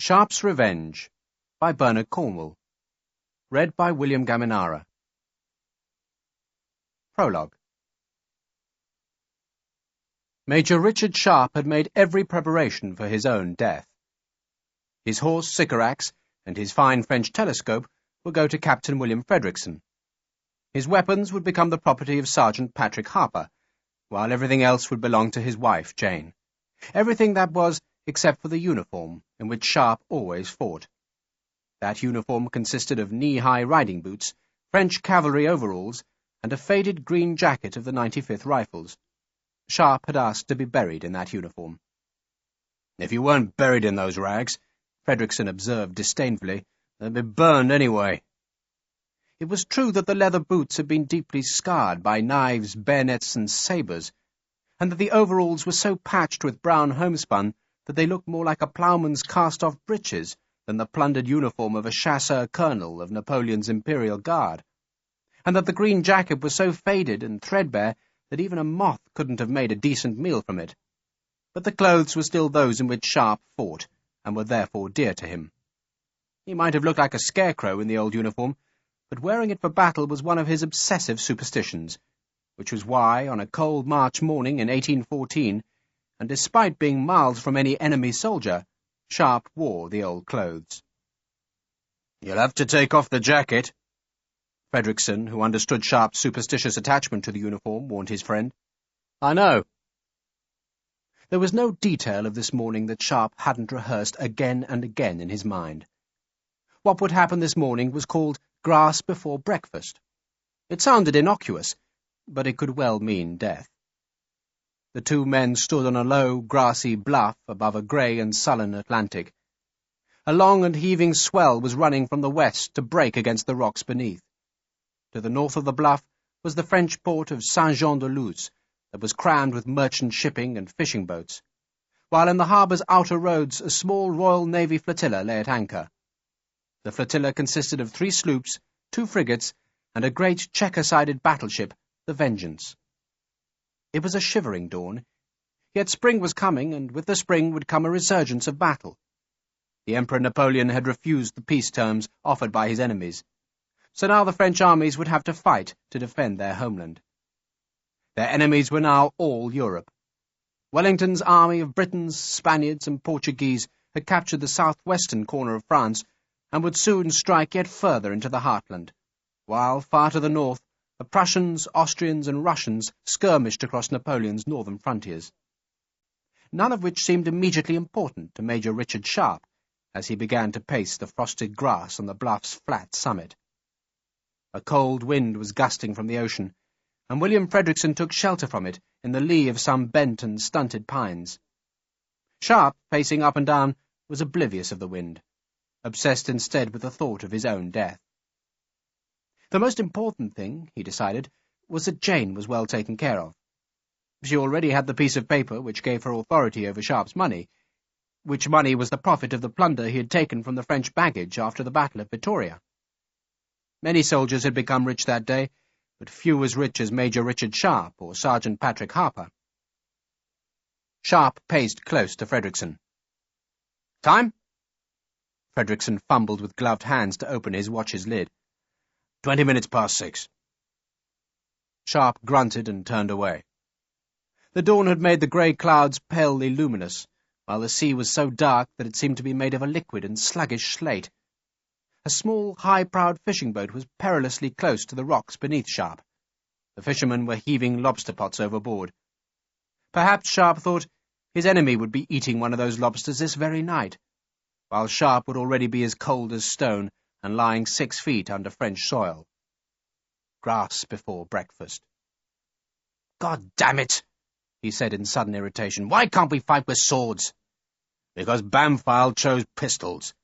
Sharpe's Revenge by Bernard Cornwell. Read by William Gaminara. Prologue. Major Richard Sharpe had made every preparation for his own death. His horse Sycorax and his fine French telescope would go to Captain William Frederickson. His weapons would become the property of Sergeant Patrick Harper, while everything else would belong to his wife, Jane. Everything that was, except for the uniform in which Sharpe always fought. That uniform consisted of knee-high riding boots, French cavalry overalls, and a faded green jacket of the 95th Rifles. Sharpe had asked to be buried in that uniform. "If you weren't buried in those rags," Frederickson observed disdainfully, "they'd be burned anyway." It was true that the leather boots had been deeply scarred by knives, bayonets, and sabres, and that the overalls were so patched with brown homespun that they looked more like a ploughman's cast-off breeches than the plundered uniform of a chasseur colonel of Napoleon's Imperial Guard, and that the green jacket was so faded and threadbare that even a moth couldn't have made a decent meal from it. But the clothes were still those in which Sharpe fought, and were therefore dear to him. He might have looked like a scarecrow in the old uniform, but wearing it for battle was one of his obsessive superstitions, which was why, on a cold March morning in 1814, and despite being miles from any enemy soldier, Sharpe wore the old clothes. "You'll have to take off the jacket," Frederickson, who understood Sharpe's superstitious attachment to the uniform, warned his friend. "I know." There was no detail of this morning that Sharpe hadn't rehearsed again and again in his mind. What would happen this morning was called grass before breakfast. It sounded innocuous, but it could well mean death. The two men stood on a low, grassy bluff above a grey and sullen Atlantic. A long and heaving swell was running from the west to break against the rocks beneath. To the north of the bluff was the French port of Saint-Jean-de-Luz, that was crammed with merchant shipping and fishing boats, while in the harbour's outer roads a small Royal Navy flotilla lay at anchor. The flotilla consisted of 3 sloops, 2 frigates, and a great checker-sided battleship, the Vengeance. It was a shivering dawn, yet spring was coming, and with the spring would come a resurgence of battle. The Emperor Napoleon had refused the peace terms offered by his enemies, so now the French armies would have to fight to defend their homeland. Their enemies were now all Europe. Wellington's army of Britons, Spaniards, and Portuguese had captured the southwestern corner of France, and would soon strike yet further into the heartland, while, far to the north, the Prussians, Austrians, and Russians skirmished across Napoleon's northern frontiers. None of which seemed immediately important to Major Richard Sharpe, as he began to pace the frosted grass on the bluff's flat summit. A cold wind was gusting from the ocean, and William Frederickson took shelter from it in the lee of some bent and stunted pines. Sharpe, pacing up and down, was oblivious of the wind, obsessed instead with the thought of his own death. The most important thing, he decided, was that Jane was well taken care of. She already had the piece of paper which gave her authority over Sharpe's money, which money was the profit of the plunder he had taken from the French baggage after the Battle of Vittoria. Many soldiers had become rich that day, but few as rich as Major Richard Sharpe or Sergeant Patrick Harper. Sharpe paced close to Frederickson. "Time?" Frederickson fumbled with gloved hands to open his watch's lid. 20 minutes past 6. Sharpe grunted and turned away. The dawn had made the grey clouds palely luminous, while the sea was so dark that it seemed to be made of a liquid and sluggish slate. A small, high-prowed fishing boat was perilously close to the rocks beneath Sharpe. The fishermen were heaving lobster pots overboard. Perhaps, Sharpe thought, his enemy would be eating one of those lobsters this very night, while Sharpe would already be as cold as stone and lying 6 feet under French soil. Grass before breakfast. "God damn it!" he said in sudden irritation. "Why can't we fight with swords?" "Because Bampfylde chose pistols."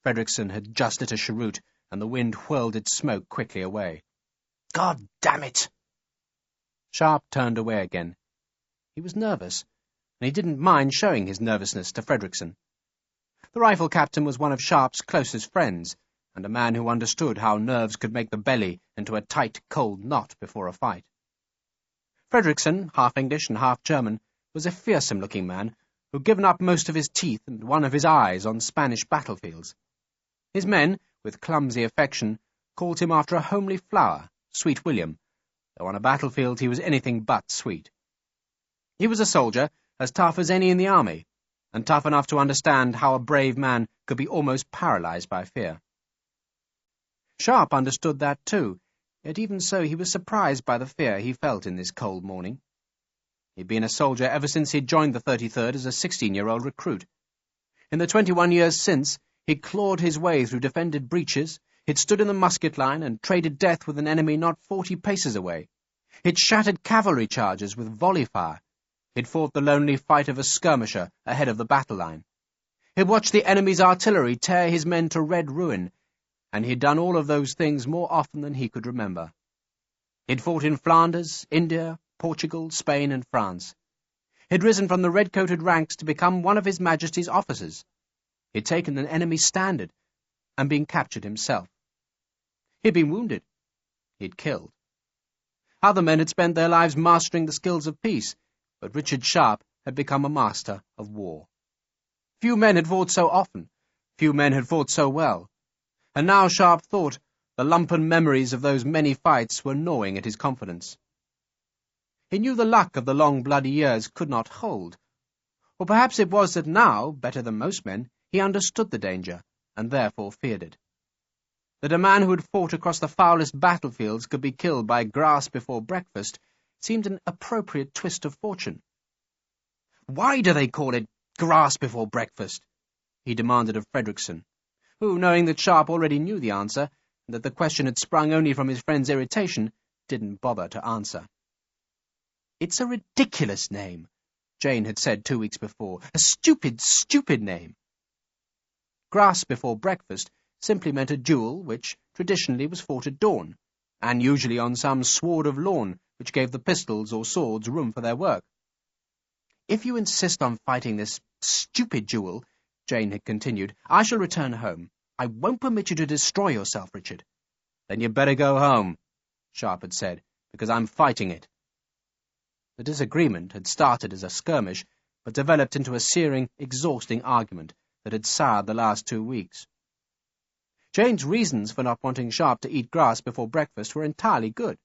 Frederickson had just lit a cheroot, and the wind whirled its smoke quickly away. "God damn it!" Sharpe turned away again. He was nervous, and he didn't mind showing his nervousness to Frederickson. The rifle captain was one of Sharpe's closest friends, and a man who understood how nerves could make the belly into a tight, cold knot before a fight. Frederickson, half English and half German, was a fearsome-looking man, who'd given up most of his teeth and one of his eyes on Spanish battlefields. His men, with clumsy affection, called him after a homely flower, Sweet William, though on a battlefield he was anything but sweet. He was a soldier as tough as any in the army, and tough enough to understand how a brave man could be almost paralyzed by fear. Sharpe understood that too, yet even so he was surprised by the fear he felt in this cold morning. He'd been a soldier ever since he'd joined the 33rd as a 16-year-old recruit. In the 21 years since, he'd clawed his way through defended breaches, he'd stood in the musket line and traded death with an enemy not 40 paces away. He'd shattered cavalry charges with volley fire. He'd fought the lonely fight of a skirmisher ahead of the battle line. He'd watched the enemy's artillery tear his men to red ruin, and he'd done all of those things more often than he could remember. He'd fought in Flanders, India, Portugal, Spain, and France. He'd risen from the red-coated ranks to become one of His Majesty's officers. He'd taken an enemy standard and been captured himself. He'd been wounded. He'd killed. Other men had spent their lives mastering the skills of peace, but Richard Sharpe had become a master of war. Few men had fought so often. Few men had fought so well. And now Sharpe thought the lumpen memories of those many fights were gnawing at his confidence. He knew the luck of the long bloody years could not hold. Or perhaps it was that now, better than most men, he understood the danger, and therefore feared it. That a man who had fought across the foulest battlefields could be killed by grass before breakfast seemed an appropriate twist of fortune. "Why do they call it grass before breakfast?" he demanded of Frederickson, who, knowing that Sharpe already knew the answer, and that the question had sprung only from his friend's irritation, didn't bother to answer. "It's a ridiculous name," Jane had said 2 weeks before. "A stupid, stupid name." Grass before breakfast simply meant a duel which traditionally was fought at dawn, and usually on some sward of lawn which gave the pistols or swords room for their work. "If you insist on fighting this stupid duel," Jane had continued, "I shall return home. I won't permit you to destroy yourself, Richard." "Then you'd better go home," Sharpe had said, "because I'm fighting it." The disagreement had started as a skirmish, but developed into a searing, exhausting argument that had soured the last 2 weeks. Jane's reasons for not wanting Sharpe to eat grass before breakfast were entirely good.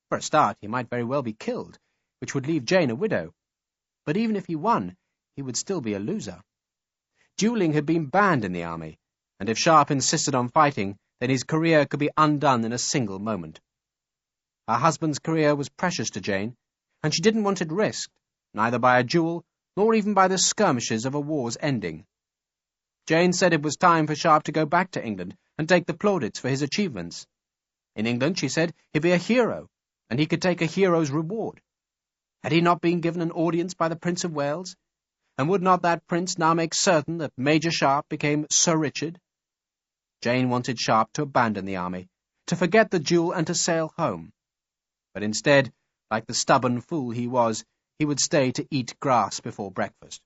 For a start, he might very well be killed, which would leave Jane a widow. But even if he won, he would still be a loser. Duelling had been banned in the army, and if Sharpe insisted on fighting, then his career could be undone in a single moment. Her husband's career was precious to Jane, and she didn't want it risked, neither by a duel, nor even by the skirmishes of a war's ending. Jane said it was time for Sharpe to go back to England and take the plaudits for his achievements. In England, she said, he'd be a hero, and he could take a hero's reward. Had he not been given an audience by the Prince of Wales? And would not that prince now make certain that Major Sharpe became Sir Richard? Jane wanted Sharpe to abandon the army, to forget the duel and to sail home. But instead, like the stubborn fool he was, he would stay to eat grass before breakfast.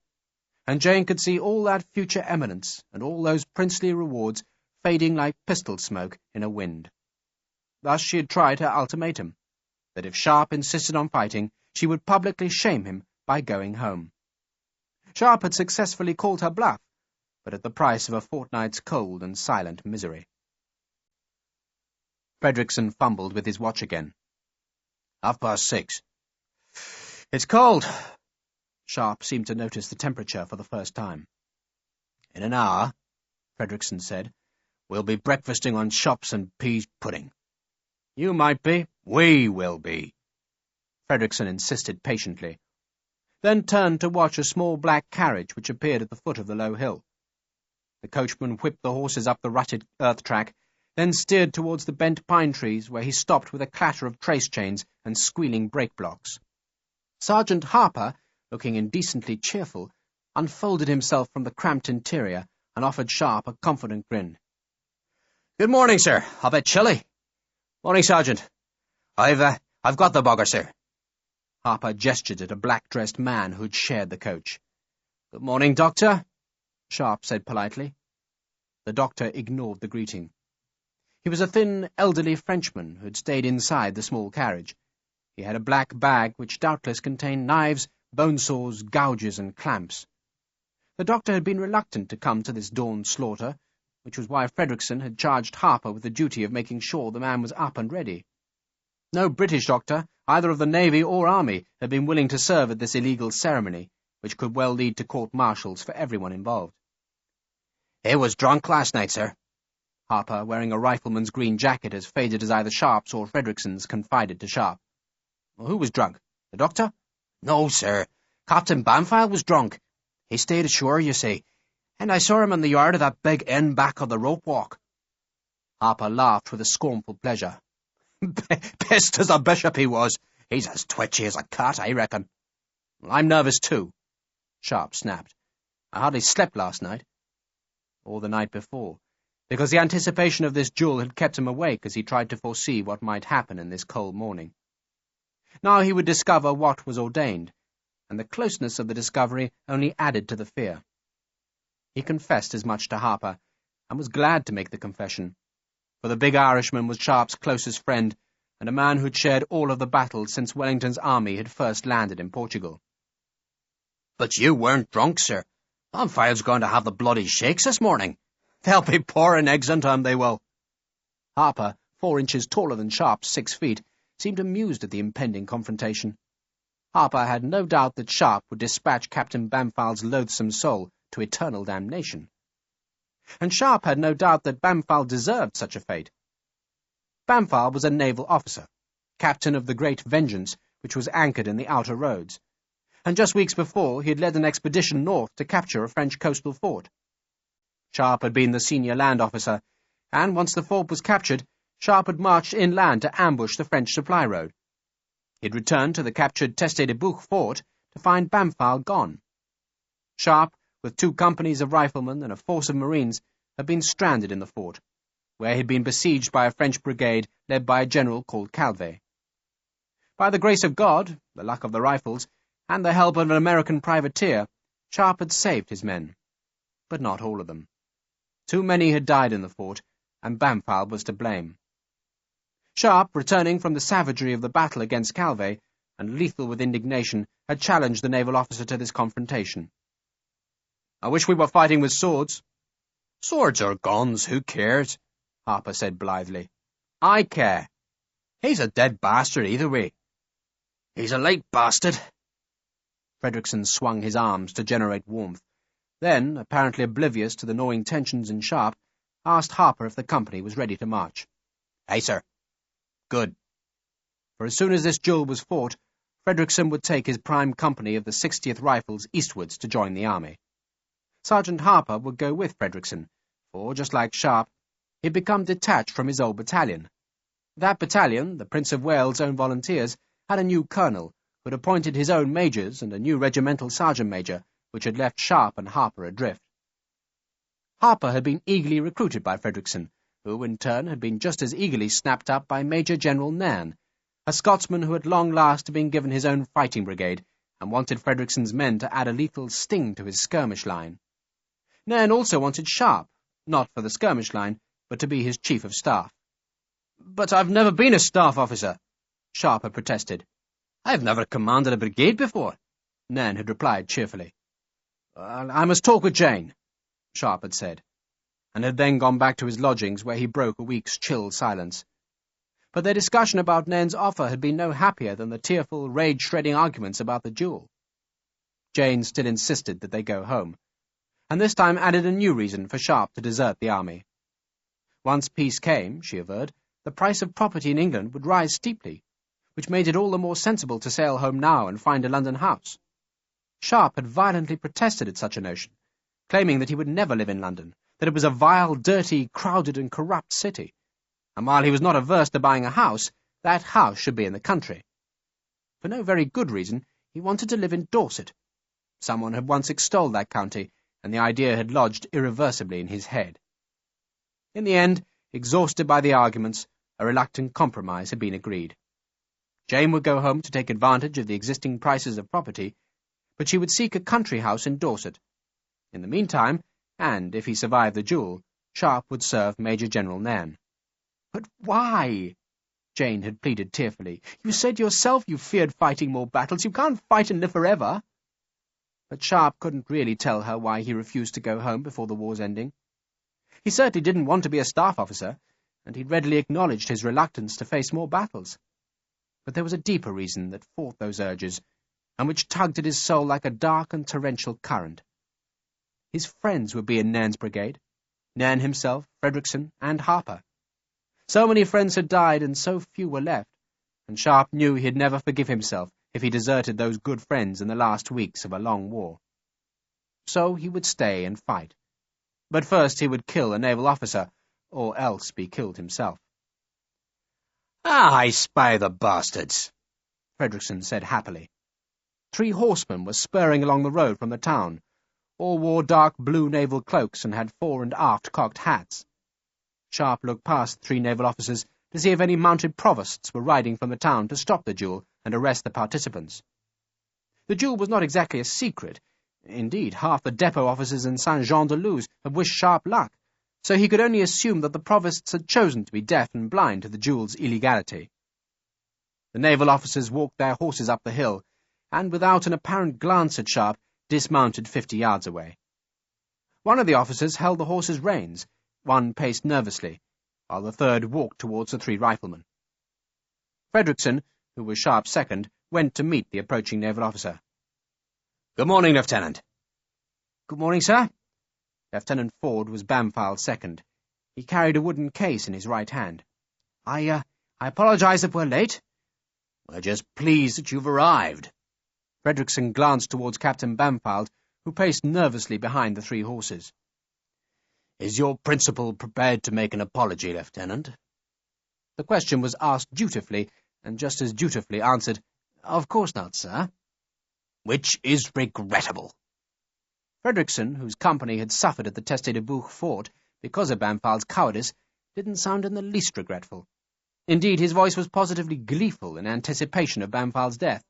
And Jane could see all that future eminence and all those princely rewards fading like pistol smoke in a wind. Thus she had tried her ultimatum, that if Sharpe insisted on fighting, she would publicly shame him by going home. Sharpe had successfully called her bluff, but at the price of a fortnight's cold and silent misery. Frederickson fumbled with his watch again. 6:30. "It's cold." Sharpe seemed to notice the temperature for the first time. "In an hour," Frederickson said, "we'll be breakfasting on chops and pea pudding." "You might be." "We will be," Frederickson insisted patiently, then turned to watch a small black carriage which appeared at the foot of the low hill. The coachman whipped the horses up the rutted earth track, then steered towards the bent pine trees, where he stopped with a clatter of trace chains and squealing brake blocks. Sergeant Harper, looking indecently cheerful, unfolded himself from the cramped interior and offered Sharpe a confident grin. "Good morning, sir. A bit chilly." "Morning, Sergeant. I've got the bugger, sir." Harper gestured at a black-dressed man who'd shared the coach. "Good morning, Doctor," Sharpe said politely. The doctor ignored the greeting. He was a thin, elderly Frenchman who'd stayed inside the small carriage. He had a black bag which doubtless contained knives, bone saws, gouges, and clamps. The doctor had been reluctant to come to this dawn slaughter, which was why Frederickson had charged Harper with the duty of making sure the man was up and ready. No British doctor, either of the Navy or Army, had been willing to serve at this illegal ceremony, which could well lead to court-martials for everyone involved. "He was drunk last night, sir." Harper, wearing a rifleman's green jacket as faded as either Sharpe's or Frederickson's, confided to Sharpe. "Well, who was drunk? The doctor?" "No, sir. Captain Bampfylde was drunk. He stayed ashore, you see, and I saw him in the yard of that big inn back of the rope walk." Harper laughed with a scornful pleasure. "Pissed as a bishop he was. He's as twitchy as a cat, I reckon." "I'm nervous too," Sharpe snapped. "I hardly slept last night, or the night before, because the anticipation of this duel had kept him awake as he tried to foresee what might happen in this cold morning. Now he would discover what was ordained, and the closeness of the discovery only added to the fear. He confessed as much to Harper, and was glad to make the confession, for the big Irishman was Sharpe's closest friend, and a man who'd shared all of the battles since Wellington's army had first landed in Portugal. "But you weren't drunk, sir. Bampfylde's going to have the bloody shakes this morning. They'll be pouring eggs into him, they will." Harper, 4 inches taller than Sharpe, 6 feet, seemed amused at the impending confrontation. Harper had no doubt that Sharpe would dispatch Captain Bampfylde's loathsome soul to eternal damnation. And Sharpe had no doubt that Bampfylde deserved such a fate. Bampfylde was a naval officer, captain of the Great Vengeance, which was anchored in the outer roads, and just weeks before he had led an expedition north to capture a French coastal fort. Sharpe had been the senior land officer, and once the fort was captured, Sharpe had marched inland to ambush the French supply road. He had returned to the captured Teste-de-Bouc fort to find Bampfylde gone. Sharpe, with 2 companies of riflemen and a force of marines, had been stranded in the fort, where he had been besieged by a French brigade led by a general called Calvet. By the grace of God, the luck of the rifles, and the help of an American privateer, Sharpe had saved his men, but not all of them. Too many had died in the fort, and Bampfylde was to blame. Sharpe, returning from the savagery of the battle against Calvet, and lethal with indignation, had challenged the naval officer to this confrontation. "I wish we were fighting with swords." "Swords or guns, who cares?" Harper said blithely. "I care. He's a dead bastard either way." "He's a late bastard." Frederickson swung his arms to generate warmth, then, apparently oblivious to the gnawing tensions in Sharpe, asked Harper if the company was ready to march. "Aye, sir." "Good." For as soon as this duel was fought, Frederickson would take his prime company of the 60th Rifles eastwards to join the army. Sergeant Harper would go with Frederickson, for, just like Sharpe, he had become detached from his old battalion. That battalion, the Prince of Wales' own volunteers, had a new colonel, who had appointed his own majors and a new regimental sergeant-major, which had left Sharpe and Harper adrift. Harper had been eagerly recruited by Frederickson, who, in turn, had been just as eagerly snapped up by Major General Nairn, a Scotsman who had long last been given his own fighting brigade, and wanted Frederickson's men to add a lethal sting to his skirmish line. Nairn also wanted Sharpe, not for the skirmish line, but to be his chief of staff. "But I've never been a staff officer," Sharpe had protested. "I've never commanded a brigade before," Nairn had replied cheerfully. "I must talk with Jane," Sharpe had said, and had then gone back to his lodgings, where he broke a week's chill silence. But their discussion about Nairn's offer had been no happier than the tearful, rage-shredding arguments about the duel. Jane still insisted that they go home, and this time added a new reason for Sharpe to desert the army. Once peace came, she averred, the price of property in England would rise steeply, which made it all the more sensible to sail home now and find a London house. Sharpe had violently protested at such a notion, claiming that he would never live in London, that it was a vile, dirty, crowded and corrupt city, and while he was not averse to buying a house, that house should be in the country. For no very good reason, he wanted to live in Dorset. Someone had once extolled that county, and the idea had lodged irreversibly in his head. In the end, exhausted by the arguments, a reluctant compromise had been agreed. Jane would go home to take advantage of the existing prices of property, but she would seek a country house in Dorset. In the meantime, and if he survived the duel, Sharpe would serve Major General Nairn. "But why?" Jane had pleaded tearfully. "You said yourself you feared fighting more battles. You can't fight and live forever." but Sharpe couldn't really tell her why he refused to go home before the war's ending. He certainly didn't want to be a staff officer, and he'd readily acknowledged his reluctance to face more battles. But there was a deeper reason that fought those urges, and which tugged at his soul like a dark and torrential current. His friends would be in Nairn's brigade, Nairn himself, Frederickson, and Harper. So many friends had died, and so few were left, and Sharpe knew he'd never forgive himself if he deserted those good friends in the last weeks of a long war. So he would stay and fight. But first he would kill a naval officer, or else be killed himself. "Ah, I spy the bastards," Frederickson said happily. 3 horsemen were spurring along the road from the town. All wore dark blue naval cloaks and had fore and aft cocked hats. Sharpe looked past the 3 naval officers to see if any mounted provosts were riding from the town to stop the duel and arrest the participants. The duel was not exactly a secret. Indeed, half the depot officers in Saint-Jean-de-Luz had wished Sharpe luck, so he could only assume that the provosts had chosen to be deaf and blind to the duel's illegality. The naval officers walked their horses up the hill, and without an apparent glance at Sharpe, dismounted 50 yards away. One of the officers held the horse's reins, one paced nervously, while the third walked towards the 3 riflemen. Frederickson, who was Sharpe's second, went to meet the approaching naval officer. "Good morning, Lieutenant." "Good morning, sir." Lieutenant Ford was Bampfylde's second. He carried a wooden case in his right hand. I apologize that we're late." "We're just pleased that you've arrived." Frederickson glanced towards Captain Bampfylde, who paced nervously behind the 3 horses. "Is your principal prepared to make an apology, Lieutenant?" The question was asked dutifully, and just as dutifully answered, "Of course not, sir." "Which is regrettable." Frederickson, whose company had suffered at the Teste de Bouc fort because of Bampfylde's cowardice, didn't sound in the least regretful. Indeed, his voice was positively gleeful in anticipation of Bampfylde's death.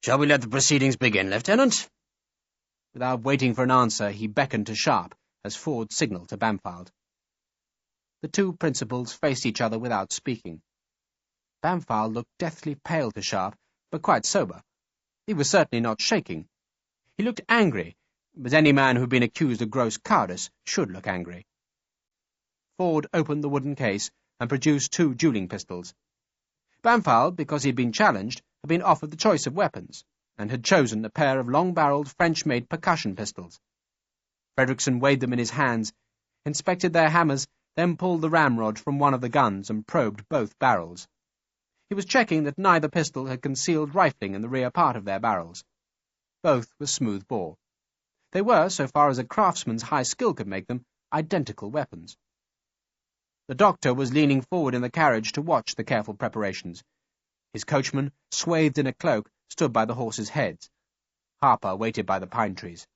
"Shall we let the proceedings begin, Lieutenant?" Without waiting for an answer, he beckoned to Sharpe as Ford signalled to Bampfylde. The 2 principals faced each other without speaking. Bampfylde looked deathly pale to Sharpe, but quite sober. He was certainly not shaking. He looked angry, but any man who had been accused of gross cowardice should look angry. Ford opened the wooden case and produced 2 duelling pistols. Bampfylde, because he had been challenged, had been offered the choice of weapons, and had chosen a pair of long-barrelled French-made percussion pistols. Frederickson weighed them in his hands, inspected their hammers, then pulled the ramrod from one of the guns and probed both barrels. He was checking that neither pistol had concealed rifling in the rear part of their barrels. Both were smooth bore. They were, so far as a craftsman's high skill could make them, identical weapons. The doctor was leaning forward in the carriage to watch the careful preparations. His coachman, swathed in a cloak, stood by the horses' heads. Harper waited by the pine trees.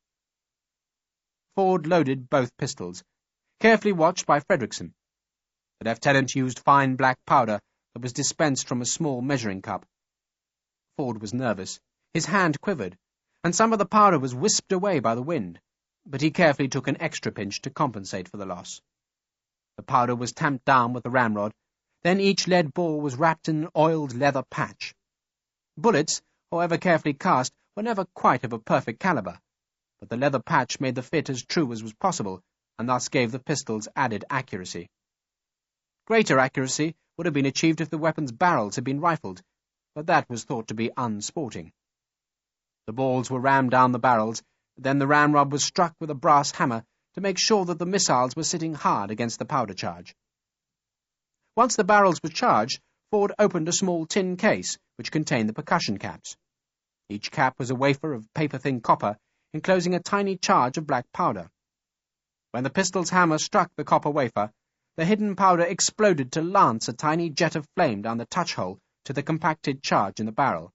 Ford loaded both pistols, carefully watched by Frederickson. The lieutenant used fine black powder that was dispensed from a small measuring cup. Ford was nervous. His hand quivered, and some of the powder was whisked away by the wind, but he carefully took an extra pinch to compensate for the loss. The powder was tamped down with the ramrod, then each lead ball was wrapped in an oiled leather patch. Bullets, however carefully cast, were never quite of a perfect calibre, but the leather patch made the fit as true as was possible, and thus gave the pistols added accuracy. Greater accuracy would have been achieved if the weapons' barrels had been rifled, but that was thought to be unsporting. The balls were rammed down the barrels, then the ramrod was struck with a brass hammer to make sure that the missiles were sitting hard against the powder charge. Once the barrels were charged, Ford opened a small tin case which contained the percussion caps. Each cap was a wafer of paper-thin copper, enclosing a tiny charge of black powder. When the pistol's hammer struck the copper wafer, the hidden powder exploded to lance a tiny jet of flame down the touch-hole to the compacted charge in the barrel.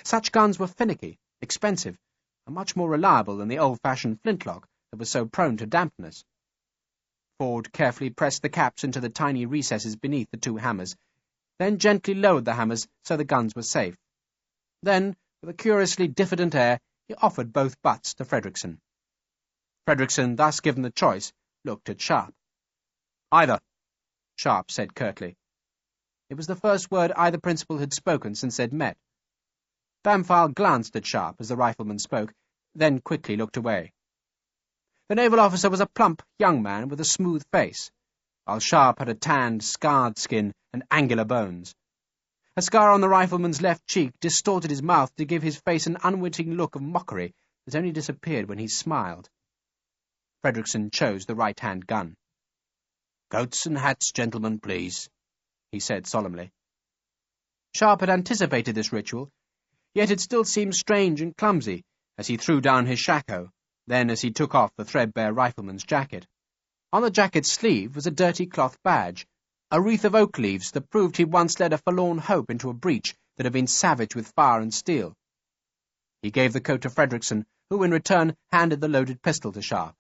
Such guns were finicky, expensive, and much more reliable than the old-fashioned flintlock that was so prone to dampness. Ford carefully pressed the caps into the tiny recesses beneath the 2 hammers, then gently lowered the hammers so the guns were safe. Then, with a curiously diffident air, he offered both butts to Frederickson. Frederickson, thus given the choice, looked at Sharpe. "Either," Sharpe said curtly. It was the first word either principal had spoken since they'd met. Bampfylde glanced at Sharpe as the rifleman spoke, then quickly looked away. The naval officer was a plump young man with a smooth face, while Sharpe had a tanned, scarred skin and angular bones. A scar on the rifleman's left cheek distorted his mouth to give his face an unwitting look of mockery that only disappeared when he smiled. Frederickson chose the right-hand gun. "Coats and hats, gentlemen, please," he said solemnly. Sharpe had anticipated this ritual, yet it still seemed strange and clumsy as he threw down his shako, then as he took off the threadbare rifleman's jacket. On the jacket's sleeve was a dirty cloth badge, a wreath of oak leaves that proved he'd once led a forlorn hope into a breach that had been savaged with fire and steel. He gave the coat to Frederickson, who in return handed the loaded pistol to Sharpe.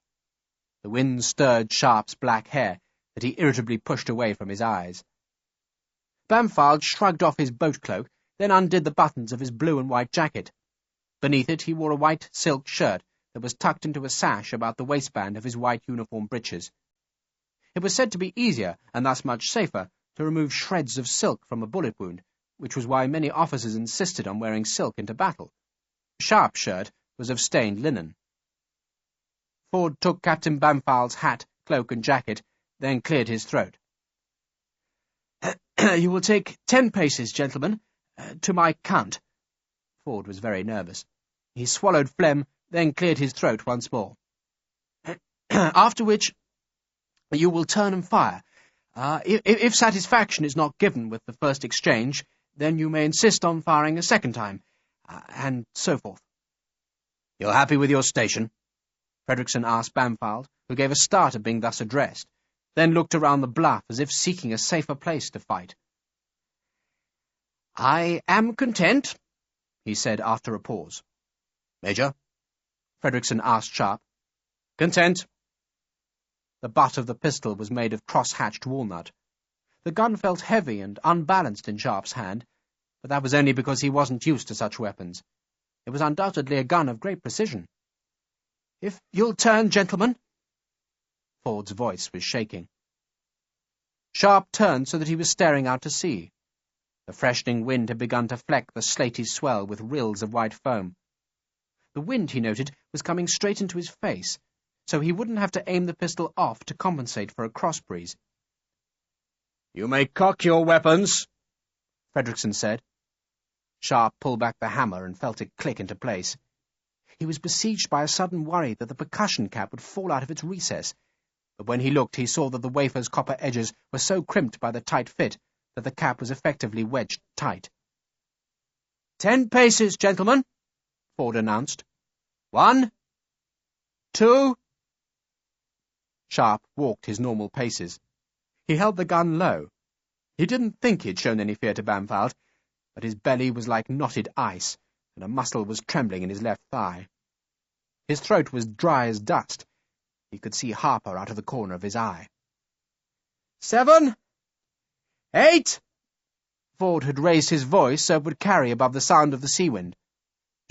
The wind stirred Sharpe's black hair that he irritably pushed away from his eyes. Bampfylde shrugged off his boat cloak, then undid the buttons of his blue and white jacket. Beneath it he wore a white silk shirt that was tucked into a sash about the waistband of his white uniform breeches. It was said to be easier, and thus much safer, to remove shreds of silk from a bullet wound, which was why many officers insisted on wearing silk into battle. Sharpe's shirt was of stained linen. Ford took Captain Bampfylde's hat, cloak, and jacket, then cleared his throat. "You will take 10 paces, gentlemen, to my count." Ford was very nervous. He swallowed phlegm, then cleared his throat once more. "After which you will turn and fire. If satisfaction is not given with the first exchange, then you may insist on firing a second time, and so forth." "You're happy with your station?" Frederickson asked Bampfylde, who gave a start at being thus addressed, then looked around the bluff as if seeking a safer place to fight. "I am content," he said after a pause. "Major?" Frederickson asked Sharpe. "Content." The butt of the pistol was made of cross-hatched walnut. The gun felt heavy and unbalanced in Sharpe's hand, but that was only because he wasn't used to such weapons. It was undoubtedly a gun of great precision. "If you'll turn, gentlemen." Ford's voice was shaking. Sharpe turned so that he was staring out to sea. The freshening wind had begun to fleck the slaty swell with rills of white foam. The wind, he noted, was coming straight into his face, so he wouldn't have to aim the pistol off to compensate for a cross breeze. "You may cock your weapons," Frederickson said. Sharpe pulled back the hammer and felt it click into place. He was besieged by a sudden worry that the percussion cap would fall out of its recess, but when he looked he saw that the wafer's copper edges were so crimped by the tight fit that the cap was effectively wedged tight. 10 paces, gentlemen," Ford announced. 1, 2... Sharpe walked his normal paces. He held the gun low. He didn't think he'd shown any fear to Bampfylde, but his belly was like knotted ice, and a muscle was trembling in his left thigh. His throat was dry as dust. He could see Harper out of the corner of his eye. 7, 8... Ford had raised his voice so it would carry above the sound of the sea wind.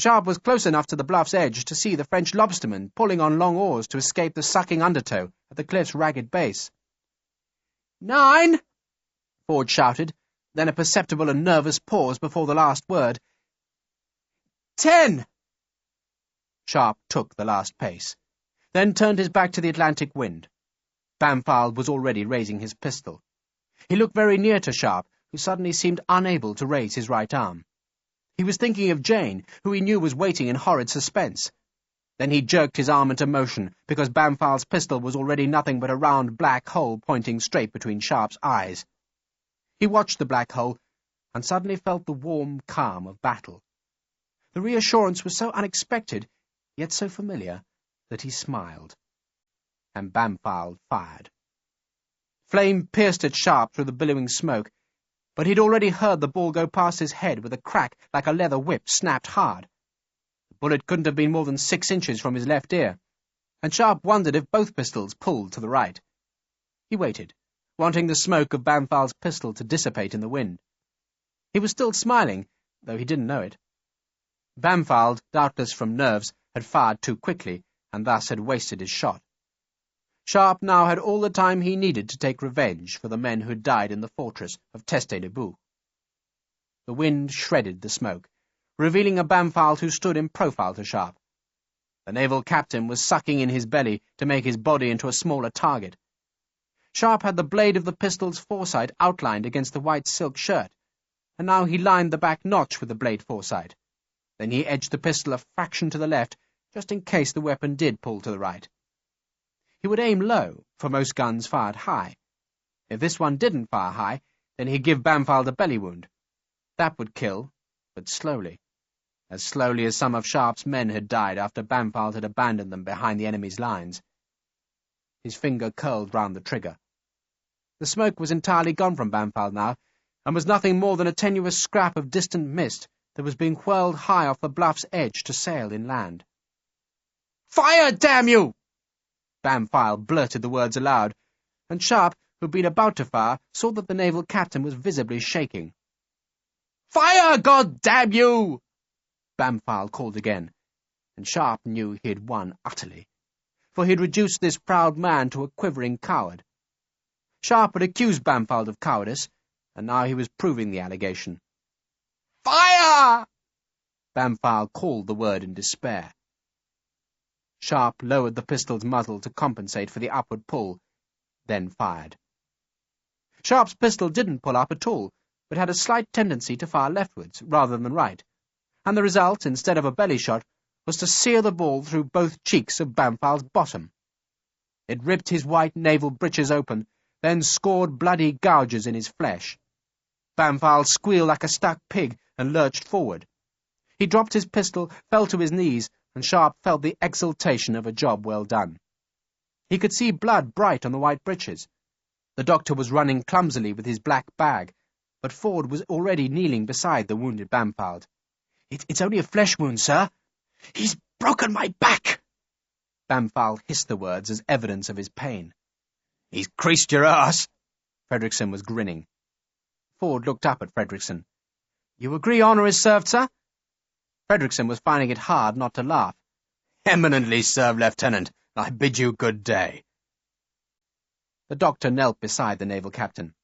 Sharpe was close enough to the bluff's edge to see the French lobstermen pulling on long oars to escape the sucking undertow at the cliff's ragged base. 9, Ford shouted, then a perceptible and nervous pause before the last word. 10! Sharpe took the last pace, then turned his back to the Atlantic wind. Bampfylde was already raising his pistol. He looked very near to Sharpe, who suddenly seemed unable to raise his right arm. He was thinking of Jane, who he knew was waiting in horrid suspense. Then he jerked his arm into motion, because Bampfylde's pistol was already nothing but a round black hole pointing straight between Sharpe's eyes. He watched the black hole, and suddenly felt the warm calm of battle. The reassurance was so unexpected, yet so familiar, that he smiled. And Bampfylde fired. Flame pierced at Sharpe through the billowing smoke, but he'd already heard the ball go past his head with a crack like a leather whip snapped hard. The bullet couldn't have been more than 6 inches from his left ear, and Sharpe wondered if both pistols pulled to the right. He waited, wanting the smoke of Bampfylde's pistol to dissipate in the wind. He was still smiling, though he didn't know it. Bampfylde, doubtless from nerves, had fired too quickly, and thus had wasted his shot. Sharpe now had all the time he needed to take revenge for the men who had died in the fortress of Teste-de-Bou. The wind shredded the smoke, revealing a Bamfald who stood in profile to Sharpe. The naval captain was sucking in his belly to make his body into a smaller target. Sharpe had the blade of the pistol's foresight outlined against the white silk shirt, and now he lined the back notch with the blade foresight. Then he edged the pistol a fraction to the left, just in case the weapon did pull to the right. He would aim low, for most guns fired high. If this one didn't fire high, then he'd give Bamfald a belly wound. That would kill, but slowly. As slowly as some of Sharpe's men had died after Bamfald had abandoned them behind the enemy's lines. His finger curled round the trigger. The smoke was entirely gone from Bamfald now, and was nothing more than a tenuous scrap of distant mist that was being whirled high off the bluff's edge to sail inland. "Fire, damn you!" Bamfald blurted the words aloud, and Sharpe, who'd been about to fire, saw that the naval captain was visibly shaking. "Fire, God damn you!" Bamfald called again, and Sharpe knew he had won utterly, for he had reduced this proud man to a quivering coward. Sharpe had accused Bamfald of cowardice, and now he was proving the allegation. "Fire!" Bamfald called the word in despair. Sharpe lowered the pistol's muzzle to compensate for the upward pull, then fired. Sharpe's pistol didn't pull up at all, but had a slight tendency to fire leftwards rather than right, and the result, instead of a belly shot, was to sear the ball through both cheeks of Bamfald's bottom. It ripped his white naval breeches open, then scored bloody gouges in his flesh. Bamfald squealed like a stuck pig and lurched forward. He dropped his pistol, fell to his knees, and Sharpe felt the exultation of a job well done. He could see blood bright on the white breeches. The doctor was running clumsily with his black bag, but Ford was already kneeling beside the wounded Bamfald. It's only a flesh wound, sir." "He's broken my back!" Bamfald hissed the words as evidence of his pain. "He's creased your ass!" Fredrickson was grinning. Ford looked up at Fredrickson. "You agree honour is served, sir?" Fredrickson was finding it hard not to laugh. "Eminently served, Lieutenant. I bid you good day." The doctor knelt beside the naval captain.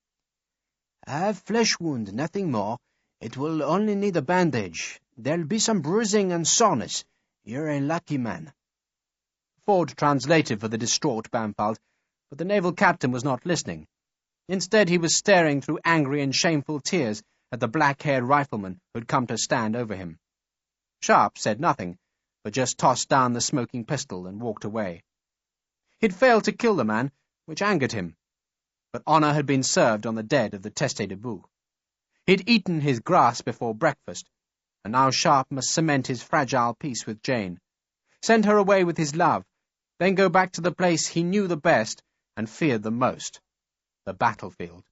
"A flesh wound, nothing more. It will only need a bandage. There'll be some bruising and soreness. You're a lucky man." Ford translated for the distraught Bamfald, but the naval captain was not listening. Instead, he was staring through angry and shameful tears at the black-haired rifleman who had come to stand over him. Sharpe said nothing, but just tossed down the smoking pistol and walked away. He'd failed to kill the man, which angered him, but honour had been served on the dead of the Teste Debout. He'd eaten his grass before breakfast, and now Sharpe must cement his fragile peace with Jane, send her away with his love, then go back to the place he knew the best and feared the most, the battlefield.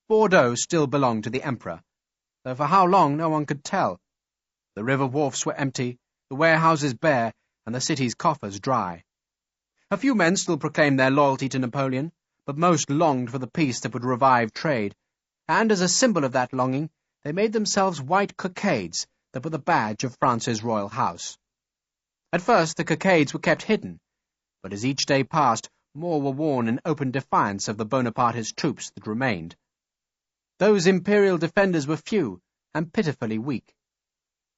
Bordeaux still belonged to the Emperor, though for how long no one could tell. The river wharfs were empty, the warehouses bare, and the city's coffers dry. A few men still proclaimed their loyalty to Napoleon, but most longed for the peace that would revive trade, and as a symbol of that longing, they made themselves white cockades that were the badge of France's royal house. At first the cockades were kept hidden, but as each day passed, more were worn in open defiance of the Bonapartist troops that remained. Those imperial defenders were few and pitifully weak.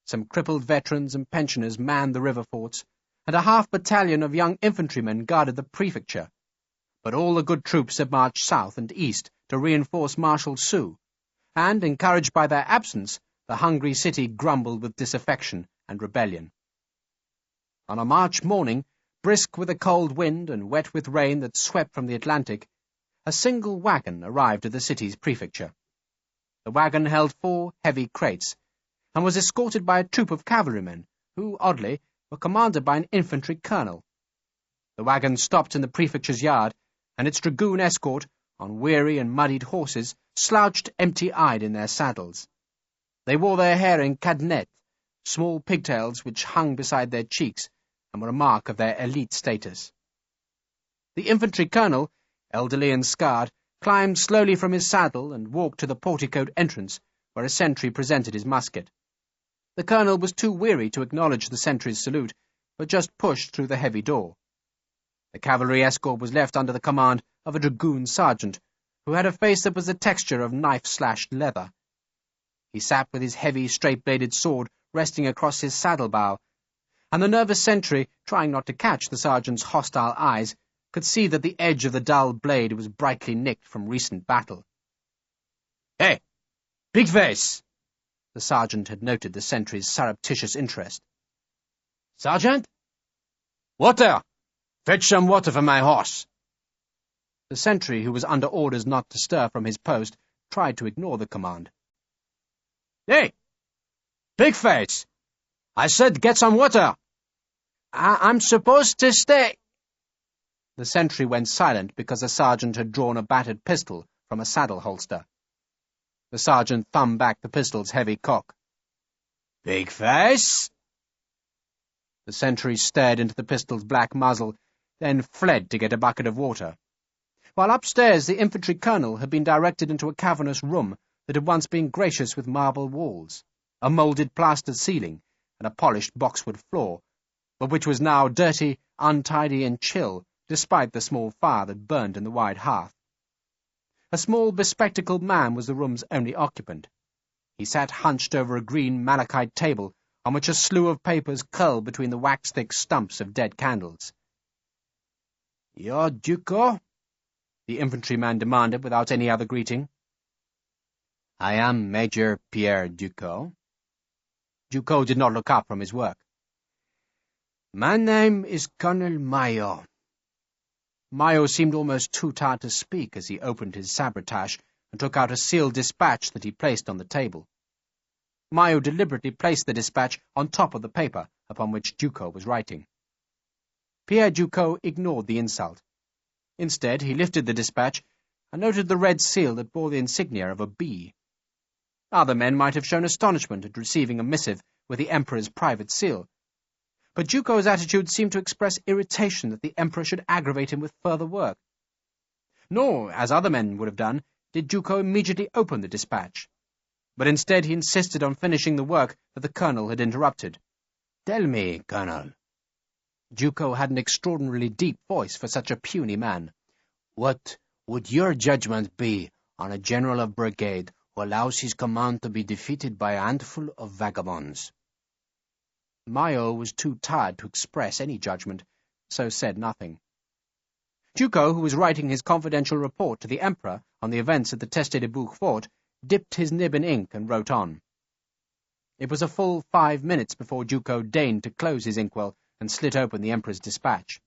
Some crippled veterans and pensioners manned the river forts, and a half-battalion of young infantrymen guarded the prefecture. But all the good troops had marched south and east to reinforce Marshal Soult, and, encouraged by their absence, the hungry city grumbled with disaffection and rebellion. On a March morning, brisk with a cold wind and wet with rain that swept from the Atlantic, a single wagon arrived at the city's prefecture. The wagon held 4 heavy crates, and was escorted by a troop of cavalrymen, who, oddly, were commanded by an infantry colonel. The wagon stopped in the prefecture's yard, and its dragoon escort, on weary and muddied horses, slouched empty-eyed in their saddles. They wore their hair in cadenettes, small pigtails which hung beside their cheeks, and were a mark of their elite status. The infantry colonel, elderly and scarred, climbed slowly from his saddle and walked to the porticoed entrance, where a sentry presented his musket. The colonel was too weary to acknowledge the sentry's salute, but just pushed through the heavy door. The cavalry escort was left under the command of a dragoon sergeant, who had a face that was the texture of knife-slashed leather. He sat with his heavy, straight-bladed sword resting across his saddle-bow, and the nervous sentry, trying not to catch the sergeant's hostile eyes, could see that the edge of the dull blade was brightly nicked from recent battle. "Hey, big face!" The sergeant had noted the sentry's surreptitious interest. "Sergeant? Water! Fetch some water for my horse." The sentry, who was under orders not to stir from his post, tried to ignore the command. "Hey, big face! I said get some water." I'm supposed to stay." The sentry went silent because the sergeant had drawn a battered pistol from a saddle holster. The sergeant thumbed back the pistol's heavy cock. "Big face?" The sentry stared into the pistol's black muzzle, then fled to get a bucket of water. While upstairs, the infantry colonel had been directed into a cavernous room that had once been gracious with marble walls, a moulded plastered ceiling, and a polished boxwood floor, but which was now dirty, untidy, and chill, despite the small fire that burned in the wide hearth. A small, bespectacled man was the room's only occupant. He sat hunched over a green malachite table on which a slew of papers curled between the wax-thick stumps of dead candles. "You're Ducos?" the infantryman demanded without any other greeting. "I am Major Pierre Ducos." Ducos did not look up from his work. "My name is Colonel Mayo." Mayo seemed almost too tired to speak as he opened his sabretache and took out a sealed dispatch that he placed on the table. Mayo deliberately placed the dispatch on top of the paper upon which Ducos was writing. Pierre Ducos ignored the insult. Instead, he lifted the dispatch and noted the red seal that bore the insignia of a bee. Other men might have shown astonishment at receiving a missive with the Emperor's private seal, but Ducos's attitude seemed to express irritation that the Emperor should aggravate him with further work. Nor, as other men would have done, did Ducos immediately open the dispatch, but instead he insisted on finishing the work that the colonel had interrupted. "Tell me, Colonel." Ducos had an extraordinarily deep voice for such a puny man. "What would your judgment be on a general of brigade who allows his command to be defeated by a handful of vagabonds?" Mayo was too tired to express any judgment, so said nothing. Ducos, who was writing his confidential report to the Emperor on the events at the Teste de Bouc fort, dipped his nib in ink and wrote on. It was a full 5 minutes before Ducos deigned to close his inkwell and slit open the Emperor's dispatch.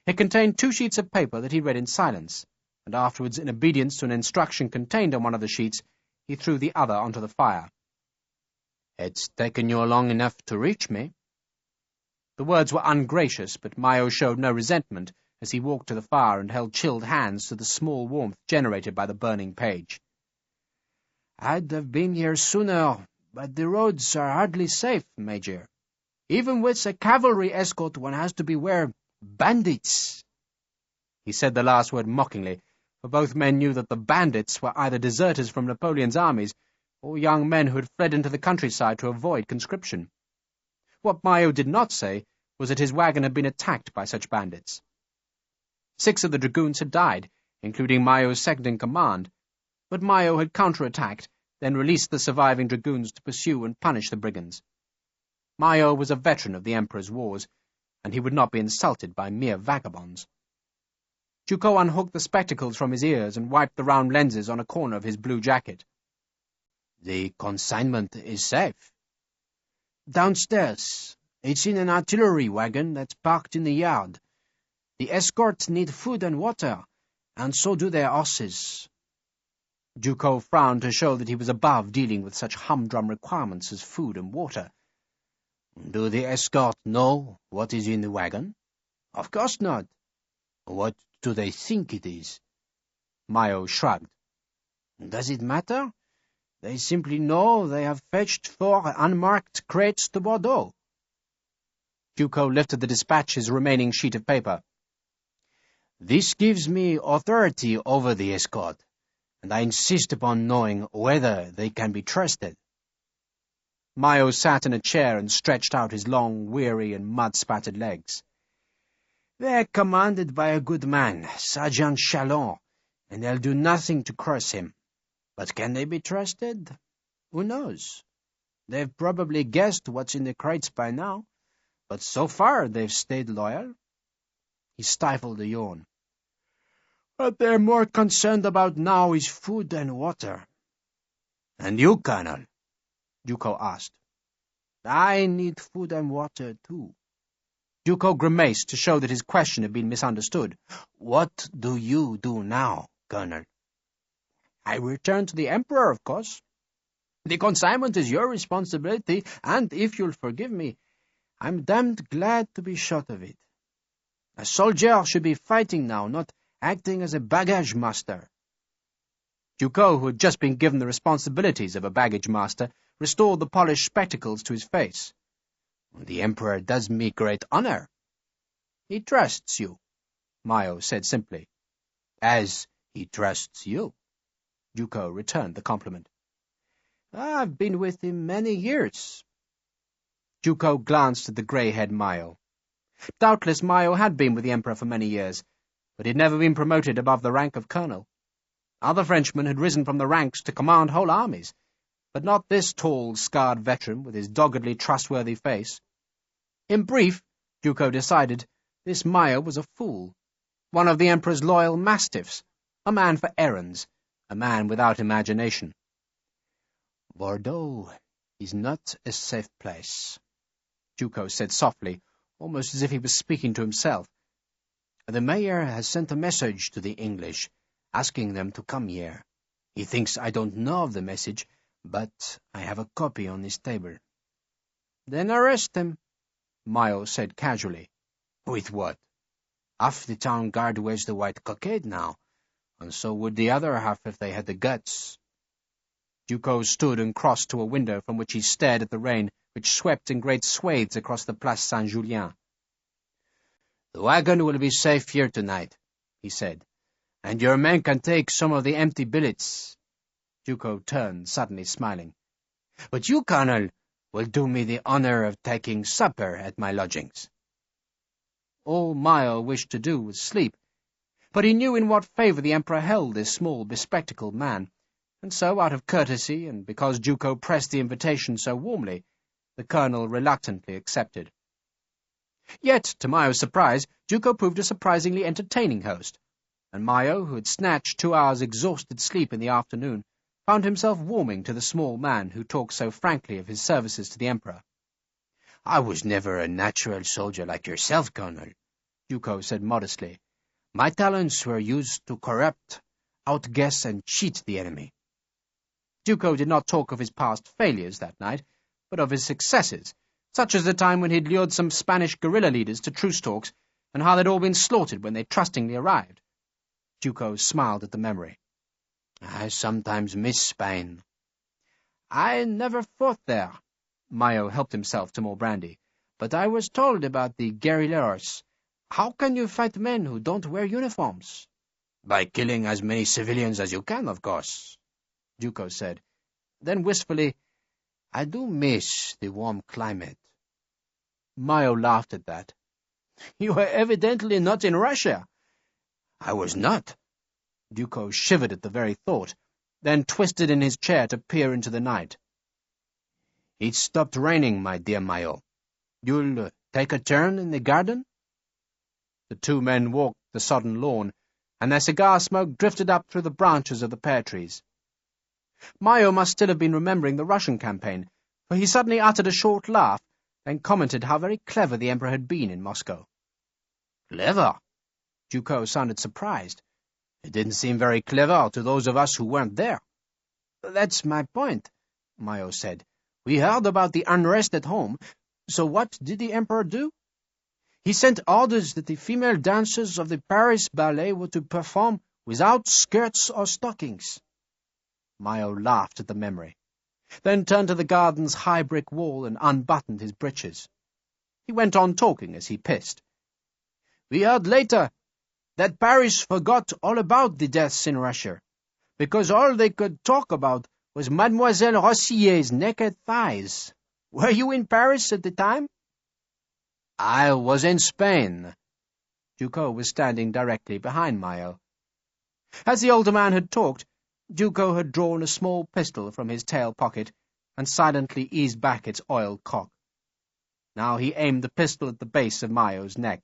It contained 2 sheets of paper that he read in silence, and afterwards, in obedience to an instruction contained on one of the sheets, he threw the other onto the fire. "It's taken you long enough to reach me." The words were ungracious, but Mayo showed no resentment as he walked to the fire and held chilled hands to the small warmth generated by the burning page. "I'd have been here sooner, but the roads are hardly safe, Major. Even with a cavalry escort, one has to beware bandits." He said the last word mockingly, for both men knew that the bandits were either deserters from Napoleon's armies or young men who had fled into the countryside to avoid conscription. What Mayo did not say was that his wagon had been attacked by such bandits. 6 of the dragoons had died, including Mayo's second-in-command, but Mayo had counterattacked, then released the surviving dragoons to pursue and punish the brigands. Mayo was a veteran of the Emperor's wars, and he would not be insulted by mere vagabonds. Ducos unhooked the spectacles from his ears and wiped the round lenses on a corner of his blue jacket. "The consignment is safe?" "Downstairs. It's in an artillery wagon that's parked in the yard. The escorts need food and water, and so do their horses." Ducos frowned to show that he was above dealing with such humdrum requirements as food and water. "Do the escort know what is in the wagon?" "Of course not." "What do they think it is?" Mayo shrugged. "Does it matter? They simply know they have fetched 4 unmarked crates to Bordeaux." Ducos lifted the dispatch's remaining sheet of paper. "This gives me authority over the escort, and I insist upon knowing whether they can be trusted." Mayo sat in a chair and stretched out his long, weary, and mud-spattered legs. "They're commanded by a good man, Sergeant Chalon, and they'll do nothing to cross him. But can they be trusted? Who knows? They've probably guessed what's in the crates by now, but so far they've stayed loyal. He stifled a yawn. What they're more concerned about now is food and water. And you, Colonel? Duco asked. I need food and water, too. Duco grimaced to show that his question had been misunderstood. What do you do now, Colonel? I return to the Emperor, of course. The consignment is your responsibility, and if you'll forgive me, I'm damned glad to be short of it. A soldier should be fighting now, not acting as a baggage master. Duco, who had just been given the responsibilities of a baggage master, restored the polished spectacles to his face. The Emperor does me great honor. He trusts you, Mayo said simply. As he trusts you. Duco returned the compliment. I've been with him many years. Duco glanced at the grey-haired Mayo. Doubtless Mayo had been with the Emperor for many years, but he had never been promoted above the rank of colonel. Other Frenchmen had risen from the ranks to command whole armies, but not this tall, scarred veteran with his doggedly trustworthy face. In brief, Duco decided, this Mayo was a fool, one of the Emperor's loyal mastiffs, a man for errands, a man without imagination. Bordeaux is not a safe place, Duco said softly, almost as if he was speaking to himself. The mayor has sent a message to the English, asking them to come here. He thinks I don't know of the message, but I have a copy on his table. Then arrest him, Mayo said casually. With what? Half the town guard wears the white cockade now, and so would the other half if they had the guts. Duco stood and crossed to a window from which he stared at the rain, which swept in great swathes across the Place Saint-Julien. The wagon will be safe here tonight, he said, and your men can take some of the empty billets. Duco turned, suddenly smiling. But you, Colonel, will do me the honor of taking supper at my lodgings. All Mayo wished to do was sleep, but he knew in what favour the Emperor held this small, bespectacled man, and so, out of courtesy, and because Duco pressed the invitation so warmly, the colonel reluctantly accepted. Yet, to Mayo's surprise, Duco proved a surprisingly entertaining host, and Mayo, who had snatched 2 hours' exhausted sleep in the afternoon, found himself warming to the small man who talked so frankly of his services to the Emperor. I was never a natural soldier like yourself, Colonel, Duco said modestly. My talents were used to corrupt, outguess, and cheat the enemy. Duco did not talk of his past failures that night, but of his successes, such as the time when he had lured some Spanish guerrilla leaders to truce talks, and how they'd all been slaughtered when they trustingly arrived. Duco smiled at the memory. I sometimes miss Spain. I never fought there. Mayo helped himself to more brandy. But I was told about the guerrilleros. How can you fight men who don't wear uniforms? By killing as many civilians as you can, of course, Duco said. Then wistfully, I do miss the warm climate. Mayo laughed at that. You were evidently not in Russia. I was not. Duco shivered at the very thought, then twisted in his chair to peer into the night. It stopped raining, my dear Mayo. You'll take a turn in the garden? The two men walked the sodden lawn, and their cigar smoke drifted up through the branches of the pear trees. Mayo must still have been remembering the Russian campaign, for he suddenly uttered a short laugh, then commented how very clever the Emperor had been in Moscow. Clever? Duco sounded surprised. It didn't seem very clever to those of us who weren't there. That's my point, Mayo said. We heard about the unrest at home, so what did the Emperor do? He sent orders that the female dancers of the Paris ballet were to perform without skirts or stockings. Mayo laughed at the memory, then turned to the garden's high brick wall and unbuttoned his breeches. He went on talking as he pissed. We heard later that Paris forgot all about the deaths in Russia, because all they could talk about was Mademoiselle Rossier's naked thighs. Were you in Paris at the time? I was in Spain. Duco was standing directly behind Mayo. As the older man had talked, Duco had drawn a small pistol from his tail pocket and silently eased back its oiled cock. Now he aimed the pistol at the base of Mayo's neck.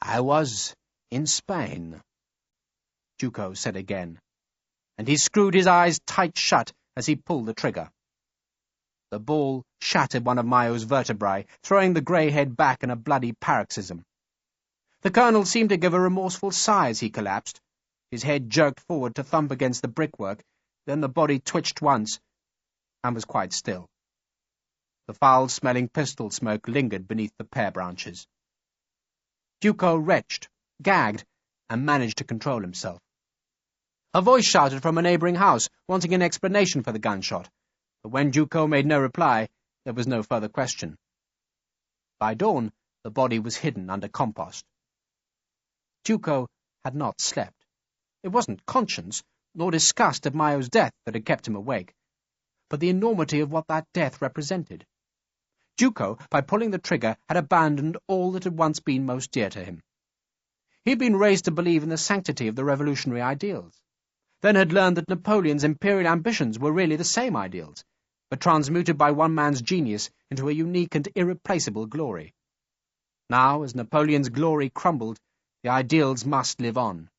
"I was in Spain," Duco said again, and he screwed his eyes tight shut as he pulled the trigger. The ball shattered one of Mayo's vertebrae, throwing the grey head back in a bloody paroxysm. The colonel seemed to give a remorseful sigh as he collapsed. His head jerked forward to thump against the brickwork, then the body twitched once, and was quite still. The foul-smelling pistol smoke lingered beneath the pear branches. Duco retched, gagged, and managed to control himself. A voice shouted from a neighbouring house, wanting an explanation for the gunshot, but when Duco made no reply, there was no further question. By dawn, the body was hidden under compost. Duco had not slept. It wasn't conscience, nor disgust at Mayo's death that had kept him awake, but the enormity of what that death represented. Duco, by pulling the trigger, had abandoned all that had once been most dear to him. He had been raised to believe in the sanctity of the revolutionary ideals, then had learned that Napoleon's imperial ambitions were really the same ideals, but transmuted by one man's genius into a unique and irreplaceable glory. Now, as Napoleon's glory crumbled, the ideals must live on.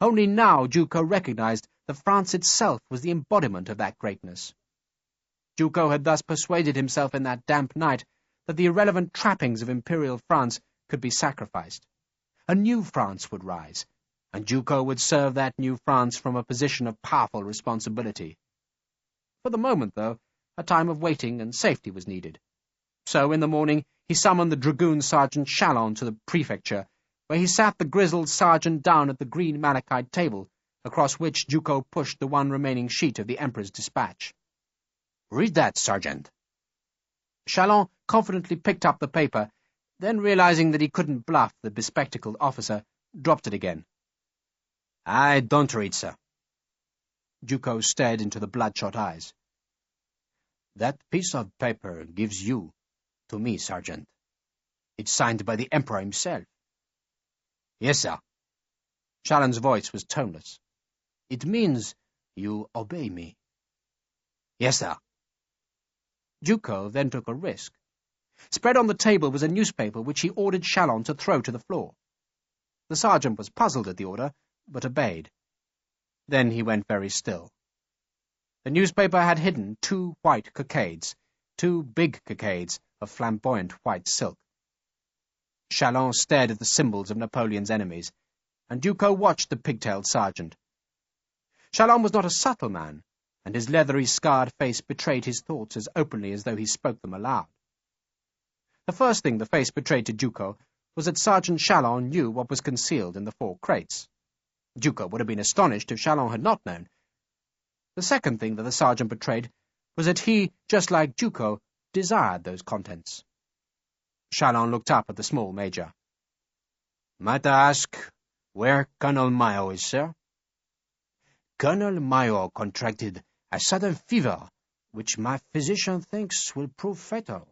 Only now Duco recognized that France itself was the embodiment of that greatness. Duco had thus persuaded himself in that damp night that the irrelevant trappings of imperial France could be sacrificed. A new France would rise, and Duco would serve that new France from a position of powerful responsibility. For the moment, though, a time of waiting and safety was needed. So, in the morning, he summoned the dragoon sergeant Chalon to the prefecture, where he sat the grizzled sergeant down at the green malachite table, across which Duco pushed the one remaining sheet of the Emperor's dispatch. "Read that, Sergeant." Chalon confidently picked up the paper, then, realizing that he couldn't bluff the bespectacled officer, dropped it again. "I don't read, sir." Duco stared into the bloodshot eyes. "That piece of paper gives you to me, Sergeant. It's signed by the Emperor himself." "Yes, sir." Chalon's voice was toneless. "It means you obey me." "Yes, sir." Duco then took a risk. Spread on the table was a newspaper which he ordered Chalon to throw to the floor. The sergeant was puzzled at the order, but obeyed. Then he went very still. The newspaper had hidden 2 white cockades, 2 big cockades of flamboyant white silk. Chalon stared at the symbols of Napoleon's enemies, and Duco watched the pigtailed sergeant. Chalon was not a subtle man, and his leathery, scarred face betrayed his thoughts as openly as though he spoke them aloud. The first thing the face betrayed to Duco was that Sergeant Chalon knew what was concealed in the 4 crates. Duco would have been astonished if Chalon had not known. The second thing that the sergeant betrayed was that he, just like Duco, desired those contents. Chalon looked up at the small major. "Might I ask where Colonel Mayo is, sir?" "Colonel Mayo contracted a sudden fever, which my physician thinks will prove fatal."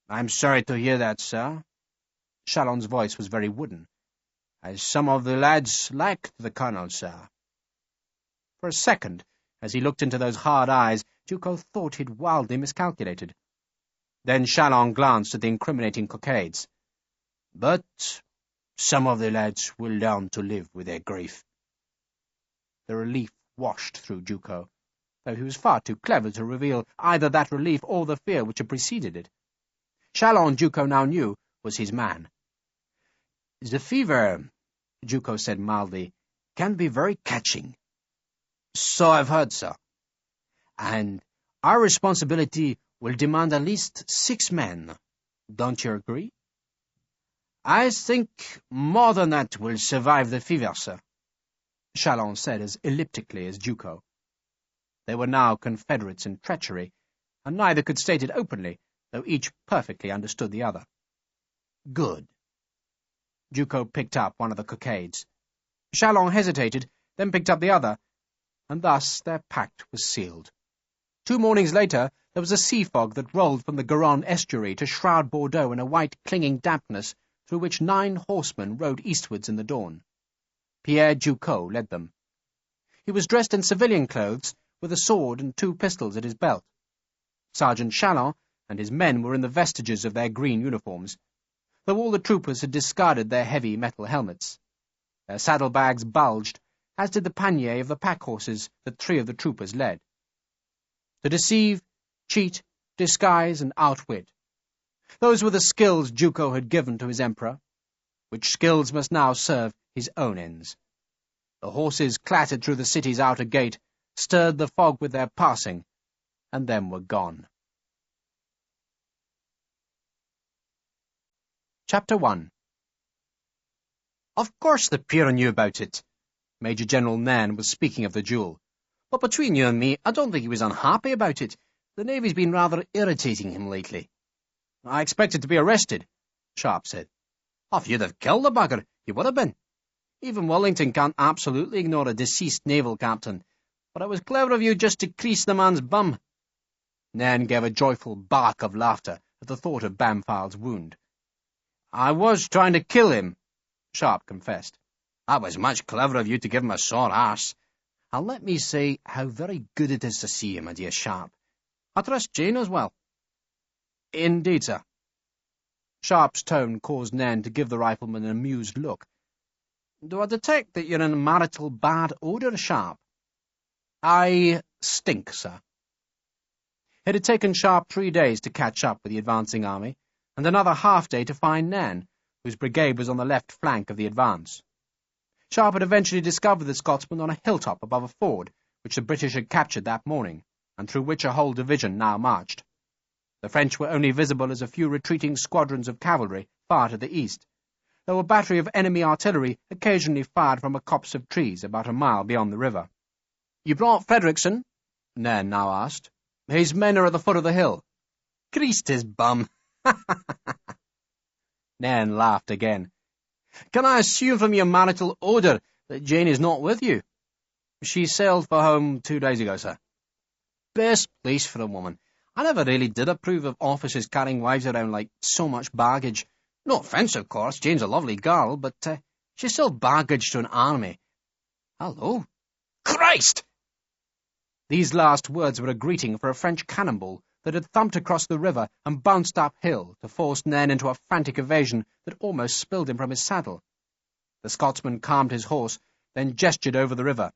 "I'm sorry to hear that, sir." Chalon's voice was very wooden. "As some of the lads liked the colonel, sir." For a second, as he looked into those hard eyes, Duco thought he'd wildly miscalculated. Then Chalon glanced at the incriminating cockades. "But some of the lads will learn to live with their grief." The relief washed through Duco, though he was far too clever to reveal either that relief or the fear which had preceded it. Chalon, Duco now knew, was his man. "The fever," Duco said mildly, "can be very catching." "So I've heard, sir." "And our responsibility will demand at least 6 men. Don't you agree?" "I think more than that will survive the fever, sir," Chalon said as elliptically as Duco. They were now confederates in treachery, and neither could state it openly, though each perfectly understood the other. "Good." Duco picked up one of the cockades. Chalon hesitated, then picked up the other, and thus their pact was sealed. 2 mornings later, there was a sea fog that rolled from the Garonne estuary to shroud Bordeaux in a white, clinging dampness through which 9 horsemen rode eastwards in the dawn. Pierre Ducos led them. He was dressed in civilian clothes, with a sword and 2 pistols at his belt. Sergeant Chalon and his men were in the vestiges of their green uniforms, though all the troopers had discarded their heavy metal helmets. Their saddlebags bulged, as did the pannier of the pack-horses that 3 of the troopers led. To deceive, cheat, disguise, and outwit. Those were the skills Duco had given to his emperor, which skills must now serve his own ends. The horses clattered through the city's outer gate, stirred the fog with their passing, and then were gone. Chapter 1. Of course the peer knew about it. Major General Nairn was speaking of the duel. But between you and me, I don't think he was unhappy about it. The Navy's been rather irritating him lately. I expected to be arrested, Sharpe said. If you'd have killed the bugger, you would have been. Even Wellington can't absolutely ignore a deceased naval captain, but it was clever of you just to crease the man's bum. Nairn gave a joyful bark of laughter at the thought of Bampfylde's wound. I was trying to kill him, Sharpe confessed. That was much clever of you to give him a sore arse. And let me say how very good it is to see you, my dear Sharpe. I trust Jane as well. Indeed, sir. Sharpe's tone caused Nairn to give the rifleman an amused look. Do I detect that you're in marital bad odour, Sharpe? I stink, sir. It had taken Sharpe 3 days to catch up with the advancing army, and another half-day to find Nairn, whose brigade was on the left flank of the advance. Sharpe had eventually discovered the Scotsman on a hilltop above a ford, which the British had captured that morning, and through which a whole division now marched. The French were only visible as a few retreating squadrons of cavalry far to the east, though a battery of enemy artillery occasionally fired from a copse of trees about a mile beyond the river. "You brought Frederickson?" Nairn now asked. "His men are at the foot of the hill." "Greased his bum." Nairn laughed again. "Can I assume from your marital odour that Jane is not with you?" "She sailed for home 2 days ago, sir." "Best place for a woman. I never really did approve of officers carrying wives around like so much baggage. No offence, of course, Jane's a lovely girl, but she's still baggage to an army. Hello? Christ!" These last words were a greeting for a French cannonball that had thumped across the river and bounced uphill to force Nairn into a frantic evasion that almost spilled him from his saddle. The Scotsman calmed his horse, then gestured over the river.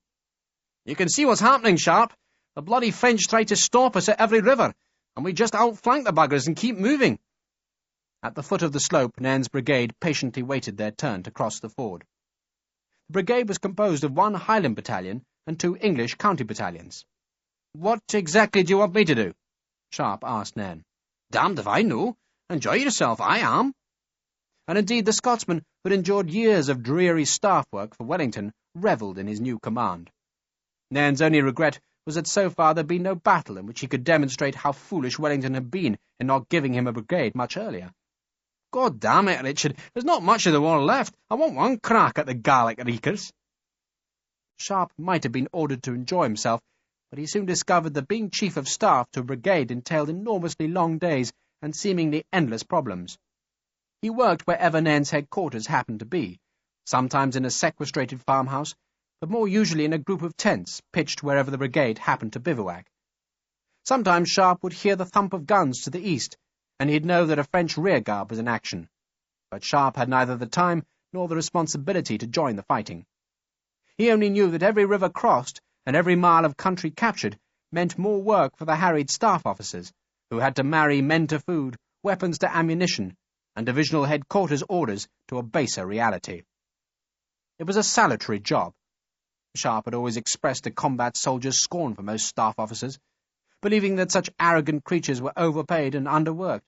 "You can see what's happening, Sharpe. The bloody French tried to stop us at every river, and we just outflank the buggers and keep moving." At the foot of the slope, Nairn's brigade patiently waited their turn to cross the ford. The brigade was composed of 1 Highland battalion and 2 English county battalions. "What exactly do you want me to do?" Sharpe asked Nairn. "Damned if I know. Enjoy yourself, I am." And indeed the Scotsman, who had endured years of dreary staff work for Wellington, revelled in his new command. Nairn's only regret was that so far there had been no battle in which he could demonstrate how foolish Wellington had been in not giving him a brigade much earlier. "God damn it, Richard, there's not much of the war left. I want one crack at the Gallic reekers." Sharpe might have been ordered to enjoy himself, but he soon discovered that being chief of staff to a brigade entailed enormously long days and seemingly endless problems. He worked wherever Nairn's headquarters happened to be, sometimes in a sequestrated farmhouse, but more usually in a group of tents pitched wherever the brigade happened to bivouac. Sometimes Sharpe would hear the thump of guns to the east, and he'd know that a French rearguard was in action. But Sharpe had neither the time nor the responsibility to join the fighting. He only knew that every river crossed and every mile of country captured meant more work for the harried staff officers, who had to marry men to food, weapons to ammunition, and divisional headquarters orders to a baser reality. It was a salutary job. Sharpe had always expressed a combat soldier's scorn for most staff officers, believing that such arrogant creatures were overpaid and underworked.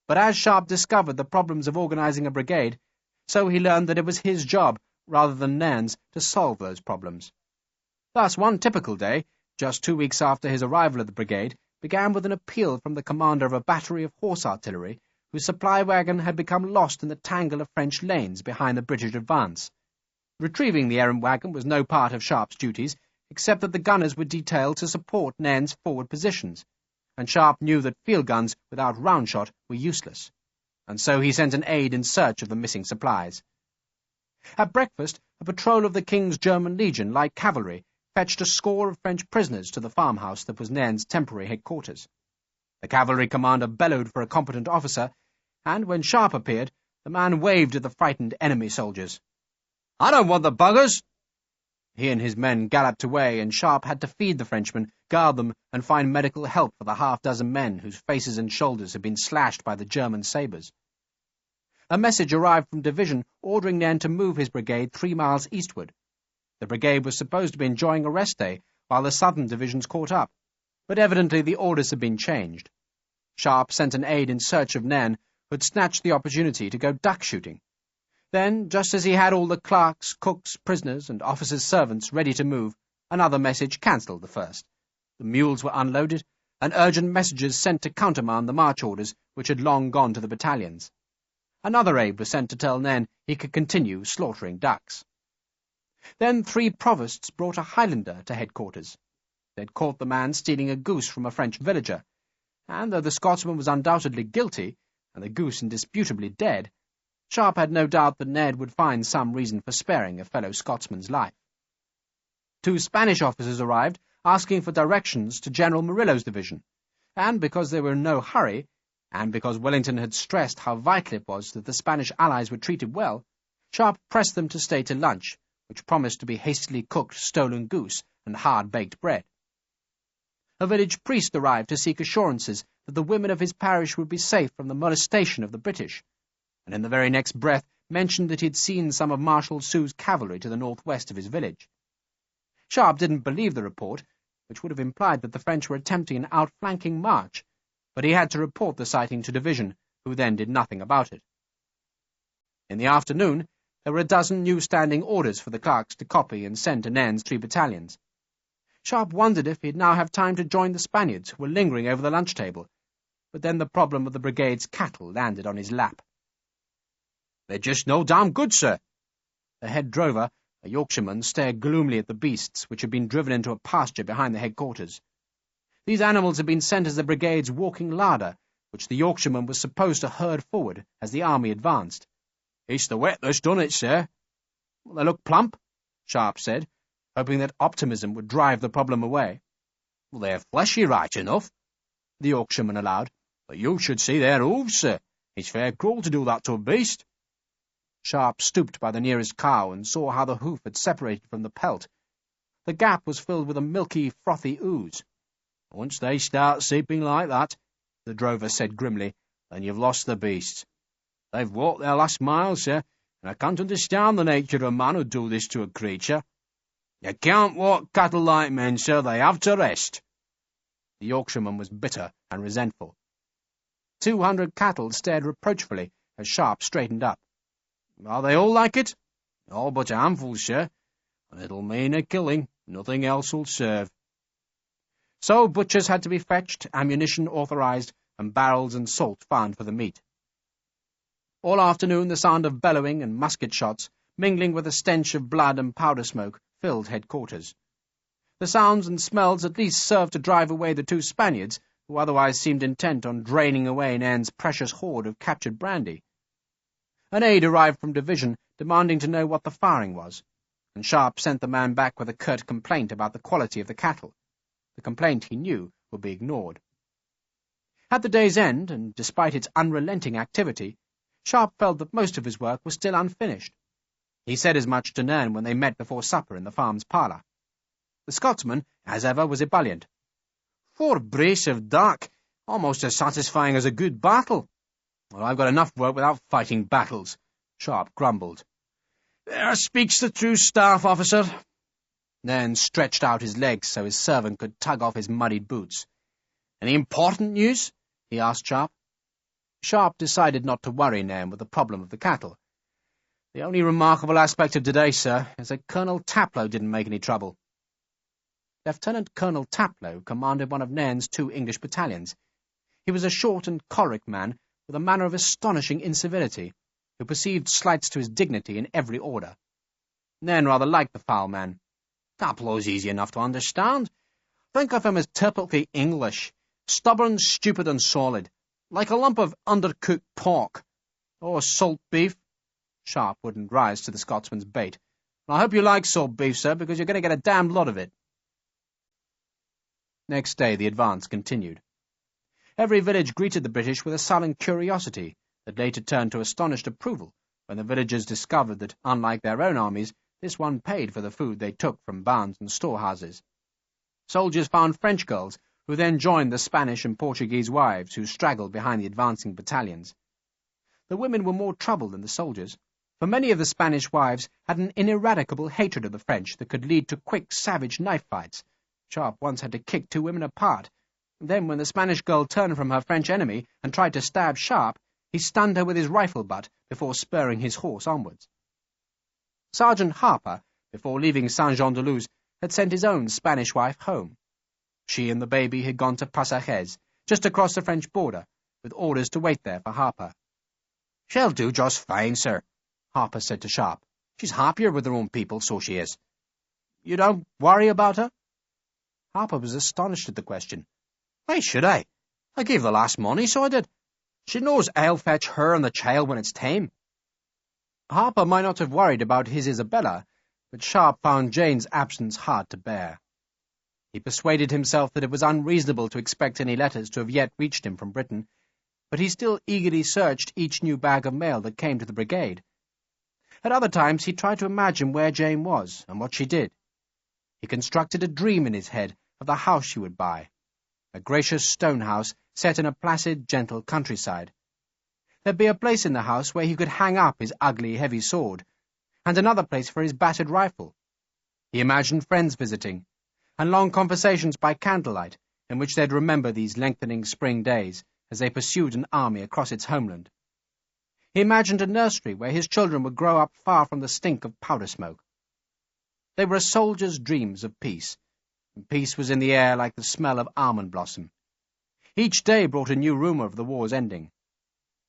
But as Sharpe discovered the problems of organizing a brigade, so he learned that it was his job, rather than Nairn's, to solve those problems. Thus, one typical day, just 2 weeks after his arrival at the brigade, began with an appeal from the commander of a battery of horse artillery, whose supply wagon had become lost in the tangle of French lanes behind the British advance. Retrieving the errant wagon was no part of Sharpe's duties, except that the gunners were detailed to support Nairn's forward positions, and Sharpe knew that field guns without round shot were useless, and so he sent an aide in search of the missing supplies. At breakfast, a patrol of the King's German Legion light cavalry fetched a score of French prisoners to the farmhouse that was Nairn's temporary headquarters. The cavalry commander bellowed for a competent officer, and when Sharpe appeared, the man waved at the frightened enemy soldiers. "I don't want the buggers!" He and his men galloped away, and Sharpe had to feed the Frenchmen, guard them, and find medical help for the half-dozen men whose faces and shoulders had been slashed by the German sabres. A message arrived from division ordering Nairn to move his brigade 3 miles eastward. The brigade was supposed to be enjoying a rest day while the southern divisions caught up, but evidently the orders had been changed. Sharpe sent an aide in search of Nairn, who had snatched the opportunity to go duck shooting. Then, just as he had all the clerks, cooks, prisoners, and officers' servants ready to move, another message cancelled the first. The mules were unloaded, and urgent messages sent to countermand the march orders which had long gone to the battalions. Another aide was sent to tell Nairn he could continue slaughtering ducks. Then 3 provosts brought a Highlander to headquarters. They had caught the man stealing a goose from a French villager, and though the Scotsman was undoubtedly guilty, and the goose indisputably dead, Sharpe had no doubt that Ned would find some reason for sparing a fellow Scotsman's life. 2 Spanish officers arrived, asking for directions to General Murillo's division, and because they were in no hurry, and because Wellington had stressed how vital it was that the Spanish allies were treated well, Sharpe pressed them to stay to lunch, which promised to be hastily cooked stolen goose and hard-baked bread. A village priest arrived to seek assurances that the women of his parish would be safe from the molestation of the British, and in the very next breath mentioned that he had seen some of Marshal Soult's cavalry to the northwest of his village. Sharpe didn't believe the report, which would have implied that the French were attempting an outflanking march, but he had to report the sighting to division, who then did nothing about it. In the afternoon, there were a dozen new standing orders for the clerks to copy and send to Nairn's 3 battalions. Sharpe wondered if he'd now have time to join the Spaniards who were lingering over the lunch table, but then the problem of the brigade's cattle landed on his lap. "They're just no damn good, sir." The head drover, a Yorkshireman, stared gloomily at the beasts which had been driven into a pasture behind the headquarters. These animals had been sent as the brigade's walking larder, which the Yorkshireman was supposed to herd forward as the army advanced. "It's the wet that's done it, sir." "Well, they look plump," Sharpe said, hoping that optimism would drive the problem away. "Well, they're fleshy right enough," the Yorkshireman allowed, "but you should see their hooves, sir. It's fair cruel to do that to a beast." Sharpe stooped by the nearest cow and saw how the hoof had separated from the pelt. The gap was filled with a milky, frothy ooze. "Once they start seeping like that," the drover said grimly, "then you've lost the beasts. They've walked their last mile, sir, and I can't understand the nature of a man who'd do this to a creature. You can't walk cattle like men, sir. They have to rest." The Yorkshireman was bitter and resentful. 200 cattle stared reproachfully as Sharpe straightened up. "Are they all like it?" "All but a handful, sir. And it'll mean a killing. Nothing else will serve." So butchers had to be fetched, ammunition authorized, and barrels and salt found for the meat. All afternoon the sound of bellowing and musket shots, mingling with the stench of blood and powder smoke, filled headquarters. The sounds and smells at least served to drive away the 2 Spaniards, who otherwise seemed intent on draining away Nairn's precious hoard of captured brandy. An aide arrived from division, demanding to know what the firing was, and Sharpe sent the man back with a curt complaint about the quality of the cattle. The complaint, he knew, would be ignored. At the day's end, and despite its unrelenting activity, Sharpe felt that most of his work was still unfinished. He said as much to Nairn when they met before supper in the farm's parlour. The Scotsman, as ever, was ebullient. "For brace of duck, almost as satisfying as a good battle." "Well, I've got enough work without fighting battles," Sharpe grumbled. "There speaks the true staff officer." Nairn stretched out his legs so his servant could tug off his muddied boots. "Any important news?" he asked Sharpe. Sharpe decided not to worry Nairn with the problem of the cattle. "The only remarkable aspect of today, sir, is that Colonel Taplow didn't make any trouble." Lieutenant Colonel Taplow commanded one of Nairn's 2 English battalions. He was a short and choleric man with a manner of astonishing incivility, who perceived slights to his dignity in every order. Nairn rather liked the foul man. "Taplow's easy enough to understand. Think of him as typically English, stubborn, stupid, and solid, like a lump of undercooked pork." "Or salt beef." Sharpe wouldn't rise to the Scotsman's bait. "I hope you like salt beef, sir, because you're going to get a damned lot of it." Next day the advance continued. Every village greeted the British with a sullen curiosity that later turned to astonished approval when the villagers discovered that, unlike their own armies, this one paid for the food they took from barns and storehouses. Soldiers found French girls, who then joined the Spanish and Portuguese wives who straggled behind the advancing battalions. The women were more trouble than the soldiers, for many of the Spanish wives had an ineradicable hatred of the French that could lead to quick, savage knife fights. Sharpe once had to kick 2 women apart. Then, when the Spanish girl turned from her French enemy and tried to stab Sharpe, he stunned her with his rifle butt before spurring his horse onwards. Sergeant Harper, before leaving Saint-Jean-de-Luz, had sent his own Spanish wife home. She and the baby had gone to Passages, just across the French border, with orders to wait there for Harper. "She'll do just fine, sir," Harper said to Sharpe. "She's happier with her own people, so she is." "You don't worry about her?" Harper was astonished at the question. "Why should I? I gave the last money, so I did. She knows I'll fetch her and the child when it's time." Harper might not have worried about his Isabella, but Sharpe found Jane's absence hard to bear. He persuaded himself that it was unreasonable to expect any letters to have yet reached him from Britain, but he still eagerly searched each new bag of mail that came to the brigade. At other times he tried to imagine where Jane was and what she did. He constructed a dream in his head of the house she would buy, a gracious stone house set in a placid, gentle countryside. There'd be a place in the house where he could hang up his ugly, heavy sword, and another place for his battered rifle. He imagined friends visiting, and long conversations by candlelight, in which they'd remember these lengthening spring days as they pursued an army across its homeland. He imagined a nursery where his children would grow up far from the stink of powder smoke. They were a soldier's dreams of peace, and peace was in the air like the smell of almond blossom. Each day brought a new rumour of the war's ending.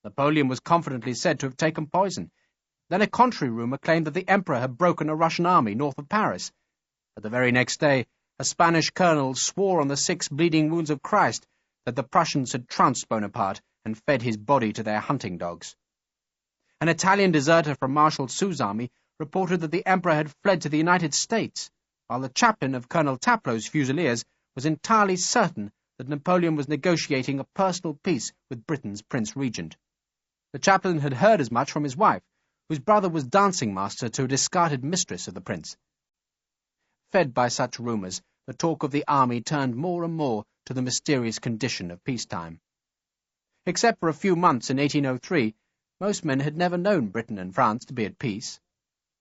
Napoleon was confidently said to have taken poison. Then a contrary rumour claimed that the Emperor had broken a Russian army north of Paris. But the very next day, a Spanish colonel swore on the 6 bleeding wounds of Christ that the Prussians had trounced Bonaparte and fed his body to their hunting dogs. An Italian deserter from Marshal Soult's army reported that the Emperor had fled to the United States, while the chaplain of Colonel Taplow's Fusiliers was entirely certain that Napoleon was negotiating a personal peace with Britain's Prince Regent. The chaplain had heard as much from his wife, whose brother was dancing master to a discarded mistress of the prince. Fed by such rumours, the talk of the army turned more and more to the mysterious condition of peacetime. Except for a few months in 1803, most men had never known Britain and France to be at peace.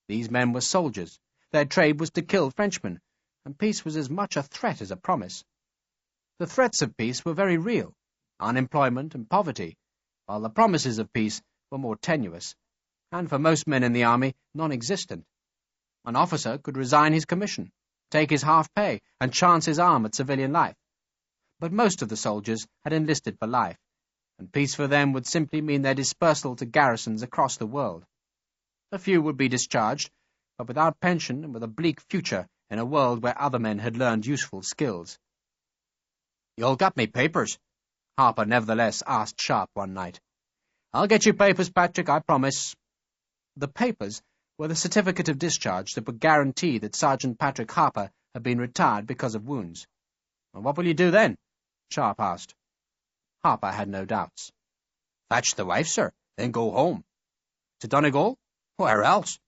These men were soldiers. Their trade was to kill Frenchmen, and peace was as much a threat as a promise. The threats of peace were very real, unemployment and poverty, while the promises of peace were more tenuous, and for most men in the army non-existent. An officer could resign his commission, take his half-pay, and chance his arm at civilian life. But most of the soldiers had enlisted for life, and peace for them would simply mean their dispersal to garrisons across the world. A few would be discharged, but without pension and with a bleak future in a world where other men had learned useful skills. "You'll get me papers?" Harper nevertheless asked Sharpe one night. "I'll get you papers, Patrick, I promise." The papers were the certificate of discharge that would guarantee that Sergeant Patrick Harper had been retired because of wounds. "And what will you do then?" Sharpe asked. Harper had no doubts. "Fetch the wife, sir, then go home." "To Donegal?" "Where else?"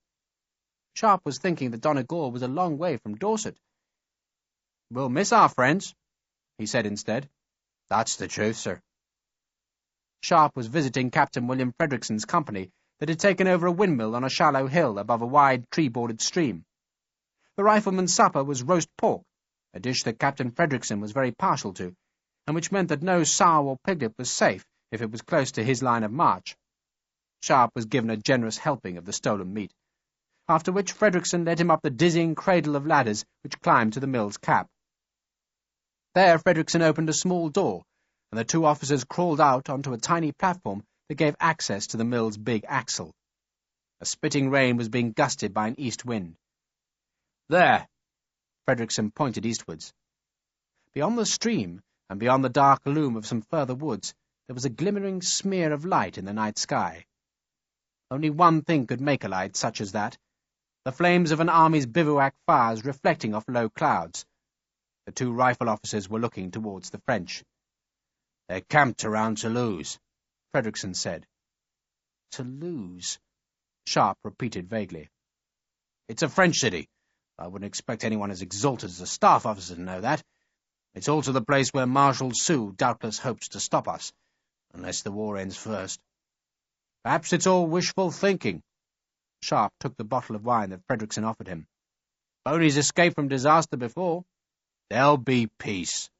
Sharpe was thinking that Donegal was a long way from Dorset. "We'll miss our friends," he said instead. "That's the truth, sir." Sharpe was visiting Captain William Frederickson's company that had taken over a windmill on a shallow hill above a wide tree-bordered stream. The rifleman's supper was roast pork, a dish that Captain Frederickson was very partial to, and which meant that no sow or piglet was safe if it was close to his line of march. Sharpe was given a generous helping of the stolen meat, after which Frederickson led him up the dizzying cradle of ladders which climbed to the mill's cap. There Frederickson opened a small door, and the 2 officers crawled out onto a tiny platform that gave access to the mill's big axle. A spitting rain was being gusted by an east wind. "There!" Frederickson pointed eastwards. Beyond the stream, and beyond the dark loom of some further woods, there was a glimmering smear of light in the night sky. Only one thing could make a light such as that, the flames of an army's bivouac fires reflecting off low clouds. The two rifle officers were looking towards the French. "They're camped around Toulouse," Frederickson said. Toulouse, Sharpe repeated vaguely. "It's a French city. I wouldn't expect anyone as exalted as a staff officer to know that. It's also the place where Marshal Soult doubtless hopes to stop us, unless the war ends first. Perhaps it's all wishful thinking." Sharpe took the bottle of wine that Frederickson offered him. "Ponies escaped from disaster before." "There'll be peace,"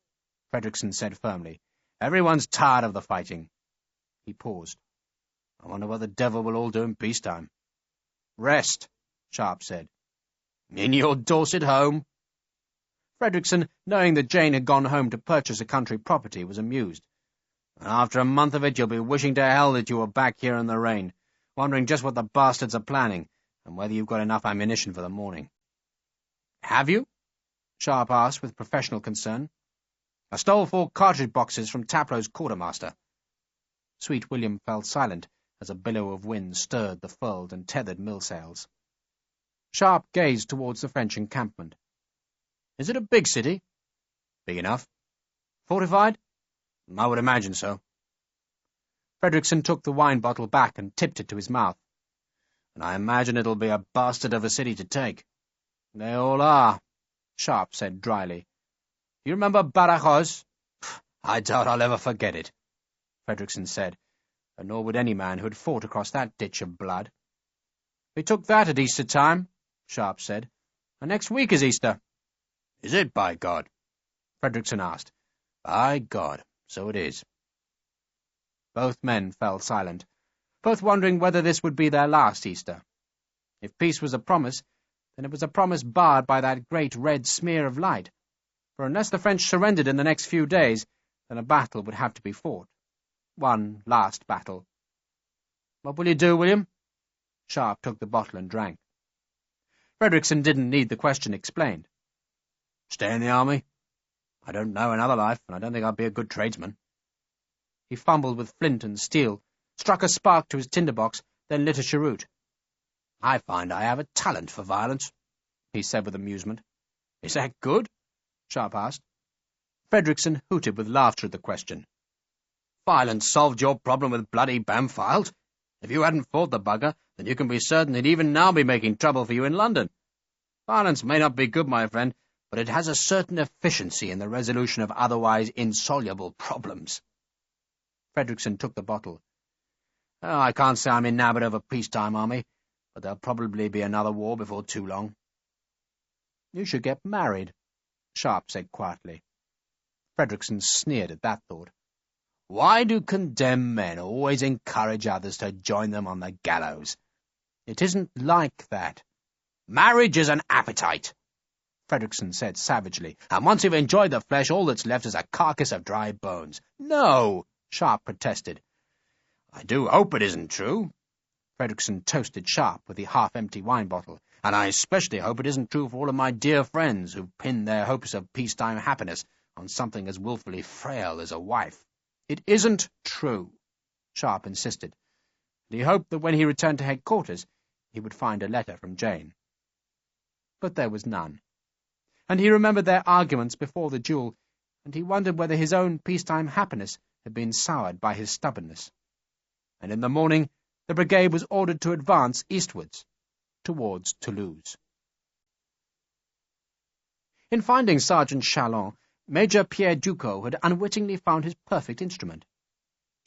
Frederickson said firmly. "Everyone's tired of the fighting." He paused. "I wonder what the devil we'll all do in peacetime." "Rest," Sharpe said. "In your Dorset home?" Frederickson, knowing that Jane had gone home to purchase a country property, was amused. "And after a month of it you'll be wishing to hell that you were back here in the rain, wondering just what the bastards are planning, and whether you've got enough ammunition for the morning." "Have you?" Sharpe asked with professional concern. "I stole 4 cartridge boxes from Taprow's quartermaster." Sweet William fell silent as a billow of wind stirred the furled and tethered mill sails. Sharpe gazed towards the French encampment. "Is it a big city?" "Big enough." "Fortified?" "I would imagine so." Frederickson took the wine bottle back and tipped it to his mouth. "And I imagine it'll be a bastard of a city to take." "They all are," Sharpe said dryly. "Do you remember Badajoz?" "I doubt I'll ever forget it," Frederickson said, and nor would any man who had fought across that ditch of blood. "We took that at Easter time," Sharpe said, "and next week is Easter." "Is it, by God?" Frederickson asked. "By God, so it is." Both men fell silent, both wondering whether this would be their last Easter. If peace was a promise, then it was a promise barred by that great red smear of light, for unless the French surrendered in the next few days, then a battle would have to be fought. One last battle. "What will you do, William?" Sharpe took the bottle and drank. Frederickson didn't need the question explained. "Stay in the army? I don't know another life, and I don't think I'd be a good tradesman." He fumbled with flint and steel, struck a spark to his tinderbox, then lit a cheroot. "I find I have a talent for violence," he said with amusement. "Is that good?" Sharpe asked. Frederickson hooted with laughter at the question. "Violence solved your problem with bloody Bampfylde. If you hadn't fought the bugger, then you can be certain he'd even now be making trouble for you in London. Violence may not be good, my friend, but it has a certain efficiency in the resolution of otherwise insoluble problems." Frederickson took the bottle. "Oh, I can't say I'm enamoured of a peacetime army, but there'll probably be another war before too long." "You should get married," Sharpe said quietly. Frederickson sneered at that thought. "Why do condemned men always encourage others to join them on the gallows? It isn't like that." "Marriage is an appetite," Frederickson said savagely, "and once you've enjoyed the flesh, all that's left is a carcass of dry bones." "No," Sharpe protested. "I do hope it isn't true." Frederickson toasted Sharpe with the half-empty wine bottle. "And I especially hope it isn't true for all of my dear friends who've pinned their hopes of peacetime happiness on something as wilfully frail as a wife." "It isn't true," Sharpe insisted, and he hoped that when he returned to headquarters he would find a letter from Jane. But there was none, and he remembered their arguments before the duel, and he wondered whether his own peacetime happiness had been soured by his stubbornness. And in the morning the brigade was ordered to advance eastwards, towards Toulouse. In finding Sergeant Chalon, Major Pierre Ducos had unwittingly found his perfect instrument.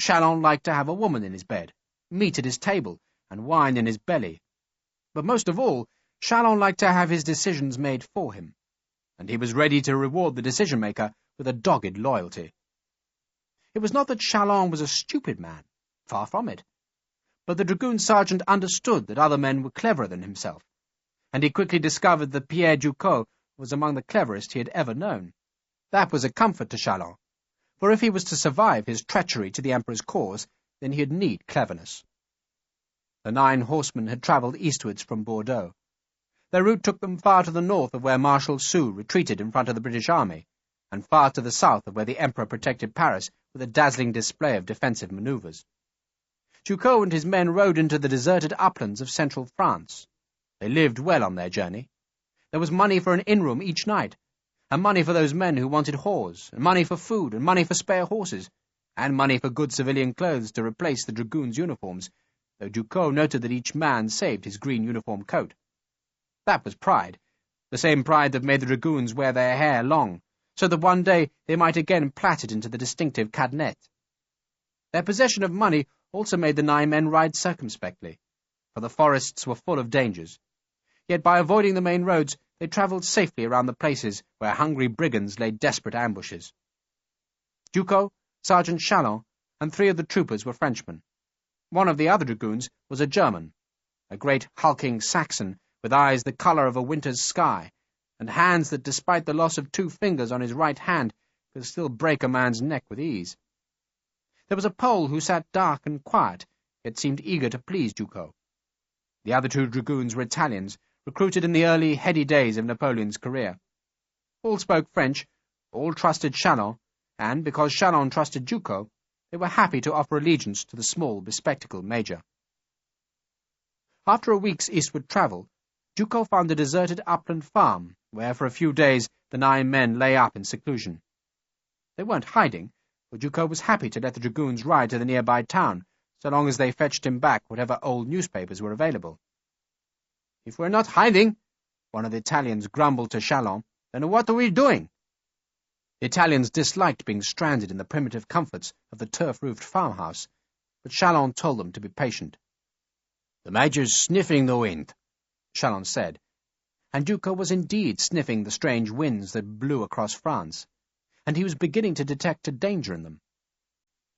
Chalon liked to have a woman in his bed, meat at his table, and wine in his belly. But most of all, Chalon liked to have his decisions made for him, and he was ready to reward the decision-maker with a dogged loyalty. It was not that Chalon was a stupid man, far from it, but the dragoon sergeant understood that other men were cleverer than himself, and he quickly discovered that Pierre Ducos was among the cleverest he had ever known. That was a comfort to Chalon, for if he was to survive his treachery to the Emperor's cause, then he'd need cleverness. The 9 horsemen had travelled eastwards from Bordeaux. Their route took them far to the north of where Marshal Soult retreated in front of the British army, and far to the south of where the Emperor protected Paris with a dazzling display of defensive manoeuvres. Ducos and his men rode into the deserted uplands of central France. They lived well on their journey. There was money for an inn-room each night, and money for those men who wanted whores, and money for food, and money for spare horses, and money for good civilian clothes to replace the dragoons' uniforms, though Ducos noted that each man saved his green uniform coat. That was pride, the same pride that made the dragoons wear their hair long, so that one day they might again plait it into the distinctive cadenet. Their possession of money also made the 9 men ride circumspectly, for the forests were full of dangers. Yet by avoiding the main roads, they travelled safely around the places where hungry brigands laid desperate ambushes. Ducos, Sergeant Chalon, and 3 of the troopers were Frenchmen. One of the other dragoons was a German, a great hulking Saxon with eyes the colour of a winter's sky, and hands that, despite the loss of 2 fingers on his right hand, could still break a man's neck with ease. There was a Pole who sat dark and quiet, yet seemed eager to please Ducos. The other 2 dragoons were Italians, recruited in the early, heady days of Napoleon's career. All spoke French, all trusted Chalon, and, because Chalon trusted Ducos, they were happy to offer allegiance to the small, bespectacled major. After a week's eastward travel, Ducos found a deserted upland farm, where for a few days the 9 men lay up in seclusion. They weren't hiding, for Ducos was happy to let the dragoons ride to the nearby town, so long as they fetched him back whatever old newspapers were available. "If we're not hiding," one of the Italians grumbled to Chalon, "then what are we doing?" The Italians disliked being stranded in the primitive comforts of the turf-roofed farmhouse, but Chalon told them to be patient. "The Major's sniffing the wind," Chalon said, and Ducos was indeed sniffing the strange winds that blew across France, and he was beginning to detect a danger in them.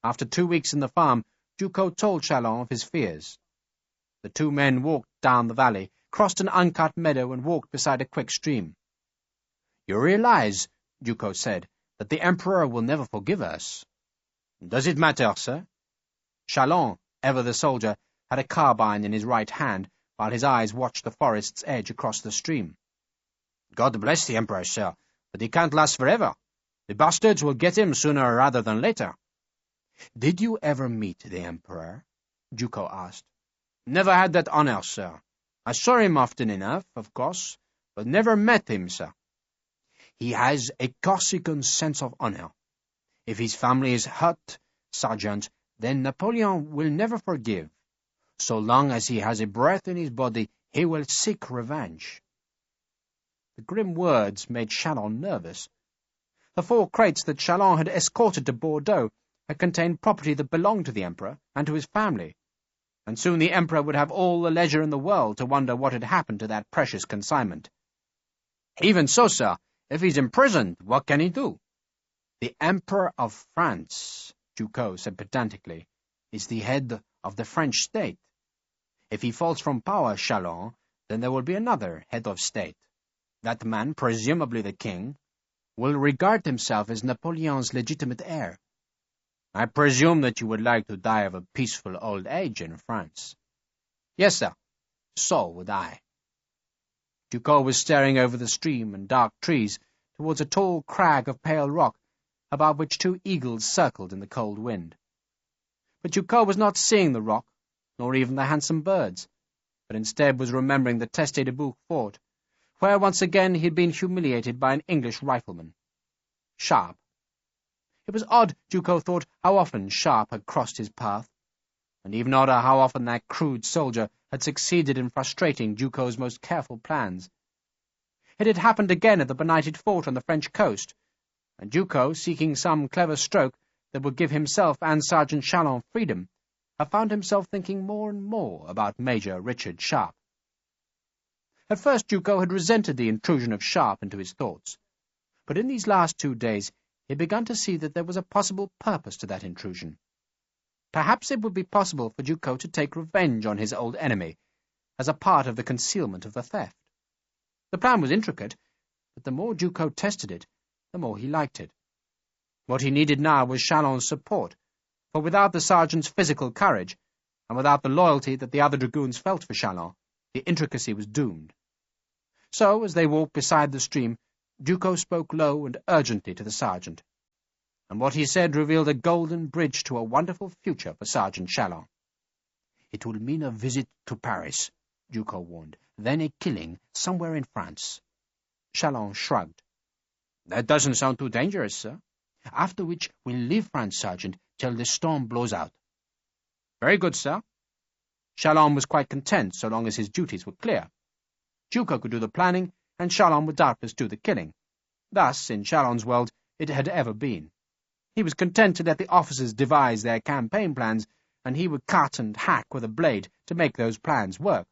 After 2 weeks in the farm, Ducos told Chalon of his fears. The 2 men walked down the valley, crossed an uncut meadow, and walked beside a quick stream. "You realize," Ducos said, "that the Emperor will never forgive us." "Does it matter, sir?" Chalon, ever the soldier, had a carbine in his right hand, while his eyes watched the forest's edge across the stream. "God bless the Emperor, sir, but he can't last forever. The bastards will get him sooner rather than later." "Did you ever meet the Emperor?" Ducos asked. "Never had that honour, sir. I saw him often enough, of course, but never met him, sir." "He has a Corsican sense of honour. If his family is hurt, Sergeant, then Napoleon will never forgive. So long as he has a breath in his body, he will seek revenge." The grim words made Chalon nervous. The 4 crates that Chalon had escorted to Bordeaux had contained property that belonged to the Emperor and to his family, and soon the Emperor would have all the leisure in the world to wonder what had happened to that precious consignment. "Even so, sir, if he's imprisoned, what can he do?" "The Emperor of France," Ducos said pedantically, "is the head of the French state. If he falls from power, Chalon, then there will be another head of state. That man, presumably the king, will regard himself as Napoleon's legitimate heir. I presume that you would like to die of a peaceful old age in France." "Yes, sir. So would I." Ducos was staring over the stream and dark trees towards a tall crag of pale rock, above which 2 eagles circled in the cold wind. But Ducos was not seeing the rock, nor even the handsome birds, but instead was remembering the Teste de Bouc fort, where once again he had been humiliated by an English rifleman. Sharpe. It was odd, Ducos thought, how often Sharpe had crossed his path, and even odder how often that crude soldier had succeeded in frustrating Ducos's most careful plans. It had happened again at the benighted fort on the French coast, and Ducos, seeking some clever stroke that would give himself and Sergeant Chalon freedom, had found himself thinking more and more about Major Richard Sharpe. At first Ducos had resented the intrusion of Sharpe into his thoughts, but in these last 2 days he had begun to see that there was a possible purpose to that intrusion. Perhaps it would be possible for Ducos to take revenge on his old enemy, as a part of the concealment of the theft. The plan was intricate, but the more Ducos tested it, the more he liked it. What he needed now was Chalon's support, for without the sergeant's physical courage, and without the loyalty that the other dragoons felt for Chalon, the intricacy was doomed. So, as they walked beside the stream, Ducos spoke low and urgently to the sergeant, and what he said revealed a golden bridge to a wonderful future for Sergeant Chalon. "It will mean a visit to Paris," Ducos warned, "then a killing somewhere in France." Chalon shrugged. That doesn't sound too dangerous, sir. After which we'll leave France, Sergeant, till the storm blows out. Very good, sir. Chalon was quite content so long as his duties were clear. Duco could do the planning, and Chalon would doubtless do the killing. Thus, in Chalon's world, it had ever been. He was content to let the officers devise their campaign plans, and he would cut and hack with a blade to make those plans work.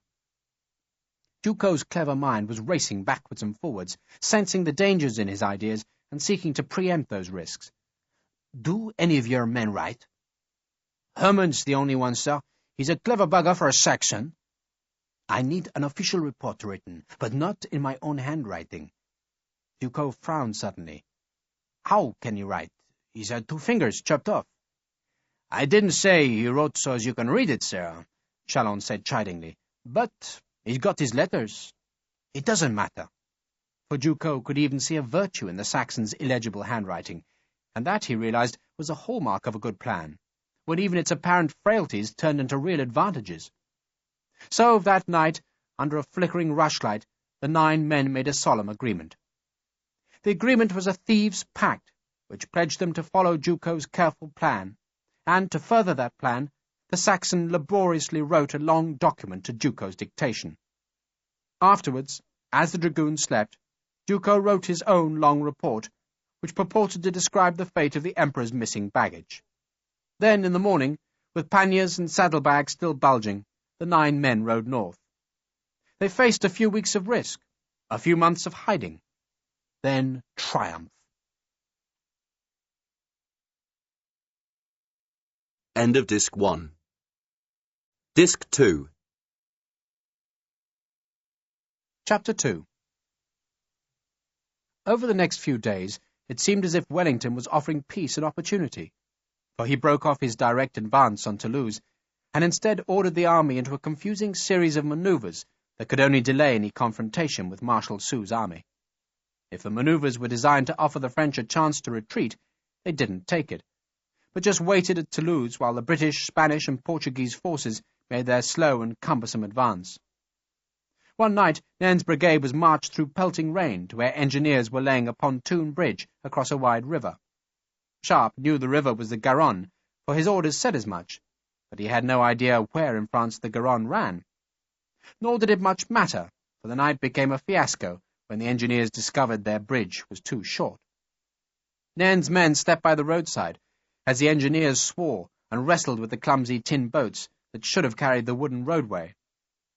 Duco's clever mind was racing backwards and forwards, sensing the dangers in his ideas and seeking to preempt those risks. Do any of your men write? Herman's the only one, sir. He's a clever bugger for a Saxon. I need an official report written, but not in my own handwriting. Duco frowned suddenly. How can he write? He's had 2 fingers chopped off. I didn't say he wrote so as you can read it, sir, Chalon said chidingly. But he's got his letters. It doesn't matter. For Duco could even see a virtue in the Saxon's illegible handwriting, and that, he realized, was a hallmark of a good plan, when even its apparent frailties turned into real advantages. So that night, under a flickering rushlight, the 9 men made a solemn agreement. The agreement was a thieves' pact, which pledged them to follow Duco's careful plan, and to further that plan, the Saxon laboriously wrote a long document to Duco's dictation. Afterwards, as the dragoons slept, Duco wrote his own long report, which purported to describe the fate of the Emperor's missing baggage. Then, in the morning, with panniers and saddlebags still bulging, the 9 men rode north. They faced a few weeks of risk, a few months of hiding, then triumph. End of Disc 1. Disc 2. Chapter 2. Over the next few days, it seemed as if Wellington was offering peace and opportunity, for he broke off his direct advance on Toulouse, and instead ordered the army into a confusing series of manoeuvres that could only delay any confrontation with Marshal Soult's army. If the manoeuvres were designed to offer the French a chance to retreat, they didn't take it, but just waited at Toulouse while the British, Spanish, and Portuguese forces made their slow and cumbersome advance. One night, Nairn's brigade was marched through pelting rain to where engineers were laying a pontoon bridge across a wide river. Sharpe knew the river was the Garonne, for his orders said as much, but he had no idea where in France the Garonne ran. Nor did it much matter, for the night became a fiasco when the engineers discovered their bridge was too short. Nairn's men slept by the roadside, as the engineers swore and wrestled with the clumsy tin boats that should have carried the wooden roadway.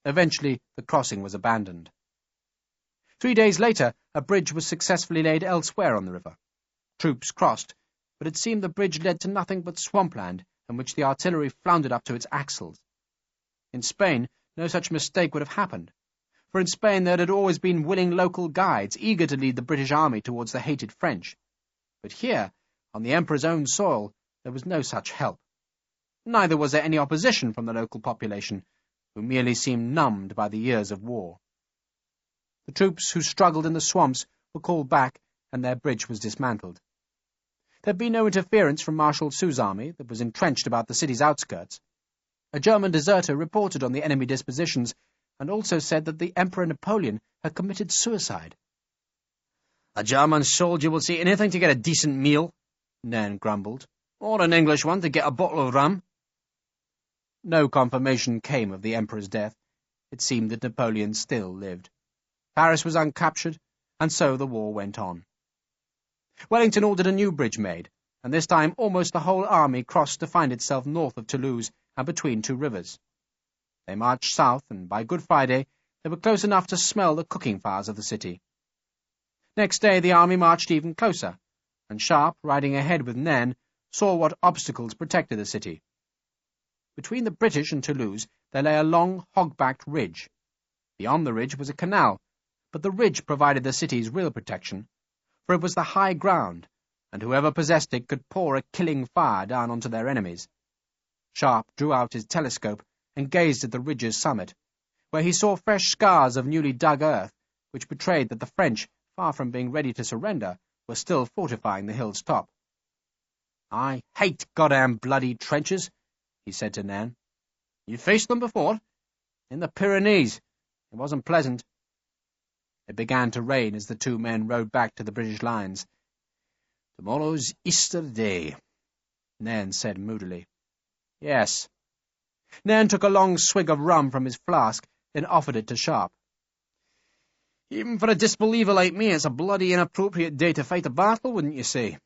Eventually, the crossing was abandoned. 3 days later, a bridge was successfully laid elsewhere on the river. Troops crossed, but it seemed the bridge led to nothing but swampland, in which the artillery floundered up to its axles. In Spain, no such mistake would have happened, for in Spain there had always been willing local guides eager to lead the British army towards the hated French. But here, on the Emperor's own soil, there was no such help. Neither was there any opposition from the local population, who merely seemed numbed by the years of war. The troops who struggled in the swamps were called back, and their bridge was dismantled. There had been no interference from Marshal Soult's army that was entrenched about the city's outskirts. A German deserter reported on the enemy dispositions, and also said that the Emperor Napoleon had committed suicide. "A German soldier will see anything to get a decent meal," Nairn grumbled, "or an English one to get a bottle of rum." No confirmation came of the Emperor's death. It seemed that Napoleon still lived. Paris was uncaptured, and so the war went on. Wellington ordered a new bridge made, and this time almost the whole army crossed to find itself north of Toulouse and between 2 rivers. They marched south, and by Good Friday they were close enough to smell the cooking fires of the city. Next day the army marched even closer, and Sharpe, riding ahead with Nairn, saw what obstacles protected the city. Between the British and Toulouse there lay a long, hog-backed ridge. Beyond the ridge was a canal, but the ridge provided the city's real protection, for it was the high ground, and whoever possessed it could pour a killing fire down onto their enemies. Sharpe drew out his telescope and gazed at the ridge's summit, where he saw fresh scars of newly dug earth, which betrayed that the French, far from being ready to surrender, were still fortifying the hill's top. "I hate goddamn bloody trenches," he said to Nairn. "You faced them before?" "In the Pyrenees. It wasn't pleasant." It began to rain as the two men rowed back to the British lines. "Tomorrow's Easter Day," Nairn said moodily. "Yes." Nairn took a long swig of rum from his flask, then offered it to Sharpe. "Even for a disbeliever like me, it's a bloody inappropriate day to fight a battle, wouldn't you say?"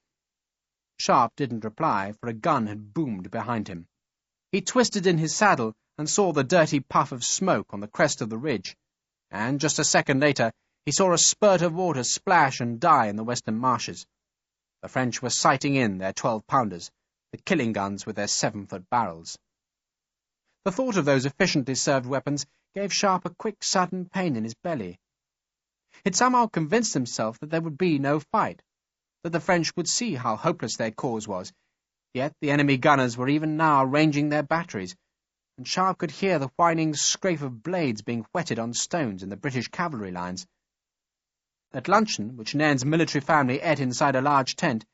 Sharpe didn't reply, for a gun had boomed behind him. He twisted in his saddle and saw the dirty puff of smoke on the crest of the ridge, and just a second later he saw a spurt of water splash and die in the western marshes. The French were sighting in their 12-pounders, the killing guns with their 7-foot barrels. The thought of those efficiently served weapons gave Sharpe a quick, sudden pain in his belly. He'd somehow convinced himself that there would be no fight, that the French would see how hopeless their cause was, yet the enemy gunners were even now ranging their batteries, and Sharpe could hear the whining scrape of blades being whetted on stones in the British cavalry lines. At luncheon, which Nairn's military family ate inside a large tent,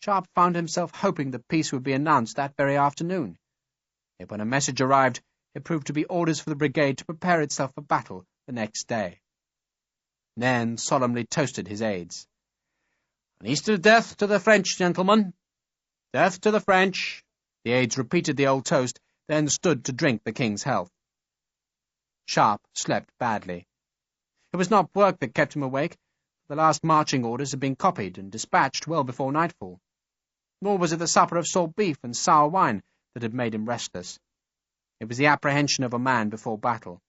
Sharpe found himself hoping that peace would be announced that very afternoon. Yet when a message arrived, it proved to be orders for the brigade to prepare itself for battle the next day. Nairn solemnly toasted his aides. "An Easter death to the French, gentlemen! Death to the French!" The aides repeated the old toast, then stood to drink the king's health. Sharpe slept badly. It was not work that kept him awake. The last marching orders had been copied and dispatched well before nightfall. Nor was it the supper of salt beef and sour wine that had made him restless. It was the apprehension of a man before battle.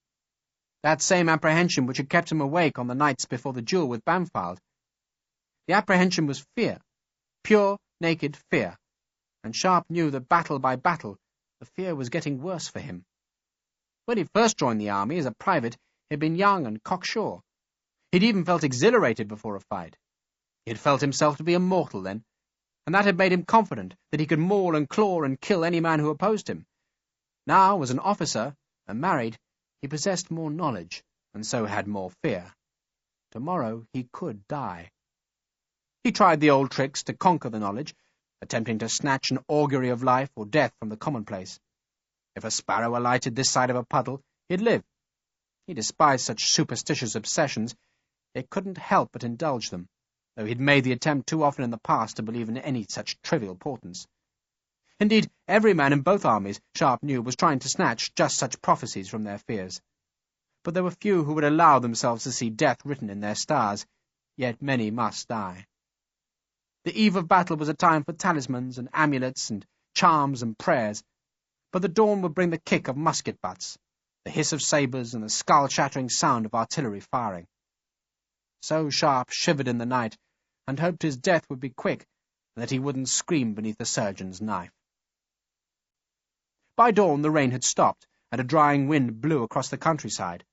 That same apprehension which had kept him awake on the nights before the duel with Bampfylde. The apprehension was fear, pure, naked fear, and Sharpe knew that battle by battle the fear was getting worse for him. When he first joined the army as a private, he had been young and cocksure. He'd even felt exhilarated before a fight. He had felt himself to be immortal then, and that had made him confident that he could maul and claw and kill any man who opposed him. Now, as an officer, and married, he possessed more knowledge, and so had more fear. Tomorrow he could die. He tried the old tricks to conquer the knowledge, attempting to snatch an augury of life or death from the commonplace. If a sparrow alighted this side of a puddle, he'd live. He despised such superstitious obsessions. He couldn't help but indulge them, though he'd made the attempt too often in the past to believe in any such trivial portents. Indeed, every man in both armies, Sharpe knew, was trying to snatch just such prophecies from their fears. But there were few who would allow themselves to see death written in their stars, yet many must die. The eve of battle was a time for talismans and amulets and charms and prayers, but the dawn would bring the kick of musket butts, the hiss of sabres and the skull-shattering sound of artillery firing. So Sharpe shivered in the night, and hoped his death would be quick, and that he wouldn't scream beneath the surgeon's knife. By dawn the rain had stopped, and a drying wind blew across the countryside.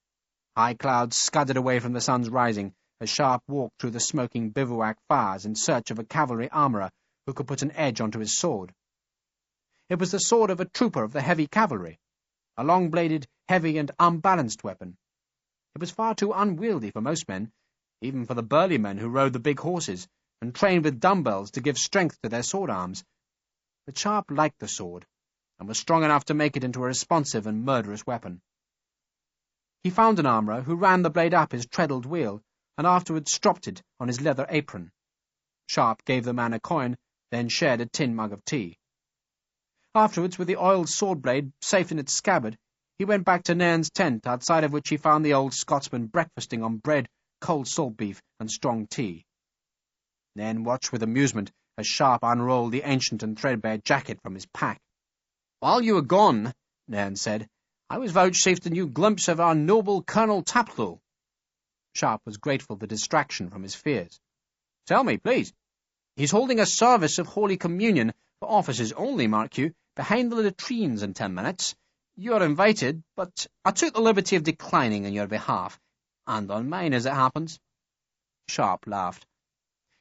High clouds scudded away from the sun's rising, as Sharpe walked through the smoking bivouac fires in search of a cavalry armourer who could put an edge onto his sword. It was the sword of a trooper of the heavy cavalry, a long-bladed, heavy and unbalanced weapon. It was far too unwieldy for most men, even for the burly men who rode the big horses and trained with dumbbells to give strength to their sword arms. But Sharpe liked the sword, and was strong enough to make it into a responsive and murderous weapon. He found an armourer who ran the blade up his treadled wheel, and afterwards stropped it on his leather apron. Sharpe gave the man a coin, then shared a tin mug of tea. Afterwards, with the oiled sword blade safe in its scabbard, he went back to Nairn's tent, outside of which he found the old Scotsman breakfasting on bread, cold salt beef, and strong tea. Nairn watched with amusement as Sharpe unrolled the ancient and threadbare jacket from his pack. "While you were gone," Nairn said, "I was vouchsafed a new glimpse of our noble Colonel Taplow." Sharpe was grateful for the distraction from his fears. "Tell me, please." "He's holding a service of Holy Communion, for officers only, mark you, behind the latrines in 10 minutes. You are invited, but I took the liberty of declining on your behalf, and on mine, as it happens." Sharpe laughed.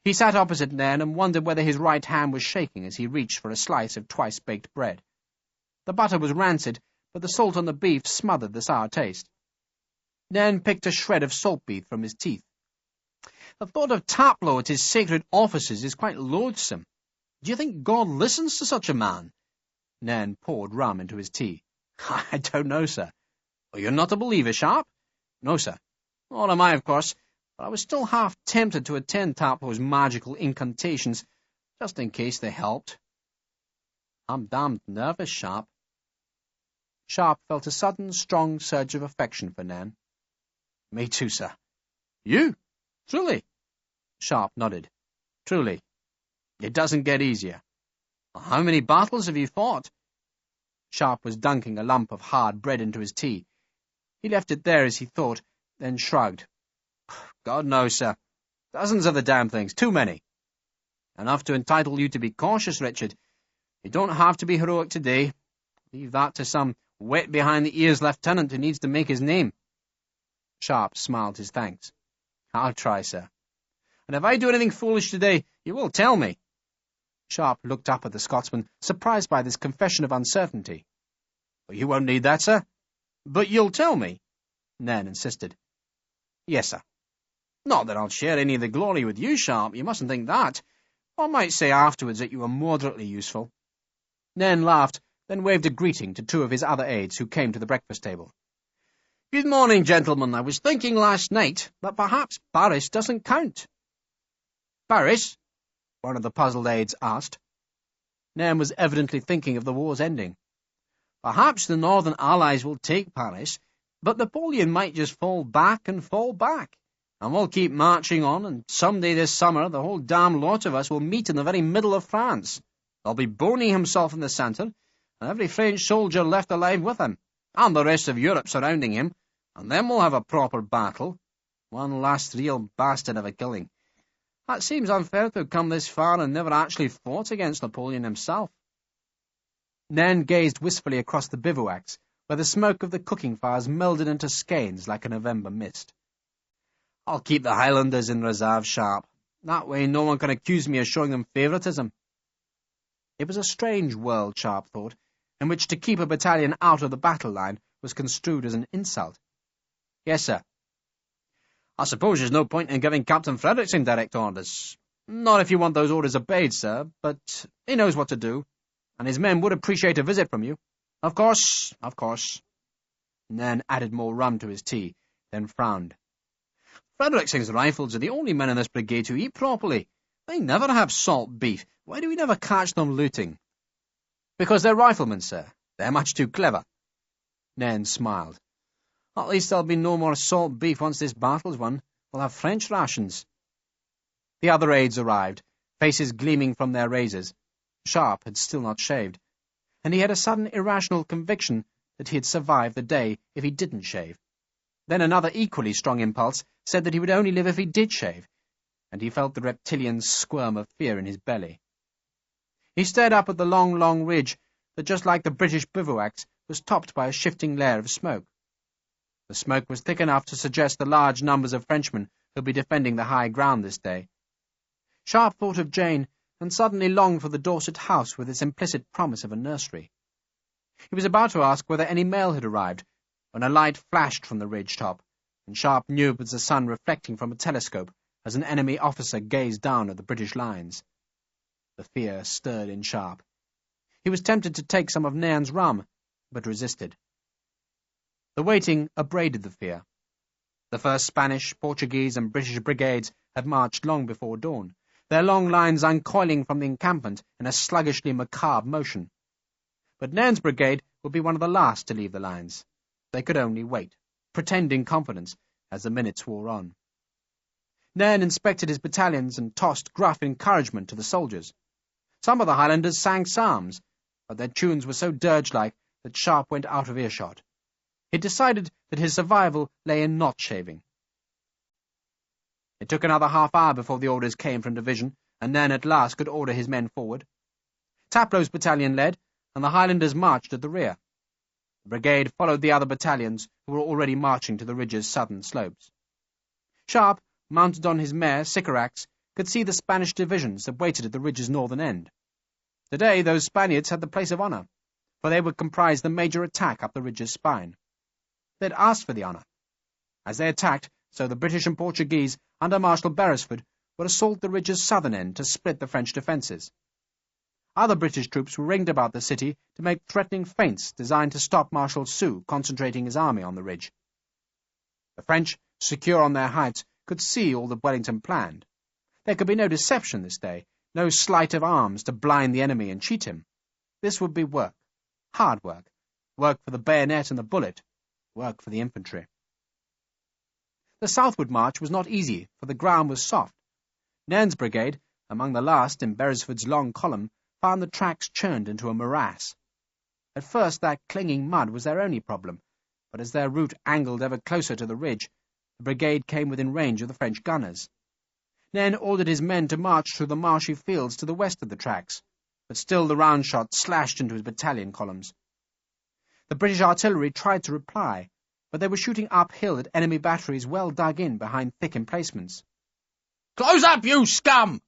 He sat opposite Nairn and wondered whether his right hand was shaking as he reached for a slice of twice-baked bread. The butter was rancid, but the salt on the beef smothered the sour taste. Nairn picked a shred of salt beef from his teeth. "The thought of Taplow at his sacred offices is quite loathsome. Do you think God listens to such a man?" Nairn poured rum into his tea. "I don't know, sir." "Oh, you're not a believer, Sharpe?" "No, sir." "Nor am I, of course. but I was still half tempted to attempt Taplo's magical incantations, just in case they helped. I'm damned nervous, Sharpe. Sharpe felt a sudden, strong surge of affection for Nan. Me too, sir. You? Truly? Sharpe nodded. Truly. It doesn't get easier. How many battles have you fought? Sharpe was dunking a lump of hard bread into his tea. He left it there as he thought, then shrugged. God knows, sir. Dozens of the damn things. Too many. Enough to entitle you to be cautious, Richard. You don't have to be heroic today. Leave that to some wet-behind-the-ears lieutenant who needs to make his name. Sharpe smiled his thanks. I'll try, sir. And if I do anything foolish today, you will tell me. Sharpe looked up at the Scotsman, surprised by this confession of uncertainty. You won't need that, sir. But you'll tell me, Nan insisted. Yes, sir. Not that I'll share any of the glory with you, Sharpe. You mustn't think that. I might say afterwards that you were moderately useful. Nan laughed, then waved a greeting to two of his other aides who came to the breakfast table. Good morning, gentlemen. I was thinking last night that perhaps Paris doesn't count. Paris? One of the puzzled aides asked. Nan was evidently thinking of the war's ending. Perhaps the Northern Allies will take Paris, but Napoleon might just fall back, and we'll keep marching on, and some day this summer the whole damn lot of us will meet in the very middle of France. There'll be Boney himself in the centre, and every French soldier left alive with him, and the rest of Europe surrounding him, and then we'll have a proper battle. One last real bastard of a killing. That seems unfair to have come this far and never actually fought against Napoleon himself. Nan gazed wistfully across the bivouacs, where the smoke of the cooking fires melded into skeins like a November mist. I'll keep the Highlanders in reserve, Sharpe. That way no one can accuse me of showing them favouritism. It was a strange world, Sharpe thought, in which to keep a battalion out of the battle line was construed as an insult. Yes, sir. I suppose there's no point in giving Captain Frederickson direct orders. Not if you want those orders obeyed, sir, but he knows what to do, and his men would appreciate a visit from you. Of course, of course. Nan added more rum to his tea, then frowned. Frederickson's rifles are the only men in this brigade who eat properly. They never have salt beef. Why do we never catch them looting? Because they're riflemen, sir. They're much too clever. Nan smiled. At least there'll be no more salt beef once this battle's won. We'll have French rations. The other aides arrived, faces gleaming from their razors. Sharpe had still not shaved, and he had a sudden irrational conviction that he had survived the day if he didn't shave. Then another equally strong impulse said that he would only live if he did shave, and he felt the reptilian squirm of fear in his belly. He stared up at the long, long ridge that, just like the British bivouacs, was topped by a shifting layer of smoke. The smoke was thick enough to suggest the large numbers of Frenchmen who would be defending the high ground this day. Sharpe thought of Jane, and suddenly longed for the Dorset house with its implicit promise of a nursery. He was about to ask whether any mail had arrived, when a light flashed from the ridge top, and Sharpe knew it was the sun reflecting from a telescope as an enemy officer gazed down at the British lines. The fear stirred in Sharpe. He was tempted to take some of Nan's rum, but resisted. The waiting abraded the fear. The first Spanish, Portuguese, and British brigades had marched long before dawn, their long lines uncoiling from the encampment in a sluggishly macabre motion. But Nan's brigade would be one of the last to leave the lines. They could only wait, pretending confidence, as the minutes wore on. Nan inspected his battalions and tossed gruff encouragement to the soldiers. Some of the Highlanders sang psalms, but their tunes were so dirge-like that Sharpe went out of earshot. He decided that his survival lay in not shaving. It took another half-hour before the orders came from division, and Nan at last could order his men forward. Taplow's battalion led, and the Highlanders marched at the rear. The brigade followed the other battalions, who were already marching to the ridge's southern slopes. Sharpe, mounted on his mare, Sycorax, could see the Spanish divisions that waited at the ridge's northern end. Today those Spaniards had the place of honour, for they would comprise the major attack up the ridge's spine. They had asked for the honour. As they attacked, so the British and Portuguese, under Marshal Beresford, would assault the ridge's southern end to split the French defences. Other British troops were ringed about the city to make threatening feints designed to stop Marshal Soult concentrating his army on the ridge. The French, secure on their heights, could see all that Wellington planned. There could be no deception this day, no sleight of arms to blind the enemy and cheat him. This would be work, hard work, work for the bayonet and the bullet, work for the infantry. The southward march was not easy, for the ground was soft. Nairn's brigade, among the last in Beresford's long column, found the tracks churned into a morass. At first that clinging mud was their only problem, but as their route angled ever closer to the ridge, the brigade came within range of the French gunners. Nairn ordered his men to march through the marshy fields to the west of the tracks, but still the round shot slashed into his battalion columns. The British artillery tried to reply, but they were shooting uphill at enemy batteries well dug in behind thick emplacements. "Close up, you scum!"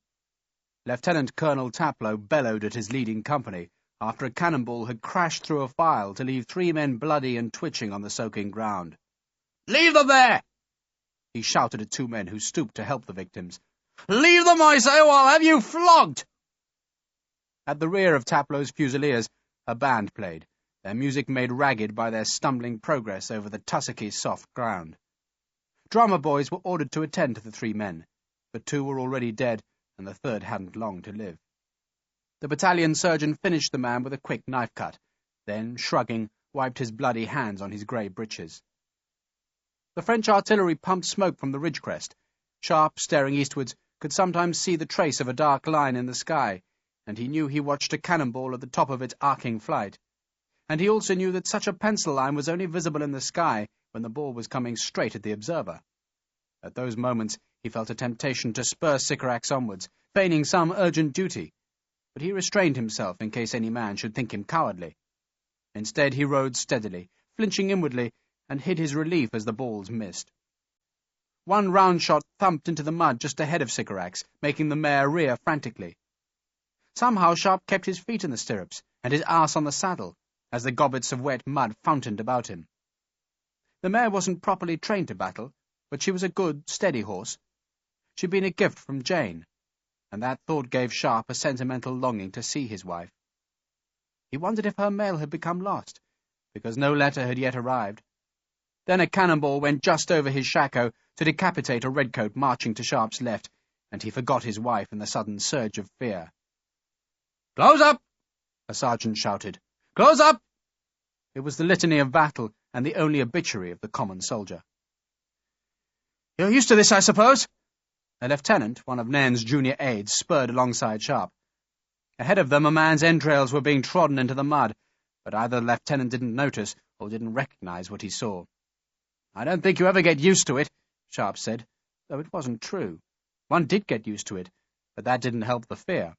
Lieutenant Colonel Taplow bellowed at his leading company after a cannonball had crashed through a file to leave 3 men bloody and twitching on the soaking ground. "Leave them there!" He shouted at 2 men who stooped to help the victims. "Leave them, I say, or I'll have you flogged!" At the rear of Taplow's Fusiliers, a band played, their music made ragged by their stumbling progress over the tussocky soft ground. Drummer boys were ordered to attend to the 3 men, but 2 were already dead, and the 3rd hadn't long to live. The battalion surgeon finished the man with a quick knife cut, then, shrugging, wiped his bloody hands on his grey breeches. The French artillery pumped smoke from the ridge crest. Sharpe, staring eastwards, could sometimes see the trace of a dark line in the sky, and he knew he watched a cannonball at the top of its arcing flight. And he also knew that such a pencil line was only visible in the sky when the ball was coming straight at the observer. At those moments he felt a temptation to spur Sycorax onwards, feigning some urgent duty, but he restrained himself in case any man should think him cowardly. Instead he rode steadily, flinching inwardly, and hid his relief as the balls missed. One round shot thumped into the mud just ahead of Sycorax, making the mare rear frantically. Somehow Sharpe kept his feet in the stirrups and his arse on the saddle, as the gobbets of wet mud fountained about him. The mare wasn't properly trained to battle, but she was a good, steady horse. She'd been a gift from Jane, and that thought gave Sharpe a sentimental longing to see his wife. He wondered if her mail had become lost, because no letter had yet arrived. Then a cannonball went just over his shako to decapitate a redcoat marching to Sharpe's left, and he forgot his wife in the sudden surge of fear. "Close up!" a sergeant shouted. "Close up!" It was the litany of battle and the only obituary of the common soldier. "You're used to this, I suppose?" A lieutenant, one of Nairn's junior aides, spurred alongside Sharpe. Ahead of them a man's entrails were being trodden into the mud, but either the lieutenant didn't notice or didn't recognize what he saw. "I don't think you ever get used to it," Sharpe said, though it wasn't true. One did get used to it, but that didn't help the fear.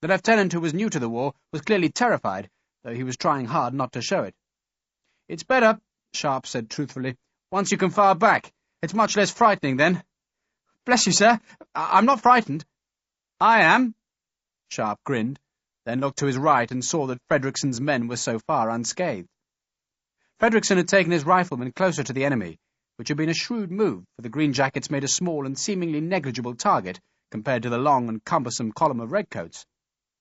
The lieutenant, who was new to the war, was clearly terrified, though he was trying hard not to show it. "It's better," Sharpe said truthfully, "once you can fire back. It's much less frightening then." "Bless you, sir. I'm not frightened." "I am." Sharpe grinned, then looked to his right and saw that Frederickson's men were so far unscathed. Frederickson had taken his riflemen closer to the enemy, which had been a shrewd move, for the greenjackets made a small and seemingly negligible target compared to the long and cumbersome column of redcoats.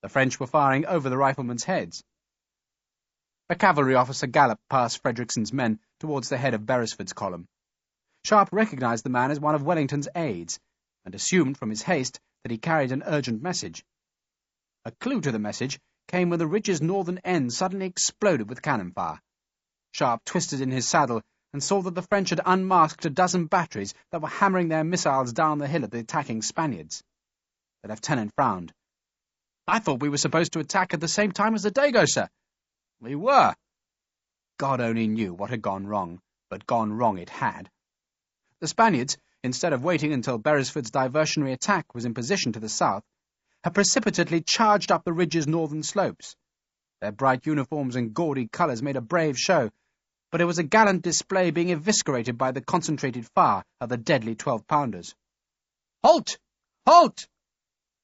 The French were firing over the riflemen's heads. A cavalry officer galloped past Frederickson's men towards the head of Beresford's column. Sharpe recognized the man as one of Wellington's aides, and assumed from his haste that he carried an urgent message. A clue to the message came when the ridge's northern end suddenly exploded with cannon fire. Sharpe twisted in his saddle and saw that the French had unmasked a dozen batteries that were hammering their missiles down the hill at the attacking Spaniards. The lieutenant frowned. "I thought we were supposed to attack at the same time as the Dago, sir." "We were." God only knew what had gone wrong, but gone wrong it had. The Spaniards, instead of waiting until Beresford's diversionary attack was in position to the south, had precipitately charged up the ridge's northern slopes. Their bright uniforms and gaudy colours made a brave show, but it was a gallant display being eviscerated by the concentrated fire of the deadly 12-pounders. "Halt! Halt!"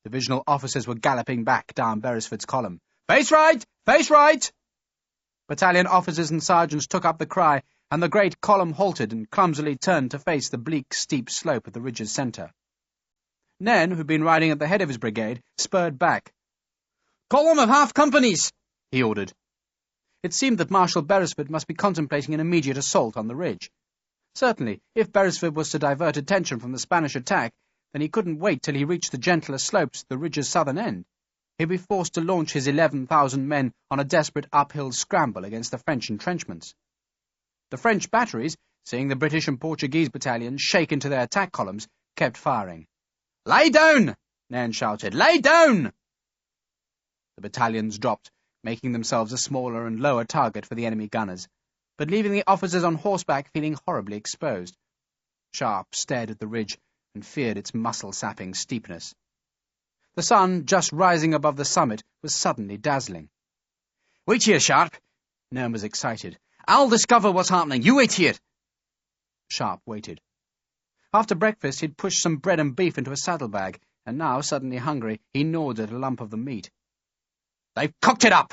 Divisional officers were galloping back down Beresford's column. "Face right! Face right!" Battalion officers and sergeants took up the cry, and the great column halted and clumsily turned to face the bleak, steep slope at the ridge's centre. Nairn, who had been riding at the head of his brigade, spurred back. "Column of half companies!" he ordered. It seemed that Marshal Beresford must be contemplating an immediate assault on the ridge. Certainly, if Beresford was to divert attention from the Spanish attack, then he couldn't wait till he reached the gentler slopes at the ridge's southern end. He'd be forced to launch his 11,000 men on a desperate uphill scramble against the French entrenchments. The French batteries, seeing the British and Portuguese battalions shake into their attack columns, kept firing. "Lay down!" Nairn shouted. "Lay down!" The battalions dropped, making themselves a smaller and lower target for the enemy gunners, but leaving the officers on horseback feeling horribly exposed. Sharpe stared at the ridge and feared its muscle-sapping steepness. The sun, just rising above the summit, was suddenly dazzling. "Wait here, Sharpe!" Nairn was excited. "I'll discover what's happening. You wait here!" Sharpe waited. After breakfast, he'd pushed some bread and beef into a saddlebag, and now, suddenly hungry, he gnawed at a lump of the meat. "They've cooked it up!"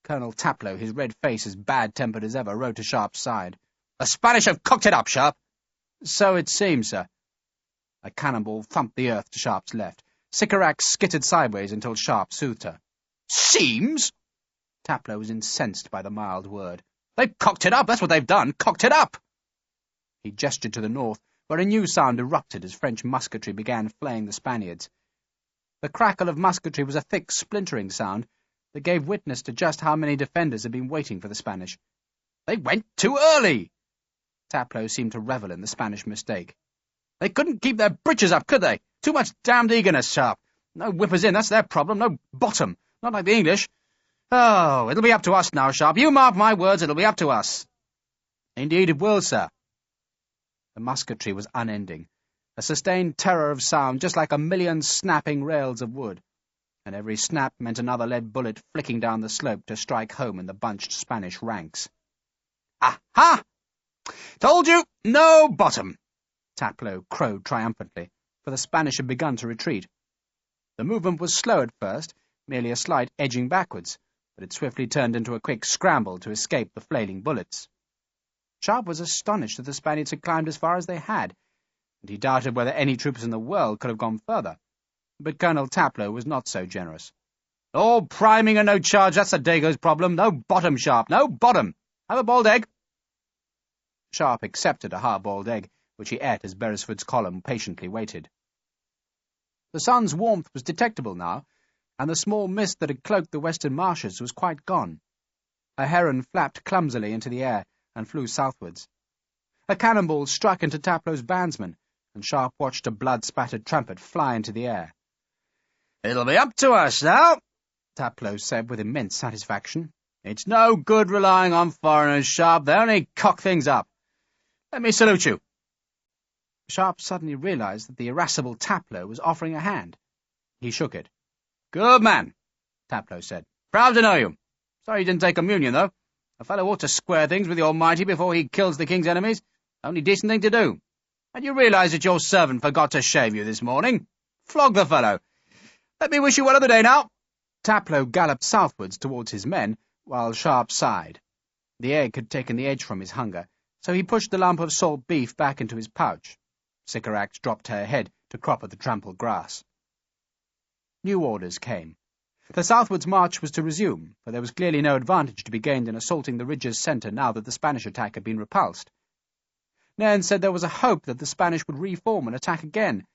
Colonel Taplow, his red face as bad-tempered as ever, rode to Sharpe's side. "The Spanish have cooked it up, Sharpe!" "So it seems, sir." A cannonball thumped the earth to Sharpe's left. Sycorax skittered sideways until Sharpe soothed her. "Seems?" Taplow was incensed by the mild word. "They've cocked it up, that's what they've done, cocked it up!" He gestured to the north, where a new sound erupted as French musketry began flaying the Spaniards. The crackle of musketry was a thick, splintering sound that gave witness to just how many defenders had been waiting for the Spanish. "They went too early!" Taplow seemed to revel in the Spanish mistake. "They couldn't keep their breeches up, could they? Too much damned eagerness, Sharpe. No whippers in, that's their problem, no bottom. Not like the English. Oh, it'll be up to us now, Sharpe. You mark my words, it'll be up to us." "Indeed it will, sir." The musketry was unending, a sustained terror of sound just like a million snapping rails of wood, and every snap meant another lead bullet flicking down the slope to strike home in the bunched Spanish ranks. "Aha! Told you, no bottom!" Taplow crowed triumphantly, for the Spanish had begun to retreat. The movement was slow at first, merely a slight edging backwards, but it swiftly turned into a quick scramble to escape the flailing bullets. Sharpe was astonished that the Spaniards had climbed as far as they had, and he doubted whether any troops in the world could have gone further. But Colonel Taplow was not so generous. "All priming and no charge, that's the Dago's problem. No bottom, Sharpe, no bottom. Have a boiled egg?" Sharpe accepted a hard-boiled egg, which he ate as Beresford's column patiently waited. The sun's warmth was detectable now, and the small mist that had cloaked the western marshes was quite gone. A heron flapped clumsily into the air and flew southwards. A cannonball struck into Taplow's bandsman, and Sharpe watched a blood-spattered trumpet fly into the air. "It'll be up to us now," Taplow said with immense satisfaction. "It's no good relying on foreigners, Sharpe. They only cock things up. Let me salute you." Sharpe suddenly realized that the irascible Taplow was offering a hand. He shook it. "Good man," Taplow said. "Proud to know you. Sorry you didn't take communion, though. A fellow ought to square things with the Almighty before he kills the King's enemies. Only decent thing to do. And you realize that your servant forgot to shave you this morning? Flog the fellow. Let me wish you well of the day now." Taplow galloped southwards towards his men, while Sharpe sighed. The egg had taken the edge from his hunger, so he pushed the lump of salt beef back into his pouch. Sycorax dropped her head to crop at the trampled grass. New orders came. The southwards march was to resume, for there was clearly no advantage to be gained in assaulting the ridge's centre now that the Spanish attack had been repulsed. Nairn said there was a hope that the Spanish would reform and attack again,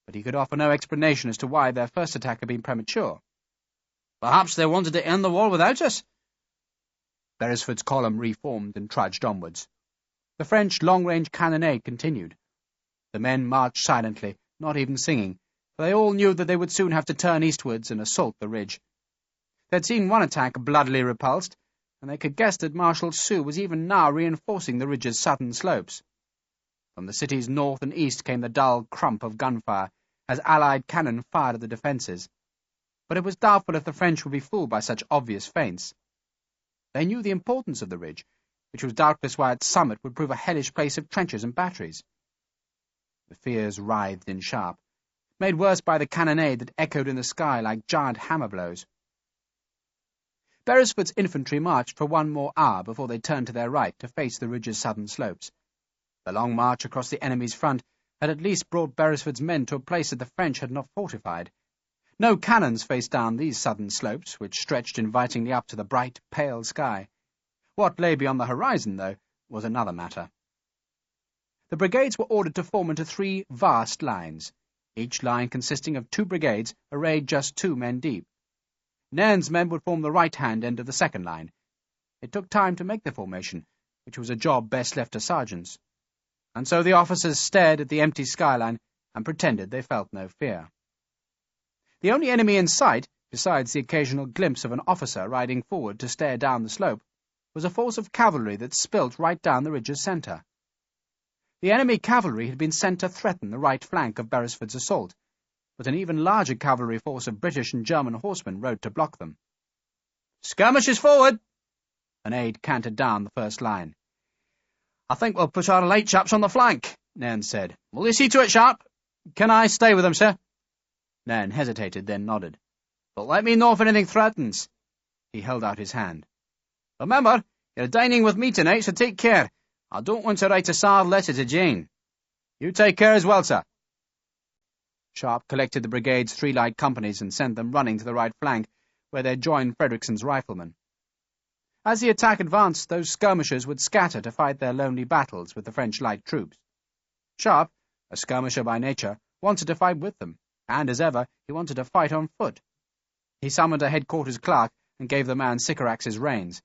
but he could offer no explanation as to why their first attack had been premature. "Perhaps they wanted to end the war without us." Beresford's column reformed and trudged onwards. The French long-range cannonade continued. The men marched silently, not even singing, for they all knew that they would soon have to turn eastwards and assault the ridge. They had seen one attack bloodily repulsed, and they could guess that Marshal Soult was even now reinforcing the ridge's southern slopes. From the cities north and east came the dull crump of gunfire, as Allied cannon fired at the defences. But it was doubtful if the French would be fooled by such obvious feints. They knew the importance of the ridge, which was doubtless why its summit would prove a hellish place of trenches and batteries. The fears writhed in Sharpe, made worse by the cannonade that echoed in the sky like giant hammer blows. Beresford's infantry marched for one more hour before they turned to their right to face the ridge's southern slopes. The long march across the enemy's front had at least brought Beresford's men to a place that the French had not fortified. No cannons faced down these southern slopes, which stretched invitingly up to the bright, pale sky. What lay beyond the horizon, though, was another matter. The brigades were ordered to form into 3 vast lines, each line consisting of 2 brigades arrayed just 2 men deep. Nairn's men would form the right-hand end of the second line. It took time to make the formation, which was a job best left to sergeants. And so the officers stared at the empty skyline and pretended they felt no fear. The only enemy in sight, besides the occasional glimpse of an officer riding forward to stare down the slope, was a force of cavalry that spilt right down the ridge's centre. The enemy cavalry had been sent to threaten the right flank of Beresford's assault, but an even larger cavalry force of British and German horsemen rode to block them. "Skirmishers forward!" An aide cantered down the first line. "I think we'll put our light chaps on the flank," Nairn said. "Will you see to it, Sharpe? Can I stay with them, sir?" Nairn hesitated, then nodded. "But let me know if anything threatens." He held out his hand. "Remember, you're dining with me tonight, so take care. I don't want to write a sad letter to Jane." "You take care as well, sir." Sharpe collected the brigade's 3 light companies and sent them running to the right flank, where they joined Frederickson's riflemen. As the attack advanced, those skirmishers would scatter to fight their lonely battles with the French light troops. Sharpe, a skirmisher by nature, wanted to fight with them, and, as ever, he wanted to fight on foot. He summoned a headquarters clerk and gave the man Sycorax's reins.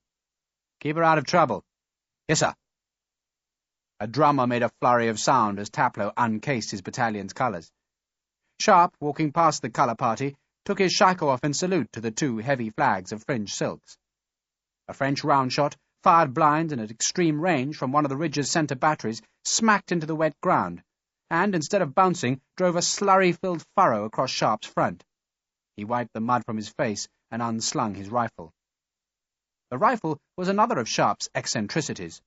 "Keep her out of trouble." "Yes, sir." A drummer made a flurry of sound as Taplow uncased his battalion's colours. Sharpe, walking past the colour party, took his shako off in salute to the 2 heavy flags of fringed silks. A French round-shot, fired blind and at extreme range from one of the ridge's centre batteries, smacked into the wet ground, and, instead of bouncing, drove a slurry-filled furrow across Sharpe's front. He wiped the mud from his face and unslung his rifle. The rifle was another of Sharpe's eccentricities.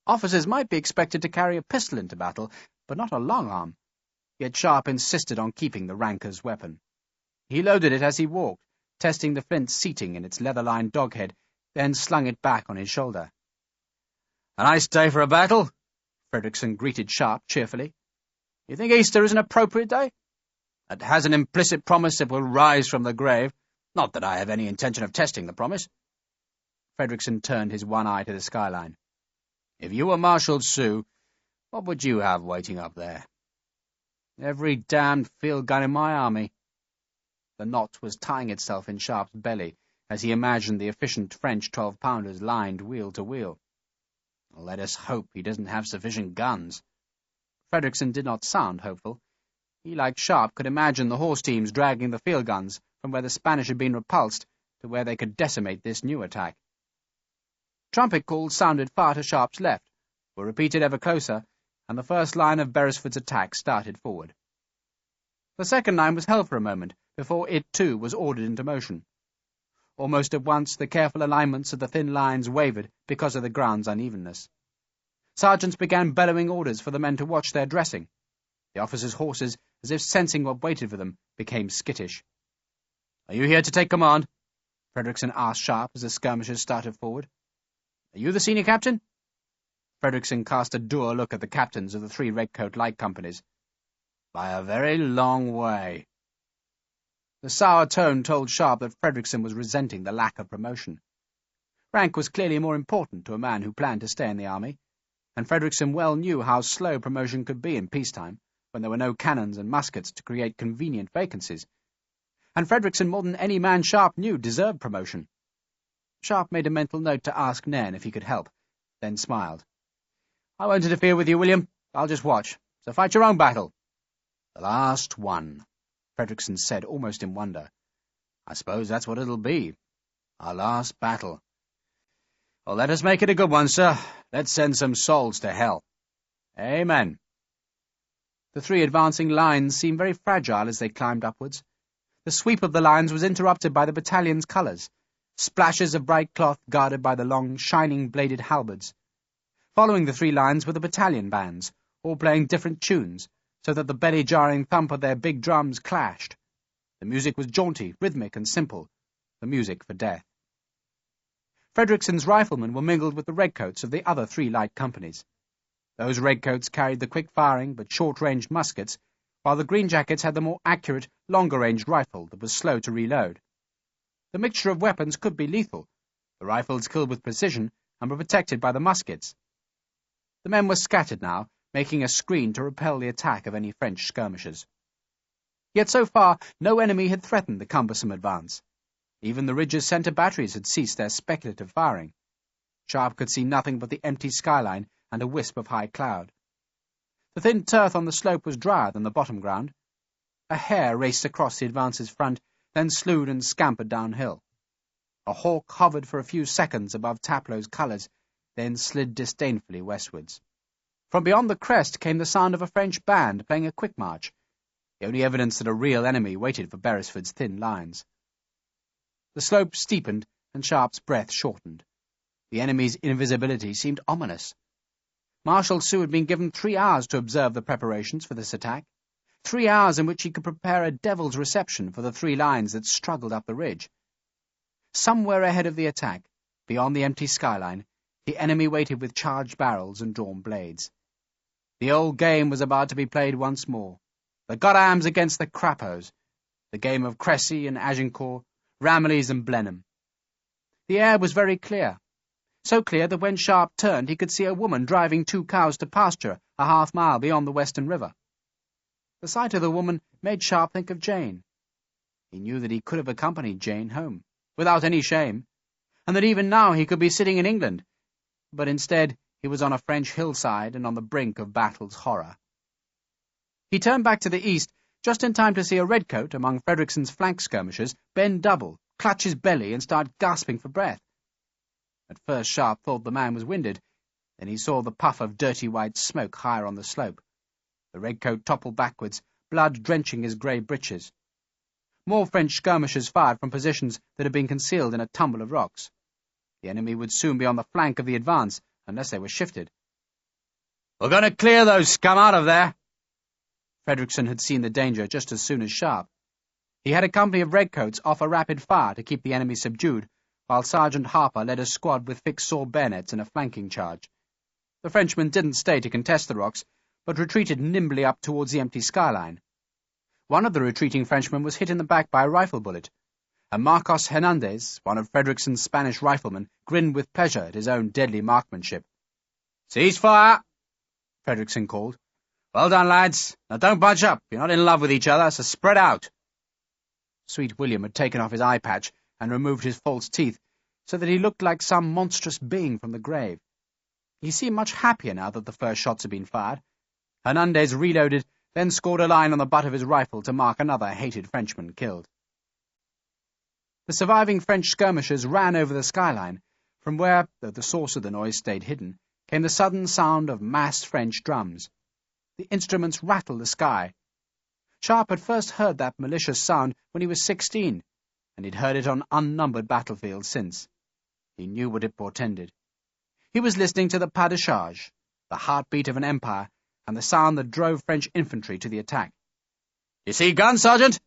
Officers might be expected to carry a pistol into battle, but not a long arm. Yet Sharpe insisted on keeping the ranker's weapon. He loaded it as he walked, testing the flint seating in its leather-lined doghead, then slung it back on his shoulder. "A nice day for a battle," Frederickson greeted Sharpe cheerfully. "You think Easter is an appropriate day?" "It has an implicit promise it will rise from the grave. Not that I have any intention of testing the promise." Frederickson turned his one eye to the skyline. "If you were Marshal Soult, what would you have waiting up there?" "Every damned field gun in my army." The knot was tying itself in Sharpe's belly as he imagined the efficient French 12-pounders lined wheel to wheel. "Let us hope he doesn't have sufficient guns." Frederickson did not sound hopeful. He, like Sharpe, could imagine the horse teams dragging the field guns from where the Spanish had been repulsed to where they could decimate this new attack. Trumpet calls sounded far to Sharpe's left, were repeated ever closer, and the first line of Beresford's attack started forward. The second line was held for a moment before it, too, was ordered into motion. Almost at once the careful alignments of the thin lines wavered because of the ground's unevenness. Sergeants began bellowing orders for the men to watch their dressing. The officers' horses, as if sensing what waited for them, became skittish. "Are you here to take command?" Frederickson asked Sharpe as the skirmishers started forward. "Are you the senior captain?" Frederickson cast a dour look at the captains of the 3 redcoat light companies. "By a very long way." The sour tone told Sharpe that Frederickson was resenting the lack of promotion. Rank was clearly more important to a man who planned to stay in the army, and Frederickson well knew how slow promotion could be in peacetime, when there were no cannons and muskets to create convenient vacancies. And Frederickson, more than any man Sharpe knew, deserved promotion. Sharpe made a mental note to ask Nairn if he could help, then smiled. "I won't interfere with you, William. I'll just watch. So fight your own battle." "The last one," Frederickson said, almost in wonder. "I suppose that's what it'll be. Our last battle. Well, let us make it a good one, sir. Let's send some souls to hell." "Amen." The 3 advancing lines seemed very fragile as they climbed upwards. The sweep of the lines was interrupted by the battalion's colours, splashes of bright cloth guarded by the long, shining-bladed halberds. Following the 3 lines were the battalion bands, all playing different tunes, so that the belly-jarring thump of their big drums clashed. The music was jaunty, rhythmic, and simple, the music for death. Frederickson's riflemen were mingled with the redcoats of the other 3 light companies. Those redcoats carried the quick-firing but short-ranged muskets, while the greenjackets had the more accurate, longer-ranged rifle that was slow to reload. The mixture of weapons could be lethal. The rifles killed with precision and were protected by the muskets. The men were scattered now, making a screen to repel the attack of any French skirmishers. Yet so far no enemy had threatened the cumbersome advance. Even the ridge's centre batteries had ceased their speculative firing. Sharpe could see nothing but the empty skyline and a wisp of high cloud. The thin turf on the slope was drier than the bottom ground. A hare raced across the advance's front, then slewed and scampered downhill. A hawk hovered for a few seconds above Taplow's colours, then slid disdainfully westwards. From beyond the crest came the sound of a French band playing a quick march, the only evidence that a real enemy waited for Beresford's thin lines. The slope steepened, and Sharpe's breath shortened. The enemy's invisibility seemed ominous. Marshal Soult had been given 3 hours to observe the preparations for this attack, 3 hours in which he could prepare a devil's reception for the 3 lines that struggled up the ridge. Somewhere ahead of the attack, beyond the empty skyline, the enemy waited with charged barrels and drawn blades. The old game was about to be played once more. The Goddams against the Crappos, the game of Cressy and Agincourt, Ramillies and Blenheim. The air was very clear, so clear that when Sharpe turned he could see a woman driving 2 cows to pasture a half-mile beyond the Western River. The sight of the woman made Sharpe think of Jane. He knew that he could have accompanied Jane home, without any shame, and that even now he could be sitting in England, but instead he was on a French hillside and on the brink of battle's horror. He turned back to the east just in time to see a redcoat among Frederickson's flank skirmishers bend double, clutch his belly, and start gasping for breath. At first Sharpe thought the man was winded, then he saw the puff of dirty white smoke higher on the slope. The redcoat toppled backwards, blood drenching his grey breeches. More French skirmishers fired from positions that had been concealed in a tumble of rocks. The enemy would soon be on the flank of the advance, unless they were shifted. "We're going to clear those scum out of there!" Frederickson had seen the danger just as soon as Sharpe. He had a company of redcoats offer rapid fire to keep the enemy subdued, while Sergeant Harper led a squad with fixed saw bayonets in a flanking charge. The Frenchmen didn't stay to contest the rocks, but retreated nimbly up towards the empty skyline. One of the retreating Frenchmen was hit in the back by a rifle bullet, and Marcos Hernandez, one of Frederickson's Spanish riflemen, grinned with pleasure at his own deadly marksmanship. "Cease fire!" Frederickson called. "Well done, lads. Now don't bunch up. You're not in love with each other, so spread out." Sweet William had taken off his eye patch and removed his false teeth, so that he looked like some monstrous being from the grave. He seemed much happier now that the first shots had been fired. Hernandez reloaded, then scored a line on the butt of his rifle to mark another hated Frenchman killed. The surviving French skirmishers ran over the skyline, from where, though the source of the noise stayed hidden, came the sudden sound of massed French drums. The instruments rattled the sky. Sharpe had first heard that malicious sound when he was 16, and he'd heard it on unnumbered battlefields since. He knew what it portended. He was listening to the pas de charge, the heartbeat of an empire, and the sound that drove French infantry to the attack. "You see guns, Sergeant?"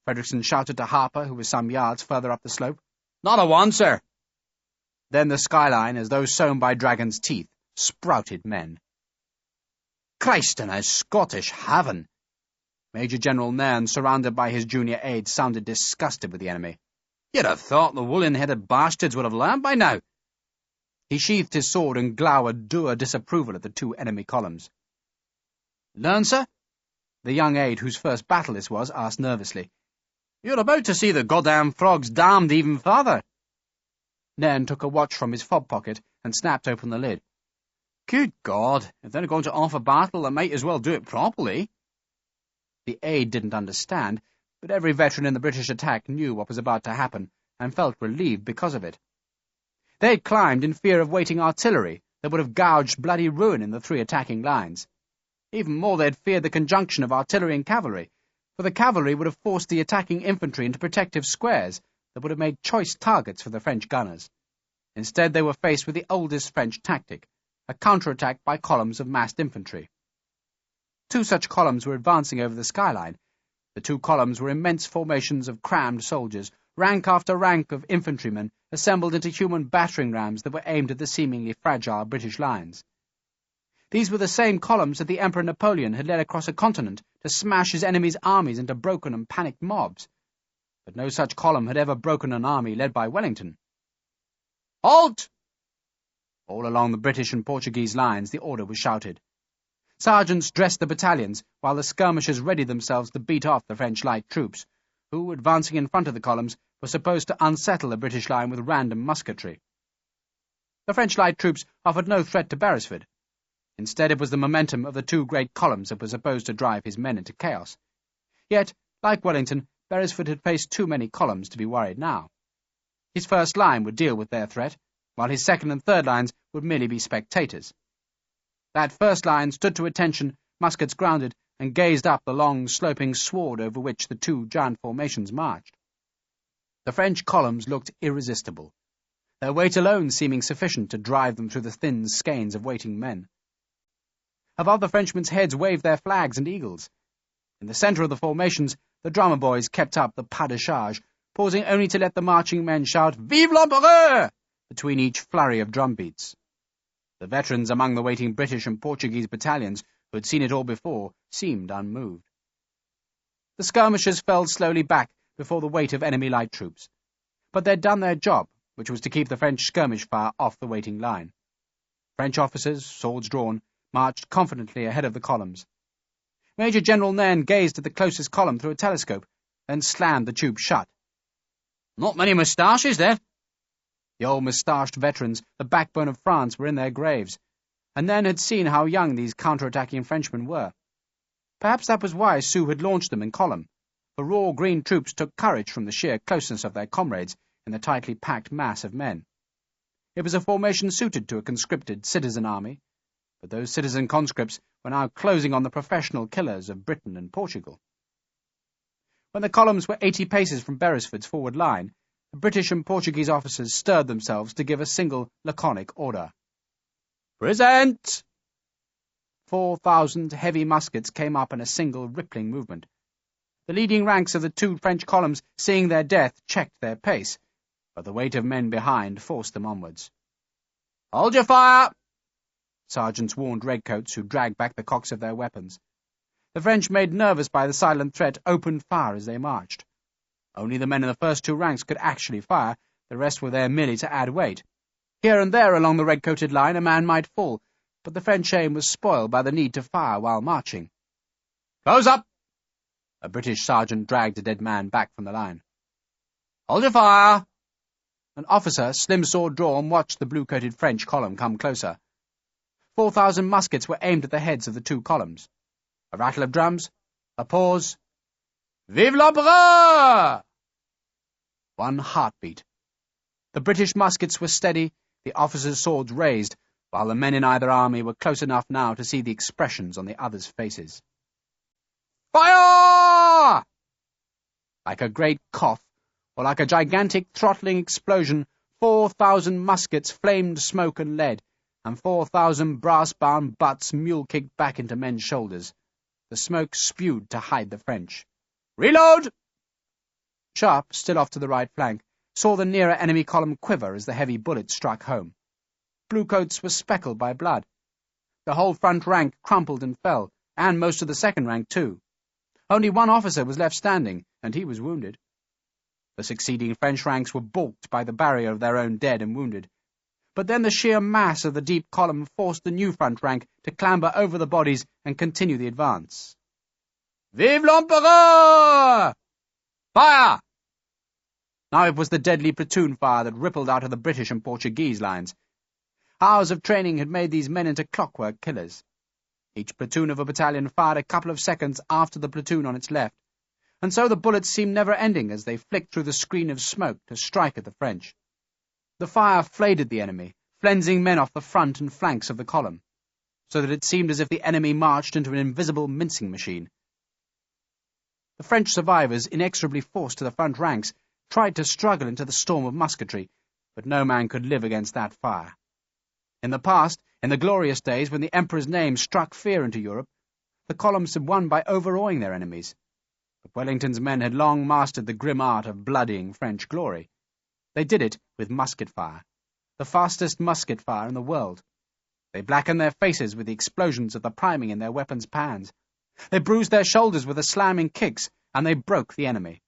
Frederickson shouted to Harper, who was some yards further up the slope. "Not a one, sir." Then the skyline, as though sown by dragon's teeth, sprouted men. "Christ in a Scottish heaven!" Major General Nairn, surrounded by his junior aides, sounded disgusted with the enemy. "You'd have thought the woolen-headed bastards would have learned by now." He sheathed his sword and glowered dour disapproval at the 2 enemy columns. "Learn, sir?" The young aide, whose first battle this was, asked nervously. "You're about to see the goddamn frogs damned even farther." Nairn took a watch from his fob pocket and snapped open the lid. "Good God, if they're going to offer battle, they might as well do it properly." The aide didn't understand, but every veteran in the British attack knew what was about to happen, and felt relieved because of it. They had climbed in fear of waiting artillery that would have gouged bloody ruin in the 3 attacking lines. Even more, they had feared the conjunction of artillery and cavalry, for the cavalry would have forced the attacking infantry into protective squares that would have made choice targets for the French gunners. Instead, they were faced with the oldest French tactic, a counterattack by columns of massed infantry. 2 such columns were advancing over the skyline. The 2 columns were immense formations of crammed soldiers, rank after rank of infantrymen assembled into human battering rams that were aimed at the seemingly fragile British lines. These were the same columns that the Emperor Napoleon had led across a continent to smash his enemy's armies into broken and panicked mobs. But no such column had ever broken an army led by Wellington. "Halt!" All along the British and Portuguese lines the order was shouted. Sergeants dressed the battalions, while the skirmishers readied themselves to beat off the French light troops, who, advancing in front of the columns, were supposed to unsettle the British line with random musketry. The French light troops offered no threat to Beresford. Instead, it was the momentum of the two great columns that was supposed to drive his men into chaos. Yet, like Wellington, Beresford had faced too many columns to be worried now. His first line would deal with their threat, while his second and third lines would merely be spectators. That first line stood to attention, muskets grounded, and gazed up the long, sloping sward over which the two giant formations marched. The French columns looked irresistible, their weight alone seeming sufficient to drive them through the thin skeins of waiting men. Above the Frenchmen's heads waved their flags and eagles. In the centre of the formations, the drummer boys kept up the pas de charge, pausing only to let the marching men shout, "Vive l'Empereur!" between each flurry of drum beats. The veterans among the waiting British and Portuguese battalions, who had seen it all before, seemed unmoved. The skirmishers fell slowly back before the weight of enemy light troops, but they'd done their job, which was to keep the French skirmish fire off the waiting line. French officers, swords drawn, marched confidently ahead of the columns. Major General Nairn gazed at the closest column through a telescope, then slammed the tube shut. "Not many moustaches, then?" The old moustached veterans, the backbone of France, were in their graves, and Nairn had seen how young these counter-attacking Frenchmen were. Perhaps that was why Soult had launched them in column, for raw green troops took courage from the sheer closeness of their comrades in the tightly packed mass of men. It was a formation suited to a conscripted citizen army, but those citizen conscripts were now closing on the professional killers of Britain and Portugal. When the columns were 80 paces from Beresford's forward line, the British and Portuguese officers stirred themselves to give a single laconic order. "Present!" 4,000 heavy muskets came up in a single rippling movement. The leading ranks of the two French columns, seeing their death, checked their pace, but the weight of men behind forced them onwards. "Hold your fire!" Sergeants warned redcoats, who dragged back the cocks of their weapons. The French, made nervous by the silent threat, opened fire as they marched. Only the men in the first two ranks could actually fire, the rest were there merely to add weight. Here and there along the red-coated line a man might fall, but the French aim was spoiled by the need to fire while marching. "Close up!" A British sergeant dragged a dead man back from the line. "Hold your fire!" An officer, slim sword drawn, watched the blue-coated French column come closer. 4,000 muskets were aimed at the heads of the two columns. A rattle of drums, a pause. "Vive l'Empereur!" One heartbeat. The British muskets were steady, the officers' swords raised, while the men in either army were close enough now to see the expressions on the others' faces. "Fire!" Like a great cough, or like a gigantic throttling explosion, 4,000 muskets flamed smoke and lead, and 4,000 brass-bound butts mule-kicked back into men's shoulders. The smoke spewed to hide the French. "Reload!" Sharpe, still off to the right flank, saw the nearer enemy column quiver as the heavy bullets struck home. Bluecoats were speckled by blood. The whole front rank crumpled and fell, and most of the second rank too. Only one officer was left standing, and he was wounded. The succeeding French ranks were balked by the barrier of their own dead and wounded. But then the sheer mass of the deep column forced the new front rank to clamber over the bodies and continue the advance. "Vive l'Empereur! Fire!" Now it was the deadly platoon fire that rippled out of the British and Portuguese lines. Hours of training had made these men into clockwork killers. Each platoon of a battalion fired a couple of seconds after the platoon on its left, and so the bullets seemed never-ending as they flicked through the screen of smoke to strike at the French. The fire flayed at the enemy, flensing men off the front and flanks of the column, so that it seemed as if the enemy marched into an invisible mincing machine. The French survivors, inexorably forced to the front ranks, tried to struggle into the storm of musketry, but no man could live against that fire. In the past, in the glorious days when the Emperor's name struck fear into Europe, the columns had won by overawing their enemies. But Wellington's men had long mastered the grim art of bloodying French glory. They did it with musket fire, the fastest musket fire in the world. They blackened their faces with the explosions of the priming in their weapons' pans. They bruised their shoulders with the slamming kicks, and they broke the enemy.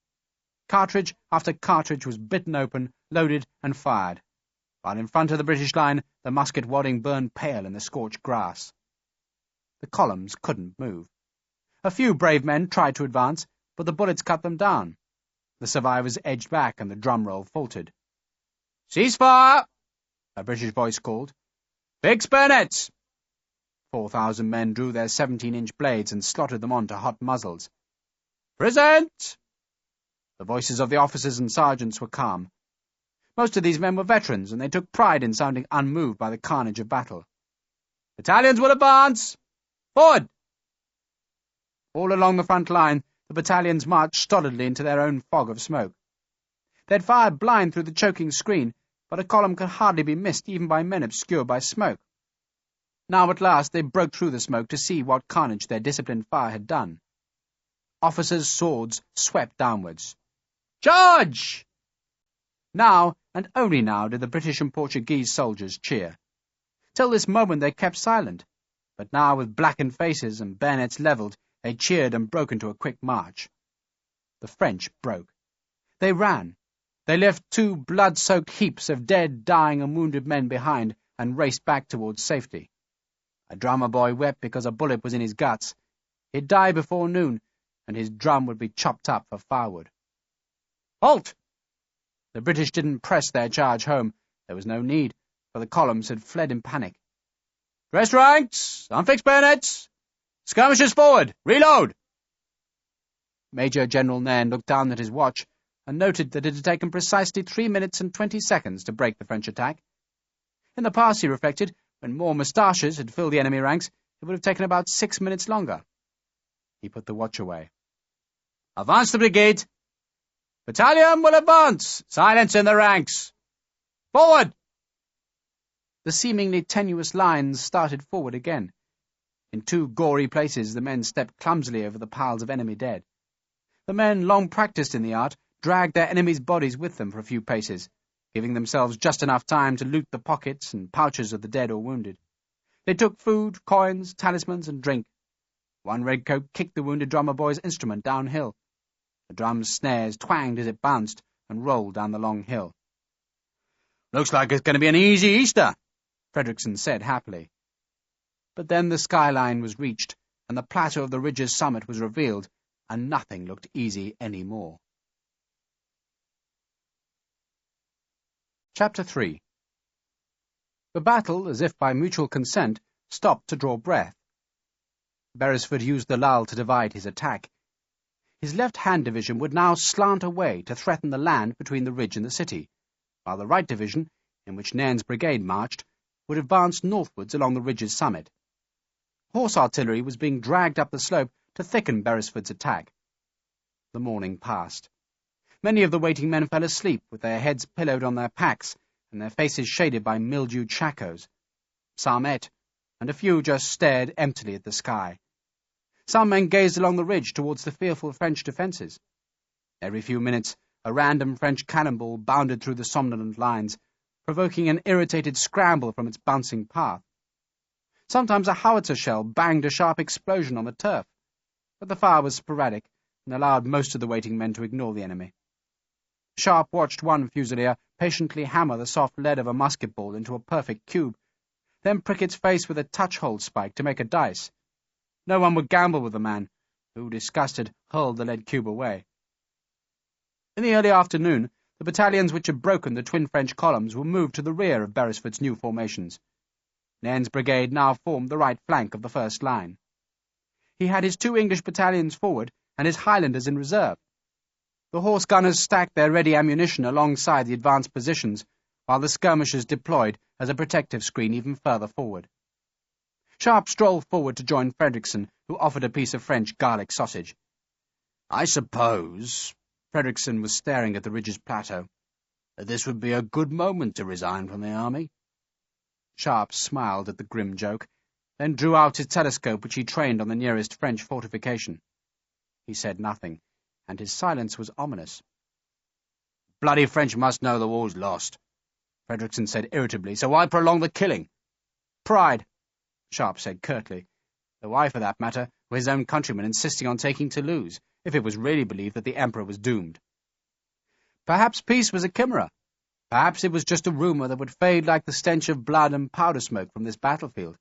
Cartridge after cartridge was bitten open, loaded, and fired, while in front of the British line the musket wadding burned pale in the scorched grass. The columns couldn't move. A few brave men tried to advance, but the bullets cut them down. The survivors edged back and the drum roll faltered. "Cease fire!" a British voice called. "Fix bayonets!" 4,000 men drew their 17-inch blades and slotted them onto hot muzzles. "Present!" The voices of the officers and sergeants were calm. Most of these men were veterans, and they took pride in sounding unmoved by the carnage of battle. "Battalions will advance! Forward!" All along the front line, the battalions marched stolidly into their own fog of smoke. They had fired blind through the choking screen, but a column could hardly be missed even by men obscured by smoke. Now at last they broke through the smoke to see what carnage their disciplined fire had done. Officers' swords swept downwards. "Charge!" Now, and only now, did the British and Portuguese soldiers cheer. Till this moment they kept silent, but now, with blackened faces and bayonets levelled, they cheered and broke into a quick march. The French broke. They ran. They left 2 blood-soaked heaps of dead, dying and wounded men behind and raced back towards safety. A drummer boy wept because a bullet was in his guts. He'd die before noon, and his drum would be chopped up for firewood. "Halt!" The British didn't press their charge home. There was no need, for the columns had fled in panic. "Dress ranks! Unfix bayonets! Skirmishers forward! Reload!" Major General Nairn looked down at his watch and noted that it had taken precisely 3 minutes and 20 seconds to break the French attack. In the past, he reflected, when more moustaches had filled the enemy ranks, it would have taken about 6 minutes longer. He put the watch away. "Advance the brigade! Battalion will advance! Silence in the ranks! Forward!" The seemingly tenuous lines started forward again. In 2 gory places the men stepped clumsily over the piles of enemy dead. The men, long practised in the art, dragged their enemies' bodies with them for a few paces, giving themselves just enough time to loot the pockets and pouches of the dead or wounded. They took food, coins, talismans, and drink. One redcoat kicked the wounded drummer boy's instrument downhill. The drum's snares twanged as it bounced and rolled down the long hill. "Looks like it's going to be an easy Easter," Fredrickson said happily. But then the skyline was reached, and the plateau of the ridge's summit was revealed, and nothing looked easy any more. Chapter 3. The battle, as if by mutual consent, stopped to draw breath. Beresford used the lull to divide his attack. His left-hand division would now slant away to threaten the land between the ridge and the city, while the right division, in which Nairn's brigade marched, would advance northwards along the ridge's summit. Horse artillery was being dragged up the slope to thicken Beresford's attack. The morning passed. Many of the waiting men fell asleep with their heads pillowed on their packs and their faces shaded by mildewed shakos. Some ate, and a few just stared emptily at the sky. Some men gazed along the ridge towards the fearful French defences. Every few minutes a random French cannonball bounded through the somnolent lines, provoking an irritated scramble from its bouncing path. Sometimes a howitzer shell banged a sharp explosion on the turf, but the fire was sporadic and allowed most of the waiting men to ignore the enemy. Sharpe watched one fusilier patiently hammer the soft lead of a musket ball into a perfect cube, then prick its face with a touch-hole spike to make a dice. No one would gamble with the man, who, disgusted, hurled the lead cube away. In the early afternoon, the battalions which had broken the twin French columns were moved to the rear of Beresford's new formations. Nairn's brigade now formed the right flank of the first line. He had his 2 English battalions forward and his Highlanders in reserve. The horse gunners stacked their ready ammunition alongside the advanced positions, while the skirmishers deployed as a protective screen even further forward. Sharpe strolled forward to join Fredrickson, who offered a piece of French garlic sausage. "I suppose," Fredrickson was staring at the ridge's plateau, "that this would be a good moment to resign from the army." Sharpe smiled at the grim joke, then drew out his telescope which he trained on the nearest French fortification. He said nothing, and his silence was ominous. "Bloody French must know the war's lost," Fredrickson said irritably, "so why prolong the killing?" "Pride," Sharpe said curtly, though why, for that matter, were his own countrymen insisting on taking Toulouse, if it was really believed that the Emperor was doomed? Perhaps peace was a chimera. Perhaps it was just a rumour that would fade like the stench of blood and powder smoke from this battlefield.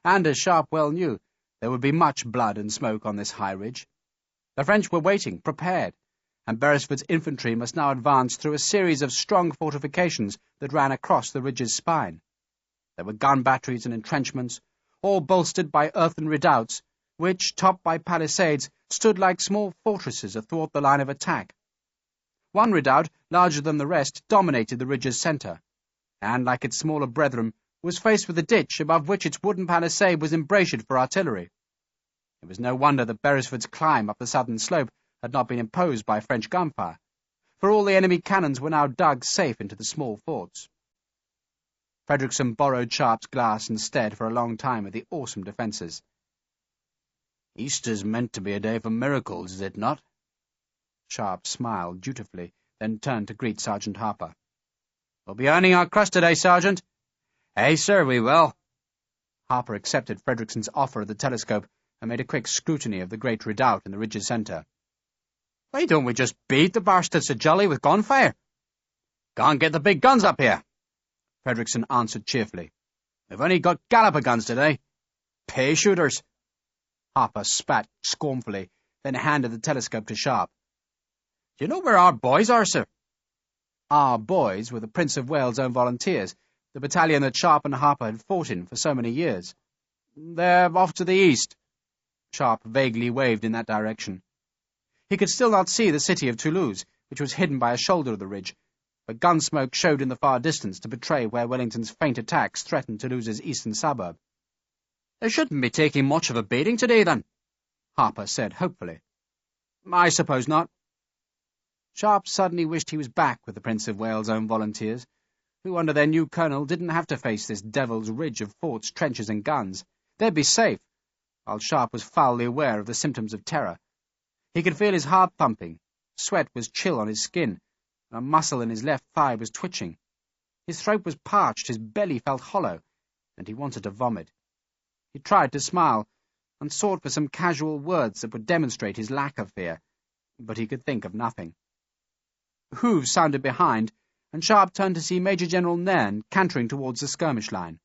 and as Sharpe well knew, there would be much blood and smoke on this high ridge. The French were waiting, prepared, and Beresford's infantry must now advance through a series of strong fortifications that ran across the ridge's spine. There were gun batteries and entrenchments, all bolstered by earthen redoubts, which, topped by palisades, stood like small fortresses athwart the line of attack. One redoubt, larger than the rest, dominated the ridge's centre, and, like its smaller brethren, was faced with a ditch above which its wooden palisade was embrasured for artillery. It was no wonder that Beresford's climb up the southern slope had not been imposed by French gunfire, for all the enemy cannons were now dug safe into the small forts. Frederickson borrowed Sharpe's glass instead for a long time at the awesome defences. "Easter's meant to be a day for miracles, is it not?" Sharpe smiled dutifully, then turned to greet Sergeant Harper. "We'll be earning our crust today, Sergeant." "Aye, sir, we will." Harper accepted Frederickson's offer of the telescope and made a quick scrutiny of the great redoubt in the ridge's centre. "Why don't we just beat the bastards so jolly with gunfire? Can't get the big guns up here," Frederickson answered cheerfully. "We've only got galloper guns today. Pay shooters." Harper spat scornfully, then handed the telescope to Sharpe. "Do you know where our boys are, sir?" Our boys were the Prince of Wales' own volunteers, the battalion that Sharpe and Harper had fought in for so many years. "They're off to the east." Sharpe vaguely waved in that direction. He could still not see the city of Toulouse, which was hidden by a shoulder of the ridge, but gun smoke showed in the far distance to betray where Wellington's faint attacks threatened Toulouse's eastern suburb. "They shouldn't be taking much of a beating today, then," Harper said hopefully. "I suppose not." Sharpe suddenly wished he was back with the Prince of Wales' own volunteers, who under their new colonel didn't have to face this devil's ridge of forts, trenches and guns. They'd be safe, while Sharpe was foully aware of the symptoms of terror. He could feel his heart thumping, sweat was chill on his skin, and a muscle in his left thigh was twitching. His throat was parched, his belly felt hollow, and he wanted to vomit. He tried to smile, and sought for some casual words that would demonstrate his lack of fear, but he could think of nothing. Hooves sounded behind, and Sharpe turned to see Major General Nairn cantering towards the skirmish line.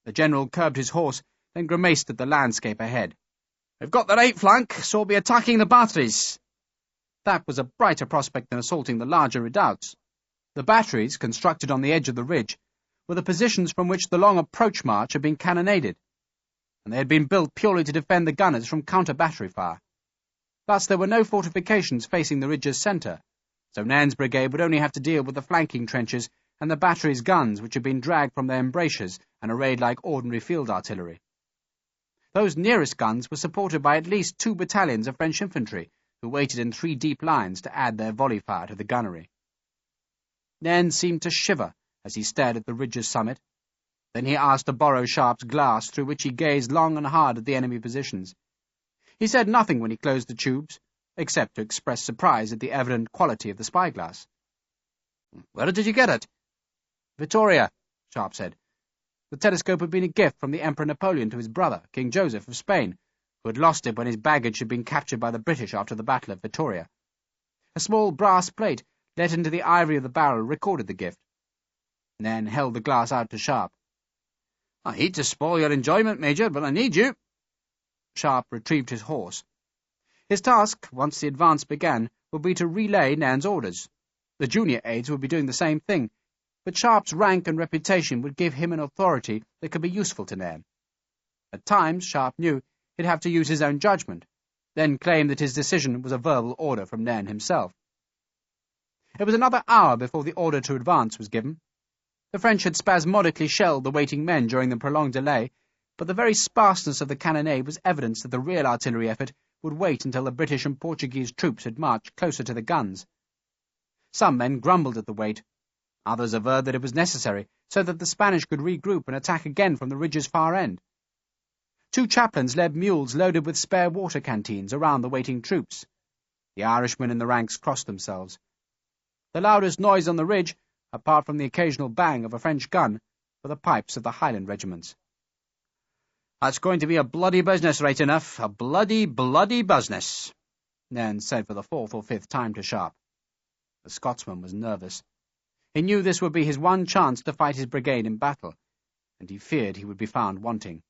The general curbed his horse, then grimaced at the landscape ahead. "We've got the right flank, so we'll be attacking the batteries." That was a brighter prospect than assaulting the larger redoubts. The batteries, constructed on the edge of the ridge, were the positions from which the long approach march had been cannonaded, and they had been built purely to defend the gunners from counter-battery fire. Thus there were no fortifications facing the ridge's centre, so Nairn's brigade would only have to deal with the flanking trenches and the batteries' guns which had been dragged from their embrasures and arrayed like ordinary field artillery. Those nearest guns were supported by at least 2 battalions of French infantry, who waited in 3 deep lines to add their volley fire to the gunnery. Nairn seemed to shiver as he stared at the ridge's summit. Then he asked to borrow Sharpe's glass, through which he gazed long and hard at the enemy positions. He said nothing when he closed the tubes, except to express surprise at the evident quality of the spyglass. "Where did you get it?" "Vittoria," Sharpe said. The telescope had been a gift from the Emperor Napoleon to his brother, King Joseph of Spain, who had lost it when his baggage had been captured by the British after the Battle of Vittoria. A small brass plate, let into the ivory of the barrel, recorded the gift. Nairn held the glass out to Sharpe. "I hate to spoil your enjoyment, Major, but I need you." Sharpe retrieved his horse. His task, once the advance began, would be to relay Nairn's orders. The junior aides would be doing the same thing, but Sharpe's rank and reputation would give him an authority that could be useful to Nairn. At times, Sharpe knew, he'd have to use his own judgment, then claim that his decision was a verbal order from Nairn himself. It was another hour before the order to advance was given. The French had spasmodically shelled the waiting men during the prolonged delay, but the very sparseness of the cannonade was evidence that the real artillery effort would wait until the British and Portuguese troops had marched closer to the guns. Some men grumbled at the wait. Others averred that it was necessary, so that the Spanish could regroup and attack again from the ridge's far end. 2 chaplains led mules loaded with spare water canteens around the waiting troops. The Irishmen in the ranks crossed themselves. The loudest noise on the ridge, apart from the occasional bang of a French gun, were the pipes of the Highland regiments. "That's going to be a bloody business, right enough. A bloody, bloody business," Nairn said for the 4th or 5th time to Sharpe. The Scotsman was nervous. He knew this would be his one chance to fight his brigade in battle, and he feared he would be found wanting.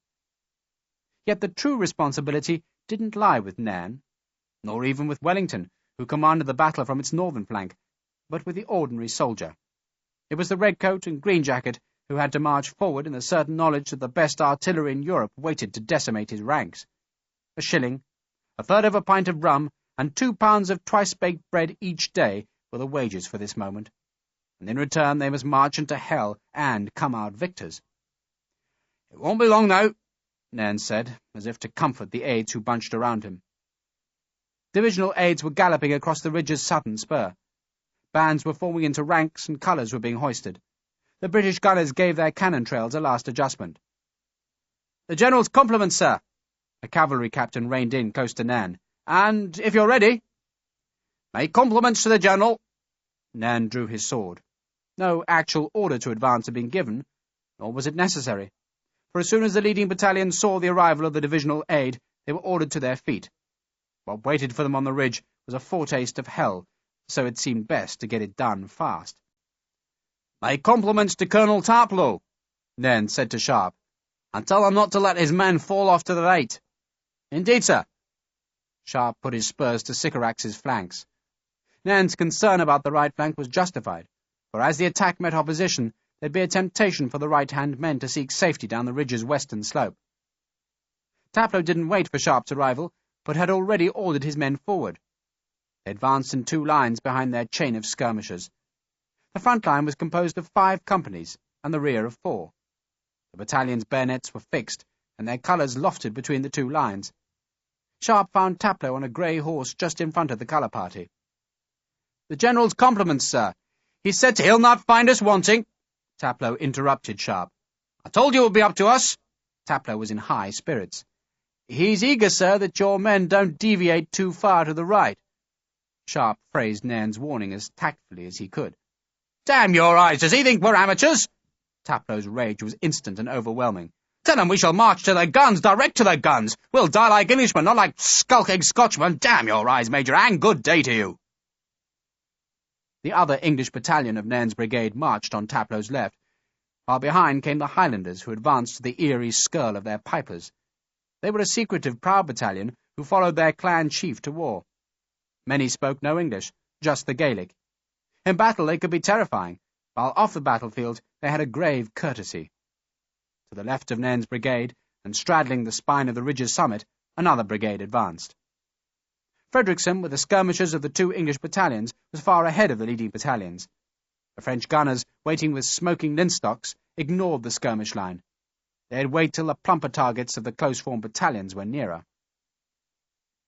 Yet the true responsibility didn't lie with Nairn, nor even with Wellington, who commanded the battle from its northern flank, but with the ordinary soldier. It was the redcoat and green jacket who had to march forward in the certain knowledge that the best artillery in Europe waited to decimate his ranks. A shilling, a third of a pint of rum, and 2 pounds of twice-baked bread each day were the wages for this moment, and in return they must march into hell and come out victors. "It won't be long now," Nairn said, as if to comfort the aides who bunched around him. Divisional aides were galloping across the ridge's southern spur. Bands were forming into ranks and colours were being hoisted. The British gunners gave their cannon trails a last adjustment. "The General's compliments, sir." A cavalry captain reined in close to Nairn. "And if you're ready—" "My compliments to the General." Nairn drew his sword. No actual order to advance had been given, nor was it necessary, for as soon as the leading battalion saw the arrival of the divisional aide, they were ordered to their feet. What waited for them on the ridge was a foretaste of hell, so it seemed best to get it done fast. "My compliments to Colonel Tarplow," Nairn said to Sharpe, "and tell him not to let his men fall off to the right." "Indeed, sir." Sharpe put his spurs to Sycorax's flanks. Nairn's concern about the right flank was justified, for as the attack met opposition, there'd be a temptation for the right-hand men to seek safety down the ridge's western slope. Tarplow didn't wait for Sharpe's arrival, but had already ordered his men forward. They advanced in 2 lines behind their chain of skirmishers. The front line was composed of 5 companies, and the rear of 4. The battalion's bayonets were fixed, and their colours lofted between the 2 lines. Sharpe found Tarplow on a grey horse just in front of the colour party. "The General's compliments, sir. He said he'll not find us wanting—" Tarplow interrupted Sharpe. "I told you it would be up to us." Tarplow was in high spirits. "He's eager, sir, that your men don't deviate too far to the right." Sharpe phrased Nairn's warning as tactfully as he could. "Damn your eyes, does he think we're amateurs?" Tarplow's rage was instant and overwhelming. "Tell him we shall march to their guns, direct to their guns. We'll die like Englishmen, not like skulking Scotchmen. Damn your eyes, Major, and good day to you." The other English battalion of Nairn's brigade marched on Tarplow's left, while behind came the Highlanders, who advanced to the eerie skirl of their pipers. They were a secretive, proud battalion who followed their clan chief to war. Many spoke no English, just the Gaelic. In battle they could be terrifying, while off the battlefield they had a grave courtesy. To the left of Nairn's brigade, and straddling the spine of the ridge's summit, another brigade advanced. Frederickson, with the skirmishers of the 2 English battalions, was far ahead of the leading battalions. The French gunners, waiting with smoking linstocks, ignored the skirmish line. They'd wait till the plumper targets of the close-formed battalions were nearer.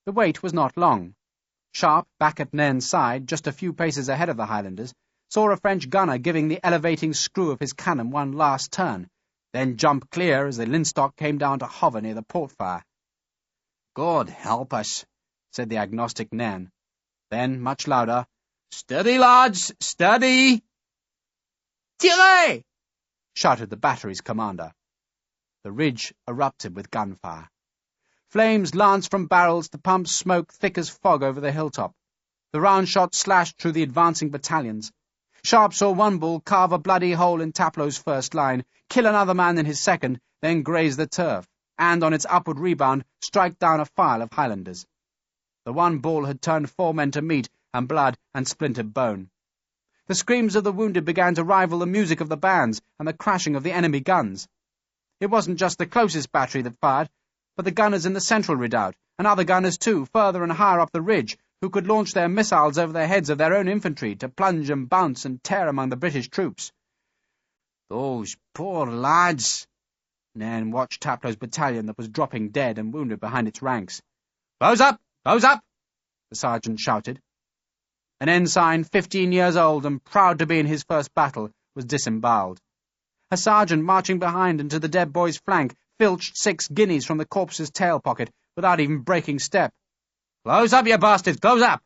The wait was not long. Sharpe, back at Nairn's side, just a few paces ahead of the Highlanders, saw a French gunner giving the elevating screw of his cannon one last turn, then jump clear as the linstock came down to hover near the port-fire. "God help us," said the agnostic Nairn. Then, much louder, "Steady, lads, steady!" "Tirez!" shouted the battery's commander. The ridge erupted with gunfire. Flames lanced from barrels, the pumps smoke thick as fog over the hilltop. The round shot slashed through the advancing battalions. Sharpe saw one bull carve a bloody hole in Tarplow's first line, kill another man in his second, then graze the turf, and on its upward rebound strike down a file of Highlanders. The one bull had turned 4 men to meat and blood and splintered bone. The screams of the wounded began to rival the music of the bands and the crashing of the enemy guns. It wasn't just the closest battery that fired, but the gunners in the central redoubt, and other gunners too, further and higher up the ridge, who could launch their missiles over the heads of their own infantry to plunge and bounce and tear among the British troops. "Those poor lads!" Nairn watched Tarplow's battalion that was dropping dead and wounded behind its ranks. "Close up! Close up!" the sergeant shouted. An ensign, 15 years old and proud to be in his first battle, was disemboweled. A sergeant marching behind and to the dead boy's flank filched 6 guineas from the corpse's tail pocket without even breaking step. "Close up, you bastards! Close up!"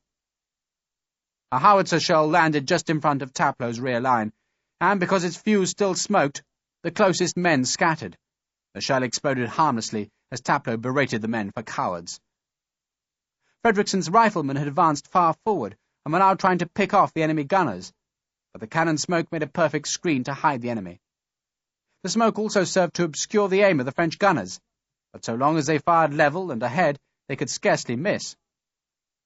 A howitzer shell landed just in front of Tarplow's rear line, and because its fuse still smoked, the closest men scattered. The shell exploded harmlessly as Tarplow berated the men for cowards. Frederickson's riflemen had advanced far forward and were now trying to pick off the enemy gunners, but the cannon smoke made a perfect screen to hide the enemy. The smoke also served to obscure the aim of the French gunners. but so long as they fired level and ahead, they could scarcely miss.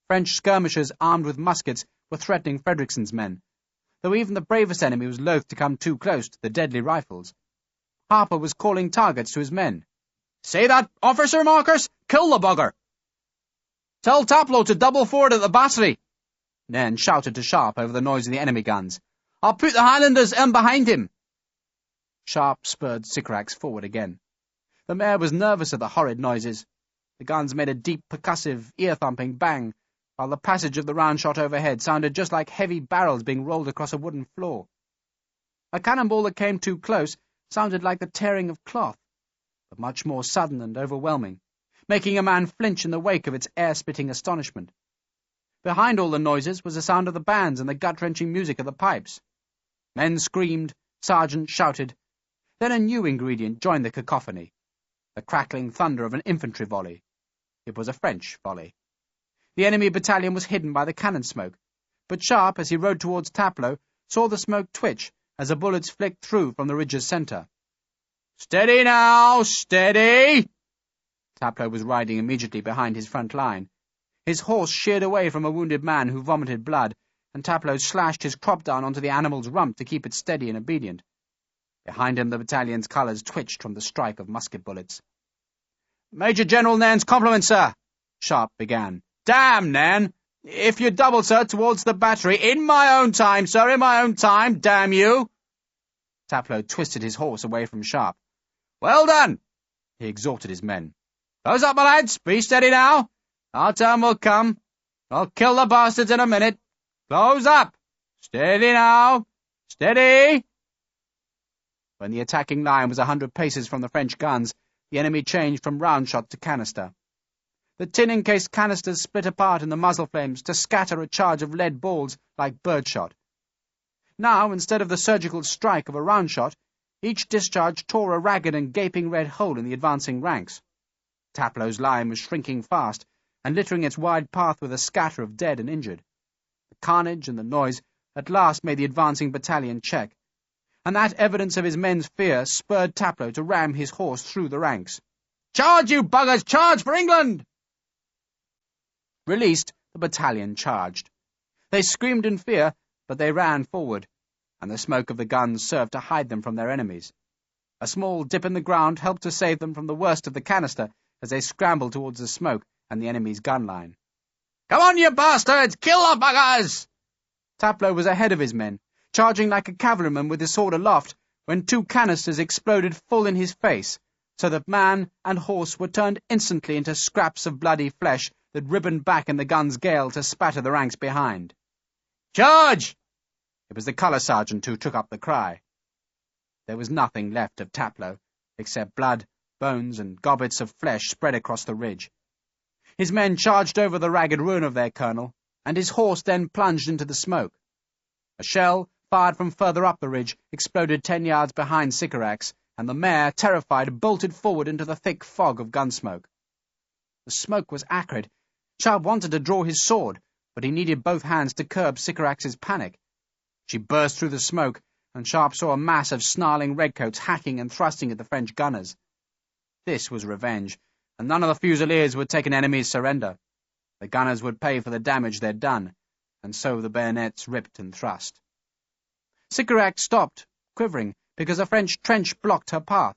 French skirmishers armed with muskets were threatening Frederickson's men, though even the bravest enemy was loath to come too close to the deadly rifles. Harper was calling targets to his men. "See that, officer, Marcus? Kill the bugger!" "Tell Taplow to double forward at the battery," Nairn shouted to Sharpe over the noise of the enemy guns. "I'll put the Highlanders in behind him." Sharpe spurred Sycorax forward again. The mare was nervous at the horrid noises. The guns made a deep, percussive, ear-thumping bang, while the passage of the round shot overhead sounded just like heavy barrels being rolled across a wooden floor. A cannonball that came too close sounded like the tearing of cloth, but much more sudden and overwhelming, making a man flinch in the wake of its air-spitting astonishment. Behind all the noises was the sound of the bands and the gut-wrenching music of the pipes. Men screamed, sergeants shouted. Then a new ingredient joined the cacophony, the crackling thunder of an infantry volley. It was a French volley. The enemy battalion was hidden by the cannon smoke, but Sharpe, as he rode towards Taplow, saw the smoke twitch as the bullets flicked through from the ridge's centre. "Steady now, steady!" Taplow was riding immediately behind his front line. His horse sheared away from a wounded man who vomited blood, and Taplow slashed his crop down onto the animal's rump to keep it steady and obedient. Behind him the battalion's colours twitched from the strike of musket bullets. "Major General Nairn's compliments, sir," Sharpe began. "Damn, Nairn! If you double, sir, towards the battery, in my own time, sir, in my own time, damn you!" Taplow twisted his horse away from Sharpe. "Well done!" he exhorted his men. "Close up, my lads! Be steady now! Our turn will come. I'll kill the bastards in a minute. Close up! Steady now! Steady!" When the attacking line was 100 paces from the French guns, the enemy changed from round shot to canister. The tin-encased canisters split apart in the muzzle flames to scatter a charge of lead balls like birdshot. Now, instead of the surgical strike of a round shot, each discharge tore a ragged and gaping red hole in the advancing ranks. Taplow's line was shrinking fast and littering its wide path with a scatter of dead and injured. The carnage and the noise at last made the advancing battalion check, and that evidence of his men's fear spurred Taplow to ram his horse through the ranks. "Charge, you buggers! Charge for England!" Released, the battalion charged. They screamed in fear, but they ran forward, and the smoke of the guns served to hide them from their enemies. A small dip in the ground helped to save them from the worst of the canister as they scrambled towards the smoke and the enemy's gun line. "Come on, you bastards! Kill the buggers!" Taplow was ahead of his men, charging like a cavalryman with his sword aloft, when 2 canisters exploded full in his face, so that man and horse were turned instantly into scraps of bloody flesh that ribboned back in the gun's gale to spatter the ranks behind. "Charge!" It was the colour sergeant who took up the cry. There was nothing left of Taplow, except blood, bones, and gobbets of flesh spread across the ridge. His men charged over the ragged ruin of their colonel, and his horse then plunged into the smoke. A shell, fired from further up the ridge, exploded 10 yards behind Sycorax, and the mare, terrified, bolted forward into the thick fog of gunsmoke. The smoke was acrid. Sharpe wanted to draw his sword, but he needed both hands to curb Sycorax's panic. She burst through the smoke, and Sharpe saw a mass of snarling redcoats hacking and thrusting at the French gunners. This was revenge, and none of the Fusiliers would take an enemy's surrender. The gunners would pay for the damage they'd done, and so the bayonets ripped and thrust. Sycorax stopped, quivering, because a French trench blocked her path.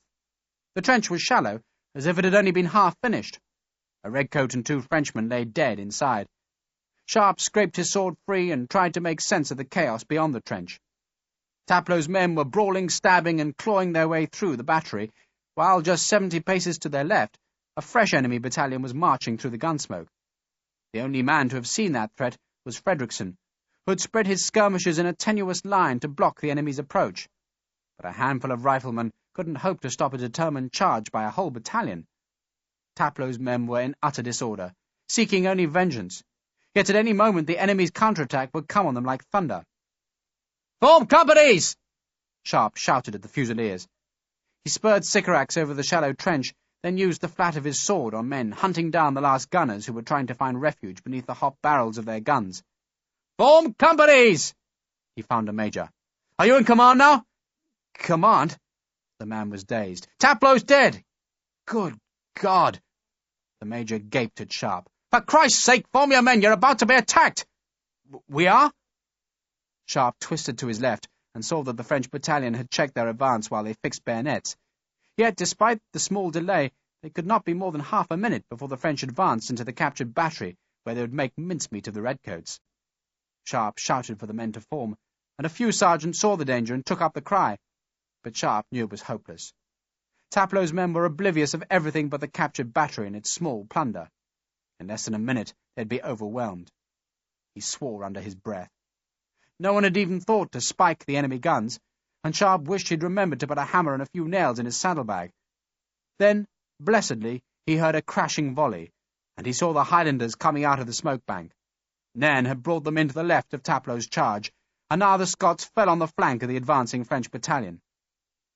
The trench was shallow, as if it had only been half finished. A redcoat and 2 Frenchmen lay dead inside. Sharpe scraped his sword free and tried to make sense of the chaos beyond the trench. Taplow's men were brawling, stabbing, and clawing their way through the battery, while just 70 paces to their left, a fresh enemy battalion was marching through the gunsmoke. The only man to have seen that threat was Frederickson, who had spread his skirmishers in a tenuous line to block the enemy's approach. But a handful of riflemen couldn't hope to stop a determined charge by a whole battalion. Taplow's men were in utter disorder, seeking only vengeance, yet at any moment the enemy's counterattack would come on them like thunder. "Form companies!" Sharpe shouted at the Fusiliers. He spurred Sycorax over the shallow trench, then used the flat of his sword on men, hunting down the last gunners who were trying to find refuge beneath the hot barrels of their guns. "Form companies!" He found a major. "Are you in command now?" "Command?" The man was dazed. "Taplow's dead!" "Good God! The Major gaped at Sharpe. For Christ's sake, form your men! You're about to be attacked! We are? Sharpe twisted to his left and saw that the French battalion had checked their advance while they fixed bayonets. Yet, despite the small delay, they could not be more than half a minute before the French advanced into the captured battery, where they would make mincemeat of the redcoats. Sharpe shouted for the men to form, and a few sergeants saw the danger and took up the cry. But Sharpe knew it was hopeless. Taplow's men were oblivious of everything but the captured battery and its small plunder. In less than a minute, they'd be overwhelmed. He swore under his breath. No one had even thought to spike the enemy guns, and Sharpe wished he'd remembered to put a hammer and a few nails in his saddlebag. Then, blessedly, he heard a crashing volley, and he saw the Highlanders coming out of the smoke bank. Nairn had brought them into the left of Taplow's charge, and now the Scots fell on the flank of the advancing French battalion.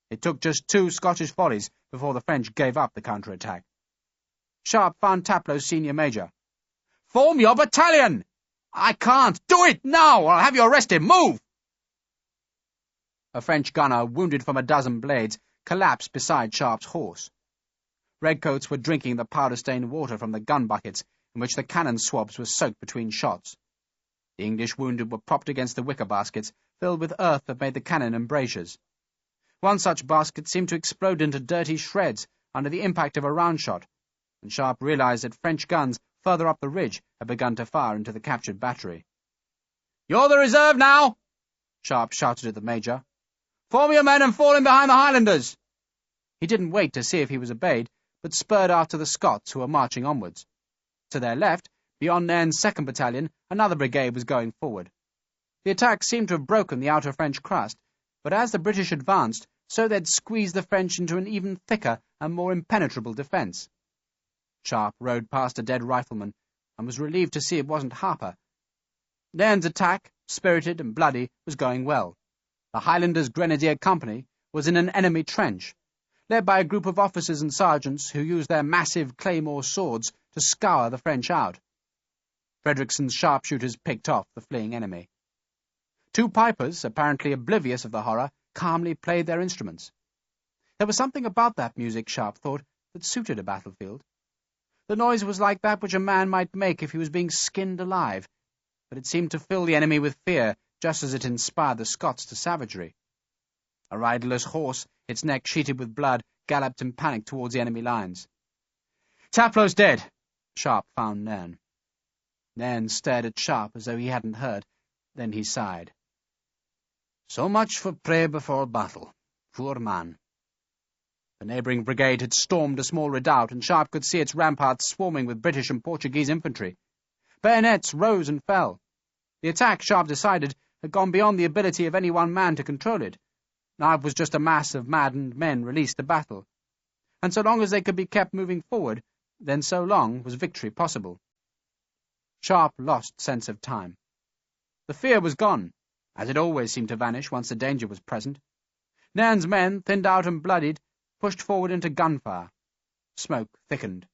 It took just 2 Scottish volleys before the French gave up the counter-attack. Sharpe found Taplow's senior major. "Form your battalion!" "I can't! Do it now, or I'll have you arrested! Move!" A French gunner, wounded from a dozen blades, collapsed beside Sharpe's horse. Redcoats were drinking the powder-stained water from the gun buckets in which the cannon swabs were soaked between shots. The English wounded were propped against the wicker baskets, filled with earth that made the cannon embrasures. One such basket seemed to explode into dirty shreds under the impact of a round shot, and Sharpe realized that French guns further up the ridge had begun to fire into the captured battery. "You're the reserve now!" Sharpe shouted at the Major. "Form your men and fall in behind the Highlanders!" He didn't wait to see if he was obeyed, but spurred after the Scots who were marching onwards. To their left, beyond Nairn's 2nd Battalion, another brigade was going forward. The attack seemed to have broken the outer French crust, but as the British advanced, so they'd squeezed the French into an even thicker and more impenetrable defence. Sharpe rode past a dead rifleman, and was relieved to see it wasn't Harper. Nairn's attack, spirited and bloody, was going well. The Highlanders' Grenadier Company was in an enemy trench, led by a group of officers and sergeants who used their massive claymore swords to scour the French out. Frederickson's sharpshooters picked off the fleeing enemy. 2 pipers, apparently oblivious of the horror, calmly played their instruments. There was something about that music, Sharpe thought, that suited a battlefield. The noise was like that which a man might make if he was being skinned alive, but it seemed to fill the enemy with fear, just as it inspired the Scots to savagery. A riderless horse, its neck sheeted with blood, galloped in panic towards the enemy lines. "Taplow's dead," Sharpe found Nairn. Nairn stared at Sharpe as though he hadn't heard. Then he sighed. "So much for prey before battle. Poor man." The neighbouring brigade had stormed a small redoubt, and Sharpe could see its ramparts swarming with British and Portuguese infantry. Bayonets rose and fell. The attack, Sharpe decided, had gone beyond the ability of any one man to control it. Now it was just a mass of maddened men released to battle. And so long as they could be kept moving forward, then so long was victory possible. Sharpe lost sense of time. The fear was gone, as it always seemed to vanish once the danger was present. Nairn's men, thinned out and bloodied, pushed forward into gunfire. Smoke thickened.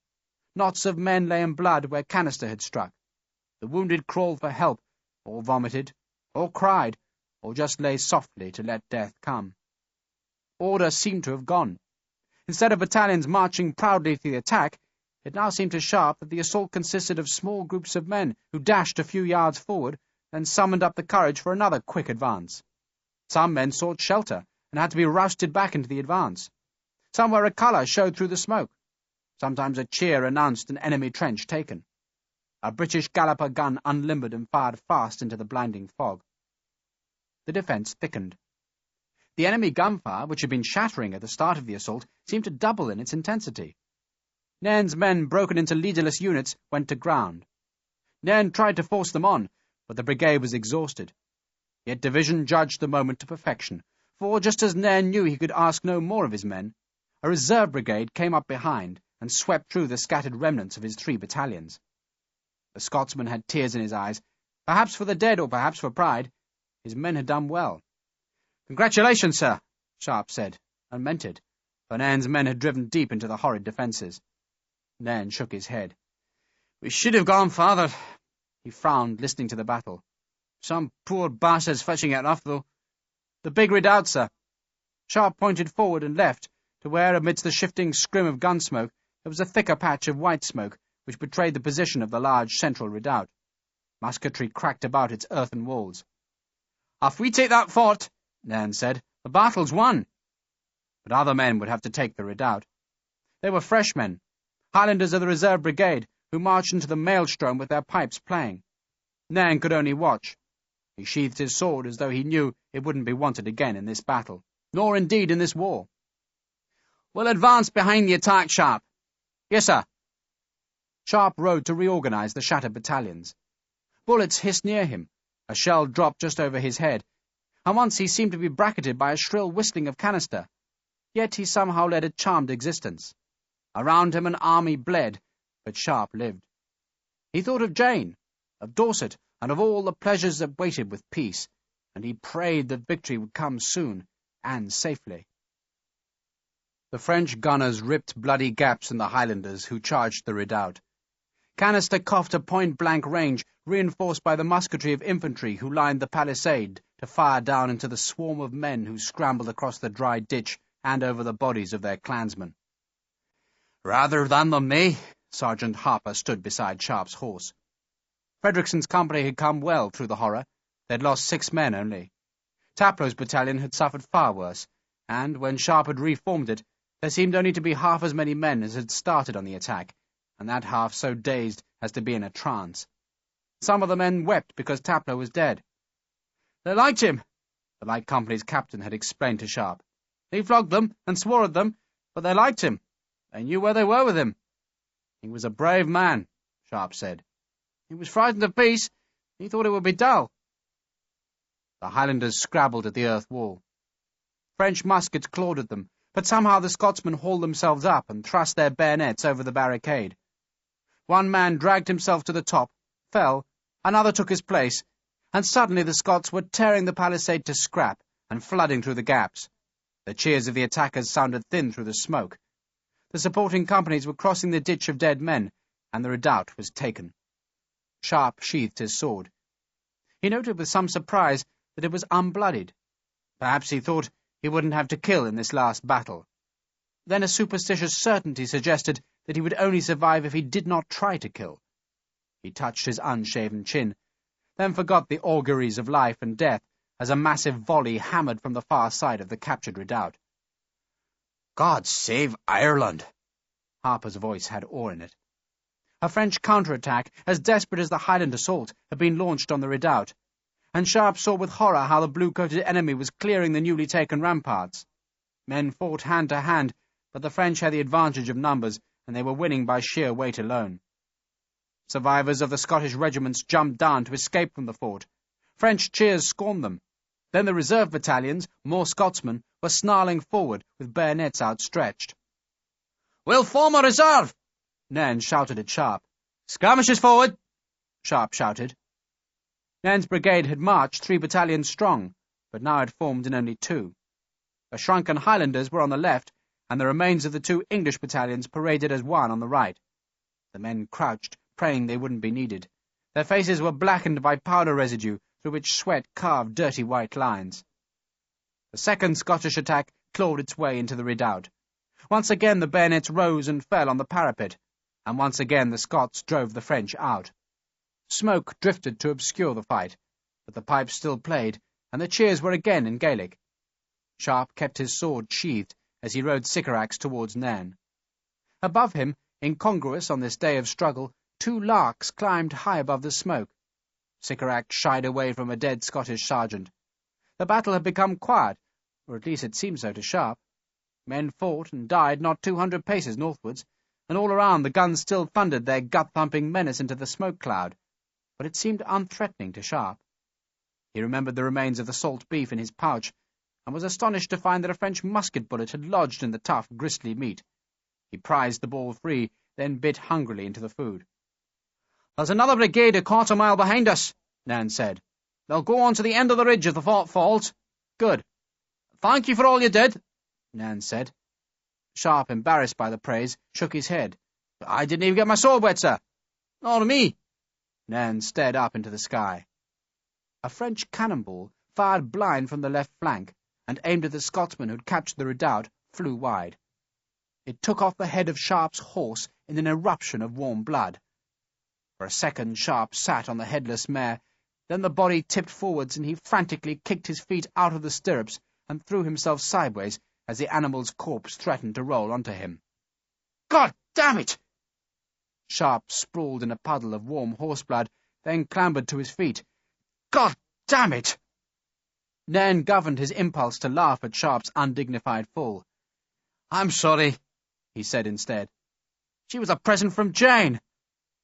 Knots of men lay in blood where canister had struck. The wounded crawled for help, or vomited, or cried, or just lay softly to let death come. Order seemed to have gone. Instead of battalions marching proudly to the attack, it now seemed to Sharpe that the assault consisted of small groups of men who dashed a few yards forward, then summoned up the courage for another quick advance. Some men sought shelter and had to be rousted back into the advance. Somewhere a colour showed through the smoke. Sometimes a cheer announced an enemy trench taken. A British galloper gun unlimbered and fired fast into the blinding fog. The defence thickened. The enemy gunfire, which had been shattering at the start of the assault, seemed to double in its intensity. Nairn's men, broken into leaderless units, went to ground. Nairn tried to force them on, but the brigade was exhausted. Yet division judged the moment to perfection, for just as Nairn knew he could ask no more of his men, a reserve brigade came up behind and swept through the scattered remnants of his 3 battalions. The Scotsman had tears in his eyes, perhaps for the dead or perhaps for pride. His men had done well. "Congratulations, sir," Sharpe said, and meant it, for Nairn's men had driven deep into the horrid defences. Nairn shook his head. "We should have gone farther." He frowned, listening to the battle. "Some poor bastards fetching it off, though." "The big redoubt, sir." Sharpe pointed forward and left, to where, amidst the shifting scrim of gun smoke, There was a thicker patch of white smoke, which betrayed the position of the large central redoubt. Musketry cracked about its earthen walls. "If we take that fort," Nairn said, "the battle's won." But other men would have to take the redoubt. They were fresh men, Highlanders of the Reserve Brigade, who marched into the maelstrom with their pipes playing. Nairn could only watch. He sheathed his sword as though he knew it wouldn't be wanted again in this battle, nor indeed in this war. "We'll advance behind the attack, Sharpe." "Yes, sir." Sharpe rode to reorganize the shattered battalions. Bullets hissed near him, a shell dropped just over his head, and once he seemed to be bracketed by a shrill whistling of canister. Yet he somehow led a charmed existence. Around him an army bled, but Sharpe lived. He thought of Jane, of Dorset, and of all the pleasures that waited with peace, and he prayed that victory would come soon, and safely. The French gunners ripped bloody gaps in the Highlanders who charged the redoubt. Canister coughed at point-blank range, reinforced by the musketry of infantry who lined the palisade to fire down into the swarm of men who scrambled across the dry ditch and over the bodies of their clansmen. "Rather than me," Sergeant Harper stood beside Sharpe's horse. Frederickson's company had come well through the horror. They had lost 6 men only. Taplow's battalion had suffered far worse, and when Sharpe had reformed it, there seemed only to be half as many men as had started on the attack, and that half so dazed as to be in a trance. Some of the men wept because Taplow was dead. "They liked him," the light company's captain had explained to Sharpe. "He flogged them and swore at them, but they liked him. They knew where they were with him." "He was a brave man," Sharpe said. "He was frightened of peace. He thought it would be dull." The Highlanders scrabbled at the earth wall. French muskets clawed at them, but somehow the Scotsmen hauled themselves up and thrust their bayonets over the barricade. One man dragged himself to the top, fell, another took his place, and suddenly the Scots were tearing the palisade to scrap and flooding through the gaps. The cheers of the attackers sounded thin through the smoke. The supporting companies were crossing the ditch of dead men, and the redoubt was taken. Sharpe sheathed his sword. He noted with some surprise that it was unbloodied. Perhaps he thought he wouldn't have to kill in this last battle. Then a superstitious certainty suggested that he would only survive if he did not try to kill. He touched his unshaven chin, then forgot the auguries of life and death as a massive volley hammered from the far side of the captured redoubt. "God save Ireland!" Harper's voice had awe in it. A French counterattack, as desperate as the Highland assault, had been launched on the redoubt, and Sharpe saw with horror how the blue-coated enemy was clearing the newly taken ramparts. Men fought hand to hand, but the French had the advantage of numbers, and they were winning by sheer weight alone. Survivors of the Scottish regiments jumped down to escape from the fort. French cheers scorned them. Then the reserve battalions, more Scotsmen, were snarling forward with bayonets outstretched. "We'll form a reserve!" Nairn shouted at Sharpe. "Skirmishers forward!" Sharpe shouted. Nairn's brigade had marched 3 battalions strong, but now had formed in only 2. The shrunken Highlanders were on the left, and the remains of the 2 English battalions paraded as one on the right. The men crouched, praying they wouldn't be needed. Their faces were blackened by powder residue, through which sweat carved dirty white lines. The second Scottish attack clawed its way into the redoubt. Once again the bayonets rose and fell on the parapet, and once again the Scots drove the French out. Smoke drifted to obscure the fight, but the pipes still played, and the cheers were again in Gaelic. Sharpe kept his sword sheathed as he rode Sycorax towards Nairn. Above him, incongruous on this day of struggle, 2 larks climbed high above the smoke. Sycorax shied away from a dead Scottish sergeant. The battle had become quiet, or at least it seemed so to Sharpe. Men fought and died not 200 paces northwards, and all around the guns still thundered their gut-thumping menace into the smoke cloud, but it seemed unthreatening to Sharpe. He remembered the remains of the salt beef in his pouch, and was astonished to find that a French musket bullet had lodged in the tough, gristly meat. He prized the ball free, then bit hungrily into the food. "There's another brigade a quarter mile behind us," Nairn said. "They'll go on to the end of the ridge if the fort falls." "Good." "Thank you for all you did," Nairn said. Sharpe, embarrassed by the praise, shook his head. "I didn't even get my sword wet, sir." "Nor me." Nairn stared up into the sky. A French cannonball, fired blind from the left flank, and aimed at the Scotsman who'd captured the redoubt, flew wide. It took off the head of Sharpe's horse in an eruption of warm blood. For a second Sharpe sat on the headless mare, then the body tipped forwards and he frantically kicked his feet out of the stirrups and threw himself sideways as the animal's corpse threatened to roll onto him. "God damn it!" Sharpe sprawled in a puddle of warm horseblood, then clambered to his feet. "God damn it!" Nairn governed his impulse to laugh at Sharpe's undignified fall. "I'm sorry," he said instead. "She was a present from Jane."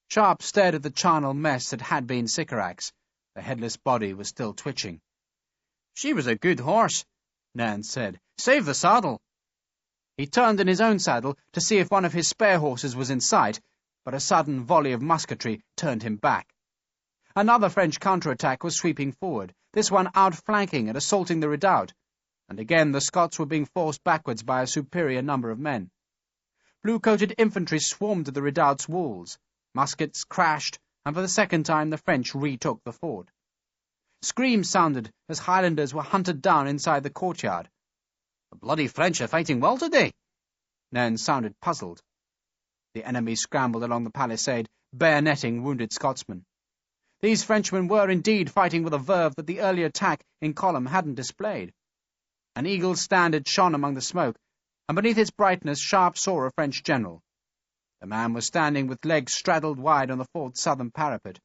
Sharpe stared at the charnel mess that had been Sycorax. The headless body was still twitching. "She was a good horse," Nairn said. "Save the saddle." He turned in his own saddle to see if one of his spare horses was in sight, but a sudden volley of musketry turned him back. Another French counterattack was sweeping forward, this one outflanking and assaulting the redoubt, and again the Scots were being forced backwards by a superior number of men. Blue-coated infantry swarmed to the redoubt's walls. Muskets crashed, and for the second time the French retook the fort. Screams sounded as Highlanders were hunted down inside the courtyard. "The bloody French are fighting well today." Nairn sounded puzzled. The enemy scrambled along the palisade, bayoneting wounded Scotsmen. These Frenchmen were indeed fighting with a verve that the earlier attack in column hadn't displayed. An eagle's standard shone among the smoke, and beneath its brightness Sharpe saw a French general. The man was standing with legs straddled wide on the fort's southern parapet.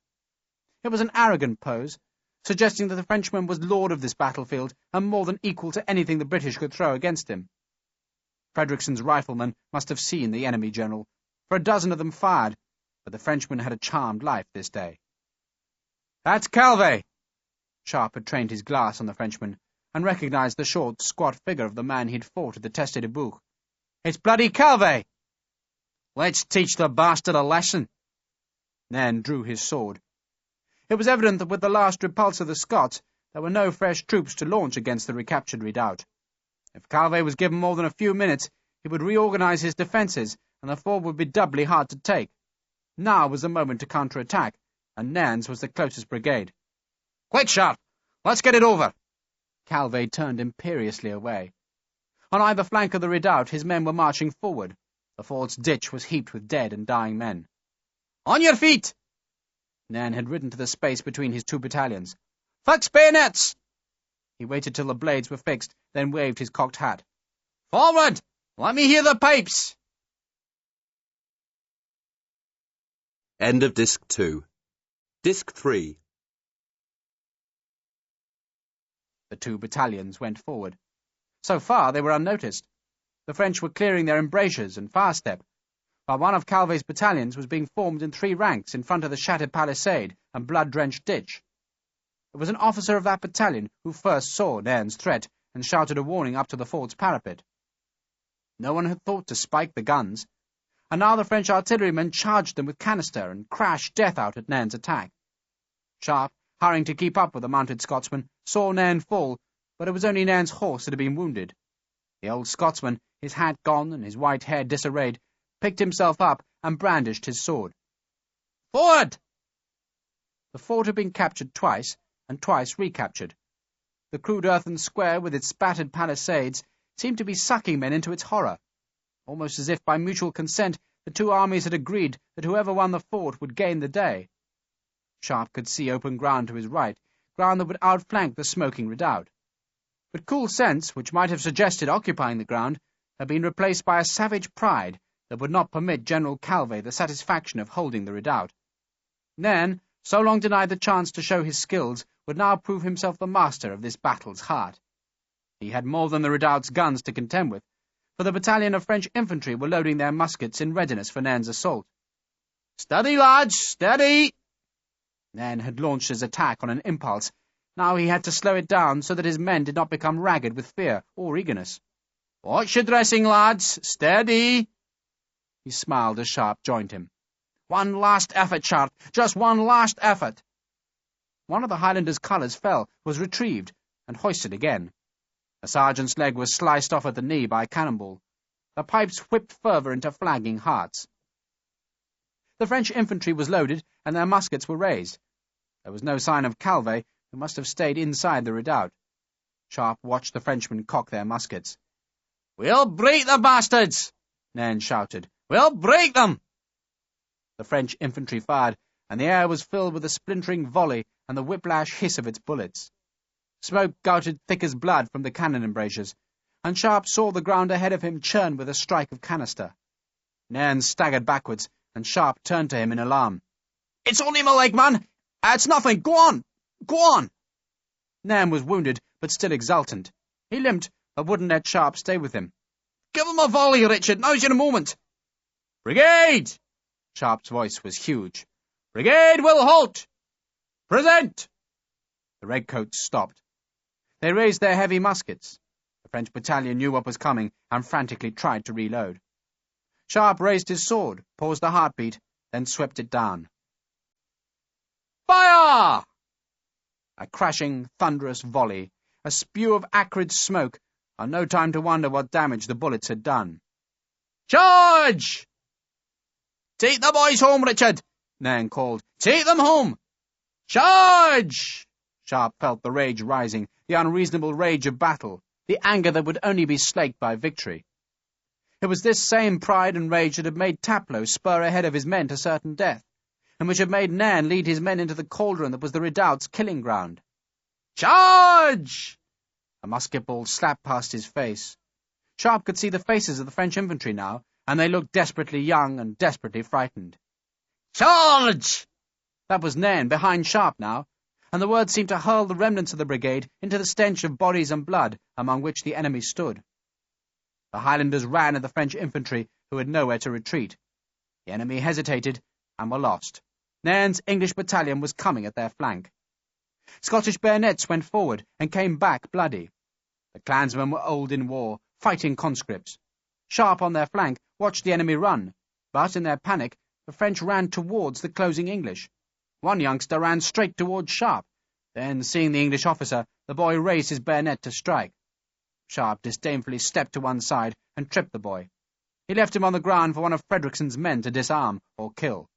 It was an arrogant pose, suggesting that the Frenchman was lord of this battlefield and more than equal to anything the British could throw against him. Frederickson's riflemen must have seen the enemy general, for a dozen of them fired, but the Frenchman had a charmed life this day. "That's Calvé!" Sharpe had trained his glass on the Frenchman, and recognized the short, squat figure of the man he'd fought at the Teste de Bouc. "It's bloody Calvé!" "Let's teach the bastard a lesson." Nairn drew his sword. It was evident that with the last repulse of the Scots, there were no fresh troops to launch against the recaptured redoubt. If Calvé was given more than a few minutes, he would reorganize his defences, and the fort would be doubly hard to take. Now was the moment to counterattack, and Nairn's was the closest brigade. "Quick, Sharpe! Let's get it over!" Calvé turned imperiously away. On either flank of the redoubt his men were marching forward. The fort's ditch was heaped with dead and dying men. "On your feet!" Nairn had ridden to the space between his two battalions. "Fix bayonets!" He waited till the blades were fixed, then waved his cocked hat. "Forward! Let me hear the pipes!" End of Disc 2. Disc 3. The two battalions went forward. So far they were unnoticed. The French were clearing their embrasures and fire-step, while one of Calvé's battalions was being formed in 3 ranks in front of the shattered palisade and blood-drenched ditch. It was an officer of that battalion who first saw Nairn's threat and shouted a warning up to the fort's parapet. No one had thought to spike the guns, and now the French artillerymen charged them with canister and crashed death out at Nairn's attack. Sharpe, hurrying to keep up with the mounted Scotsman, saw Nairn fall, but it was only Nairn's horse that had been wounded. The old Scotsman, his hat gone and his white hair disarrayed, picked himself up and brandished his sword. "Forward!" The fort had been captured twice, and twice recaptured. The crude earthen square with its spattered palisades seemed to be sucking men into its horror, almost as if by mutual consent the two armies had agreed that whoever won the fort would gain the day. Sharpe could see open ground to his right, ground that would outflank the smoking redoubt. But cool sense, which might have suggested occupying the ground, had been replaced by a savage pride that would not permit General Calvé the satisfaction of holding the redoubt. Nairn, so long denied the chance to show his skills, would now prove himself the master of this battle's heart. He had more than the redoubt's guns to contend with, for the battalion of French infantry were loading their muskets in readiness for Nairn's assault. "Steady, lads, steady!" Nairn had launched his attack on an impulse. Now he had to slow it down so that his men did not become ragged with fear or eagerness. "Watch your dressing, lads, steady!" He smiled as Sharpe joined him. "One last effort, Sharpe, just one last effort!" One of the Highlanders' colours fell, was retrieved, and hoisted again. A sergeant's leg was sliced off at the knee by a cannonball. The pipes whipped fervour into flagging hearts. The French infantry was loaded, and their muskets were raised. There was no sign of Calvé, who must have stayed inside the redoubt. Sharpe watched the Frenchmen cock their muskets. "We'll break the bastards!" Nairn shouted. "We'll break them!" The French infantry fired, and the air was filled with a splintering volley and the whiplash hiss of its bullets. Smoke gouted thick as blood from the cannon embrasures, and Sharpe saw the ground ahead of him churn with a strike of canister. Nairn staggered backwards, and Sharpe turned to him in alarm. "It's only my leg, man! It's nothing! Go on! Go on!" Nairn was wounded, but still exultant. He limped, but wouldn't let Sharpe stay with him. "Give him a volley, Richard! Now's your moment!" "Brigade!" Sharpe's voice was huge. "Brigade will halt! Present!" The redcoats stopped. They raised their heavy muskets. The French battalion knew what was coming and frantically tried to reload. Sharpe raised his sword, paused a heartbeat, then swept it down. "Fire!" A crashing, thunderous volley, a spew of acrid smoke, and no time to wonder what damage the bullets had done. "Charge!" "Take the boys home, Richard!" Nairn called. "Take them home!" "Charge!" Sharpe felt the rage rising, the unreasonable rage of battle, the anger that would only be slaked by victory. It was this same pride and rage that had made Taplow spur ahead of his men to certain death, and which had made Nairn lead his men into the cauldron that was the redoubt's killing ground. "Charge!" A musket ball slapped past his face. Sharpe could see the faces of the French infantry now, and they looked desperately young and desperately frightened. "Charge!" That was Nairn behind Sharpe now, and the word seemed to hurl the remnants of the brigade into the stench of bodies and blood among which the enemy stood. The Highlanders ran at the French infantry, who had nowhere to retreat. The enemy hesitated and were lost. Nairn's English battalion was coming at their flank. Scottish bayonets went forward and came back bloody. The clansmen were old in war, fighting conscripts. Sharpe on their flank watched the enemy run, but in their panic the French ran towards the closing English. One youngster ran straight towards Sharpe. Then, seeing the English officer, the boy raised his bayonet to strike. Sharpe disdainfully stepped to one side and tripped the boy. He left him on the ground for one of Frederickson's men to disarm or kill.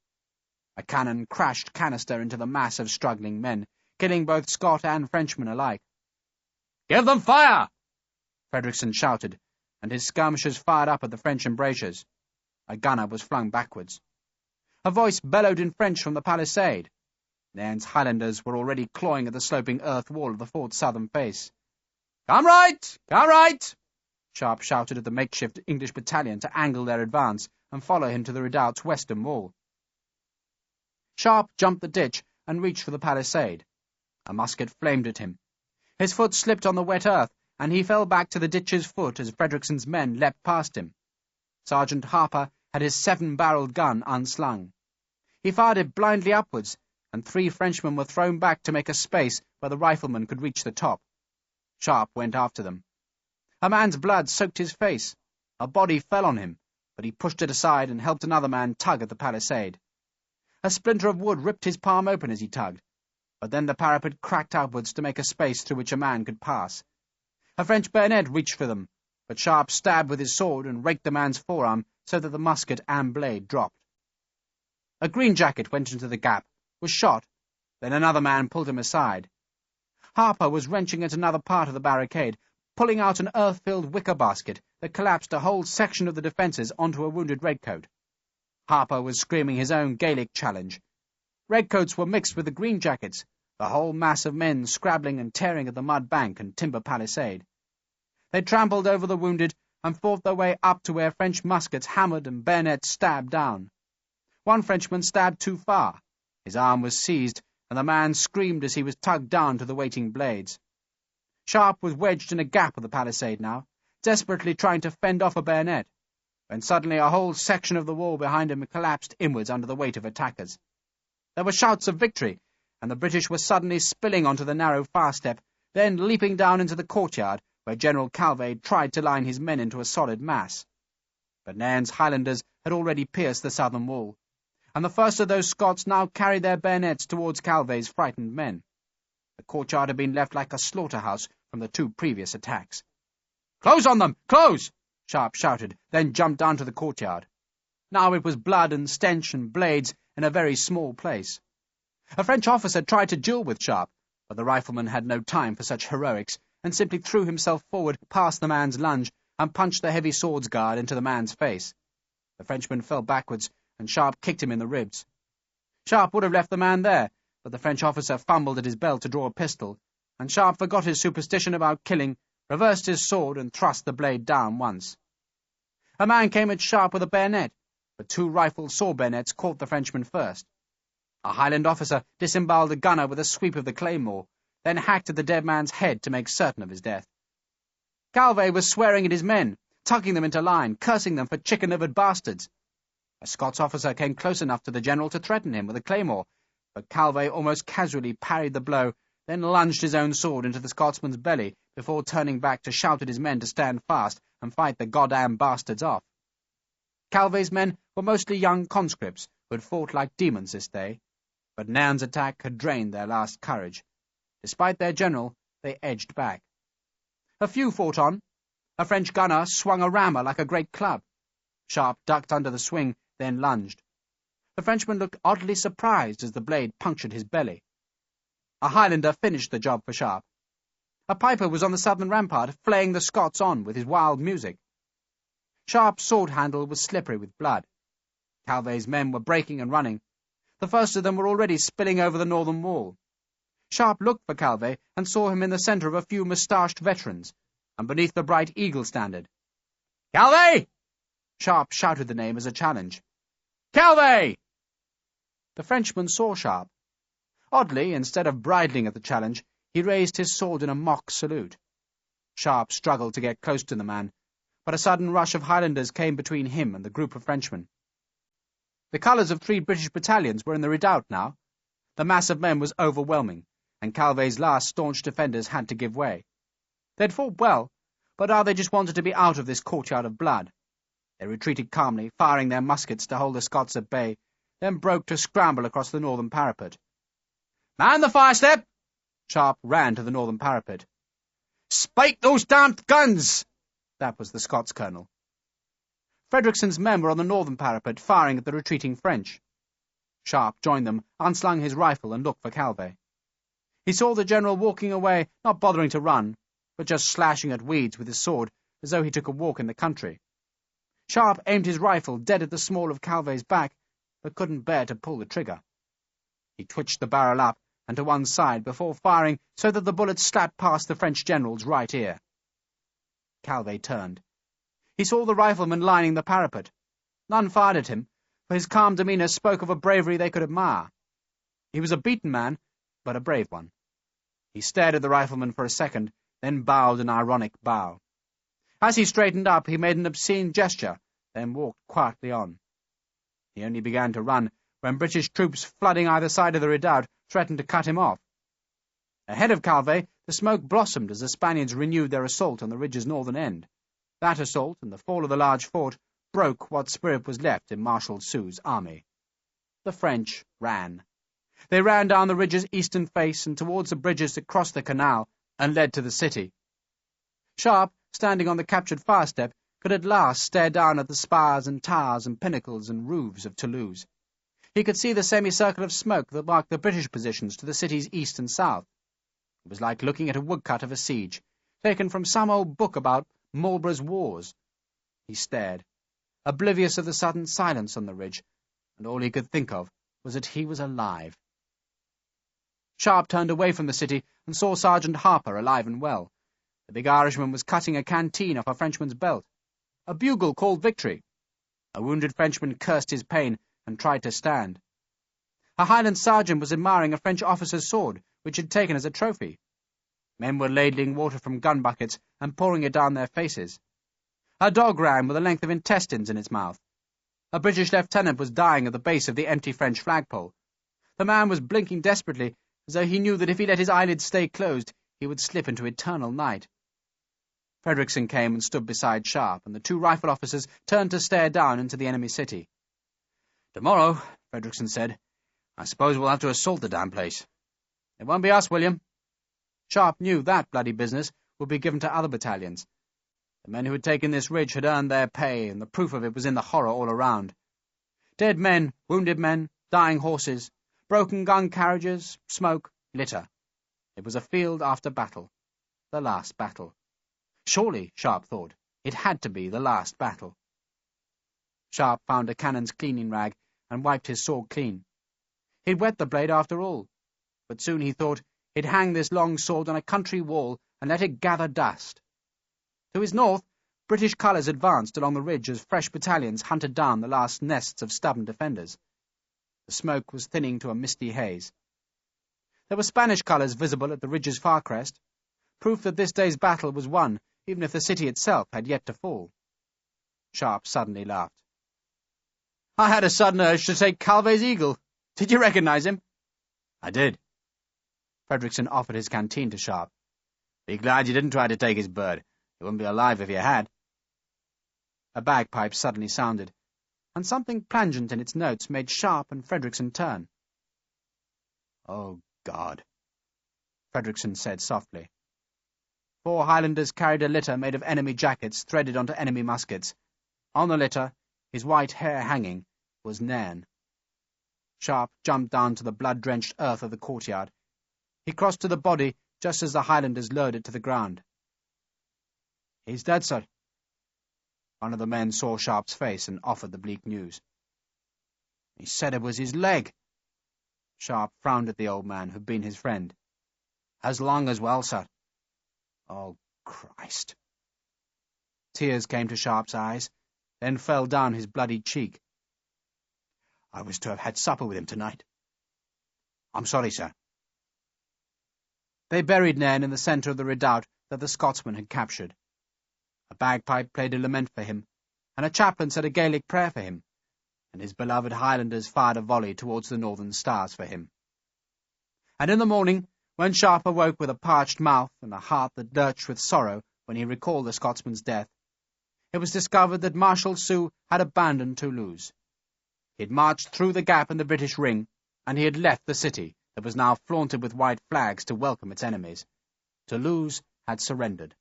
A cannon crashed canister into the mass of struggling men, killing both Scot and Frenchman alike. "Give them fire!" Frederickson shouted, and his skirmishers fired up at the French embrasures. A gunner was flung backwards. A voice bellowed in French from the palisade. Nairn's Highlanders were already clawing at the sloping earth wall of the fort's southern face. "Come right! Come right!" Sharpe shouted at the makeshift English battalion to angle their advance and follow him to the redoubt's western wall. Sharpe jumped the ditch and reached for the palisade. A musket flamed at him. His foot slipped on the wet earth, and he fell back to the ditch's foot as Frederickson's men leapt past him. Sergeant Harper had his 7-barreled gun unslung. He fired it blindly upwards, and 3 Frenchmen were thrown back to make a space where the rifleman could reach the top. Sharpe went after them. A man's blood soaked his face. A body fell on him, but he pushed it aside and helped another man tug at the palisade. A splinter of wood ripped his palm open as he tugged, but then the parapet cracked outwards to make a space through which a man could pass. A French bayonet reached for them, but Sharpe stabbed with his sword and raked the man's forearm so that the musket and blade dropped. A green jacket went into the gap, was shot, then another man pulled him aside. Harper was wrenching at another part of the barricade, pulling out an earth-filled wicker basket that collapsed a whole section of the defences onto a wounded redcoat. Harper was screaming his own Gaelic challenge. Redcoats were mixed with the green jackets, the whole mass of men scrabbling and tearing at the mud bank and timber palisade. They trampled over the wounded and fought their way up to where French muskets hammered and bayonets stabbed down. One Frenchman stabbed too far. His arm was seized, and the man screamed as he was tugged down to the waiting blades. Sharpe was wedged in a gap of the palisade now, desperately trying to fend off a bayonet, when suddenly a whole section of the wall behind him collapsed inwards under the weight of attackers. There were shouts of victory, and the British were suddenly spilling onto the narrow far-step, then leaping down into the courtyard, where General Calvé tried to line his men into a solid mass. But Nairn's Highlanders had already pierced the southern wall, and the first of those Scots now carried their bayonets towards Calvé's frightened men. The courtyard had been left like a slaughterhouse from the 2 previous attacks. "Close on them! Close!" Sharpe shouted, then jumped down to the courtyard. Now it was blood and stench and blades in a very small place. A French officer tried to duel with Sharpe, but the rifleman had no time for such heroics, and simply threw himself forward past the man's lunge and punched the heavy sword's guard into the man's face. The Frenchman fell backwards, and Sharpe kicked him in the ribs. Sharpe would have left the man there, but the French officer fumbled at his belt to draw a pistol, and Sharpe forgot his superstition about killing, reversed his sword, and thrust the blade down once. A man came at Sharpe with a bayonet, but 2 rifled saw bayonets caught the Frenchman first. A Highland officer disemboweled a gunner with a sweep of the claymore, then hacked at the dead man's head to make certain of his death. Calvé was swearing at his men, tugging them into line, cursing them for chicken-livered bastards. A Scots officer came close enough to the general to threaten him with a claymore, but Calvé almost casually parried the blow, then lunged his own sword into the Scotsman's belly before turning back to shout at his men to stand fast and fight the goddamn bastards off. Calvé's men were mostly young conscripts who had fought like demons this day, but Nairn's attack had drained their last courage. Despite their general, they edged back. A few fought on. A French gunner swung a rammer like a great club. Sharpe ducked under the swing, then lunged. The Frenchman looked oddly surprised as the blade punctured his belly. A Highlander finished the job for Sharpe. A piper was on the southern rampart, flaying the Scots on with his wild music. Sharpe's sword handle was slippery with blood. Calvé's men were breaking and running. The first of them were already spilling over the northern wall. Sharpe looked for Calvé and saw him in the centre of a few moustached veterans, and beneath the bright eagle standard. "Calvé!" Sharpe shouted the name as a challenge. "Calvé!" The Frenchman saw Sharpe. Oddly, instead of bridling at the challenge, he raised his sword in a mock salute. Sharpe struggled to get close to the man, but a sudden rush of Highlanders came between him and the group of Frenchmen. The colours of 3 British battalions were in the redoubt now. The mass of men was overwhelming, and Calvé's last staunch defenders had to give way. They'd fought well, but now they just wanted to be out of this courtyard of blood. They retreated calmly, firing their muskets to hold the Scots at bay, then broke to scramble across the northern parapet. "Man the fire step!" Sharpe ran to the northern parapet. "Spike those damned guns!" That was the Scots colonel. Frederickson's men were on the northern parapet, firing at the retreating French. Sharpe joined them, unslung his rifle, and looked for Calvé. He saw the general walking away, not bothering to run, but just slashing at weeds with his sword, as though he took a walk in the country. Sharpe aimed his rifle dead at the small of Calvé's back, but couldn't bear to pull the trigger. He twitched the barrel up and to one side before firing so that the bullet slapped past the French general's right ear. Calvé turned. He saw the riflemen lining the parapet. None fired at him, for his calm demeanour spoke of a bravery they could admire. He was a beaten man, but a brave one. He stared at the rifleman for a second, then bowed an ironic bow. As he straightened up, he made an obscene gesture, then walked quietly on. He only began to run when British troops flooding either side of the redoubt threatened to cut him off. Ahead of Calvé, the smoke blossomed as the Spaniards renewed their assault on the ridge's northern end. That assault and the fall of the large fort broke what spirit was left in Marshal Soult's army. The French ran. They ran down the ridge's eastern face and towards the bridges that crossed the canal and led to the city. Sharpe, standing on the captured fire step, could at last stare down at the spires and towers and pinnacles and roofs of Toulouse. He could see the semicircle of smoke that marked the British positions to the city's east and south. It was like looking at a woodcut of a siege, taken from some old book about Marlborough's wars. He stared, oblivious of the sudden silence on the ridge, and all he could think of was that he was alive. Sharpe turned away from the city and saw Sergeant Harper alive and well. The big Irishman was cutting a canteen off a Frenchman's belt. A bugle called victory. A wounded Frenchman cursed his pain and tried to stand. A Highland sergeant was admiring a French officer's sword, which he'd taken as a trophy. Men were ladling water from gun buckets and pouring it down their faces. A dog ran with a length of intestines in its mouth. A British lieutenant was dying at the base of the empty French flagpole. The man was blinking desperately, as though he knew that if he let his eyelids stay closed, he would slip into eternal night. Frederickson came and stood beside Sharpe, and the 2 rifle officers turned to stare down into the enemy city. "Tomorrow," Frederickson said, "I suppose we'll have to assault the damn place." "It won't be us, William." Sharpe knew that bloody business would be given to other battalions. The men who had taken this ridge had earned their pay, and the proof of it was in the horror all around. Dead men, wounded men, dying horses, broken gun carriages, smoke, litter. It was a field after battle. The last battle. Surely, Sharpe thought, it had to be the last battle. Sharpe found a cannon's cleaning rag and wiped his sword clean. He'd wet the blade after all, but soon he thought he'd hang this long sword on a country wall and let it gather dust. To his north, British colours advanced along the ridge as fresh battalions hunted down the last nests of stubborn defenders. The smoke was thinning to a misty haze. There were Spanish colours visible at the ridge's far crest, proof that this day's battle was won, even if the city itself had yet to fall. Sharpe suddenly laughed. "I had a sudden urge to take Calvé's eagle. Did you recognise him?" "I did." Fredrickson offered his canteen to Sharpe. "Be glad you didn't try to take his bird. You wouldn't be alive if you had." A bagpipe suddenly sounded, and something plangent in its notes made Sharpe and Fredrickson turn. "Oh, God," Fredrickson said softly. 4 Highlanders carried a litter made of enemy jackets threaded onto enemy muskets. On the litter, his white hair hanging, was Nairn. Sharpe jumped down to the blood-drenched earth of the courtyard. He crossed to the body just as the Highlanders lowered it to the ground. "He's dead, sir." One of the men saw Sharpe's face and offered the bleak news. "He said it was his leg." Sharpe frowned at the old man who'd been his friend. "As long as well, sir." "Oh, Christ." Tears came to Sharpe's eyes, then fell down his bloody cheek. "I was to have had supper with him tonight." "I'm sorry, sir." They buried Nairn in the centre of the redoubt that the Scotsman had captured. A bagpipe played a lament for him, and a chaplain said a Gaelic prayer for him, and his beloved Highlanders fired a volley towards the northern stars for him. And in the morning, when Sharpe awoke with a parched mouth and a heart that lurched with sorrow when he recalled the Scotsman's death, it was discovered that Marshal Soult had abandoned Toulouse. He had marched through the gap in the British ring, and he had left the city that was now flaunted with white flags to welcome its enemies. Toulouse had surrendered.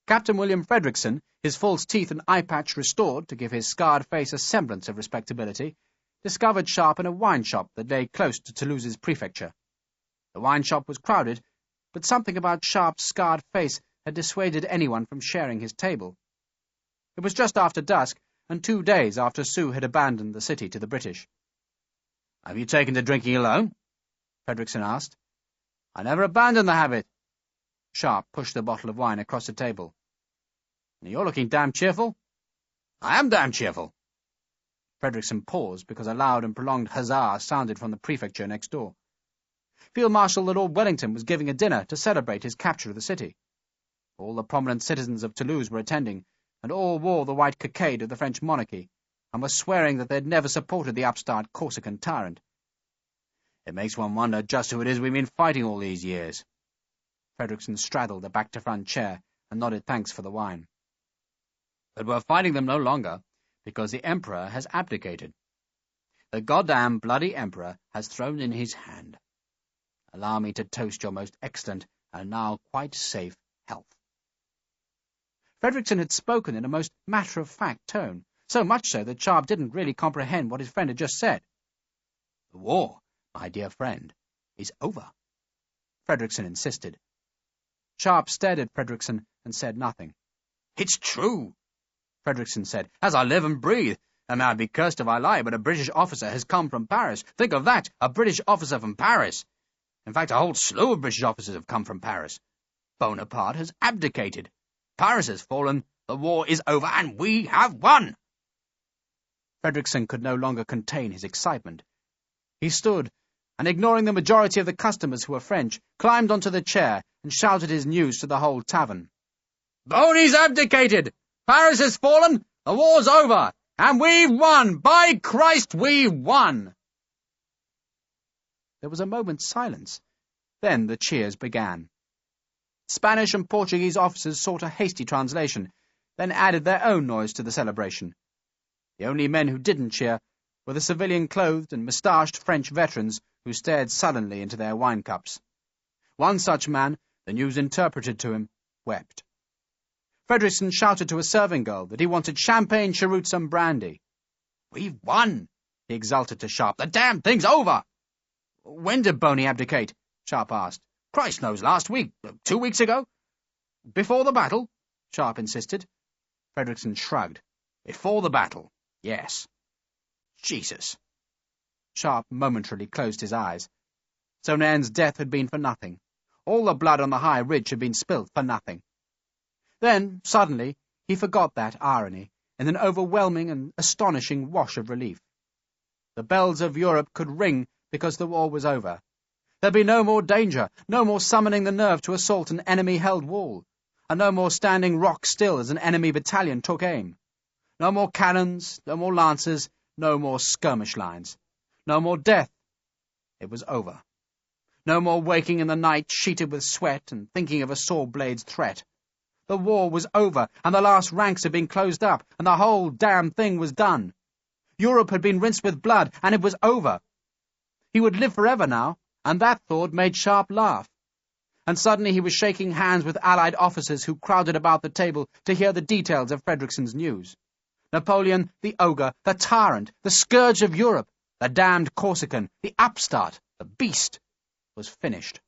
Captain William Fredrickson, his false teeth and eye patch restored to give his scarred face a semblance of respectability, discovered Sharpe in a wine shop that lay close to Toulouse's prefecture. The wine shop was crowded, but something about Sharpe's scarred face had dissuaded anyone from sharing his table. It was just after dusk, and 2 days after Soult had abandoned the city to the British. "Have you taken to drinking alone?" Fredrickson asked. "I never abandoned the habit." Sharpe pushed the bottle of wine across the table. "You're looking damn cheerful." "I am damn cheerful." Fredrickson paused because a loud and prolonged huzzah sounded from the prefecture next door. Field Marshal Lord Wellington was giving a dinner to celebrate his capture of the city. All the prominent citizens of Toulouse were attending, and all wore the white cockade of the French monarchy, and were swearing that they had never supported the upstart Corsican tyrant. "It makes one wonder just who it is we've been fighting all these years." Fredrickson straddled a back-to-front chair and nodded thanks for the wine. "But we're fighting them no longer, because the Emperor has abdicated. The goddamn bloody Emperor has thrown in his hand. Allow me to toast your most excellent and now quite safe health." Fredrickson had spoken in a most matter-of-fact tone, so much so that Sharpe didn't really comprehend what his friend had just said. "The war, my dear friend, is over," Fredrickson insisted. Sharpe stared at Fredrickson and said nothing. "It's true," Fredrickson said. "As I live and breathe, and may I be cursed if I lie, but a British officer has come from Paris. Think of that, a British officer from Paris. In fact, a whole slew of British officers have come from Paris. Bonaparte has abdicated. Paris has fallen, the war is over, and we have won." Fredrickson could no longer contain his excitement. He stood, and ignoring the majority of the customers who were French, climbed onto the chair and shouted his news to the whole tavern. "Boney's abdicated! Paris has fallen! The war's over! And we've won! By Christ, we've won!" There was a moment's silence. Then the cheers began. Spanish and Portuguese officers sought a hasty translation, then added their own noise to the celebration. The only men who didn't cheer were the civilian-clothed and moustached French veterans who stared sullenly into their wine cups. One such man, the news interpreted to him, wept. Fredrickson shouted to a serving girl that he wanted champagne, cheroots, and brandy. "We've won!" he exulted to Sharpe. "The damn thing's over!" "When did Boney abdicate?" Sharpe asked. "Christ knows, last week. 2 weeks ago." "Before the battle?" Sharpe insisted. Fredrickson shrugged. Before the battle, yes. Jesus. Sharpe momentarily closed his eyes. So Nairn's death had been for nothing. All the blood on the high ridge had been spilt for nothing. Then, suddenly, he forgot that irony in an overwhelming and astonishing wash of relief. The bells of Europe could ring because the war was over. There'd be no more danger, no more summoning the nerve to assault an enemy-held wall, and no more standing rock still as an enemy battalion took aim. No more cannons, no more lancers, no more skirmish lines. No more death. It was over. No more waking in the night sheeted with sweat and thinking of a saw blade's threat. The war was over, and the last ranks had been closed up, and the whole damn thing was done. Europe had been rinsed with blood, and it was over. He would live forever now, and that thought made Sharpe laugh. And suddenly he was shaking hands with Allied officers who crowded about the table to hear the details of Frederickson's news. Napoleon, the ogre, the tyrant, the scourge of Europe, the damned Corsican, the upstart, the beast, was finished.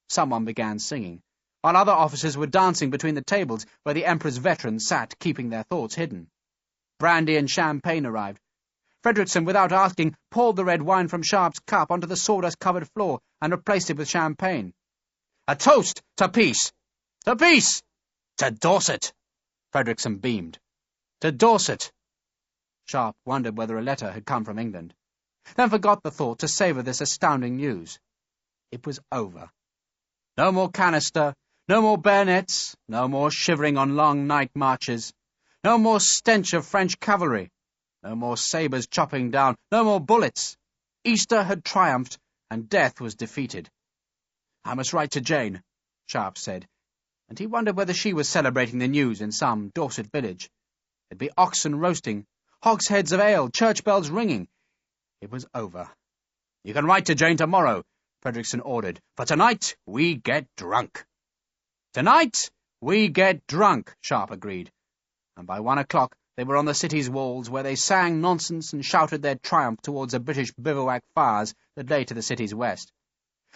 Someone began singing, while other officers were dancing between the tables where the Emperor's veterans sat keeping their thoughts hidden. Brandy and champagne arrived. Frederickson, without asking, poured the red wine from Sharpe's cup onto the sawdust-covered floor and replaced it with champagne. "A toast to peace! To peace! To Dorset!" Frederickson beamed. "To Dorset!" Sharpe wondered whether a letter had come from England, then forgot the thought to savour this astounding news. It was over. No more canister, no more bayonets, no more shivering on long night marches, no more stench of French cavalry, no more sabres chopping down, no more bullets. Easter had triumphed, and death was defeated. "I must write to Jane," Sharpe said, and he wondered whether she was celebrating the news in some Dorset village. There'd be oxen roasting, hogsheads of ale, church bells ringing. It was over. "You can write to Jane tomorrow," Frederickson ordered. "For tonight, we get drunk." "Tonight, we get drunk," Sharpe agreed. And by 1 o'clock they were on the city's walls, where they sang nonsense and shouted their triumph towards the British bivouac fires that lay to the city's west.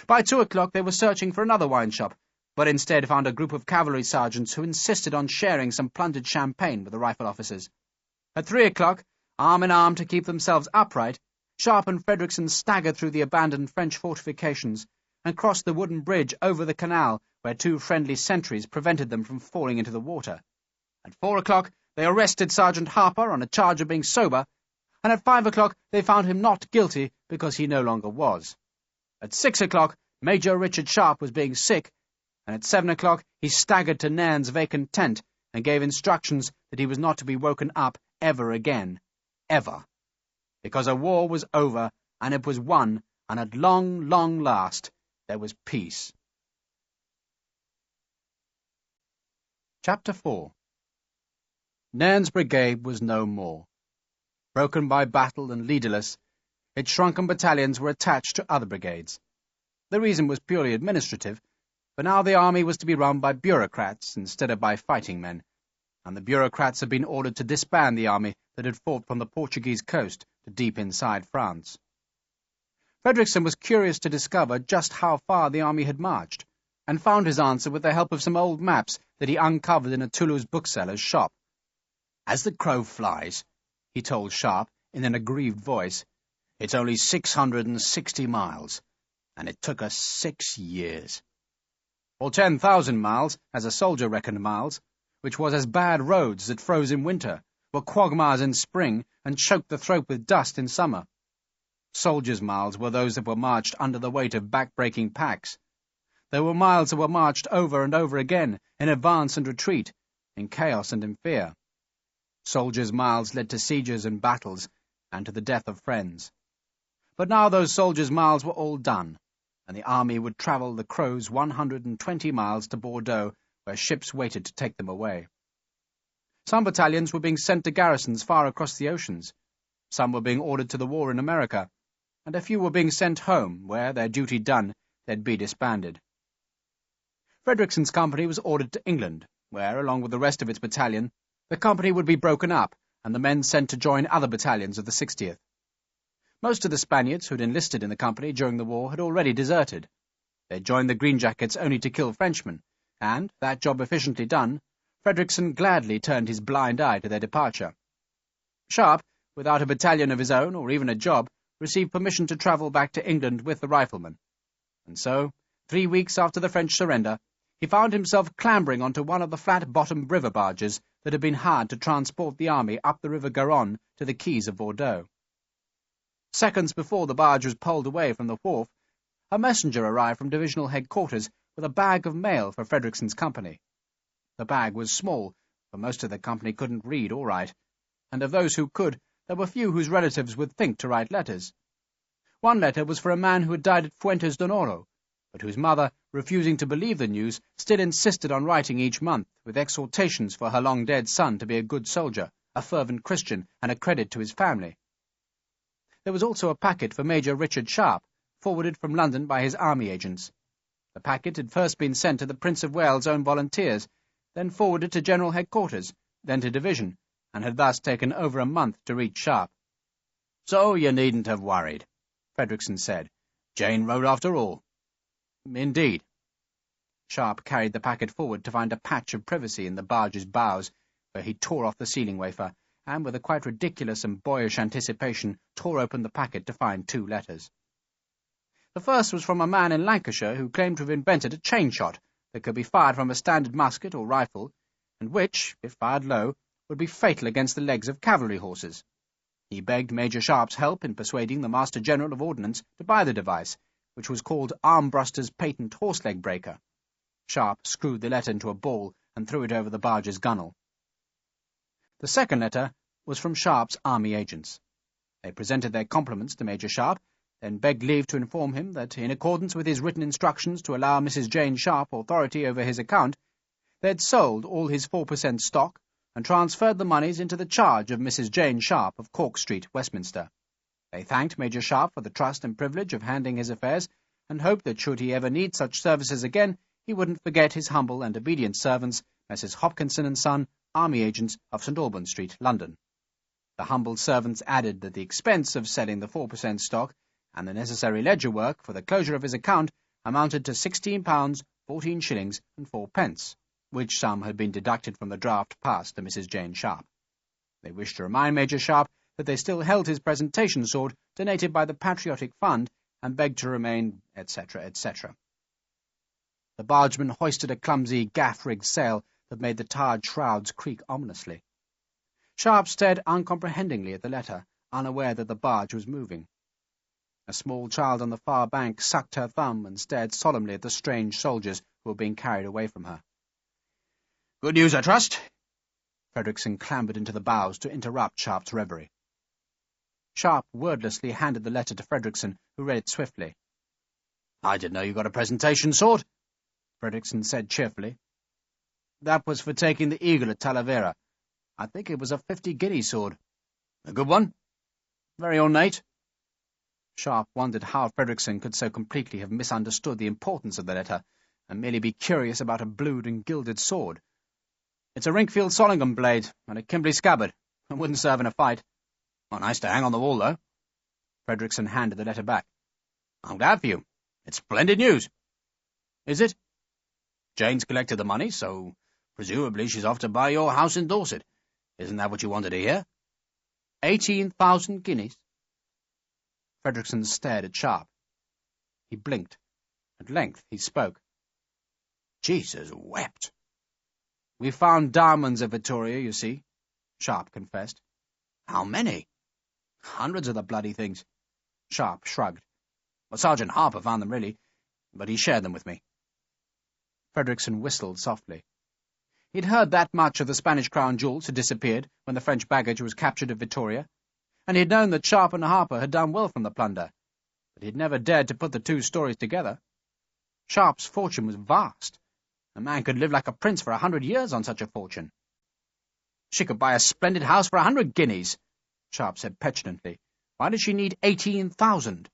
By 2 o'clock they were searching for another wine shop, but instead found a group of cavalry sergeants who insisted on sharing some plundered champagne with the rifle officers. At 3 o'clock, arm in arm to keep themselves upright, Sharpe and Frederickson staggered through the abandoned French fortifications and crossed the wooden bridge over the canal where 2 friendly sentries prevented them from falling into the water. At 4 o'clock they arrested Sergeant Harper on a charge of being sober, and at 5 o'clock they found him not guilty because he no longer was. At 6 o'clock Major Richard Sharpe was being sick, and at 7 o'clock he staggered to Nairn's vacant tent and gave instructions that he was not to be woken up ever again. Ever. Because a war was over, and it was won, and at long, long last there was peace. Chapter 4. Nairn's brigade was no more. Broken by battle and leaderless, its shrunken battalions were attached to other brigades. The reason was purely administrative, for now the army was to be run by bureaucrats instead of by fighting men, and the bureaucrats had been ordered to disband the army that had fought from the Portuguese coast to deep inside France. Frederickson was curious to discover just how far the army had marched, and found his answer with the help of some old maps that he uncovered in a Toulouse bookseller's shop. "As the crow flies," he told Sharpe in an aggrieved voice, "it's only 660 miles, and it took us 6 years. Or 10,000 miles, as a soldier reckoned miles, which was as bad roads that froze in winter, were quagmires in spring, and choked the throat with dust in summer. Soldiers' miles were those that were marched under the weight of back-breaking packs. There were miles that were marched over and over again, in advance and retreat, in chaos and in fear. Soldiers' miles led to sieges and battles, and to the death of friends. But now those soldiers' miles were all done, and the army would travel the Crow's 120 miles to Bordeaux, where ships waited to take them away. Some battalions were being sent to garrisons far across the oceans. Some were being ordered to the war in America, and a few were being sent home, where, their duty done, they'd be disbanded. Frederickson's company was ordered to England, where, along with the rest of its battalion, the company would be broken up, and the men sent to join other battalions of the 60th. Most of the Spaniards who had enlisted in the company during the war had already deserted. They joined the Green Jackets only to kill Frenchmen, and, that job efficiently done, Fredrickson gladly turned his blind eye to their departure. Sharpe, without a battalion of his own or even a job, received permission to travel back to England with the riflemen. And so, 3 weeks after the French surrender, he found himself clambering onto one of the flat-bottomed river barges that had been hired to transport the army up the River Garonne to the quays of Bordeaux. Seconds before the barge was poled away from the wharf, a messenger arrived from divisional headquarters with a bag of mail for Fredrickson's company. The bag was small, for most of the company couldn't read or write, and of those who could, there were few whose relatives would think to write letters. One letter was for a man who had died at Fuentes d'Onoro, but whose mother, refusing to believe the news, still insisted on writing each month, with exhortations for her long-dead son to be a good soldier, a fervent Christian, and a credit to his family. There was also a packet for Major Richard Sharpe, forwarded from London by his army agents. The packet had first been sent to the Prince of Wales' own volunteers, then forwarded to General Headquarters, then to Division, and had thus taken over a month to reach Sharpe. "So you needn't have worried," Fredrickson said. "Jane wrote after all." "Indeed." Sharpe carried the packet forward to find a patch of privacy in the barge's bows, where he tore off the sealing wafer, and with a quite ridiculous and boyish anticipation tore open the packet to find 2 letters. The first was from a man in Lancashire who claimed to have invented a chain-shot that could be fired from a standard musket or rifle, and which, if fired low, would be fatal against the legs of cavalry horses. He begged Major Sharpe's help in persuading the Master General of Ordnance to buy the device, which was called Armbruster's Patent Horse-Leg Breaker. Sharpe screwed the letter into a ball and threw it over the barge's gunwale. The second letter was from Sharpe's army agents. They presented their compliments to Major Sharpe, then begged leave to inform him that, in accordance with his written instructions to allow Mrs. Jane Sharpe authority over his account, they had sold all his 4% stock and transferred the monies into the charge of Mrs. Jane Sharpe of Cork Street, Westminster. They thanked Major Sharpe for the trust and privilege of handling his affairs, and hoped that should he ever need such services again, he wouldn't forget his humble and obedient servants, Messrs. Hopkinson and Son, army agents of St. Albans Street, London. The humble servants added that the expense of selling the 4% stock and the necessary ledger work for the closure of his account amounted to £16, 14 shillings and 4p, which sum had been deducted from the draft passed to Mrs. Jane Sharpe. They wished to remind Major Sharpe that they still held his presentation sword, donated by the Patriotic Fund, and begged to remain, etc., etc. The bargeman hoisted a clumsy gaff-rigged sail that made the tarred shrouds creak ominously. Sharpe stared uncomprehendingly at the letter, unaware that the barge was moving. A small child on the far bank sucked her thumb and stared solemnly at the strange soldiers who were being carried away from her. "Good news, I trust?" Fredrickson clambered into the bows to interrupt Sharpe's reverie. Sharpe wordlessly handed the letter to Fredrickson, who read it swiftly. "I didn't know you got a presentation sword," Fredrickson said cheerfully. "That was for taking the Eagle at Talavera. I think it was a 50-guinea sword." "A good one?" "Very ornate." Sharpe wondered how Fredrickson could so completely have misunderstood the importance of the letter, and merely be curious about a blued and gilded sword. "It's a Rinkfield Sollingham blade, and a Kimberley scabbard. It wouldn't serve in a fight." "Well, nice to hang on the wall, though." Fredrickson handed the letter back. "I'm glad for you. It's splendid news." "Is it?" "Jane's collected the money, so presumably she's off to buy your house in Dorset. Isn't that what you wanted to hear?" 18,000 guineas. Fredrickson stared at Sharpe. He blinked. At length he spoke. "Jesus wept." "We found diamonds at Vittoria, you see," Sharpe confessed. "How many?" "Hundreds of the bloody things." Sharpe shrugged. "Well, Sergeant Harper found them, really, but he shared them with me." Fredrickson whistled softly. He'd heard that much of the Spanish Crown jewels had disappeared when the French baggage was captured at Vittoria, and he'd known that Sharpe and Harper had done well from the plunder, but he'd never dared to put the 2 stories together. Sharpe's fortune was vast. A man could live like a prince for 100 years on such a fortune. "She could buy a splendid house for 100 guineas, Sharpe said petulantly. "Why did she need 18,000?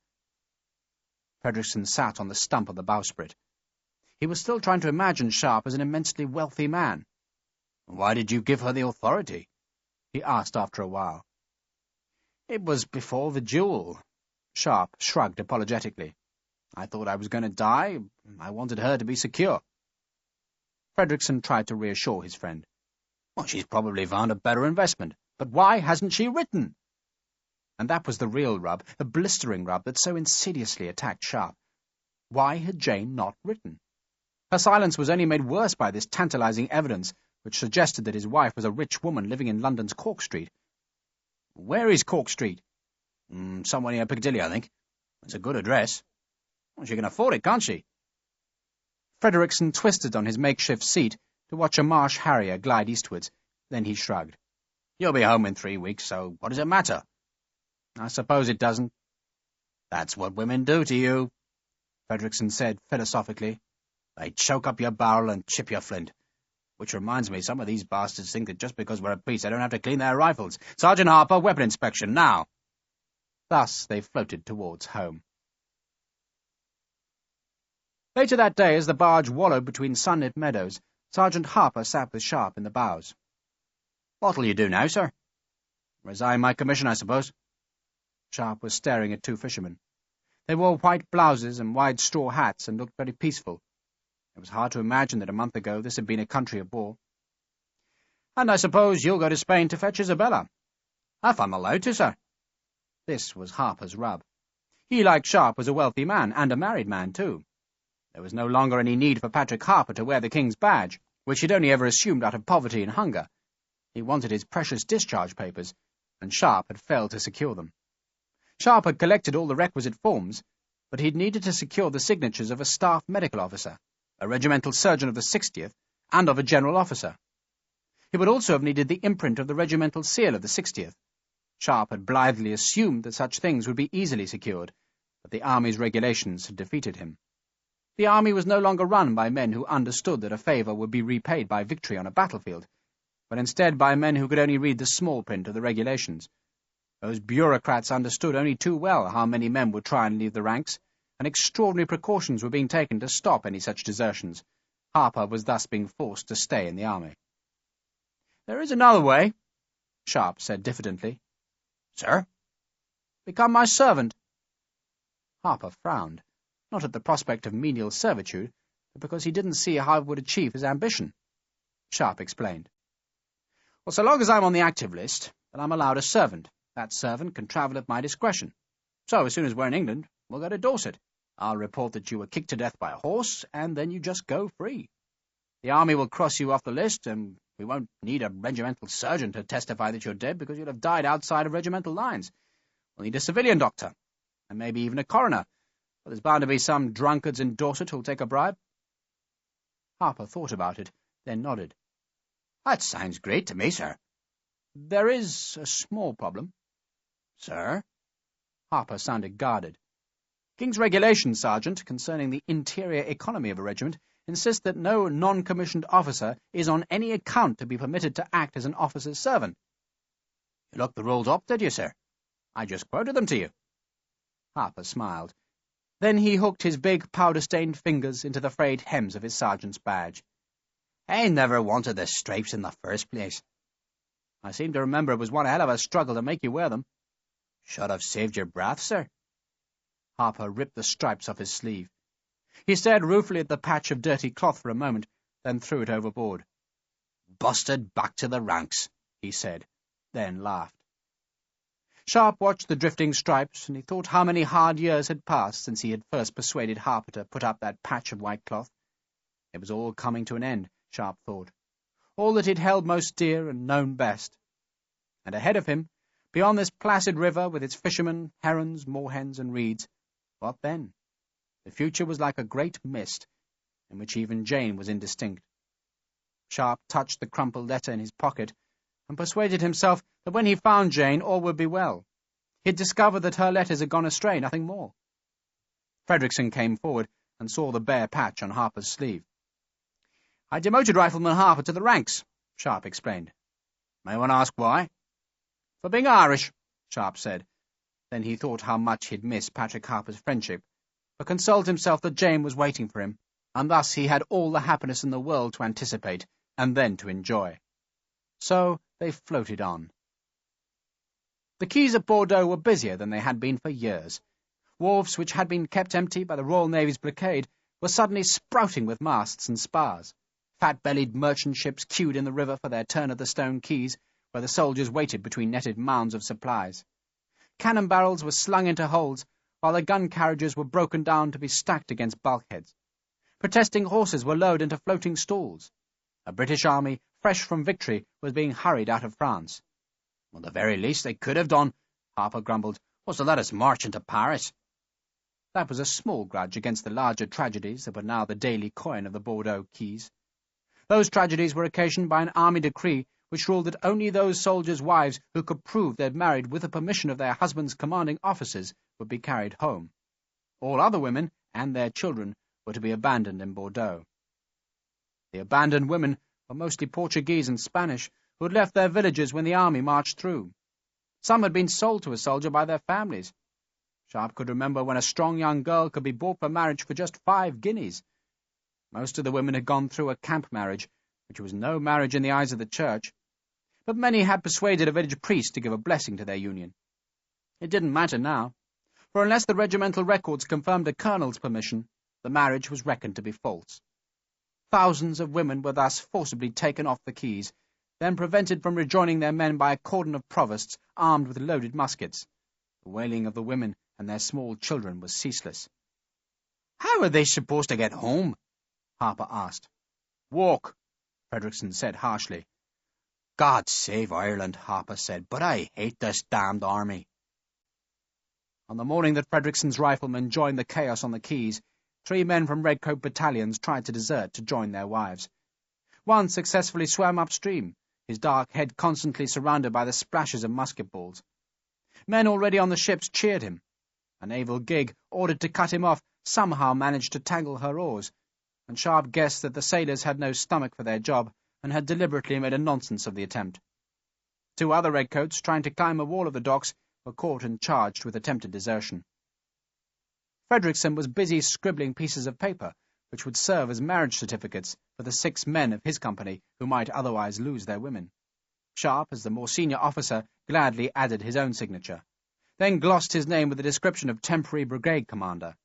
Fredrickson sat on the stump of the bowsprit. He was still trying to imagine Sharpe as an immensely wealthy man. "Why did you give her the authority?" he asked after a while. "It was before the duel." Sharpe shrugged apologetically. "I thought I was going to die. I wanted her to be secure." Fredrickson tried to reassure his friend. Well, she's probably found a better investment. But why hasn't she written? And that was the real rub, the blistering rub that so insidiously attacked Sharpe. Why had Jane not written? Her silence was only made worse by this tantalizing evidence, which suggested that his wife was a rich woman living in London's Cork Street. Where is Cork Street? Somewhere near Piccadilly, I think. It's a good address. Well, she can afford it, can't she? Frederickson twisted on his makeshift seat to watch a marsh harrier glide eastwards. Then he shrugged. You'll be home in 3 weeks, so what does it matter? I suppose it doesn't. That's what women do to you, Frederickson said philosophically. They choke up your barrel and chip your flint. Which reminds me, some of these bastards think that just because we're at peace they don't have to clean their rifles. Sergeant Harper, weapon inspection, now! Thus they floated towards home. Later that day, as the barge wallowed between sunlit meadows, Sergeant Harper sat with Sharpe in the bows. What'll you do now, sir? Resign my commission, I suppose. Sharpe was staring at 2 fishermen. They wore white blouses and wide straw hats and looked very peaceful. It was hard to imagine that a month ago this had been a country of war. And I suppose you'll go to Spain to fetch Isabella. If I'm allowed to, sir. This was Harper's rub. He, like Sharpe, was a wealthy man, and a married man, too. There was no longer any need for Patrick Harper to wear the King's badge, which he'd only ever assumed out of poverty and hunger. He wanted his precious discharge papers, and Sharpe had failed to secure them. Sharpe had collected all the requisite forms, but he'd needed to secure the signatures of a staff medical officer, a regimental surgeon of the 60th, and of a general officer. He would also have needed the imprint of the regimental seal of the 60th. Sharpe had blithely assumed that such things would be easily secured, but the Army's regulations had defeated him. The Army was no longer run by men who understood that a favour would be repaid by victory on a battlefield, but instead by men who could only read the small print of the regulations. Those bureaucrats understood only too well how many men would try and leave the ranks, and extraordinary precautions were being taken to stop any such desertions. Harper was thus being forced to stay in the Army. There is another way, Sharpe said diffidently. Sir? Become my servant. Harper frowned, not at the prospect of menial servitude, but because he didn't see how it would achieve his ambition. Sharpe explained. Well, so long as I'm on the active list, then I'm allowed a servant. That servant can travel at my discretion. So, as soon as we're in England, we'll go to Dorset. I'll report that you were kicked to death by a horse, and then you just go free. The Army will cross you off the list, and we won't need a regimental surgeon to testify that you're dead because you'll have died outside of regimental lines. We'll need a civilian doctor, and maybe even a coroner. But there's bound to be some drunkards in Dorset who'll take a bribe. Harper thought about it, then nodded. That sounds great to me, sir. There is a small problem. Sir? Harper sounded guarded. King's regulations, Sergeant, concerning the interior economy of a regiment, insist that no non-commissioned officer is on any account to be permitted to act as an officer's servant. You looked the rules up, did you, sir? I just quoted them to you. Harper smiled. Then he hooked his big, powder-stained fingers into the frayed hems of his sergeant's badge. I never wanted the stripes in the first place. I seem to remember it was one hell of a struggle to make you wear them. Should have saved your breath, sir. Harper ripped the stripes off his sleeve. He stared ruefully at the patch of dirty cloth for a moment, then threw it overboard. Busted back to the ranks, he said, then laughed. Sharpe watched the drifting stripes, and he thought how many hard years had passed since he had first persuaded Harper to put up that patch of white cloth. It was all coming to an end, Sharpe thought. All that he'd held most dear and known best. And ahead of him, beyond this placid river with its fishermen, herons, moorhens, and reeds, what then? The future was like a great mist, in which even Jane was indistinct. Sharpe touched the crumpled letter in his pocket, and persuaded himself that when he found Jane all would be well. He had discovered that her letters had gone astray, nothing more. Frederickson came forward and saw the bare patch on Harper's sleeve. I demoted Rifleman Harper to the ranks, Sharpe explained. May one ask why? For being Irish, Sharpe said. Then he thought how much he'd missed Patrick Harper's friendship, but consoled himself that Jane was waiting for him, and thus he had all the happiness in the world to anticipate, and then to enjoy. So they floated on. The quays at Bordeaux were busier than they had been for years. Wharves which had been kept empty by the Royal Navy's blockade were suddenly sprouting with masts and spars. Fat-bellied merchant ships queued in the river for their turn at the stone quays, where the soldiers waited between netted mounds of supplies. Cannon barrels were slung into holes, while the gun carriages were broken down to be stacked against bulkheads. Protesting horses were lowered into floating stalls. A British army, fresh from victory, was being hurried out of France. "Well, the very least they could have done," Harper grumbled, "was to let us march into Paris." That was a small grudge against the larger tragedies that were now the daily coin of the Bordeaux quays. Those tragedies were occasioned by an army decree which ruled that only those soldiers' wives who could prove they had married with the permission of their husbands' commanding officers would be carried home. All other women, and their children, were to be abandoned in Bordeaux. The abandoned women were mostly Portuguese and Spanish, who had left their villages when the army marched through. Some had been sold to a soldier by their families. Sharpe could remember when a strong young girl could be bought for marriage for just 5 guineas. Most of the women had gone through a camp marriage, which was no marriage in the eyes of the church, but many had persuaded a village priest to give a blessing to their union. It didn't matter now, for unless the regimental records confirmed a colonel's permission, the marriage was reckoned to be false. Thousands of women were thus forcibly taken off the quays, then prevented from rejoining their men by a cordon of provosts armed with loaded muskets. The wailing of the women and their small children was ceaseless. "How are they supposed to get home?" Harper asked. "Walk," Frederickson said harshly. "God save Ireland," Harper said, "but I hate this damned army." On the morning that Frederickson's riflemen joined the chaos on the quays, 3 men from redcoat battalions tried to desert to join their wives. One successfully swam upstream, his dark head constantly surrounded by the splashes of musket balls. Men already on the ships cheered him. A naval gig, ordered to cut him off, somehow managed to tangle her oars, and Sharpe guessed that the sailors had no stomach for their job and had deliberately made a nonsense of the attempt. 2 other redcoats, trying to climb a wall of the docks, were caught and charged with attempted desertion. Frederickson was busy scribbling pieces of paper, which would serve as marriage certificates for the 6 men of his company who might otherwise lose their women. Sharpe, as the more senior officer, gladly added his own signature, then glossed his name with a description of temporary brigade commander.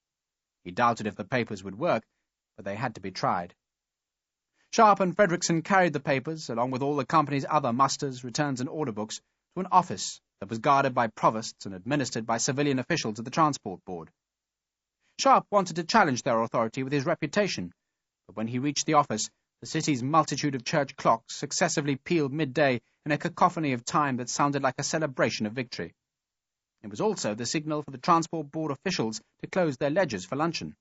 He doubted if the papers would work, but they had to be tried. Sharpe and Frederickson carried the papers, along with all the company's other musters, returns, and order books, to an office that was guarded by provosts and administered by civilian officials of the Transport Board. Sharpe wanted to challenge their authority with his reputation, but when he reached the office, the city's multitude of church clocks successively pealed midday in a cacophony of time that sounded like a celebration of victory. It was also the signal for the Transport Board officials to close their ledgers for luncheon.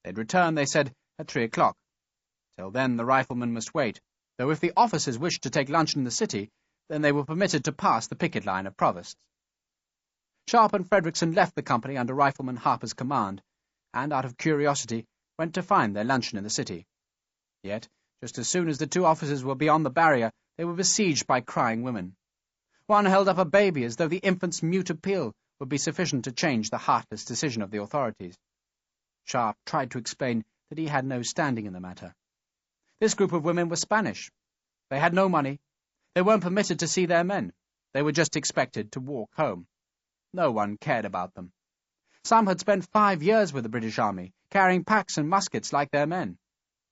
They'd return, they said, at 3 o'clock. Till then, the riflemen must wait, though if the officers wished to take luncheon in the city, then they were permitted to pass the picket line of provosts. Sharpe and Frederickson left the company under Rifleman Harper's command, and, out of curiosity, went to find their luncheon in the city. Yet, just as soon as the 2 officers were beyond the barrier, they were besieged by crying women. One held up a baby as though the infant's mute appeal would be sufficient to change the heartless decision of the authorities. Sharpe tried to explain that he had no standing in the matter. This group of women were Spanish. They had no money. They weren't permitted to see their men. They were just expected to walk home. No one cared about them. Some had spent 5 years with the British Army, carrying packs and muskets like their men.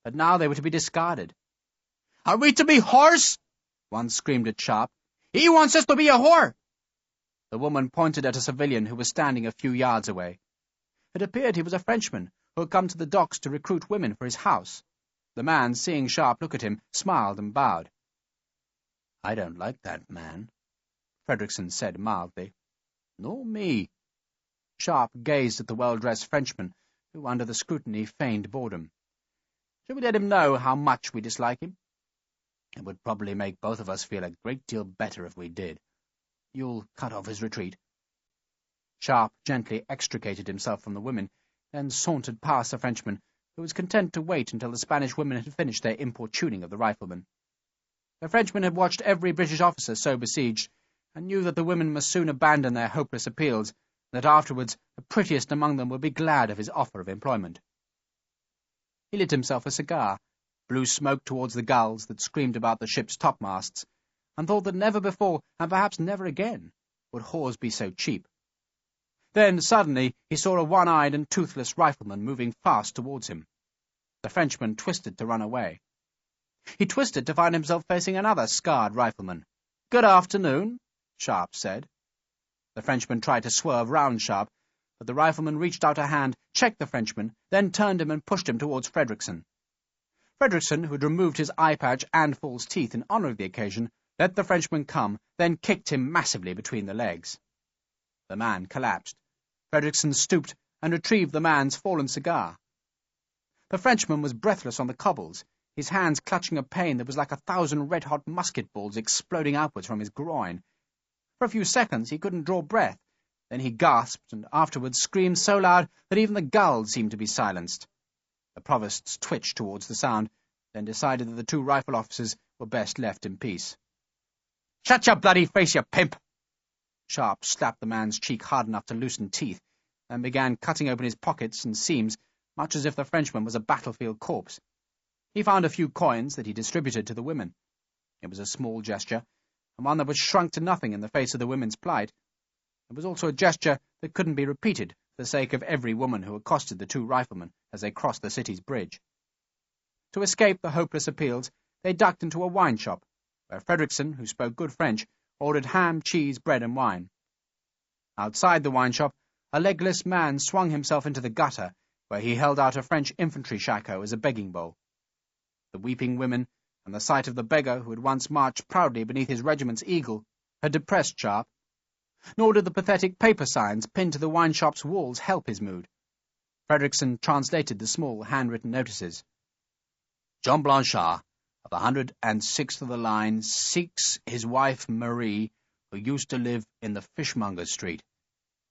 But now they were to be discarded. "Are we to be whores?" one screamed at Sharpe. "He wants us to be a whore!" The woman pointed at a civilian who was standing a few yards away. It appeared he was a Frenchman who had come to the docks to recruit women for his house. The man, seeing Sharpe look at him, smiled and bowed. "I don't like that man," Frederickson said mildly. "Nor me." Sharpe gazed at the well-dressed Frenchman, who, under the scrutiny, feigned boredom. "Shall we let him know how much we dislike him?" "It would probably make both of us feel a great deal better if we did. You'll cut off his retreat." Sharpe gently extricated himself from the women, then sauntered past the Frenchman, who was content to wait until the Spanish women had finished their importuning of the riflemen. The Frenchman had watched every British officer so besieged, and knew that the women must soon abandon their hopeless appeals, and that afterwards the prettiest among them would be glad of his offer of employment. He lit himself a cigar, blew smoke towards the gulls that screamed about the ship's topmasts, and thought that never before, and perhaps never again, would whores be so cheap. Then, suddenly, he saw a one-eyed and toothless rifleman moving fast towards him. The Frenchman twisted to run away. He twisted to find himself facing another scarred rifleman. "Good afternoon," Sharpe said. The Frenchman tried to swerve round Sharpe, but the rifleman reached out a hand, checked the Frenchman, then turned him and pushed him towards Frederickson. Frederickson, who had removed his eye patch and false teeth in honour of the occasion, let the Frenchman come, then kicked him massively between the legs. The man collapsed. Frederickson stooped and retrieved the man's fallen cigar. The Frenchman was breathless on the cobbles, his hands clutching a pain that was like 1,000 red-hot musket balls exploding outwards from his groin. For a few seconds he couldn't draw breath. Then he gasped, and afterwards screamed so loud that even the gulls seemed to be silenced. The provosts twitched towards the sound, then decided that the two rifle officers were best left in peace. "Shut your bloody face, you pimp!" Sharpe slapped the man's cheek hard enough to loosen teeth, and began cutting open his pockets and seams, much as if the Frenchman was a battlefield corpse. He found a few coins that he distributed to the women. It was a small gesture, and one that was shrunk to nothing in the face of the women's plight. It was also a gesture that couldn't be repeated for the sake of every woman who accosted the two riflemen as they crossed the city's bridge. To escape the hopeless appeals, they ducked into a wine shop, where Frederickson, who spoke good French, ordered ham, cheese, bread, and wine. Outside the wine shop, a legless man swung himself into the gutter, where he held out a French infantry shako as a begging bowl. The weeping women, and the sight of the beggar who had once marched proudly beneath his regiment's eagle, had depressed Sharpe. Nor did the pathetic paper signs pinned to the wine shop's walls help his mood. Frederickson translated the small handwritten notices. "John Blanchard, of the 106th of the line, seeks his wife Marie, who used to live in the Fishmonger's Street.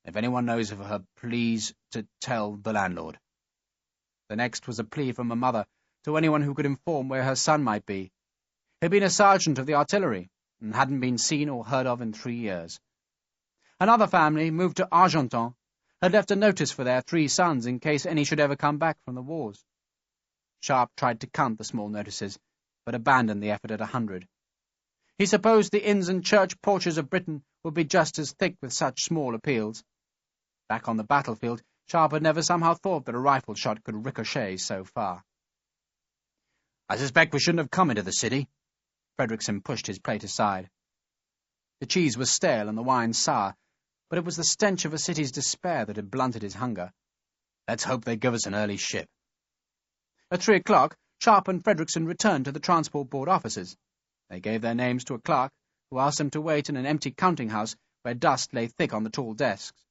If anyone knows of her, please to tell the landlord." The next was a plea from a mother to anyone who could inform where her son might be. He had been a sergeant of the artillery, and hadn't been seen or heard of in 3 years. Another family, moved to Argentan, had left a notice for their 3 sons in case any should ever come back from the wars. Sharpe tried to count the small notices, but abandoned the effort at 100. He supposed the inns and church porches of Britain would be just as thick with such small appeals. Back on the battlefield, Sharpe had never somehow thought that a rifle shot could ricochet so far. "I suspect we shouldn't have come into the city." Frederickson pushed his plate aside. The cheese was stale and the wine sour, but it was the stench of a city's despair that had blunted his hunger. "Let's hope they give us an early ship." At 3 o'clock, Sharpe and Frederickson returned to the Transport Board offices. They gave their names to a clerk, who asked them to wait in an empty counting-house where dust lay thick on the tall desks.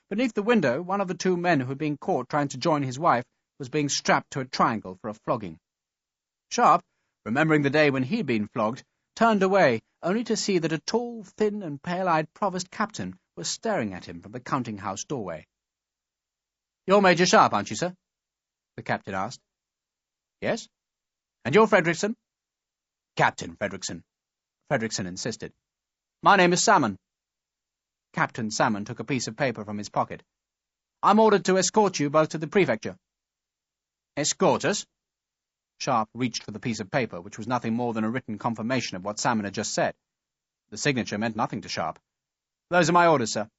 Beneath the window, one of the 2 men who had been caught trying to join his wife was being strapped to a triangle for a flogging. Sharpe, remembering the day when he had been flogged, turned away, only to see that a tall, thin, and pale-eyed provost captain was staring at him from the counting-house doorway. "You're Major Sharpe, aren't you, sir?" the captain asked. "Yes." "And you're Frederickson?" "Captain Frederickson," Frederickson insisted. "My name is Salmon." Captain Salmon took a piece of paper from his pocket. "I'm ordered to escort you both to the prefecture." "Escort us?" Sharpe reached for the piece of paper, which was nothing more than a written confirmation of what Salmon had just said. The signature meant nothing to Sharpe. "Those are my orders, sir."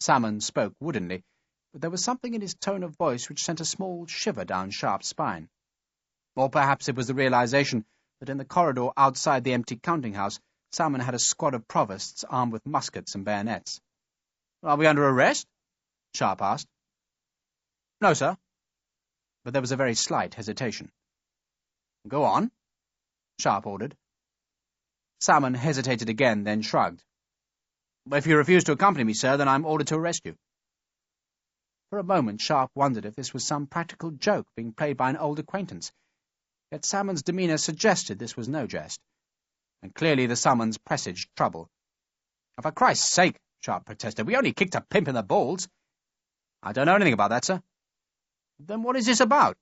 Salmon spoke woodenly, but there was something in his tone of voice which sent a small shiver down Sharpe's spine. Or perhaps it was the realization that in the corridor outside the empty counting-house, Salmon had a squad of provosts armed with muskets and bayonets. "Are we under arrest?" Sharpe asked. "No, sir." But there was a very slight hesitation. "Go on," Sharpe ordered. Salmon hesitated again, then shrugged. "If you refuse to accompany me, sir, then I'm ordered to arrest you." For a moment Sharpe wondered if this was some practical joke being played by an old acquaintance. Yet Salmon's demeanour suggested this was no jest, and clearly the summons presaged trouble. "For Christ's sake," Sharpe protested, "we only kicked a pimp in the balls." "I don't know anything about that, sir." "Then what is this about?"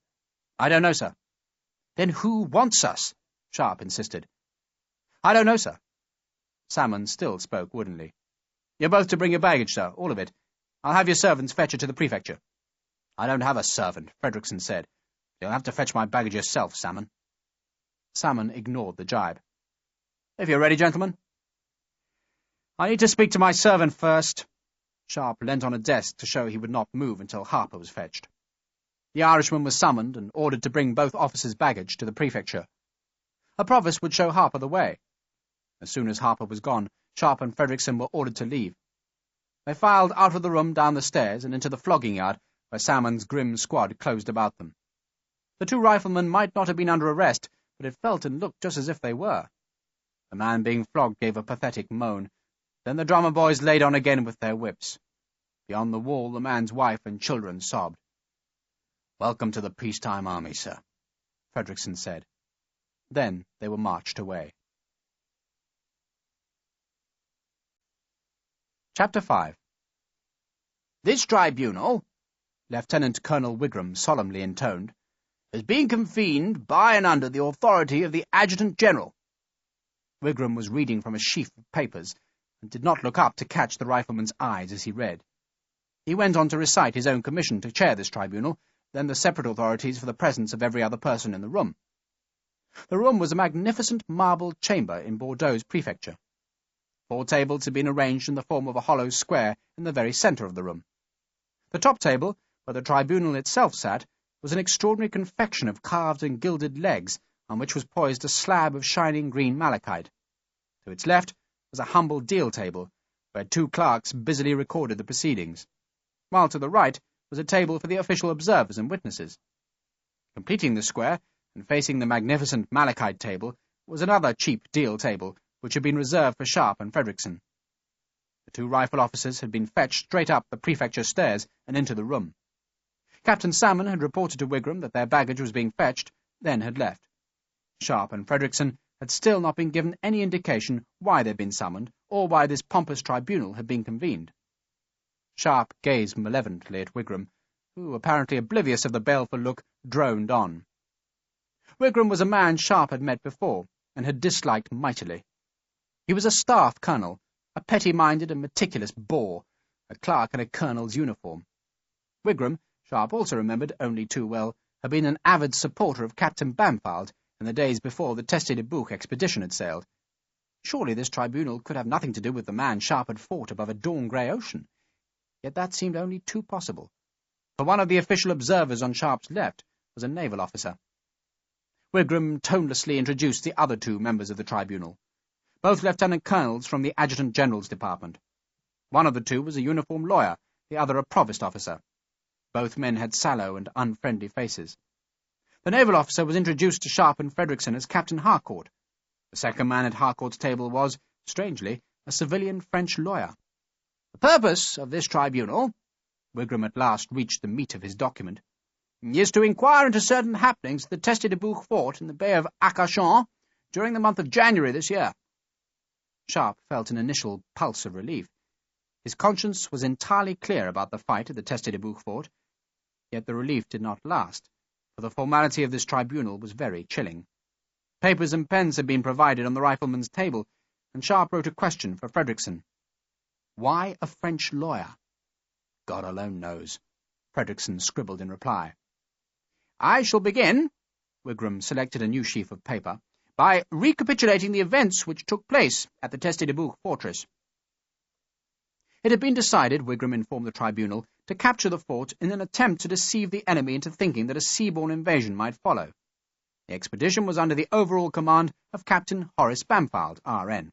"I don't know, sir." "Then who wants us?" Sharpe insisted. "I don't know, sir." Salmon still spoke woodenly. "You're both to bring your baggage, sir, all of it. I'll have your servants fetch it to the prefecture." "I don't have a servant," Frederickson said. "You'll have to fetch my baggage yourself, Salmon." Salmon ignored the jibe. "If you're ready, gentlemen." "I need to speak to my servant first." Sharpe leant on a desk to show he would not move until Harper was fetched. The Irishman was summoned and ordered to bring both officers' baggage to the prefecture. A provost would show Harper the way. As soon as Harper was gone, Sharpe and Frederickson were ordered to leave. They filed out of the room, down the stairs, and into the flogging yard, where Salmon's grim squad closed about them. The two riflemen might not have been under arrest, but it felt and looked just as if they were. The man being flogged gave a pathetic moan. Then the drummer boys laid on again with their whips. Beyond the wall, the man's wife and children sobbed. "Welcome to the peacetime army, sir," Frederickson said. Then they were marched away. Chapter 5. "This tribunal," Lieutenant Colonel Wigram solemnly intoned, "has been convened by and under the authority of the Adjutant General." Wigram was reading from a sheaf of papers, and did not look up to catch the rifleman's eyes as he read. He went on to recite his own commission to chair this tribunal, then the separate authorities for the presence of every other person in the room. The room was a magnificent marble chamber in Bordeaux's prefecture. 4 tables had been arranged in the form of a hollow square in the very centre of the room. The top table, where the tribunal itself sat, was an extraordinary confection of carved and gilded legs, on which was poised a slab of shining green malachite. To its left was a humble deal table, where 2 clerks busily recorded the proceedings, while to the right was a table for the official observers and witnesses. Completing the square, and facing the magnificent malachite table, was another cheap deal table, which had been reserved for Sharpe and Frederickson. The 2 rifle officers had been fetched straight up the prefecture stairs and into the room. Captain Salmon had reported to Wigram that their baggage was being fetched, then had left. Sharpe and Frederickson had still not been given any indication why they had been summoned, or why this pompous tribunal had been convened. Sharpe gazed malevolently at Wigram, who, apparently oblivious of the baleful look, droned on. Wigram was a man Sharpe had met before, and had disliked mightily. He was a staff colonel, a petty-minded and meticulous bore, a clerk in a colonel's uniform. Wigram, Sharpe also remembered only too well, had been an avid supporter of Captain Bampfylde in the days before the Teste-de-Bouc expedition had sailed. Surely this tribunal could have nothing to do with the man Sharpe had fought above a dawn-grey ocean. Yet that seemed only too possible, for one of the official observers on Sharpe's left was a naval officer. Wigram tonelessly introduced the other 2 members of the tribunal, both lieutenant colonels from the Adjutant General's department. One of the 2 was a uniformed lawyer, the other a provost officer. Both men had sallow and unfriendly faces. The naval officer was introduced to Sharpe and Frederickson as Captain Harcourt. The second man at Harcourt's table was, strangely, a civilian French lawyer. "The purpose of this tribunal," Wigram at last reached the meat of his document, "is to inquire into certain happenings at the Teste-de-Bouc fort in the Bay of Arcachon during the month of January this year." Sharpe felt an initial pulse of relief. His conscience was entirely clear about the fight at the Teste-de-Bouc fort, yet the relief did not last, for the formality of this tribunal was very chilling. Papers and pens had been provided on the rifleman's table, and Sharpe wrote a question for Frederickson. Why a French lawyer? God alone knows, Frederickson scribbled in reply. "I shall begin," Wigram selected a new sheaf of paper, "by recapitulating the events which took place at the Teste-de-Bouc fortress." It had been decided, Wigram informed the tribunal, to capture the fort in an attempt to deceive the enemy into thinking that a seaborne invasion might follow. The expedition was under the overall command of Captain Horace Bampfylde, R.N.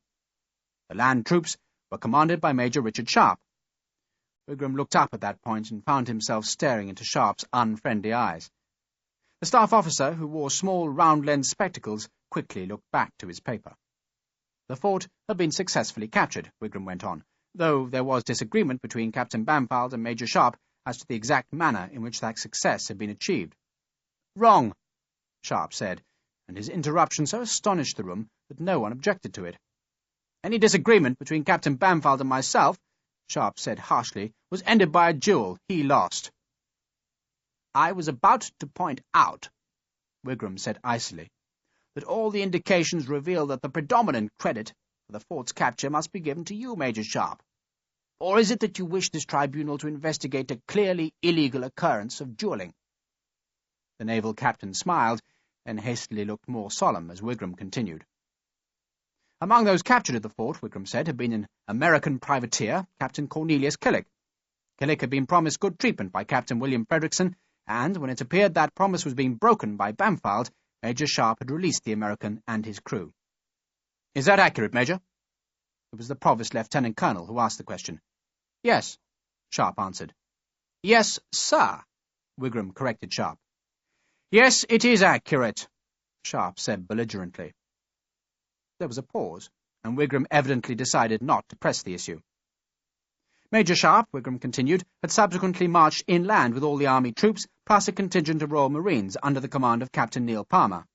The land troops were commanded by Major Richard Sharpe. Wigram looked up at that point and found himself staring into Sharpe's unfriendly eyes. The staff officer, who wore small round-lensed spectacles, quickly looked back to his paper. The fort had been successfully captured, Wigram went on, though there was disagreement between Captain Bampfylde and Major Sharpe as to the exact manner in which that success had been achieved. "Wrong," Sharpe said, and his interruption so astonished the room that no one objected to it. "Any disagreement between Captain Bampfylde and myself," Sharpe said harshly, "was ended by a duel. He lost." "I was about to point out," Wigram said icily, "that all the indications reveal that the predominant credit for the fort's capture must be given to you, Major Sharpe. Or is it that you wish this tribunal to investigate a clearly illegal occurrence of duelling?" The naval captain smiled, and hastily looked more solemn as Wigram continued. "Among those captured at the fort," Wigram said, "had been an American privateer, Captain Cornelius Killick. Killick had been promised good treatment by Captain William Frederickson, and, when it appeared that promise was being broken by Bampfylde, Major Sharpe had released the American and his crew. "Is that accurate, Major?" It was the Provost Lieutenant Colonel who asked the question. "Yes," Sharpe answered. "Yes, sir," Wigram corrected Sharpe. "Yes, it is accurate," Sharpe said belligerently. There was a pause, and Wigram evidently decided not to press the issue. Major Sharpe, Wigram continued, had subsequently marched inland with all the army troops, plus a contingent of Royal Marines under the command of Captain Neil Palmer.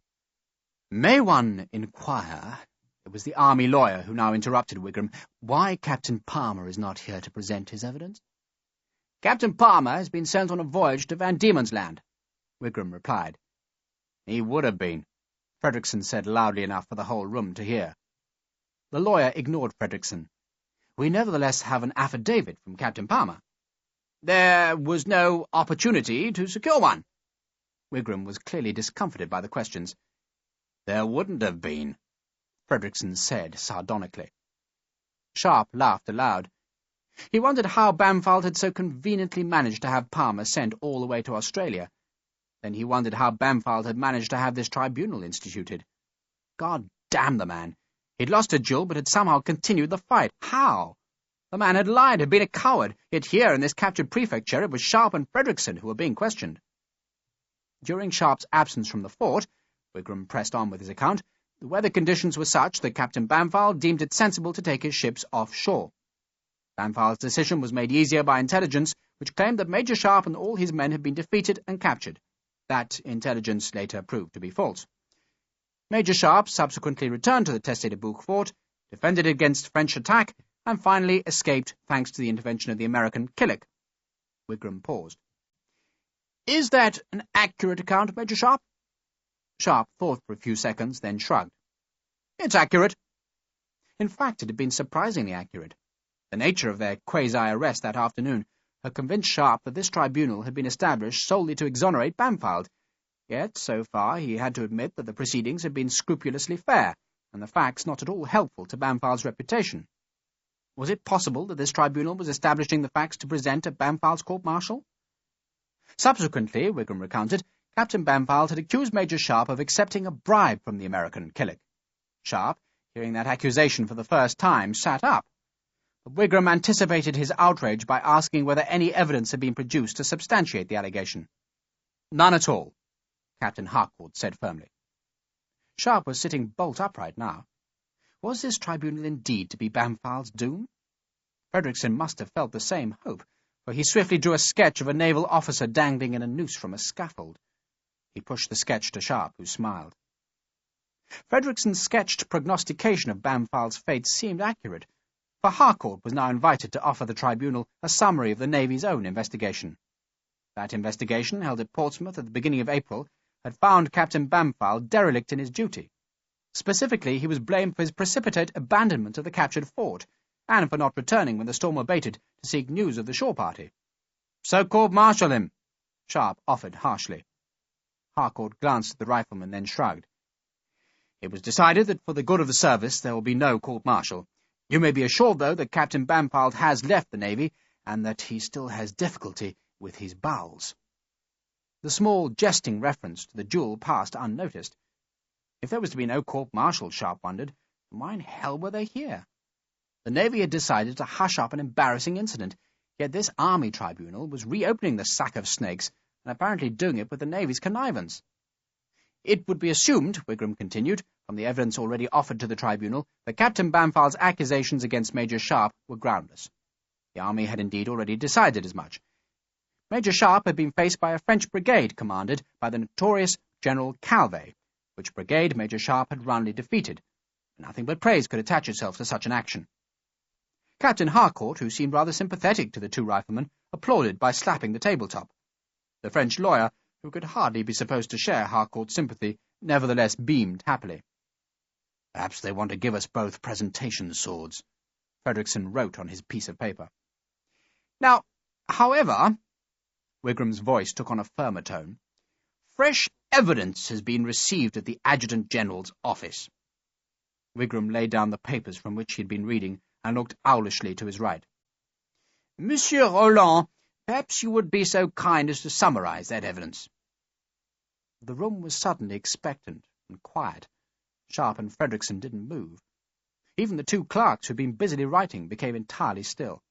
"May one inquire," it was the army lawyer who now interrupted Wigram, "why Captain Palmer is not here to present his evidence?" "Captain Palmer has been sent on a voyage to Van Diemen's Land," Wigram replied. "He would have been," Frederickson said loudly enough for the whole room to hear. The lawyer ignored Frederickson. "We nevertheless have an affidavit from Captain Palmer." "There was no opportunity to secure one." Wigram was clearly discomfited by the questions. "There wouldn't have been," Frederickson said sardonically. Sharpe laughed aloud. He wondered how Bampfylde had so conveniently managed to have Palmer sent all the way to Australia. Then he wondered how Bampfylde had managed to have this tribunal instituted. God damn the man! He'd lost a duel, but had somehow continued the fight. How? The man had lied, had been a coward, yet here in this captured prefecture it was Sharpe and Frederickson who were being questioned. During Sharpe's absence from the fort, Wigram pressed on with his account, the weather conditions were such that Captain Bampfylde deemed it sensible to take his ships offshore. Bampfylde's decision was made easier by intelligence, which claimed that Major Sharpe and all his men had been defeated and captured. That intelligence later proved to be false. Major Sharpe subsequently returned to the Teste-de-Bouc fort, defended against French attack, and finally escaped thanks to the intervention of the American Killick. Wigram paused. "Is that an accurate account, Major Sharpe?" Sharpe thought for a few seconds, then shrugged. "It's accurate." In fact, it had been surprisingly accurate. The nature of their quasi-arrest that afternoon had convinced Sharpe that this tribunal had been established solely to exonerate Bampfylde. Yet, so far, he had to admit that the proceedings had been scrupulously fair, and the facts not at all helpful to Bampfylde's reputation. Was it possible that this tribunal was establishing the facts to present at Bampfylde's court-martial? Subsequently, Wigram recounted, Captain Bampfylde had accused Major Sharpe of accepting a bribe from the American Killick. Sharpe, hearing that accusation for the first time, sat up. But Wigram anticipated his outrage by asking whether any evidence had been produced to substantiate the allegation. "None at all," Captain Harcourt said firmly. Sharpe was sitting bolt upright now. Was this tribunal indeed to be Bampfylde's doom? Frederickson must have felt the same hope, for he swiftly drew a sketch of a naval officer dangling in a noose from a scaffold. He pushed the sketch to Sharpe, who smiled. Frederickson's sketched prognostication of Bampfylde's fate seemed accurate, for Harcourt was now invited to offer the tribunal a summary of the Navy's own investigation. That investigation, held at Portsmouth at the beginning of April, had found Captain Bampfylde derelict in his duty. Specifically, he was blamed for his precipitate abandonment of the captured fort, and for not returning when the storm abated to seek news of the shore party. "So court-martial him," Sharpe offered harshly. Harcourt glanced at the rifleman, then shrugged. "It was decided that for the good of the service there will be no court-martial. You may be assured, though, that Captain Bampfylde has left the Navy, and that he still has difficulty with his bowels." The small, jesting reference to the duel passed unnoticed. If there was to be no court-martial, Sharpe wondered, why in hell were they here? The Navy had decided to hush up an embarrassing incident, yet this army tribunal was reopening the sack of snakes, and apparently doing it with the Navy's connivance. It would be assumed, Wigram continued, from the evidence already offered to the tribunal, that Captain Bampfylde's accusations against Major Sharpe were groundless. The army had indeed already decided as much. Major Sharpe had been faced by a French brigade commanded by the notorious General Calvet, which brigade Major Sharpe had roundly defeated. Nothing but praise could attach itself to such an action. Captain Harcourt, who seemed rather sympathetic to the two riflemen, applauded by slapping the tabletop. The French lawyer, who could hardly be supposed to share Harcourt's sympathy, nevertheless beamed happily. "Perhaps they want to give us both presentation swords," Frederickson wrote on his piece of paper. "Now, however," Wigram's voice took on a firmer tone, "fresh evidence has been received at the Adjutant General's office." Wigram laid down the papers from which he had been reading and looked owlishly to his right. "Monsieur Roland, perhaps you would be so kind as to summarize that evidence." The room was suddenly expectant and quiet. Sharpe and Frederickson didn't move. Even the two clerks who had been busily writing became entirely still.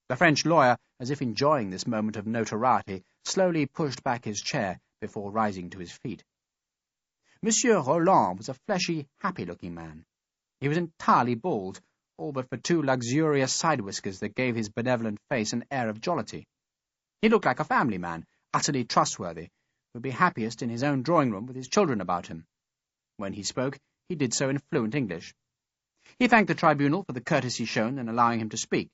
The French lawyer, as if enjoying this moment of notoriety, slowly pushed back his chair before rising to his feet. Monsieur Roland was a fleshy, happy-looking man. He was entirely bald, all but for two luxurious side whiskers that gave his benevolent face an air of jollity. He looked like a family man, utterly trustworthy, who would be happiest in his own drawing-room with his children about him. When he spoke, he did so in fluent English. He thanked the tribunal for the courtesy shown in allowing him to speak.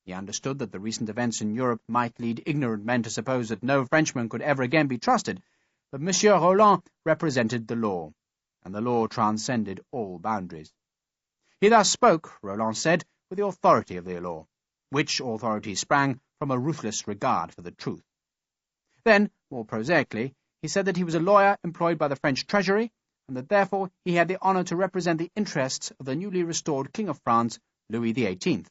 He understood that the recent events in Europe might lead ignorant men to suppose that no Frenchman could ever again be trusted, but Monsieur Roland represented the law, and the law transcended all boundaries. He thus spoke, Roland said, with the authority of the law, which authority sprang from a ruthless regard for the truth. Then, more prosaically, he said that he was a lawyer employed by the French Treasury, and that therefore he had the honour to represent the interests of the newly restored King of France, Louis XVIII.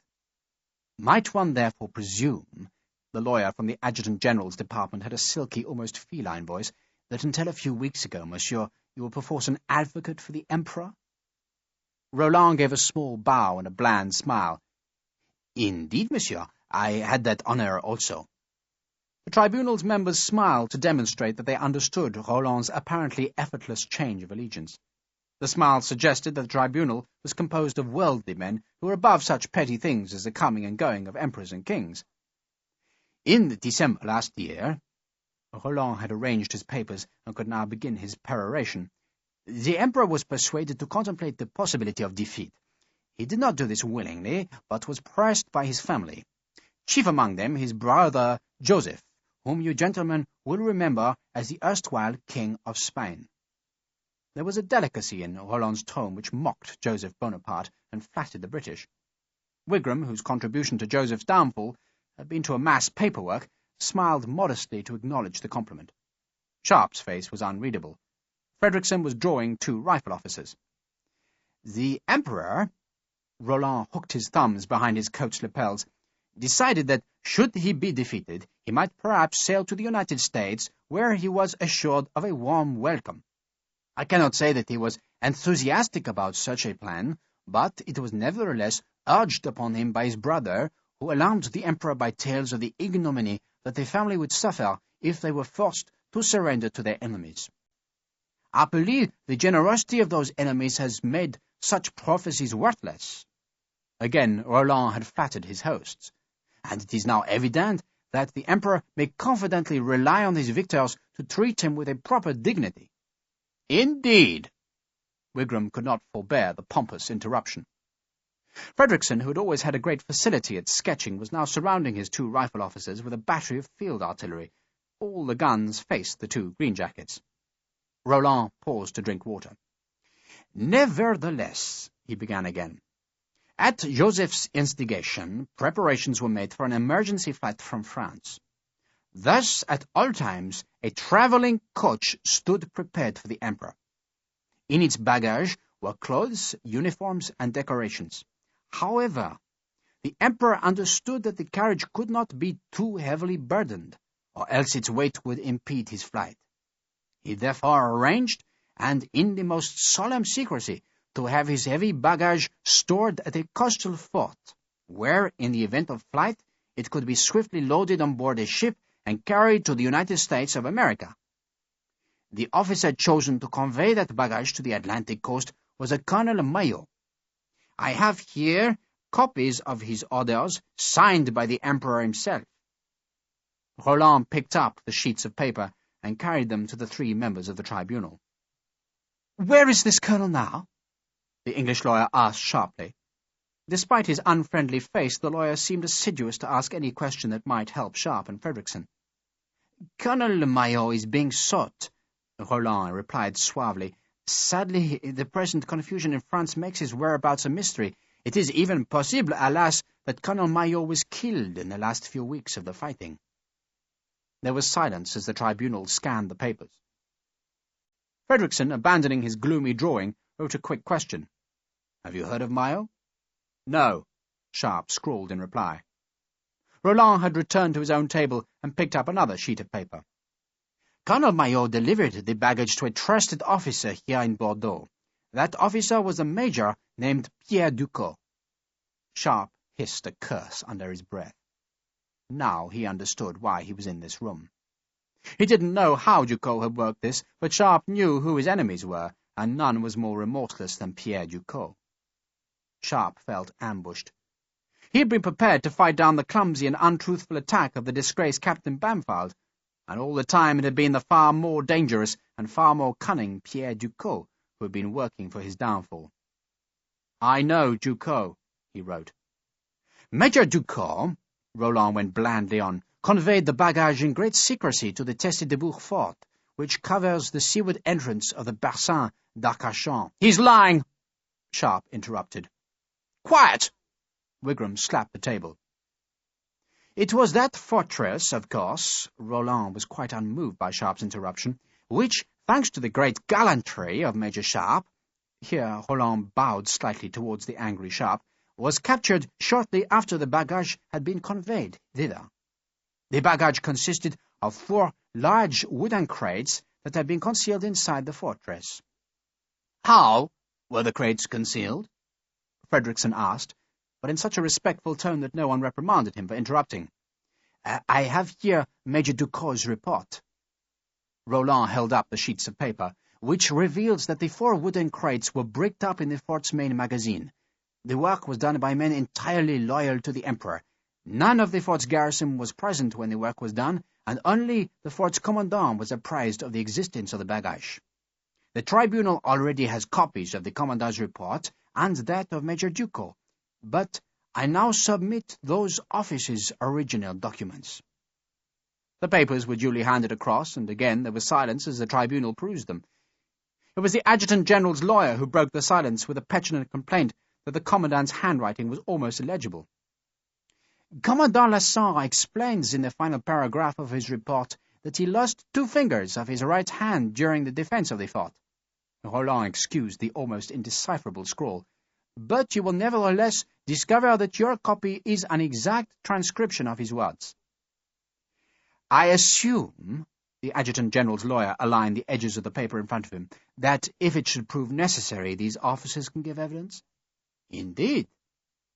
Might one therefore presume, the lawyer from the Adjutant-General's department had a silky, almost feline voice, that until a few weeks ago, monsieur, you were perforce an advocate for the Emperor? Roland gave a small bow and a bland smile. Indeed, monsieur, I had that honour also. The tribunal's members smiled to demonstrate that they understood Roland's apparently effortless change of allegiance. The smile suggested that the tribunal was composed of worldly men who were above such petty things as the coming and going of emperors and kings. In December last year, Roland had arranged his papers and could now begin his peroration, the emperor was persuaded to contemplate the possibility of defeat. He did not do this willingly, but was pressed by his family, chief among them his brother Joseph, whom you gentlemen will remember as the erstwhile King of Spain. There was a delicacy in Roland's tone which mocked Joseph Bonaparte and flattered the British. Wigram, whose contribution to Joseph's downfall had been to amass paperwork, smiled modestly to acknowledge the compliment. Sharpe's face was unreadable. Frederickson was drawing two rifle officers. The Emperor, Roland hooked his thumbs behind his coat's lapels, decided that, should he be defeated, he might perhaps sail to the United States, where he was assured of a warm welcome. I cannot say that he was enthusiastic about such a plan, but it was nevertheless urged upon him by his brother, who alarmed the Emperor by tales of the ignominy that the family would suffer if they were forced to surrender to their enemies. I believe the generosity of those enemies has made such prophecies worthless. Again Roland had flattered his hosts, and it is now evident that the Emperor may confidently rely on his victors to treat him with a proper dignity. Indeed! Wigram could not forbear the pompous interruption. Frederickson, who had always had a great facility at sketching, was now surrounding his two rifle officers with a battery of field artillery. All the guns faced the two greenjackets. Roland paused to drink water. Nevertheless, he began again, at Joseph's instigation, preparations were made for an emergency flight from France. Thus, at all times, a travelling coach stood prepared for the Emperor. In its baggage were clothes, uniforms, and decorations. However, the Emperor understood that the carriage could not be too heavily burdened, or else its weight would impede his flight. He therefore arranged, and in the most solemn secrecy, to have his heavy baggage stored at a coastal fort, where, in the event of flight, it could be swiftly loaded on board a ship and carried to the United States of America. The officer chosen to convey that baggage to the Atlantic coast was a Colonel Mayo. I have here copies of his orders, signed by the Emperor himself. Roland picked up the sheets of paper and carried them to the three members of the tribunal. "Where is this colonel now?" the English lawyer asked sharply. Despite his unfriendly face, the lawyer seemed assiduous to ask any question that might help Sharpe and Frederickson. "Colonel Mayo is being sought," Roland replied suavely. "Sadly, the present confusion in France makes his whereabouts a mystery. It is even possible, alas, that Colonel Mayo was killed in the last few weeks of the fighting." There was silence as the tribunal scanned the papers. Frederickson, abandoning his gloomy drawing, wrote a quick question. "Have you heard of Mayo?" "No," Sharpe scrawled in reply. Roland had returned to his own table and picked up another sheet of paper. Colonel Maillot delivered the baggage to a trusted officer here in Bordeaux. That officer was a major named Pierre Ducos. Sharpe hissed a curse under his breath. Now he understood why he was in this room. He didn't know how Ducos had worked this, but Sharpe knew who his enemies were, and none was more remorseless than Pierre Ducos. Sharpe felt ambushed. He had been prepared to fight down the clumsy and untruthful attack of the disgraced Captain Bampfylde, and all the time it had been the far more dangerous and far more cunning Pierre Ducos who had been working for his downfall. "I know Ducos," he wrote. "Major Ducos," Roland went blandly on, "conveyed the baggage in great secrecy to the Teste-de-Bourg fort, which covers the seaward entrance of the bassin d'Arcachon." "He's lying!" Sharpe interrupted. "Quiet!" Wigram slapped the table. "It was that fortress, of course," Roland was quite unmoved by Sharpe's interruption, "which, thanks to the great gallantry of Major Sharpe," here Roland bowed slightly towards the angry Sharpe, "was captured shortly after the baggage had been conveyed thither. The baggage consisted of 4 large wooden crates that had been concealed inside the fortress." "How were the crates concealed?" Frederickson asked, but in such a respectful tone that no one reprimanded him for interrupting. "I have here Major Ducos's report." Roland held up the sheets of paper, which reveals that the 4 wooden crates were bricked up in the fort's main magazine. The work was done by men entirely loyal to the Emperor. None of the fort's garrison was present when the work was done, and only the fort's commandant was apprised of the existence of the baggage. The tribunal already has copies of the commandant's report and that of Major Ducos, but I now submit those officers' original documents. The papers were duly handed across, and again there was silence as the tribunal perused them. It was the Adjutant General's lawyer who broke the silence with a petulant complaint that the commandant's handwriting was almost illegible. "Commandant Lasson explains in the final paragraph of his report that he lost 2 fingers of his right hand during the defense of the fort." Roland excused the almost indecipherable scrawl. "But you will nevertheless discover that your copy is an exact transcription of his words." "I assume," the Adjutant General's lawyer aligned the edges of the paper in front of him, "that if it should prove necessary, these officers can give evidence?" "Indeed."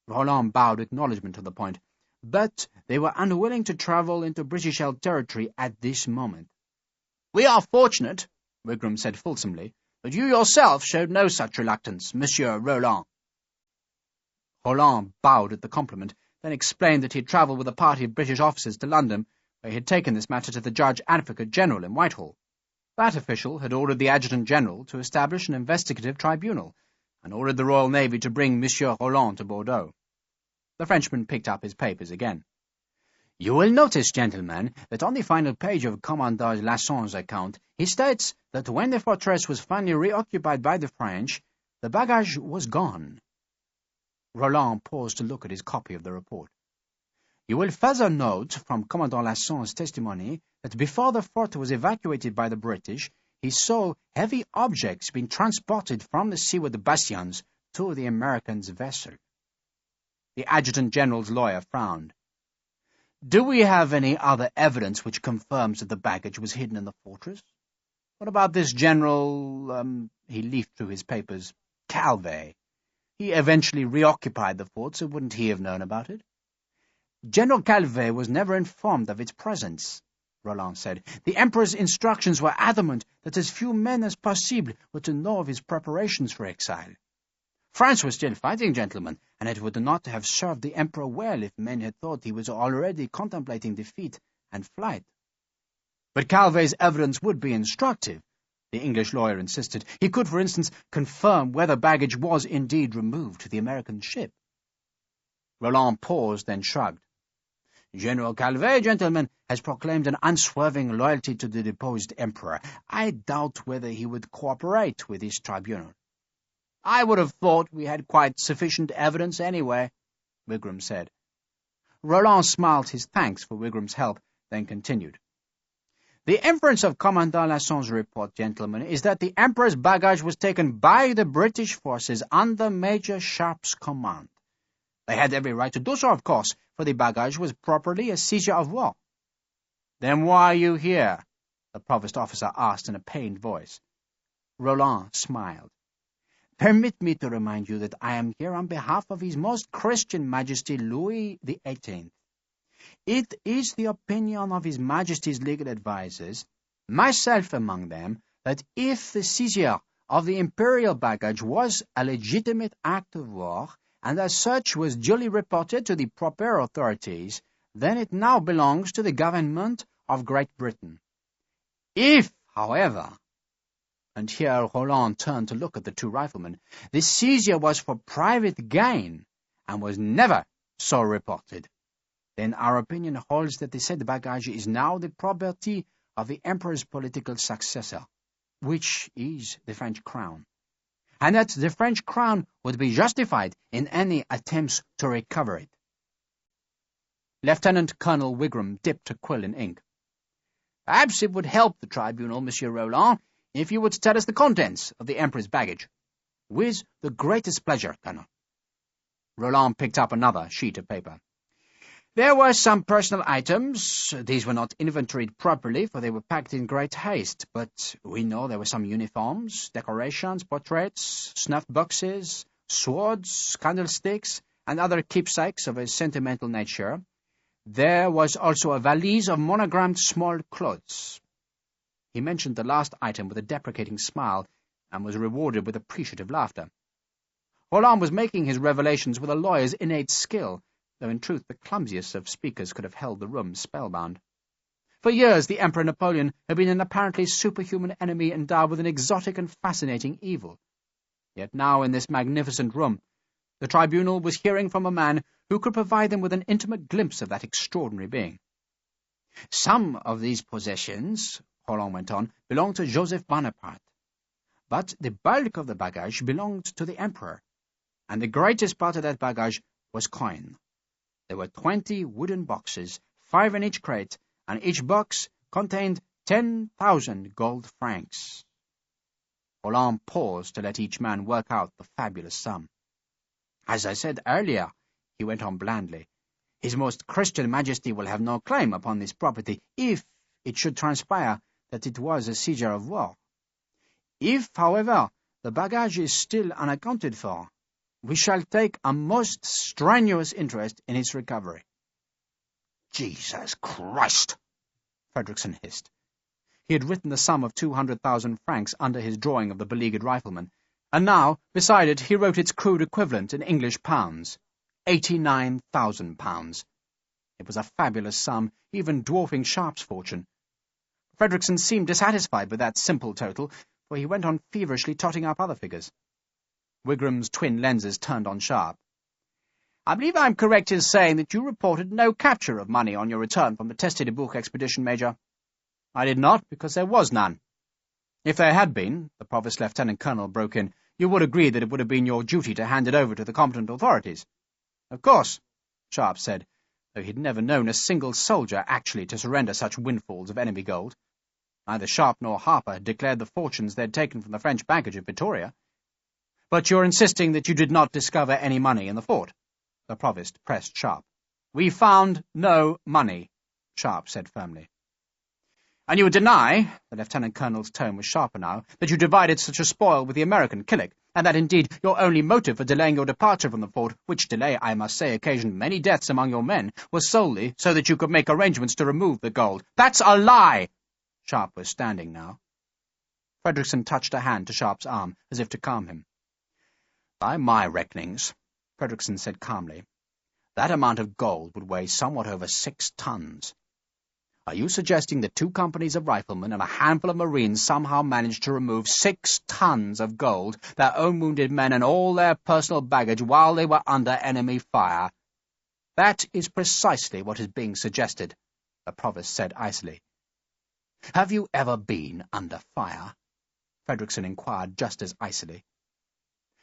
Roland bowed acknowledgment of the point. "But they were unwilling to travel into British-held territory at this moment." "We are fortunate," Wigram said fulsomely, "that you yourself showed no such reluctance, Monsieur Roland." Roland bowed at the compliment, then explained that he had travelled with a party of British officers to London, where he had taken this matter to the Judge Advocate General in Whitehall. That official had ordered the Adjutant General to establish an investigative tribunal, and ordered the Royal Navy to bring Monsieur Roland to Bordeaux. The Frenchman picked up his papers again. "You will notice, gentlemen, that on the final page of Commandant Lasson's account, he states that when the fortress was finally reoccupied by the French, the baggage was gone." Roland paused to look at his copy of the report. "You will further note from Commandant Lasson's testimony that before the fort was evacuated by the British, he saw heavy objects being transported from the seaward bastions to the Americans' vessel." The Adjutant General's lawyer frowned. "Do we have any other evidence which confirms that the baggage was hidden in the fortress? What about this General—" he leafed through his papers, "Calvet? He eventually reoccupied the fort, so wouldn't he have known about it?" "General Calvet was never informed of its presence," Roland said. "The Emperor's instructions were adamant that as few men as possible were to know of his preparations for exile. France was still fighting, gentlemen, and it would not have served the Emperor well if men had thought he was already contemplating defeat and flight." "But Calvet's evidence would be instructive," the English lawyer insisted. "He could, for instance, confirm whether baggage was indeed removed to the American ship." Roland paused, then shrugged. "General Calvet, gentlemen, has proclaimed an unswerving loyalty to the deposed Emperor. I doubt whether he would cooperate with this tribunal." "I would have thought we had quite sufficient evidence anyway," Wigram said. Roland smiled his thanks for Wigram's help, then continued. "The inference of Commandant Lasson's report, gentlemen, is that the Emperor's baggage was taken by the British forces under Major Sharpe's command. They had every right to do so, of course, for the baggage was properly a seizure of war." "Then why are you here?" the provost officer asked in a pained voice. Roland smiled. "Permit me to remind you that I am here on behalf of His Most Christian Majesty Louis XVIII. It is the opinion of His Majesty's legal advisers, myself among them, that if the seizure of the imperial baggage was a legitimate act of war, and as such was duly reported to the proper authorities, then it now belongs to the government of Great Britain. If, however," and here Roland turned to look at the two riflemen, "the seizure was for private gain, and was never so reported, then our opinion holds that the said baggage is now the property of the Emperor's political successor, which is the French crown, and that the French crown would be justified in any attempts to recover it." Lieutenant Colonel Wigram dipped a quill in ink. "Perhaps it would help the tribunal, Monsieur Roland, if you would tell us the contents of the Emperor's baggage." "With the greatest pleasure, Colonel." Roland picked up another sheet of paper. "There were some personal items. These were not inventoried properly, for they were packed in great haste, but we know there were some uniforms, decorations, portraits, snuff boxes, swords, candlesticks, and other keepsakes of a sentimental nature. There was also a valise of monogrammed small clothes." He mentioned the last item with a deprecating smile, and was rewarded with appreciative laughter. Roland was making his revelations with a lawyer's innate skill, though in truth the clumsiest of speakers could have held the room spellbound. For years the Emperor Napoleon had been an apparently superhuman enemy endowed with an exotic and fascinating evil. Yet now in this magnificent room the tribunal was hearing from a man who could provide them with an intimate glimpse of that extraordinary being. "Some of these possessions," Roland went on, "belonged to Joseph Bonaparte, but the bulk of the baggage belonged to the Emperor, and the greatest part of that baggage was coin. There were 20 wooden boxes, 5 in each crate, and each box contained 10,000 gold francs." Roland paused to let each man work out the fabulous sum. "As I said earlier," he went on blandly, "His Most Christian Majesty will have no claim upon this property if it should transpire that it was a seizure of war. If, however, the baggage is still unaccounted for, we shall take a most strenuous interest in its recovery." "Jesus Christ!" Frederickson hissed. He had written the sum of 200,000 francs under his drawing of the beleaguered rifleman, and now, beside it, he wrote its crude equivalent in English pounds. 89,000 pounds. It was a fabulous sum, even dwarfing Sharpe's fortune. Frederickson seemed dissatisfied with that simple total, for he went on feverishly totting up other figures. Wigram's twin lenses turned on Sharpe. "I believe I am correct in saying that you reported no capture of money on your return from the Teste-de-Bouc expedition, Major." "I did not, because there was none." "If there had been," the Provost Lieutenant Colonel broke in, "you would agree that it would have been your duty to hand it over to the competent authorities." "Of course," Sharpe said, though he had never known a single soldier actually to surrender such windfalls of enemy gold. Neither Sharpe nor Harper had declared the fortunes they had taken from the French baggage at Vittoria. "But you're insisting that you did not discover any money in the fort?" the Provost pressed Sharpe. "We found no money," Sharpe said firmly. "And you would deny," the Lieutenant Colonel's tone was sharper now, "that you divided such a spoil with the American Killick, and that indeed your only motive for delaying your departure from the fort, which delay, I must say, occasioned many deaths among your men, was solely so that you could make arrangements to remove the gold." "That's a lie!" Sharpe was standing now. Frederickson touched a hand to Sharpe's arm, as if to calm him. "By my reckonings," Frederickson said calmly, "that amount of gold would weigh somewhat over 6 tons. Are you suggesting that 2 companies of riflemen and a handful of marines somehow managed to remove 6 tons of gold, their own wounded men, and all their personal baggage while they were under enemy fire?" "That is precisely what is being suggested," the Provost said icily. "Have you ever been under fire?" Frederickson inquired just as icily.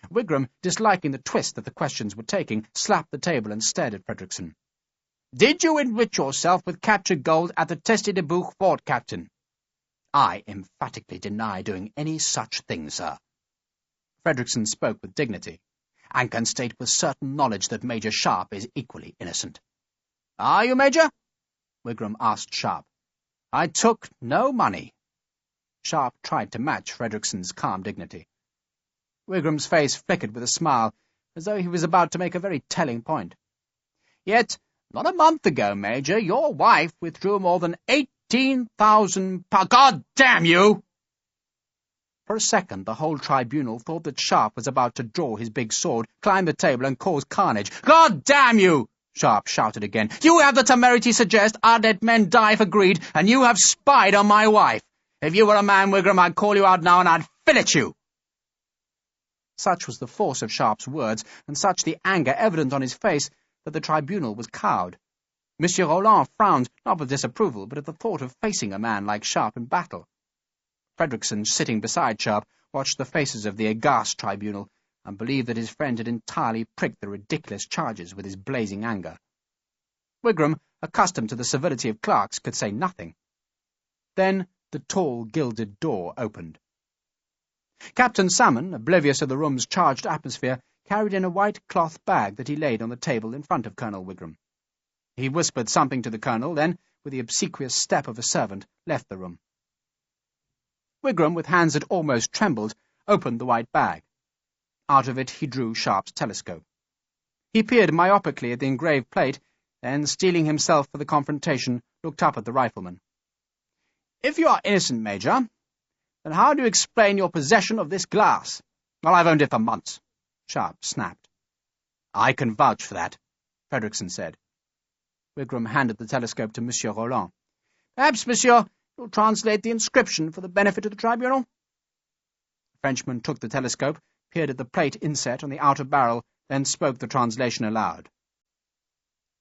Wigram, disliking the twist that the questions were taking, slapped the table and stared at Frederickson. "Did you enrich yourself with captured gold at the Teste-de-Bouc fort, Captain?" "I emphatically deny doing any such thing, sir." Frederickson spoke with dignity, "and can state with certain knowledge that Major Sharpe is equally innocent." "Are you, Major?" Wigram asked Sharpe. "I took no money," Sharpe tried to match Frederickson's calm dignity. Wigram's face flickered with a smile, as though he was about to make a very telling point. "Yet, not a month ago, Major, your wife withdrew more than 18,000 pounds. God damn you!" For a second, the whole tribunal thought that Sharpe was about to draw his big sword, climb the table, and cause carnage. "God damn you!" Sharpe shouted again. "You have the temerity to suggest our dead men die for greed, and you have spied on my wife. If you were a man, Wigram, I'd call you out now and I'd fillet you." Such was the force of Sharpe's words, and such the anger evident on his face, that the tribunal was cowed. Monsieur Roland frowned, not with disapproval, but at the thought of facing a man like Sharpe in battle. Frederickson, sitting beside Sharpe, watched the faces of the aghast tribunal, and believed that his friend had entirely pricked the ridiculous charges with his blazing anger. Wigram, accustomed to the civility of clerks, could say nothing. Then the tall, gilded door opened. Captain Salmon, oblivious of the room's charged atmosphere, carried in a white cloth bag that he laid on the table in front of Colonel Wigram. He whispered something to the colonel, then, with the obsequious step of a servant, left the room. Wigram, with hands that almost trembled, opened the white bag. Out of it he drew Sharpe's telescope. He peered myopically at the engraved plate, then, steeling himself for the confrontation, looked up at the rifleman. "If you are innocent, Major, then how do you explain your possession of this glass?" "Well, I've owned it for months," Sharpe snapped. "I can vouch for that," Frederickson said. Wigram handed the telescope to Monsieur Roland. "Perhaps, monsieur, you'll translate the inscription for the benefit of the tribunal?" The Frenchman took the telescope, peered at the plate inset on the outer barrel, then spoke the translation aloud.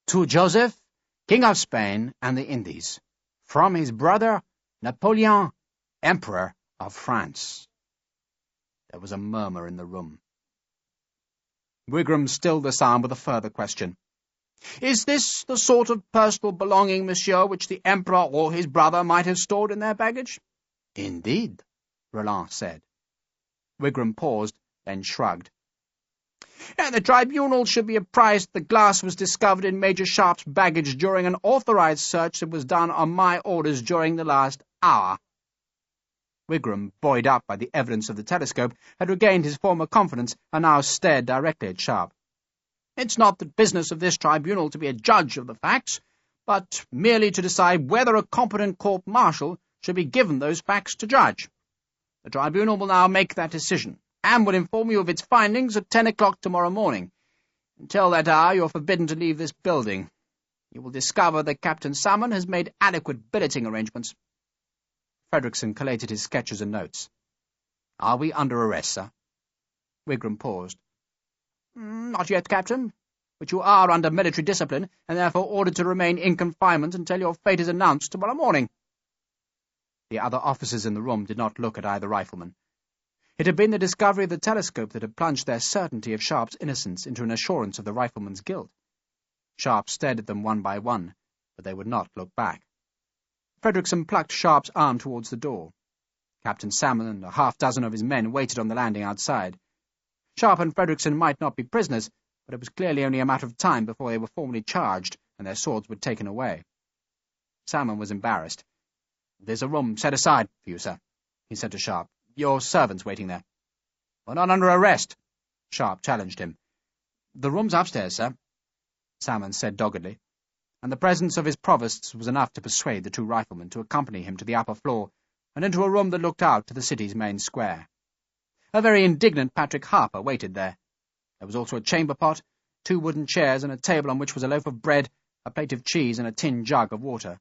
"To Joseph, King of Spain and the Indies, from his brother Napoleon, Emperor of France." There was a murmur in the room. Wigram stilled the sound with a further question. "Is this the sort of personal belonging, monsieur, which the Emperor or his brother might have stored in their baggage?" "Indeed," Roland said. Wigram paused, then shrugged. "And the tribunal should be apprised the glass was discovered in Major Sharpe's baggage during an authorized search that was done on my orders during the last hour." Wigram, buoyed up by the evidence of the telescope, had regained his former confidence and now stared directly at Sharpe. "It's not the business of this tribunal to be a judge of the facts, but merely to decide whether a competent court-martial should be given those facts to judge. The tribunal will now make that decision, and will inform you of its findings at 10 o'clock tomorrow morning. Until that hour you are forbidden to leave this building. You will discover that Captain Salmon has made adequate billeting arrangements." Frederickson collated his sketches and notes. "Are we under arrest, sir?" Wigram paused. "Not yet, Captain, but you are under military discipline, and therefore ordered to remain in confinement until your fate is announced tomorrow morning." The other officers in the room did not look at either rifleman. It had been the discovery of the telescope that had plunged their certainty of Sharpe's innocence into an assurance of the rifleman's guilt. Sharpe stared at them one by one, but they would not look back. Frederickson plucked Sharpe's arm towards the door. Captain Salmon and a half-dozen of his men waited on the landing outside. Sharpe and Frederickson might not be prisoners, but it was clearly only a matter of time before they were formally charged and their swords were taken away. Salmon was embarrassed. "There's a room set aside for you, sir," he said to Sharpe. "Your servant's waiting there." "We're not under arrest," Sharpe challenged him. "The room's upstairs, sir," Salmon said doggedly, and the presence of his provosts was enough to persuade the two riflemen to accompany him to the upper floor and into a room that looked out to the city's main square. A very indignant Patrick Harper waited there. There was also a chamber pot, 2 wooden chairs, and a table on which was a loaf of bread, a plate of cheese, and a tin jug of water.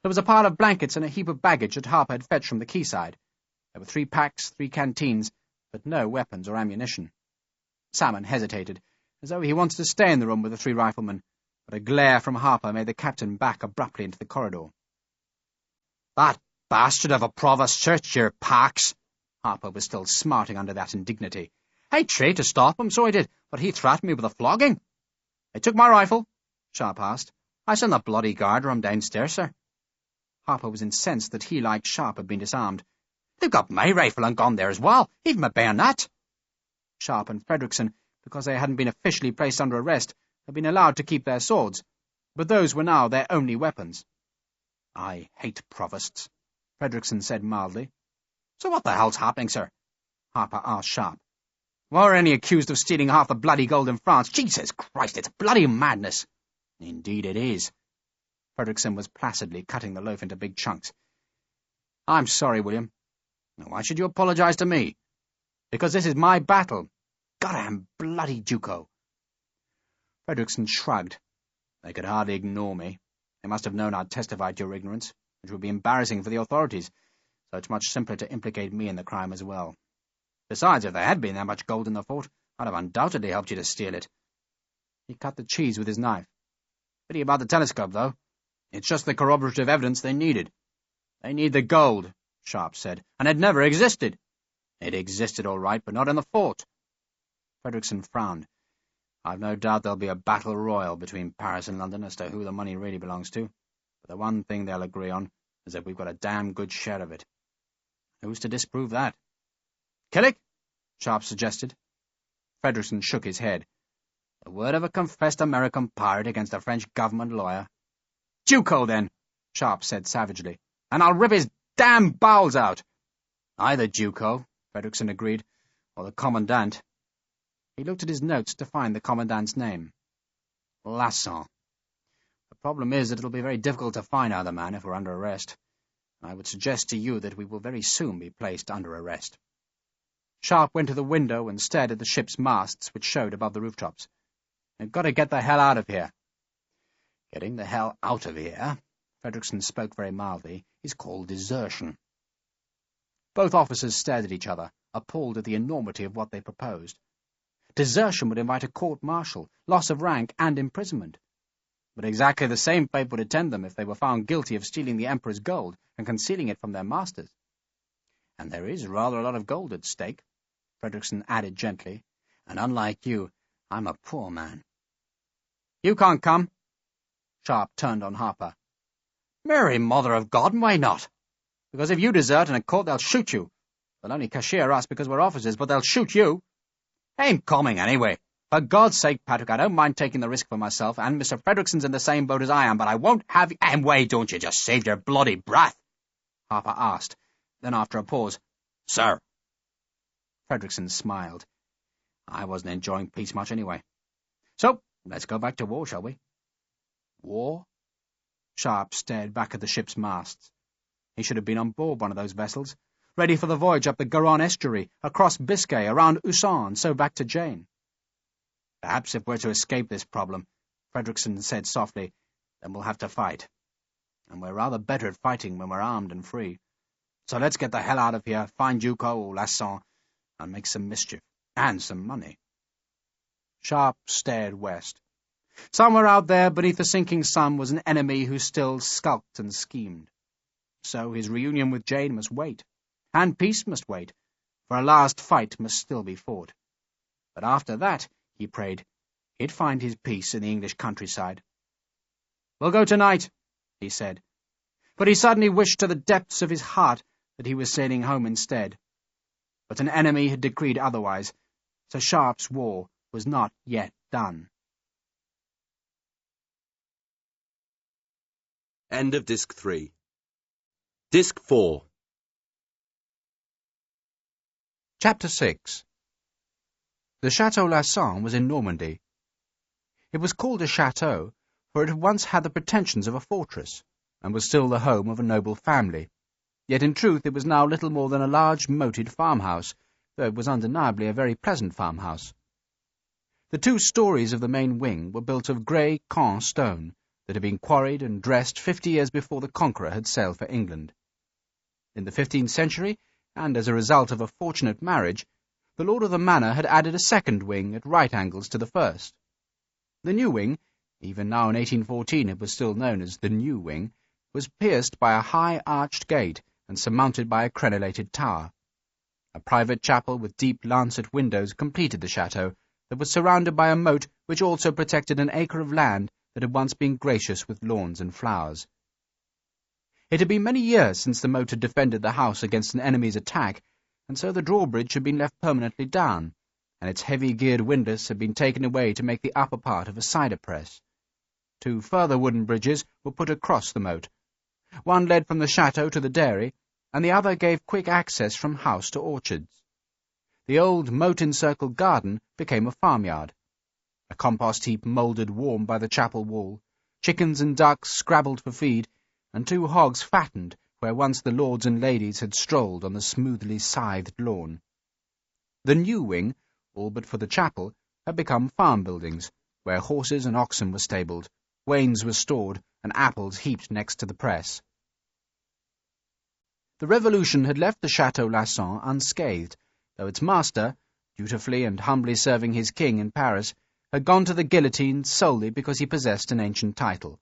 There was a pile of blankets and a heap of baggage that Harper had fetched from the quayside. There were 3 packs, 3 canteens, but no weapons or ammunition. Salmon hesitated, as though he wanted to stay in the room with the 3 riflemen, but a glare from Harper made the captain back abruptly into the corridor. "That bastard of a provost searched your packs!" Harper was still smarting under that indignity. "I tried to stop him, so I did, but he threatened me with a flogging." "They took my rifle?" Sharpe asked. "I sent the bloody guard-room downstairs, sir." Harper was incensed that he, like Sharpe, had been disarmed. "They've got my rifle and gone there as well, even my bayonet." Sharpe and Frederickson, because they hadn't been officially placed under arrest, had been allowed to keep their swords, but those were now their only weapons. "I hate provosts," Frederickson said mildly. So what the hell's happening, sir? Harper asked Sharpe. Why are any accused of stealing half the bloody gold in France? Jesus Christ, it's bloody madness. Indeed it is. Frederickson was placidly cutting the loaf into big chunks. I'm sorry, William. Why should you apologize to me? Because this is my battle. Goddamn bloody Duco. Frederickson shrugged. They could hardly ignore me. They must have known I'd testified to your ignorance, which would be embarrassing for the authorities, so it's much simpler to implicate me in the crime as well. Besides, if there had been that much gold in the fort, I'd have undoubtedly helped you to steal it. He cut the cheese with his knife. Pity about the telescope, though. It's just the corroborative evidence they needed. They need the gold, Sharpe said, and it never existed. It existed all right, but not in the fort. Frederickson frowned. I've no doubt there'll be a battle royal between Paris and London as to who the money really belongs to, but the one thing they'll agree on is that we've got a damn good share of it. Who's to disprove that? Killick? Sharpe suggested. Frederickson shook his head. The word of a confessed American pirate against a French government lawyer. Duco, then, Sharpe said savagely, and I'll rip his damn bowels out. Either Duco, Frederickson agreed, or the commandant. He looked at his notes to find the commandant's name. Lasson. The problem is that it'll be very difficult to find either man if we're under arrest. I would suggest to you that we will very soon be placed under arrest. Sharpe went to the window and stared at the ship's masts, which showed above the rooftops. We've got to get the hell out of here. Getting the hell out of here, Frederickson spoke very mildly, is called desertion. Both officers stared at each other, appalled at the enormity of what they proposed. Desertion would invite a court-martial, loss of rank, and imprisonment. But exactly the same fate would attend them if they were found guilty of stealing the Emperor's gold and concealing it from their masters. And there is rather a lot of gold at stake, Frederickson added gently, and unlike you, I'm a poor man. You can't come. Sharpe turned on Harper. Mary, Mother of God, why not? Because if you desert in a court, they'll shoot you. They'll only cashier us because we're officers, but they'll shoot you. Ain't coming, anyway. For God's sake, Patrick, I don't mind taking the risk for myself, and Mr. Frederickson's in the same boat as I am, but I won't have you— And why don't you just save your bloody breath? Harper asked. Then, after a pause, Sir. Frederickson smiled. I wasn't enjoying peace much anyway. So, let's go back to war, shall we? War? Sharpe stared back at the ship's masts. He should have been on board one of those vessels, ready for the voyage up the Garonne estuary, across Biscay, around Usan, so back to Jane. Perhaps if we're to escape this problem, Frederickson said softly, then we'll have to fight. And we're rather better at fighting when we're armed and free. So let's get the hell out of here, find Duco or Lasson, and make some mischief, and some money. Sharpe stared west. Somewhere out there, beneath the sinking sun, was an enemy who still skulked and schemed. So his reunion with Jane must wait, and peace must wait, for a last fight must still be fought. But after that, he prayed, he'd find his peace in the English countryside. We'll go tonight, he said. But he suddenly wished to the depths of his heart that he was sailing home instead. But an enemy had decreed otherwise, so Sharpe's war was not yet done. End of Disc 3. Disc 4. Chapter 6. The Château Lasson was in Normandy. It was called a chateau, for it had once had the pretensions of a fortress, and was still the home of a noble family. Yet in truth it was now little more than a large moated farmhouse, though it was undeniably a very pleasant farmhouse. The 2 stories of the main wing were built of grey Caen stone, that had been quarried and dressed 50 years before the Conqueror had sailed for England. In the 15th century, and as a result of a fortunate marriage, the lord of the manor had added a second wing at right angles to the first. The new wing, even now in 1814 it was still known as the New Wing, was pierced by a high arched gate and surmounted by a crenellated tower. A private chapel with deep lancet windows completed the chateau, that was surrounded by a moat which also protected an acre of land that had once been gracious with lawns and flowers. It had been many years since the moat had defended the house against an enemy's attack, and so the drawbridge had been left permanently down, and its heavy geared windlass had been taken away to make the upper part of a cider press. 2 further wooden bridges were put across the moat. One led from the chateau to the dairy, and the other gave quick access from house to orchards. The old moat-encircled garden became a farmyard. A compost heap mouldered warm by the chapel wall, chickens and ducks scrabbled for feed, and 2 hogs fattened where once the lords and ladies had strolled on the smoothly scythed lawn. The new wing, all but for the chapel, had become farm buildings, where horses and oxen were stabled, wains were stored, and apples heaped next to the press. The Revolution had left the Château Lasson unscathed, though its master, dutifully and humbly serving his king in Paris, had gone to the guillotine solely because he possessed an ancient title.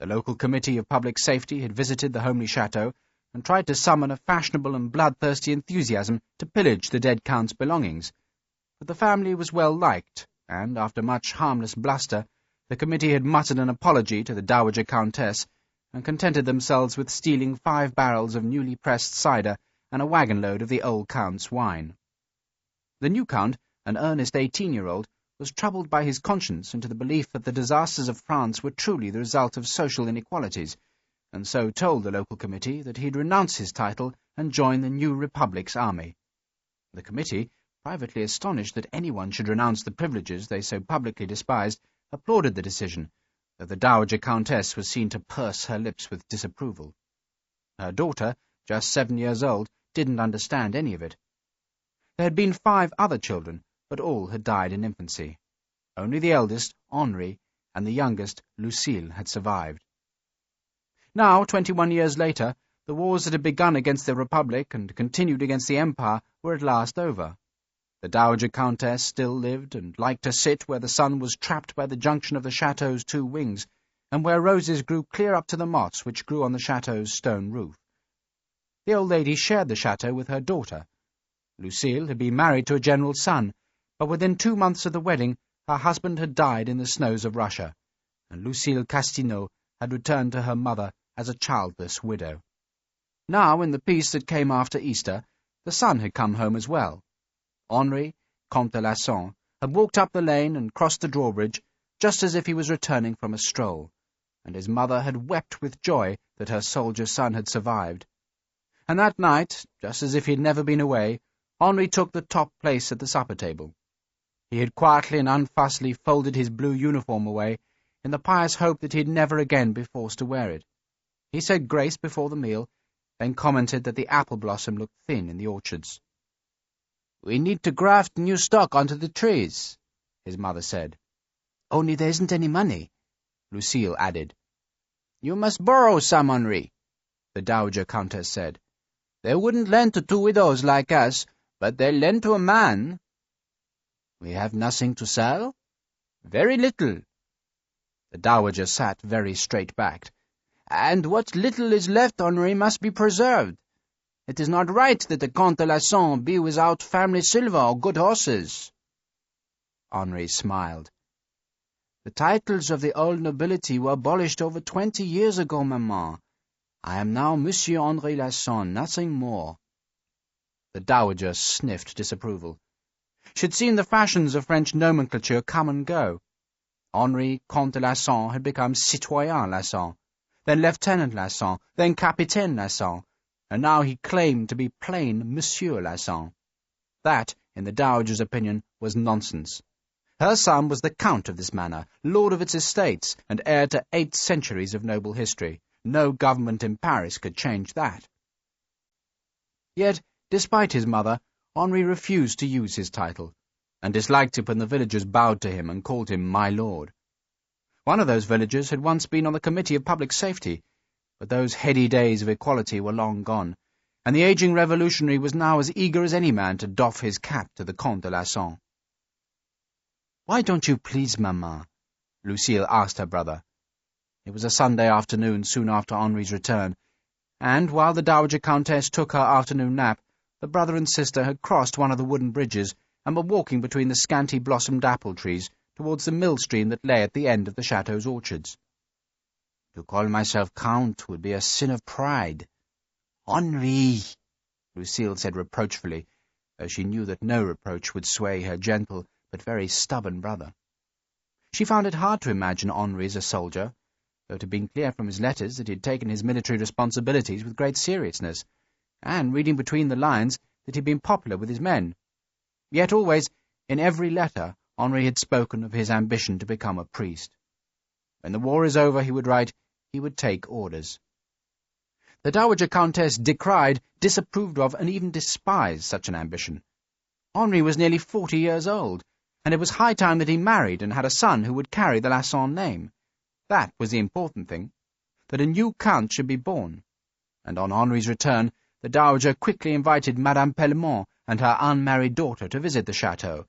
The local committee of public safety had visited the homely chateau and tried to summon a fashionable and bloodthirsty enthusiasm to pillage the dead count's belongings. But the family was well liked, and, after much harmless bluster, the committee had muttered an apology to the Dowager Countess and contented themselves with stealing 5 barrels of newly pressed cider and a wagon-load of the old count's wine. The new count, an earnest 18-year-old, was troubled by his conscience into the belief that the disasters of France were truly the result of social inequalities, and so told the local committee that he'd renounce his title and join the new Republic's army. The committee, privately astonished that anyone should renounce the privileges they so publicly despised, applauded the decision, though the Dowager Countess was seen to purse her lips with disapproval. Her daughter, just 7 years old, didn't understand any of it. There had been 5 other children, but all had died in infancy. Only the eldest, Henri, and the youngest, Lucille, had survived. Now, 21 years later, the wars that had begun against the Republic and continued against the Empire were at last over. The Dowager Countess still lived and liked to sit where the sun was trapped by the junction of the chateau's 2 wings, and where roses grew clear up to the moss which grew on the chateau's stone roof. The old lady shared the chateau with her daughter. Lucille had been married to a general's son, but within 2 months of the wedding her husband had died in the snows of Russia, and Lucille Castineau had returned to her mother as a childless widow. Now, in the peace that came after Easter, the son had come home as well. Henri, Comte de Lasson, had walked up the lane and crossed the drawbridge just as if he was returning from a stroll, and his mother had wept with joy that her soldier son had survived. And that night, just as if he had never been away, Henri took the top place at the supper table. He had quietly and unfussily folded his blue uniform away, in the pious hope that he would never again be forced to wear it. He said grace before the meal, then commented that the apple blossom looked thin in the orchards. "We need to graft new stock onto the trees," his mother said. "Only there isn't any money," Lucille added. "You must borrow some, Henri," the Dowager Countess said. "They wouldn't lend to 2 widows like us, but they'll lend to a man." "We have nothing to sell?" "Very little." The Dowager sat very straight-backed. "And what little is left, Henri, must be preserved. It is not right that the Comte de Lasson be without family silver or good horses." Henri smiled. "The titles of the old nobility were abolished over 20 years ago, Maman. I am now Monsieur Henri Lasson, nothing more." The Dowager sniffed disapproval. She had seen the fashions of French nomenclature come and go. Henri, Comte de Lasson, had become Citoyen Lasson, then Lieutenant Lasson, then Capitaine Lasson, and now he claimed to be plain Monsieur Lasson. That, in the Dowager's opinion, was nonsense. Her son was the Count of this manor, lord of its estates, and heir to 8 centuries of noble history. No government in Paris could change that. Yet, despite his mother, Henri refused to use his title, and disliked it when the villagers bowed to him and called him my lord. One of those villagers had once been on the Committee of Public Safety, but those heady days of equality were long gone, and the ageing revolutionary was now as eager as any man to doff his cap to the Comte de Lasson. "Why don't you please, Maman?" Lucille asked her brother. It was a Sunday afternoon soon after Henri's return, and while the Dowager Countess took her afternoon nap, the brother and sister had crossed one of the wooden bridges and were walking between the scanty-blossomed apple trees towards the mill stream that lay at the end of the chateau's orchards. "To call myself Count would be a sin of pride." "Henri," Lucille said reproachfully, though she knew that no reproach would sway her gentle but very stubborn brother. She found it hard to imagine Henri as a soldier, though it had been clear from his letters that he had taken his military responsibilities with great seriousness, and reading between the lines that he'd been popular with his men. Yet always, in every letter, Henri had spoken of his ambition to become a priest. When the war is over, he would write, he would take orders. The Dowager Countess decried, disapproved of, and even despised such an ambition. Henri was nearly 40 years old, and it was high time that he married and had a son who would carry the Lasson name. That was the important thing, that a new count should be born. And on Henri's return, the Dowager quickly invited Madame Pellemont and her unmarried daughter to visit the chateau,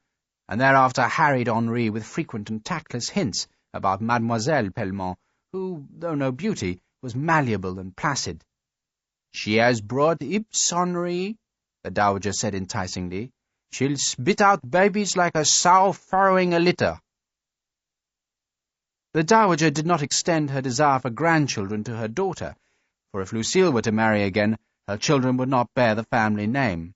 and thereafter harried Henri with frequent and tactless hints about Mademoiselle Pellemont, who, though no beauty, was malleable and placid. "She has broad hips, Henri," the Dowager said enticingly. "She'll spit out babies like a sow farrowing a litter." The Dowager did not extend her desire for grandchildren to her daughter, for if Lucille were to marry again, her children would not bear the family name.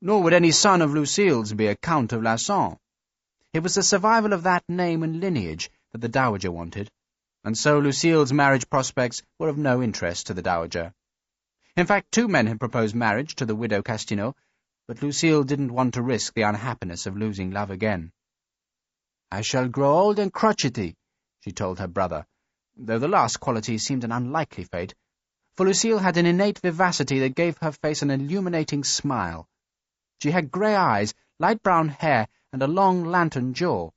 Nor would any son of Lucille's be a Count of Lasson. It was the survival of that name and lineage that the Dowager wanted, and so Lucille's marriage prospects were of no interest to the Dowager. In fact, 2 men had proposed marriage to the widow Castineau, but Lucille didn't want to risk the unhappiness of losing love again. "I shall grow old and crotchety," she told her brother, though the last quality seemed an unlikely fate, for Lucille had an innate vivacity that gave her face an illuminating smile. She had grey eyes, light brown hair, and a long lantern jaw.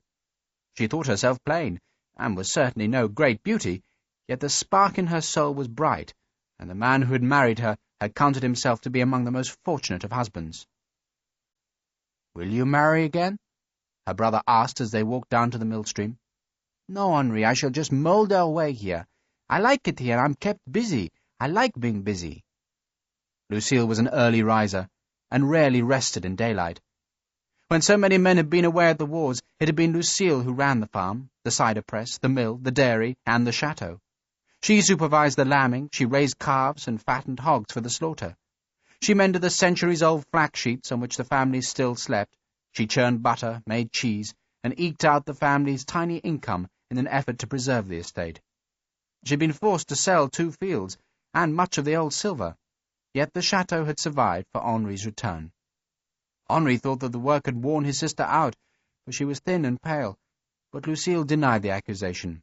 She thought herself plain, and was certainly no great beauty, yet the spark in her soul was bright, and the man who had married her had counted himself to be among the most fortunate of husbands. "Will you marry again?" her brother asked as they walked down to the mill-stream. "No, Henri, I shall just moulder away here. I like it here, I'm kept busy. I like being busy." Lucille was an early riser, and rarely rested in daylight. When so many men had been away at the wars, it had been Lucille who ran the farm, the cider press, the mill, the dairy, and the chateau. She supervised the lambing, she raised calves and fattened hogs for the slaughter. She mended the centuries-old flax sheets on which the family still slept, she churned butter, made cheese, and eked out the family's tiny income in an effort to preserve the estate. She had been forced to sell 2 fields, and much of the old silver, yet the chateau had survived for Henri's return. Henri thought that the work had worn his sister out, for she was thin and pale, but Lucille denied the accusation.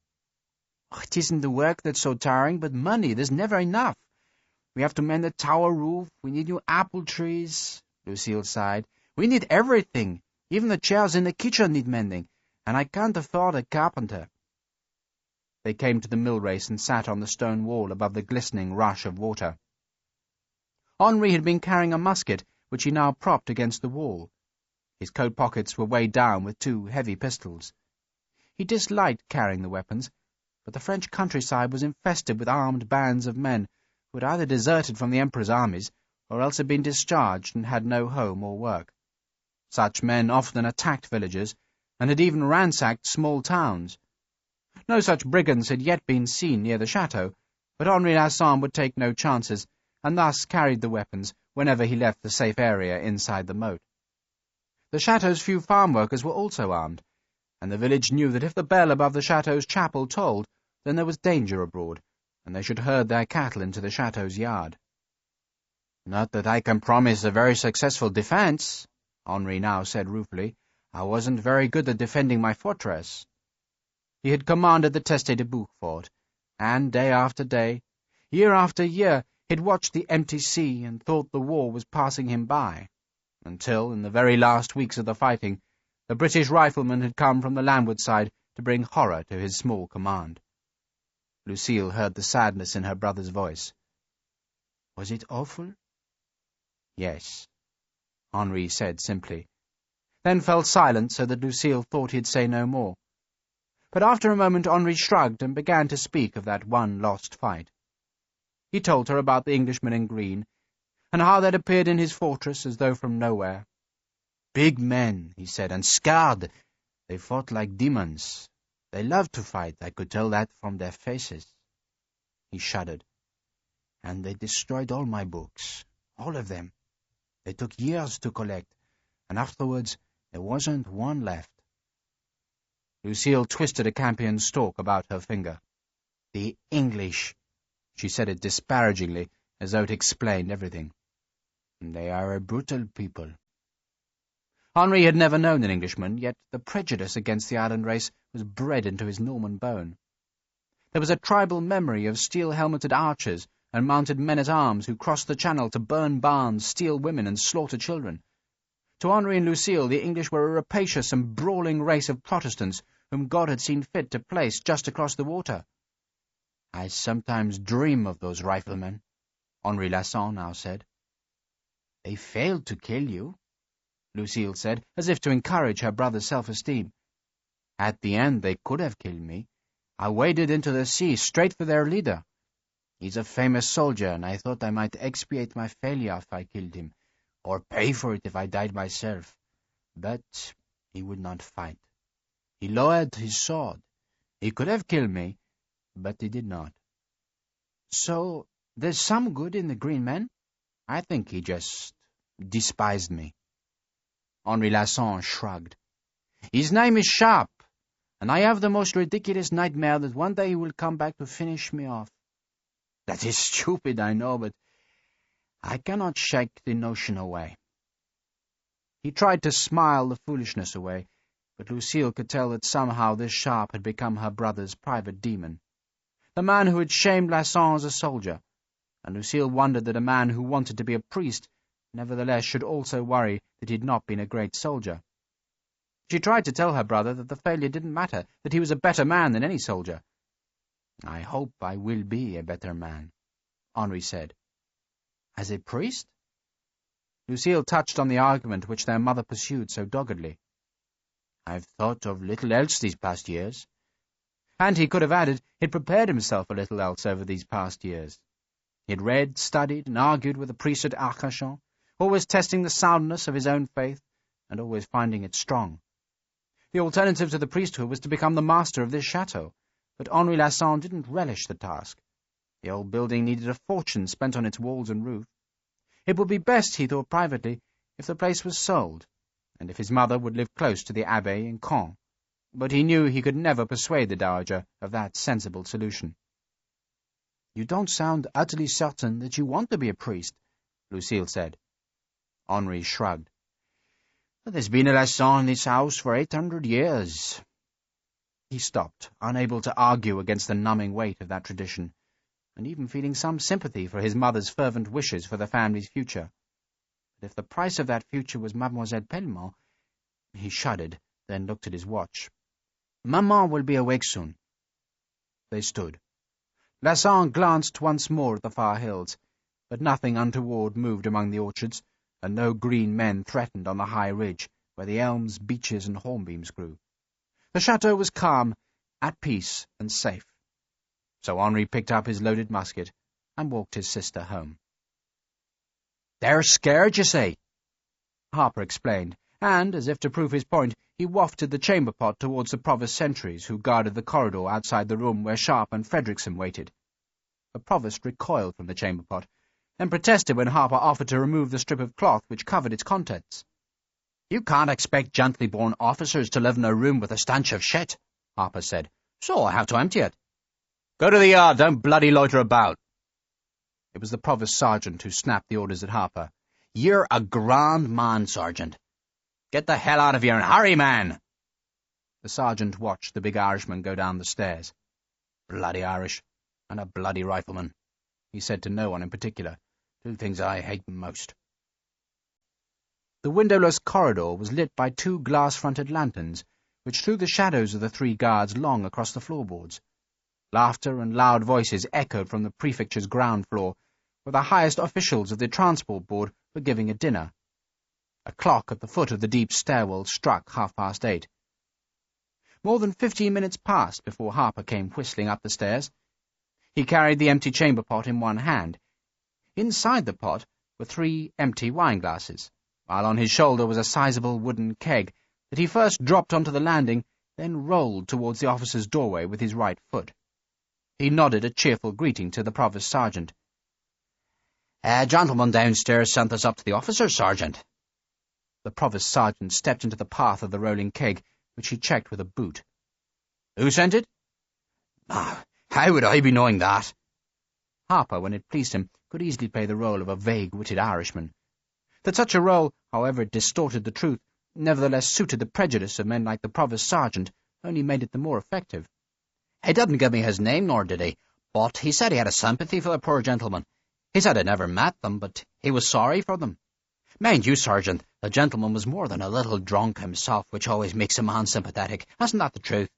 "Oh, it isn't the work that's so tiring, but money. There's never enough. We have to mend the tower roof. We need new apple trees," Lucille sighed. "We need everything. Even the chairs in the kitchen need mending, and I can't afford a carpenter." They came to the mill race and sat on the stone wall above the glistening rush of water. Henri had been carrying a musket, which he now propped against the wall. His coat pockets were weighed down with 2 heavy pistols. He disliked carrying the weapons, but the French countryside was infested with armed bands of men who had either deserted from the Emperor's armies or else had been discharged and had no home or work. Such men often attacked villages and had even ransacked small towns. No such brigands had yet been seen near the chateau, but Henri Lasson would take no chances, and thus carried the weapons whenever he left the safe area inside the moat. The chateau's few farm workers were also armed, and the village knew that if the bell above the chateau's chapel tolled, then there was danger abroad, and they should herd their cattle into the chateau's yard. "Not that I can promise a very successful defense," Henri now said ruefully. "I wasn't very good at defending my fortress." He had commanded the Teste de Bouc fort, and day after day, year after year, he had watched the empty sea and thought the war was passing him by, until, in the very last weeks of the fighting, the British riflemen had come from the landward side to bring horror to his small command. Lucille heard the sadness in her brother's voice. "Was it awful?" "Yes," Henri said simply, then fell silent so that Lucille thought he'd say no more. But after a moment Henri shrugged and began to speak of that one lost fight. He told her about the Englishmen in green, and how they'd appeared in his fortress as though from nowhere. "Big men," he said, "and scarred. They fought like demons. They loved to fight, I could tell that from their faces." He shuddered. "And they destroyed all my books, all of them. They took years to collect, and afterwards there wasn't one left." Lucille twisted a campion stalk about her finger. "The English," she said it disparagingly, as though it explained everything. They are a brutal people. Henri had never known an Englishman, yet the prejudice against the island race was bred into his Norman bone. There was a tribal memory of steel-helmeted archers and mounted men-at-arms who crossed the Channel to burn barns, steal women, and slaughter children. To Henri and Lucille, the English were a rapacious and brawling race of Protestants whom God had seen fit to place just across the water. "I sometimes dream of those riflemen," Henri Lasson now said. "They failed to kill you," Lucille said, as if to encourage her brother's self-esteem. "At the end they could have killed me. I waded into the sea straight for their leader. He's a famous soldier, and I thought I might expiate my failure if I killed him, or pay for it if I died myself. But he would not fight. He lowered his sword. He could have killed me, but he did not." "So there's some good in the green men?" "I think he just despised me." Henri Lasson shrugged. "His name is Sharpe, and I have the most ridiculous nightmare that one day he will come back to finish me off. That is stupid, I know, but I cannot shake the notion away." He tried to smile the foolishness away, but Lucille could tell that somehow this Sharpe had become her brother's private demon, the man who had shamed Lasson as a soldier, and Lucille wondered that a man who wanted to be a priest nevertheless should also worry that he had not been a great soldier. She tried to tell her brother that the failure didn't matter, that he was a better man than any soldier. "I hope I will be a better man," Henri said. "As a priest?" Lucille touched on the argument which their mother pursued so doggedly. "I've thought of little else these past years." And he could have added, he'd prepared himself a little else over these past years. He had read, studied, and argued with the priest at Arcachon, always testing the soundness of his own faith, and always finding it strong. The alternative to the priesthood was to become the master of this chateau, but Henri Lasson didn't relish the task. The old building needed a fortune spent on its walls and roof. It would be best, he thought privately, if the place was sold, and if his mother would live close to the Abbé in Caen. But he knew he could never persuade the Dowager of that sensible solution. "You don't sound utterly certain that you want to be a priest," Lucille said. Henri shrugged. "There's been a Lasson in this house for 800 years. He stopped, unable to argue against the numbing weight of that tradition, and even feeling some sympathy for his mother's fervent wishes for the family's future. But if the price of that future was Mademoiselle Pellemont, he shuddered, then looked at his watch. "Maman will be awake soon." They stood. Lasson glanced once more at the far hills, but nothing untoward moved among the orchards, and no green men threatened on the high ridge where the elms, beeches, and hornbeams grew. The chateau was calm, at peace, and safe. So Henri picked up his loaded musket and walked his sister home. "They're scared, you say?" Harper explained, and, as if to prove his point, he wafted the chamber pot towards the provost sentries who guarded the corridor outside the room where Sharpe and Fredrickson waited. The provost recoiled from the chamber pot, and protested when Harper offered to remove the strip of cloth which covered its contents. "You can't expect gently-born officers to live in a room with a stench of shit," Harper said, "so I have to empty it." "Go to the yard, don't bloody loiter about." It was the provost sergeant who snapped the orders at Harper. "You're a grand man, sergeant. Get the hell out of here and hurry, man!" The sergeant watched the big Irishman go down the stairs. "Bloody Irish, and a bloody rifleman," he said to no one in particular. "Two things I hate most." The windowless corridor was lit by two glass-fronted lanterns, which threw the shadows of the three guards long across the floorboards. Laughter and loud voices echoed from the prefecture's ground floor, where the highest officials of the transport board were giving a dinner. A clock at the foot of the deep stairwell struck 8:30. More than 15 minutes passed before Harper came whistling up the stairs. He carried the empty chamber pot in one hand. Inside the pot were 3 empty wine-glasses, while on his shoulder was a sizable wooden keg that he first dropped onto the landing, then rolled towards the officer's doorway with his right foot. He nodded a cheerful greeting to the provost sergeant. "A gentleman downstairs sent us up to the officer, sergeant." The provost sergeant stepped into the path of the rolling keg, which he checked with a boot. "Who sent it?" How would I be knowing that?" Harper, when it pleased him, could easily play the role of a vague-witted Irishman, That such a role, however it distorted the truth, nevertheless suited the prejudice of men like the provost sergeant, only made it the more effective. He didn't give me his name, nor did he, but he said he had a sympathy for the poor gentleman. He said he'd never met them, but he was sorry for them. Mind you, Sergeant, the gentleman was more than a little drunk himself, which always makes a man sympathetic. Isn't that the truth?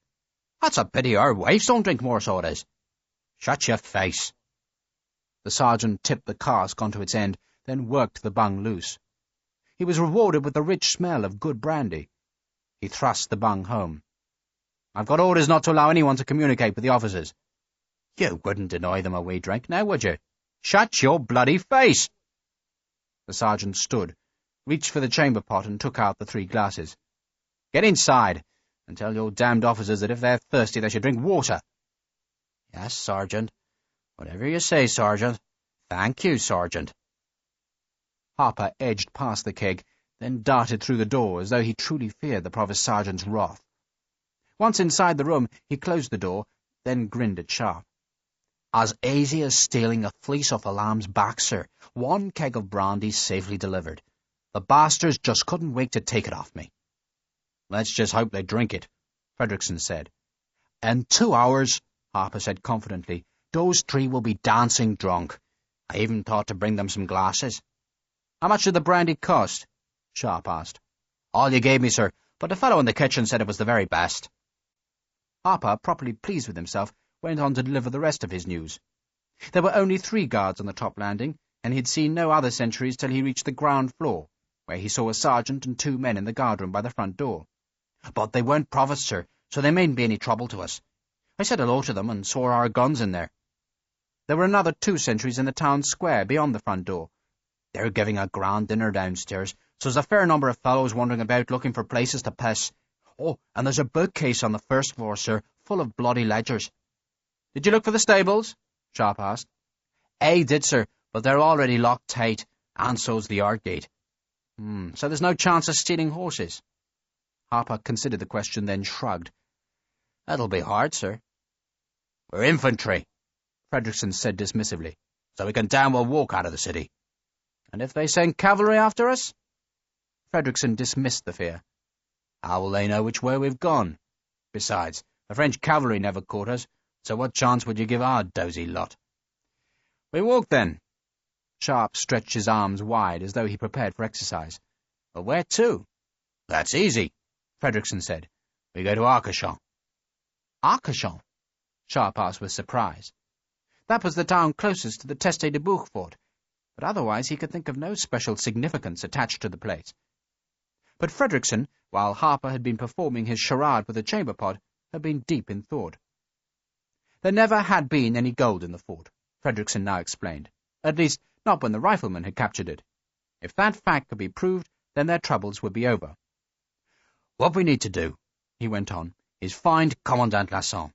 That's a pity our wives don't drink more, so it is. Shut your face. The sergeant tipped the cask onto its end, then worked the bung loose. He was rewarded with the rich smell of good brandy. He thrust the bung home. I've got orders not to allow anyone to communicate with the officers. You wouldn't deny them a wee drink, now would you? Shut your bloody face! The sergeant stood, reached for the chamber pot and took out the 3 glasses. Get inside, and tell your damned officers that if they're thirsty they should drink water. Yes, Sergeant. Whatever you say, Sergeant. Thank you, Sergeant. Harper edged past the keg, then darted through the door as though he truly feared the provost sergeant's wrath. Once inside the room, he closed the door, then grinned at Sharpe. As easy as stealing a fleece off a lamb's back, sir. 1 keg of brandy safely delivered. The bastards just couldn't wait to take it off me. Let's just hope they drink it, Fredrickson said. In 2 hours, Harper said confidently, those 3 will be dancing drunk. I even thought to bring them some glasses. How much did the brandy cost? Sharpe asked. All you gave me, sir, but the fellow in the kitchen said it was the very best. Harper, properly pleased with himself, went on to deliver the rest of his news. There were only 3 guards on the top landing, and he'd seen no other sentries till he reached the ground floor, where he saw a sergeant and 2 men in the guardroom by the front door. But they weren't provosts, sir, so they mayn't be any trouble to us. I said hello to them and saw our guns in there. There were another 2 sentries in the town square beyond the front door. They're giving a grand dinner downstairs, so there's a fair number of fellows wandering about looking for places to piss. Oh, and there's a bookcase on the first floor, sir, full of bloody ledgers. Did you look for the stables? Sharpe asked. I did, sir, but they're already locked tight, and so's the yard gate. So there's no chance of stealing horses? Harper considered the question, then shrugged. That'll be hard, sir. We're infantry, Fredrickson said dismissively, so we can damn well walk out of the city. And if they send cavalry after us? Fredrickson dismissed the fear. How will they know which way we've gone? Besides, the French cavalry never caught us, so what chance would you give our dozy lot? We walk, then. Sharpe stretched his arms wide as though he prepared for exercise. But where to? That's easy, Fredrickson said. We go to Arcachon. Arcachon? Sharpe asked with surprise. That was the town closest to the Teste de Bouc fort, but otherwise he could think of no special significance attached to the place. But Fredrickson, while Harper had been performing his charade with the chamber pot, had been deep in thought. There never had been any gold in the fort, Fredrickson now explained. At least, not when the riflemen had captured it. If that fact could be proved, then their troubles would be over. What we need to do, he went on, is find Commandant Lasson.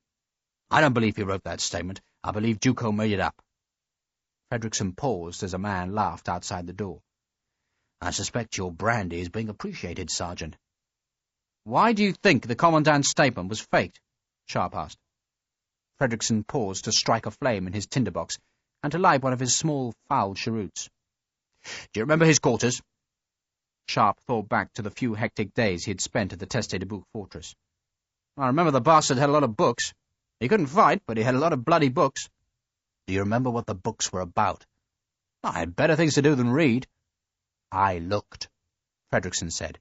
I don't believe he wrote that statement. I believe Duco made it up. Fredrickson paused as a man laughed outside the door. I suspect your brandy is being appreciated, Sergeant. Why do you think the Commandant's statement was faked? Sharpe asked. Fredrickson paused to strike a flame in his tinderbox and to light one of his small, foul cheroots. Do you remember his quarters? Sharpe thought back to the few hectic days he had spent at the Teste de Bouc fortress. I remember the bastard had a lot of books. He couldn't fight, but he had a lot of bloody books. Do you remember what the books were about? I had better things to do than read. I looked, Fredrickson said,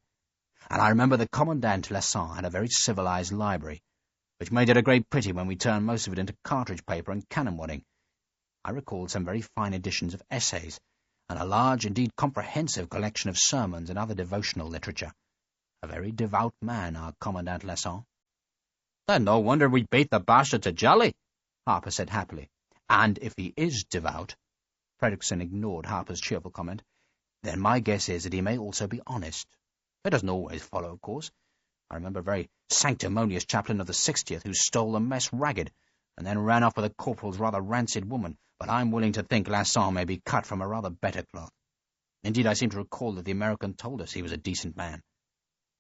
and I remember the Commandant Lasson had a very civilized library, which made it a great pity when we turned most of it into cartridge paper and cannon wadding. I recalled some very fine editions of essays, and a large, indeed comprehensive collection of sermons and other devotional literature. A very devout man, our Commandant Lasson. Then no wonder we beat the bastard to jolly, Harper said happily. And if he is devout, Fredrickson ignored Harper's cheerful comment, then my guess is that he may also be honest. It doesn't always follow, of course. I remember a very sanctimonious chaplain of the 60th who stole the mess ragged, and then ran off with a corporal's rather rancid woman, but I'm willing to think Lasson may be cut from a rather better cloth. Indeed, I seem to recall that the American told us he was a decent man.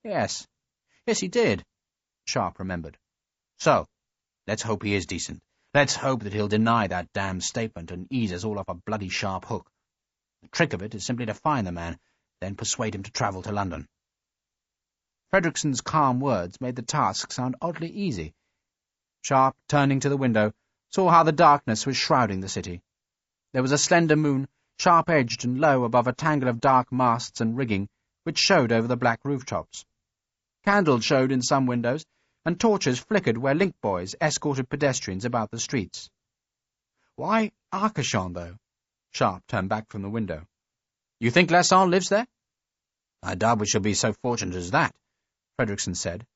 Yes, he did, Sharpe remembered. So, let's hope he is decent. Let's hope that he'll deny that damned statement and ease us all off a bloody sharp hook. The trick of it is simply to find the man, then persuade him to travel to London." Frederickson's calm words made the task sound oddly easy. Sharpe, turning to the window, saw how the darkness was shrouding the city. There was a slender moon, sharp-edged and low above a tangle of dark masts and rigging, which showed over the black rooftops. Candles showed in some windows, and torches flickered where link boys escorted pedestrians about the streets. "Why Arcachon, though?" Sharpe turned back from the window. "You think Lasson lives there?" "I doubt we shall be so fortunate as that," Frederickson said.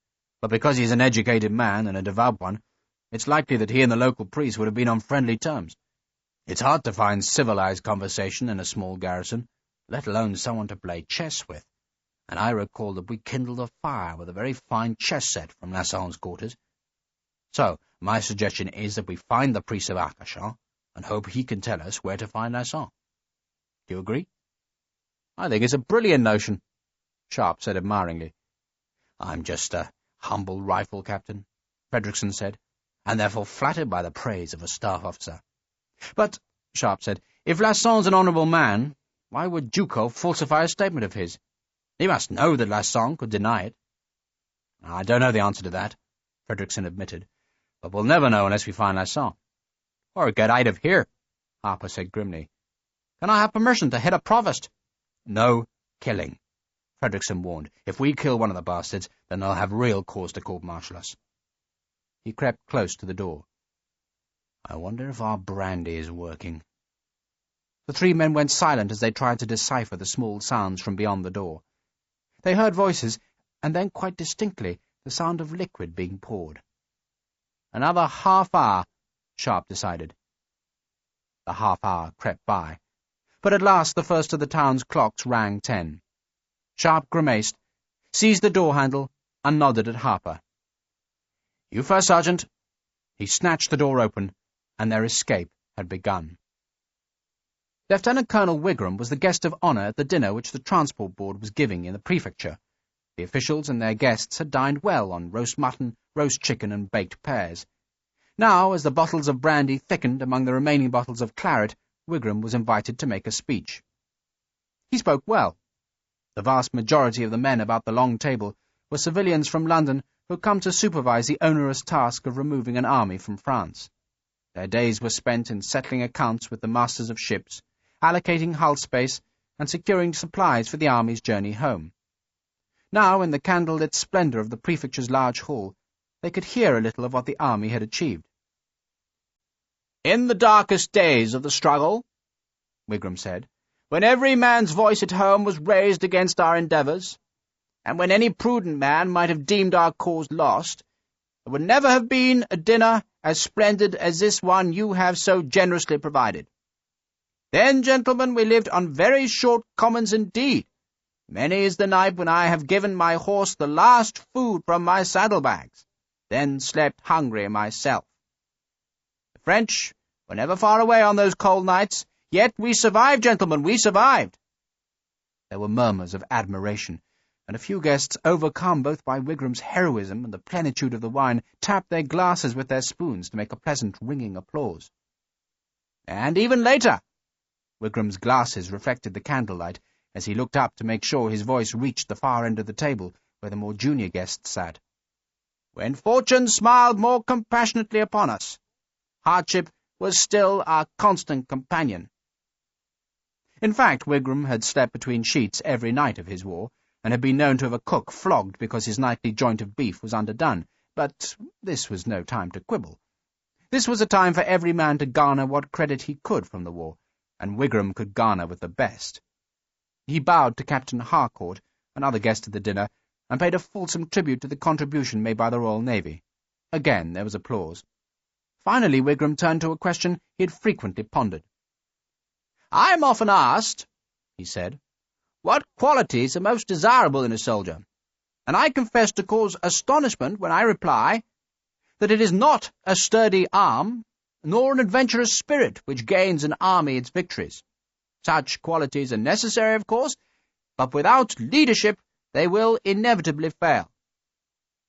"But because he is an educated man, and a devout one, it's likely that he and the local priest would have been on friendly terms. It's hard to find civilized conversation in a small garrison, let alone someone to play chess with, and I recall that we kindled a fire with a very fine chess set from Lasson's quarters. So, my suggestion is that we find the priest of Arcachon, and hope he can tell us where to find Lasson. Do you agree?" "I think it's a brilliant notion," Sharpe said admiringly. "I'm just a humble rifle captain," Frederickson said, "and therefore flattered by the praise of a staff officer." "But," Sharpe said, "if Lasson's an honourable man, why would Ducos falsify a statement of his? He must know that Lasson could deny it." "I don't know the answer to that," Frederickson admitted, "but we'll never know unless we find Lasson." "Or get out of here," Harper said grimly. "Can I have permission to hit a provost?" "No killing," Frederickson warned. "If we kill one of the bastards, then they'll have real cause to court-martial us." He crept close to the door. "I wonder if our brandy is working." The three men went silent as they tried to decipher the small sounds from beyond the door. They heard voices, and then quite distinctly the sound of liquid being poured. "Another half-hour," Sharpe decided. The half-hour crept by, but at last the first of the town's clocks rang 10. Sharpe grimaced, seized the door-handle, and nodded at Harper. "You first, Sergeant." He snatched the door open, and their escape had begun. Lieutenant Colonel Wigram was the guest of honour at the dinner which the Transport Board was giving in the prefecture. The officials and their guests had dined well on roast mutton, roast chicken, and baked pears. Now, as the bottles of brandy thickened among the remaining bottles of claret, Wigram was invited to make a speech. He spoke well. The vast majority of the men about the long table were civilians from London who had come to supervise the onerous task of removing an army from France. Their days were spent in settling accounts with the masters of ships, allocating hull space, and securing supplies for the army's journey home. Now, in the candlelit splendour of the prefecture's large hall, they could hear a little of what the army had achieved. "In the darkest days of the struggle," Wigram said, "when every man's voice at home was raised against our endeavours, and when any prudent man might have deemed our cause lost, there would never have been a dinner as splendid as this one you have so generously provided. Then, gentlemen, we lived on very short commons indeed. Many is the night when I have given my horse the last food from my saddlebags, then slept hungry myself. The French were never far away on those cold nights, yet we survived, gentlemen, we survived." There were murmurs of admiration, and a few guests, overcome both by Wigram's heroism and the plenitude of the wine, tapped their glasses with their spoons to make a pleasant ringing applause. "And even later," Wigram's glasses reflected the candlelight as he looked up to make sure his voice reached the far end of the table where the more junior guests sat, "when fortune smiled more compassionately upon us, hardship was still our constant companion." In fact, Wigram had slept between sheets every night of his war, and had been known to have a cook flogged because his nightly joint of beef was underdone, but this was no time to quibble. This was a time for every man to garner what credit he could from the war, and Wigram could garner with the best. He bowed to Captain Harcourt, another guest at the dinner, and paid a fulsome tribute to the contribution made by the Royal Navy. Again there was applause. Finally Wigram turned to a question he had frequently pondered. "I am often asked," he said, "what qualities are most desirable in a soldier, and I confess to cause astonishment when I reply that it is not a sturdy arm, nor an adventurous spirit which gains an army its victories. Such qualities are necessary, of course, but without leadership they will inevitably fail.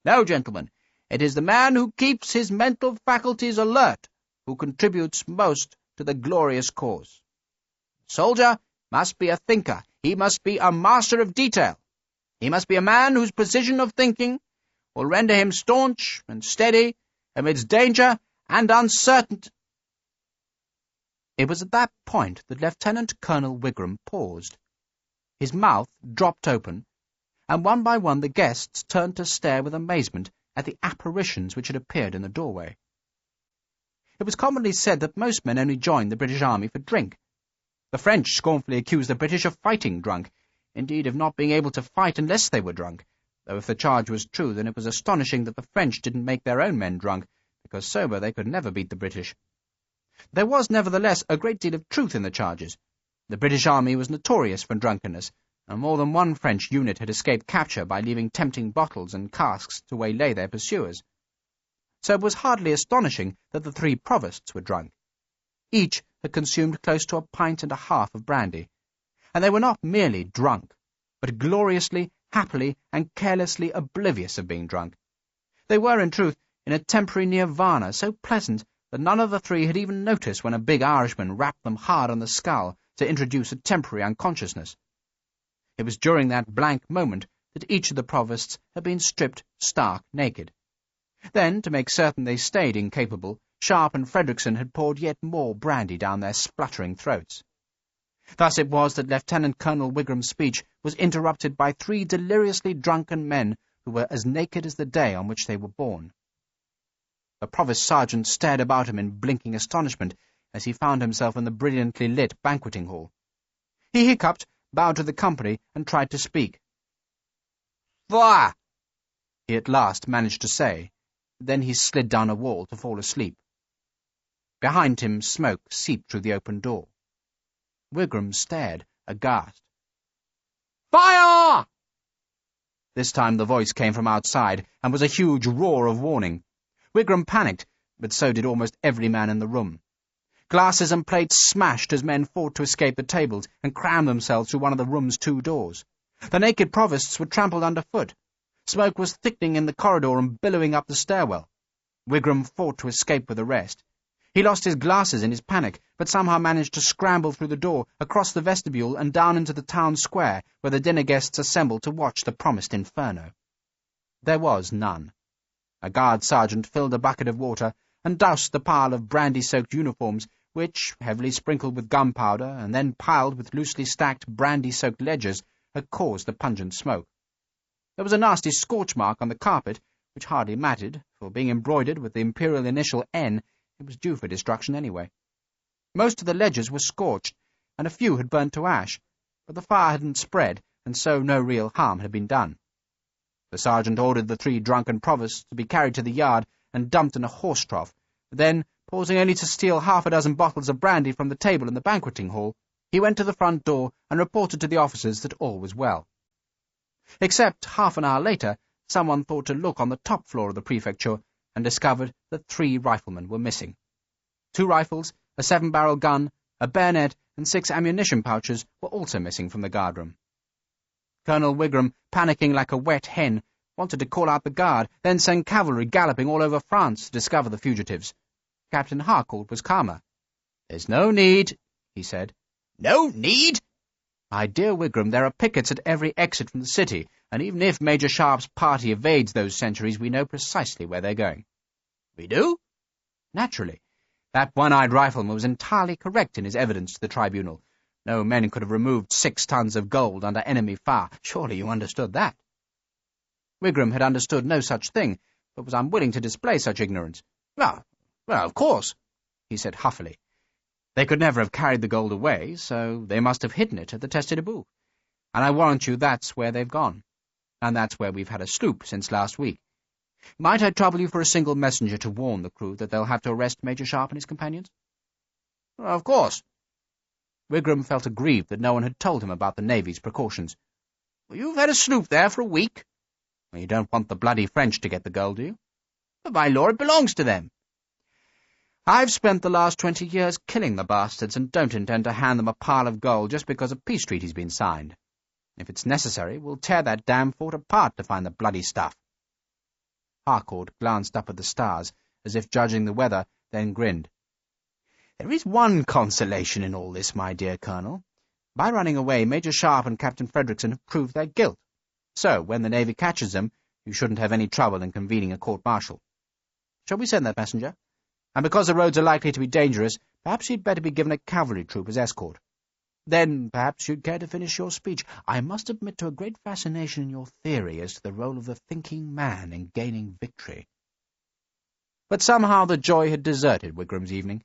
No, gentlemen, it is the man who keeps his mental faculties alert who contributes most to the glorious cause. The soldier must be a thinker, He must be a master of detail. He must be a man whose precision of thinking will render him staunch and steady amidst danger and uncertainty." It was at that point that Lieutenant Colonel Wigram paused. His mouth dropped open, and one by one the guests turned to stare with amazement at the apparitions which had appeared in the doorway. It was commonly said that most men only joined the British Army for drink. The French scornfully accused the British of fighting drunk, indeed of not being able to fight unless they were drunk, though if the charge was true, then it was astonishing that the French didn't make their own men drunk, because sober they could never beat the British. There was nevertheless a great deal of truth in the charges. The British Army was notorious for drunkenness, and more than one French unit had escaped capture by leaving tempting bottles and casks to waylay their pursuers. So it was hardly astonishing that the three provosts were drunk. Each had consumed close to 1.5 pints of brandy, and they were not merely drunk, but gloriously, happily, and carelessly oblivious of being drunk. They were, in truth, in a temporary nirvana so pleasant that none of the three had even noticed when a big Irishman rapped them hard on the skull to introduce a temporary unconsciousness. It was during that blank moment that each of the provosts had been stripped stark naked. Then, to make certain they stayed incapable, Sharpe and Frederickson had poured yet more brandy down their spluttering throats. Thus it was that Lieutenant Colonel Wigram's speech was interrupted by 3 deliriously drunken men who were as naked as the day on which they were born. The provost sergeant stared about him in blinking astonishment as he found himself in the brilliantly lit banqueting hall. He hiccuped, bowed to the company, and tried to speak. "Faugh!" he at last managed to say. Then he slid down a wall to fall asleep. Behind him smoke seeped through the open door. Wigram stared, aghast. "Fire!" This time the voice came from outside, and was a huge roar of warning. Wigram panicked, but so did almost every man in the room. Glasses and plates smashed as men fought to escape the tables and crammed themselves through one of the room's 2 doors. The naked provosts were trampled underfoot. Smoke was thickening in the corridor and billowing up the stairwell. Wigram fought to escape with the rest. He lost his glasses in his panic, but somehow managed to scramble through the door, across the vestibule, and down into the town square, where the dinner guests assembled to watch the promised inferno. There was none. A guard sergeant filled a bucket of water and doused the pile of brandy-soaked uniforms, which, heavily sprinkled with gunpowder and then piled with loosely stacked brandy-soaked ledgers, had caused the pungent smoke. There was a nasty scorch mark on the carpet, which hardly mattered, for being embroidered with the imperial initial N, it was due for destruction anyway. Most of the ledgers were scorched, and a few had burnt to ash, but the fire hadn't spread, and so no real harm had been done. The sergeant ordered the 3 drunken provosts to be carried to the yard and dumped in a horse trough. Then, pausing only to steal 6 bottles of brandy from the table in the banqueting hall, he went to the front door and reported to the officers that all was well. Except half an hour later, someone thought to look on the top floor of the prefecture and discovered that 3 riflemen were missing. 2 rifles, a 7-barrel gun, a bayonet, and 6 ammunition pouches were also missing from the guardroom. Colonel Wigram, panicking like a wet hen, wanted to call out the guard, then send cavalry galloping all over France to discover the fugitives. Captain Harcourt was calmer. "There's no need," he said. "No need?" "My dear Wigram, there are pickets at every exit from the city, and even if Major Sharpe's party evades those sentries, we know precisely where they're going." "We do?" "Naturally. That one-eyed rifleman was entirely correct in his evidence to the tribunal. No men could have removed 6 tons of gold under enemy fire. Surely you understood that." Wigram had understood no such thing, but was unwilling to display such ignorance. Well, of course," he said huffily. "They could never have carried the gold away, so they must have hidden it at the Teste de Bouc. And I warrant you that's where they've gone. And that's where we've had a sloop since last week. Might I trouble you for a single messenger to warn the crew that they'll have to arrest Major Sharpe and his companions?" "Of course." Wigram felt aggrieved that no one had told him about the Navy's precautions. "You've had a sloop there for a week." "You don't want the bloody French to get the gold, do you?" "But, my lord, it belongs to them." "I've spent the last 20 years killing the bastards and don't intend to hand them a pile of gold just because a peace treaty's been signed. If it's necessary, we'll tear that damn fort apart to find the bloody stuff." Harcourt glanced up at the stars, as if judging the weather, then grinned. "There is one consolation in all this, my dear Colonel. By running away, Major Sharpe and Captain Frederickson have proved their guilt. So, when the Navy catches them, you shouldn't have any trouble in convening a court-martial. Shall we send that messenger? And because the roads are likely to be dangerous, perhaps you'd better be given a cavalry troop as escort. Then perhaps you'd care to finish your speech. I must admit to a great fascination in your theory as to the role of the thinking man in gaining victory. But somehow the joy had deserted Wigram's evening.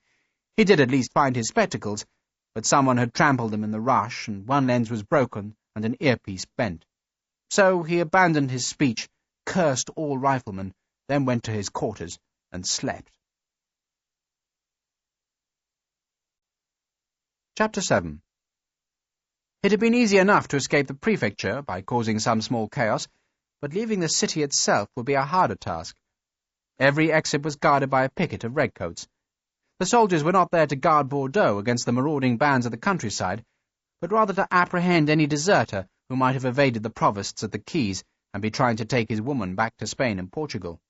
He did at least find his spectacles, but someone had trampled them in the rush, and one lens was broken and an earpiece bent. So he abandoned his speech, cursed all riflemen, then went to his quarters and slept. Chapter 7. It had been easy enough to escape the prefecture by causing some small chaos, but leaving the city itself would be a harder task. Every exit was guarded by a picket of redcoats. The soldiers were not there to guard Bordeaux against the marauding bands of the countryside, but rather to apprehend any deserter who might have evaded the provosts at the quays and be trying to take his woman back to Spain and Portugal.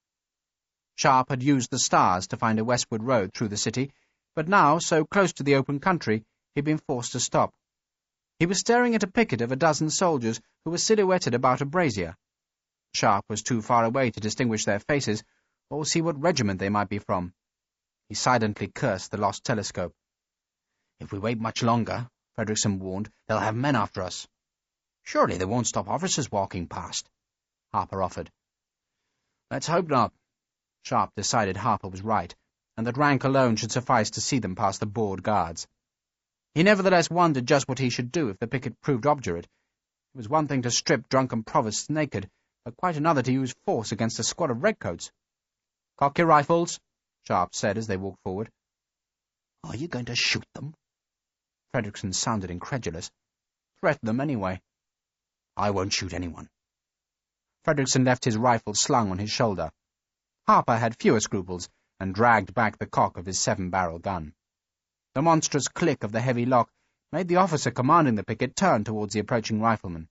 Sharpe had used the stars to find a westward road through the city, but now, so close to the open country, he had been forced to stop. He was staring at a picket of a dozen soldiers who were silhouetted about a brazier. Sharpe was too far away to distinguish their faces, or see what regiment they might be from. He silently cursed the lost telescope. "If we wait much longer," Frederickson warned, "they'll have men after us." "Surely they won't stop officers walking past," Harper offered. "Let's hope not." Sharpe decided Harper was right, and that rank alone should suffice to see them past the bored guards. He nevertheless wondered just what he should do if the picket proved obdurate. It was one thing to strip drunken provosts naked, but quite another to use force against a squad of redcoats. "Cock your rifles," Sharpe said as they walked forward. "Are you going to shoot them?" Frederickson sounded incredulous. "Threaten them anyway." "I won't shoot anyone." Frederickson left his rifle slung on his shoulder. Harper had fewer scruples, and dragged back the cock of his 7-barrel gun. The monstrous click of the heavy lock made the officer commanding the picket turn towards the approaching rifleman.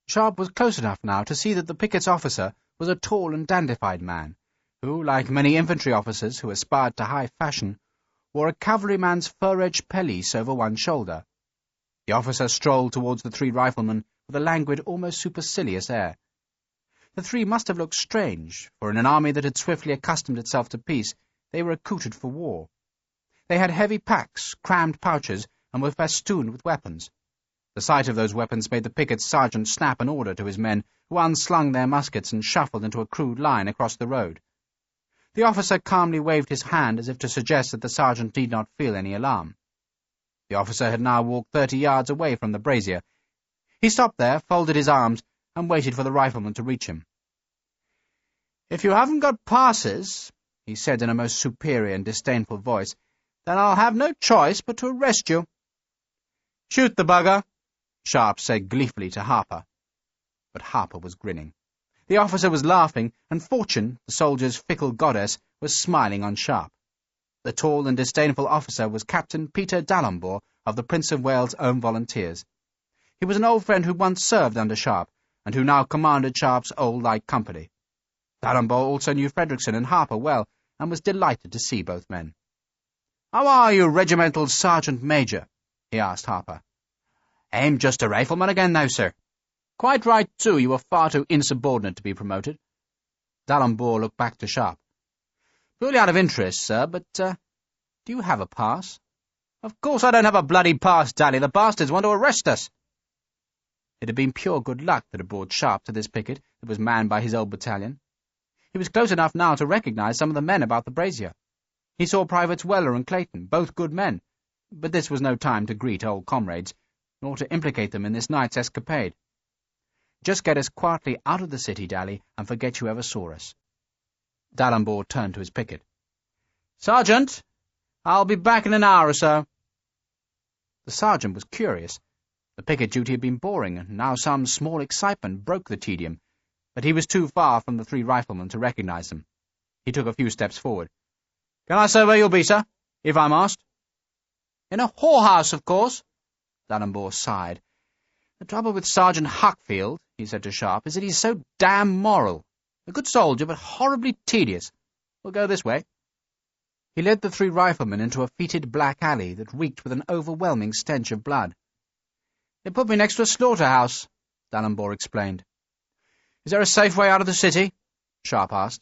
Sharpe was close enough now to see that the picket's officer was a tall and dandified man, who, like many infantry officers who aspired to high fashion, wore a cavalryman's fur-edged pelisse over one shoulder. The officer strolled towards the 3 riflemen with a languid, almost supercilious air. The 3 must have looked strange, for in an army that had swiftly accustomed itself to peace, they were accoutred for war. They had heavy packs, crammed pouches, and were festooned with weapons. The sight of those weapons made the picket's sergeant snap an order to his men, who unslung their muskets and shuffled into a crude line across the road. The officer calmly waved his hand as if to suggest that the sergeant need not feel any alarm. The officer had now walked 30 yards away from the brazier. He stopped there, folded his arms, and waited for the rifleman to reach him. "If you haven't got passes," he said in a most superior and disdainful voice, "then I'll have no choice but to arrest you." "Shoot the bugger," Sharpe said gleefully to Harper. But Harper was grinning. The officer was laughing, and Fortune, the soldier's fickle goddess, was smiling on Sharpe. The tall and disdainful officer was Captain Peter D'Alembert of the Prince of Wales' Own Volunteers. He was an old friend who once served under Sharpe, and who now commanded Sharpe's old light company. D'Alembert also knew Frederickson and Harper well, and was delighted to see both men. "How are you, Regimental Sergeant Major?" he asked Harper. "I'm just a rifleman again now, sir." "Quite right, too. You were far too insubordinate to be promoted." D'Alembert looked back to Sharpe. "Purely out of interest, sir, but, do you have a pass?" "Of course I don't have a bloody pass, Dally. The bastards want to arrest us." It had been pure good luck that had brought Sharpe to this picket that was manned by his old battalion. He was close enough now to recognize some of the men about the brazier. He saw Privates Weller and Clayton, both good men, but this was no time to greet old comrades, nor to implicate them in this night's escapade. "Just get us quietly out of the city, Dally, and forget you ever saw us." D'Alembert turned to his picket. "Sergeant, I'll be back in an hour or so." The sergeant was curious. The picket duty had been boring, and now some small excitement broke the tedium, but he was too far from the 3 riflemen to recognize them. He took a few steps forward. "Can I say where you'll be, sir, if I'm asked?" "In a whorehouse, of course." D'Alembert sighed. "The trouble with Sergeant Huckfield," he said to Sharpe, "is that he's so damn moral. A good soldier, but horribly tedious. We'll go this way." He led the 3 riflemen into a fetid black alley that reeked with an overwhelming stench of blood. They put me next to a slaughterhouse, D'Alembert explained. Is there a safe way out of the city? Sharpe asked.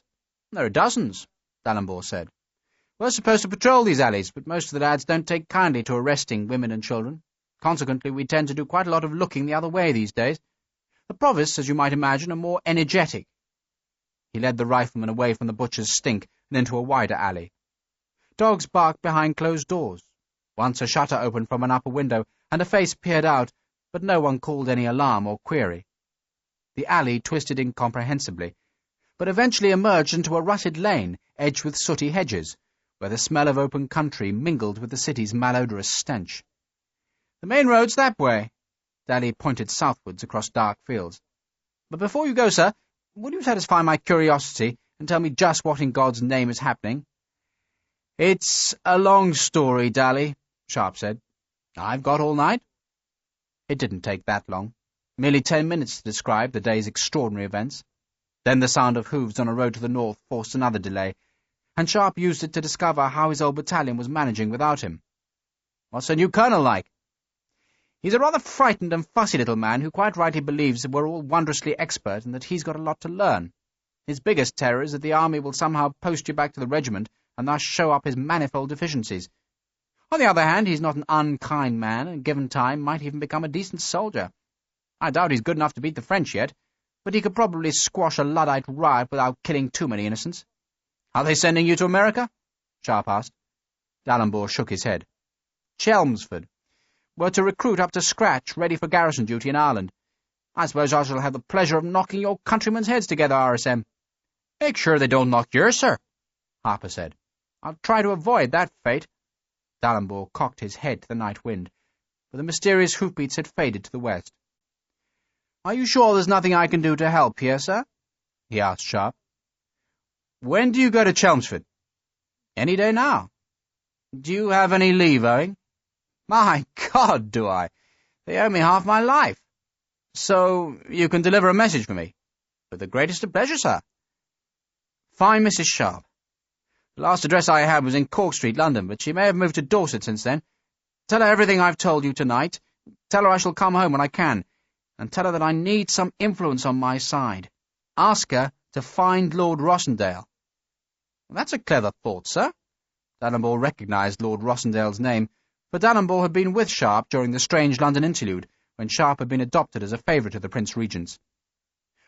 There are dozens, D'Alembert said. We're supposed to patrol these alleys, but most of the lads don't take kindly to arresting women and children. Consequently, we tend to do quite a lot of looking the other way these days. The provosts, as you might imagine, are more energetic. He led the rifleman away from the butcher's stink and into a wider alley. Dogs barked behind closed doors. Once a shutter opened from an upper window, and a face peered out, but no one called any alarm or query. The alley twisted incomprehensibly, but eventually emerged into a rutted lane edged with sooty hedges, where the smell of open country mingled with the city's malodorous stench. The main road's that way. Daly pointed southwards across dark fields. But before you go, sir, will you satisfy my curiosity and tell me just what in God's name is happening? It's a long story, Daly, Sharpe said. I've got all night. It didn't take that long, merely 10 minutes to describe the day's extraordinary events. Then the sound of hooves on a road to the north forced another delay, and Sharpe used it to discover how his old battalion was managing without him. What's the new colonel like? He's a rather frightened and fussy little man who quite rightly believes that we're all wondrously expert and that he's got a lot to learn. His biggest terror is that the army will somehow post you back to the regiment and thus show up his manifold deficiencies. On the other hand, he's not an unkind man, and given time might even become a decent soldier. I doubt he's good enough to beat the French yet, but he could probably squash a Luddite riot without killing too many innocents. Are they sending you to America? Sharpe asked. D'Alembert shook his head. Chelmsford. We're to recruit up to scratch, ready for garrison duty in Ireland. I suppose I shall have the pleasure of knocking your countrymen's heads together, RSM. Make sure they don't knock yours, sir, Harper said. I'll try to avoid that fate. D'Alembert cocked his head to the night wind, but the mysterious hoofbeats had faded to the west. Are you sure there's nothing I can do to help here, sir? He asked Sharpe. When do you go to Chelmsford? Any day now. Do you have any leave owing? My God, do I? They owe me half my life. So you can deliver a message for me? With the greatest of pleasure, sir. Find Mrs. Sharpe. The last address I had was in Cork Street, London, but she may have moved to Dorset since then. Tell her everything I've told you tonight. Tell her I shall come home when I can, and tell her that I need some influence on my side. Ask her to find Lord Rossendale. Well, that's a clever thought, sir. D'Alembert recognised Lord Rossendale's name, for D'Alembert had been with Sharpe during the strange London interlude, when Sharpe had been adopted as a favourite of the Prince Regent's.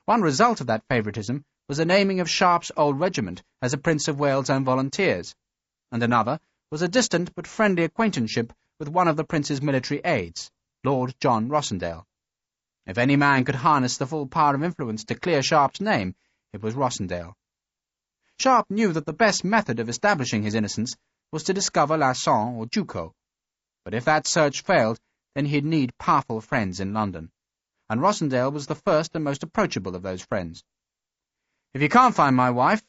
One result of that favouritism was the naming of Sharpe's old regiment as a Prince of Wales' Own Volunteers, and another was a distant but friendly acquaintanceship with one of the Prince's military aides, Lord John Rossendale. If any man could harness the full power of influence to clear Sharpe's name, it was Rossendale. Sharpe knew that the best method of establishing his innocence was to discover Lasson or Ducos, but if that search failed, then he'd need powerful friends in London, and Rossendale was the first and most approachable of those friends. If you can't find my wife,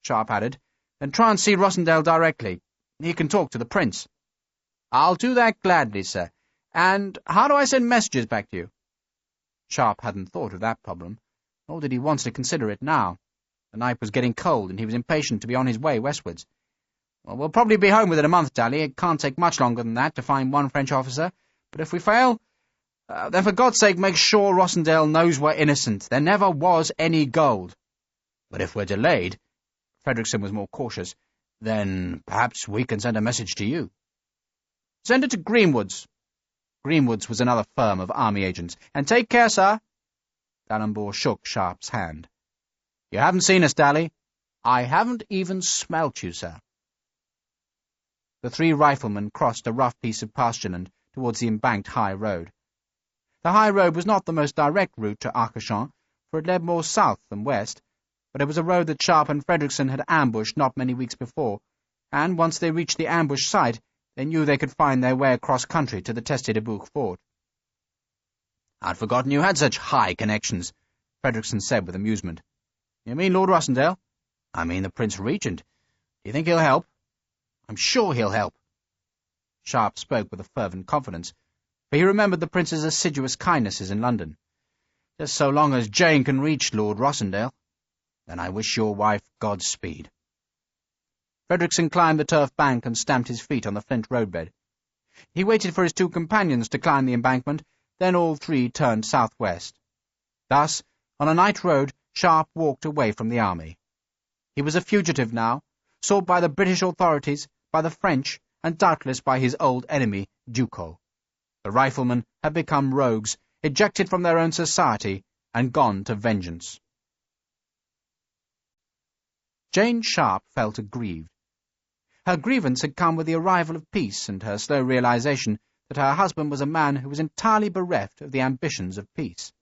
Sharpe added, then try and see Rossendale directly. He can talk to the Prince. I'll do that gladly, sir. And how do I send messages back to you? Sharpe hadn't thought of that problem, nor did he want to consider it now. The night was getting cold, and he was impatient to be on his way westwards. Well, we'll probably be home within a month, Daly. It can't take much longer than that to find one French officer. But if we fail, then for God's sake make sure Rossendale knows we're innocent. There never was any gold. But if we're delayed, Frederickson was more cautious, then perhaps we can send a message to you. Send it to Greenwood's. Greenwood's was another firm of army agents. And take care, sir. D'Alembert shook Sharpe's hand. You haven't seen us, Daly. I haven't even smelt you, sir. The three riflemen crossed a rough piece of pastureland towards the embanked high road. The high road was not the most direct route to Arcachon, for it led more south than west, but it was a road that Sharpe and Frederickson had ambushed not many weeks before, and once they reached the ambush site, they knew they could find their way across country to the Teste-de-Bouc fort. I'd forgotten you had such high connections, Frederickson said with amusement. You mean Lord Rossendale? I mean the Prince Regent. Do you think he'll help? I'm sure he'll help. Sharpe spoke with a fervent confidence, for he remembered the Prince's assiduous kindnesses in London. Just so long as Jane can reach Lord Rossendale. Then I wish your wife Godspeed. Frederickson climbed the turf bank and stamped his feet on the flint roadbed. He waited for his two companions to climb the embankment, Then all three turned southwest. Thus, on a night road, Sharpe walked away from the army. He was a fugitive now, sought by the British authorities, by the French, and doubtless by his old enemy, Ducos. The riflemen had become rogues, ejected from their own society, and gone to vengeance. Jane Sharpe felt aggrieved. Her grievance had come with the arrival of peace and her slow realization that her husband was a man who was entirely bereft of the ambitions of peace.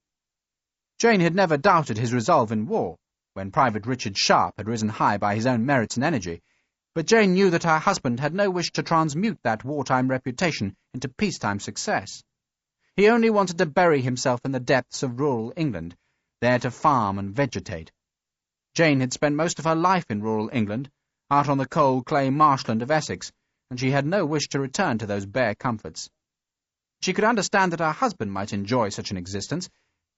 Jane had never doubted his resolve in war, when Private Richard Sharpe had risen high by his own merits and energy, but Jane knew that her husband had no wish to transmute that wartime reputation into peacetime success. He only wanted to bury himself in the depths of rural England, there to farm and vegetate. Jane had spent most of her life in rural England, out on the cold clay marshland of Essex, and she had no wish to return to those bare comforts. She could understand that her husband might enjoy such an existence,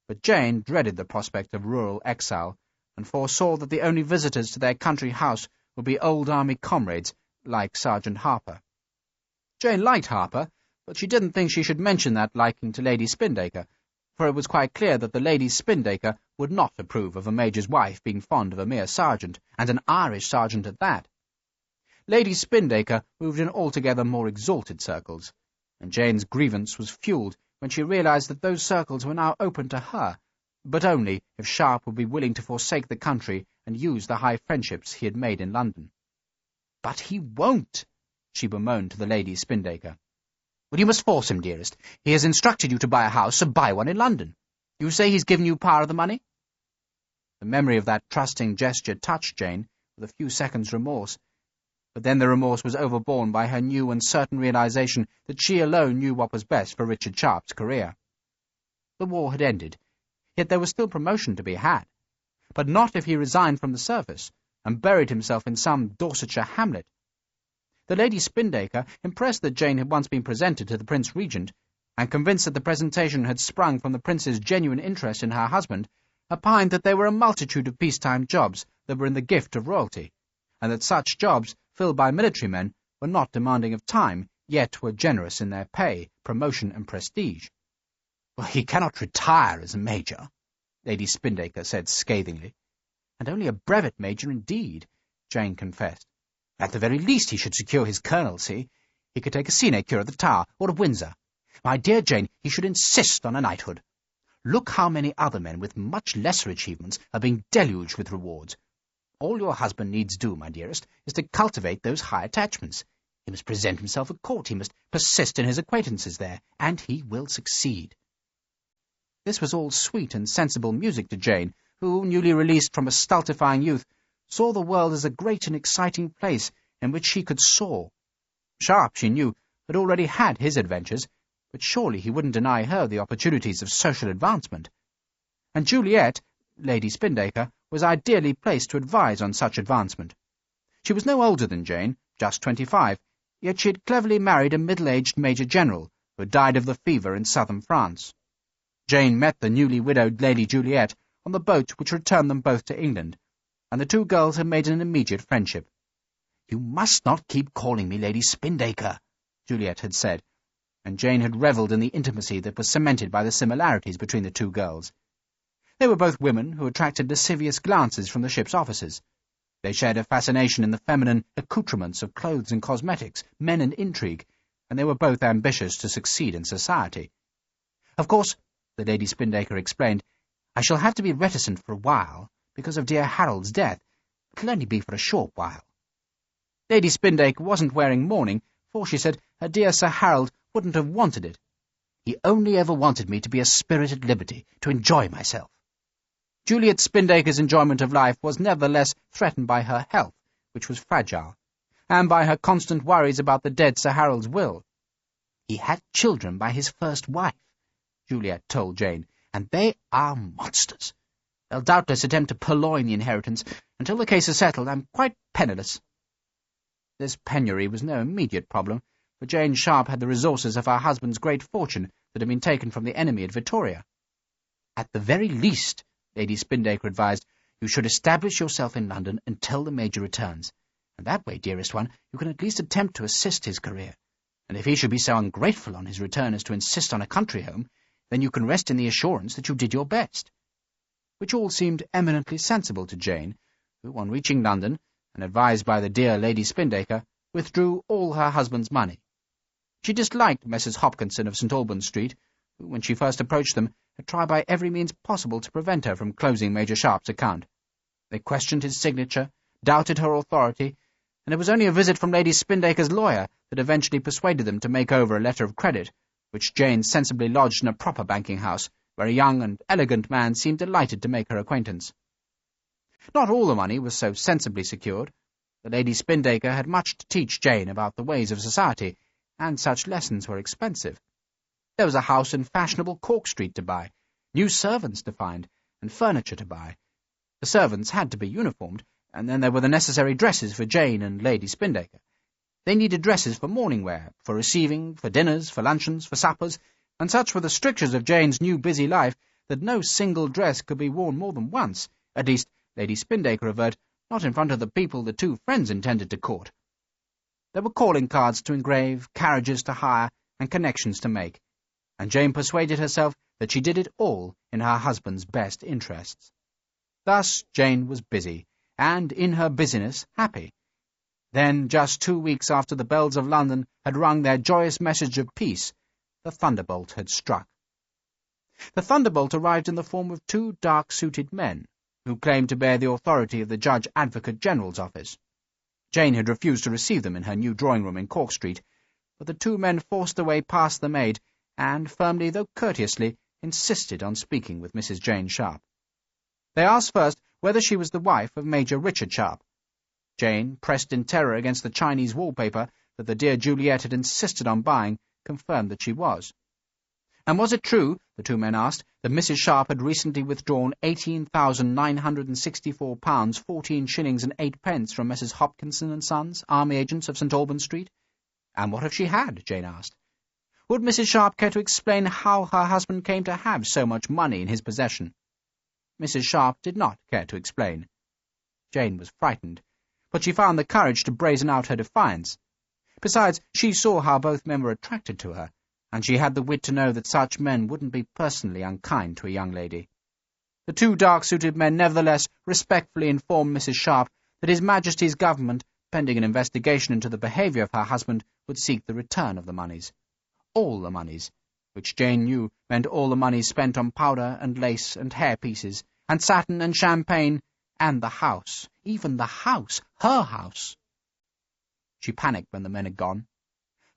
but Jane dreaded the prospect of rural exile, and foresaw that the only visitors to their country house would be old army comrades like Sergeant Harper. Jane liked Harper, but she didn't think she should mention that liking to Lady Spindaker, for it was quite clear that the Lady Spindaker would not approve of a major's wife being fond of a mere sergeant, and an Irish sergeant at that. Lady Spindaker moved in altogether more exalted circles, and Jane's grievance was fuelled when she realized that those circles were now open to her, but only if Sharpe would be willing to forsake the country and use the high friendships he had made in London. "But he won't," she bemoaned to the Lady Spindaker. "Well, you must force him, dearest. He has instructed you to buy a house, so buy one in London. You say he's given you part of the money?" The memory of that trusting gesture touched Jane with a few seconds' remorse, but then the remorse was overborne by her new and certain realization that she alone knew what was best for Richard Sharpe's career. The war had ended, yet there was still promotion to be had, but not if he resigned from the service and buried himself in some Dorsetshire hamlet. The Lady Spindaker, impressed that Jane had once been presented to the Prince Regent, and convinced that the presentation had sprung from the Prince's genuine interest in her husband, opined that there were a multitude of peacetime jobs that were in the gift of royalty, and that such jobs, filled by military men, were not demanding of time, yet were generous in their pay, promotion, and prestige. "Well, he cannot retire as a major," Lady Spindaker said scathingly. "And only a brevet major indeed," Jane confessed. "At the very least he should secure his colonelcy. He could take a sinecure at the Tower, or at Windsor. My dear Jane, he should insist on a knighthood. Look how many other men with much lesser achievements are being deluged with rewards. All your husband needs do, my dearest, is to cultivate those high attachments. He must present himself at court, he must persist in his acquaintances there, and he will succeed." This was all sweet and sensible music to Jane, who, newly released from a stultifying youth, saw the world as a great and exciting place in which she could soar. Sharpe, she knew, had already had his adventures, but surely he wouldn't deny her the opportunities of social advancement. And Juliet, Lady Spindaker, was ideally placed to advise on such advancement. She was no older than Jane, just 25, yet she had cleverly married a middle-aged major-general who had died of the fever in southern France. Jane met the newly widowed Lady Juliet on the boat which returned them both to England, and the two girls had made an immediate friendship. "You must not keep calling me Lady Spindaker," Juliet had said, and Jane had revelled in the intimacy that was cemented by the similarities between the two girls. They were both women who attracted lascivious glances from the ship's officers. They shared a fascination in the feminine accoutrements of clothes and cosmetics, men and intrigue, and they were both ambitious to succeed in society. "Of course," the Lady Spindaker explained, "I shall have to be reticent for a while, because of dear Harold's death. It'll only be for a short while." Lady Spindaker wasn't wearing mourning, for, she said, her dear Sir Harold wouldn't have wanted it. "He only ever wanted me to be a spirit at liberty, to enjoy myself." Juliet Spindaker's enjoyment of life was nevertheless threatened by her health, which was fragile, and by her constant worries about the dead Sir Harold's will. "He had children by his first wife," Juliet told Jane, "and they are monsters. They'll doubtless attempt to purloin the inheritance. Until the case is settled, I'm quite penniless." This penury was no immediate problem, for Jane Sharpe had the resources of her husband's great fortune that had been taken from the enemy at Vittoria. "At the very least," Lady Spindaker advised, "you should establish yourself in London until the Major returns, and that way, dearest one, you can at least attempt to assist his career. And if he should be so ungrateful on his return as to insist on a country home, Then you can rest in the assurance that you did your best. Which all seemed eminently sensible to Jane, who, on reaching London, and advised by the dear Lady Spindaker, withdrew all her husband's money. She disliked Messrs. Hopkinson of St. Albans Street, who, when she first approached them, had tried by every means possible to prevent her from closing Major Sharpe's account. They questioned his signature, doubted her authority, and it was only a visit from Lady Spindaker's lawyer that eventually persuaded them to make over a letter of credit, which Jane sensibly lodged in a proper banking house, where a young and elegant man seemed delighted to make her acquaintance. Not all the money was so sensibly secured. The Lady Spindaker had much to teach Jane about the ways of society, and such lessons were expensive. There was a house in fashionable Cork Street to buy, new servants to find, and furniture to buy. The servants had to be uniformed, and then there were the necessary dresses for Jane and Lady Spindaker. They needed dresses for morning wear, for receiving, for dinners, for luncheons, for suppers, and such were the strictures of Jane's new busy life that no single dress could be worn more than once, at least, Lady Spindaker averred, not in front of the people the two friends intended to court. There were calling cards to engrave, carriages to hire, and connections to make, and Jane persuaded herself that she did it all in her husband's best interests. Thus Jane was busy, and in her busyness happy. Then, just 2 weeks after the bells of London had rung their joyous message of peace, the thunderbolt had struck. The thunderbolt arrived in the form of 2 dark-suited men, who claimed to bear the authority of the Judge Advocate General's office. Jane had refused to receive them in her new drawing-room in Cork Street, but the 2 men forced their way past the maid, and, firmly though courteously, insisted on speaking with Mrs. Jane Sharpe. They asked first whether she was the wife of Major Richard Sharpe. Jane, pressed in terror against the Chinese wallpaper that the dear Juliet had insisted on buying, confirmed that she was. And was it true, the 2 men asked, that Mrs. Sharpe had recently withdrawn £18,964, 14 shillings and 8 pence from Messrs. Hopkinson and Sons, army agents of St. Albans Street? And what if she had? Jane asked. Would Mrs. Sharpe care to explain how her husband came to have so much money in his possession? Mrs. Sharpe did not care to explain. Jane was frightened, but she found the courage to brazen out her defiance. Besides, she saw how both men were attracted to her, and she had the wit to know that such men wouldn't be personally unkind to a young lady. The 2 dark-suited men nevertheless respectfully informed Mrs. Sharpe that His Majesty's government, pending an investigation into the behaviour of her husband, would seek the return of the moneys. All the moneys, which Jane knew meant all the money spent on powder and lace and hair-pieces, and satin and champagne, and the house, even the house, her house. She panicked when the men had gone.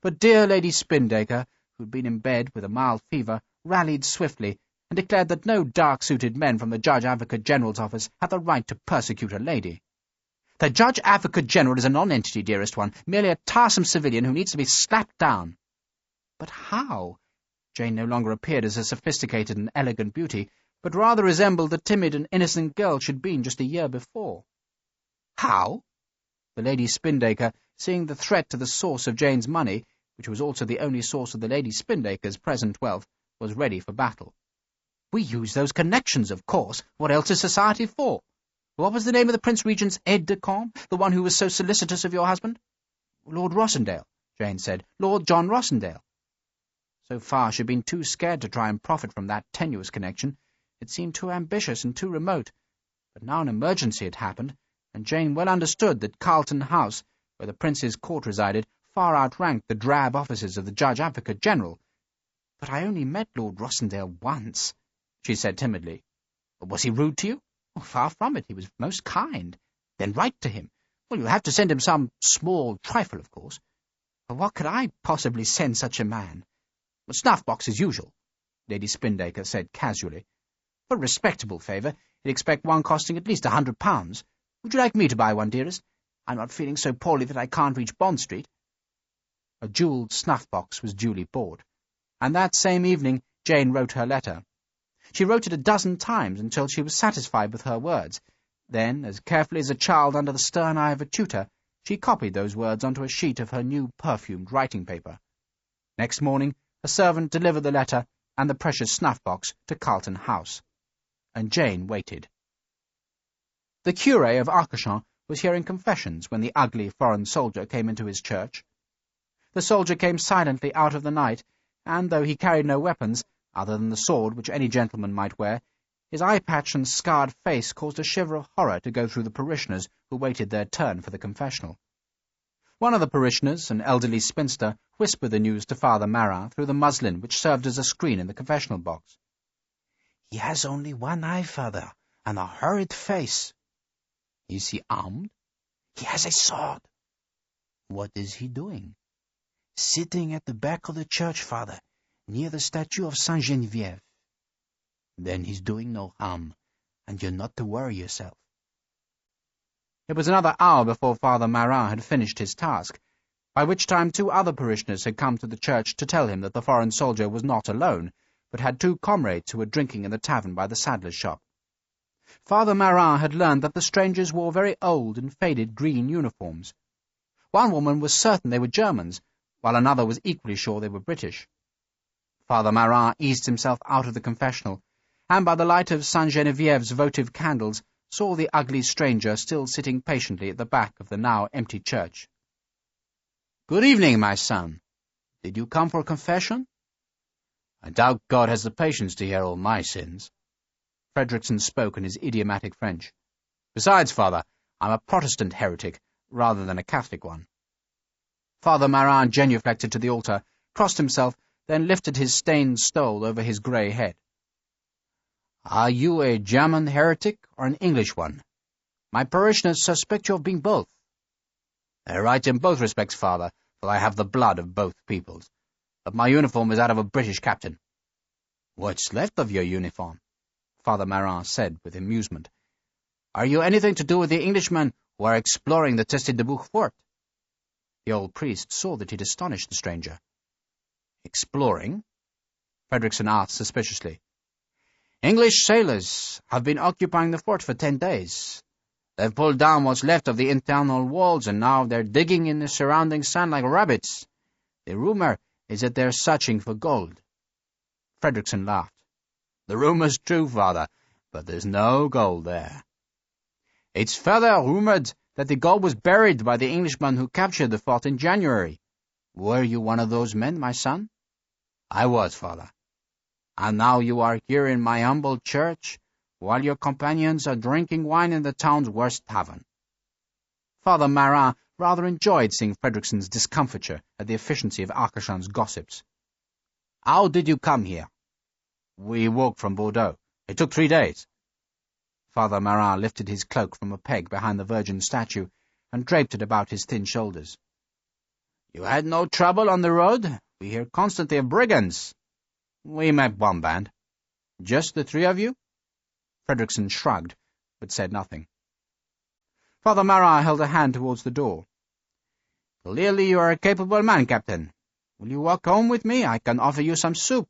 But dear Lady Spindaker, who had been in bed with a mild fever, rallied swiftly, and declared that no dark-suited men from the Judge Advocate General's office had the right to persecute a lady. The Judge Advocate General is a non-entity, dearest one, merely a tiresome civilian who needs to be slapped down. But how? Jane no longer appeared as a sophisticated and elegant beauty, but rather resembled the timid and innocent girl she had been just a year before. How? The Lady Spindaker, seeing the threat to the source of Jane's money, which was also the only source of the Lady Spindaker's present wealth, was ready for battle. We use those connections, of course. What else is society for? What was the name of the Prince Regent's aide-de-camp, the one who was so solicitous of your husband? Lord Rossendale, Jane said. Lord John Rossendale. So far she had been too scared to try and profit from that tenuous connection. It seemed too ambitious and too remote. But now an emergency had happened, and Jane well understood that Carlton House, where the Prince's court resided, far outranked the drab offices of the Judge Advocate General. But I only met Lord Rossendale once, she said timidly. Was he rude to you? Oh, far from it. He was most kind. Then write to him. Well, you'll have to send him some small trifle, of course. But what could I possibly send such a man? A snuff-box as usual, Lady Spindaker said casually. For a respectable favour, you'd expect one costing at least £100. Would you like me to buy one, dearest? I'm not feeling so poorly that I can't reach Bond Street. A jewelled snuff-box was duly bought, and that same evening Jane wrote her letter. She wrote it a dozen times until she was satisfied with her words. Then, as carefully as a child under the stern eye of a tutor, she copied those words onto a sheet of her new perfumed writing paper. Next morning, a servant delivered the letter and the precious snuff-box to Carlton House, and Jane waited. The curé of Arcachon was hearing confessions when the ugly foreign soldier came into his church. The soldier came silently out of the night, and, though he carried no weapons, Other than the sword which any gentleman might wear, his eye-patch and scarred face caused a shiver of horror to go through the parishioners who waited their turn for the confessional. One of the parishioners, an elderly spinster, whispered the news to Father Marat through the muslin which served as a screen in the confessional box. "He has only one eye, Father, and a horrid face." "Is he armed?" "He has a sword." "What is he doing?" "Sitting at the back of the church, Father, near the statue of Saint Geneviève." "Then he's doing no harm, and you're not to worry yourself." It was another hour before Father Marat had finished his task, by which time 2 other parishioners had come to the church to tell him that the foreign soldier was not alone, but had 2 comrades who were drinking in the tavern by the saddler's shop. Father Marat had learned that the strangers wore very old and faded green uniforms. One woman was certain they were Germans, while another was equally sure they were British. Father Marat eased himself out of the confessional, and by the light of Saint Genevieve's votive candles saw the ugly stranger still sitting patiently at the back of the now empty church. "Good evening, my son. Did you come for confession?" "I doubt God has the patience to hear all my sins." Frederickson spoke in his idiomatic French. "Besides, Father, I'm a Protestant heretic, rather than a Catholic one." Father Marat genuflected to the altar, crossed himself, then lifted his stained stole over his grey head. "Are you a German heretic or an English one?" "My parishioners suspect you of being both." "They're right in both respects, Father, for I have the blood of both peoples. But my uniform is that of a British captain." "What's left of your uniform?" Father Marat said with amusement. "Are you anything to do with the Englishmen who are exploring the Teste-de-Bouc fort?" The old priest saw that he'd astonished the stranger. "Exploring?" Frederickson asked suspiciously. "English sailors have been occupying the fort for 10 days. They've pulled down what's left of the internal walls, and now they're digging in the surrounding sand like rabbits. The rumor is that they're searching for gold." Frederickson laughed. "The rumor's true, Father, but there's no gold there. It's further rumored that the gold was buried by the Englishmen who captured the fort in January." "Were you one of those men, my son?" "I was, Father. And now you are here in my humble church, while your companions are drinking wine in the town's worst tavern." Father Marat rather enjoyed seeing Frederickson's discomfiture at the efficiency of Arcachon's gossips. "How did you come here?" "We walked from Bordeaux. It took 3 days. Father Marat lifted his cloak from a peg behind the Virgin statue and draped it about his thin shoulders. "You had no trouble on the road? We hear constantly of brigands." "We met one band." "Just the 3 of you?" Frederickson shrugged, but said nothing. Father Marat held a hand towards the door. "Clearly you are a capable man, Captain. Will you walk home with me? I can offer you some soup,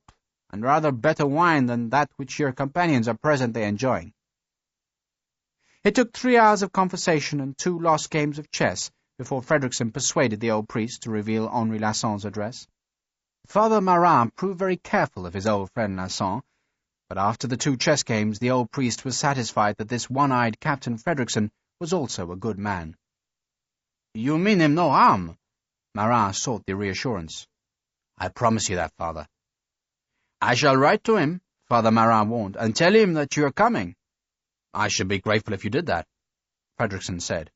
and rather better wine than that which your companions are presently enjoying." It took 3 hours of conversation and 2 lost games of chess before Frederickson persuaded the old priest to reveal Henri Lasson's address. Father Marat proved very careful of his old friend Lasson, but after the 2 chess games the old priest was satisfied that this one-eyed Captain Frederickson was also a good man. "You mean him no harm?" Marat sought the reassurance. "I promise you that, Father." "I shall write to him," Father Marat warned, "and tell him that you are coming." "I should be grateful if you did that," Frederickson said.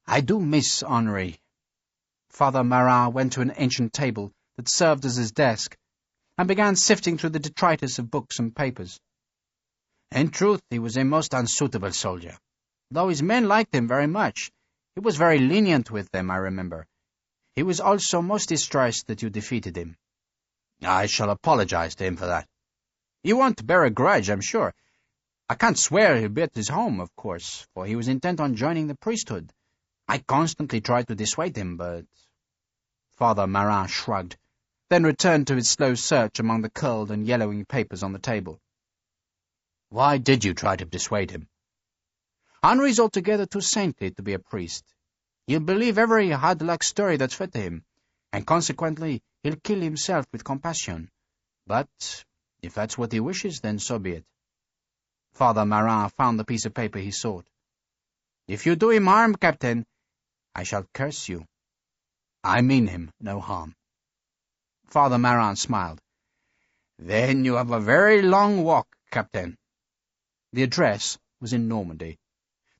"I do miss Henri." Father Marat went to an ancient table that served as his desk, and began sifting through the detritus of books and papers. "In truth, he was a most unsuitable soldier, though his men liked him very much. He was very lenient with them, I remember. He was also most distressed that you defeated him." "I shall apologize to him for that." "You won't bear a grudge, I'm sure. I can't swear he'll be at his home, of course, for he was intent on joining the priesthood. I constantly tried to dissuade him, but—" Father Marat shrugged, then returned to his slow search among the curled and yellowing papers on the table. "Why did you try to dissuade him?" "Henri's altogether too saintly to be a priest. He'll believe every hard-luck story that's fed to him, and consequently he'll kill himself with compassion. But if that's what he wishes, then so be it." Father Marat found the piece of paper he sought. "If you do him harm, Captain, I shall curse you." "I mean him no harm." Father Marat smiled. Then you have a very long walk, Captain. The address was in Normandy.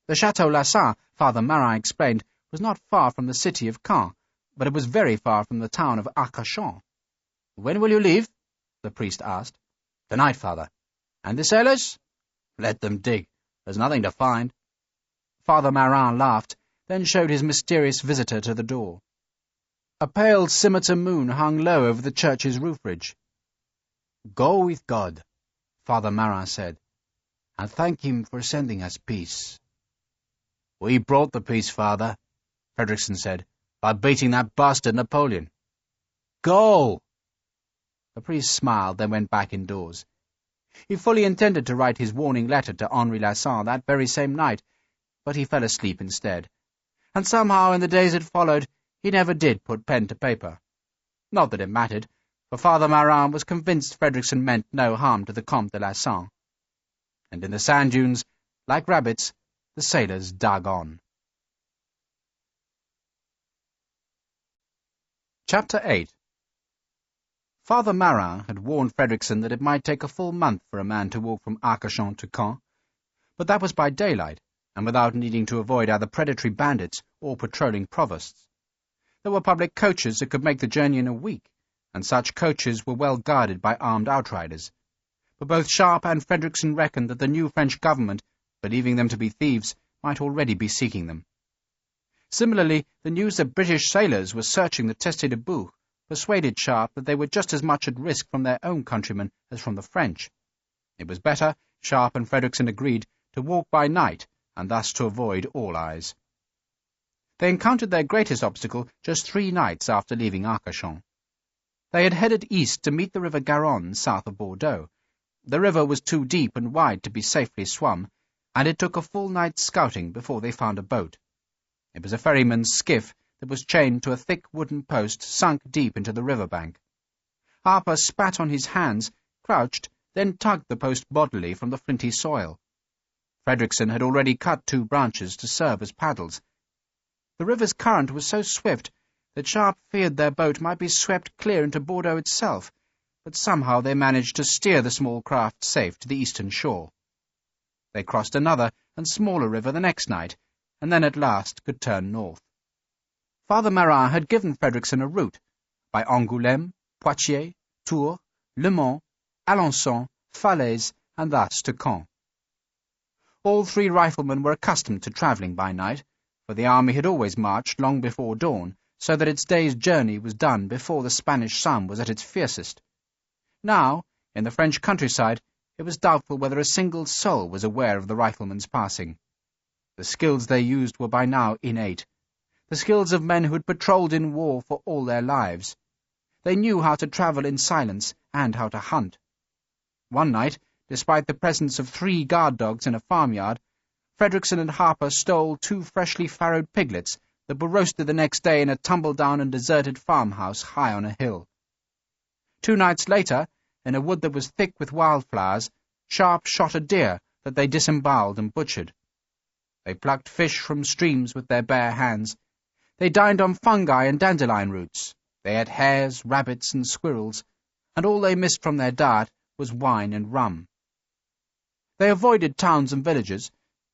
The Chateau Lassin, Father Marin explained, was not far from the city of Caen, but it was very far from the town of Arcachon. "When will you leave?" the priest asked. "Tonight, Father." "And the sailors?" "Let them dig. There's nothing to find." Father Marin laughed, then showed his mysterious visitor to the door. A pale scimitar moon hung low over the church's roof ridge. "Go with God," Father Marin said, "and thank him for sending us peace." "We brought the peace, Father," Frederickson said, "by beating that bastard Napoleon." "Go!" The priest smiled, then went back indoors. He fully intended to write his warning letter to Henri Lasson that very same night, but he fell asleep instead, and somehow in the days that followed he never did put pen to paper. Not that it mattered, for Father Marin was convinced Frederickson meant no harm to the Comte de Lasson. And in the sand dunes, like rabbits, the sailors dug on. Chapter 8. Father Marin had warned Frederickson that it might take a full month for a man to walk from Arcachon to Caen, but that was by daylight, and without needing to avoid either predatory bandits or patrolling provosts. There were public coaches that could make the journey in a week, and such coaches were well guarded by armed outriders. But both Sharpe and Frederickson reckoned that the new French government, believing them to be thieves, might already be seeking them. Similarly, the news that British sailors were searching the Teste de Bouc persuaded Sharpe that they were just as much at risk from their own countrymen as from the French. It was better, Sharpe and Frederickson agreed, to walk by night, and thus to avoid all eyes. They encountered their greatest obstacle just 3 nights after leaving Arcachon. They had headed east to meet the river Garonne south of Bordeaux. The river was too deep and wide to be safely swum, and it took a full night's scouting before they found a boat. It was a ferryman's skiff that was chained to a thick wooden post sunk deep into the river bank. Harper spat on his hands, crouched, then tugged the post bodily from the flinty soil. Frederickson had already cut 2 branches to serve as paddles. The river's current was so swift that Sharpe feared their boat might be swept clear into Bordeaux itself, but somehow they managed to steer the small craft safe to the eastern shore. They crossed another and smaller river the next night, and then at last could turn north. Father Marin had given Frederickson a route, by Angoulême, Poitiers, Tours, Le Mans, Alençon, Falaise, and thus to Caen. All 3 riflemen were accustomed to travelling by night, for the army had always marched long before dawn, so that its day's journey was done before the Spanish sun was at its fiercest. Now, in the French countryside, it was doubtful whether a single soul was aware of the riflemen's passing. The skills they used were by now innate, the skills of men who had patrolled in war for all their lives. They knew how to travel in silence and how to hunt. One night, despite the presence of 3 guard dogs in a farmyard, Frederickson and Harper stole 2 freshly farrowed piglets that were roasted the next day in a tumble-down and deserted farmhouse high on a hill. 2 nights later, in a wood that was thick with wildflowers, Sharpe shot a deer that they disemboweled and butchered. They plucked fish from streams with their bare hands. They dined on fungi and dandelion roots. They ate hares, rabbits, and squirrels, and all they missed from their diet was wine and rum. They avoided towns and villages.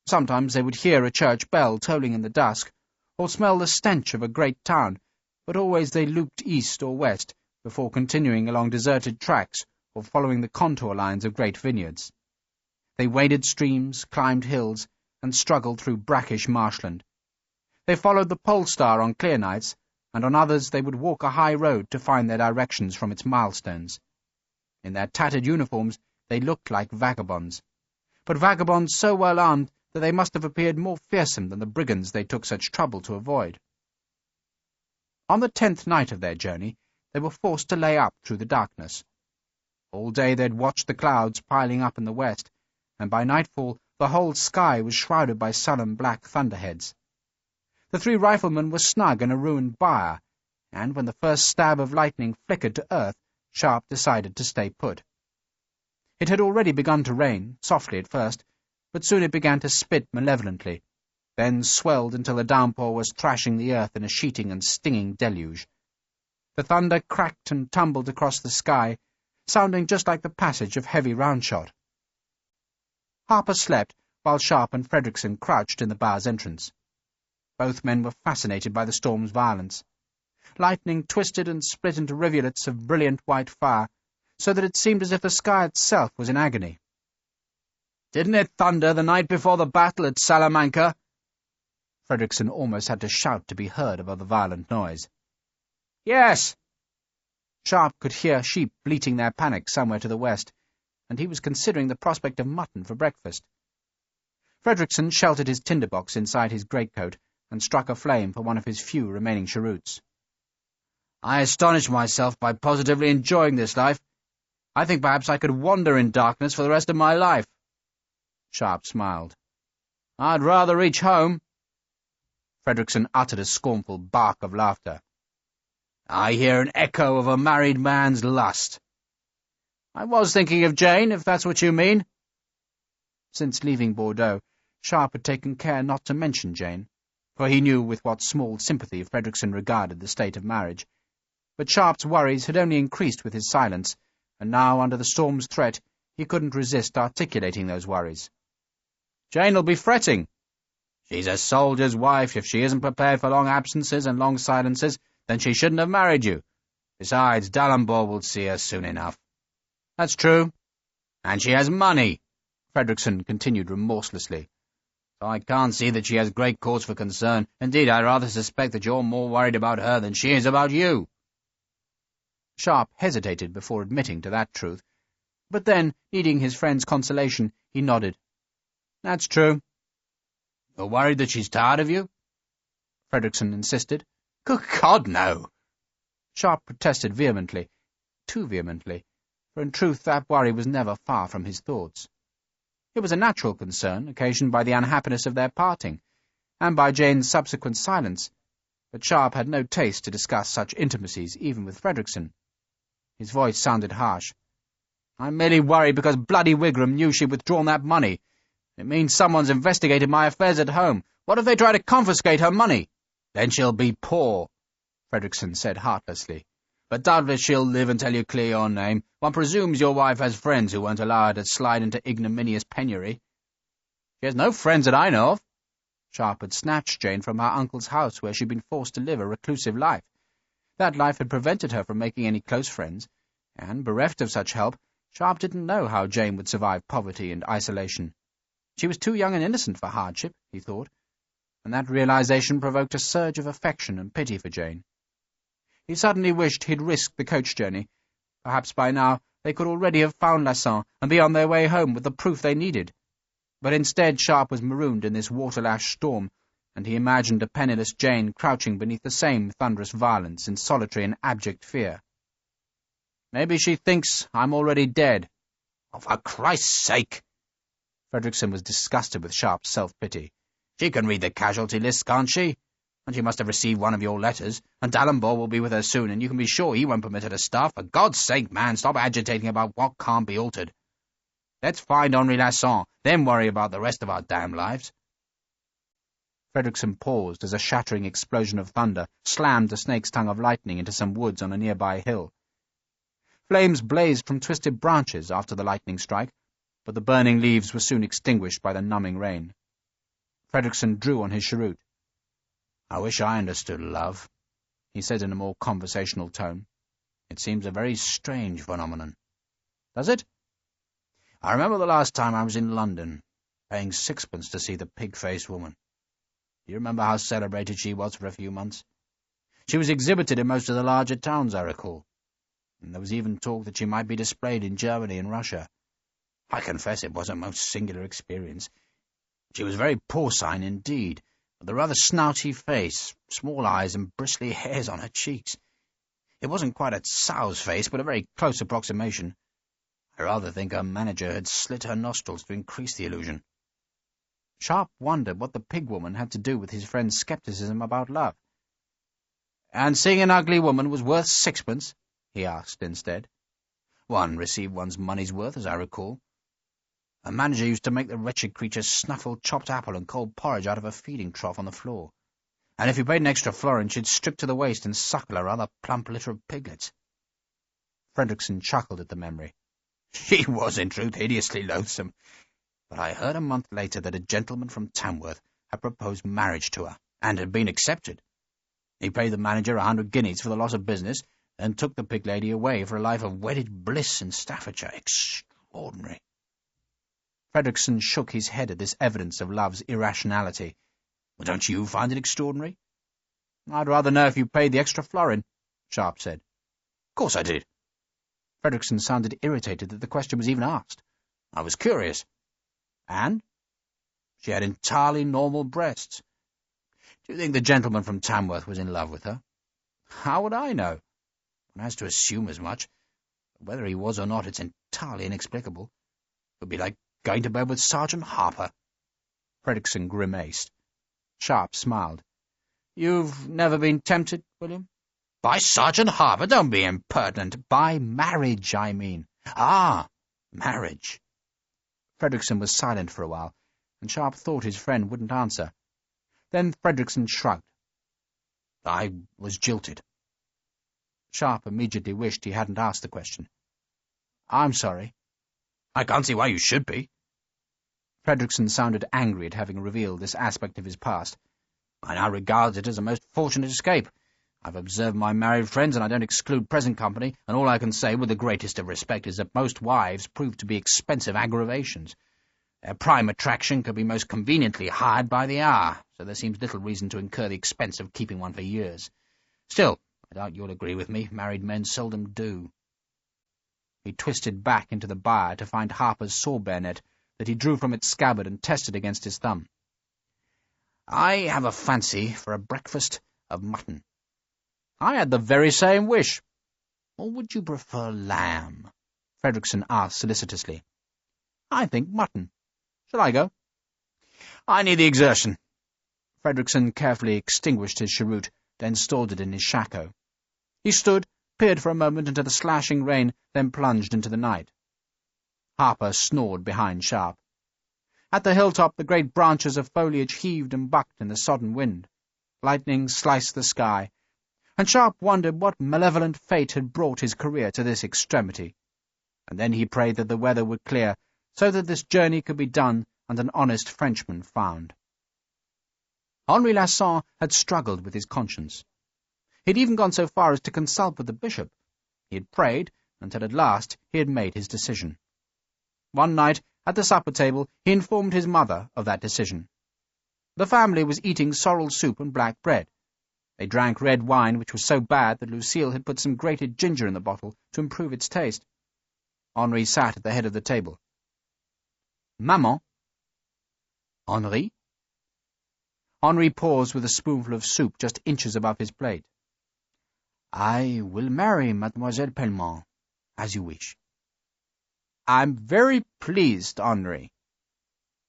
Sometimes they would hear a church bell tolling in the dusk, or smell the stench of a great town, but always they looped east or west before continuing along deserted tracks or following the contour lines of great vineyards. They waded streams, climbed hills, and struggled through brackish marshland. They followed the pole star on clear nights, and on others they would walk a high road to find their directions from its milestones. In their tattered uniforms they looked like vagabonds, but vagabonds so well armed that they must have appeared more fearsome than the brigands they took such trouble to avoid. On the 10th night of their journey, they were forced to lay up through the darkness. All day they had watched the clouds piling up in the west, and by nightfall the whole sky was shrouded by sullen black thunderheads. The 3 riflemen were snug in a ruined byre, and when the first stab of lightning flickered to earth, Sharpe decided to stay put. It had already begun to rain, softly at first, but soon it began to spit malevolently, then swelled until the downpour was thrashing the earth in a sheeting and stinging deluge. The thunder cracked and tumbled across the sky. sounding just like the passage of heavy round-shot. Harper slept while Sharpe and Fredrickson crouched in the bar's entrance. Both men were fascinated by the storm's violence. Lightning twisted and split into rivulets of brilliant white fire, so that it seemed as if the sky itself was in agony. "Didn't it thunder the night before the battle at Salamanca?" Fredrickson almost had to shout to be heard above the violent noise. "Yes!" Sharpe could hear sheep bleating their panic somewhere to the west, and he was considering the prospect of mutton for breakfast. Fredrickson sheltered his tinderbox inside his greatcoat and struck a flame for one of his few remaining cheroots. "I astonish myself by positively enjoying this life. I think perhaps I could wander in darkness for the rest of my life." Sharpe smiled. "I'd rather reach home." Fredrickson uttered a scornful bark of laughter. "I hear an echo of a married man's lust." "I was thinking of Jane, if that's what you mean." Since leaving Bordeaux, Sharpe had taken care not to mention Jane, for he knew with what small sympathy Fredrickson regarded the state of marriage. But Sharpe's worries had only increased with his silence, and now, under the storm's threat, he couldn't resist articulating those worries. "Jane'll be fretting." "She's a soldier's wife. If she isn't prepared for long absences and long silences, then she shouldn't have married you. Besides, D'Alembert will see her soon enough." "That's true." "And she has money," Fredrickson continued remorselessly. "So I can't see that she has great cause for concern. Indeed, I rather suspect that you're more worried about her than she is about you." Sharpe hesitated before admitting to that truth, but then, needing his friend's consolation, he nodded. "That's true." "You're worried that she's tired of you?" Fredrickson insisted. "Good God, no!" Sharpe protested vehemently, too vehemently, for in truth that worry was never far from his thoughts. It was a natural concern, occasioned by the unhappiness of their parting, and by Jane's subsequent silence, but Sharpe had no taste to discuss such intimacies even with Fredrickson. His voice sounded harsh. "I'm merely worried because bloody Wigram knew she'd withdrawn that money. It means someone's investigated my affairs at home. What if they try to confiscate her money?" "Then she'll be poor," Fredrickson said heartlessly. "But doubtless she'll live until you clear your name. One presumes your wife has friends who won't allow her to slide into ignominious penury." "She has no friends that I know of." Sharpe had snatched Jane from her uncle's house, where she'd been forced to live a reclusive life. That life had prevented her from making any close friends, and, bereft of such help, Sharpe didn't know how Jane would survive poverty and isolation. She was too young and innocent for hardship, he thought, and that realization provoked a surge of affection and pity for Jane. He suddenly wished he'd risked the coach journey. Perhaps by now they could already have found Lasson and be on their way home with the proof they needed. But instead Sharpe was marooned in this water-lashed storm, and he imagined a penniless Jane crouching beneath the same thunderous violence in solitary and abject fear. "Maybe she thinks I'm already dead." "Oh, for Christ's sake!" Fredrickson was disgusted with Sharpe's self-pity. "She can read the casualty list, can't she? And she must have received one of your letters, and D'Alembert will be with her soon, and you can be sure he won't permit her to starve. For God's sake, man, stop agitating about what can't be altered. Let's find Henri Lasson, then worry about the rest of our damn lives." Fredrickson paused as a shattering explosion of thunder slammed the snake's tongue of lightning into some woods on a nearby hill. Flames blazed from twisted branches after the lightning strike, but the burning leaves were soon extinguished by the numbing rain. Fredrickson drew on his cheroot. "I wish I understood love," he said in a more conversational tone. "It seems a very strange phenomenon." "Does it?" "I remember the last time I was in London, paying sixpence to see the pig-faced woman. Do you remember how celebrated she was for a few months? She was exhibited in most of the larger towns, I recall, and there was even talk that she might be displayed in Germany and Russia. I confess it was a most singular experience. She was very porcine indeed, with a rather snouty face, small eyes, and bristly hairs on her cheeks. It wasn't quite a sow's face, but a very close approximation. I rather think her manager had slit her nostrils to increase the illusion." Sharpe wondered what the pig-woman had to do with his friend's scepticism about love. "And seeing an ugly woman was worth sixpence?" he asked instead. "One received one's money's worth, as I recall. A manager used to make the wretched creature snuffle chopped apple and cold porridge out of a feeding trough on the floor, and if you paid an extra florin she'd strip to the waist and suckle a rather plump litter of piglets." Fredrickson chuckled at the memory. She was, in truth, hideously loathsome. But I heard a month later that a gentleman from Tamworth had proposed marriage to her, and had been accepted. He paid the manager 100 guineas for the loss of business, and took the pig lady away for a life of wedded bliss in Staffordshire. Extraordinary. Fredrickson shook his head at this evidence of love's irrationality. Well, don't you find it extraordinary? I'd rather know if you paid the extra florin, Sharpe said. Of course I did. Fredrickson sounded irritated that the question was even asked. I was curious. And? She had entirely normal breasts. Do you think the gentleman from Tamworth was in love with her? How would I know? One has to assume as much. Whether he was or not, it's entirely inexplicable. It would be like going to bed with Sergeant Harper. Fredrickson grimaced. Sharpe smiled. You've never been tempted, William? By Sergeant Harper? Don't be impertinent. By marriage, I mean. Ah, marriage. Fredrickson was silent for a while, and Sharpe thought his friend wouldn't answer. Then Fredrickson shrugged. I was jilted. Sharpe immediately wished he hadn't asked the question. I'm sorry. I can't see why you should be. Fredrickson sounded angry at having revealed this aspect of his past. I now regard it as a most fortunate escape. I've observed my married friends, and I don't exclude present company, and all I can say with the greatest of respect is that most wives prove to be expensive aggravations. Their prime attraction could be most conveniently hired by the hour, so there seems little reason to incur the expense of keeping one for years. Still, I doubt you'll agree with me, married men seldom do. He twisted back into the byre to find Harper's saw bayonet that he drew from its scabbard and tested against his thumb. I have a fancy for a breakfast of mutton. I had the very same wish. Or would you prefer lamb? Fredrickson asked solicitously. I think mutton. Shall I go? I need the exertion. Fredrickson carefully extinguished his cheroot, then stored it in his shako. He stood, peered for a moment into the slashing rain, then plunged into the night. Harper snored behind Sharpe. At the hilltop the great branches of foliage heaved and bucked in the sodden wind. Lightning sliced the sky, and Sharpe wondered what malevolent fate had brought his career to this extremity. And then he prayed that the weather would clear, so that this journey could be done and an honest Frenchman found. Henri Lasson had struggled with his conscience. He had even gone so far as to consult with the bishop. He had prayed, until at last he had made his decision. One night, at the supper table, he informed his mother of that decision. The family was eating sorrel soup and black bread. They drank red wine, which was so bad that Lucille had put some grated ginger in the bottle to improve its taste. Henri sat at the head of the table. Maman. Henri? Henri paused with a spoonful of soup just inches above his plate. I will marry Mademoiselle Pellemont, as you wish. I'm very pleased, Henri.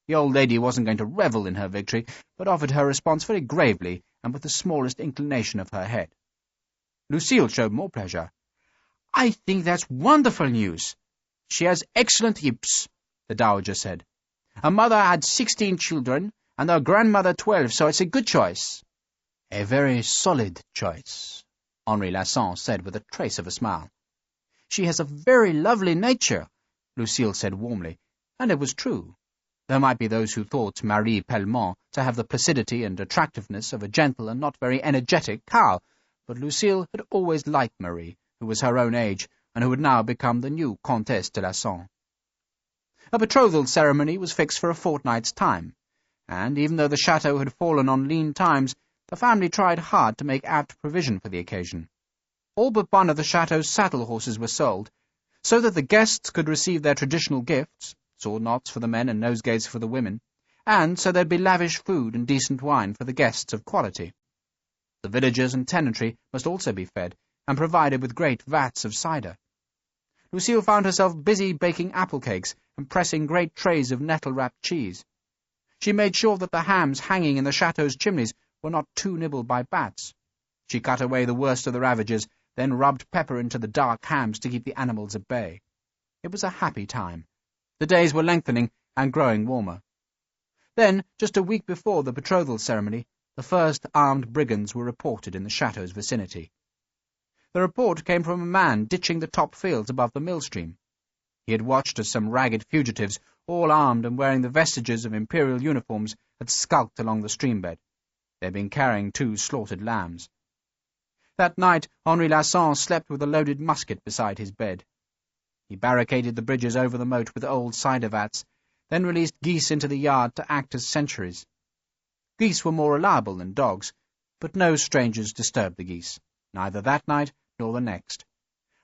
The old lady wasn't going to revel in her victory, but offered her response very gravely and with the smallest inclination of her head. Lucille showed more pleasure. I think that's wonderful news. She has excellent hips, the dowager said. Her mother had 16 children, and her grandmother 12, so it's a good choice. A very solid choice, Henri Lasson said with a trace of a smile. She has a very lovely nature, Lucille said warmly, and it was true. There might be those who thought Marie Pellemont to have the placidity and attractiveness of a gentle and not very energetic cow, but Lucille had always liked Marie, who was her own age, and who had now become the new Comtesse de Lasson. A betrothal ceremony was fixed for a fortnight's time, and even though the chateau had fallen on lean times, the family tried hard to make apt provision for the occasion. All but one of the chateau's saddle horses were sold, so that the guests could receive their traditional gifts, sword knots for the men and nosegays for the women, and so there'd be lavish food and decent wine for the guests of quality. The villagers and tenantry must also be fed, and provided with great vats of cider. Lucille found herself busy baking apple cakes and pressing great trays of nettle-wrapped cheese. She made sure that the hams hanging in the chateau's chimneys were not too nibbled by bats. She cut away the worst of the ravages, then rubbed pepper into the dark hams to keep the animals at bay. It was a happy time. The days were lengthening and growing warmer. Then, just a week before the betrothal ceremony, the first armed brigands were reported in the chateau's vicinity. The report came from a man ditching the top fields above the mill stream. He had watched as some ragged fugitives, all armed and wearing the vestiges of imperial uniforms, had skulked along the streambed. They had been carrying 2 slaughtered lambs. That night Henri Lasson slept with a loaded musket beside his bed. He barricaded the bridges over the moat with old cider vats, then released geese into the yard to act as sentries. Geese were more reliable than dogs, but no strangers disturbed the geese, neither that night nor the next,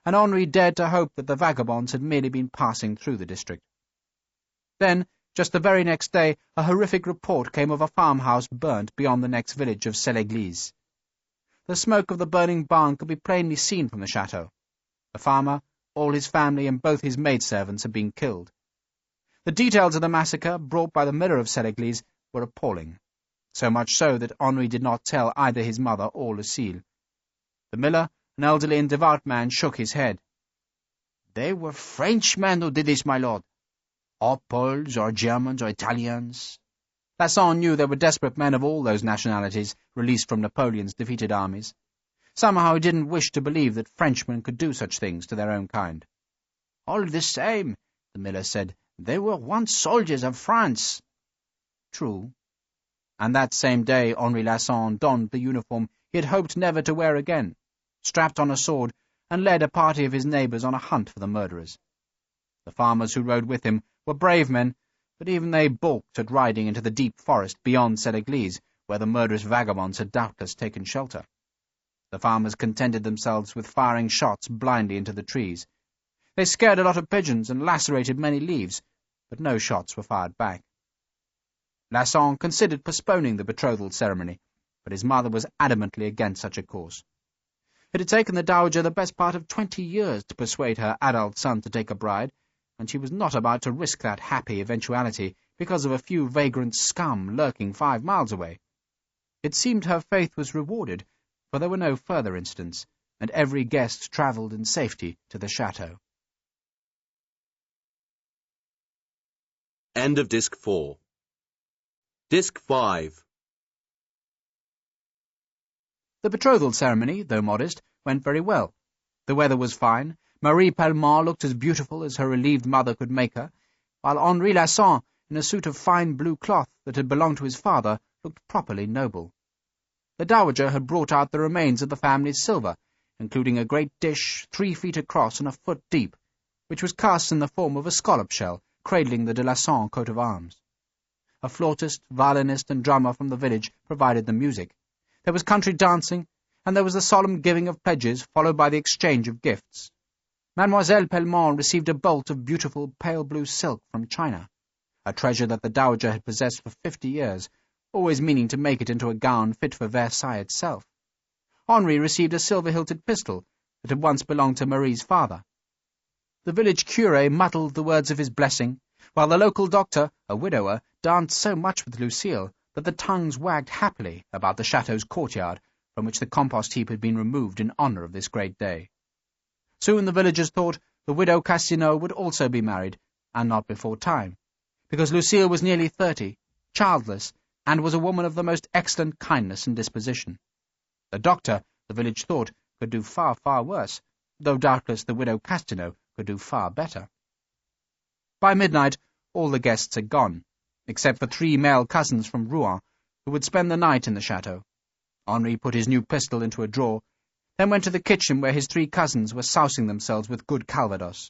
and Henri dared to hope that the vagabonds had merely been passing through the district. Then, just the very next day, a horrific report came of a farmhouse burnt beyond the next village of Celle-Église. The smoke of the burning barn could be plainly seen from the chateau. The farmer, all his family, and both his maidservants had been killed. The details of the massacre, brought by the miller of Celle-Église, were appalling, so much so that Henri did not tell either his mother or Lucille. The miller, an elderly and devout man, shook his head. "They were Frenchmen who did this, my lord. Or Poles, or Germans, or Italians." Lasson knew there were desperate men of all those nationalities released from Napoleon's defeated armies. Somehow he didn't wish to believe that Frenchmen could do such things to their own kind. "All the same," the miller said, "they were once soldiers of France." True. And that same day Henri Lasson donned the uniform he had hoped never to wear again, strapped on a sword, and led a party of his neighbours on a hunt for the murderers. The farmers who rode with him were brave men, but even they balked at riding into the deep forest beyond Celle-Église, where the murderous vagabonds had doubtless taken shelter. The farmers contented themselves with firing shots blindly into the trees. They scared a lot of pigeons and lacerated many leaves, but no shots were fired back. Lasson considered postponing the betrothal ceremony, but his mother was adamantly against such a course. It had taken the dowager the best part of 20 years to persuade her adult son to take a bride, and she was not about to risk that happy eventuality because of a few vagrant scum lurking 5 miles away. It seemed her faith was rewarded, for there were no further incidents, and every guest travelled in safety to the chateau. End of Disc 4. Disc 5. The betrothal ceremony, though modest, went very well. The weather was fine. Marie Pellemont looked as beautiful as her relieved mother could make her, while Henri Lasson, in a suit of fine blue cloth that had belonged to his father, looked properly noble. The dowager had brought out the remains of the family's silver, including a great dish 3 feet across and a foot deep, which was cast in the form of a scallop shell, cradling the de Lasson coat of arms. A flautist, violinist, and drummer from the village provided the music. There was country dancing, and there was the solemn giving of pledges, followed by the exchange of gifts. Mademoiselle Pellemont received a bolt of beautiful pale blue silk from China, a treasure that the dowager had possessed for 50 years, always meaning to make it into a gown fit for Versailles itself. Henri received a silver-hilted pistol that had once belonged to Marie's father. The village curé muttered the words of his blessing, while the local doctor, a widower, danced so much with Lucille that the tongues wagged happily about the chateau's courtyard, from which the compost heap had been removed in honour of this great day. Soon the villagers thought the widow Castineau would also be married, and not before time, because Lucille was nearly 30, childless, and was a woman of the most excellent kindness and disposition. The doctor, the village thought, could do far, far worse, though doubtless the widow Castineau could do far better. By midnight all the guests had gone, except for 3 male cousins from Rouen, who would spend the night in the chateau. Henri put his new pistol into a drawer, then went to the kitchen where his 3 cousins were sousing themselves with good calvados.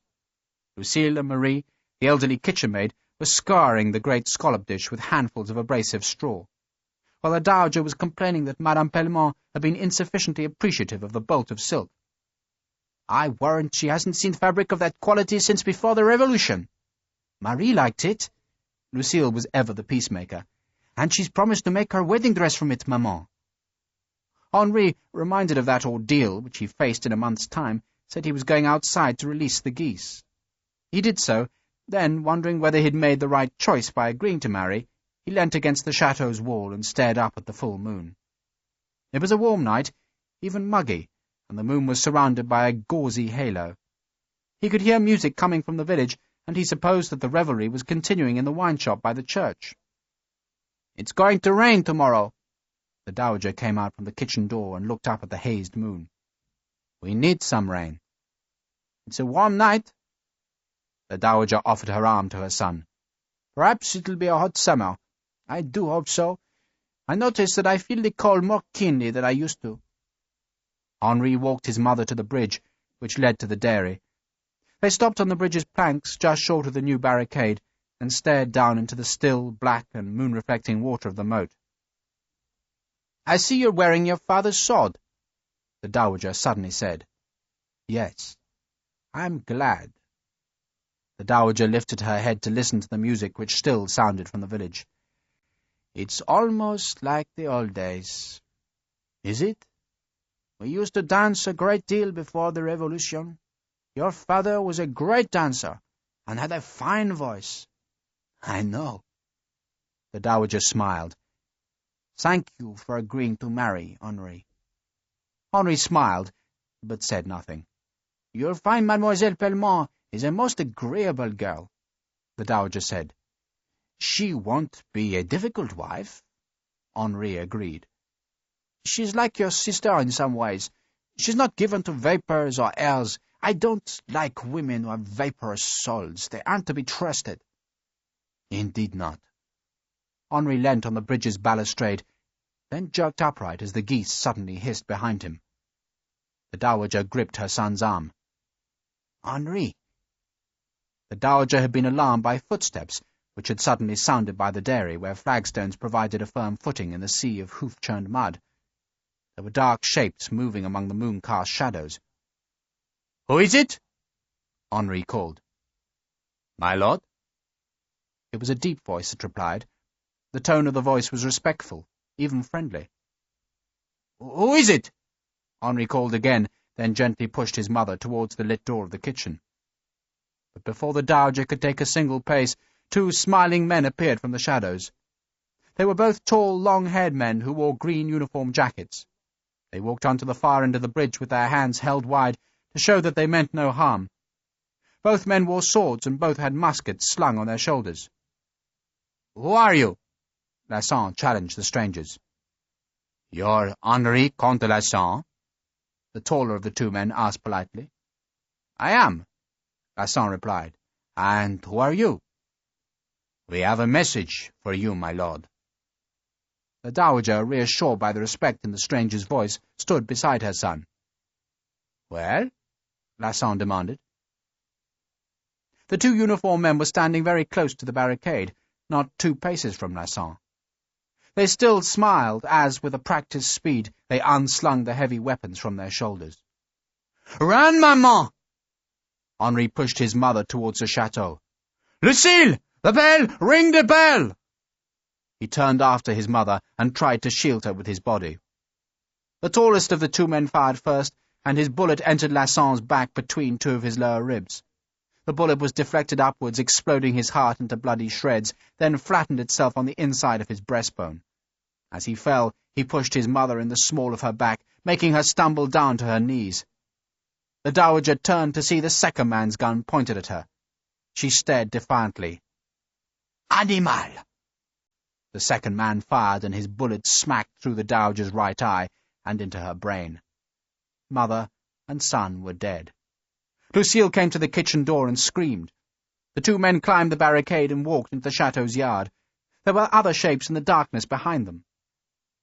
Lucille and Marie, the elderly kitchen-maid, were scouring the great scallop dish with handfuls of abrasive straw, while the dowager was complaining that Madame Pellemont had been insufficiently appreciative of the bolt of silk. "I warrant she hasn't seen fabric of that quality since before the Revolution. Marie liked it." Lucille was ever the peacemaker. "And she's promised to make her wedding dress from it, maman." Henri, reminded of that ordeal which he faced in a month's time, said he was going outside to release the geese. He did so, then, wondering whether he had made the right choice by agreeing to marry, he leant against the chateau's wall and stared up at the full moon. It was a warm night, even muggy, and the moon was surrounded by a gauzy halo. He could hear music coming from the village, and he supposed that the revelry was continuing in the wine-shop by the church. "It's going to rain tomorrow." The dowager came out from the kitchen door and looked up at the hazed moon. We need some rain. It's a warm night. The Dowager offered her arm to her son. Perhaps it'll be a hot summer. I do hope so. I notice that I feel the cold more keenly than I used to. Henri walked his mother to the bridge, which led to the dairy. They stopped on the bridge's planks just short of the new barricade and stared down into the still, black and moon-reflecting water of the moat. "I see you're wearing your father's sword," the Dowager suddenly said. "Yes, I'm glad." The Dowager lifted her head to listen to the music which still sounded from the village. "It's almost like the old days." "Is it? We used to dance a great deal before the Revolution. Your father was a great dancer, and had a fine voice." "I know." The Dowager smiled. "Thank you for agreeing to marry, Henri." Henri smiled, but said nothing. "You'll find Mademoiselle Pellemont is a most agreeable girl," the Dowager said. "She won't be a difficult wife," Henri agreed. "She's like your sister in some ways. She's not given to vapors or airs. I don't like women who have vaporous souls. They aren't to be trusted." "Indeed not." Henri leant on the bridge's balustrade, then jerked upright as the geese suddenly hissed behind him. The Dowager gripped her son's arm. "Henri!" The Dowager had been alarmed by footsteps, which had suddenly sounded by the dairy, where flagstones provided a firm footing in the sea of hoof-churned mud. There were dark shapes moving among the moon-cast shadows. "Who is it?" Henri called. "My lord?" It was a deep voice that replied. The tone of the voice was respectful, even friendly. "Who is it?" Henri called again, then gently pushed his mother towards the lit door of the kitchen. But before the Dowager could take a single pace, two smiling men appeared from the shadows. They were both tall, long-haired men who wore green uniform jackets. They walked onto the far end of the bridge with their hands held wide to show that they meant no harm. Both men wore swords and both had muskets slung on their shoulders. "Who are you?" Lasson challenged the strangers. "You're Henri Comte de Lasson?" the taller of the two men asked politely. "I am," Lasson replied. "And who are you?" "We have a message for you, my lord." The Dowager, reassured by the respect in the stranger's voice, stood beside her son. "Well?" Lasson demanded. The two uniformed men were standing very close to the barricade, not 2 paces from Lasson. They still smiled as, with a practised speed, they unslung the heavy weapons from their shoulders. "Run, maman!" Henri pushed his mother towards the chateau. "Lucille! The bell! Ring the bell!" He turned after his mother and tried to shield her with his body. The tallest of the two men fired first, and his bullet entered Lasson's back between two of his lower ribs. The bullet was deflected upwards, exploding his heart into bloody shreds, then flattened itself on the inside of his breastbone. As he fell, he pushed his mother in the small of her back, making her stumble down to her knees. The Dowager turned to see the second man's gun pointed at her. She stared defiantly. "Animal!" The second man fired, and his bullet smacked through the Dowager's right eye and into her brain. Mother and son were dead. Lucille came to the kitchen door and screamed. The two men climbed the barricade and walked into the chateau's yard. There were other shapes in the darkness behind them.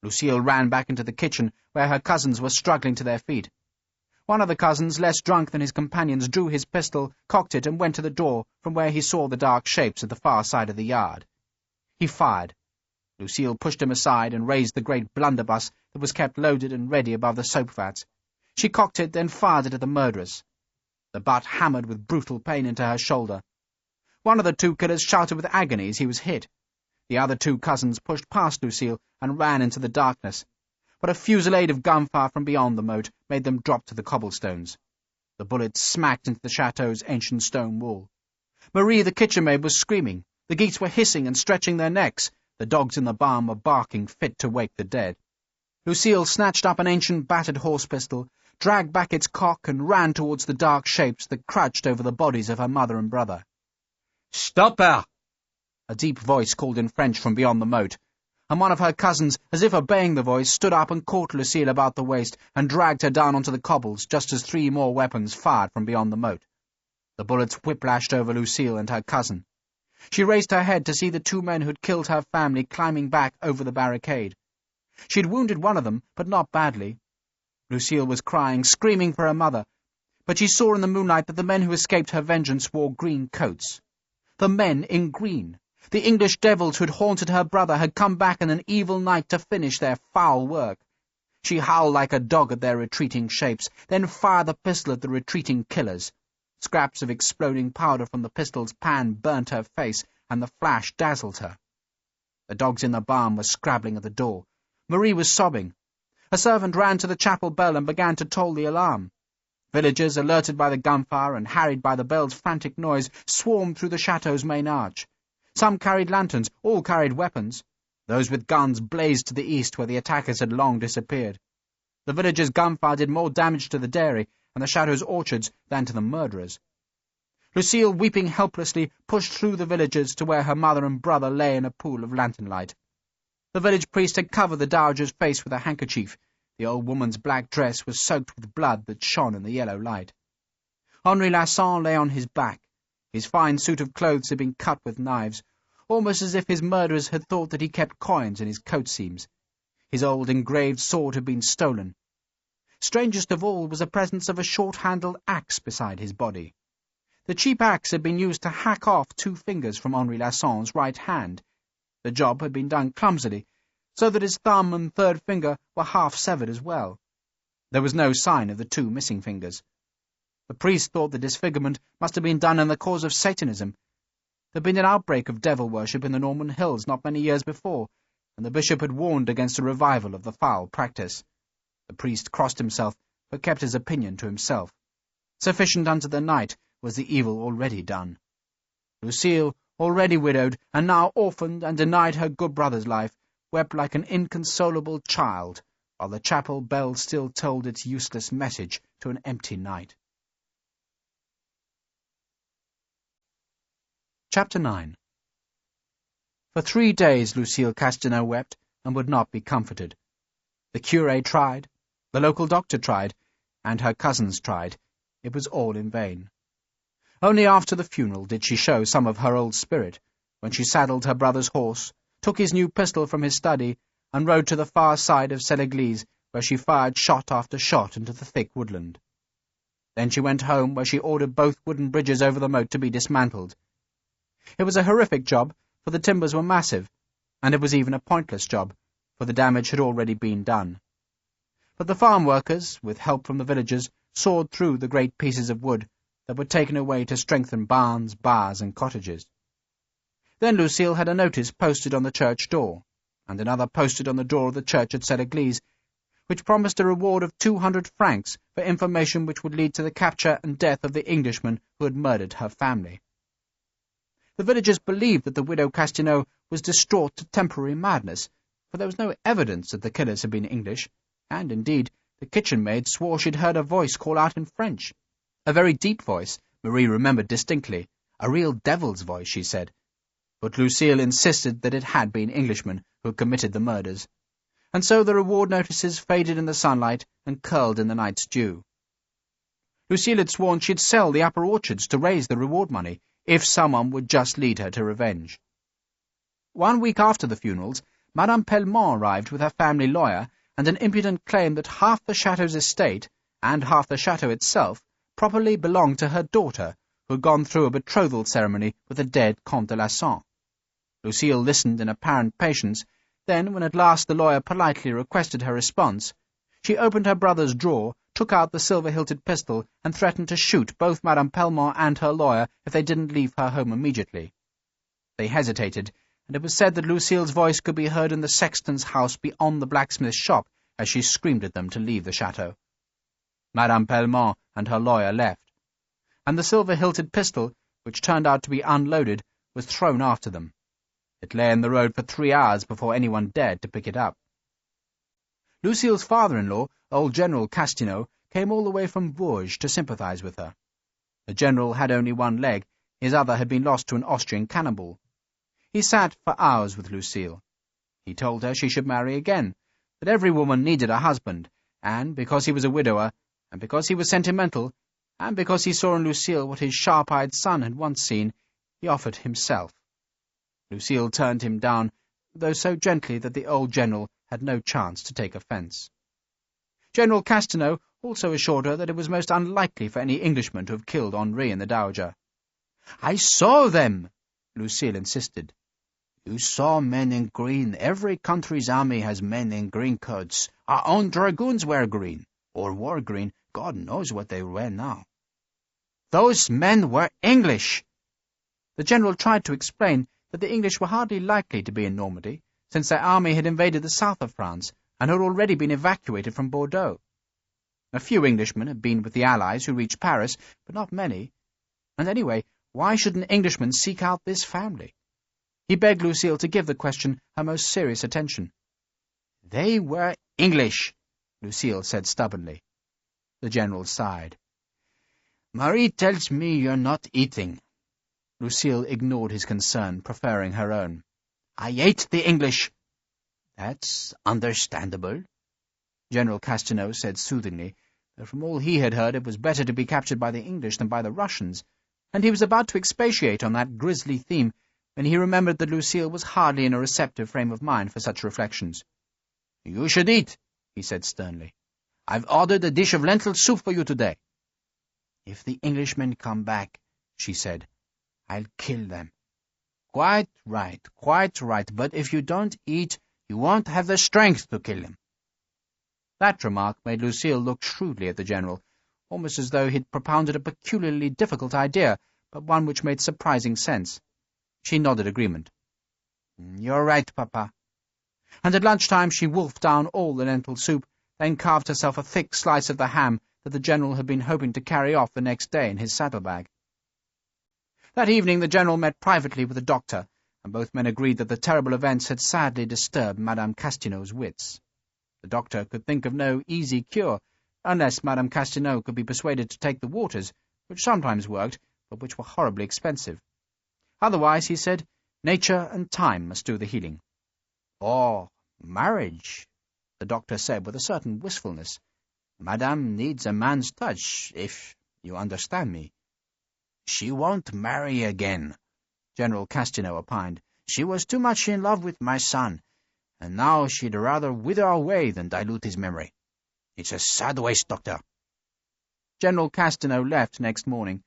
Lucille ran back into the kitchen, where her cousins were struggling to their feet. One of the cousins, less drunk than his companions, drew his pistol, cocked it, and went to the door, from where he saw the dark shapes at the far side of the yard. He fired. Lucille pushed him aside and raised the great blunderbuss that was kept loaded and ready above the soap vats. She cocked it, then fired it at the murderess. The butt hammered with brutal pain into her shoulder. One of the two killers shouted with agony as he was hit. The other two cousins pushed past Lucille and ran into the darkness, but a fusillade of gunfire from beyond the moat made them drop to the cobblestones. The bullets smacked into the chateau's ancient stone wall. Marie, the kitchen-maid, was screaming. The geese were hissing and stretching their necks. The dogs in the barn were barking fit to wake the dead. Lucille snatched up an ancient battered horse pistol, dragged back its cock, and ran towards the dark shapes that crouched over the bodies of her mother and brother. "Stop her!" A deep voice called in French from beyond the moat. and one of her cousins, as if obeying the voice, stood up and caught Lucille about the waist and dragged her down onto the cobbles just as 3 more weapons fired from beyond the moat. The bullets whiplashed over Lucille and her cousin. She raised her head to see the 2 men who'd killed her family climbing back over the barricade. She'd wounded one of them, but not badly. Lucille was crying, screaming for her mother, but she saw in the moonlight that the men who escaped her vengeance wore green coats. The men in green. The English devils who'd haunted her brother had come back in an evil night to finish their foul work. She howled like a dog at their retreating shapes, then fired the pistol at the retreating killers. Scraps of exploding powder from the pistol's pan burnt her face, and the flash dazzled her. The dogs in the barn were scrabbling at the door. Marie was sobbing. A servant ran to the chapel bell and began to toll the alarm. Villagers, alerted by the gunfire and harried by the bell's frantic noise, swarmed through the chateau's main arch. Some carried lanterns, all carried weapons. Those with guns blazed to the east, where the attackers had long disappeared. The villagers' gunfire did more damage to the dairy and the chateau's orchards than to the murderers. Lucille, weeping helplessly, pushed through the villagers to where her mother and brother lay in a pool of lantern light. The village priest had covered the dowager's face with a handkerchief. The old woman's black dress was soaked with blood that shone in the yellow light. Henri Lasson lay on his back. His fine suit of clothes had been cut with knives, almost as if his murderers had thought that he kept coins in his coat seams. His old engraved sword had been stolen. Strangest of all was the presence of a short-handled axe beside his body. The cheap axe had been used to hack off 2 fingers from Henri Lasson's right hand. The job had been done clumsily, so that his thumb and 3rd finger were half severed as well. There was no sign of the 2 missing fingers. The priest thought the disfigurement must have been done in the cause of Satanism. There had been an outbreak of devil worship in the Norman hills not many years before, and the bishop had warned against a revival of the foul practice. The priest crossed himself, but kept his opinion to himself. Sufficient unto the night was the evil already done. Lucille, already widowed, and now orphaned and denied her good brother's life, wept like an inconsolable child, while the chapel bell still tolled its useless message to an empty night. Chapter 9. For 3 days Lucille Castelnau wept, and would not be comforted. The curé tried, the local doctor tried, and her cousins tried. It was all in vain. Only after the funeral did she show some of her old spirit, when she saddled her brother's horse, took his new pistol from his study, and rode to the far side of Celle-Église, where she fired shot after shot into the thick woodland. Then she went home, where she ordered both wooden bridges over the moat to be dismantled. It was a horrific job, for the timbers were massive, and it was even a pointless job, for the damage had already been done. But the farm workers, with help from the villagers, sawed through the great pieces of wood that were taken away to strengthen barns, bars, and cottages. Then Lucille had a notice posted on the church door, and another posted on the door of the church at Celle-Église, which promised a reward of 200 francs for information which would lead to the capture and death of the Englishman who had murdered her family. The villagers believed that the widow Castelnau was distraught to temporary madness, for there was no evidence that the killers had been English, and, indeed, the kitchen maid swore she'd heard a voice call out in French. A very deep voice, Marie remembered distinctly. A real devil's voice, she said. But Lucille insisted that it had been Englishmen who had committed the murders, and so the reward notices faded in the sunlight and curled in the night's dew. Lucille had sworn she'd sell the upper orchards to raise the reward money, if someone would just lead her to revenge. 1 week after the funerals, Madame Pellemont arrived with her family lawyer and an impudent claim that half the chateau's estate, and half the chateau itself, properly belonged to her daughter, who had gone through a betrothal ceremony with the dead Comte de Lasson. Lucille listened in apparent patience. Then, when at last the lawyer politely requested her response, she opened her brother's drawer, took out the silver-hilted pistol, and threatened to shoot both Madame Pellemont and her lawyer if they didn't leave her home immediately. They hesitated, and it was said that Lucille's voice could be heard in the sexton's house beyond the blacksmith's shop as she screamed at them to leave the chateau. Madame Pellemont and her lawyer left, and the silver-hilted pistol, which turned out to be unloaded, was thrown after them. It lay in the road for 3 hours before anyone dared to pick it up. Lucille's father-in-law, old General Castelnau, came all the way from Bourges to sympathize with her. The general had only 1 leg, his other had been lost to an Austrian cannonball. He sat for hours with Lucille. He told her she should marry again, that every woman needed a husband, and because he was a widower, and because he was sentimental, and because he saw in Lucille what his sharp-eyed son had once seen, he offered himself. Lucille turned him down, though so gently that the old general had no chance to take offence. General Castaneau also assured her that it was most unlikely for any Englishman to have killed Henri and the Dowager. "I saw them," Lucille insisted. "You saw men in green. Every country's army has men in green coats. Our own dragoons wear green, or wore green. God knows what they wear now." "Those men were English!" The general tried to explain that the English were hardly likely to be in Normandy, since their army had invaded the south of France and had already been evacuated from Bordeaux. A few Englishmen had been with the Allies who reached Paris, but not many. And anyway, why should an Englishman seek out this family? He begged Lucille to give the question her most serious attention. "They were English," Lucille said stubbornly. The general sighed. "Marie tells me you're not eating." Lucille ignored his concern, preferring her own. "I ate the English." "That's understandable," General Castaneau said soothingly, though from all he had heard it was better to be captured by the English than by the Russians, and he was about to expatiate on that grisly theme when he remembered that Lucille was hardly in a receptive frame of mind for such reflections. "You should eat," he said sternly. "I've ordered a dish of lentil soup for you today." "If the Englishmen come back," she said, "I'll kill them." "Quite right, but if you don't eat, you won't have the strength to kill them." That remark made Lucille look shrewdly at the general, almost as though he'd propounded a peculiarly difficult idea, but one which made surprising sense. She nodded agreement. "You're right, Papa." And at lunchtime she wolfed down all the lentil soup, then carved herself a thick slice of the ham that the general had been hoping to carry off the next day in his saddlebag. That evening the general met privately with the doctor, and both men agreed that the terrible events had sadly disturbed Madame Castaneau's wits. The doctor could think of no easy cure, unless Madame Castaneau could be persuaded to take the waters, which sometimes worked, but which were horribly expensive. Otherwise, he said, nature and time must do the healing. "Or marriage," the doctor said with a certain wistfulness. "Madame needs a man's touch, if you understand me." "She won't marry again," General Castaneau opined. "She was too much in love with my son, and now she'd rather wither away than dilute his memory. It's a sad waste, Doctor." General Castaneau left next morning,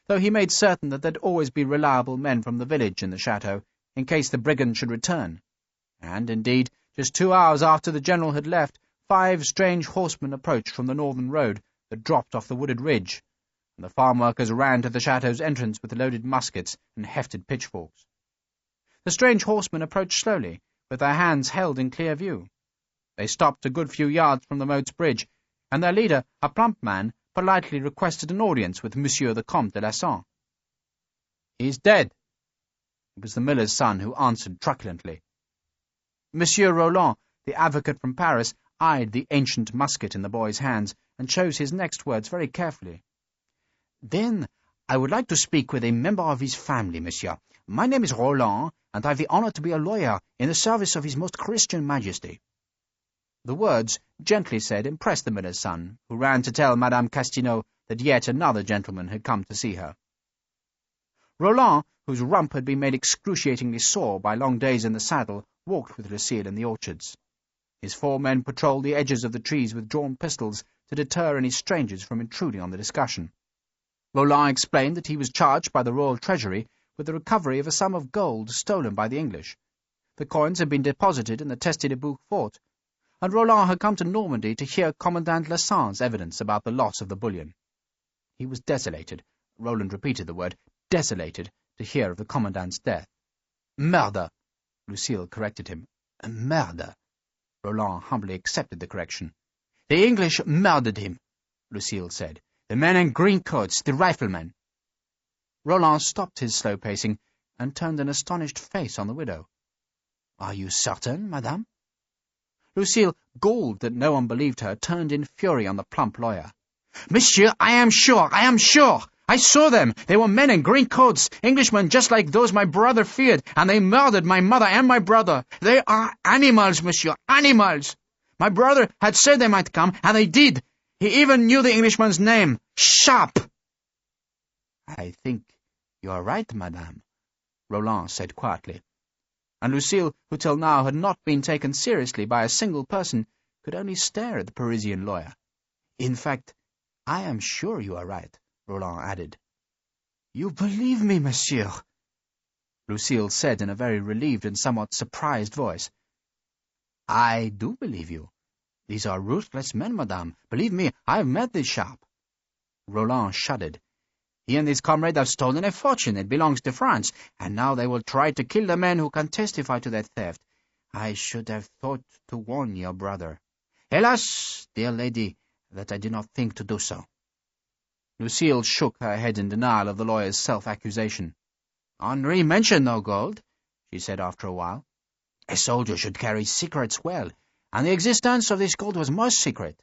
though he made certain that there'd always be reliable men from the village in the chateau, in case the brigand should return. And, indeed, just 2 hours after the general had left, 5 strange horsemen approached from the northern road that dropped off the wooded ridge, and the farm workers ran to the chateau's entrance with loaded muskets and hefted pitchforks. The strange horsemen approached slowly, with their hands held in clear view. They stopped a good few yards from the moat's bridge, and their leader, a plump man, politely requested an audience with Monsieur the Comte de Lasson. "He's dead." It was the miller's son who answered truculently. Monsieur Roland, the advocate from Paris, eyed the ancient musket in the boy's hands, and chose his next words very carefully. "Then I would like to speak with a member of his family, monsieur. My name is Roland, and I have the honor to be a lawyer in the service of his most Christian Majesty." The words, gently said, impressed the miller's son, who ran to tell Madame Castaneau that yet another gentleman had come to see her. Roland, whose rump had been made excruciatingly sore by long days in the saddle, walked with Lucille in the orchards. His 4 men patrolled the edges of the trees with drawn pistols to deter any strangers from intruding on the discussion. Roland explained that he was charged by the royal treasury with the recovery of a sum of gold stolen by the English. The coins had been deposited in the Teste-de-Bouc fort, and Roland had come to Normandy to hear Commandant Lasson's evidence about the loss of the bullion. He was desolated, Roland repeated the word, desolated, to hear of the Commandant's death. "Murder," Lucille corrected him. "Murder." Roland humbly accepted the correction. "The English murdered him," Lucille said. "The men in green coats, the riflemen." Roland stopped his slow pacing and turned an astonished face on the widow. "Are you certain, madame?" Lucille, galled that no one believed her, turned in fury on the plump lawyer. "Monsieur, I am sure! I saw them. They were men in green coats, Englishmen just like those my brother feared, and they murdered my mother and my brother. They are animals, monsieur, animals. My brother had said they might come, and they did. He even knew the Englishman's name, Sharpe. I think you are right, madame, Roland said quietly. And Lucille, who till now had not been taken seriously by a single person, could only stare at the Parisian lawyer. In fact, I am sure you are right, Roland added. You believe me, monsieur? Lucille said in a very relieved and somewhat surprised voice. I do believe you. These are ruthless men, madame. Believe me, I have met this Sharpe. Roland shuddered. He and his comrade have stolen a fortune. It belongs to France, and now they will try to kill the men who can testify to their theft. I should have thought to warn your brother. Hélas, dear lady, that I did not think to do so. Lucille shook her head in denial of the lawyer's self-accusation. Henri mentioned no gold, she said after a while. A soldier should carry secrets well, and the existence of this gold was most secret.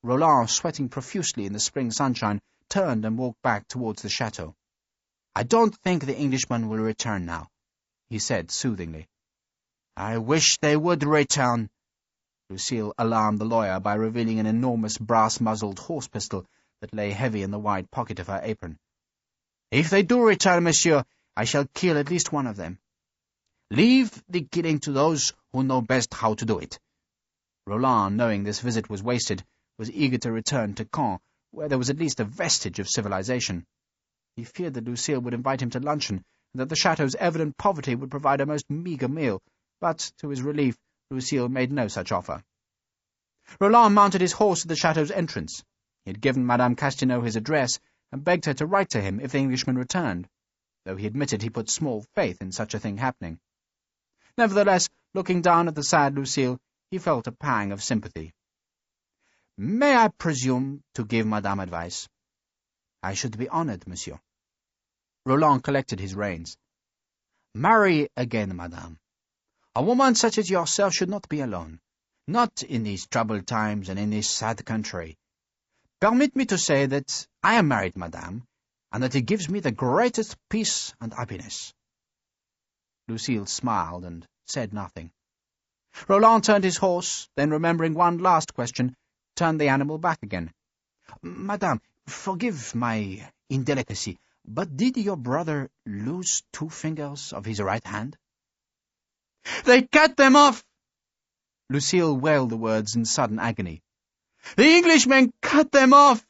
Roland, sweating profusely in the spring sunshine, turned and walked back towards the chateau. I don't think the Englishmen will return now, he said soothingly. I wish they would return. Lucille alarmed the lawyer by revealing an enormous brass-muzzled horse pistol that lay heavy in the wide pocket of her apron. If they do return, monsieur, I shall kill at least one of them. Leave the killing to those who know best how to do it. Roland, knowing this visit was wasted, was eager to return to Caen, where there was at least a vestige of civilization. He feared that Lucille would invite him to luncheon, and that the chateau's evident poverty would provide a most meagre meal, but, to his relief, Lucille made no such offer. Roland mounted his horse at the chateau's entrance. He had given Madame Castaneau his address, and begged her to write to him if the Englishman returned, though he admitted he put small faith in such a thing happening. Nevertheless, looking down at the sad Lucille, he felt a pang of sympathy. May I presume to give Madame advice? I should be honored, monsieur. Roland collected his reins. Marry again, madame. A woman such as yourself should not be alone, not in these troubled times and in this sad country. Permit me to say that I am married, madame, and that it gives me the greatest peace and happiness. Lucille smiled and said nothing. Roland turned his horse, then remembering one last question, turned the animal back again. Madame, forgive my indelicacy, but did your brother lose 2 fingers of his right hand? They cut them off! Lucille wailed the words in sudden agony. The Englishmen cut them off!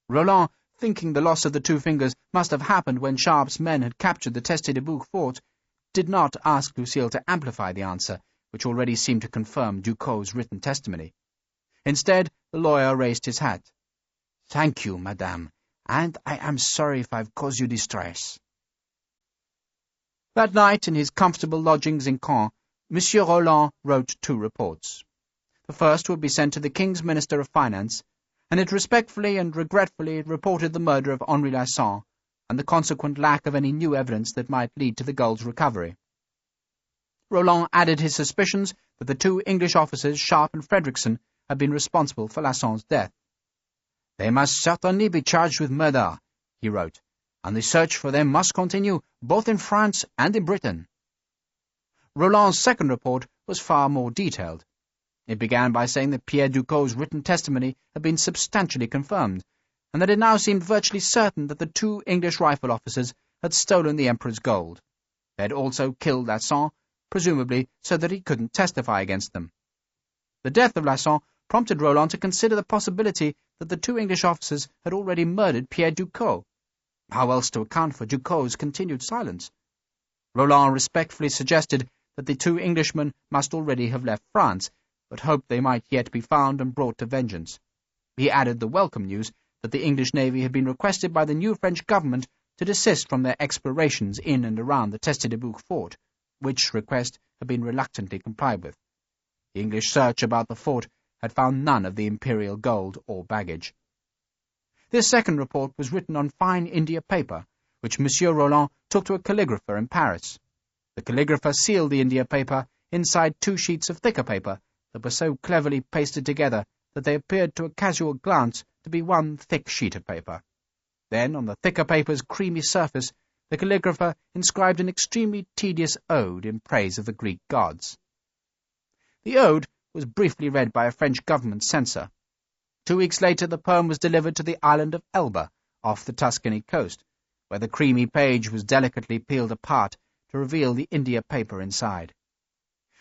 Roland, thinking the loss of the 2 fingers must have happened when Sharpe's men had captured the Teste-de-Bouc fort, did not ask Lucille to amplify the answer, which already seemed to confirm Ducos's written testimony. Instead, the lawyer raised his hat. Thank you, madame, and I am sorry if I've caused you distress. That night, in his comfortable lodgings in Caen, Monsieur Roland wrote 2 reports. The first would be sent to the King's Minister of Finance, and it respectfully and regretfully reported the murder of Henri Lasson, and the consequent lack of any new evidence that might lead to the gold's recovery. Roland added his suspicions that the 2 English officers, Sharpe and Frederickson, had been responsible for Lasson's death. They must certainly be charged with murder, he wrote, and the search for them must continue, both in France and in Britain. Roland's second report was far more detailed. It began by saying that Pierre Ducos's written testimony had been substantially confirmed, and that it now seemed virtually certain that the 2 English rifle officers had stolen the Emperor's gold. They had also killed Lasson, presumably so that he couldn't testify against them. The death of Lasson prompted Roland to consider the possibility that the 2 English officers had already murdered Pierre Ducos. How else to account for Ducos's continued silence? Roland respectfully suggested that the 2 Englishmen must already have left France, but hoped they might yet be found and brought to vengeance. He added the welcome news that the English Navy had been requested by the new French government to desist from their explorations in and around the Teste-de-Bouc fort, which request had been reluctantly complied with. The English search about the fort had found none of the imperial gold or baggage. This second report was written on fine India paper, which Monsieur Roland took to a calligrapher in Paris. The calligrapher sealed the India paper inside 2 sheets of thicker paper that were so cleverly pasted together that they appeared to a casual glance to be one thick sheet of paper. Then, on the thicker paper's creamy surface, the calligrapher inscribed an extremely tedious ode in praise of the Greek gods. The ode was briefly read by a French government censor. 2 weeks later the poem was delivered to the island of Elba, off the Tuscany coast, where the creamy page was delicately peeled apart to reveal the India paper inside.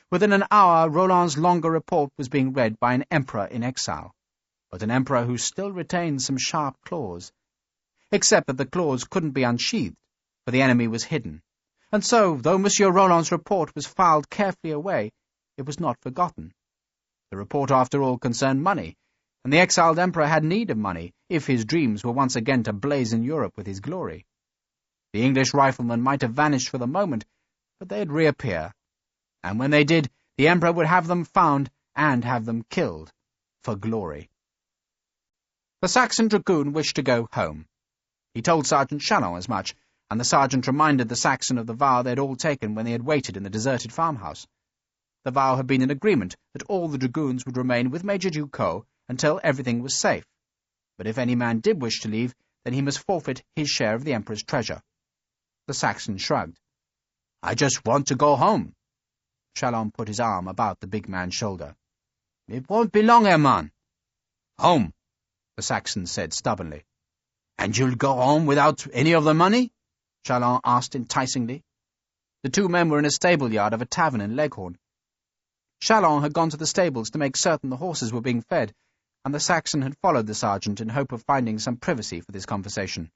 Within an hour Roland's longer report was being read by an emperor in exile, but an emperor who still retained some sharp claws. Except that the claws couldn't be unsheathed, for the enemy was hidden, and so, though Monsieur Roland's report was filed carefully away, it was not forgotten. The report, after all, concerned money, and the exiled emperor had need of money if his dreams were once again to blazon Europe with his glory. The English riflemen might have vanished for the moment, but they'd reappear, and when they did, the emperor would have them found and have them killed, for glory. The Saxon dragoon wished to go home. He told Sergeant Chalon as much, and the sergeant reminded the Saxon of the vow they had all taken when they had waited in the deserted farmhouse. The vow had been an agreement that all the dragoons would remain with Major Ducos until everything was safe, but if any man did wish to leave, then he must forfeit his share of the Emperor's treasure. The Saxon shrugged. "I just want to go home." Chalon put his arm about the big man's shoulder. "It won't be long, Hermann." "Home," the Saxon said stubbornly. "And you'll go home without any of the money?" Chalon asked enticingly. The 2 men were in a stable-yard of a tavern in Leghorn. Chalon had gone to the stables to make certain the horses were being fed, and the Saxon had followed the sergeant in hope of finding some privacy for this conversation.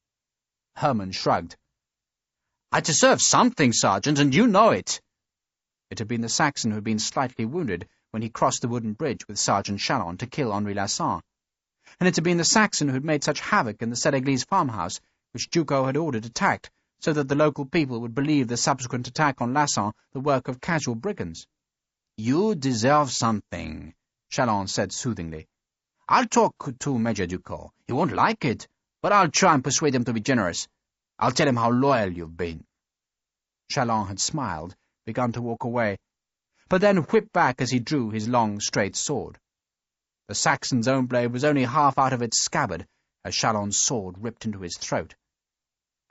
Hermann shrugged. "I deserve something, Sergeant, and you know it." It had been the Saxon who had been slightly wounded when he crossed the wooden bridge with Sergeant Chalon to kill Henri Lasson, and it had been the Saxon who had made such havoc in the Séréglise farmhouse, which Ducos had ordered attacked, so that the local people would believe the subsequent attack on Lasson the work of casual brigands. "You deserve something," Chalon said soothingly. "I'll talk to Major Ducos. He won't like it, but I'll try and persuade him to be generous. I'll tell him how loyal you've been." Chalon had smiled, begun to walk away, but then whipped back as he drew his long, straight sword. The Saxon's own blade was only half out of its scabbard as Chalon's sword ripped into his throat.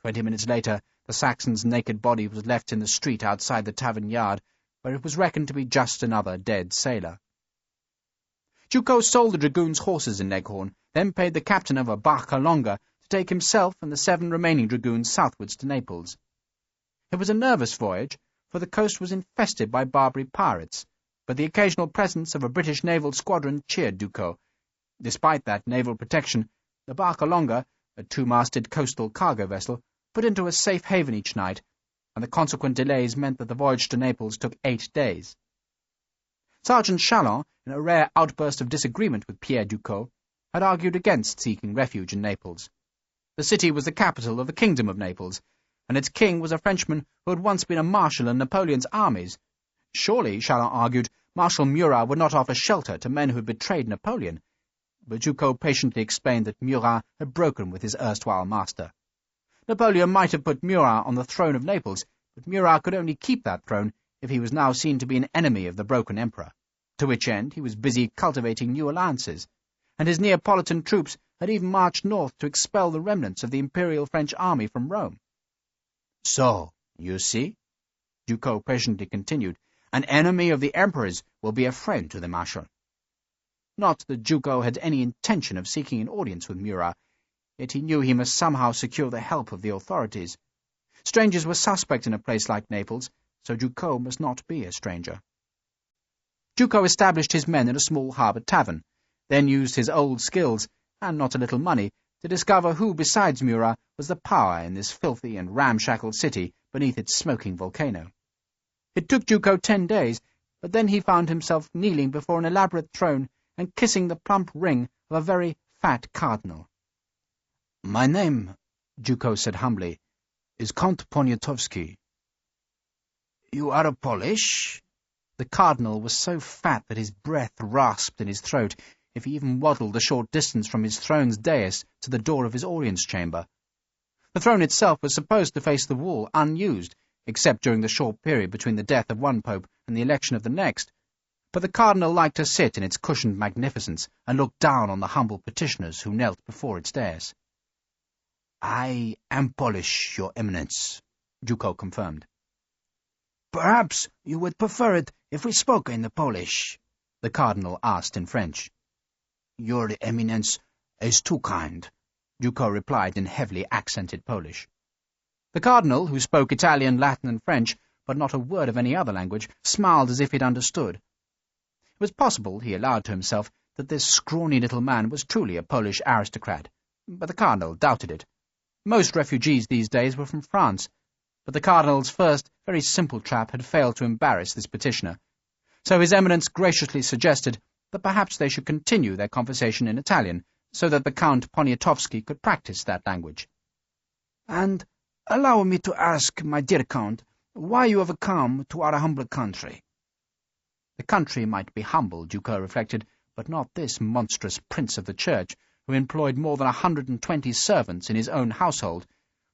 20 minutes later, the Saxon's naked body was left in the street outside the tavern yard, where it was reckoned to be just another dead sailor. Ducos sold the dragoons' horses in Leghorn, then paid the captain of a barca longa to take himself and the 7 remaining dragoons southwards to Naples. It was a nervous voyage, for the coast was infested by Barbary pirates, but the occasional presence of a British naval squadron cheered Ducos. Despite that naval protection, the barca longa, a 2-masted coastal cargo vessel, put into a safe haven each night, and the consequent delays meant that the voyage to Naples took 8 days. Sergeant Chalon, in a rare outburst of disagreement with Pierre Ducos, had argued against seeking refuge in Naples. The city was the capital of the Kingdom of Naples, and its king was a Frenchman who had once been a marshal in Napoleon's armies. Surely, Chalon argued, Marshal Murat would not offer shelter to men who had betrayed Napoleon, but Ducos patiently explained that Murat had broken with his erstwhile master. Napoleon might have put Murat on the throne of Naples, but Murat could only keep that throne if he was now seen to be an enemy of the broken emperor, to which end he was busy cultivating new alliances, and his Neapolitan troops had even marched north to expel the remnants of the imperial French army from Rome. "So, you see," Ducos patiently continued, "an enemy of the emperor's will be a friend to the Marshal." Not that Ducos had any intention of seeking an audience with Murat, yet he knew he must somehow secure the help of the authorities. Strangers were suspect in a place like Naples, so Ducos must not be a stranger. Ducos established his men in a small harbour tavern, then used his old skills, and not a little money, to discover who besides Murat was the power in this filthy and ramshackle city beneath its smoking volcano. It took Ducos 10 days, but then he found himself kneeling before an elaborate throne and kissing the plump ring of a very fat cardinal. "My name," Ducos said humbly, "is Count Poniatowski." "You are a Polish?" The cardinal was so fat that his breath rasped in his throat if he even waddled a short distance from his throne's dais to the door of his audience chamber. The throne itself was supposed to face the wall unused, except during the short period between the death of one pope and the election of the next, but the cardinal liked to sit in its cushioned magnificence and look down on the humble petitioners who knelt before its dais. I am Polish, Your Eminence, Duco confirmed. Perhaps you would prefer it if we spoke in the Polish, the Cardinal asked in French. Your Eminence is too kind, Duco replied in heavily accented Polish. The Cardinal, who spoke Italian, Latin, and French, but not a word of any other language, smiled as if he'd understood. It was possible, he allowed to himself, that this scrawny little man was truly a Polish aristocrat, but the Cardinal doubted it. Most refugees these days were from France, but the Cardinal's first, very simple trap had failed to embarrass this petitioner, so His Eminence graciously suggested that perhaps they should continue their conversation in Italian, so that the Count Poniatowski could practice that language. And allow me to ask, my dear Count, why you have come to our humble country. The country might be humble, Duco reflected, but not this monstrous prince of the church, who employed more than 120 servants in his own household,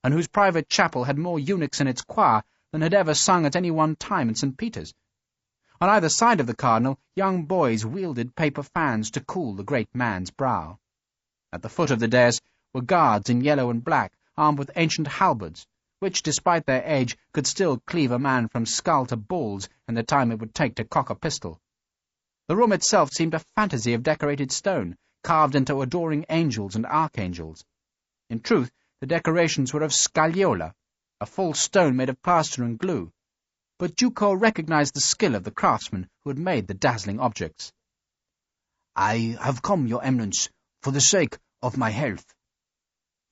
and whose private chapel had more eunuchs in its choir than had ever sung at any one time in St. Peter's. On either side of the Cardinal, young boys wielded paper fans to cool the great man's brow. At the foot of the dais were guards in yellow and black, armed with ancient halberds, which, despite their age, could still cleave a man from skull to balls in the time it would take to cock a pistol. The room itself seemed a fantasy of decorated stone, carved into adoring angels and archangels. In truth, the decorations were of scagliola, a false stone made of plaster and glue, but Duco recognized the skill of the craftsman who had made the dazzling objects. I have come, Your Eminence, for the sake of my health.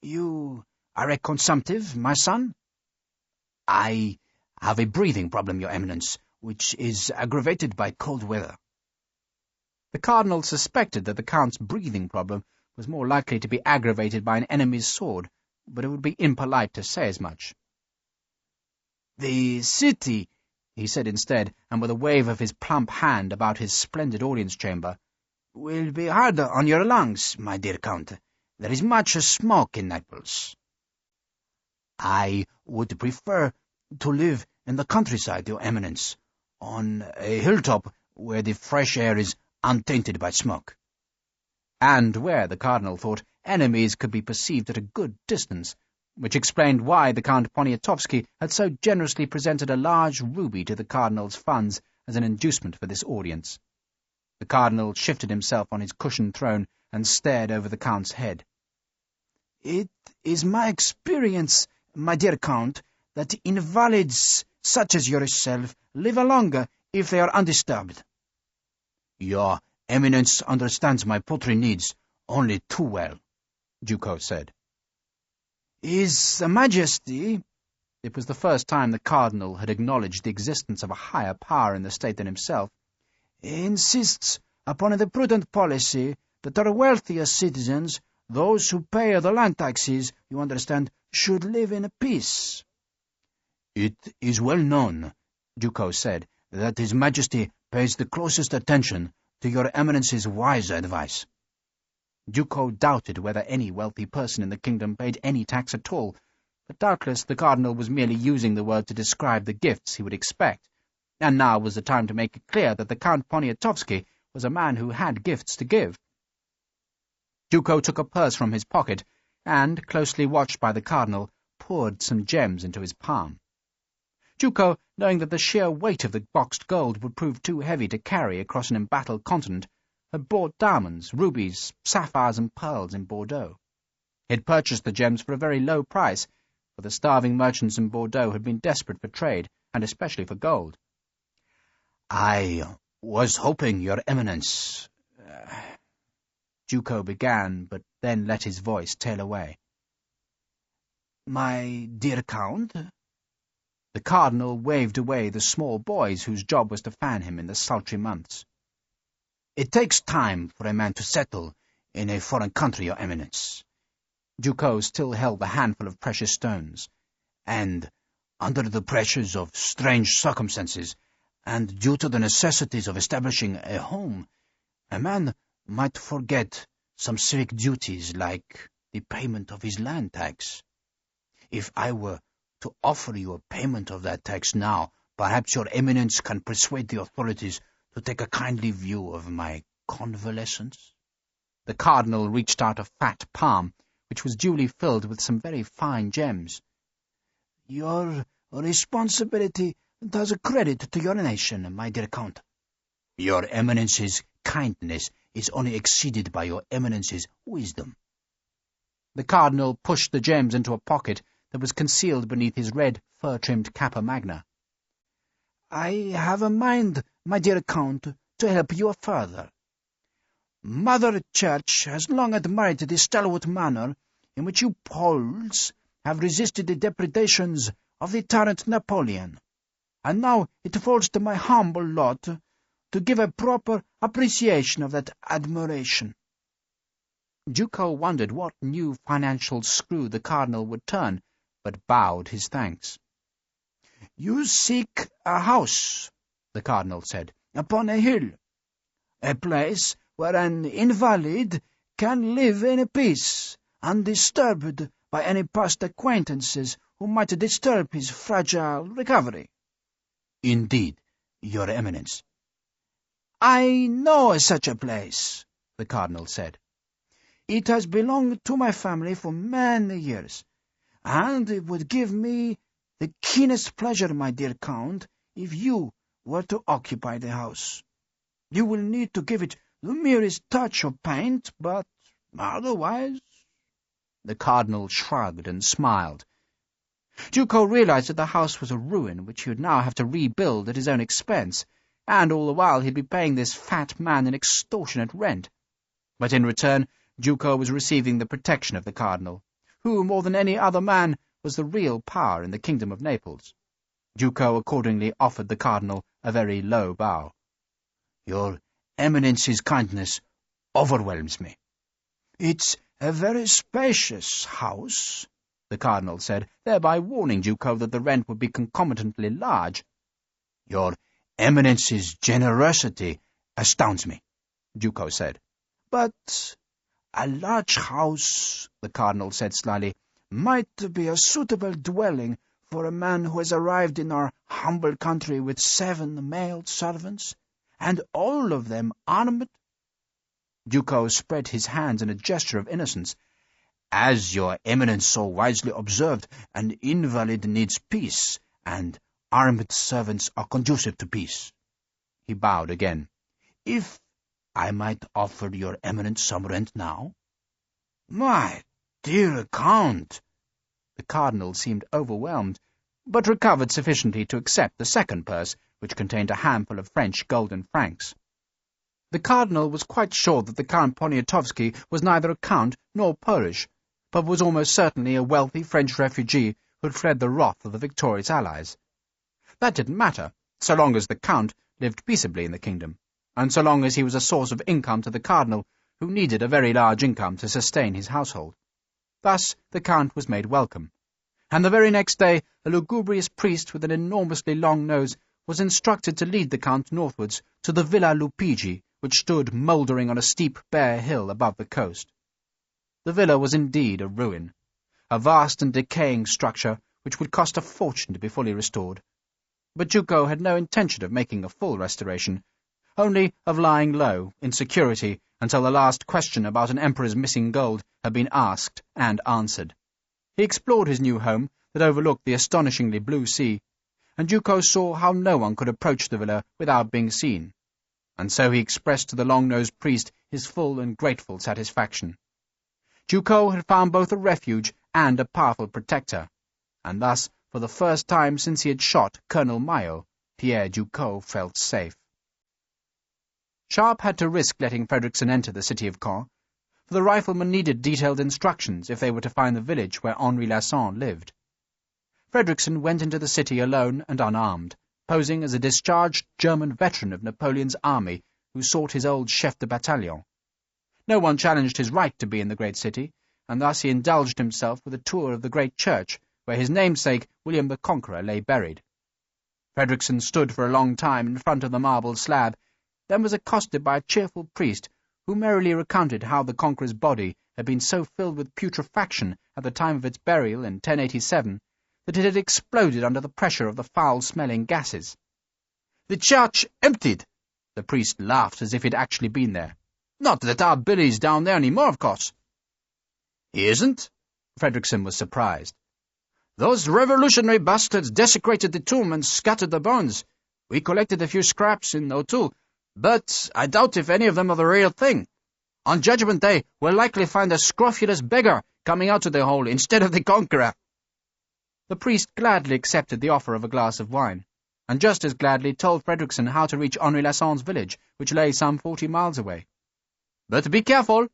You are a consumptive, my son? I have a breathing problem, Your Eminence, which is aggravated by cold weather. The Cardinal suspected that the Count's breathing problem was more likely to be aggravated by an enemy's sword, but it would be impolite to say as much. The city, he said instead, and with a wave of his plump hand about his splendid audience chamber, will be hard on your lungs, my dear Count. There is much smoke in Naples. I would prefer to live in the countryside, Your Eminence, on a hilltop where the fresh air is untainted by smoke. And where, the Cardinal thought, enemies could be perceived at a good distance, which explained why the Count Poniatowski had so generously presented a large ruby to the Cardinal's funds as an inducement for this audience. The Cardinal shifted himself on his cushioned throne and stared over the Count's head. It is my experience, my dear Count, that invalids such as yourself live longer if they are undisturbed. Your Eminence understands my paltry needs only too well, Duco said. His Majesty— It was the first time the Cardinal had acknowledged the existence of a higher power in the state than himself— insists upon the prudent policy that our wealthier citizens, those who pay the land taxes, you understand, should live in peace. It is well known, Duco said, that His Majesty pays the closest attention to Your Eminence's wise advice. Duco doubted whether any wealthy person in the kingdom paid any tax at all, but doubtless the Cardinal was merely using the word to describe the gifts he would expect, and now was the time to make it clear that the Count Poniatowski was a man who had gifts to give. Duco took a purse from his pocket, and, closely watched by the Cardinal, poured some gems into his palm. Duco, knowing that the sheer weight of the boxed gold would prove too heavy to carry across an embattled continent, had bought diamonds, rubies, sapphires, and pearls in Bordeaux. He had purchased the gems for a very low price, for the starving merchants in Bordeaux had been desperate for trade, and especially for gold. I was hoping, Your Eminence— Duco began, but then let his voice tail away. My dear Count— The Cardinal waved away the small boys whose job was to fan him in the sultry months. It takes time for a man to settle in a foreign country, Your Eminence. Duco still held the handful of precious stones. And, under the pressures of strange circumstances, and due to the necessities of establishing a home, a man might forget some civic duties like the payment of his land tax. If I were to offer you a payment of that tax now, perhaps Your Eminence can persuade the authorities to take a kindly view of my convalescence. The Cardinal reached out a fat palm, which was duly filled with some very fine gems. "Your responsibility does credit to your nation, my dear Count. Your Eminence's kindness is only exceeded by your Eminence's wisdom." The Cardinal pushed the gems into a pocket that was concealed beneath his red, fur-trimmed capa magna. "I have a mind, my dear Count, to help you further. Mother Church has long admired the stalwart manner in which you Poles have resisted the depredations of the tyrant Napoleon, and now it falls to my humble lot to give a proper appreciation of that admiration." Duco wondered what new financial screw the Cardinal would turn, but bowed his thanks. "You seek a house," the Cardinal said, "upon a hill, a place where an invalid can live in peace, undisturbed by any past acquaintances who might disturb his fragile recovery." "Indeed, Your Eminence." "I know such a place," the Cardinal said. "It has belonged to my family for many years, and it would give me the keenest pleasure, my dear Count, if you were to occupy the house. You will need to give it the merest touch of paint, but otherwise—" The Cardinal shrugged and smiled. Duco realized that the house was a ruin which he would now have to rebuild at his own expense, and all the while he'd be paying this fat man an extortionate rent. But in return, Duco was receiving the protection of the Cardinal, who, more than any other man, was the real power in the kingdom of Naples. Duco accordingly offered the Cardinal a very low bow. "Your Eminence's kindness overwhelms me." "It's a very spacious house," the Cardinal said, thereby warning Duco that the rent would be concomitantly large. "Your Eminence's generosity astounds me," Duco said. "But a large house," the Cardinal said slyly, "might be a suitable dwelling for a man who has arrived in our humble country with 7 male servants, and all of them armed." Duco spread his hands in a gesture of innocence. "As your Eminence so wisely observed, an invalid needs peace, and armed servants are conducive to peace." He bowed again. "If I might offer your Eminence some rent now?" "My dear Count!" The Cardinal seemed overwhelmed, but recovered sufficiently to accept the second purse, which contained a handful of French golden francs. The Cardinal was quite sure that the Count Poniatowski was neither a count nor Polish, but was almost certainly a wealthy French refugee who had fled the wrath of the victorious allies. That didn't matter, so long as the Count lived peaceably in the kingdom, and so long as he was a source of income to the Cardinal, who needed a very large income to sustain his household. Thus the Count was made welcome, and the very next day a lugubrious priest with an enormously long nose was instructed to lead the Count northwards to the Villa Lupigi, which stood mouldering on a steep, bare hill above the coast. The villa was indeed a ruin, a vast and decaying structure which would cost a fortune to be fully restored. But Duco had no intention of making a full restoration, only of lying low, in security, until the last question about an emperor's missing gold had been asked and answered. He explored his new home that overlooked the astonishingly blue sea, and Duco saw how no one could approach the villa without being seen, and so he expressed to the long-nosed priest his full and grateful satisfaction. Duco had found both a refuge and a powerful protector, and thus, for the first time since he had shot Colonel Maillot, Pierre Duco felt safe. Sharpe had to risk letting Frederickson enter the city of Caen, for the riflemen needed detailed instructions if they were to find the village where Henri Lasson lived. Frederickson went into the city alone and unarmed, posing as a discharged German veteran of Napoleon's army who sought his old chef de bataillon. No one challenged his right to be in the great city, and thus he indulged himself with a tour of the great church where his namesake William the Conqueror lay buried. Frederickson stood for a long time in front of the marble slab, then was accosted by a cheerful priest who merrily recounted how the Conqueror's body had been so filled with putrefaction at the time of its burial in 1087 that it had exploded under the pressure of the foul-smelling gases. "The church emptied!" The priest laughed as if he'd actually been there. "Not that our Billy's down there any more, of course." "He isn't?" Fredrickson was surprised. "Those revolutionary bastards desecrated the tomb and scattered the bones. We collected a few scraps in '02, but I doubt if any of them are the real thing. On Judgment Day, we'll likely find a scrofulous beggar coming out of the hole instead of the conqueror." The priest gladly accepted the offer of a glass of wine, and just as gladly told Fredrickson how to reach Henri Lasson's village, which lay some 40 miles away. "But be careful,"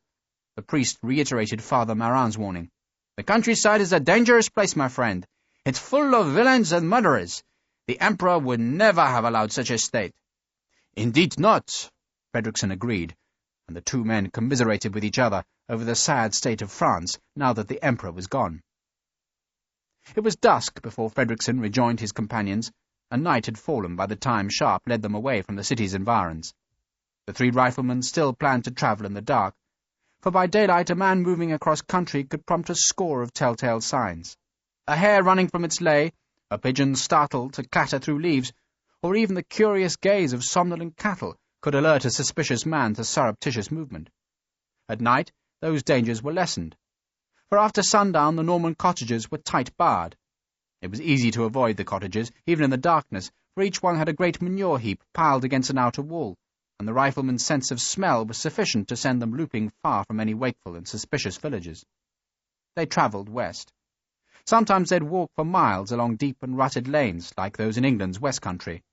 the priest reiterated Father Marin's warning. "The countryside is a dangerous place, my friend. It's full of villains and murderers. The Emperor would never have allowed such a state." "Indeed not," Fredrickson agreed, and the two men commiserated with each other over the sad state of France now that the Emperor was gone. It was dusk before Fredrickson rejoined his companions, and night had fallen by the time Sharpe led them away from the city's environs. The 3 riflemen still planned to travel in the dark, for by daylight a man moving across country could prompt a score of telltale signs. A hare running from its lay, a pigeon startled to clatter through leaves, or even the curious gaze of somnolent cattle could alert a suspicious man to surreptitious movement. At night those dangers were lessened, for after sundown the Norman cottages were tight-barred. It was easy to avoid the cottages, even in the darkness, for each one had a great manure heap piled against an outer wall, and the rifleman's sense of smell was sufficient to send them looping far from any wakeful and suspicious villages. They travelled west. Sometimes they'd walk for miles along deep and rutted lanes like those in England's West Country.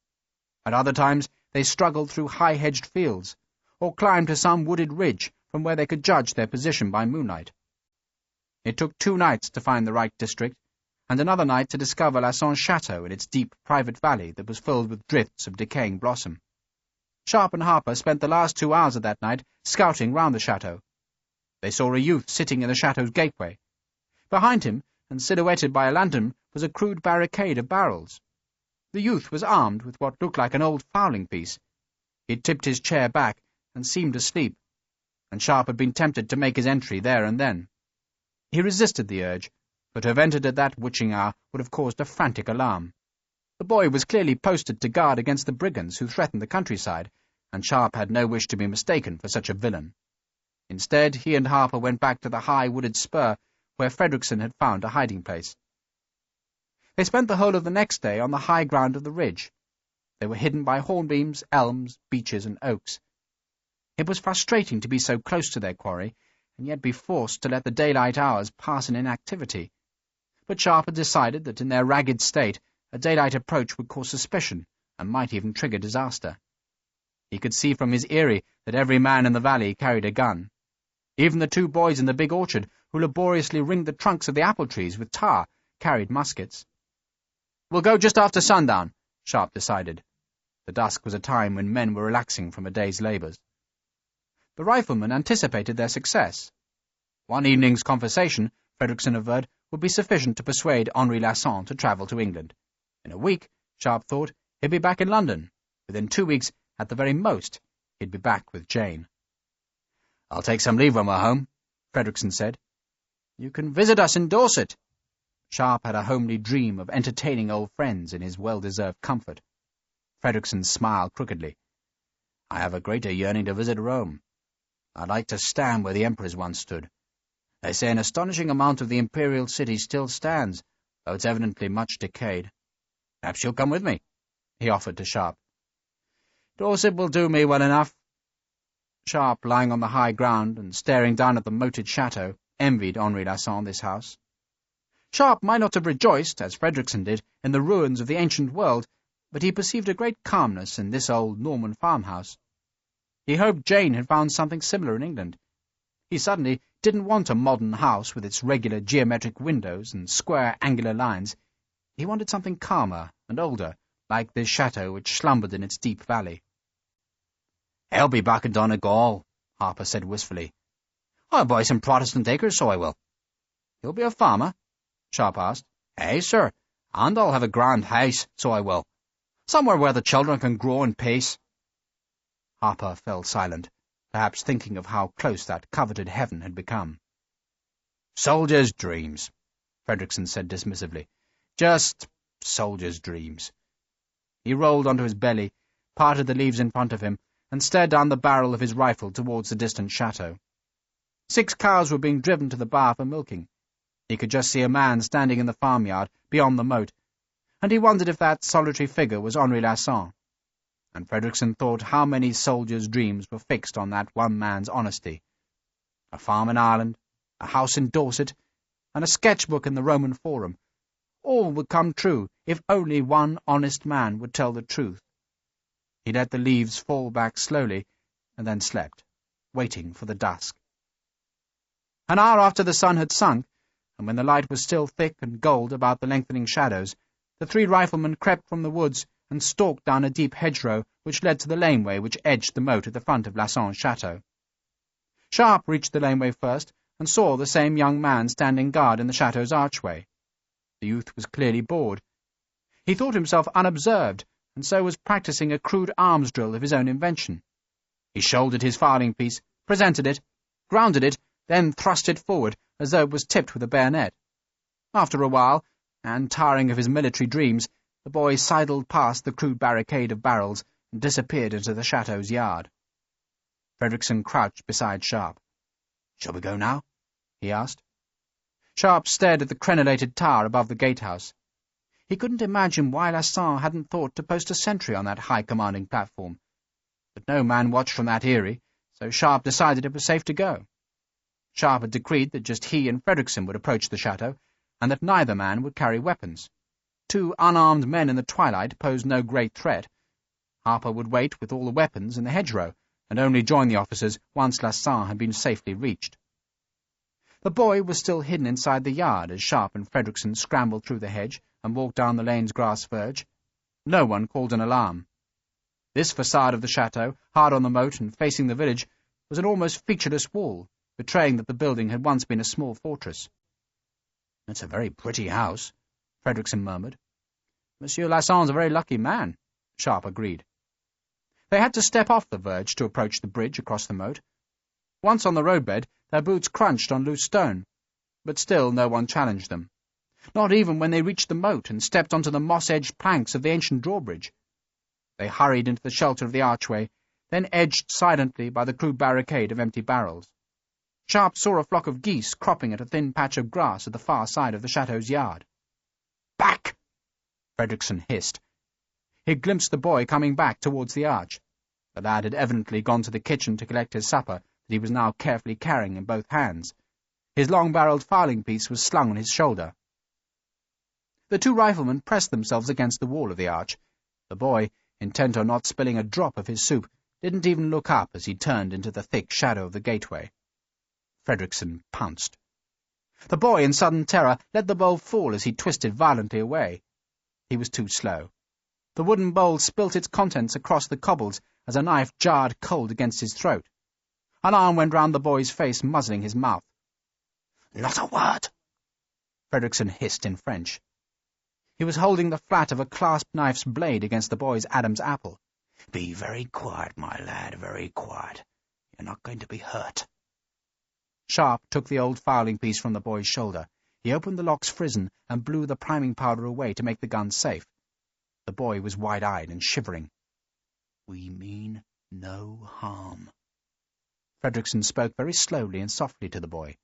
At other times they struggled through high-hedged fields, or climbed to some wooded ridge from where they could judge their position by moonlight. It took 2 nights to find the right district, and another night to discover Lasson's chateau in its deep private valley that was filled with drifts of decaying blossom. Sharpe and Harper spent the last 2 hours of that night scouting round the chateau. They saw a youth sitting in the chateau's gateway. Behind him, and silhouetted by a lantern, was a crude barricade of barrels. The youth was armed with what looked like an old fowling piece. He'd tipped his chair back and seemed asleep, and Sharpe had been tempted to make his entry there and then. He resisted the urge, but to have entered at that witching hour would have caused a frantic alarm. The boy was clearly posted to guard against the brigands who threatened the countryside, and Sharpe had no wish to be mistaken for such a villain. Instead, he and Harper went back to the high wooded spur where Fredrickson had found a hiding-place. They spent the whole of the next day on the high ground of the ridge. They were hidden by hornbeams, elms, beeches, and oaks. It was frustrating to be so close to their quarry, and yet be forced to let the daylight hours pass in inactivity. But Sharpe had decided that in their ragged state a daylight approach would cause suspicion, and might even trigger disaster. He could see from his eyrie that every man in the valley carried a gun. Even the 2 boys in the big orchard, who laboriously ringed the trunks of the apple trees with tar, carried muskets. "We'll go just after sundown," Sharpe decided. The dusk was a time when men were relaxing from a day's labours. The riflemen anticipated their success. One evening's conversation, Fredrickson averred, would be sufficient to persuade Henri Lasson to travel to England. In a week, Sharpe thought, he'd be back in London. Within 2 weeks, at the very most, he'd be back with Jane. "I'll take some leave when we're home," Fredrickson said. "You can visit us in Dorset." Sharpe had a homely dream of entertaining old friends in his well-deserved comfort. Fredrickson smiled crookedly. "I have a greater yearning to visit Rome. I'd like to stand where the emperors once stood. They say an astonishing amount of the imperial city still stands, though it's evidently much decayed. Perhaps you'll come with me," he offered to Sharpe. "Dorset will do me well enough." Sharpe, lying on the high ground and staring down at the moated chateau, envied Henri Lasson this house. Sharpe might not have rejoiced, as Fredrickson did, in the ruins of the ancient world, but he perceived a great calmness in this old Norman farmhouse. He hoped Jane had found something similar in England. He suddenly didn't want a modern house with its regular geometric windows and square angular lines. He wanted something calmer and older, like this chateau which slumbered in its deep valley. "I'll be back in Donegal," Harper said wistfully. "I'll buy some Protestant acres, so I will." "You'll be a farmer?" Sharpe asked. "Aye, sir, and I'll have a grand house, so I will. Somewhere where the children can grow in peace." Harper fell silent, perhaps thinking of how close that coveted heaven had become. "Soldiers' dreams," Fredrickson said dismissively. "Just soldiers' dreams." He rolled onto his belly, parted the leaves in front of him, and stared down the barrel of his rifle towards the distant chateau. 6 cows were being driven to the bar for milking. He could just see a man standing in the farmyard beyond the moat, and he wondered if that solitary figure was Henri Lasson. And Frederickson thought how many soldiers' dreams were fixed on that one man's honesty. A farm in Ireland, a house in Dorset, and a sketchbook in the Roman Forum. All would come true if only one honest man would tell the truth. He let the leaves fall back slowly, and then slept, waiting for the dusk. An hour after the sun had sunk, and when the light was still thick and gold about the lengthening shadows, the 3 riflemen crept from the woods and stalked down a deep hedgerow which led to the laneway which edged the moat at the front of Lasson's chateau. Sharpe reached the laneway first, and saw the same young man standing guard in the chateau's archway. The youth was clearly bored. He thought himself unobserved, and so was practising a crude arms drill of his own invention. He shouldered his fowling-piece, presented it, grounded it, then thrust it forward as though it was tipped with a bayonet. After a while, and tiring of his military dreams, the boy sidled past the crude barricade of barrels and disappeared into the chateau's yard. Frederickson crouched beside Sharpe. "Shall we go now?" he asked. Sharpe stared at the crenellated tower above the gatehouse. He couldn't imagine why Lasson hadn't thought to post a sentry on that high-commanding platform. But no man watched from that eyrie, so Sharpe decided it was safe to go. Sharpe had decreed that just he and Frederickson would approach the chateau, and that neither man would carry weapons. 2 unarmed men in the twilight posed no great threat. Harper would wait with all the weapons in the hedgerow, and only join the officers once Lasson had been safely reached. The boy was still hidden inside the yard as Sharpe and Frederickson scrambled through the hedge and walked down the lane's grass verge. No one called an alarm. This facade of the chateau, hard on the moat and facing the village, was an almost featureless wall, betraying that the building had once been a small fortress. "It's a very pretty house," Frederickson murmured. "Monsieur Lasson's a very lucky man," Sharpe agreed. They had to step off the verge to approach the bridge across the moat. Once on the roadbed, their boots crunched on loose stone, but still no one challenged them, not even when they reached the moat and stepped onto the moss-edged planks of the ancient drawbridge. They hurried into the shelter of the archway, then edged silently by the crude barricade of empty barrels. Sharpe saw a flock of geese cropping at a thin patch of grass at the far side of the chateau's yard. "Back!" Frederickson hissed. He glimpsed the boy coming back towards the arch. The lad had evidently gone to the kitchen to collect his supper that he was now carefully carrying in both hands. His long-barrelled fowling-piece was slung on his shoulder. The 2 riflemen pressed themselves against the wall of the arch. The boy, intent on not spilling a drop of his soup, didn't even look up as he turned into the thick shadow of the gateway. Frederickson pounced. The boy, in sudden terror, let the bowl fall as he twisted violently away. He was too slow. The wooden bowl spilt its contents across the cobbles as a knife jarred cold against his throat. An arm went round the boy's face, muzzling his mouth. "Not a word!" Frederickson hissed in French. He was holding the flat of a clasp knife's blade against the boy's Adam's apple. "Be very quiet, my lad, very quiet. You're not going to be hurt." Sharpe took the old fowling-piece from the boy's shoulder. He opened the lock's frizzen and blew the priming powder away to make the gun safe. The boy was wide-eyed and shivering. "We mean no harm." Frederickson spoke very slowly and softly to the boy.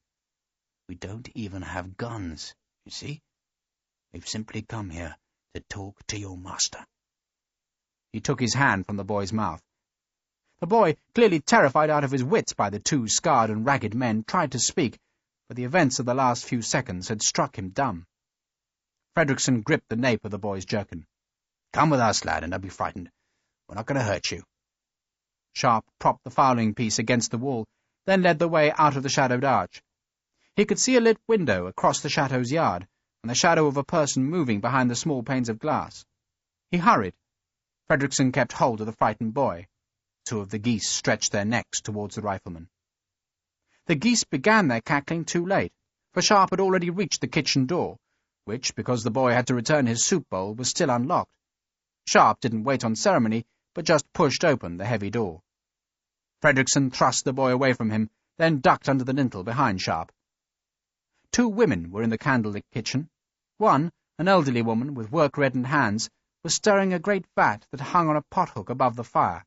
"We don't even have guns, you see? We've simply come here to talk to your master." He took his hand from the boy's mouth. The boy, clearly terrified out of his wits by the 2 scarred and ragged men, tried to speak, but the events of the last few seconds had struck him dumb. Frederickson gripped the nape of the boy's jerkin. "Come with us, lad, and don't be frightened. We're not going to hurt you." Sharpe propped the fowling-piece against the wall, then led the way out of the shadowed arch. He could see a lit window across the chateau's yard, and the shadow of a person moving behind the small panes of glass. He hurried. Frederickson kept hold of the frightened boy. 2 of the geese stretched their necks towards the rifleman. The geese began their cackling too late, for Sharpe had already reached the kitchen door, which, because the boy had to return his soup bowl, was still unlocked. Sharpe didn't wait on ceremony, but just pushed open the heavy door. Frederickson thrust the boy away from him, then ducked under the lintel behind Sharpe. 2 women were in the candlelit kitchen. One, an elderly woman with work-reddened hands, was stirring a great vat that hung on a pot-hook above the fire.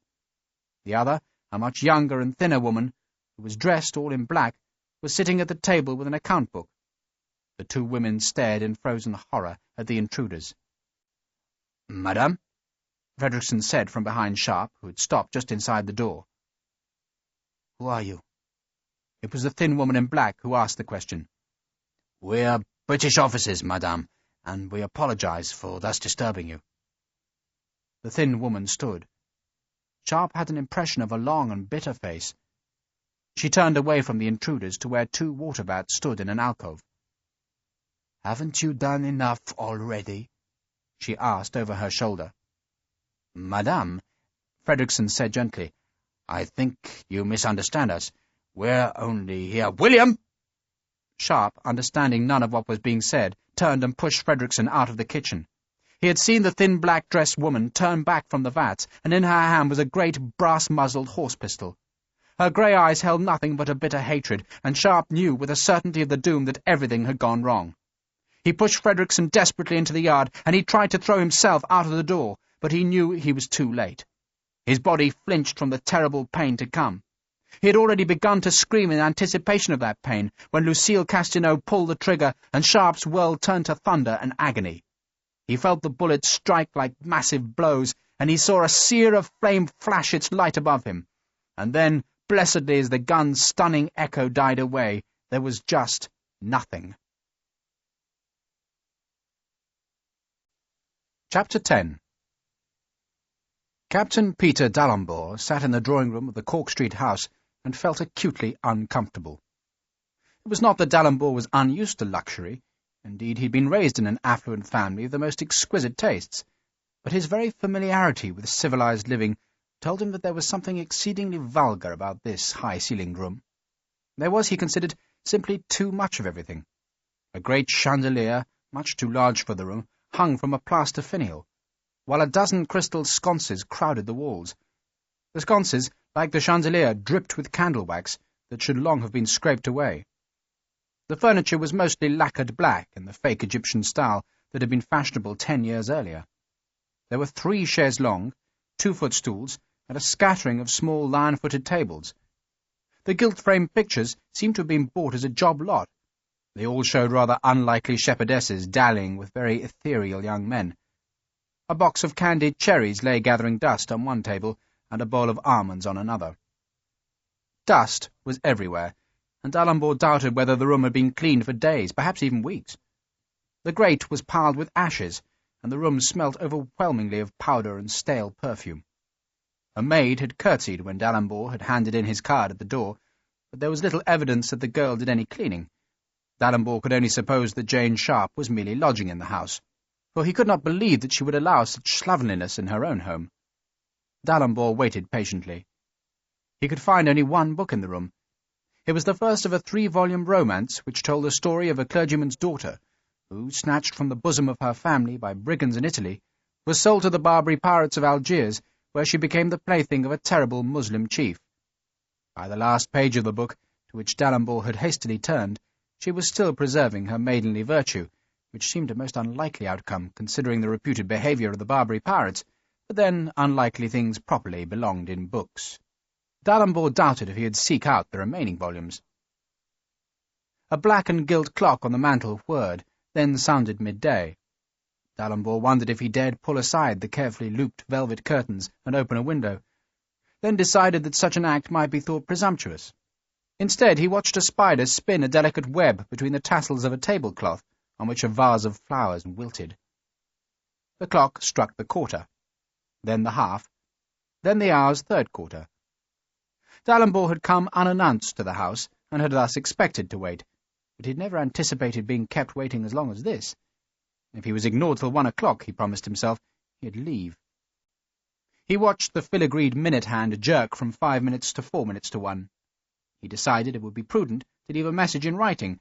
The other, a much younger and thinner woman, who was dressed all in black, was sitting at the table with an account book. The two women stared in frozen horror at the intruders. "Madame?" Frederickson said from behind Sharpe, who had stopped just inside the door. "Who are you?" It was the thin woman in black who asked the question. "We're British officers, madame, and we apologize for thus disturbing you." The thin woman stood. Sharpe had an impression of a long and bitter face. She turned away from the intruders to where two water vats stood in an alcove. "Haven't you done enough already?" she asked over her shoulder. "Madame," Frederickson said gently, "I think you misunderstand us. We're only here—" "William!" Sharpe, understanding none of what was being said, turned and pushed Frederickson out of the kitchen. He had seen the thin black-dressed woman turn back from the vats, and in her hand was a great brass-muzzled horse-pistol. Her grey eyes held nothing but a bitter hatred, and Sharpe knew with a certainty of the doom that everything had gone wrong. He pushed Frederickson desperately into the yard, and he tried to throw himself out of the door, but he knew he was too late. His body flinched from the terrible pain to come. He had already begun to scream in anticipation of that pain, when Lucille Castinot pulled the trigger, and Sharpe's world turned to thunder and agony. He felt the bullet strike like massive blows, and he saw a sear of flame flash its light above him. And then, blessedly as the gun's stunning echo died away, there was just nothing. Chapter 10. Captain Peter d'Alembert sat in the drawing-room of the Cork Street house and felt acutely uncomfortable. It was not that d'Alembert was unused to luxury. Indeed, he had been raised in an affluent family of the most exquisite tastes, but his very familiarity with civilized living told him that there was something exceedingly vulgar about this high-ceilinged room. There was, he considered, simply too much of everything. A great chandelier, much too large for the room, hung from a plaster finial, while a dozen crystal sconces crowded the walls. The sconces, like the chandelier, dripped with candle wax that should long have been scraped away. The furniture was mostly lacquered black in the fake Egyptian style that had been fashionable 10 years earlier. There were 3 chaises longues, 2 footstools, and a scattering of small lion-footed tables. The gilt-framed pictures seemed to have been bought as a job lot. They all showed rather unlikely shepherdesses dallying with very ethereal young men. A box of candied cherries lay gathering dust on one table, and a bowl of almonds on another. Dust was everywhere, and d'Alembert doubted whether the room had been cleaned for days, perhaps even weeks. The grate was piled with ashes, and the room smelt overwhelmingly of powder and stale perfume. A maid had curtsied when d'Alembert had handed in his card at the door, but there was little evidence that the girl did any cleaning. D'Alembert could only suppose that Jane Sharpe was merely lodging in the house, for he could not believe that she would allow such slovenliness in her own home. D'Alembert waited patiently. He could find only one book in the room. It was the first of a 3-volume romance which told the story of a clergyman's daughter, who, snatched from the bosom of her family by brigands in Italy, was sold to the Barbary pirates of Algiers, where she became the plaything of a terrible Muslim chief. By the last page of the book, to which d'Alembert had hastily turned, she was still preserving her maidenly virtue, which seemed a most unlikely outcome, considering the reputed behaviour of the Barbary pirates, but then unlikely things properly belonged in books. D'Alembert doubted if he would seek out the remaining volumes. A black and gilt clock on the mantel whirred, then sounded midday. D'Alembert wondered if he dared pull aside the carefully looped velvet curtains and open a window, then decided that such an act might be thought presumptuous. Instead, he watched a spider spin a delicate web between the tassels of a tablecloth on which a vase of flowers wilted. The clock struck the quarter, then the half, then the hour's third quarter. D'Alembert had come unannounced to the house, and had thus expected to wait, but he had never anticipated being kept waiting as long as this. If he was ignored till 1 o'clock, he promised himself, he'd leave. He watched the filigreed minute hand jerk from 5 minutes to 4 minutes to 1. He decided it would be prudent to leave a message in writing,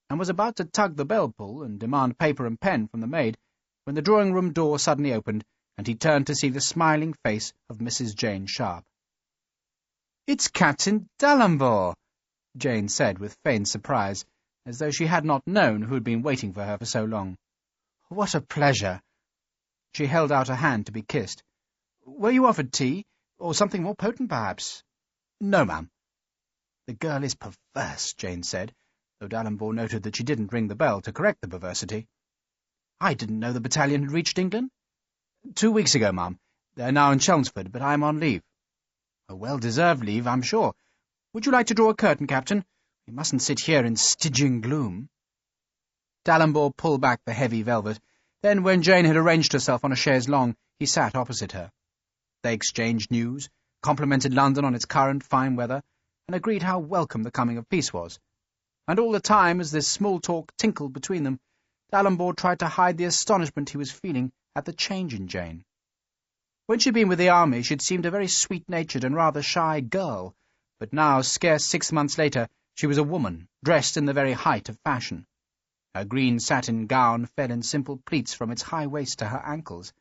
and was about to tug the bell-pull and demand paper and pen from the maid, when the drawing-room door suddenly opened, and he turned to see the smiling face of Mrs. Jane Sharpe. "It's Captain d'Alembert," Jane said with feigned surprise, as though she had not known who had been waiting for her for so long. "What a pleasure!" She held out a hand to be kissed. "Were you offered tea, or something more potent, perhaps?" "No, ma'am." "The girl is perverse," Jane said, though Dalrymple noted that she didn't ring the bell to correct the perversity. "I didn't know the battalion had reached England." 2 weeks ago, ma'am. They're now in Chelmsford, but I'm on leave." "A well-deserved leave, I'm sure. Would you like to draw a curtain, Captain? We mustn't sit here in Stygian gloom." Dalrymple pulled back the heavy velvet. Then, when Jane had arranged herself on a chaise longue, he sat opposite her. They exchanged news, complimented London on its current fine weather, and agreed how welcome the coming of peace was. And all the time, as this small talk tinkled between them, Dalrymple tried to hide the astonishment he was feeling at the change in Jane. When she'd been with the army, she'd seemed a very sweet-natured and rather shy girl, but now, scarce 6 months later, she was a woman, dressed in the very height of fashion. Her green satin gown fell in simple pleats from its high waist to her ankles.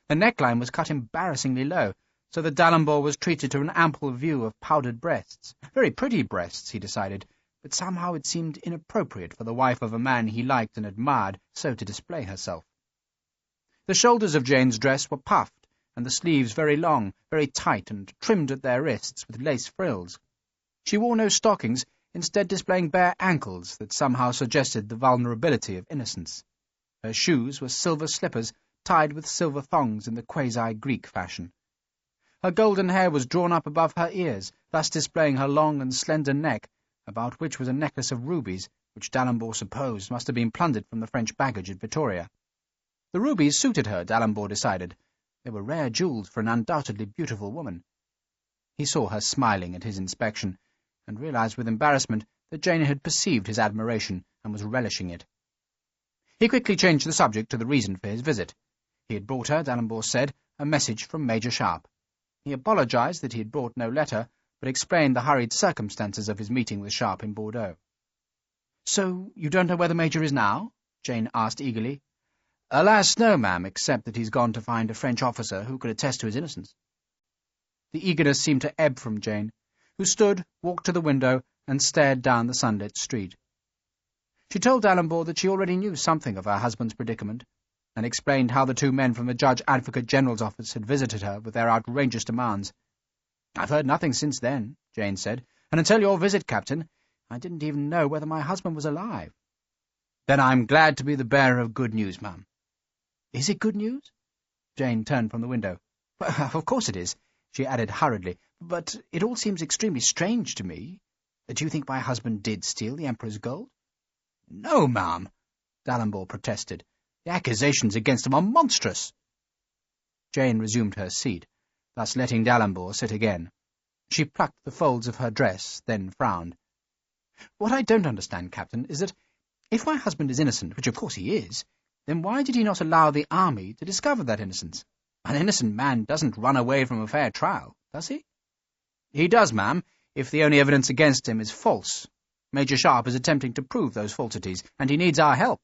The neckline was cut embarrassingly low, so that Dalrymple was treated to an ample view of powdered breasts. Very pretty breasts, he decided, but somehow it seemed inappropriate for the wife of a man he liked and admired so to display herself. The shoulders of Jane's dress were puffed, and the sleeves very long, very tight, and trimmed at their wrists with lace frills. She wore no stockings, instead displaying bare ankles that somehow suggested the vulnerability of innocence. Her shoes were silver slippers, tied with silver thongs in the quasi-Greek fashion. Her golden hair was drawn up above her ears, thus displaying her long and slender neck, about which was a necklace of rubies, which Dalrymple supposed must have been plundered from the French baggage at Vittoria. The rubies suited her, Dalrymple decided. They were rare jewels for an undoubtedly beautiful woman. He saw her smiling at his inspection, and realized with embarrassment that Jane had perceived his admiration and was relishing it. He quickly changed the subject to the reason for his visit. He had brought her, Dalrymple said, a message from Major Sharpe. He apologized that he had brought no letter, but explained the hurried circumstances of his meeting with Sharpe in Bordeaux. "So you don't know where the Major is now?" Jane asked eagerly. "Alas, no, ma'am, except that he's gone to find a French officer who could attest to his innocence." The eagerness seemed to ebb from Jane, who stood, walked to the window, and stared down the sunlit street. She told Dalrymple that she already knew something of her husband's predicament, and explained how the 2 men from the Judge Advocate General's office had visited her with their outrageous demands. "I've heard nothing since then," Jane said, "and until your visit, Captain, I didn't even know whether my husband was alive." "Then I'm glad to be the bearer of good news, ma'am." "Is it good news?" Jane turned from the window. "Well, of course it is," she added hurriedly, "but it all seems extremely strange to me. Do you think my husband did steal the Emperor's gold?" "No, ma'am," Dalrymple protested. "The accusations against him are monstrous." Jane resumed her seat, thus letting Dalrymple sit again. She plucked the folds of her dress, then frowned. "What I don't understand, Captain, is that if my husband is innocent, which of course he is, then why did he not allow the army to discover that innocence? An innocent man doesn't run away from a fair trial, does he?" "He does, ma'am, if the only evidence against him is false. Major Sharpe is attempting to prove those falsities, and he needs our help."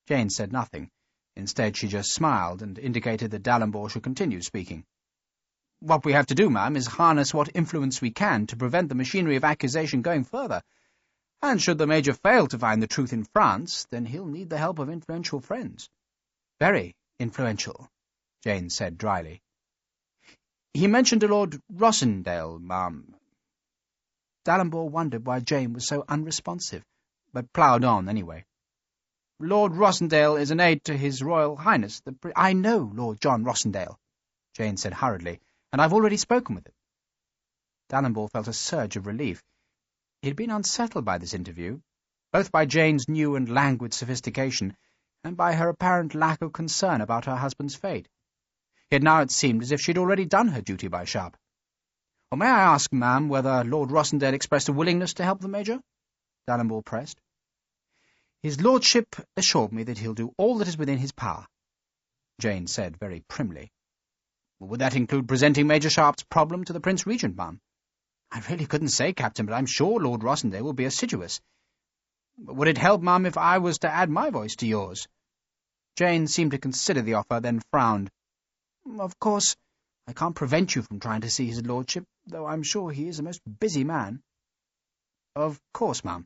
Jane said nothing. Instead, she just smiled and indicated that Dalrymple should continue speaking. "What we have to do, ma'am, is harness what influence we can to prevent the machinery of accusation going further. And should the Major fail to find the truth in France, then he'll need the help of influential friends." "Very influential," Jane said dryly. "He mentioned a Lord Rossendale, ma'am." Dalrymple wondered why Jane was so unresponsive, but ploughed on anyway. "Lord Rossendale is an aide to His Royal Highness, the "I know Lord John Rossendale," Jane said hurriedly, "and I've already spoken with him." Dalrymple felt a surge of relief. He had been unsettled by this interview, both by Jane's new and languid sophistication, and by her apparent lack of concern about her husband's fate. Yet now it seemed as if she had already done her duty by Sharpe. "Well, may I ask, ma'am, whether Lord Rossendale expressed a willingness to help the Major?" Dalrymple pressed. "His lordship assured me that he'll do all that is within his power," Jane said very primly. "Would that include presenting Major Sharpe's problem to the Prince Regent, ma'am?" "I really couldn't say, Captain, but I'm sure Lord Rossendale will be assiduous." "Would it help, ma'am, if I was to add my voice to yours?" Jane seemed to consider the offer, then frowned. "Of course, I can't prevent you from trying to see his lordship, though I'm sure he is a most busy man." "Of course, ma'am."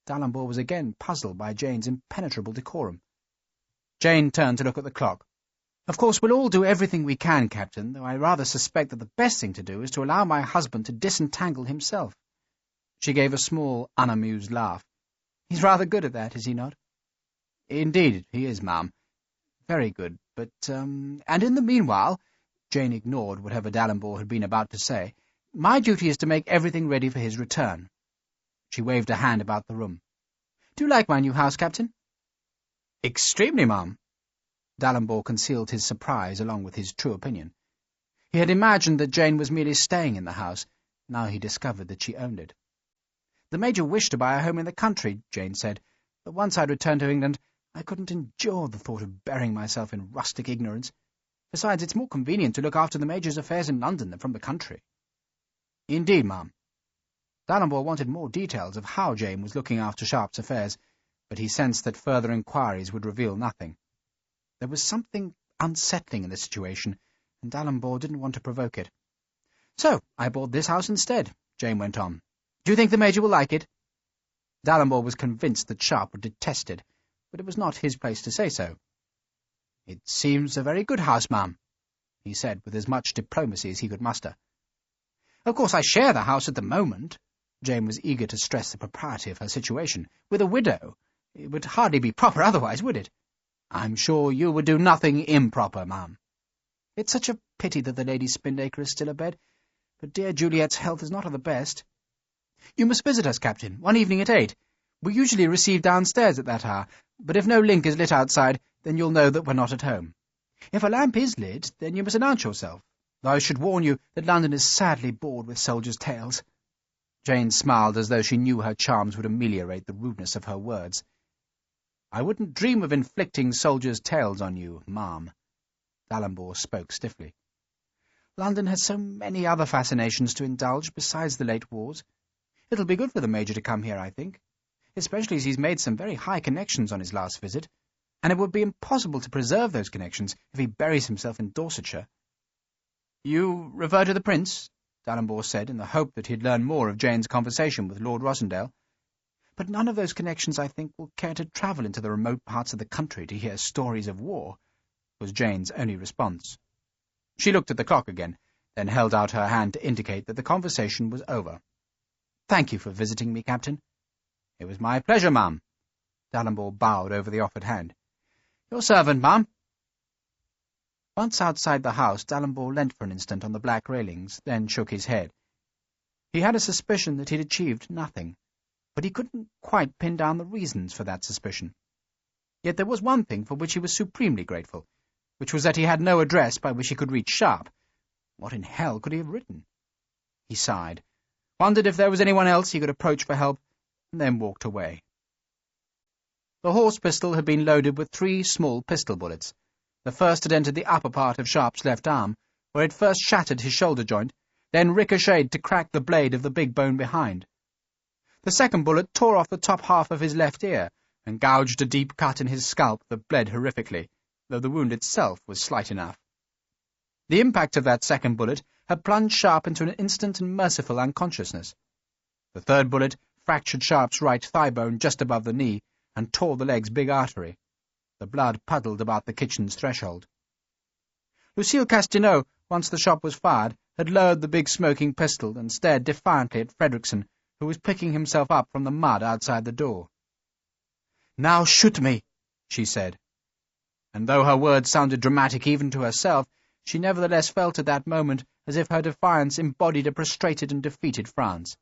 Dalrymple was again puzzled by Jane's impenetrable decorum. Jane turned to look at the clock. Of course, we'll all do everything we can, Captain, though I rather suspect that the best thing to do is to allow my husband to disentangle himself. She gave a small, unamused laugh. He's rather good at that, is he not? Indeed, he is, ma'am. Very good, but, and in the meanwhile, Jane ignored whatever Dalrymple had been about to say, my duty is to make everything ready for his return. She waved a hand about the room. Do you like my new house, Captain? Extremely, ma'am. Dalrymple concealed his surprise along with his true opinion. He had imagined that Jane was merely staying in the house. Now he discovered that she owned it. The Major wished to buy a home in the country, Jane said, but once I'd returned to England, I couldn't endure the thought of burying myself in rustic ignorance. Besides, it's more convenient to look after the Major's affairs in London than from the country. Indeed, ma'am. Dalrymple wanted more details of how Jane was looking after Sharpe's affairs, but he sensed that further inquiries would reveal nothing. There was something unsettling in the situation, and Dalrymple didn't want to provoke it. So, I bought this house instead, Jane went on. Do you think the Major will like it? Dalrymple was convinced that Sharpe would detest it, but it was not his place to say so. It seems a very good house, ma'am, he said with as much diplomacy as he could muster. Of course I share the house at the moment. Jane was eager to stress the propriety of her situation. With a widow, it would hardly be proper otherwise, would it? I'm sure you would do nothing improper, ma'am. It's such a pity that the Lady Spinnaker is still abed, but dear Juliet's health is not of the best. You must visit us, Captain, one evening at 8. We usually receive downstairs at that hour, but if no link is lit outside, then you'll know that we're not at home. If a lamp is lit, then you must announce yourself, though I should warn you that London is sadly bored with soldiers' tales. Jane smiled as though she knew her charms would ameliorate the rudeness of her words. I wouldn't dream of inflicting soldiers' tales on you, ma'am. Dalrymple spoke stiffly. London has so many other fascinations to indulge besides the late wars. It'll be good for the Major to come here, I think, especially as he's made some very high connections on his last visit, and it would be impossible to preserve those connections if he buries himself in Dorsetshire. You refer to the Prince? Dalrymple said, in the hope that he'd learn more of Jane's conversation with Lord Rossendale. But none of those connections, I think, will care to travel into the remote parts of the country to hear stories of war, was Jane's only response. She looked at the clock again, then held out her hand to indicate that the conversation was over. Thank you for visiting me, Captain. It was my pleasure, ma'am. Dalrymple bowed over the offered hand. Your servant, ma'am. Once outside the house, Dalrymple leant for an instant on the black railings, then shook his head. He had a suspicion that he'd achieved nothing, but he couldn't quite pin down the reasons for that suspicion. Yet there was one thing for which he was supremely grateful, which was that he had no address by which he could reach Sharpe. What in hell could he have written? He sighed, wondered if there was anyone else he could approach for help, and then walked away. The horse pistol had been loaded with 3 small pistol bullets. The first had entered the upper part of Sharpe's left arm, where it first shattered his shoulder joint, then ricocheted to crack the blade of the big bone behind. The second bullet tore off the top half of his left ear, and gouged a deep cut in his scalp that bled horrifically, though the wound itself was slight enough. The impact of that second bullet had plunged Sharpe into an instant and merciful unconsciousness. The third bullet fractured Sharpe's right thigh bone just above the knee, and tore the leg's big artery. The blood puddled about the kitchen's threshold. Lucille Castinot, once the shot was fired, had lowered the big smoking pistol and stared defiantly at Frederickson, who was picking himself up from the mud outside the door. "Now shoot me," she said. And though her words sounded dramatic even to herself, she nevertheless felt at that moment as if her defiance embodied a prostrated and defeated France.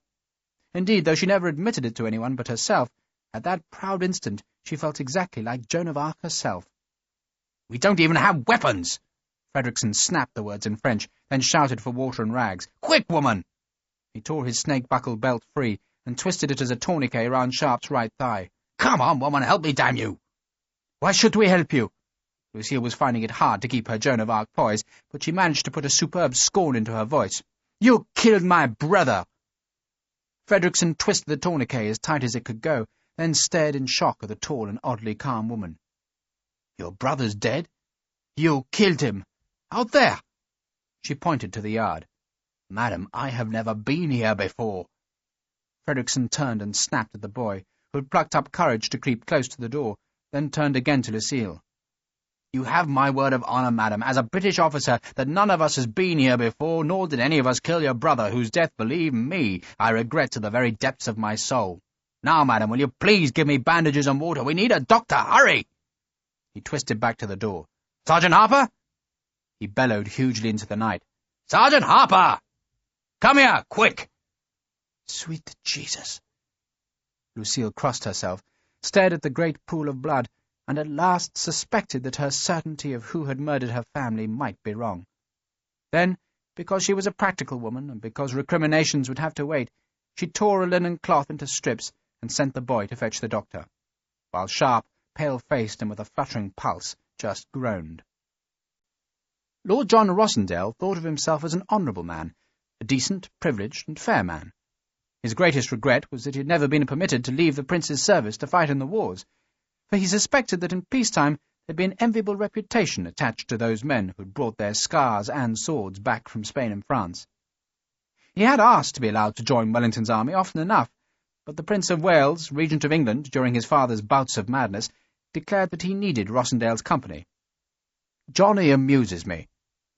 Indeed, though she never admitted it to anyone but herself, at that proud instant she felt exactly like Joan of Arc herself. "We don't even have weapons!" Frederickson snapped the words in French, then shouted for water and rags. "Quick, woman!" He tore his snake-buckled belt free and twisted it as a tourniquet around Sharpe's right thigh. "Come on, woman, help me, damn you!" "Why should we help you?" Lucille was finding it hard to keep her Joan of Arc poise, but she managed to put a superb scorn into her voice. "You killed my brother!" Frederickson twisted the tourniquet as tight as it could go, then stared in shock at the tall and oddly calm woman. "Your brother's dead? You killed him! Out there!" She pointed to the yard. "Madam, I have never been here before." Frederickson turned and snapped at the boy, who had plucked up courage to creep close to the door, then turned again to Lucille. You have my word of honour, madam, as a British officer, that none of us has been here before, nor did any of us kill your brother, whose death, believe me, I regret to the very depths of my soul. Now, madam, will you please give me bandages and water? We need a doctor. Hurry!" He twisted back to the door. "Sergeant Harper?" He bellowed hugely into the night. "Sergeant Harper! Come here, quick!" Sweet Jesus! Lucille crossed herself, stared at the great pool of blood, and at last suspected that her certainty of who had murdered her family might be wrong. Then, because she was a practical woman, and because recriminations would have to wait, she tore a linen cloth into strips and sent the boy to fetch the doctor, while Sharpe, pale-faced and with a fluttering pulse, just groaned. Lord John Rossendale thought of himself as an honourable man, a decent, privileged, and fair man. His greatest regret was that he had never been permitted to leave the Prince's service to fight in the wars, for he suspected that in peacetime there had been an enviable reputation attached to those men who had brought their scars and swords back from Spain and France. He had asked to be allowed to join Wellington's army often enough, but the Prince of Wales, Regent of England during his father's bouts of madness, declared that he needed Rossendale's company. "Johnny amuses me,"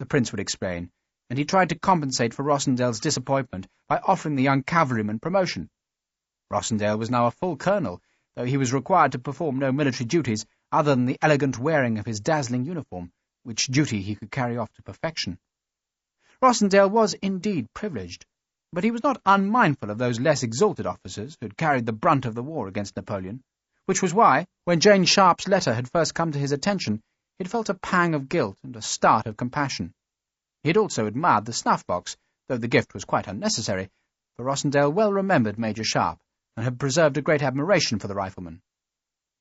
the Prince would explain, and he tried to compensate for Rossendale's disappointment by offering the young cavalryman promotion. Rossendale was now a full colonel, though he was required to perform no military duties other than the elegant wearing of his dazzling uniform, which duty he could carry off to perfection. Rossendale was indeed privileged, but he was not unmindful of those less exalted officers who had carried the brunt of the war against Napoleon, which was why, when Jane Sharpe's letter had first come to his attention, he had felt a pang of guilt and a start of compassion. He had also admired the snuff-box, though the gift was quite unnecessary, for Rossendale well remembered Major Sharpe, and had preserved a great admiration for the rifleman.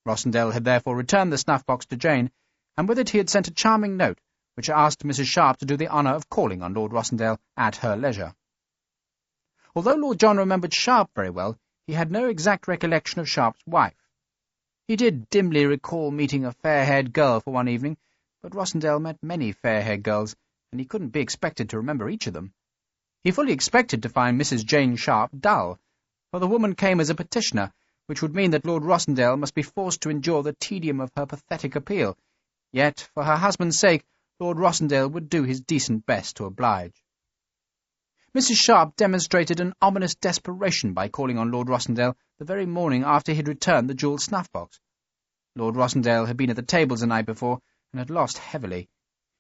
Rossendale had therefore returned the snuff-box to Jane, and with it he had sent a charming note, which asked Mrs. Sharpe to do the honour of calling on Lord Rossendale at her leisure. Although Lord John remembered Sharpe very well, he had no exact recollection of Sharpe's wife. He did dimly recall meeting a fair-haired girl for one evening, but Rossendale met many fair-haired girls, and he couldn't be expected to remember each of them. He fully expected to find Mrs. Jane Sharpe dull, for the woman came as a petitioner, which would mean that Lord Rossendale must be forced to endure the tedium of her pathetic appeal, yet, for her husband's sake, Lord Rossendale would do his decent best to oblige. Mrs. Sharpe demonstrated an ominous desperation by calling on Lord Rossendale the very morning after he had returned the jewelled snuff-box. Lord Rossendale had been at the tables the night before, and had lost heavily.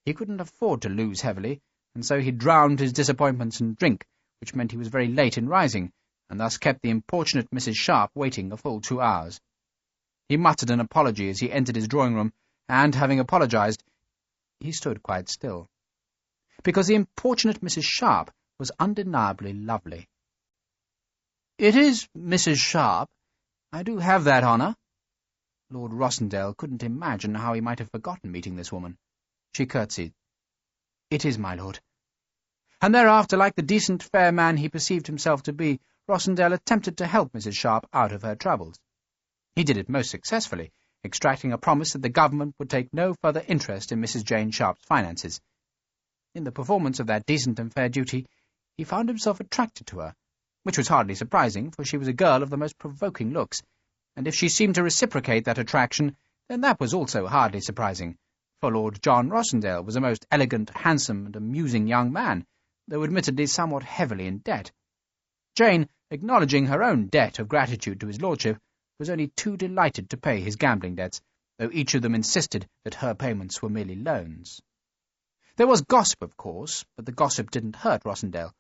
He couldn't afford to lose heavily, and so he drowned his disappointments in drink, which meant he was very late in rising, and thus kept the importunate Mrs. Sharpe waiting a full 2 hours. He muttered an apology as he entered his drawing-room, and, having apologized, he stood quite still. Because the importunate Mrs. Sharpe was undeniably lovely. "It is Mrs. Sharpe. I do have that honour." Lord Rossendale couldn't imagine how he might have forgotten meeting this woman. She curtsied. "It is, my lord." And thereafter, like the decent fair man he perceived himself to be, Rossendale attempted to help Mrs. Sharpe out of her troubles. He did it most successfully, extracting a promise that the government would take no further interest in Mrs. Jane Sharpe's finances. In the performance of that decent and fair duty, he found himself attracted to her, which was hardly surprising, for she was a girl of the most provoking looks, and if she seemed to reciprocate that attraction, then that was also hardly surprising, for Lord John Rossendale was a most elegant, handsome, and amusing young man, though admittedly somewhat heavily in debt. Jane, acknowledging her own debt of gratitude to his lordship, was only too delighted to pay his gambling debts, though each of them insisted that her payments were merely loans. There was gossip, of course, but the gossip didn't hurt Rossendale.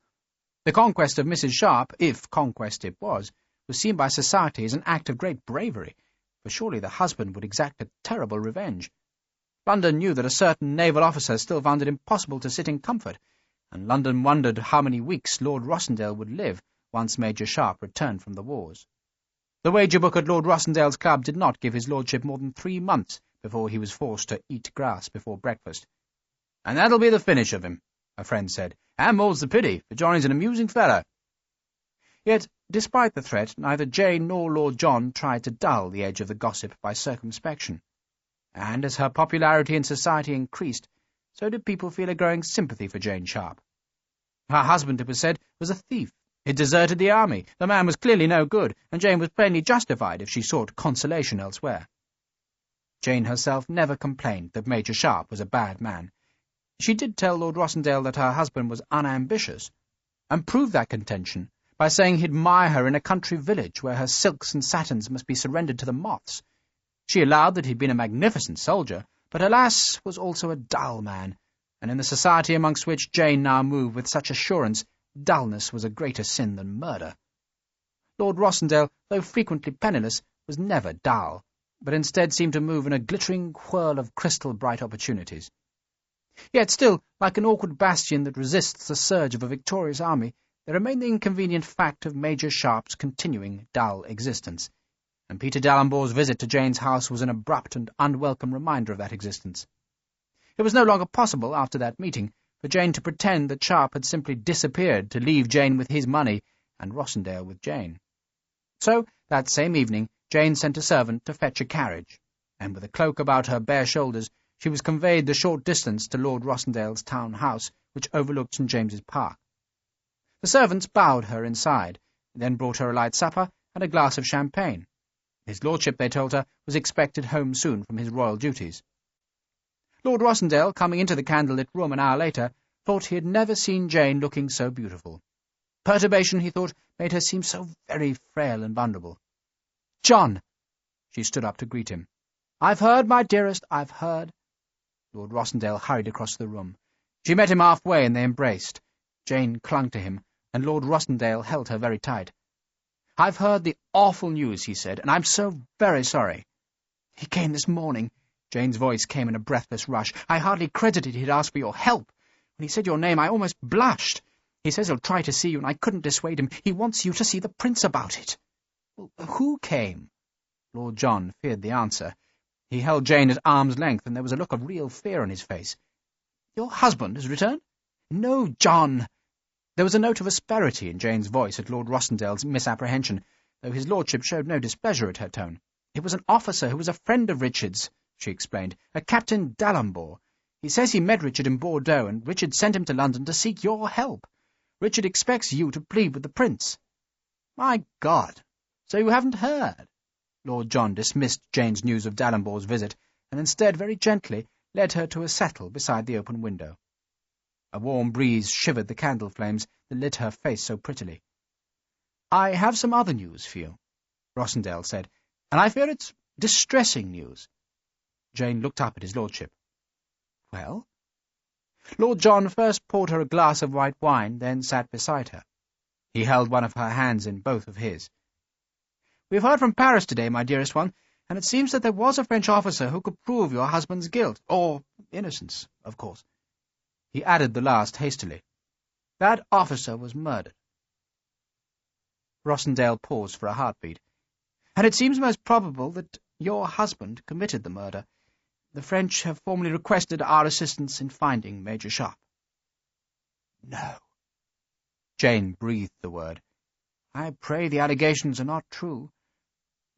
The conquest of Mrs. Sharpe, if conquest it was seen by society as an act of great bravery, for surely the husband would exact a terrible revenge. London knew that a certain naval officer still found it impossible to sit in comfort, and London wondered how many weeks Lord Rossendale would live once Major Sharpe returned from the wars. The wager book at Lord Rossendale's club did not give his lordship more than 3 months before he was forced to eat grass before breakfast. "And that'll be the finish of him," a friend said. "And more's the pity, for Johnny's an amusing fellow." Yet, despite the threat, neither Jane nor Lord John tried to dull the edge of the gossip by circumspection. And as her popularity in society increased, so did people feel a growing sympathy for Jane Sharpe. Her husband, it was said, was a thief. He'd deserted the army. The man was clearly no good, and Jane was plainly justified if she sought consolation elsewhere. Jane herself never complained that Major Sharpe was a bad man. She did tell Lord Rossendale that her husband was unambitious, and proved that contention by saying he'd admire her in a country village where her silks and satins must be surrendered to the moths. She allowed that he'd been a magnificent soldier, but alas, was also a dull man, and in the society amongst which Jane now moved with such assurance, dullness was a greater sin than murder. Lord Rossendale, though frequently penniless, was never dull, but instead seemed to move in a glittering whirl of crystal-bright opportunities. Yet still, like an awkward bastion that resists the surge of a victorious army, there remained the inconvenient fact of Major Sharpe's continuing dull existence, and Peter Dallenbore's visit to Jane's house was an abrupt and unwelcome reminder of that existence. It was no longer possible, after that meeting, for Jane to pretend that Sharpe had simply disappeared to leave Jane with his money and Rossendale with Jane. So, that same evening, Jane sent a servant to fetch a carriage, and with a cloak about her bare shoulders, she was conveyed the short distance to Lord Rossendale's town house, which overlooked St. James's Park. The servants bowed her inside, then brought her a light supper and a glass of champagne. His lordship, they told her, was expected home soon from his royal duties. Lord Rossendale, coming into the candlelit room an hour later, thought he had never seen Jane looking so beautiful. Perturbation, he thought, made her seem so very frail and vulnerable. "John!" She stood up to greet him. "I've heard, my dearest, I've heard." Lord Rossendale hurried across the room. She met him halfway, and they embraced. Jane clung to him, and Lord Rossendale held her very tight. "I've heard the awful news," he said, "and I'm so very sorry." "He came this morning." Jane's voice came in a breathless rush. "I hardly credited he'd asked for your help. When he said your name, I almost blushed. He says he'll try to see you, and I couldn't dissuade him. He wants you to see the Prince about it." "Well, who came?" Lord John feared the answer. He held Jane at arm's length, and there was a look of real fear on his face. "Your husband has returned?" "No, John." There was a note of asperity in Jane's voice at Lord Rossendale's misapprehension, though his lordship showed no displeasure at her tone. "It was an officer who was a friend of Richard's," she explained, "a Captain Dallenbore. He says he met Richard in Bordeaux, and Richard sent him to London to seek your help. Richard expects you to plead with the Prince." "My God! So you haven't heard?" Lord John dismissed Jane's news of Dallenbore's visit, and instead, very gently, led her to a settle beside the open window. A warm breeze shivered the candle flames that lit her face so prettily. "I have some other news for you," Rossendale said, "and I fear it's distressing news." Jane looked up at his lordship. "Well?" Lord John first poured her a glass of white wine, then sat beside her. He held one of her hands in both of his. "We have heard from Paris today, my dearest one, and it seems that there was a French officer who could prove your husband's guilt, or innocence, of course." He added the last hastily. "That officer was murdered." Rossendale paused for a heartbeat. "And it seems most probable that your husband committed the murder. The French have formally requested our assistance in finding Major Sharpe." "No." Jane breathed the word. "I pray the allegations are not true."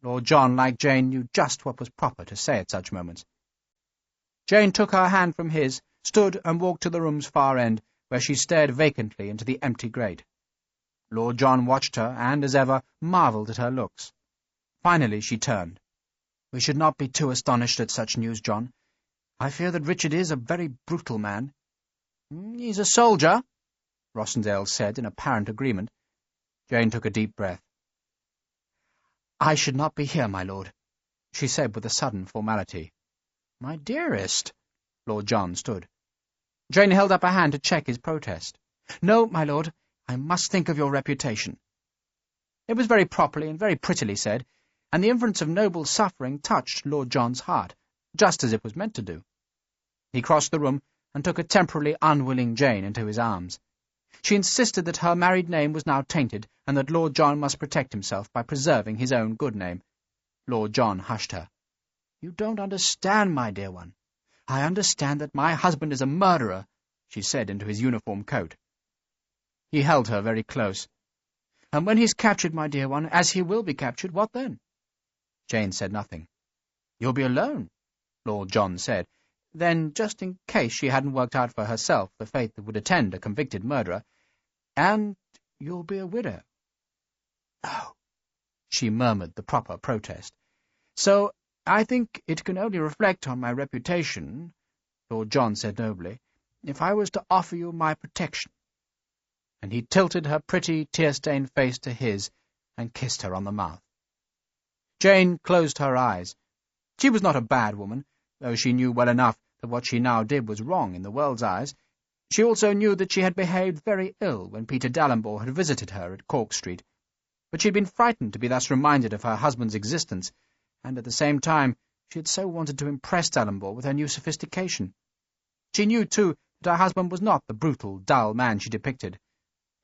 Lord John, like Jane, knew just what was proper to say at such moments. Jane took her hand from his, stood and walked to the room's far end, where she stared vacantly into the empty grate. Lord John watched her, and, as ever, marvelled at her looks. Finally she turned. "We should not be too astonished at such news, John. I fear that Richard is a very brutal man." "He's a soldier," Rossendale said in apparent agreement. Jane took a deep breath. "I should not be here, my lord," she said with a sudden formality. "My dearest!" Lord John stood. Jane held up a hand to check his protest. "No, my lord, I must think of your reputation." It was very properly and very prettily said, and the inference of noble suffering touched Lord John's heart, just as it was meant to do. He crossed the room and took a temporarily unwilling Jane into his arms. She insisted that her married name was now tainted, and that Lord John must protect himself by preserving his own good name. Lord John hushed her. "You don't understand, my dear one. I understand that my husband is a murderer," she said into his uniform coat. He held her very close. "And when he's captured, my dear one, as he will be captured, what then?" Jane said nothing. "You'll be alone," Lord John said. Then, just in case she hadn't worked out for herself the fate that would attend a convicted murderer, "and you'll be a widow." "Oh," she murmured the proper protest. "So I think it can only reflect on my reputation, Lord John said nobly, if I was to offer you my protection. And he tilted her pretty, tear-stained face to his and kissed her on the mouth. Jane closed her eyes. She was not a bad woman, though she knew well enough that what she now did was wrong in the world's eyes. She also knew that she had behaved very ill when Peter Dalrymple had visited her at Cork Street, but she had been frightened to be thus reminded of her husband's existence, and at the same time she had so wanted to impress Dalrymple with her new sophistication. She knew, too, that her husband was not the brutal, dull man she depicted,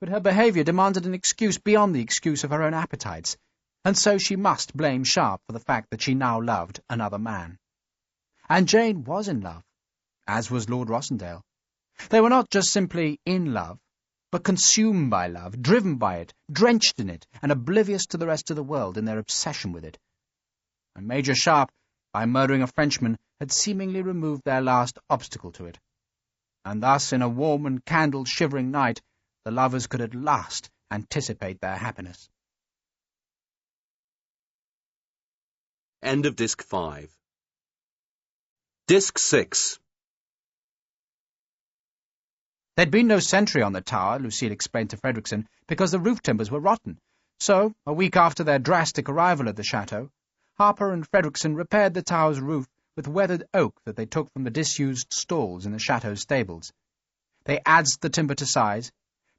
but her behaviour demanded an excuse beyond the excuse of her own appetites, and so she must blame Sharpe for the fact that she now loved another man. And Jane was in love, as was Lord Rossendale. They were not just simply in love, but consumed by love, driven by it, drenched in it, and oblivious to the rest of the world in their obsession with it. And Major Sharpe, by murdering a Frenchman, had seemingly removed their last obstacle to it. And thus, in a warm and candle-shivering night, the lovers could at last anticipate their happiness. End of Disc 5. Disc 6. There'd been no sentry on the tower, Lucille explained to Fredrickson, because the roof timbers were rotten. So, a week after their drastic arrival at the chateau, Harper and Fredrickson repaired the tower's roof with weathered oak that they took from the disused stalls in the chateau's stables. They adzed the timber to size,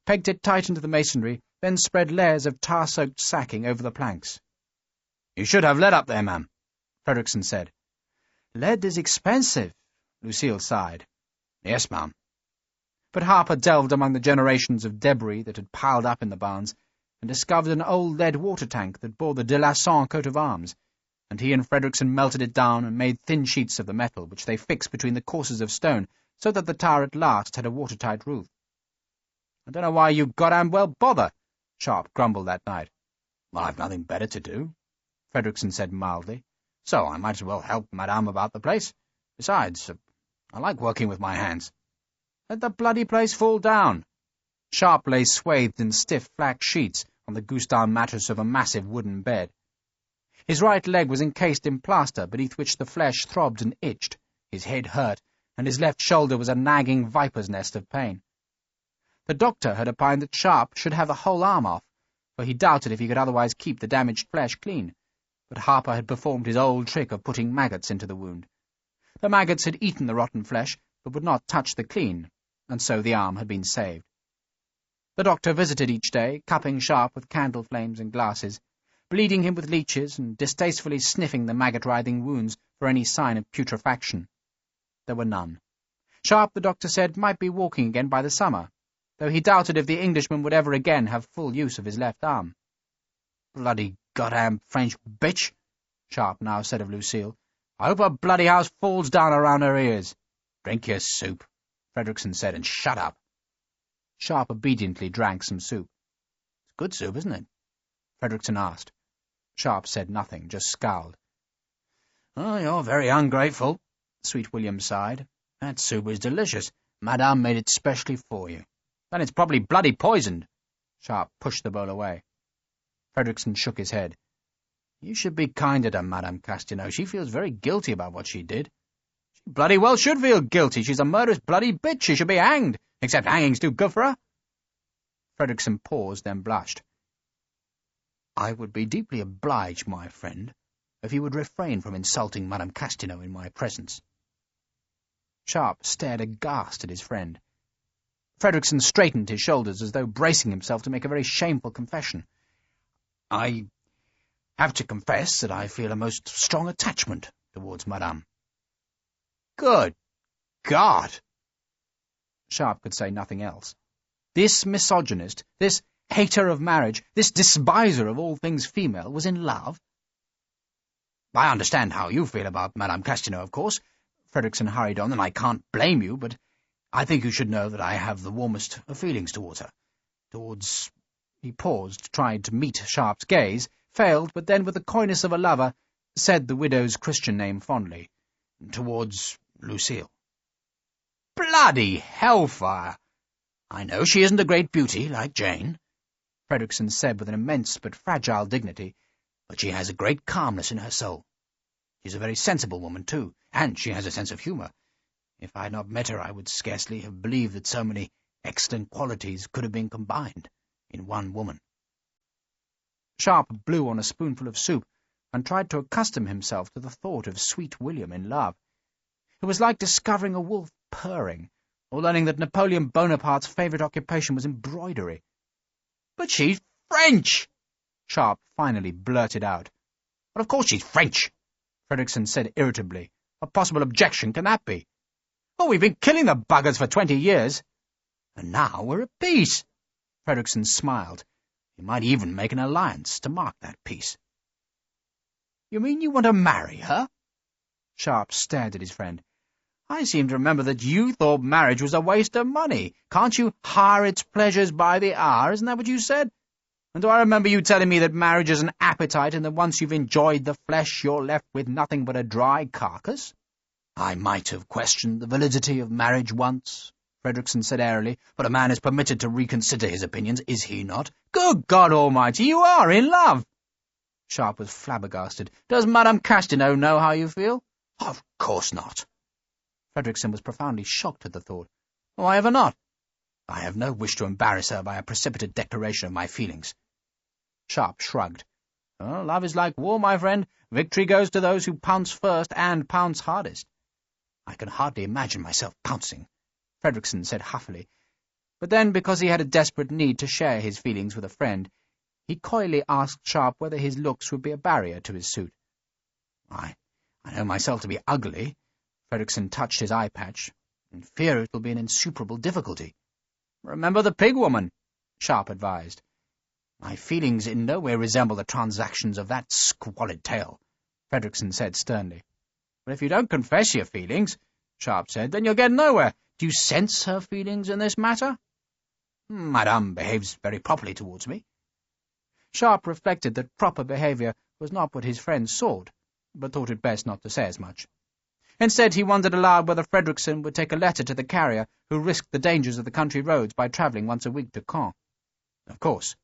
pegged it tight into the masonry, then spread layers of tar-soaked sacking over the planks. "You should have lead up there, ma'am," Fredrickson said. "Lead is expensive," Lucille sighed. "Yes, ma'am." But Harper delved among the generations of debris that had piled up in the barns, and discovered an old lead water tank that bore the de Lasson coat of arms, and he and Fredrickson melted it down and made thin sheets of the metal, which they fixed between the courses of stone, so that the tower at last had a watertight roof. "I don't know why you goddamn well bother," Sharpe grumbled that night. "Well, I've nothing better to do," Fredrickson said mildly, "so I might as well help Madame about the place. Besides, I like working with my hands." "Let the bloody place fall down." Sharpe lay swathed in stiff flax sheets on the goose-down mattress of a massive wooden bed. His right leg was encased in plaster, beneath which the flesh throbbed and itched, his head hurt, and his left shoulder was a nagging viper's nest of pain. The doctor had opined that Sharpe should have the whole arm off, for he doubted if he could otherwise keep the damaged flesh clean, but Harper had performed his old trick of putting maggots into the wound. The maggots had eaten the rotten flesh, but would not touch the clean, and so the arm had been saved. The doctor visited each day, cupping Sharpe with candle flames and glasses, bleeding him with leeches and distastefully sniffing the maggot-writhing wounds for any sign of putrefaction. There were none. Sharpe, the doctor said, might be walking again by the summer, though he doubted if the Englishman would ever again have full use of his left arm. "Bloody goddamn French bitch," Sharpe now said of Lucille. "I hope her bloody house falls down around her ears." "Drink your soup," Fredrickson said, "and shut up." Sharpe obediently drank some soup. "It's good soup, isn't it?" Fredrickson asked. Sharpe said nothing, just scowled. "Oh, you're very ungrateful," Sweet William sighed. "That soup is delicious. Madame made it specially for you." "Then it's probably bloody poisoned." Sharpe pushed the bowl away. Fredrickson shook his head. "You should be kinder to Madame Castaneau. She feels very guilty about what she did." "She bloody well should feel guilty. She's a murderous bloody bitch. She should be hanged, except hanging's too good for her." Fredrickson paused, then blushed. "I would be deeply obliged, my friend, if you would refrain from insulting Madame Castaneau in my presence." Sharpe stared aghast at his friend. Fredrickson straightened his shoulders as though bracing himself to make a very shameful confession. "I have to confess that I feel a most strong attachment towards Madame." "Good God!" Sharpe could say nothing else. This misogynist, this hater of marriage, this despiser of all things female, was in love? "I understand how you feel about Madame Castaneau, of course," Fredrickson hurried on, "and I can't blame you, but I think you should know that I have the warmest of feelings towards her. Towards—" He paused, tried to meet Sharpe's gaze, failed, but then, with the coyness of a lover, said the widow's Christian name fondly. "Towards Lucille." "Bloody hellfire! I know she isn't a great beauty, like Jane," Fredrickson said with an immense but fragile dignity, "but she has a great calmness in her soul. She's a very sensible woman, too, and she has a sense of humour. If I had not met her, I would scarcely have believed that so many excellent qualities could have been combined in one woman." Sharpe blew on a spoonful of soup and tried to accustom himself to the thought of sweet William in love. It was like discovering a wolf purring, or learning that Napoleon Bonaparte's favourite occupation was embroidery. "But she's French!" Sharpe finally blurted out. "But of course she's French," Fredrickson said irritably. "What possible objection can that be?" "Oh, we've been killing the buggers for 20 years, and now we're at peace." Fredrickson smiled. "You might even make an alliance to mark that peace." "You mean you want to marry her?" Sharpe stared at his friend. "I seem to remember that you thought marriage was a waste of money. Can't you hire its pleasures by the hour? Isn't that what you said? And do I remember you telling me that marriage is an appetite, and that once you've enjoyed the flesh, you're left with nothing but a dry carcass?" "I might have questioned the validity of marriage once," Fredrickson said airily, "but a man is permitted to reconsider his opinions, is he not?" "Good God Almighty, you are in love!" Sharpe was flabbergasted. "Does Madame Castino know how you feel?" "Of course not." Fredrickson was profoundly shocked at the thought. "Why ever not?" "I have no wish to embarrass her by a precipitate declaration of my feelings." Sharpe shrugged. "Well, love is like war, my friend. Victory goes to those who pounce first and pounce hardest." "I can hardly imagine myself pouncing," Fredrickson said huffily. But then, because he had a desperate need to share his feelings with a friend, he coyly asked Sharpe whether his looks would be a barrier to his suit. I know myself to be ugly." Fredrickson touched his eye patch. "And fear it will be an insuperable difficulty." "Remember the pig woman," Sharpe advised. "My feelings in no way resemble the transactions of that squalid tale," Fredrickson said sternly. "But if you don't confess your feelings," Sharpe said, "then you'll get nowhere. Do you sense her feelings in this matter?" "Madame behaves very properly towards me." Sharpe reflected that proper behaviour was not what his friend sought, but thought it best not to say as much. Instead, he wondered aloud whether Fredrickson would take a letter to the carrier who risked the dangers of the country roads by travelling once a week to Caen. "Of course,"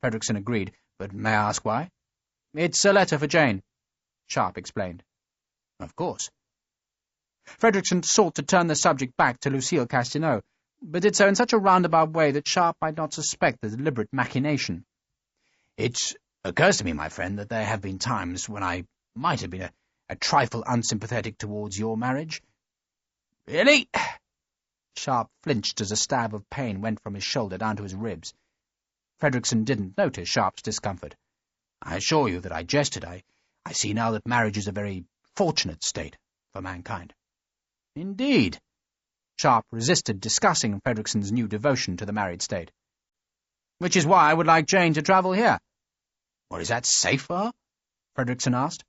Fredrickson agreed, "but may I ask why?" "It's a letter for Jane," Sharpe explained. "Of course." Fredrickson sought to turn the subject back to Lucille Castino, but did so in such a roundabout way that Sharpe might not suspect the deliberate machination. "It occurs to me, my friend, that there have been times when I might have been a trifle unsympathetic towards your marriage." "Really?" Sharpe flinched as a stab of pain went from his shoulder down to his ribs. Fredrickson didn't notice Sharpe's discomfort. "I assure you that I jested. I see now that marriage is a very fortunate state for mankind." "Indeed." Sharpe resisted discussing Fredrickson's new devotion to the married state. "Which is why I would like Jane to travel here." "Well, is that safe for her?" Fredrickson asked.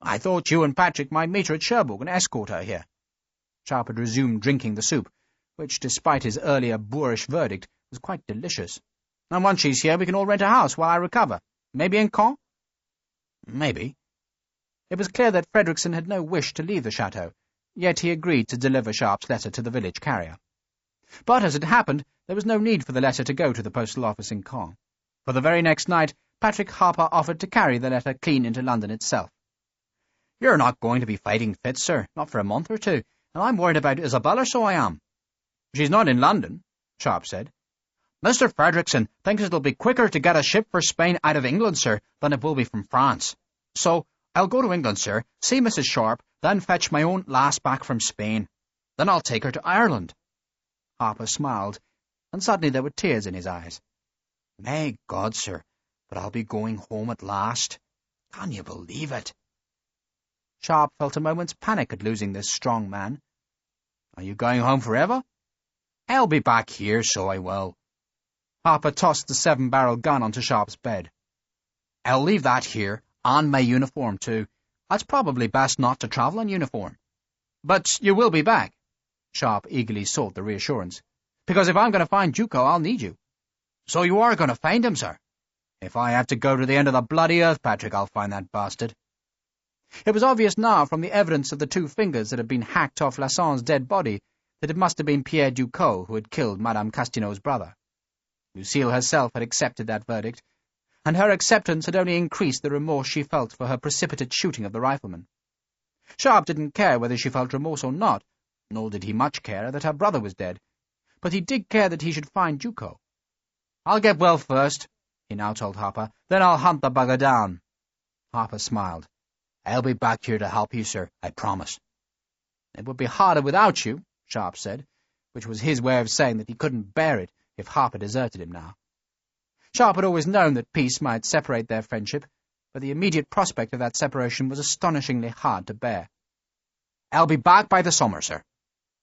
"I thought you and Patrick might meet her at Cherbourg and escort her here." Sharpe had resumed drinking the soup, which, despite his earlier boorish verdict, was quite delicious. "And once she's here, we can all rent a house while I recover. Maybe in Caen?" "Maybe." It was clear that Fredrickson had no wish to leave the chateau, yet he agreed to deliver Sharpe's letter to the village carrier. But, as it happened, there was no need for the letter to go to the postal office in Caen. For the very next night, Patrick Harper offered to carry the letter clean into London itself. "You're not going to be fighting fit, sir, not for a month or two, and I'm worried about Isabella, so I am." "She's not in London," Sharpe said. "Mr. Fredrickson thinks it'll be quicker to get a ship for Spain out of England, sir, than it will be from France. So I'll go to England, sir, see Mrs. Sharpe, then fetch my own lass back from Spain. Then I'll take her to Ireland." Harper smiled, and suddenly there were tears in his eyes. "May God, sir, but I'll be going home at last. Can you believe it?" Sharpe felt a moment's panic at losing this strong man. "Are you going home forever?" "I'll be back here, so I will." Harper tossed the 7-barrel gun onto Sharpe's bed. "I'll leave that here, and my uniform, too. It's probably best not to travel in uniform." "But you will be back?" Sharpe eagerly sought the reassurance. "Because if I'm going to find Duco, I'll need you." "So you are going to find him, sir?" "If I have to go to the end of the bloody earth, Patrick, I'll find that bastard." It was obvious now, from the evidence of the 2 fingers that had been hacked off Lasson's dead body, that it must have been Pierre Ducos who had killed Madame Castino's brother. Lucille herself had accepted that verdict, and her acceptance had only increased the remorse she felt for her precipitate shooting of the rifleman. Sharpe didn't care whether she felt remorse or not, nor did he much care that her brother was dead, but he did care that he should find Duco. "I'll get well first," he now told Harper, "then I'll hunt the bugger down." Harper smiled. "I'll be back here to help you, sir, I promise." "It would be harder without you," Sharpe said, which was his way of saying that he couldn't bear it if Harper deserted him now. Sharpe had always known that peace might separate their friendship, but the immediate prospect of that separation was astonishingly hard to bear. "I'll be back by the summer, sir.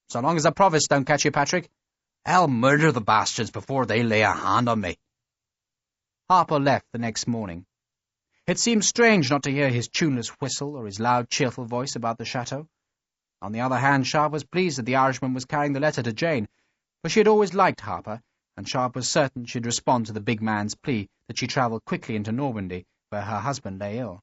So long as the Provosts don't catch you, Patrick, I'll murder the bastards before they lay a hand on me." Harper left the next morning. It seemed strange not to hear his tuneless whistle or his loud, cheerful voice about the chateau. On the other hand, Sharpe was pleased that the Irishman was carrying the letter to Jane, for she had always liked Harper, and Sharpe was certain she'd respond to the big man's plea that she travel quickly into Normandy, where her husband lay ill.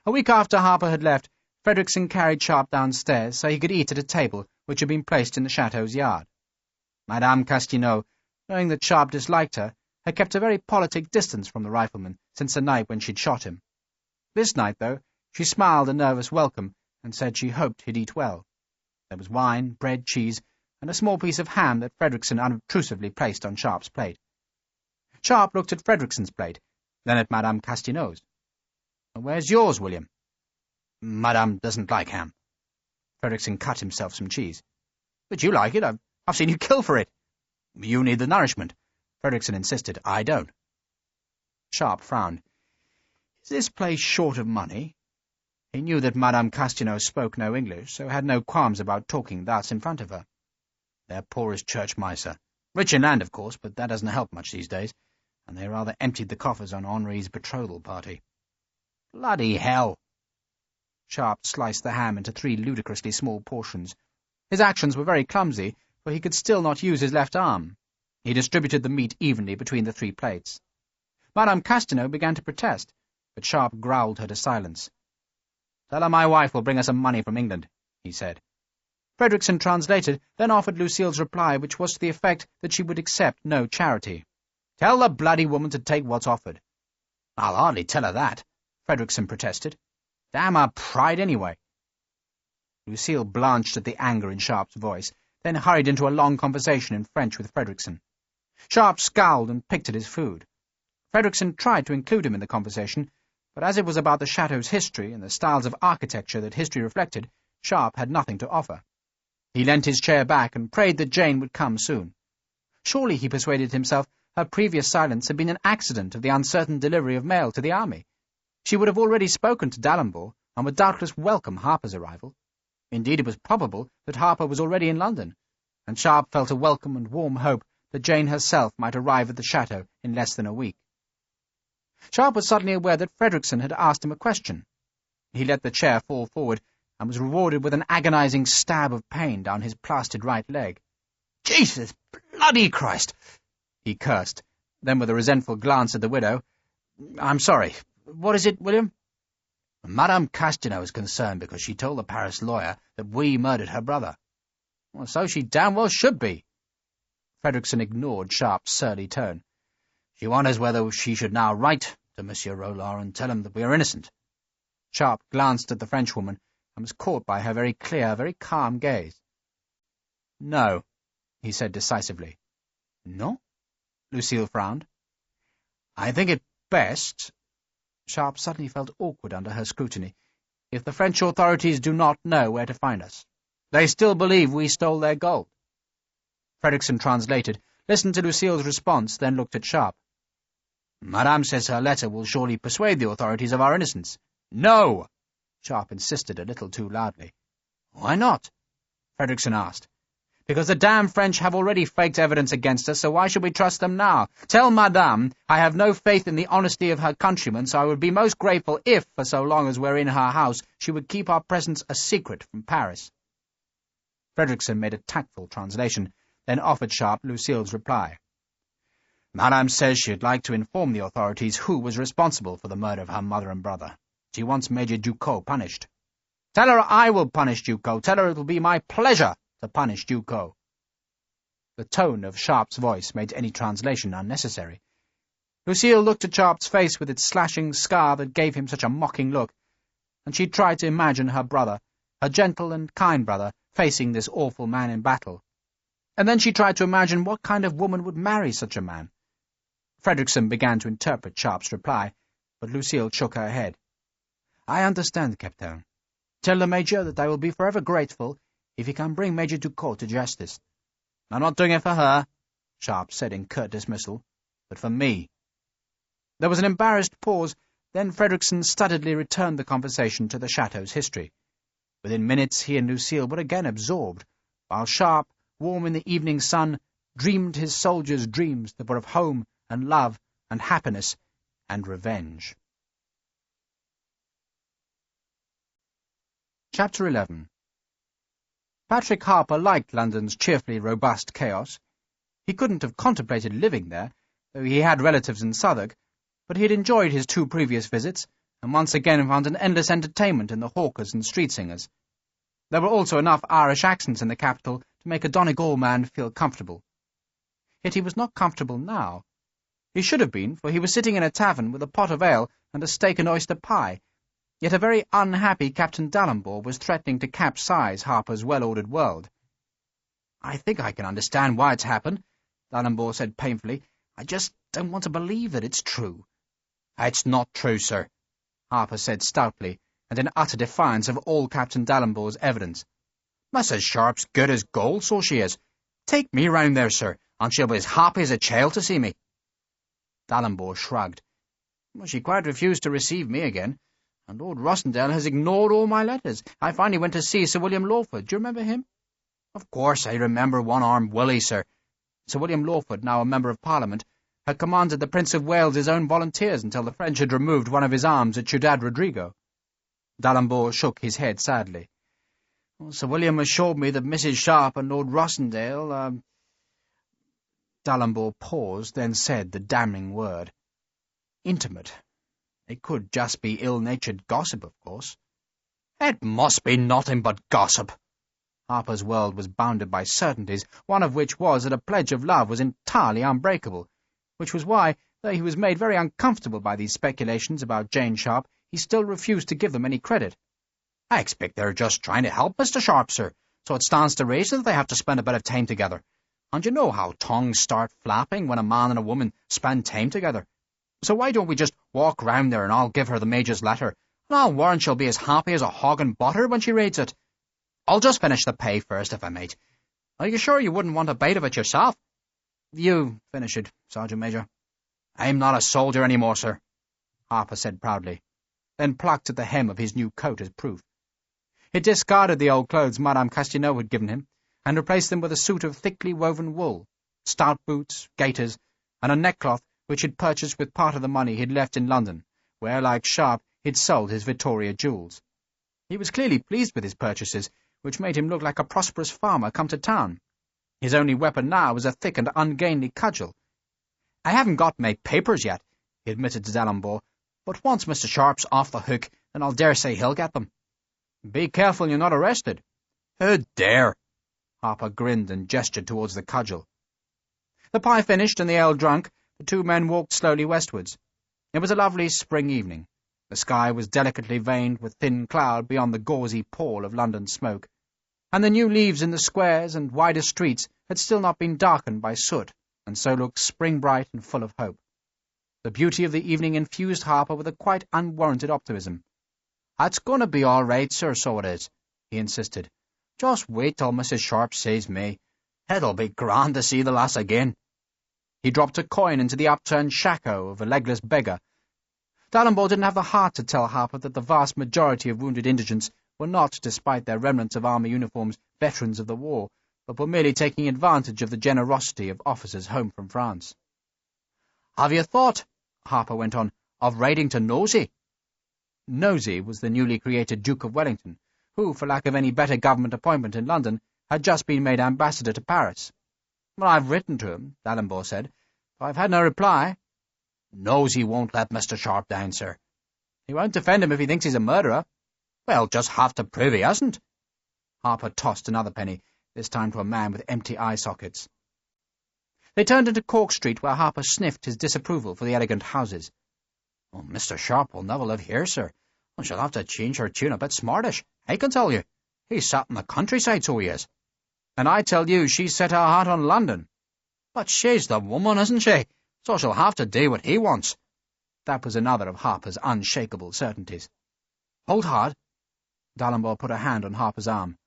A week after Harper had left, Frederickson carried Sharpe downstairs so he could eat at a table which had been placed in the chateau's yard. Madame Castineau, knowing that Sharpe disliked her, had kept a very politic distance from the rifleman since the night when she'd shot him. This night, though, she smiled a nervous welcome and said she hoped he'd eat well. There was wine, bread, cheese, and a small piece of ham that Frederickson unobtrusively placed on Sharpe's plate. Sharpe looked at Frederickson's plate, then at Madame Castineau's. "Where's yours, William?" "Madame doesn't like ham." Frederickson cut himself some cheese. "But you like it. I've seen you kill for it." "You need the nourishment," Frederickson insisted. "I don't." Sharpe frowned. "Is this place short of money?" He knew that Madame Castineau spoke no English, so had no qualms about talking thus in front of her. "They're poor as church mice, sir. Rich in land, of course, but that doesn't help much these days, and they rather emptied the coffers on Henri's betrothal party." "Bloody hell!" Sharpe sliced the ham into 3 ludicrously small portions. His actions were very clumsy, for he could still not use his left arm. He distributed the meat evenly between the 3 plates. Madame Castineau began to protest, but Sharpe growled her to silence. "Tell her my wife will bring her some money from England," he said. Frederickson translated, then offered Lucille's reply, which was to the effect that she would accept no charity. "Tell the bloody woman to take what's offered." "I'll hardly tell her that," Frederickson protested. "Damn her pride, anyway." Lucille blanched at the anger in Sharpe's voice, then hurried into a long conversation in French with Frederickson. Sharpe scowled and picked at his food. Frederickson tried to include him in the conversation, but as it was about the chateau's history and the styles of architecture that history reflected, Sharpe had nothing to offer. He leant his chair back and prayed that Jane would come soon. Surely, he persuaded himself, her previous silence had been an accident of the uncertain delivery of mail to the army. She would have already spoken to D'Alembert, and would doubtless welcome Harper's arrival. Indeed, it was probable that Harper was already in London, and Sharpe felt a welcome and warm hope that Jane herself might arrive at the chateau in less than a week. Sharpe was suddenly aware that Frederickson had asked him a question. He let the chair fall forward, and was rewarded with an agonizing stab of pain down his plastered right leg. "Jesus bloody Christ!" he cursed. Then, with a resentful glance at the widow, "I'm sorry. What is it, William?" "Madame Castineau is concerned because she told the Paris lawyer that we murdered her brother." "Well, so she damn well should be." Frederickson ignored Sharpe's surly tone. "She wonders whether she should now write to Monsieur Rollard and tell him that we are innocent." Sharpe glanced at the Frenchwoman and was caught by her very clear, very calm gaze. "No," he said decisively. "No?" Lucille frowned. "I think it best—" Sharpe suddenly felt awkward under her scrutiny. "If the French authorities do not know where to find us. They still believe we stole their gold." Frederickson translated, listened to Lucille's response, then looked at Sharpe. "Madame says her letter will surely persuade the authorities of our innocence." "No!" Sharpe insisted a little too loudly. "Why not?" Frederickson asked. "Because the damn French have already faked evidence against us, so why should we trust them now? Tell Madame I have no faith in the honesty of her countrymen, so I would be most grateful if, for so long as we're in her house, she would keep our presence a secret from Paris." Frederickson made a tactful translation, then offered Sharpe Lucille's reply. "Madame says she'd like to inform the authorities who was responsible for the murder of her mother and brother. She wants Major Ducos punished." "Tell her I will punish Ducos. Tell her it will be my pleasure to punish Ducos." The tone of Sharpe's voice made any translation unnecessary. Lucille looked at Sharpe's face with its slashing scar that gave him such a mocking look, and she tried to imagine her brother, her gentle and kind brother, facing this awful man in battle. And then she tried to imagine what kind of woman would marry such a man. Frederickson began to interpret Sharpe's reply, but Lucille shook her head. "I understand, Captain. Tell the Major that I will be forever grateful if he can bring Major Ducos to justice." "I'm not doing it for her," Sharpe said in curt dismissal, "but for me." There was an embarrassed pause, then Frederickson studiedly returned the conversation to the Chateau's history. Within minutes he and Lucille were again absorbed, while Sharpe, warm in the evening sun, dreamed his soldiers' dreams that were of home and love and happiness and revenge. Chapter 11. Patrick Harper liked London's cheerfully robust chaos. He couldn't have contemplated living there, though he had relatives in Southwark, but he had enjoyed his 2 previous visits, and once again found an endless entertainment in the hawkers and street singers. There were also enough Irish accents in the capital to make a Donegal man feel comfortable. Yet he was not comfortable now. He should have been, for he was sitting in a tavern with a pot of ale and a steak and oyster pie, yet a very unhappy Captain Dallenbaugh was threatening to capsize Harper's well-ordered world. "I think I can understand why it's happened," Dallenbaugh said painfully. "I just don't want to believe that it's true." "It's not true, sir," Harper said stoutly, and in utter defiance of all Captain Dallenbaugh's evidence. "Mrs. Sharpe's good as gold, so she is. Take me round there, sir, and she'll be as happy as a child to see me." Dallenbaugh shrugged. "Well, she quite refused to receive me again, and Lord Rossendale has ignored all my letters. I finally went to see Sir William Lawford. Do you remember him?" "Of course I remember One-Armed Willie, sir." Sir William Lawford, now a member of Parliament, had commanded the Prince of Wales's own volunteers until the French had removed one of his arms at Ciudad Rodrigo. Dallenbaugh shook his head sadly. "Well, Sir William assured me that Mrs. Sharpe and Lord Rossendale, Dallenbaugh paused, then said the damning word. "Intimate. It could just be ill-natured gossip, of course." "It must be nothing but gossip." Harper's world was bounded by certainties, one of which was that a pledge of love was entirely unbreakable, which was why, though he was made very uncomfortable by these speculations about Jane Sharpe, he still refused to give them any credit. "I expect they're just trying to help Mr. Sharpe, sir, so it stands to reason that they have to spend a bit of time together. And you know how tongues start flapping when a man and a woman spend time together. So why don't we just walk round there and I'll give her the Major's letter, and I'll warrant she'll be as happy as a hog and butter when she reads it. I'll just finish the pay first, if I might. Are you sure you wouldn't want a bite of it yourself?" "You finish it, Sergeant Major." "I'm not a soldier any more, sir," Harper said proudly, then plucked at the hem of his new coat as proof. He discarded the old clothes Madame Castelnau had given him, and replaced them with a suit of thickly woven wool, stout boots, gaiters, and a neckcloth which he'd purchased with part of the money he'd left in London, where, like Sharpe, he'd sold his Victoria jewels. He was clearly pleased with his purchases, which made him look like a prosperous farmer come to town. His only weapon now was a thick and ungainly cudgel. "I haven't got my papers yet," he admitted to Dallenbaugh, "but once Mr. Sharpe's off the hook, then I'll dare say he'll get them." "Be careful you're not arrested." "Who dare?" Harper grinned and gestured towards the cudgel. The pie finished and the ale drunk, the 2 men walked slowly westwards. It was a lovely spring evening. The sky was delicately veined with thin cloud beyond the gauzy pall of London smoke, and the new leaves in the squares and wider streets had still not been darkened by soot, and so looked spring-bright and full of hope. The beauty of the evening infused Harper with a quite unwarranted optimism. "It's going to be all right, sir, so it is," he insisted. "Just wait till Mrs. Sharpe sees me. It'll be grand to see the lass again." He dropped a coin into the upturned shako of a legless beggar. Dallenbaugh didn't have the heart to tell Harper that the vast majority of wounded indigents were not, despite their remnants of army uniforms, veterans of the war, but were merely taking advantage of the generosity of officers home from France. "Have you thought," Harper went on, "of writing to Nosey?" Nosey was the newly created Duke of Wellington, who, for lack of any better government appointment in London, had just been made ambassador to Paris. "Well, I've written to him," Dallenbaugh said, "but I've had no reply." "Nosey won't let Mr. Sharpe down, sir." "He won't defend him if he thinks he's a murderer." "Well, just have to prove he hasn't." Harper tossed another penny, this time to a man with empty eye sockets. They turned into Cork Street, where Harper sniffed his disapproval for the elegant houses. "Oh, Mr. Sharpe will never live here, sir. She'll have to change her tune a bit smartish, I can tell you. He's sat in the countryside, so he is. And I tell you, she's set her heart on London. But she's the woman, isn't she? So she'll have to do what he wants. That was another of Harper's unshakable certainties. Hold hard. Dalrymple put a hand on Harper's arm.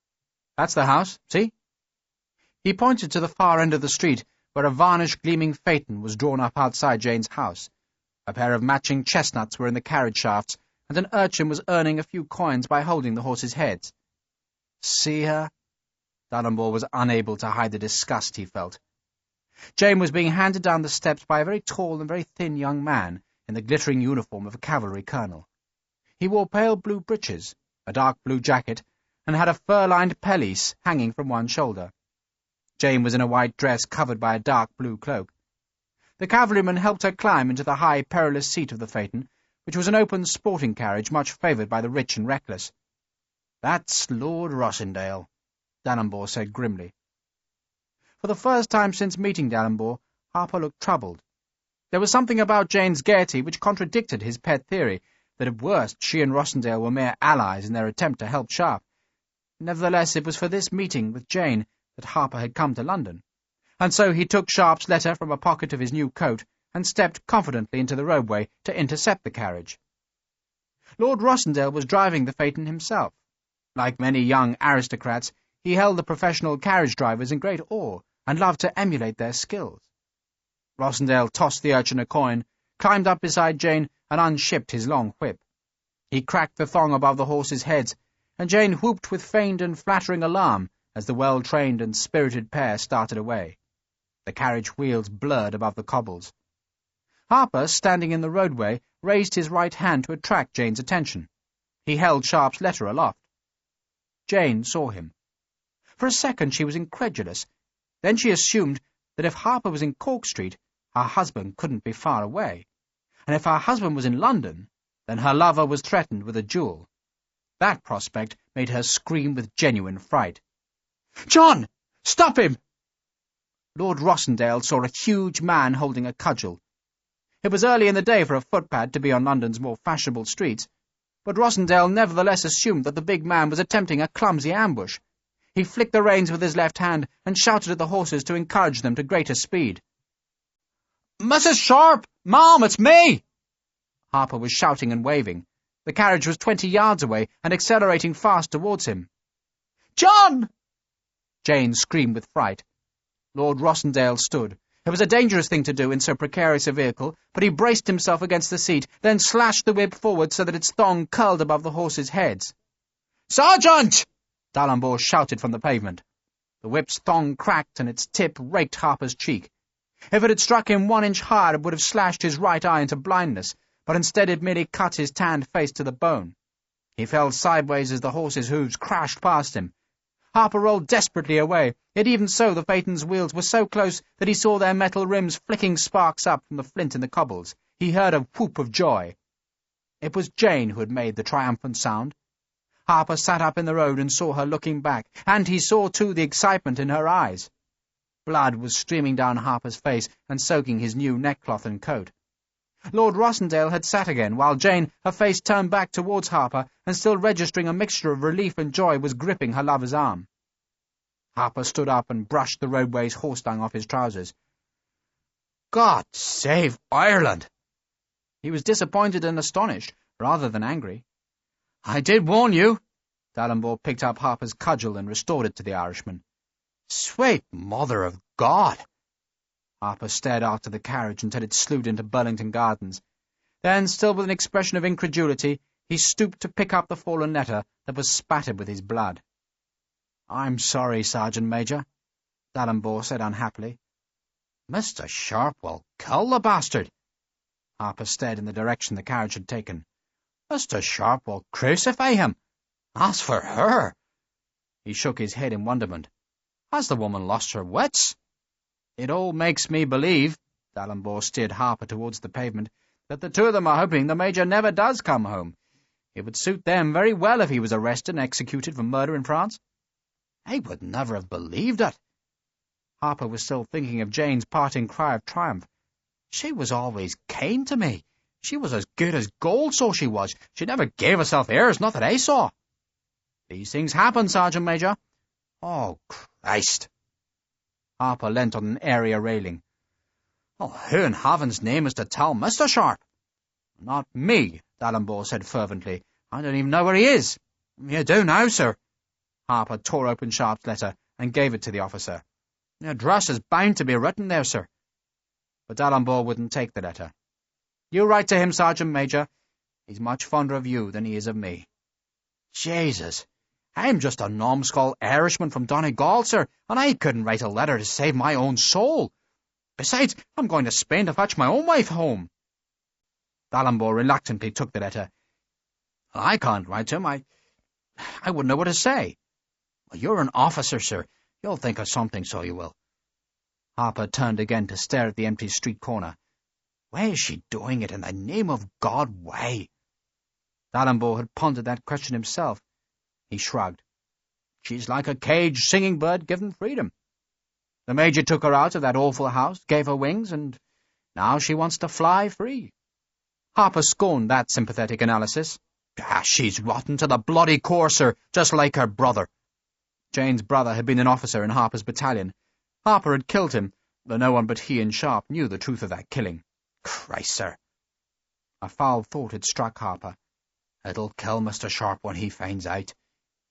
That's the house, see? He pointed to the far end of the street, where a varnished gleaming phaeton was drawn up outside Jane's house. A pair of matching chestnuts were in the carriage shafts, and an urchin was earning a few coins by holding the horses' heads. See her? Dalrymple was unable to hide the disgust he felt. Jane was being handed down the steps by a very tall and very thin young man in the glittering uniform of a cavalry colonel. He wore pale blue breeches, a dark blue jacket, and had a fur-lined pelisse hanging from one shoulder. Jane was in a white dress covered by a dark blue cloak. The cavalryman helped her climb into the high, perilous seat of the phaeton, which was an open sporting carriage much favoured by the rich and reckless. "That's Lord Rossendale," Dalrymple said grimly. For the first time since meeting Dalrymple, Harper looked troubled. There was something about Jane's gaiety which contradicted his pet theory, that at worst she and Rossendale were mere allies in their attempt to help Sharpe. Nevertheless, it was for this meeting with Jane that Harper had come to London, and so he took Sharpe's letter from a pocket of his new coat and stepped confidently into the roadway to intercept the carriage. Lord Rossendale was driving the phaeton himself. Like many young aristocrats, he held the professional carriage drivers in great awe and loved to emulate their skills. Rossendale tossed the urchin a coin, climbed up beside Jane, and unshipped his long whip. He cracked the thong above the horses' heads, and Jane whooped with feigned and flattering alarm as the well-trained and spirited pair started away. The carriage wheels blurred above the cobbles. Harper, standing in the roadway, raised his right hand to attract Jane's attention. He held Sharpe's letter aloft. Jane saw him. For a second she was incredulous. Then she assumed that if Harper was in Cork Street, her husband couldn't be far away, and if her husband was in London, then her lover was threatened with a duel. That prospect made her scream with genuine fright. "John! Stop him!" Lord Rossendale saw a huge man holding a cudgel. It was early in the day for a footpad to be on London's more fashionable streets, but Rossendale nevertheless assumed that the big man was attempting a clumsy ambush. He flicked the reins with his left hand and shouted at the horses to encourage them to greater speed. "Mrs. Sharpe! Ma'am, it's me!" Harper was shouting and waving. The carriage was 20 yards away and accelerating fast towards him. "John!" Jane screamed with fright. Lord Rossendale stood. It was a dangerous thing to do in so precarious a vehicle, but he braced himself against the seat, then slashed the whip forward so that its thong curled above the horses' heads. "Sergeant!" Dalrymple shouted from the pavement. The whip's thong cracked and its tip raked Harper's cheek. If it had struck him 1 inch higher, it would have slashed his right eye into blindness, but instead it merely cut his tanned face to the bone. He fell sideways as the horse's hooves crashed past him. Harper rolled desperately away, yet even so the phaeton's wheels were so close that he saw their metal rims flicking sparks up from the flint in the cobbles. He heard a whoop of joy. It was Jane who had made the triumphant sound. Harper sat up in the road and saw her looking back, and he saw, too, the excitement in her eyes. Blood was streaming down Harper's face and soaking his new neckcloth and coat. Lord Rossendale had sat again, while Jane, her face turned back towards Harper, and still registering a mixture of relief and joy, was gripping her lover's arm. Harper stood up and brushed the roadway's horse-dung off his trousers. "God save Ireland!" He was disappointed and astonished, rather than angry. "I did warn you." Dalrymple picked up Harper's cudgel and restored it to the Irishman. "Sweet Mother of God!" Harper stared after the carriage until it slewed into Burlington Gardens. Then, still with an expression of incredulity, he stooped to pick up the fallen letter that was spattered with his blood. "I'm sorry, Sergeant Major," Dalrymple said unhappily. "Mr. Sharpe will kill the bastard." Harper stared in the direction the carriage had taken. "Mr. Sharpe will crucify him. As for her—" He shook his head in wonderment. "Has the woman lost her wits?" "It all makes me believe," Dalrymple steered Harper towards the pavement, "that the two of them are hoping the Major never does come home. It would suit them very well if he was arrested and executed for murder in France." "I would never have believed it." Harper was still thinking of Jane's parting cry of triumph. "She was always kind to me. She was as good as gold, so she was. She never gave herself airs, not that I saw. These things happen, Sergeant Major. Oh, Christ. Harper leant on an area railing. Oh, who in heaven's name is to tell Mr. Sharpe? Not me, D'Alembert said fervently. I don't even know where he is. You do now, sir. Harper tore open Sharpe's letter and gave it to the officer. The address is bound to be written there, sir. But D'Alembert wouldn't take the letter. You write to him, Sergeant Major. He's much fonder of you than he is of me. Jesus, I'm just a numbskull Irishman from Donegal, sir, and I couldn't write a letter to save my own soul. Besides, I'm going to Spain to fetch my own wife home. D'Alembert reluctantly took the letter. I can't write to him. I wouldn't know what to say. Well, you're an officer, sir. You'll think of something, so you will. Harper turned again to stare at the empty street corner. Why is she doing it, in the name of God, why? D'Alembert had pondered that question himself. He shrugged. She's like a caged singing bird given freedom. The Major took her out of that awful house, gave her wings, and now she wants to fly free. Harper scorned that sympathetic analysis. She's rotten to the bloody core, sir, just like her brother. Jane's brother had been an officer in Harper's battalion. Harper had killed him, though no one but he and Sharpe knew the truth of that killing. Christ, sir. A foul thought had struck Harper. It'll kill Mr. Sharpe when he finds out.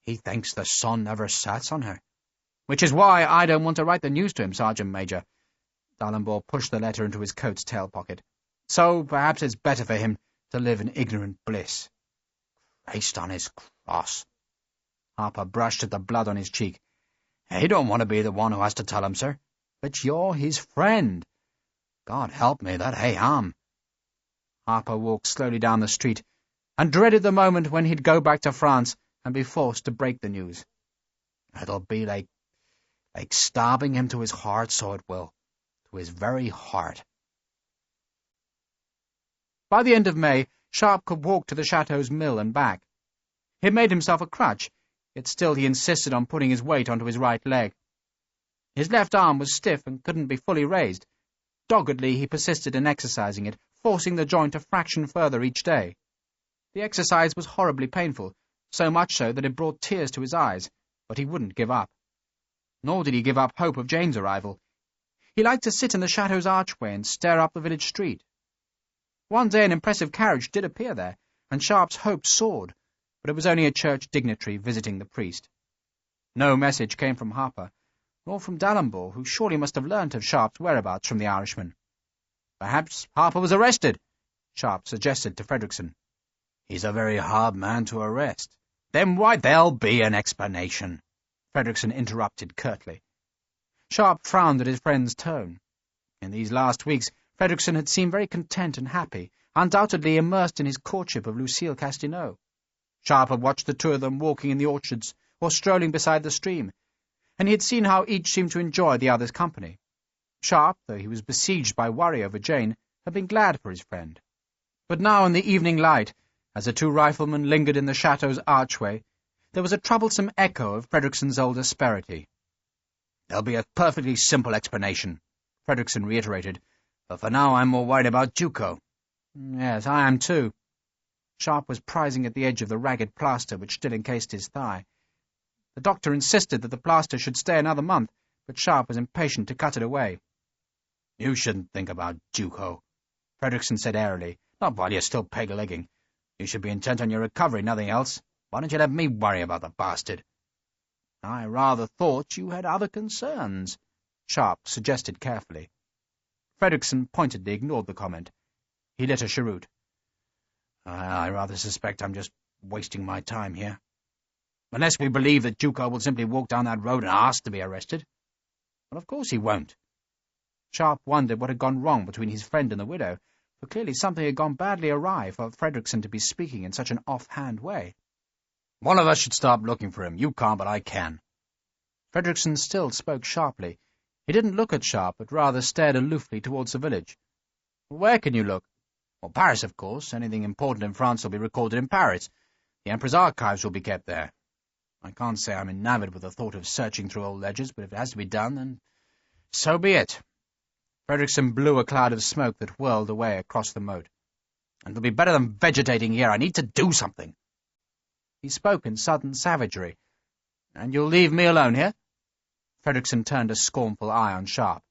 He thinks the sun never sets on her. Which is why I don't want to write the news to him, Sergeant Major. D'Alembert pushed the letter into his coat's tail pocket. So perhaps it's better for him to live in ignorant bliss. Christ on his cross. Harper brushed at the blood on his cheek. I don't want to be the one who has to tell him, sir. But you're his friend. God help me, that I am. Harper walked slowly down the street, and dreaded the moment when he'd go back to France and be forced to break the news. It'll be like stabbing him to his heart, so it will. To his very heart. By the end of May, Sharpe could walk to the chateau's mill and back. He had made himself a crutch, yet still he insisted on putting his weight onto his right leg. His left arm was stiff and couldn't be fully raised. Doggedly he persisted in exercising it, forcing the joint a fraction further each day. The exercise was horribly painful, so much so that it brought tears to his eyes, but he wouldn't give up. Nor did he give up hope of Jane's arrival. He liked to sit in the chateau's archway and stare up the village street. One day an impressive carriage did appear there, and Sharpe's hopes soared, but it was only a church dignitary visiting the priest. No message came from Harper, nor from D'Alembert, who surely must have learnt of Sharpe's whereabouts from the Irishman. Perhaps Harper was arrested, Sharpe suggested to Frederickson. He's a very hard man to arrest. Then why, there'll be an explanation, Frederickson interrupted curtly. Sharpe frowned at his friend's tone. In these last weeks, Frederickson had seemed very content and happy, undoubtedly immersed in his courtship of Lucille Castineau. Sharpe had watched the two of them walking in the orchards or strolling beside the stream, and he had seen how each seemed to enjoy the other's company. Sharpe, though he was besieged by worry over Jane, had been glad for his friend. But now in the evening light, as the two riflemen lingered in the chateau's archway, there was a troublesome echo of Frederickson's old asperity. There'll be a perfectly simple explanation, Frederickson reiterated, but for now I'm more worried about Duco. Yes, I am too. Sharpe was prising at the edge of the ragged plaster which still encased his thigh. The doctor insisted that the plaster should stay another month, but Sharpe was impatient to cut it away. You shouldn't think about Duco, Frederickson said airily, not while you're still peg-legging. You should be intent on your recovery, nothing else. Why don't you let me worry about the bastard? I rather thought you had other concerns, Sharpe suggested carefully. Frederickson pointedly ignored the comment. He lit a cheroot. I rather suspect I'm just wasting my time here. Unless we believe that Duco will simply walk down that road and ask to be arrested. Well, of course he won't. Sharpe wondered what had gone wrong between his friend and the widow, for clearly something had gone badly awry for Frederickson to be speaking in such an off-hand way. One of us should stop looking for him. You can't, but I can. Frederickson still spoke sharply. He didn't look at Sharpe, but rather stared aloofly towards the village. Where can you look? Well, Paris, of course. Anything important in France will be recorded in Paris. The Emperor's archives will be kept there. I can't say I'm enamored with the thought of searching through old ledgers, but if it has to be done, then so be it. Frederickson blew a cloud of smoke that whirled away across the moat. and it'll be better than vegetating here. I need to do something." He spoke in sudden savagery. "And you'll leave me alone here?" Fredrickson turned a scornful eye on Sharpe.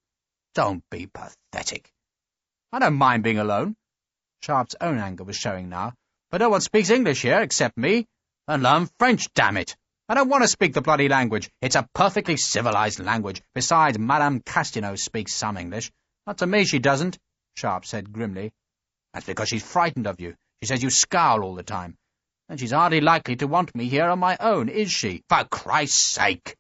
"Don't be pathetic." "I don't mind being alone." Sharpe's own anger was showing now. "But no one speaks English here except me. And learn French, damn it! I don't want to speak the bloody language. It's a perfectly civilized language. Besides, Madame Castineau speaks some English." "Not to me, she doesn't," Sharpe said grimly. "That's because she's frightened of you. She says you scowl all the time. And she's hardly likely to want me here on my own, is she?" "For Christ's sake!"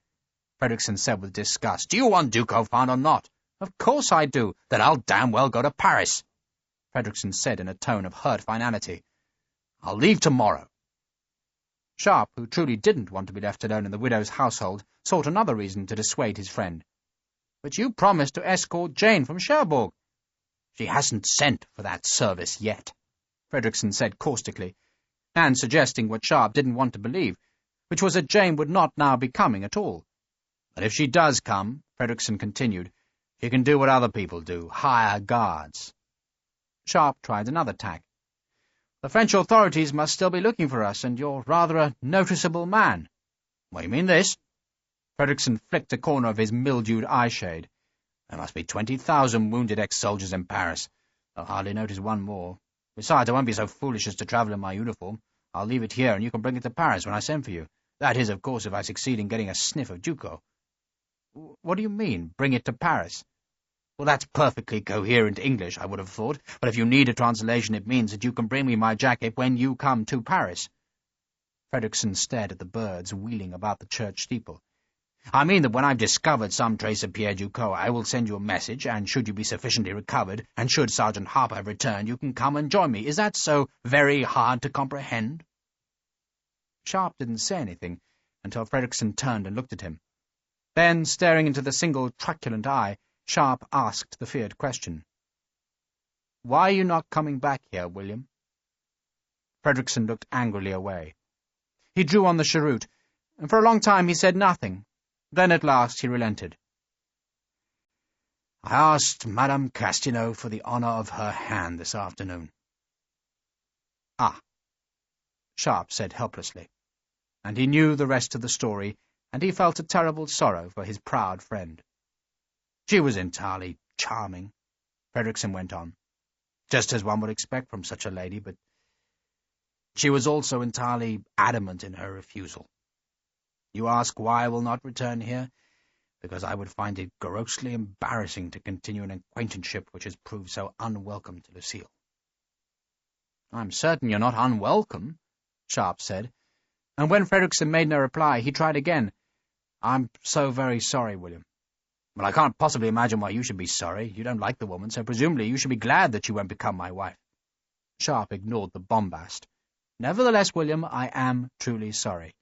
Fredrickson said with disgust. "Do you want Duco found or not?" "Of course I do." "Then I'll damn well go to Paris," Fredrickson said in a tone of hurt finality. "I'll leave tomorrow." Sharpe, who truly didn't want to be left alone in the widow's household, sought another reason to dissuade his friend. "But you promised to escort Jane from Cherbourg." "She hasn't sent for that service yet," Fredrickson said caustically, and suggesting what Sharpe didn't want to believe, which was that Jane would not now be coming at all. "But if she does come," Fredrickson continued, "she can do what other people do, hire guards." Sharpe tried another tack. "The French authorities must still be looking for us, and you're rather a noticeable man." "What, you mean this?" Fredrickson flicked a corner of his mildewed eyeshade. "There must be 20,000 wounded ex-soldiers in Paris. They'll hardly notice one more. Besides, I won't be so foolish as to travel in my uniform. I'll leave it here, and you can bring it to Paris when I send for you. That is, of course, if I succeed in getting a sniff of Duco." "What do you mean, bring it to Paris?" "Well, that's perfectly coherent English, I would have thought, but if you need a translation, it means that you can bring me my jacket when you come to Paris." Fredrickson stared at the birds wheeling about the church steeple. "I mean that when I've discovered some trace of Pierre Ducos, I will send you a message, and should you be sufficiently recovered, and should Sergeant Harper have returned, you can come and join me. Is that so very hard to comprehend?" Sharpe didn't say anything until Fredrickson turned and looked at him. Then, staring into the single truculent eye, Sharpe asked the feared question. "Why are you not coming back here, William?" Fredrickson looked angrily away. He drew on the cheroot, and for a long time he said nothing. Then at last he relented. "I asked Madame Castineau for the honour of her hand this afternoon." "Ah," Sharpe said helplessly, and he knew the rest of the story, and he felt a terrible sorrow for his proud friend. "She was entirely charming," Fredrickson went on, "just as one would expect from such a lady, but she was also entirely adamant in her refusal. You ask why I will not return here? Because I would find it grossly embarrassing to continue an acquaintanceship which has proved so unwelcome to Lucille." "I'm certain you're not unwelcome," Sharpe said, and when Fredrickson made no reply, he tried again. "I'm so very sorry, William." "Well, I can't possibly imagine why you should be sorry. You don't like the woman, so presumably you should be glad that she won't become my wife." Sharpe ignored the bombast. "Nevertheless, William, I am truly sorry."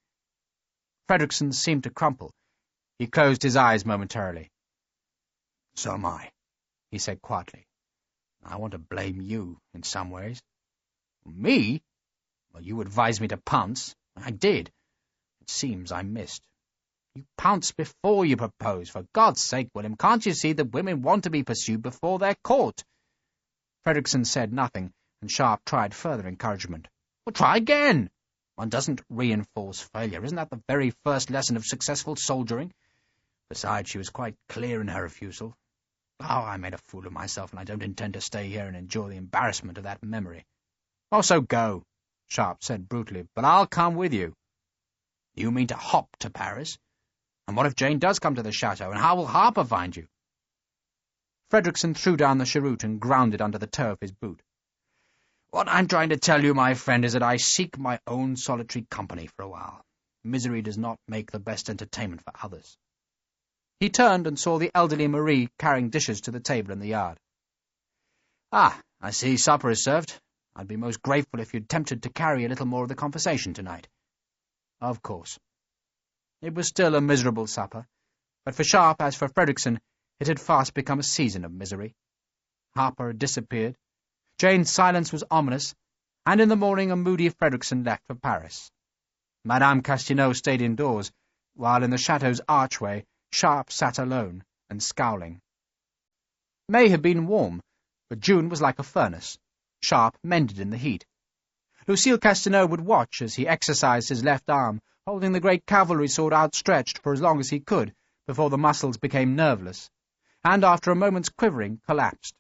Fredrickson seemed to crumple. He closed his eyes momentarily. "So am I," he said quietly. "I want to blame you in some ways." "Me?" "Well, you advised me to pounce. I did. It seems I missed." "You pounced before you proposed. For God's sake, William, can't you see that women want to be pursued before they're caught?" Fredrickson said nothing, and Sharpe tried further encouragement. "Well, try again. One doesn't reinforce failure. Isn't that the very first lesson of successful soldiering? Besides, she was quite clear in her refusal. Oh, I made a fool of myself, and I don't intend to stay here and endure the embarrassment of that memory." "Oh, so go," Sharpe said brutally, "but I'll come with you." "You mean to hop to Paris? And what if Jane does come to the chateau, and how will Harper find you?" Fredrickson threw down the cheroot and ground it under the toe of his boot. "What I'm trying to tell you, my friend, is that I seek my own solitary company for a while. Misery does not make the best entertainment for others." He turned and saw the elderly Marie carrying dishes to the table in the yard. "Ah, I see supper is served. I'd be most grateful if you'd tempted to carry a little more of the conversation tonight." Of course. It was still a miserable supper, but for Sharpe, as for Fredrickson, it had fast become a season of misery. Harper had disappeared, Jane's silence was ominous, and in the morning a moody Fredrickson left for Paris. Madame Castineau stayed indoors, while in the chateau's archway Sharpe sat alone and scowling. May had been warm, but June was like a furnace. Sharpe mended in the heat. Lucille Castelnau would watch as he exercised his left arm, holding the great cavalry sword outstretched for as long as he could, before the muscles became nerveless, and after a moment's quivering collapsed.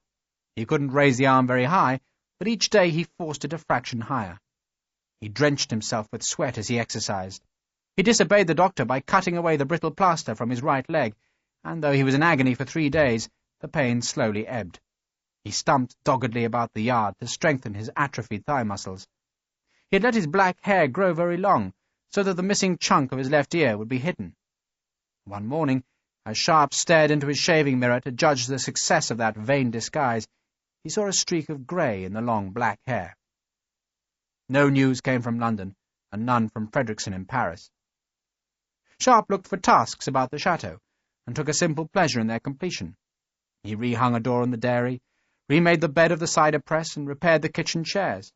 He couldn't raise the arm very high, but each day he forced it a fraction higher. He drenched himself with sweat as he exercised. He disobeyed the doctor by cutting away the brittle plaster from his right leg, and though he was in agony for 3 days, the pain slowly ebbed. He stumped doggedly about the yard to strengthen his atrophied thigh muscles. He had let his black hair grow very long, so that the missing chunk of his left ear would be hidden. One morning, as Sharpe stared into his shaving mirror to judge the success of that vain disguise, he saw a streak of grey in the long black hair. No news came from London, and none from Frederickson in Paris. Sharpe looked for tasks about the chateau, and took a simple pleasure in their completion. He rehung a door in the dairy, remade the bed of the cider press, and repaired the kitchen chairs.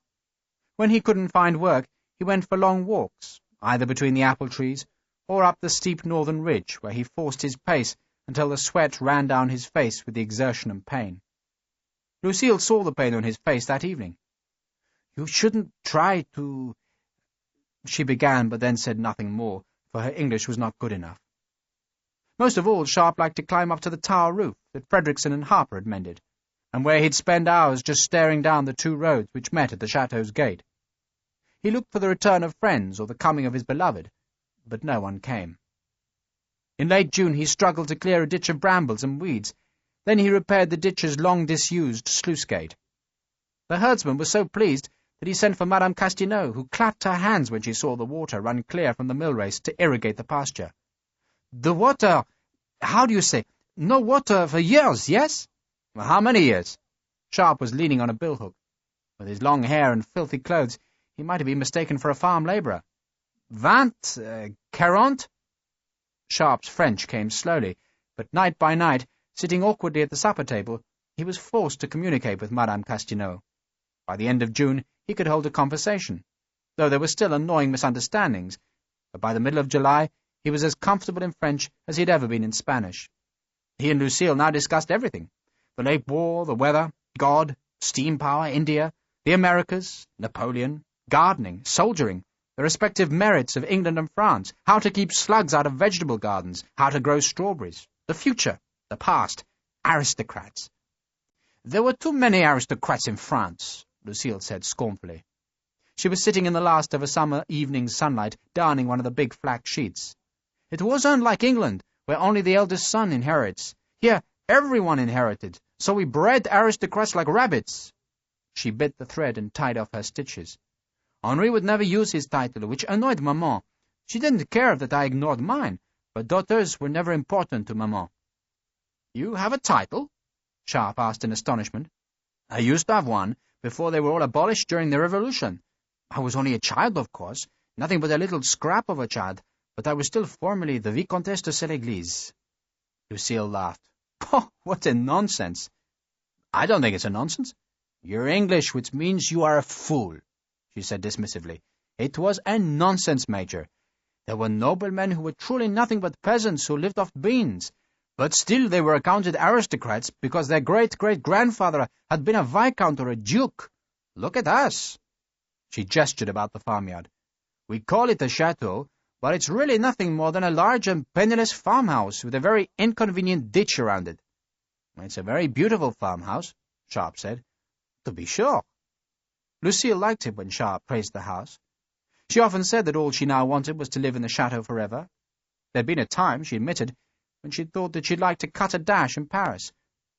When he couldn't find work, he went for long walks, either between the apple trees or up the steep northern ridge, where he forced his pace until the sweat ran down his face with the exertion and pain. Lucille saw the pain on his face that evening. "You shouldn't try to—" she began, but then said nothing more, for her English was not good enough. Most of all, Sharpe liked to climb up to the tower roof that Frederickson and Harper had mended, and where he'd spend hours just staring down the 2 roads which met at the chateau's gate. He looked for the return of friends or the coming of his beloved, but no one came. In late June he struggled to clear a ditch of brambles and weeds. Then he repaired the ditch's long-disused sluice gate. The herdsman was so pleased that he sent for Madame Castelnau, who clapped her hands when she saw the water run clear from the mill race to irrigate the pasture. "The water, how do you say, no water for years, yes?" "How many years?" Sharpe was leaning on a billhook. With his long hair and filthy clothes, he might have been mistaken for a farm labourer. 40? Sharpe's French came slowly, but night by night, sitting awkwardly at the supper table, he was forced to communicate with Madame Castelnau. By the end of June he could hold a conversation, though there were still annoying misunderstandings, but by the middle of July he was as comfortable in French as he had ever been in Spanish. He and Lucille now discussed everything: the late war, the weather, God, steam power, India, the Americas, Napoleon, gardening, soldiering, the respective merits of England and France, how to keep slugs out of vegetable gardens, how to grow strawberries, the future, the past, aristocrats. "There were too many aristocrats in France," Lucille said scornfully. She was sitting in the last of a summer evening's sunlight, darning one of the big flax sheets. "It wasn't like England, where only the eldest son inherits. Here, everyone inherited, so we bred aristocrats like rabbits." She bit the thread and tied off her stitches. "Henri would never use his title, which annoyed Maman. She didn't care that I ignored mine, but daughters were never important to Maman." "You have a title?" Sharpe asked in astonishment. "I used to have one, before they were all abolished during the Revolution. I was only a child, of course, nothing but a little scrap of a child, but I was still formally the Vicomtesse de Celle-Église." Lucille laughed. "Oh, what a nonsense!" "I don't think it's a nonsense. You're English, which means you are a fool," she said dismissively. "It was a nonsense, Major. There were noblemen who were truly nothing but peasants who lived off beans, but still they were accounted aristocrats because their great-great-grandfather had been a viscount or a duke. Look at us." She gestured about the farmyard. "We call it a chateau, but it's really nothing more than a large and penniless farmhouse with a very inconvenient ditch around it." "It's a very beautiful farmhouse," Sharpe said. "To be sure." Lucille liked it when Sharpe praised the house. She often said that all she now wanted was to live in the chateau forever. There had been a time, she admitted, when she thought that she'd like to cut a dash in Paris,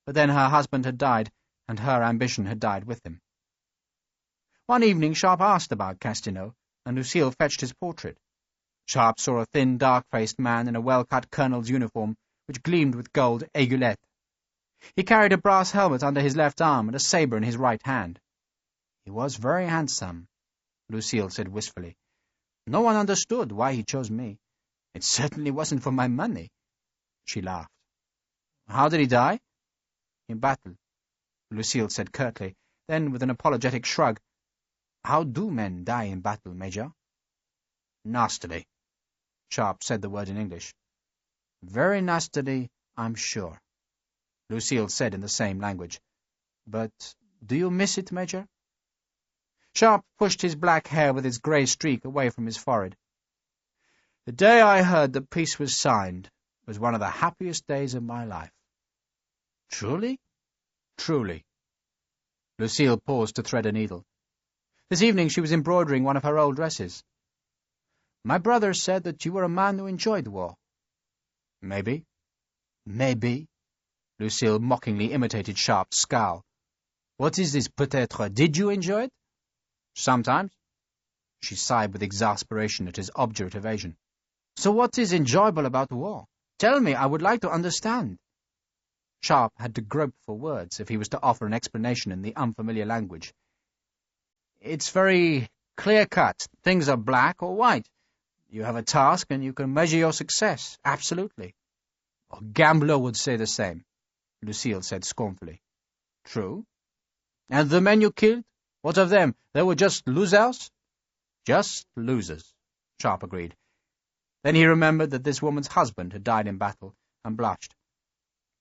but then her husband had died, and her ambition had died with him. One evening Sharpe asked about Castelnau, and Lucille fetched his portrait. Sharpe saw a thin, dark-faced man in a well-cut colonel's uniform, which gleamed with gold aiguillettes. He carried a brass helmet under his left arm and a sabre in his right hand. "He was very handsome," Lucille said wistfully. "No one understood why he chose me. It certainly wasn't for my money." She laughed. "How did he die?" "In battle," Lucille said curtly. Then, with an apologetic shrug, "How do men die in battle, Major?" "Nastily." Sharpe said the word in English. "Very nastily, I'm sure," Lucille said in the same language. "But do you miss it, Major?" Sharpe pushed his black hair with its grey streak away from his forehead. "The day I heard that peace was signed was one of the happiest days of my life." "Truly?" "Truly." Lucille paused to thread a needle. This evening she was embroidering one of her old dresses. "My brother said that you were a man who enjoyed war." "Maybe." "Maybe?" Lucille mockingly imitated Sharpe's scowl. "What is this peut-être? Did you enjoy it?" "Sometimes." She sighed with exasperation at his obdurate evasion. "So what is enjoyable about war? Tell me, I would like to understand." Sharpe had to grope for words if he was to offer an explanation in the unfamiliar language. "It's very clear-cut. Things are black or white. You have a task and you can measure your success. Absolutely." "A gambler would say the same," Lucille said scornfully. "True." "And the men you killed? What of them? They were just losers?" "Just losers," Sharpe agreed. Then he remembered that this woman's husband had died in battle, and blushed.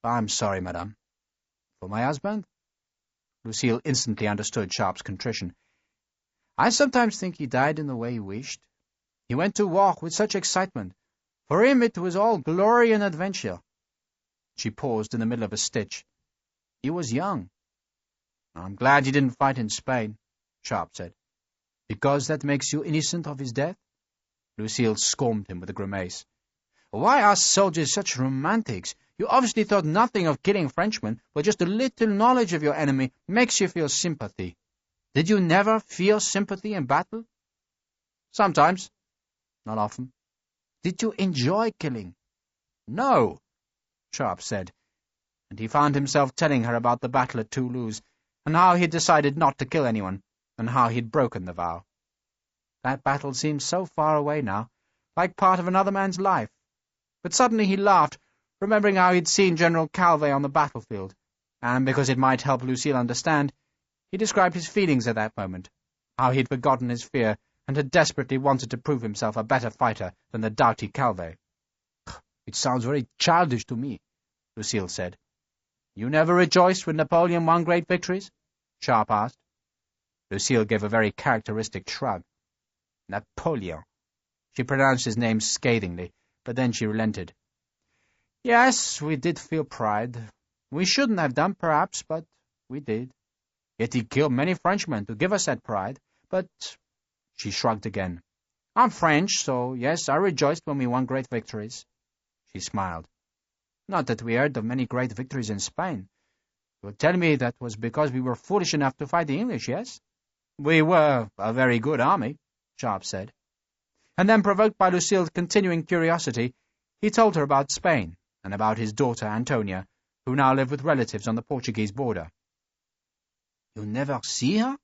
"I'm sorry, madame." "For my husband?" Lucille instantly understood Sharpe's contrition. "I sometimes think he died in the way he wished. He went to war with such excitement. For him it was all glory and adventure." She paused in the middle of a stitch. "He was young." "I'm glad he didn't fight in Spain," Sharpe said. "Because that makes you innocent of his death?" Lucille scorned him with a grimace. "Why are soldiers such romantics? You obviously thought nothing of killing Frenchmen, but just a little knowledge of your enemy makes you feel sympathy. Did you never feel sympathy in battle?" "Sometimes. Not often." "Did you enjoy killing?" "No," Sharpe said, and he found himself telling her about the battle at Toulouse, and how he had decided not to kill anyone, and how he had broken the vow. That battle seemed so far away now, like part of another man's life. But suddenly he laughed, remembering how he had seen General Calvé on the battlefield, and because it might help Lucille understand, he described his feelings at that moment, how he had forgotten his fear, and had desperately wanted to prove himself a better fighter than the doughty Calvé. "It sounds very childish to me," Lucille said. "You never rejoiced when Napoleon won great victories?" Sharpe asked. Lucille gave a very characteristic shrug. "Napoleon." She pronounced his name scathingly, but then she relented. "Yes, we did feel pride. We shouldn't have done, perhaps, but we did. Yet he killed many Frenchmen to give us that pride. But—" She shrugged again. "I'm French, so yes, I rejoiced when we won great victories." She smiled. "Not that we heard of many great victories in Spain. You'll tell me that was because we were foolish enough to fight the English, yes?" "We were a very good army," Sharpe said. And then, provoked by Lucille's continuing curiosity, he told her about Spain, and about his daughter Antonia, who now lived with relatives on the Portuguese border. "You never see her?"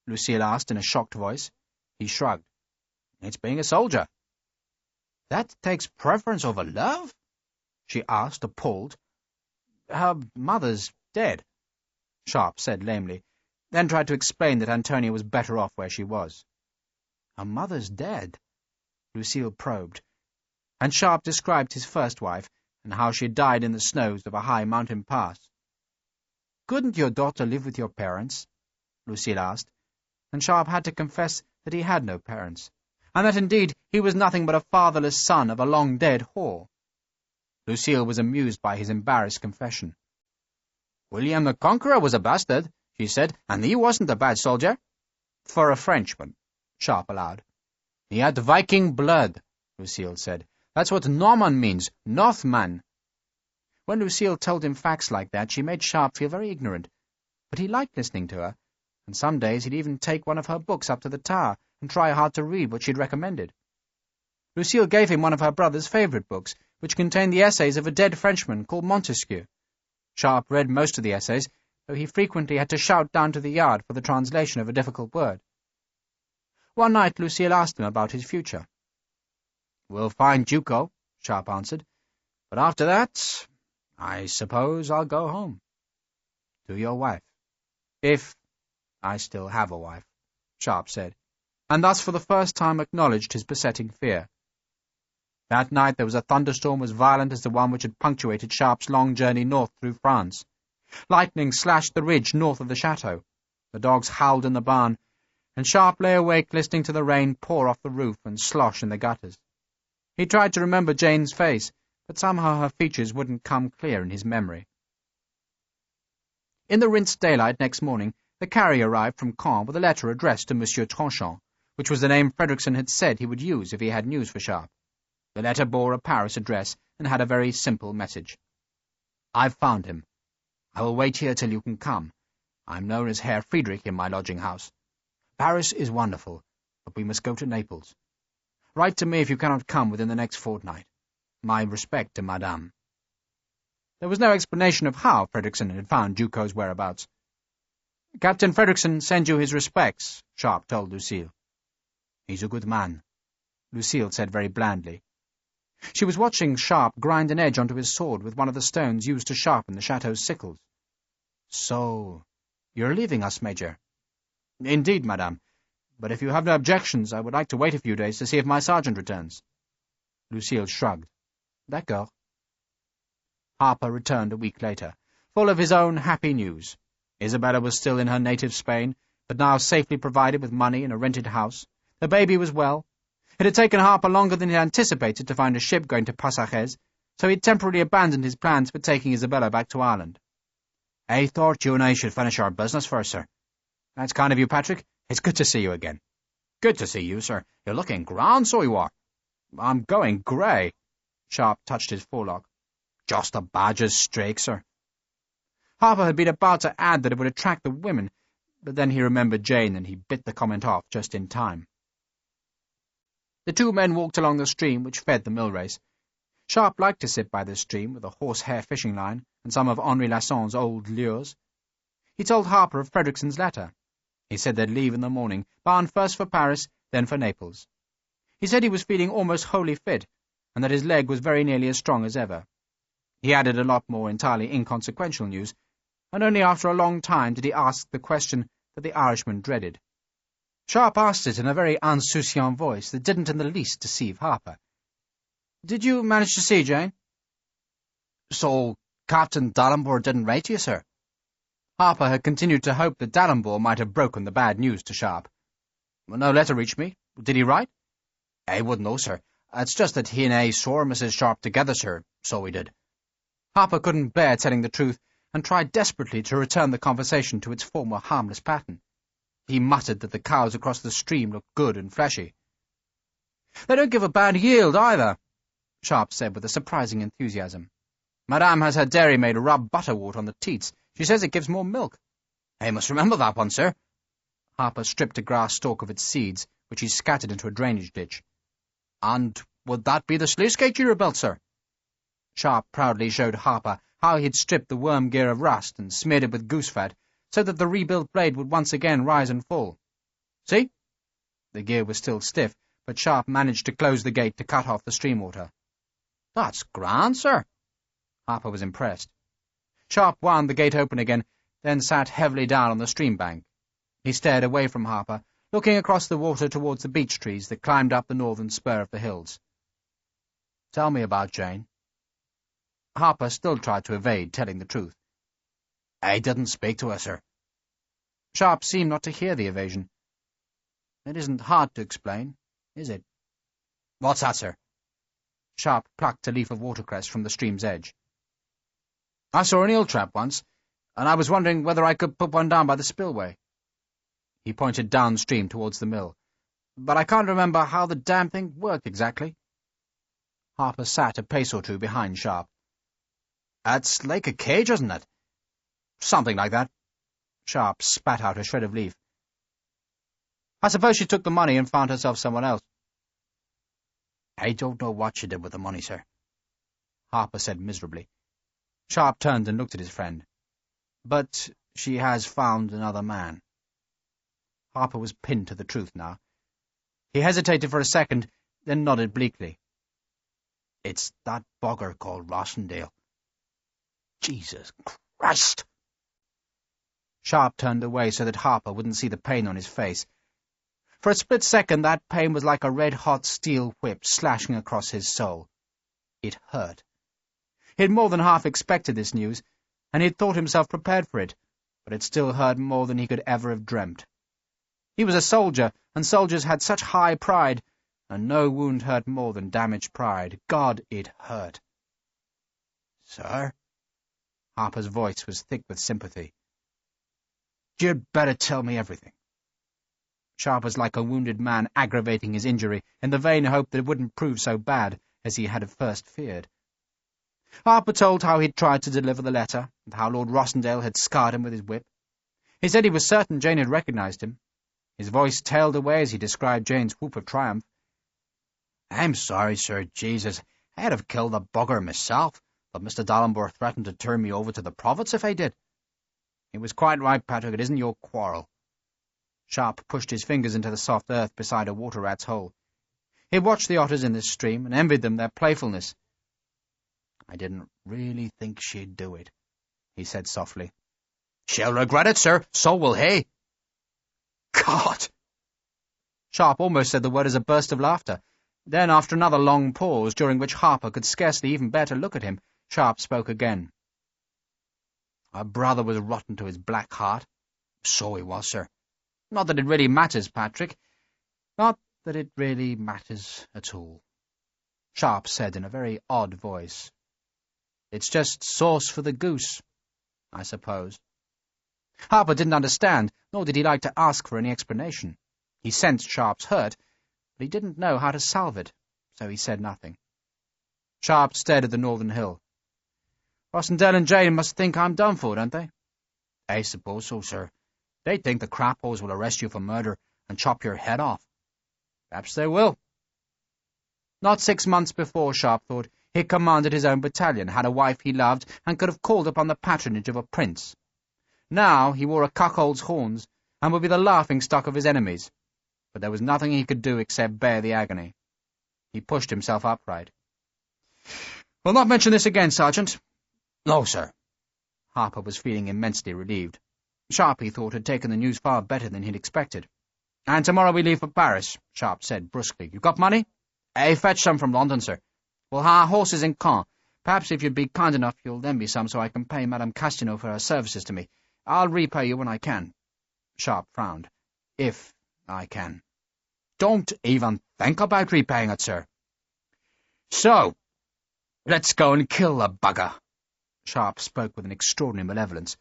Lucille asked in a shocked voice. He shrugged. "It's being a soldier." "That takes preference over love?" she asked, appalled. "Her mother's dead," Sharpe said lamely, then tried to explain that Antonia was better off where she was. "Her mother's dead?" Lucille probed, and Sharpe described his first wife, and how she had died in the snows of a high mountain pass. "Couldn't your daughter live with your parents?" Lucille asked, and Sharpe had to confess that he had no parents, and that indeed he was nothing but a fatherless son of a long-dead whore. Lucille was amused by his embarrassed confession. "William the Conqueror was a bastard," she said, "and he wasn't a bad soldier." "For a Frenchman," Sharpe allowed. "He had Viking blood," Lucille said. "That's what Norman means, Northman." When Lucille told him facts like that, she made Sharpe feel very ignorant, but he liked listening to her, and some days he'd even take one of her books up to the tower and try hard to read what she'd recommended. Lucille gave him one of her brother's favourite books, which contained the essays of a dead Frenchman called Montesquieu. Sharpe read most of the essays, though he frequently had to shout down to the yard for the translation of a difficult word. One night Lucille asked him about his future. "We'll find Duco," Sharpe answered, "but after that, I suppose I'll go home." "To your wife." "If I still have a wife," Sharpe said, and thus for the first time acknowledged his besetting fear. That night there was a thunderstorm as violent as the one which had punctuated Sharpe's long journey north through France. Lightning slashed the ridge north of the chateau. The dogs howled in the barn, and Sharpe lay awake listening to the rain pour off the roof and slosh in the gutters. He tried to remember Jane's face, but somehow her features wouldn't come clear in his memory. In the rinsed daylight next morning, the carrier arrived from Caen with a letter addressed to Monsieur Tranchant, which was the name Frederickson had said he would use if he had news for Sharpe. The letter bore a Paris address and had a very simple message. "I've found him. I will wait here till you can come. I am known as Herr Friedrich in my lodging-house. Paris is wonderful, but we must go to Naples. Write to me if you cannot come within the next fortnight. My respect to Madame." There was no explanation of how Frederickson had found Ducos's whereabouts. "Captain Frederickson sends you his respects," Sharpe told Lucille. "He's a good man," Lucille said very blandly. She was watching Sharpe grind an edge onto his sword with one of the stones used to sharpen the chateau's sickles. "So, you're leaving us, Major?" "Indeed, madame. But if you have no objections, I would like to wait a few days to see if my sergeant returns." Lucille shrugged. "D'accord." Harper returned a week later, full of his own happy news. Isabella was still in her native Spain, but now safely provided with money and a rented house. The baby was well. It had taken Harper longer than he had anticipated to find a ship going to Passages, so he had temporarily abandoned his plans for taking Isabella back to Ireland. "I thought you and I should finish our business first, sir." "That's kind of you, Patrick. It's good to see you again." "Good to see you, sir. You're looking grand, so you are." "I'm going grey." Sharpe touched his forelock. "Just a badger's streak, sir." Harper had been about to add that it would attract the women, but then he remembered Jane and he bit the comment off just in time. The two men walked along the stream which fed the mill race. Sharpe liked to sit by the stream with a horsehair fishing line and some of Henri Lasson's old lures. He told Harper of Frederickson's letter. He said they'd leave in the morning, bound first for Paris, then for Naples. He said he was feeling almost wholly fit, and that his leg was very nearly as strong as ever. He added a lot more entirely inconsequential news, and only after a long time did he ask the question that the Irishman dreaded. Sharpe asked it in a very insouciant voice that didn't in the least deceive Harper. "Did you manage to see Jane?" "So Captain Dallenbohr didn't write to you, sir?" Harper had continued to hope that Dallenbohr might have broken the bad news to Sharpe. "No letter reached me. Did he write?" "I wouldn't know, sir. It's just that he and I saw Mrs. Sharpe together, sir, so we did." Harper couldn't bear telling the truth, and tried desperately to return the conversation to its former harmless pattern. He muttered that the cows across the stream looked good and fleshy. "They don't give a bad yield, either," Sharpe said with a surprising enthusiasm. "Madame has her dairymaid rub butterwort on the teats. She says it gives more milk." "I must remember that one, sir." Harper stripped a grass stalk of its seeds, which he scattered into a drainage ditch. "And would that be the sluice gate you rebuilt, sir?" Sharpe proudly showed Harper how he had stripped the worm gear of rust and smeared it with goose fat, so that the rebuilt blade would once again rise and fall. "See?" The gear was still stiff, but Sharpe managed to close the gate to cut off the stream water. "That's grand, sir." Harper was impressed. Sharpe wound the gate open again, then sat heavily down on the stream bank. He stared away from Harper, looking across the water towards the beech trees that climbed up the northern spur of the hills. "Tell me about Jane." Harper still tried to evade telling the truth. "I didn't speak to her, sir." Sharpe seemed not to hear the evasion. "It isn't hard to explain, is it?" "What's that, sir?" Sharpe plucked a leaf of watercress from the stream's edge. "I saw an eel trap once, and I was wondering whether I could put one down by the spillway." He pointed downstream towards the mill. "But I can't remember how the damn thing worked exactly." Harper sat a pace or two behind Sharpe. "It's like a cage, isn't it?" "Something like that." Sharpe spat out a shred of leaf. "I suppose she took the money and found herself someone else." "I don't know what she did with the money, sir," Harper said miserably. Sharpe turned and looked at his friend. "But she has found another man." Harper was pinned to the truth now. He hesitated for a second, then nodded bleakly. "It's that bogger called Rossendale." "Jesus Christ!" Sharpe turned away so that Harper wouldn't see the pain on his face. For a split second that pain was like a red-hot steel whip slashing across his soul. It hurt. He had more than half expected this news, and he had thought himself prepared for it, but it still hurt more than he could ever have dreamt. He was a soldier, and soldiers had such high pride, and no wound hurt more than damaged pride. God, it hurt. "Sir?" Harper's voice was thick with sympathy. "You'd better tell me everything." Sharpe was like a wounded man aggravating his injury, in the vain hope that it wouldn't prove so bad as he had at first feared. Harper told how he'd tried to deliver the letter, and how Lord Rossendale had scarred him with his whip. He said he was certain Jane had recognized him. His voice tailed away as he described Jane's whoop of triumph. "I'm sorry, Sir Jesus. I'd have killed the bugger myself, but Mr. Dallenbohr threatened to turn me over to the prophets if I did." "He was quite right, Patrick. It isn't your quarrel." Sharpe pushed his fingers into the soft earth beside a water rat's hole. He watched the otters in this stream and envied them their playfulness. "I didn't really think she'd do it," he said softly. "She'll regret it, sir. So will he." "God!" Sharpe almost said the word as a burst of laughter. Then, after another long pause, during which Harper could scarcely even bear to look at him, Sharpe spoke again. "Her brother was rotten to his black heart." "So he was, sir." "Not that it really matters, Patrick. Not that it really matters at all," Sharpe said in a very odd voice. "It's just sauce for the goose, I suppose." Harper didn't understand, nor did he like to ask for any explanation. He sensed Sharpe's hurt, but he didn't know how to salve it, so he said nothing. Sharpe stared at the northern hill. "Rossendale and Jane must think I'm done for, don't they?" "I suppose so, sir. They think the crappos will arrest you for murder and chop your head off." "Perhaps they will." Not 6 months before, Sharpe thought, he commanded his own battalion, had a wife he loved, and could have called upon the patronage of a prince. Now he wore a cuckold's horns, and would be the laughing-stock of his enemies. But there was nothing he could do except bear the agony. He pushed himself upright. "We'll not mention this again, Sergeant." "No, sir." Harper was feeling immensely relieved. Sharpe, he thought, had taken the news far better than he'd expected. "And tomorrow we leave for Paris," Sharpe said brusquely. "You got money?" "I fetched some from London, sir." "We'll hire horses in Caen. Perhaps if you'd be kind enough you'll lend me some so I can pay Madame Castelnau for her services to me. I'll repay you when I can." Sharpe frowned. "If I can." "Don't even think about repaying it, sir." "So, let's go and kill the bugger." Sharpe spoke with an extraordinary malevolence,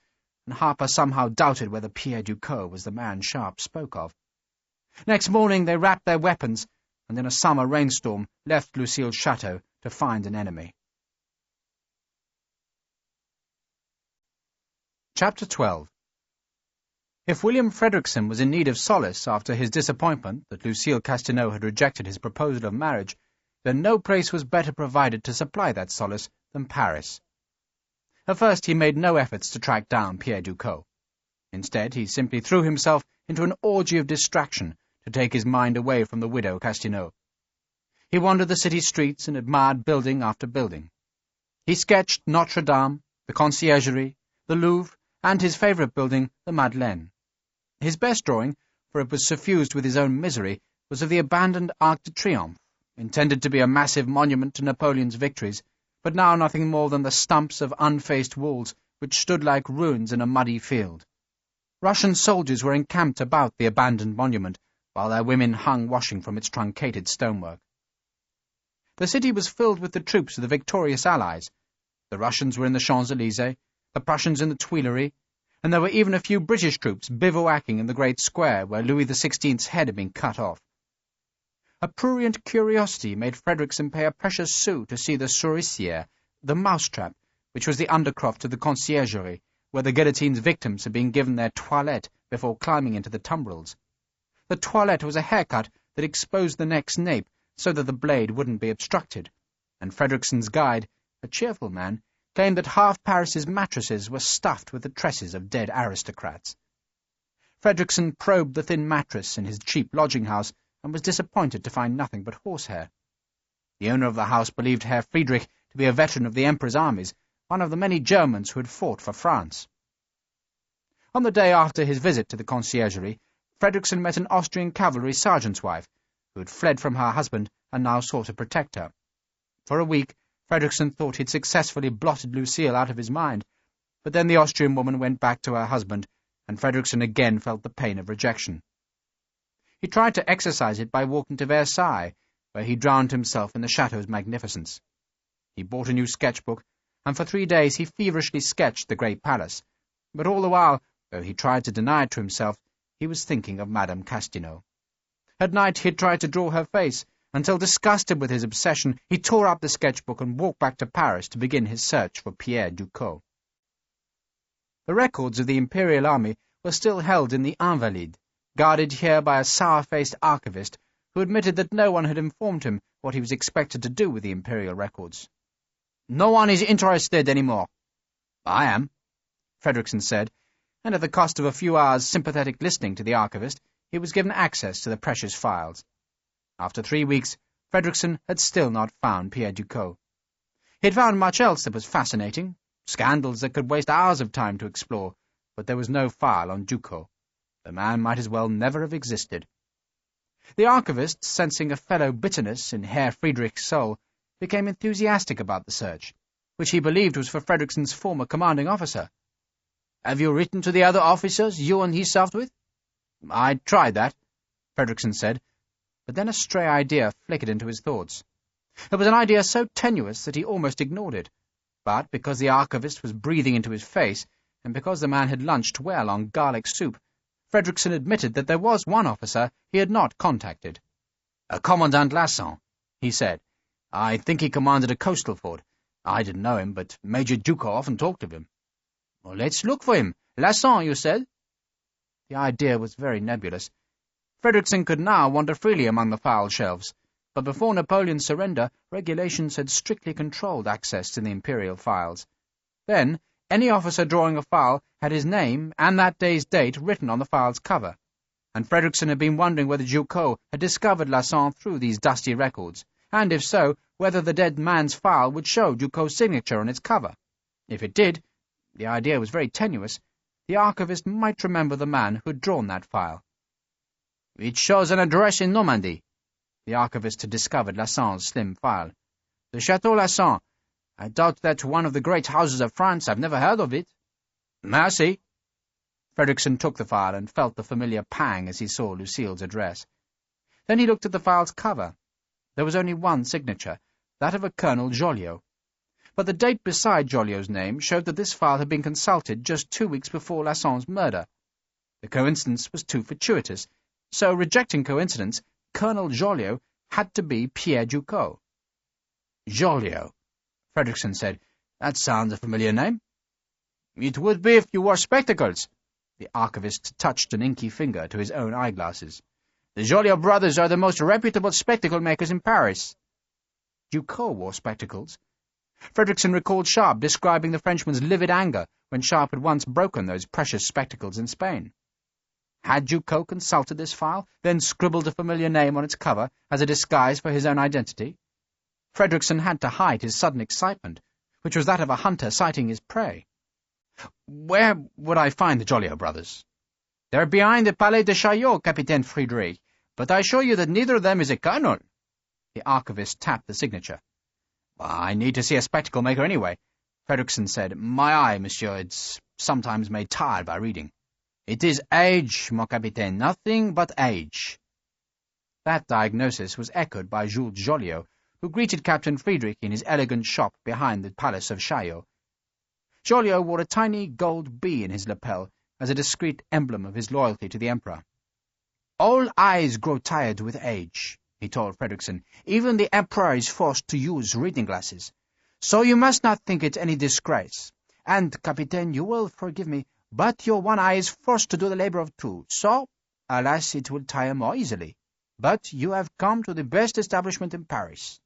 and Harper somehow doubted whether Pierre Ducos was the man Sharpe spoke of. Next morning they wrapped their weapons, and in a summer rainstorm left Lucille's chateau to find an enemy. Chapter 12. If William Frederickson was in need of solace after his disappointment that Lucille Castelnau had rejected his proposal of marriage, then no place was better provided to supply that solace than Paris. At first he made no efforts to track down Pierre Ducos. Instead, he simply threw himself into an orgy of distraction to take his mind away from the widow Castelnau. He wandered the city streets and admired building after building. He sketched Notre Dame, the Conciergerie, the Louvre, and his favourite building, the Madeleine. His best drawing, for it was suffused with his own misery, was of the abandoned Arc de Triomphe, intended to be a massive monument to Napoleon's victories, but now nothing more than the stumps of unfaced walls which stood like ruins in a muddy field. Russian soldiers were encamped about the abandoned monument, while their women hung washing from its truncated stonework. The city was filled with the troops of the victorious Allies. The Russians were in the Champs-Élysées, the Prussians in the Tuileries, and there were even a few British troops bivouacking in the great square where Louis XVI's head had been cut off. A prurient curiosity made Frederickson pay a precious sou to see the souricière, the mousetrap, which was the undercroft of the Conciergerie, where the guillotine's victims had been given their toilette before climbing into the tumbrils. The toilette was a haircut that exposed the neck's nape so that the blade wouldn't be obstructed, and Frederickson's guide, a cheerful man, claimed that half Paris's mattresses were stuffed with the tresses of dead aristocrats. Frederickson probed the thin mattress in his cheap lodging-house and was disappointed to find nothing but horsehair. The owner of the house believed Herr Friedrich to be a veteran of the Emperor's armies, one of the many Germans who had fought for France. On the day after his visit to the Conciergerie, Frederickson met an Austrian cavalry sergeant's wife, who had fled from her husband and now sought to protect her. For a week, Frederickson thought he'd successfully blotted Lucille out of his mind, but then the Austrian woman went back to her husband, and Frederickson again felt the pain of rejection. He tried to exercise it by walking to Versailles, where he drowned himself in the chateau's magnificence. He bought a new sketchbook, and for 3 days he feverishly sketched the great palace, but all the while, though he tried to deny it to himself, he was thinking of Madame Castaneau. At night he had tried to draw her face, until, disgusted with his obsession, he tore up the sketchbook and walked back to Paris to begin his search for Pierre Ducos. The records of the Imperial Army were still held in the Invalides, guarded here by a sour-faced archivist who admitted that no one had informed him what he was expected to do with the Imperial records. "No one is interested any more." "I am," Frederickson said, and at the cost of a few hours' sympathetic listening to the archivist, he was given access to the precious files. After 3 weeks, Frederickson had still not found Pierre Ducos. He had found much else that was fascinating, scandals that could waste hours of time to explore, but there was no file on Ducos. The man might as well never have existed. The archivist, sensing a fellow bitterness in Herr Friedrich's soul, became enthusiastic about the search, which he believed was for Frederickson's former commanding officer. "Have you written to the other officers you and he served with?" "I tried that," Frederickson said, but then a stray idea flickered into his thoughts. It was an idea so tenuous that he almost ignored it, but because the archivist was breathing into his face, and because the man had lunched well on garlic soup, Frederickson admitted that there was one officer he had not contacted. "Commandant Lasson," he said. "I think he commanded a coastal fort. I didn't know him, but Major Ducos often talked of him." "Well, let's look for him. Lasson, you said?" The idea was very nebulous. Frederickson could now wander freely among the file shelves, but before Napoleon's surrender, regulations had strictly controlled access to the imperial files. Then, any officer drawing a file had his name and that day's date written on the file's cover, and Frederickson had been wondering whether Ducos had discovered Lasson through these dusty records, and if so, whether the dead man's file would show Ducos' signature on its cover. If it did, the idea was very tenuous, the archivist might remember the man who had drawn that file. "It shows an address in Normandy." The archivist had discovered Lasson's slim file. "The Château Lasson. I doubt that one of the great houses of France. I've never heard of it." "Merci." Frederickson took the file and felt the familiar pang as he saw Lucille's address. Then he looked at the file's cover. There was only one signature, that of a Colonel Joliot. But the date beside Joliot's name showed that this file had been consulted just 2 weeks before Lasson's murder. The coincidence was too fortuitous, so, rejecting coincidence, Colonel Joliot had to be Pierre Ducos. "Joliot," Frederickson said. "That sounds a familiar name." "It would be if you wore spectacles." The archivist touched an inky finger to his own eyeglasses. "The Joliot brothers are the most reputable spectacle makers in Paris." Ducos wore spectacles. Frederickson recalled Sharpe describing the Frenchman's livid anger when Sharpe had once broken those precious spectacles in Spain. Had Ducos consulted this file, then scribbled a familiar name on its cover as a disguise for his own identity? Frederickson had to hide his sudden excitement, which was that of a hunter sighting his prey. "Where would I find the Joliot brothers?" "They're behind the Palais de Chaillot, Capitaine Friedrich, but I assure you that neither of them is a colonel." The archivist tapped the signature. "Well, I need to see a spectacle maker anyway," Frederickson said. "My eye, monsieur, it's sometimes made tired by reading." "It is age, mon capitaine, nothing but age." That diagnosis was echoed by Jules Joliot, who greeted Captain Friedrich in his elegant shop behind the Palace of Chaillot. Joliot wore a tiny gold bee in his lapel as a discreet emblem of his loyalty to the Emperor. "All eyes grow tired with age," he told Frederickson. "Even the Emperor is forced to use reading glasses. So you must not think it any disgrace. And, Capitaine, you will forgive me, but your one eye is forced to do the labor of two, so, alas, it will tire more easily. But you have come to the best establishment in Paris."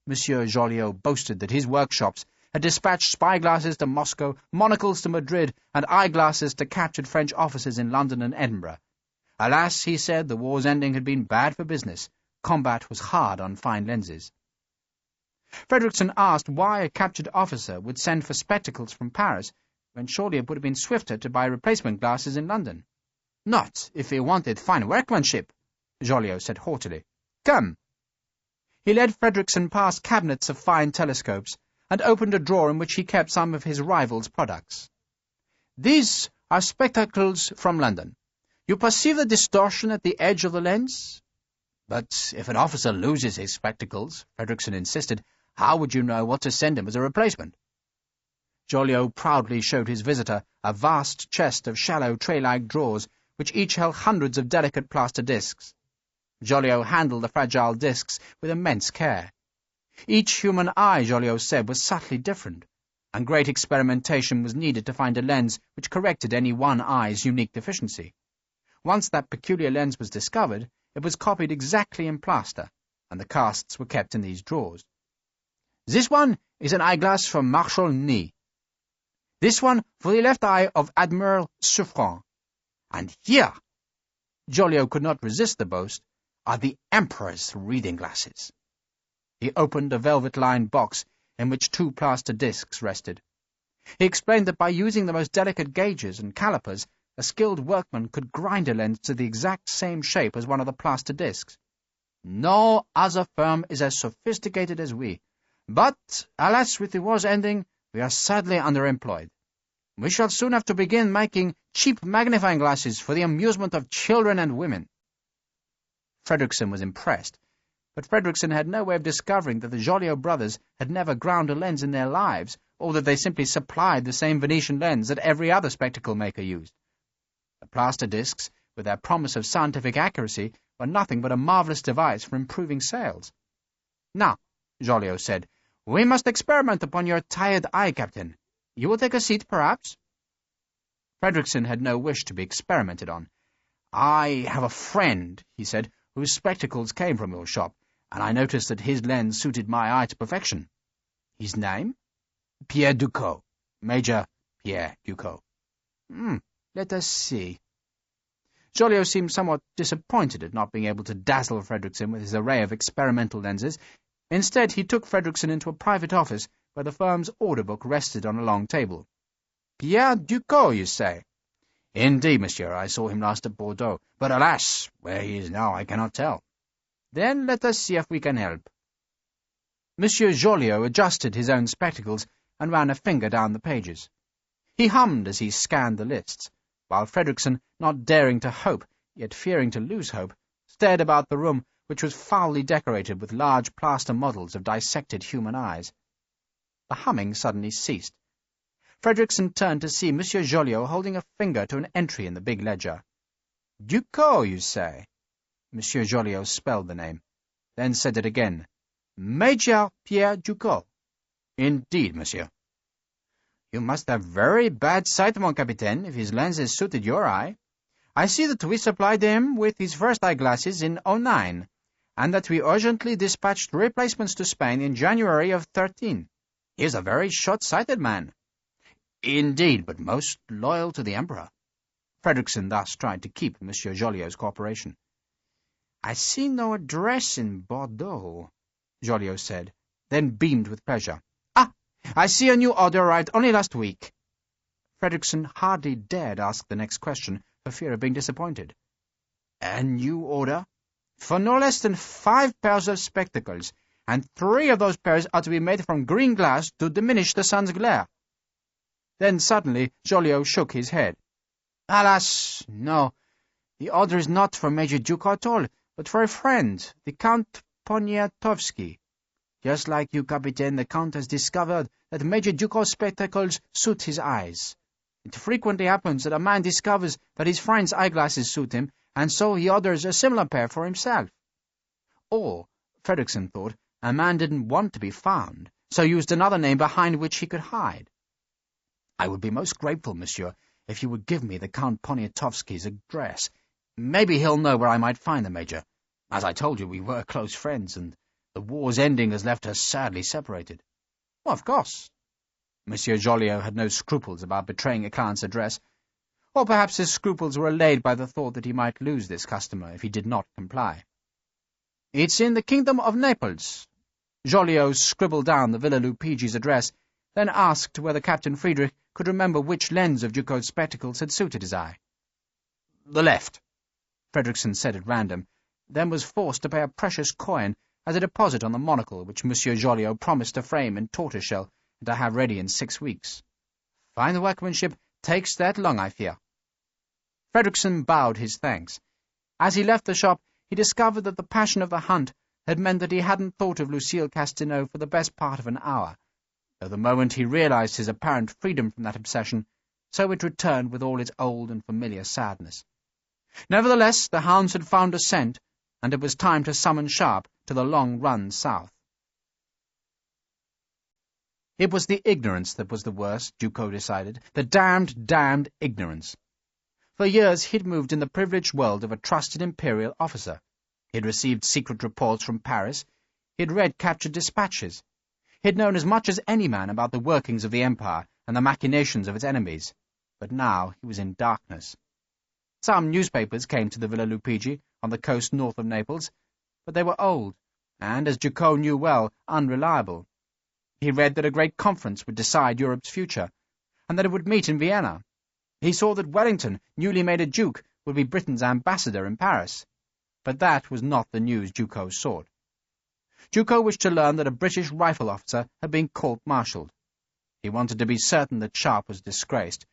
Monsieur Joliot boasted that his workshops had dispatched spyglasses to Moscow, monocles to Madrid, and eyeglasses to captured French officers in London and Edinburgh. Alas, he said, the war's ending had been bad for business. Combat was hard on fine lenses. Frederickson asked why a captured officer would send for spectacles from Paris when surely it would have been swifter to buy replacement glasses in London. "Not if he wanted fine workmanship," Joliot said haughtily. "Come." He led Frederickson past cabinets of fine telescopes and opened a drawer in which he kept some of his rival's products. "These are spectacles from London. You perceive the distortion at the edge of the lens? But if an officer loses his spectacles, Fredrickson insisted, how would you know what to send him as a replacement? Joliot proudly showed his visitor a vast chest of shallow tray-like drawers, which each held hundreds of delicate plaster discs. Joliot handled the fragile discs with immense care. Each human eye, Joliot said, was subtly different, and great experimentation was needed to find a lens which corrected any one eye's unique deficiency. Once that peculiar lens was discovered, it was copied exactly in plaster, and the casts were kept in these drawers. This one is an eyeglass from Marshal Ney. This one for the left eye of Admiral Suffren. And here, Joliot could not resist the boast, are the Emperor's reading glasses. He opened a velvet-lined box in which 2 plaster discs rested. He explained that by using the most delicate gauges and calipers, a skilled workman could grind a lens to the exact same shape as one of the plaster discs. No other firm is as sophisticated as we, but, alas, with the war's ending, we are sadly underemployed. We shall soon have to begin making cheap magnifying glasses for the amusement of children and women. Fredrickson was impressed, but Fredrickson had no way of discovering that the Joliot brothers had never ground a lens in their lives, or that they simply supplied the same Venetian lens that every other spectacle maker used. The plaster discs, with their promise of scientific accuracy, were nothing but a marvellous device for improving sales. Now, Joliot said, we must experiment upon your tired eye, Captain. You will take a seat, perhaps? Fredrickson had no wish to be experimented on. I have a friend, he said, whose spectacles came from your shop, and I noticed that his lens suited my eye to perfection. His name? Pierre Ducos. Major Pierre Ducos. Let us see. Joliot seemed somewhat disappointed at not being able to dazzle Fredrickson with his array of experimental lenses. Instead, he took Fredrickson into a private office where the firm's Audiobook rested on a long table. Pierre Ducos, you say? Indeed, monsieur, I saw him last at Bordeaux, but alas, where he is now I cannot tell. Then let us see if we can help. Monsieur Joliot adjusted his own spectacles and ran a finger down the pages. He hummed as he scanned the lists, while Fredrickson, not daring to hope, yet fearing to lose hope, stared about the room, which was foully decorated with large plaster models of dissected human eyes. The humming suddenly ceased. Fredrickson turned to see Monsieur Joliot holding a finger to an entry in the big ledger. Ducos, you say? Monsieur Joliot spelled the name, then said it again. Major Pierre Ducos. Indeed, monsieur. You must have very bad sight, mon capitaine, if his lenses suited your eye. I see that we supplied him with his first eyeglasses in 09, and that we urgently dispatched replacements to Spain in January of 13. He is a very short-sighted man. Indeed, but most loyal to the Emperor. Fredrickson thus tried to keep Monsieur Joliot's cooperation. I see no address in Bordeaux, Joliot said, then beamed with pleasure. Ah, I see a new order arrived only last week. Fredrickson hardly dared ask the next question for fear of being disappointed. A new order? For no less than 5 pairs of spectacles, and 3 of those pairs are to be made from green glass to diminish the sun's glare. Then suddenly Joliot shook his head. Alas, no, the order is not for Major Ducos at all, but for a friend, the Count Poniatowski. Just like you, Captain, the Count has discovered that Major Ducos' spectacles suit his eyes. It frequently happens that a man discovers that his friend's eyeglasses suit him, and so he orders a similar pair for himself. Or, Fredrickson thought, a man didn't want to be found, so used another name behind which he could hide. I would be most grateful, monsieur, if you would give me the Count Poniatowski's address. Maybe he'll know where I might find the Major. As I told you, we were close friends, and the war's ending has left us sadly separated. Well, of course. Monsieur Joliot had no scruples about betraying a client's address, or perhaps his scruples were allayed by the thought that he might lose this customer if he did not comply. It's in the Kingdom of Naples. Joliot scribbled down the Villa Lupigi's address, then asked whether Captain Friedrich could remember which lens of Ducos' spectacles had suited his eye. The left, Fredrickson said at random, then was forced to pay a precious coin as a deposit on the monocle which Monsieur Joliot promised to frame in tortoiseshell and to have ready in 6 weeks. Fine workmanship takes that long, I fear. Frederickson bowed his thanks. As he left the shop, he discovered that the passion of the hunt had meant that he hadn't thought of Lucille Castelnau for the best part of an hour, though the moment he realized his apparent freedom from that obsession, so it returned with all its old and familiar sadness. Nevertheless, the hounds had found a scent, and it was time to summon Sharpe to the long run south. It was the ignorance that was the worst, Ducos decided, the damned ignorance. For years he'd moved in the privileged world of a trusted imperial officer. He'd received secret reports from Paris. He'd read captured dispatches. He'd known as much as any man about the workings of the empire and the machinations of its enemies. But now he was in darkness. Some newspapers came to the Villa Lupigi, on the coast north of Naples, but they were old, and, as Ducos knew well, unreliable. He read that a great conference would decide Europe's future, and that it would meet in Vienna. He saw that Wellington, newly made a duke, would be Britain's ambassador in Paris. But that was not the news Ducos sought. Ducos wished to learn that a British rifle officer had been court-martialed. He wanted to be certain that Sharpe was disgraced,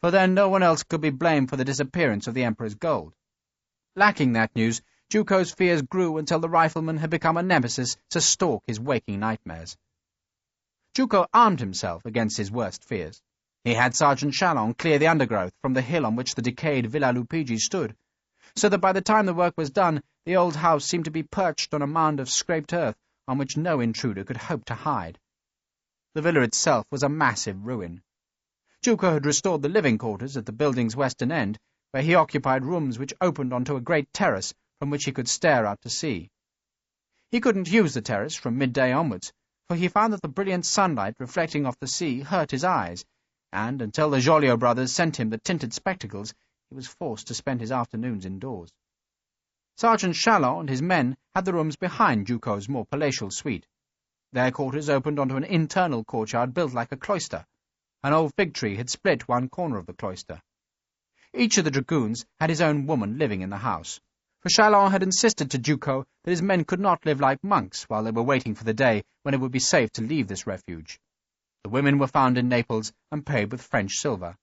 for then no one else could be blamed for the disappearance of the Emperor's gold. Lacking that news, Ducos' fears grew until the rifleman had become a nemesis to stalk his waking nightmares. Ducos armed himself against his worst fears. He had Sergeant Chalon clear the undergrowth from the hill on which the decayed Villa Lupigi stood, so that by the time the work was done, the old house seemed to be perched on a mound of scraped earth on which no intruder could hope to hide. The villa itself was a massive ruin. Ducos had restored the living quarters at the building's western end, where he occupied rooms which opened onto a great terrace from which he could stare out to sea. He couldn't use the terrace from midday onwards, for he found that the brilliant sunlight reflecting off the sea hurt his eyes, and until the Joliot brothers sent him the tinted spectacles, he was forced to spend his afternoons indoors. Sergeant Chalon and his men had the rooms behind Ducos' more palatial suite. Their quarters opened onto an internal courtyard built like a cloister. An old fig tree had split one corner of the cloister. Each of the dragoons had his own woman living in the house, for Chalon had insisted to Ducos that his men could not live like monks while they were waiting for the day when it would be safe to leave this refuge. The women were found in Naples and paid with French silver.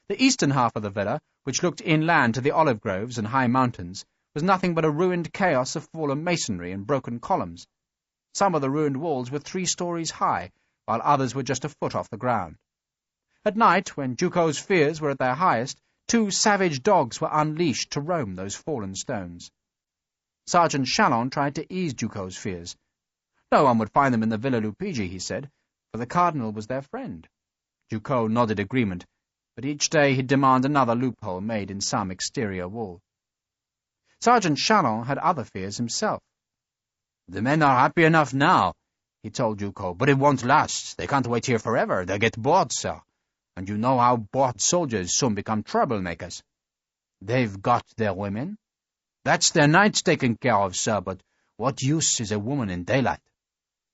The eastern half of the villa, which looked inland to the olive groves and high mountains, was nothing but a ruined chaos of fallen masonry and broken columns. Some of the ruined walls were 3 stories high, while others were just a foot off the ground. At night, when Ducos' fears were at their highest, 2 savage dogs were unleashed to roam those fallen stones. Sergeant Chalon tried to ease Ducos' fears. No one would find them in the Villa Lupigi, he said, for the cardinal was their friend. Ducos nodded agreement, but each day he'd demand another loophole made in some exterior wall. Sergeant Chalon had other fears himself. "The men are happy enough now," he told Ducos, "but it won't last. They can't wait here forever. They'll get bored, sir. And you know how bored soldiers soon become troublemakers. They've got their women. That's their nights taken care of, sir, but what use is a woman in daylight?"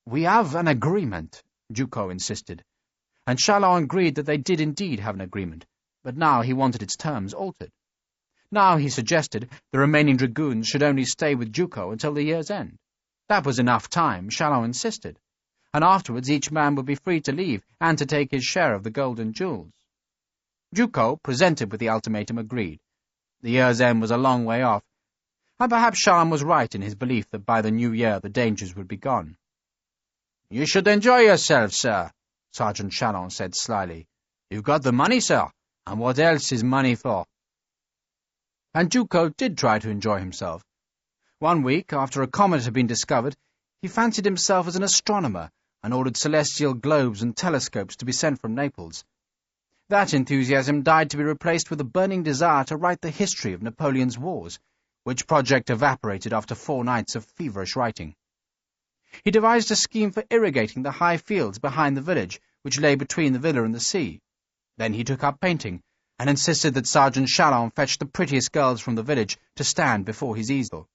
"We have an agreement," Ducos insisted. And Chalon agreed that they did indeed have an agreement, but now he wanted its terms altered. Now, he suggested, the remaining dragoons should only stay with Ducos until the year's end. That was enough time, Chalon insisted, and afterwards each man would be free to leave and to take his share of the gold and jewels. Ducos, presented with the ultimatum, agreed. The year's end was a long way off, and perhaps Chalon was right in his belief that by the new year the dangers would be gone. "You should enjoy yourself, sir," Sergeant Chalon said slyly. "You've got the money, sir, and what else is money for?" And Ducos did try to enjoy himself. One week, after a comet had been discovered, he fancied himself as an astronomer and ordered celestial globes and telescopes to be sent from Naples. That enthusiasm died to be replaced with a burning desire to write the history of Napoleon's wars, which project evaporated after 4 nights of feverish writing. He devised a scheme for irrigating the high fields behind the village, which lay between the villa and the sea. Then he took up painting, and insisted that Sergeant Chalon fetch the prettiest girls from the village to stand before his easel.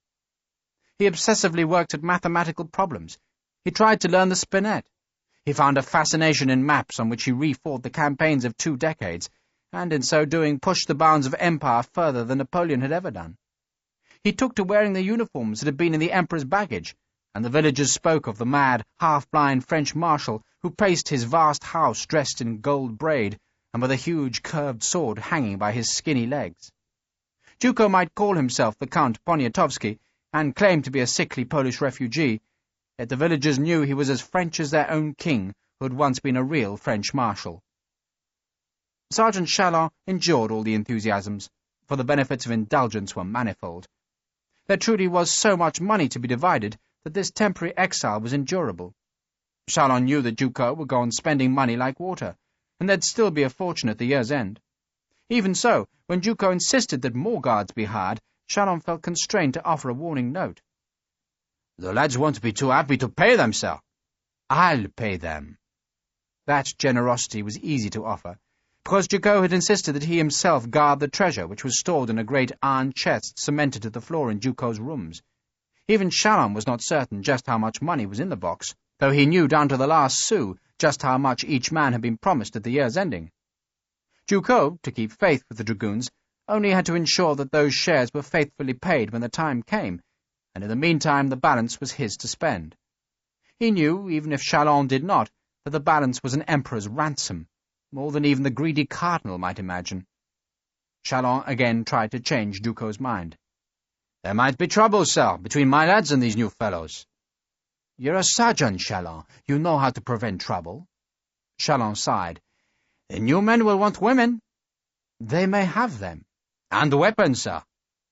He obsessively worked at mathematical problems. He tried to learn the spinet. He found a fascination in maps on which he refought the campaigns of 2 decades, and in so doing pushed the bounds of empire further than Napoleon had ever done. He took to wearing the uniforms that had been in the Emperor's baggage, and the villagers spoke of the mad, half-blind French marshal who paced his vast house dressed in gold braid, and with a huge curved sword hanging by his skinny legs. Duco might call himself the Count Poniatowski, and claim to be a sickly Polish refugee, yet the villagers knew he was as French as their own king, who had once been a real French marshal. Sergeant Chalon endured all the enthusiasms, for the benefits of indulgence were manifold. There truly was so much money to be divided that this temporary exile was endurable. Chalon knew that Duco would go on spending money like water, and there'd still be a fortune at the year's end. Even so, when Duco insisted that more guards be hired, Chalon felt constrained to offer a warning note. "The lads won't be too happy to pay them, sir." "I'll pay them." That generosity was easy to offer, because Duco had insisted that he himself guard the treasure, which was stored in a great iron chest cemented to the floor in Duco's rooms. Even Chalon was not certain just how much money was in the box, though he knew down to the last sou just how much each man had been promised at the year's ending. Duco, to keep faith with the dragoons, only had to ensure that those shares were faithfully paid when the time came, and in the meantime the balance was his to spend. He knew, even if Chalon did not, that the balance was an emperor's ransom, more than even the greedy cardinal might imagine. Chalon again tried to change Duco's mind. "There might be trouble, sir, between my lads and these new fellows." "You're a sergeant, Chalon. You know how to prevent trouble." Chalon sighed. "The new men will want women." "They may have them." "And weapons, sir."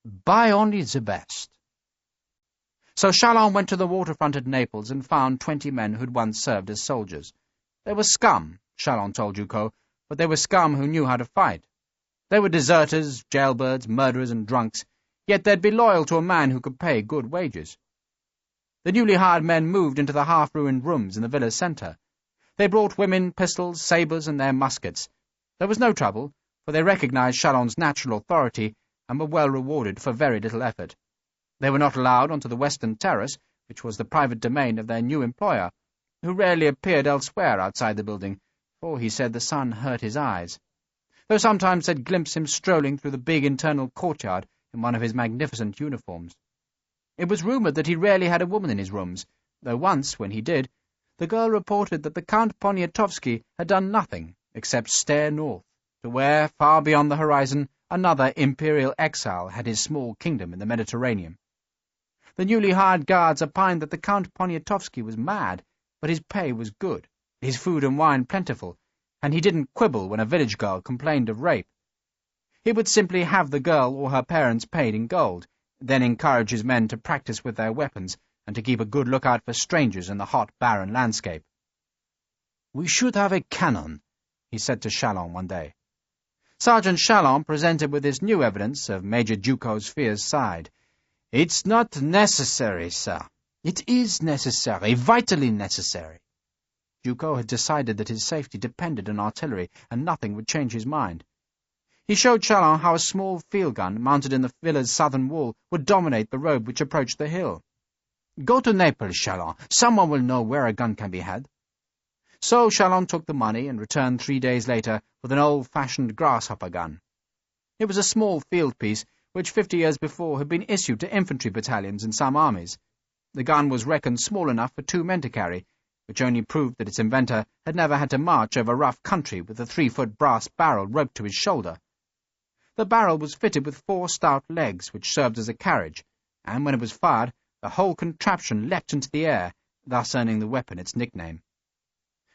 "Buy only the best." So Chalon went to the waterfront at Naples and found 20 men who'd once served as soldiers. They were scum, Chalon told Duco, but they were scum who knew how to fight. They were deserters, jailbirds, murderers and drunks, yet they'd be loyal to a man who could pay good wages. The newly hired men moved into the half-ruined rooms in the villa's centre. They brought women, pistols, sabres, and their muskets. There was no trouble, for they recognized Chalon's natural authority and were well rewarded for very little effort. They were not allowed onto the western terrace, which was the private domain of their new employer, who rarely appeared elsewhere outside the building, for he said the sun hurt his eyes, though sometimes they'd glimpse him strolling through the big internal courtyard in one of his magnificent uniforms. It was rumoured that he rarely had a woman in his rooms, though once, when he did, the girl reported that the Count Poniatowski had done nothing except stare north, to where, far beyond the horizon, another imperial exile had his small kingdom in the Mediterranean. The newly hired guards opined that the Count Poniatowski was mad, but his pay was good, his food and wine plentiful, and he didn't quibble when a village girl complained of rape. He would simply have the girl or her parents paid in gold, then encourage his men to practice with their weapons and to keep a good lookout for strangers in the hot, barren landscape. "We should have a cannon," he said to Chalon one day. Sergeant Chalon, presented with this new evidence of Major Duco's fears, sighed. "It's not necessary, sir." "It is necessary, vitally necessary." Duco had decided that his safety depended on artillery, and nothing would change his mind. He showed Chalon how a small field gun mounted in the villa's southern wall would dominate the road which approached the hill. "Go to Naples, Chalon. Someone will know where a gun can be had." So Chalon took the money and returned 3 days later with an old-fashioned grasshopper gun. It was a small field piece which 50 years before had been issued to infantry battalions in some armies. The gun was reckoned small enough for 2 men to carry, which only proved that its inventor had never had to march over rough country with a 3-foot brass barrel roped to his shoulder. The barrel was fitted with 4 stout legs, which served as a carriage, and when it was fired, the whole contraption leapt into the air, thus earning the weapon its nickname.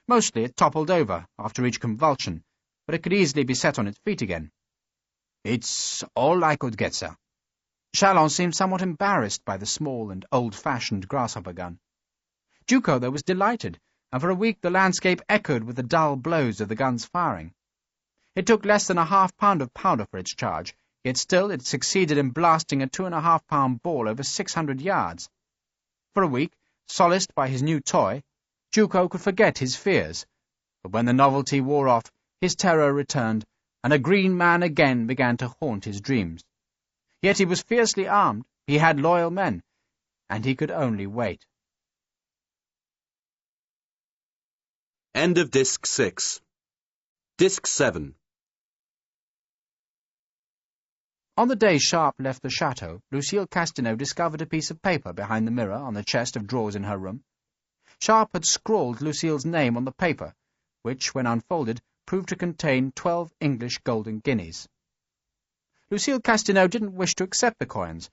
Mostly it toppled over after each convulsion, but it could easily be set on its feet again. "It's all I could get, sir." Chalon seemed somewhat embarrassed by the small and old-fashioned grasshopper gun. Duco, though, was delighted, and for a week the landscape echoed with the dull blows of the gun's firing. It took less than a half-pound of powder for its charge, yet still it succeeded in blasting a 2.5-pound ball over 600 yards. For a week, solaced by his new toy, Duco could forget his fears, but when the novelty wore off, his terror returned, and a green man again began to haunt his dreams. Yet he was fiercely armed, he had loyal men, and he could only wait. End of Disc 6. Disc 7. On the day Sharpe left the chateau, Lucille Castaneau discovered a piece of paper behind the mirror on the chest of drawers in her room. Sharpe had scrawled Lucille's name on the paper, which, when unfolded, proved to contain 12 English golden guineas. Lucille Castaneau didn't wish to accept the coins.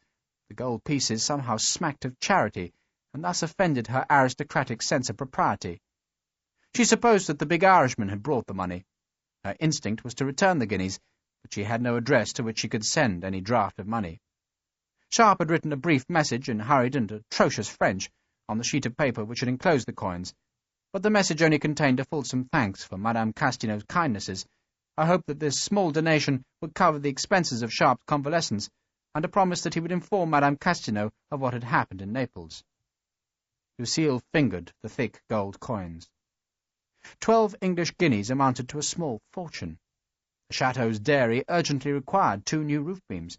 The gold pieces somehow smacked of charity, and thus offended her aristocratic sense of propriety. She supposed that the big Irishman had brought the money. Her instinct was to return the guineas, but she had no address to which she could send any draft of money. Sharpe had written a brief message in hurried and atrocious French on the sheet of paper which had enclosed the coins, but the message only contained a fulsome thanks for Madame Castaneau's kindnesses, a hope that this small donation would cover the expenses of Sharpe's convalescence, and a promise that he would inform Madame Castaneau of what had happened in Naples. Lucille fingered the thick gold coins. 12 English guineas amounted to a small fortune. The chateau's dairy urgently required 2 new roof beams.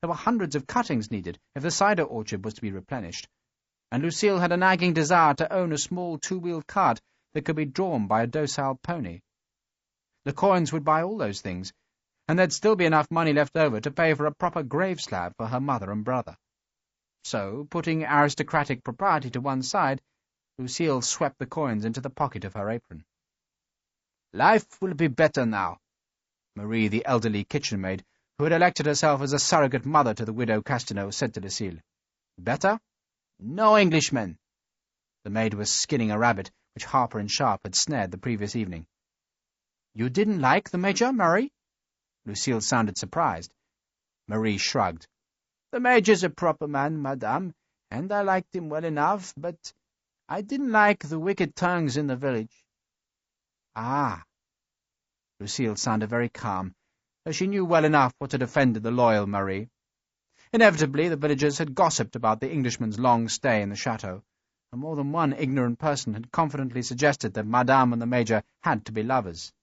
There were hundreds of cuttings needed if the cider orchard was to be replenished, and Lucille had a nagging desire to own a small 2-wheeled cart that could be drawn by a docile pony. The coins would buy all those things, and there'd still be enough money left over to pay for a proper grave slab for her mother and brother. So, putting aristocratic propriety to one side, Lucille swept the coins into the pocket of her apron. "Life will be better now," Marie, the elderly kitchen-maid, who had elected herself as a surrogate mother to the widow Castaneau, said to Lucille. "Better? No Englishmen." The maid was skinning a rabbit which Harper and Sharpe had snared the previous evening. "You didn't like the Major, Marie?" Lucille sounded surprised. Marie shrugged. "The Major's a proper man, madame, and I liked him well enough, but I didn't like the wicked tongues in the village." "Ah." Lucille sounded very calm, though she knew well enough what had offended the loyal Marie. Inevitably, the villagers had gossiped about the Englishman's long stay in the chateau, and more than one ignorant person had confidently suggested that Madame and the Major had to be lovers.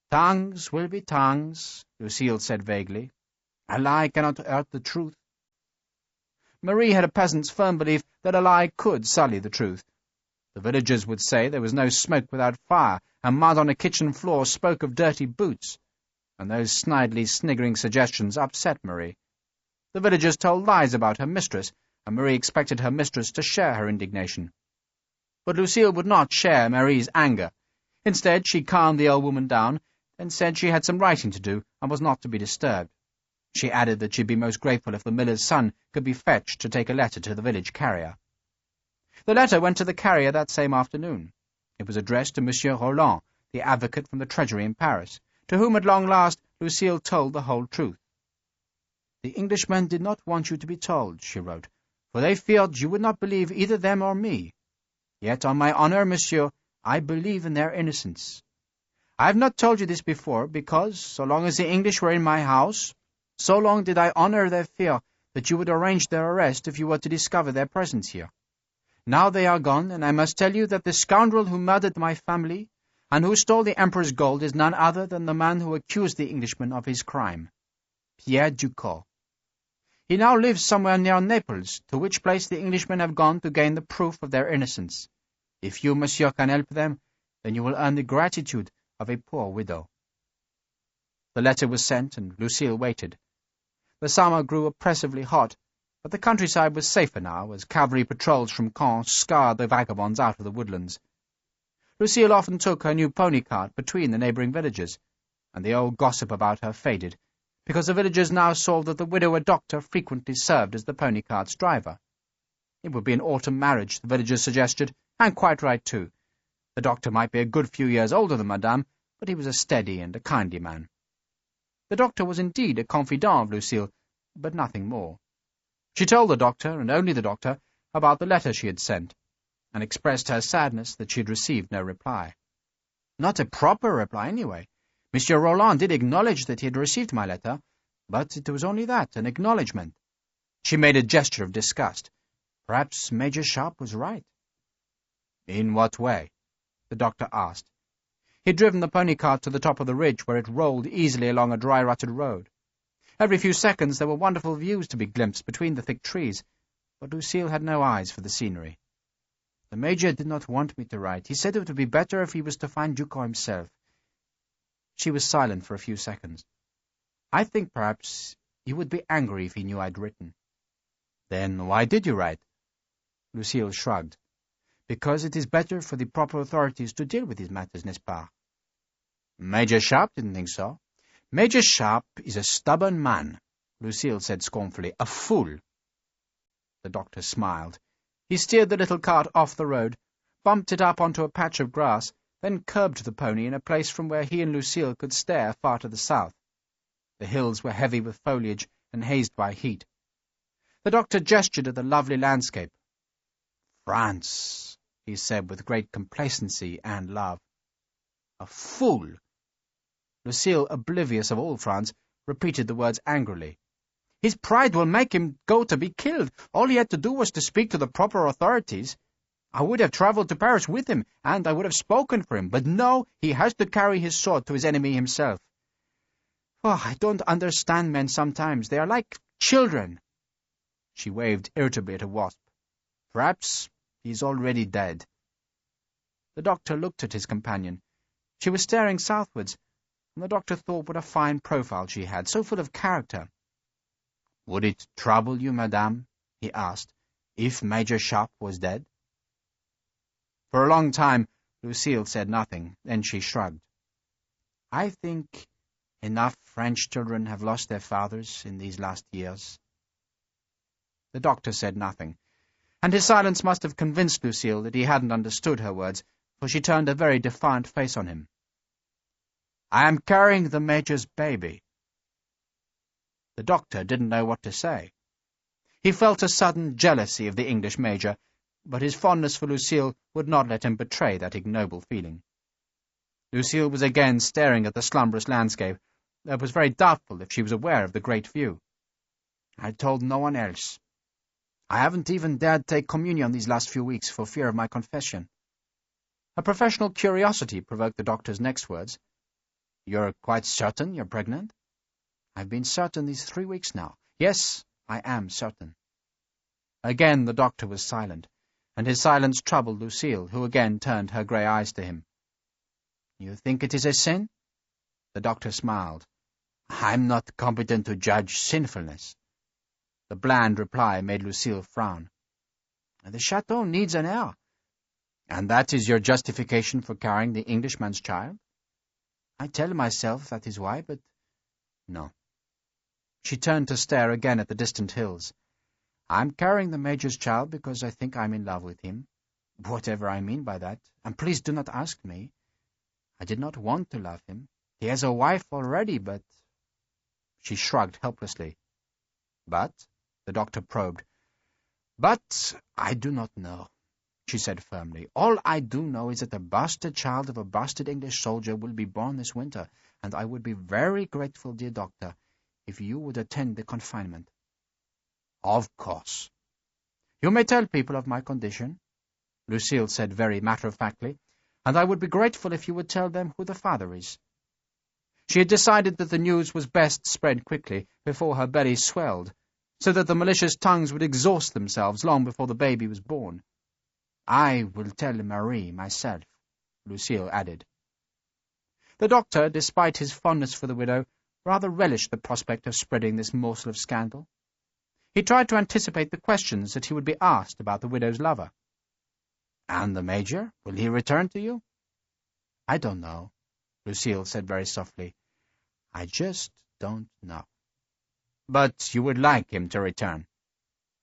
"Tongues will be tongues," Lucille said vaguely. "A lie cannot hurt the truth." Marie had a peasant's firm belief that a lie could sully the truth. The villagers would say there was no smoke without fire, and mud on a kitchen floor spoke of dirty boots, and those snidely sniggering suggestions upset Marie. The villagers told lies about her mistress, and Marie expected her mistress to share her indignation. But Lucille would not share Marie's anger. Instead, she calmed the old woman down, and said she had some writing to do, and was not to be disturbed. She added that she'd be most grateful if the miller's son could be fetched to take a letter to the village carrier. The letter went to the carrier that same afternoon. It was addressed to Monsieur Roland, the advocate from the Treasury in Paris, to whom at long last Lucille told the whole truth. "The Englishmen did not want you to be told," she wrote, "for they feared you would not believe either them or me. Yet, on my honour, monsieur, I believe in their innocence. I have not told you this before, because, so long as the English were in my house, so long did I honour their fear that you would arrange their arrest if you were to discover their presence here. Now they are gone, and I must tell you that the scoundrel who murdered my family, and who stole the Emperor's gold, is none other than the man who accused the Englishman of his crime, Pierre Ducos. He now lives somewhere near Naples, to which place the Englishmen have gone to gain the proof of their innocence. If you, monsieur, can help them, then you will earn the gratitude of a poor widow." The letter was sent, and Lucille waited. The summer grew oppressively hot, but the countryside was safer now, as cavalry patrols from Caen scoured the vagabonds out of the woodlands. Lucille often took her new pony cart between the neighbouring villages, and the old gossip about her faded, because the villagers now saw that the widower doctor frequently served as the pony cart's driver. It would be an autumn marriage, the villagers suggested, and quite right too. The doctor might be a good few years older than Madame, but he was a steady and a kindly man. The doctor was indeed a confidant of Lucille, but nothing more. She told the doctor, and only the doctor, about the letter she had sent, and expressed her sadness that she had received no reply. Not a proper reply, anyway. Monsieur Roland did acknowledge that he had received my letter, but it was only that, an acknowledgment. She made a gesture of disgust. Perhaps Major Sharpe was right. "In what way?" the doctor asked. He had driven the pony cart to the top of the ridge, where it rolled easily along a dry-rutted road. Every few seconds there were wonderful views to be glimpsed between the thick trees, but Lucille had no eyes for the scenery. "The Major did not want me to write. He said it would be better if he was to find Ducos himself." She was silent for a few seconds. "I think, perhaps, he would be angry if he knew I'd written." "Then why did you write?" Lucille shrugged. "Because it is better for the proper authorities to deal with these matters, n'est-ce pas?" Major Sharpe didn't think so. Major Sharpe is a stubborn man, Lucille said scornfully. A fool. The doctor smiled. He steered the little cart off the road, bumped it up onto a patch of grass, then curbed the pony in a place from where he and Lucille could stare far to the south. The hills were heavy with foliage and hazed by heat. The doctor gestured at the lovely landscape. France, he said with great complacency and love. A fool. Lucille, oblivious of all France, repeated the words angrily. His pride will make him go to be killed. All he had to do was to speak to the proper authorities. I would have travelled to Paris with him, and I would have spoken for him, but no, he has to carry his sword to his enemy himself. Oh, I don't understand men sometimes. They are like children. She waved irritably at a wasp. Perhaps he's already dead. The doctor looked at his companion. She was staring southwards, and the doctor thought what a fine profile she had, so full of character. Would it trouble you, madame, he asked, if Major Sharpe was dead? For a long time Lucille said nothing, then she shrugged. I think enough French children have lost their fathers in these last years. The doctor said nothing, and his silence must have convinced Lucille that he hadn't understood her words, for she turned a very defiant face on him. I am carrying the Major's baby. The doctor didn't know what to say. He felt a sudden jealousy of the English Major, but his fondness for Lucille would not let him betray that ignoble feeling. Lucille was again staring at the slumberous landscape, though it was very doubtful if she was aware of the great view. I told no one else. I haven't even dared take communion these last few weeks for fear of my confession. A professional curiosity provoked the doctor's next words. You're quite certain you're pregnant? I've been certain these 3 weeks now. Yes, I am certain. Again the doctor was silent, and his silence troubled Lucille, who again turned her grey eyes to him. You think it is a sin? The doctor smiled. I'm not competent to judge sinfulness. The bland reply made Lucille frown. The chateau needs an heir. And that is your justification for carrying the Englishman's child? I tell myself that is why, but no. She turned to stare again at the distant hills. I'm carrying the Major's child because I think I'm in love with him, whatever I mean by that, and please do not ask me. I did not want to love him. He has a wife already, but... She shrugged helplessly. But? The doctor probed. But I do not know, she said firmly. All I do know is that the bastard child of a bastard English soldier will be born this winter, and I would be very grateful, dear doctor, if you would attend the confinement. Of course. You may tell people of my condition, Lucille said very matter-of-factly, and I would be grateful if you would tell them who the father is. She had decided that the news was best spread quickly, before her belly swelled, so that the malicious tongues would exhaust themselves long before the baby was born. I will tell Marie myself, Lucille added. The doctor, despite his fondness for the widow, rather relished the prospect of spreading this morsel of scandal. He tried to anticipate the questions that he would be asked about the widow's lover. And the Major? Will he return to you? I don't know, Lucille said very softly. I just don't know. But you would like him to return?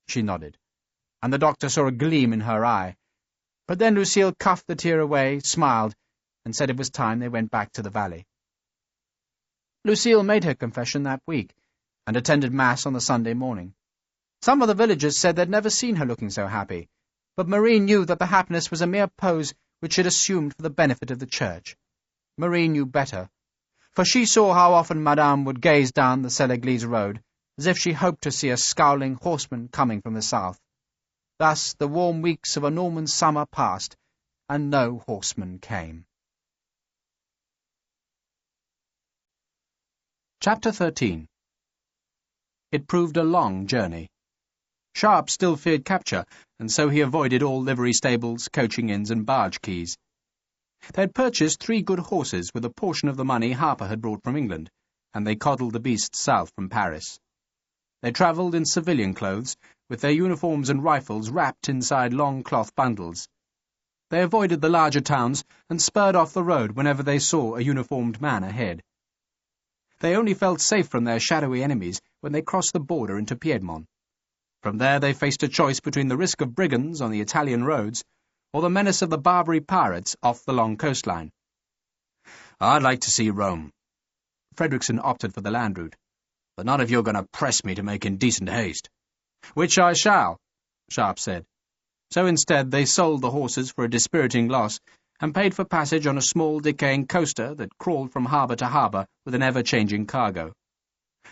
She nodded, and the doctor saw a gleam in her eye. But then Lucille cuffed the tear away, smiled, and said it was time they went back to the valley. Lucille made her confession that week, and attended Mass on the Sunday morning. Some of the villagers said they'd never seen her looking so happy, but Marie knew that the happiness was a mere pose which she had assumed for the benefit of the church. Marie knew better, for she saw how often Madame would gaze down the Selle-Église road, as if she hoped to see a scowling horseman coming from the south. Thus the warm weeks of a Norman summer passed, and no horseman came. Chapter 13. It proved a long journey. Sharpe still feared capture, and so he avoided all livery stables, coaching inns, and barge quays. They had purchased 3 good horses with a portion of the money Harper had brought from England, and they coddled the beasts south from Paris. They travelled in civilian clothes, with their uniforms and rifles wrapped inside long cloth bundles. They avoided the larger towns and spurred off the road whenever they saw a uniformed man ahead. They only felt safe from their shadowy enemies when they crossed the border into Piedmont. From there they faced a choice between the risk of brigands on the Italian roads or the menace of the Barbary pirates off the long coastline. "I'd like to see Rome." Fredrickson opted for the land route. "But not if you're going to press me to make indecent haste." "Which I shall," Sharpe said. So instead they sold the horses for a dispiriting loss and paid for passage on a small decaying coaster that crawled from harbour to harbour with an ever-changing cargo.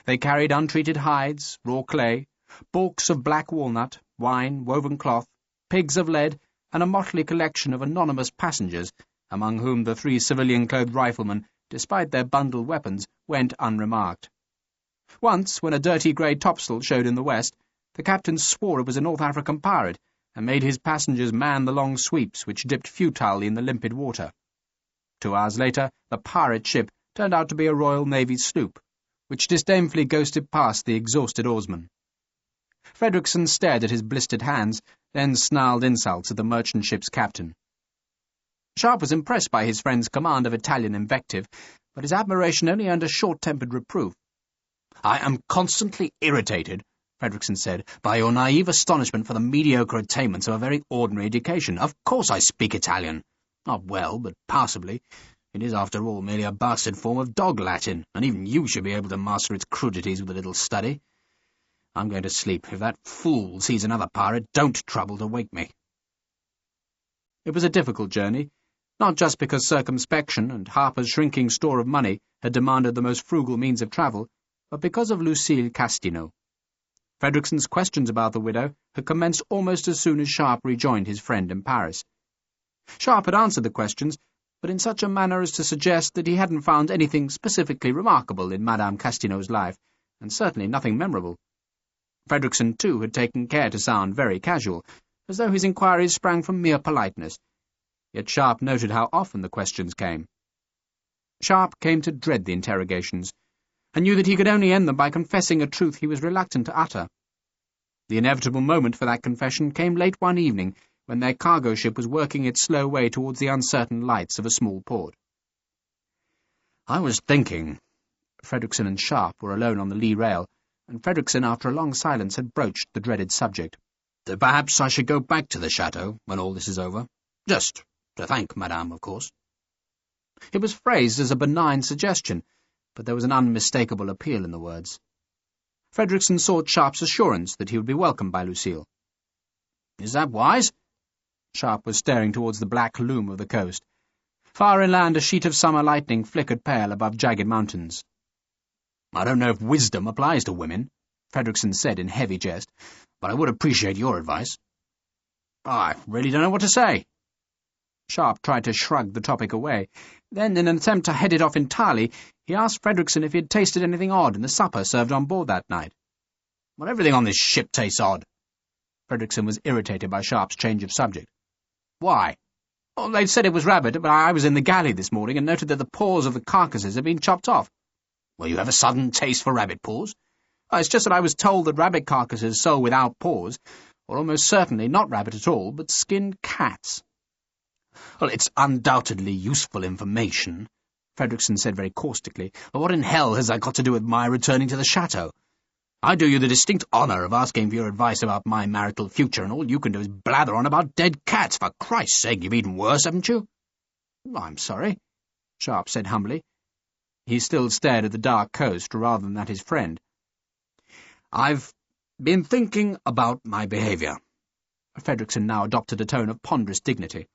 They carried untreated hides, raw clay, baulks of black walnut, wine, woven cloth, pigs of lead, and a motley collection of anonymous passengers, among whom the 3 civilian-clothed riflemen, despite their bundled weapons, went unremarked. Once, when a dirty grey topsail showed in the west, the captain swore it was a North African pirate, and made his passengers man the long sweeps which dipped futilely in the limpid water. 2 hours later, the pirate ship turned out to be a Royal Navy sloop, which disdainfully ghosted past the exhausted oarsmen. Fredrickson stared at his blistered hands, then snarled insults at the merchant ship's captain. Sharpe was impressed by his friend's command of Italian invective, but his admiration only earned a short-tempered reproof. "I am constantly irritated," Fredrickson said, "by your naive astonishment for the mediocre attainments of a very ordinary education. Of course I speak Italian. Not well, but passably. It is, after all, merely a bastard form of dog Latin, and even you should be able to master its crudities with a little study. I'm going to sleep. If that fool sees another pirate, don't trouble to wake me." It was a difficult journey, not just because circumspection and Harper's shrinking store of money had demanded the most frugal means of travel, but because of Lucille Castino. Fredrickson's questions about the widow had commenced almost as soon as Sharpe rejoined his friend in Paris. Sharpe had answered the questions, but in such a manner as to suggest that he hadn't found anything specifically remarkable in Madame Castino's life, and certainly nothing memorable. Fredrickson, too, had taken care to sound very casual, as though his inquiries sprang from mere politeness. Yet Sharpe noted how often the questions came. Sharpe came to dread the interrogations, and knew that he could only end them by confessing a truth he was reluctant to utter. The inevitable moment for that confession came late one evening, when their cargo ship was working its slow way towards the uncertain lights of a small port. "I was thinking—" Fredrickson and Sharpe were alone on the lee rail, and Fredrickson, after a long silence, had broached the dreaded subject. "That perhaps I should go back to the chateau when all this is over. Just to thank Madame, of course." It was phrased as a benign suggestion, but there was an unmistakable appeal in the words. Fredrickson sought Sharpe's assurance that he would be welcomed by Lucille. "Is that wise?" Sharpe was staring towards the black loom of the coast. Far inland a sheet of summer lightning flickered pale above jagged mountains. "I don't know if wisdom applies to women," Fredrickson said in heavy jest, "but I would appreciate your advice." "I really don't know what to say." Sharpe tried to shrug the topic away. Then, in an attempt to head it off entirely, he asked Fredrickson if he had tasted anything odd in the supper served on board that night. "Well, everything on this ship tastes odd." Fredrickson was irritated by Sharpe's change of subject. "Why?" "Oh, they said it was rabbit, but I was in the galley this morning and noted that the paws of the carcasses had been chopped off." "Well, you have a sudden taste for rabbit paws?" It's just that I was told that rabbit carcasses sold without paws, or almost certainly not rabbit at all, but skinned cats." "Well, it's undoubtedly useful information," Fredrickson said very caustically, "but what in hell has that got to do with my returning to the chateau? I do you the distinct honour of asking for your advice about my marital future, and all you can do is blather on about dead cats. For Christ's sake, you've eaten worse, haven't you?" "I'm sorry," Sharpe said humbly. He still stared at the dark coast rather than at his friend. "I've been thinking about my behaviour." Fredrickson now adopted a tone of ponderous dignity.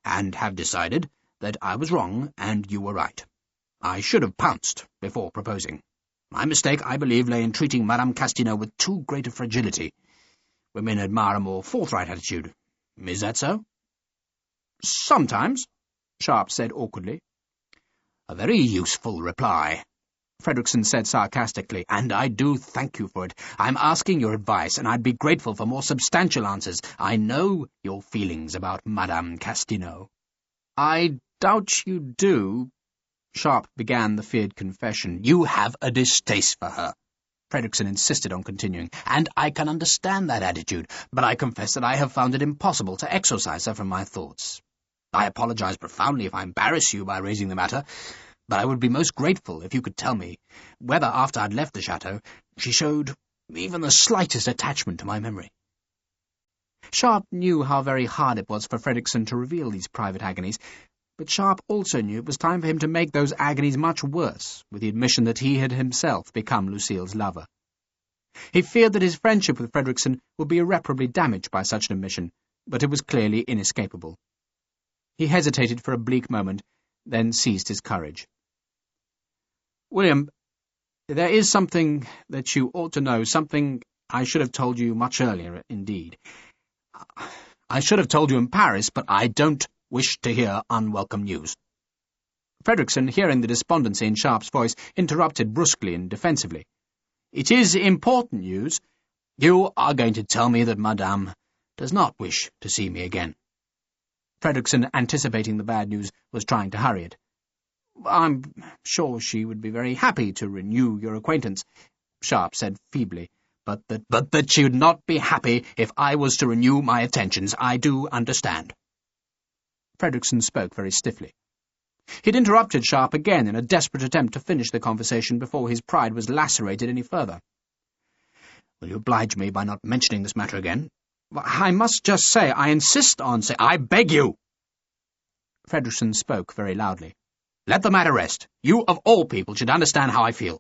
"And have decided that I was wrong and you were right. I should have pounced before proposing. My mistake, I believe, lay in treating Madame Castino with too great a fragility. Women admire a more forthright attitude. Is that so?" "Sometimes," Sharpe said awkwardly. "A very useful reply," Fredrickson said sarcastically, "and I do thank you for it. I'm asking your advice, and I'd be grateful for more substantial answers. I know your feelings about Madame Castino." "I doubt you do," Sharpe began the feared confession. "You have a distaste for her," Fredrickson insisted on continuing, "and I can understand that attitude, but I confess that I have found it impossible to exorcise her from my thoughts. I apologize profoundly if I embarrass you by raising the matter, but I would be most grateful if you could tell me whether, after I'd left the chateau, she showed even the slightest attachment to my memory." Sharpe knew how very hard it was for Fredrickson to reveal these private agonies, but Sharpe also knew it was time for him to make those agonies much worse, with the admission that he had himself become Lucille's lover. He feared that his friendship with Fredrickson would be irreparably damaged by such an admission, but it was clearly inescapable. He hesitated for a bleak moment, then seized his courage. "William, there is something that you ought to know, something I should have told you much earlier, indeed. I should have told you in Paris, but I don't wish to hear unwelcome news." Fredrickson, hearing the despondency in Sharpe's voice, interrupted brusquely and defensively. "It is important news. You are going to tell me that Madame does not wish to see me again." Fredrickson, anticipating the bad news, was trying to hurry it. "I'm sure she would be very happy to renew your acquaintance," Sharpe said feebly, but that she would not be happy if I was to renew my attentions. I do understand." Fredrickson spoke very stiffly. He had interrupted Sharpe again in a desperate attempt to finish the conversation before his pride was lacerated any further. "Will you oblige me by not mentioning this matter again?" "I must just say, I insist on saying—" "I beg you!" Fredrickson spoke very loudly. "Let the matter rest. You, of all people, should understand how I feel."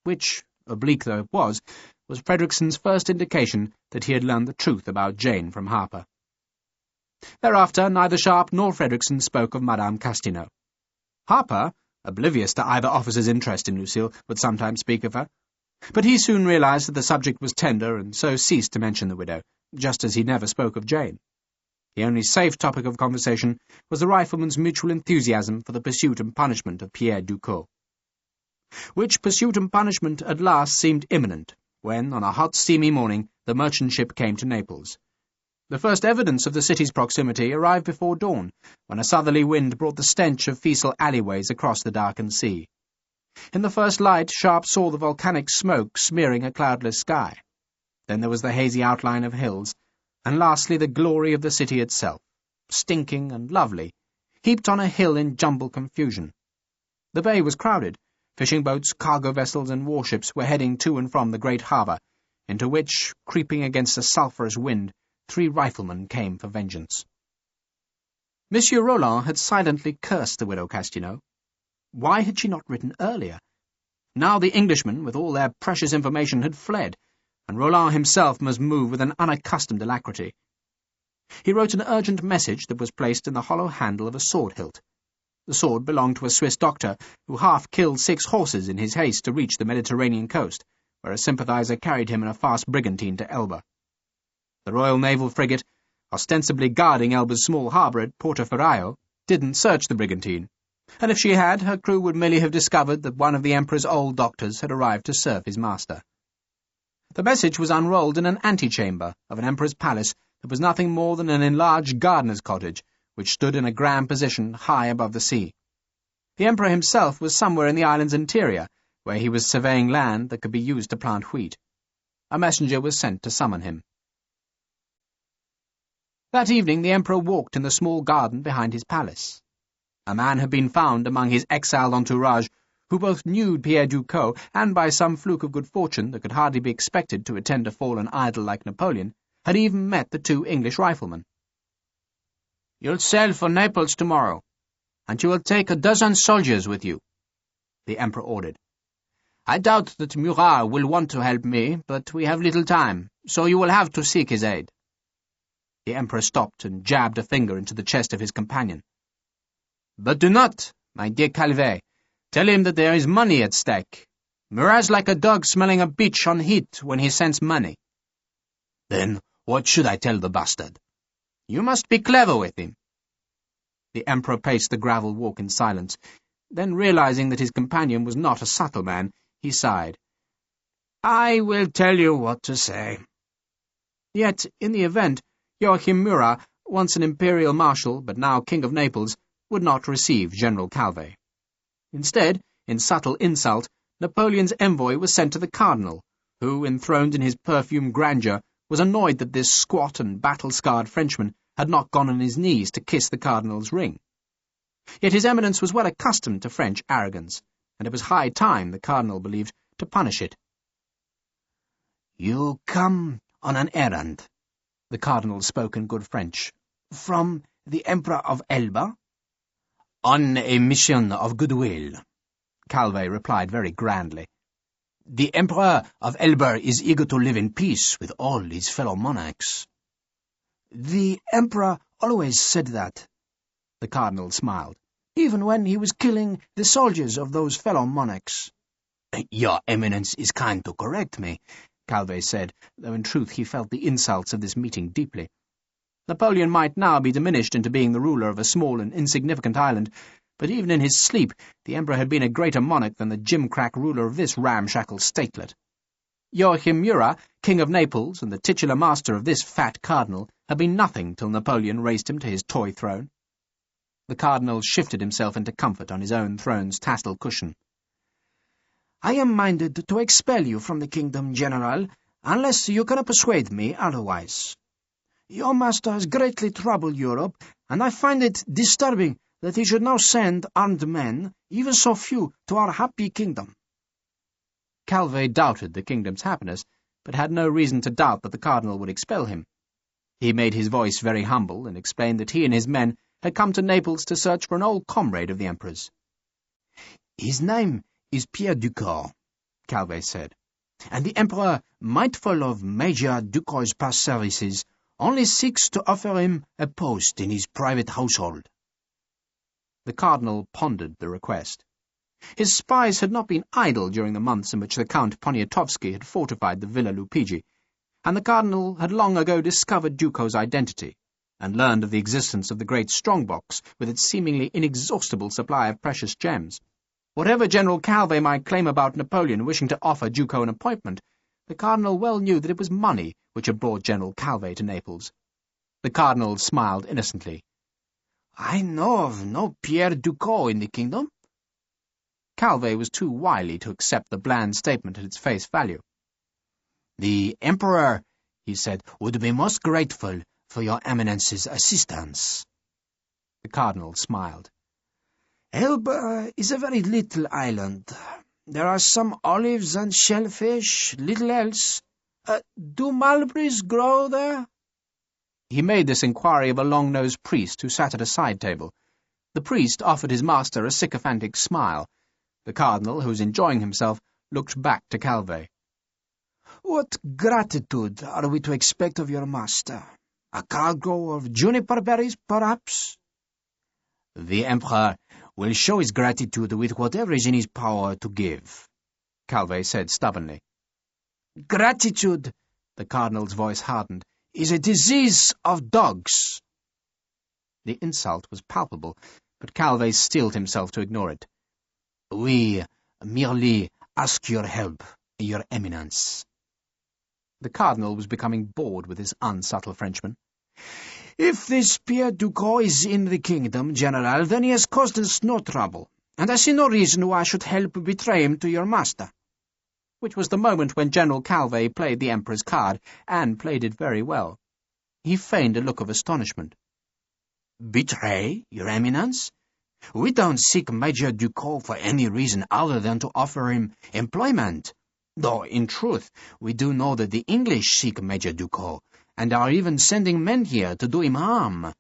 Which, oblique though it was Fredrickson's first indication that he had learned the truth about Jane from Harper. Thereafter, neither Sharpe nor Fredrickson spoke of Madame Castaneau. Harper, oblivious to either officer's interest in Lucille, would sometimes speak of her, but he soon realized that the subject was tender, and so ceased to mention the widow, just as he never spoke of Jane. The only safe topic of conversation was the rifleman's mutual enthusiasm for the pursuit and punishment of Pierre Ducos. Which pursuit and punishment at last seemed imminent, when, on a hot, steamy morning, the merchant ship came to Naples. The first evidence of the city's proximity arrived before dawn, when a southerly wind brought the stench of Fesal alleyways across the darkened sea. In the first light, Sharpe saw the volcanic smoke smearing a cloudless sky. Then there was the hazy outline of hills, and lastly the glory of the city itself, stinking and lovely, heaped on a hill in jumbled confusion. The bay was crowded. Fishing boats, cargo vessels, and warships were heading to and from the great harbour, into which, creeping against a sulphurous wind, 3 riflemen came for vengeance. Monsieur Roland had silently cursed the widow Castaneau. Why had she not written earlier? Now the Englishmen, with all their precious information, had fled, and Roland himself must move with an unaccustomed alacrity. He wrote an urgent message that was placed in the hollow handle of a sword hilt. The sword belonged to a Swiss doctor who half killed 6 horses in his haste to reach the Mediterranean coast, where a sympathizer carried him in a fast brigantine to Elba. The Royal Naval frigate, ostensibly guarding Elba's small harbour at Porto-Ferraio, didn't search the brigantine, and if she had, her crew would merely have discovered that one of the Emperor's old doctors had arrived to serve his master. The message was unrolled in an antechamber of an Emperor's palace that was nothing more than an enlarged gardener's cottage, which stood in a grand position high above the sea. The Emperor himself was somewhere in the island's interior, where he was surveying land that could be used to plant wheat. A messenger was sent to summon him. That evening the Emperor walked in the small garden behind his palace. A man had been found among his exiled entourage who both knew Pierre Ducos and, by some fluke of good fortune that could hardly be expected to attend a fallen idol like Napoleon, had even met the 2 English riflemen. "You'll sail for Naples tomorrow, and you will take a dozen soldiers with you," the Emperor ordered. "I doubt that Murat will want to help me, but we have little time, so you will have to seek his aid." The Emperor stopped and jabbed a finger into the chest of his companion. "But do not, my dear Calvet, tell him that there is money at stake. Murat's like a dog smelling a bitch on heat when he scents money." "Then what should I tell the bastard?" "You must be clever with him." The Emperor paced the gravel walk in silence. Then, realizing that his companion was not a subtle man, he sighed. "I will tell you what to say." Yet, in the event, Joachim Murat, once an imperial marshal but now King of Naples, would not receive General Calvet. Instead, in subtle insult, Napoleon's envoy was sent to the Cardinal, who, enthroned in his perfumed grandeur, was annoyed that this squat and battle-scarred Frenchman had not gone on his knees to kiss the cardinal's ring. Yet His Eminence was well accustomed to French arrogance, and it was high time, the cardinal believed, to punish it. "You come on an errand," the cardinal spoke in good French. "From the Emperor of Elba?" "On a mission of goodwill," Calvé replied very grandly. "The Emperor of Elba is eager to live in peace with all his fellow monarchs." "The Emperor always said that," the cardinal smiled, "even when he was killing the soldiers of those fellow monarchs." "Your Eminence is kind to correct me," Calvé said, though in truth he felt the insults of this meeting deeply. Napoleon might now be diminished into being the ruler of a small and insignificant island, but even in his sleep the Emperor had been a greater monarch than the gimcrack ruler of this ramshackle statelet. Joachim Murat, King of Naples and the titular master of this fat cardinal, had been nothing till Napoleon raised him to his toy throne. The cardinal shifted himself into comfort on his own throne's tassel cushion. "I am minded to expel you from the kingdom, General, unless you can persuade me otherwise. Your master has greatly troubled Europe, and I find it disturbing that he should now send armed men, even so few, to our happy kingdom." Calvé doubted the kingdom's happiness, but had no reason to doubt that the cardinal would expel him. He made his voice very humble, and explained that he and his men had come to Naples to search for an old comrade of the Emperor's. "His name is Pierre Ducos," Calvé said, "and the Emperor, mindful of Major Ducos' past services, only seeks to offer him a post in his private household." The cardinal pondered the request. His spies had not been idle during the months in which the Count Poniatowski had fortified the Villa Lupigi, and the cardinal had long ago discovered Ducos' identity, and learned of the existence of the great strong-box with its seemingly inexhaustible supply of precious gems. Whatever General Calvé might claim about Napoleon wishing to offer Ducos an appointment, the cardinal well knew that it was money which had brought General Calvé to Naples. The cardinal smiled innocently. "I know of no Pierre Ducos in the kingdom." Calvé was too wily to accept the bland statement at its face value. "The Emperor," he said, "would be most grateful for your Eminence's assistance." The cardinal smiled. "Elba is a very little island. There are some olives and shellfish, little else. Do mulberries grow there?" He made this inquiry of a long-nosed priest who sat at a side table. The priest offered his master a sycophantic smile. The cardinal, who was enjoying himself, looked back to Calvé. "What gratitude are we to expect of your master? A cargo of juniper berries, perhaps?" "The Emperor will show his gratitude with whatever is in his power to give," Calvé said stubbornly. "Gratitude," the cardinal's voice hardened, "is a disease of dogs." The insult was palpable, but Calvé steeled himself to ignore it. "We merely ask your help, your Eminence." The cardinal was becoming bored with this unsubtle Frenchman. "If this Pierre Ducos is in the kingdom, General, then he has caused us no trouble, and I see no reason why I should help betray him to your master." Which was the moment when General Calvé played the Emperor's card, and played it very well. He feigned a look of astonishment. "Betray, your Eminence? We don't seek Major Ducos for any reason other than to offer him employment. Though, in truth, we do know that the English seek Major Ducos, and are even sending men here to do him harm.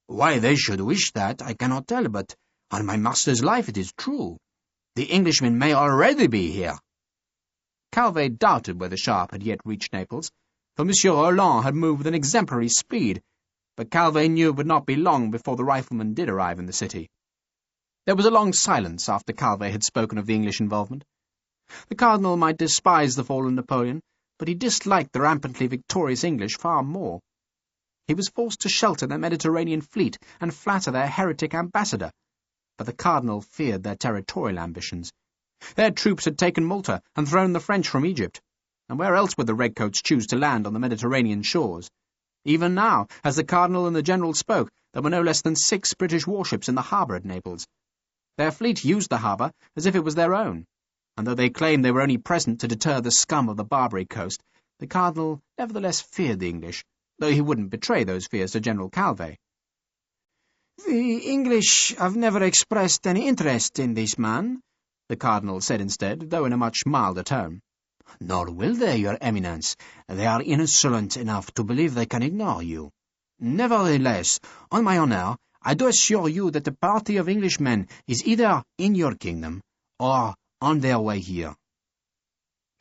Why they should wish that, I cannot tell, but on my master's life it is true. The Englishmen may already be here." Calvé doubted whether Sharpe had yet reached Naples, for Monsieur Roland had moved with an exemplary speed, but Calvé knew it would not be long before the riflemen did arrive in the city. There was a long silence after Calvé had spoken of the English involvement. The cardinal might despise the fallen Napoleon, but he disliked the rampantly victorious English far more. He was forced to shelter their Mediterranean fleet and flatter their heretic ambassador, but the cardinal feared their territorial ambitions. Their troops had taken Malta and thrown the French from Egypt, and where else would the redcoats choose to land on the Mediterranean shores? Even now, as the cardinal and the general spoke, there were no less than 6 British warships in the harbour at Naples. Their fleet used the harbour as if it was their own, and though they claimed they were only present to deter the scum of the Barbary coast, the cardinal nevertheless feared the English, though he wouldn't betray those fears to General Calvé. "The English have never expressed any interest in this man," the Cardinal said instead, though in a much milder tone. "Nor will they, Your Eminence. They are insolent enough to believe they can ignore you. Nevertheless, on my honour, I do assure you that a party of Englishmen is either in your kingdom or on their way here."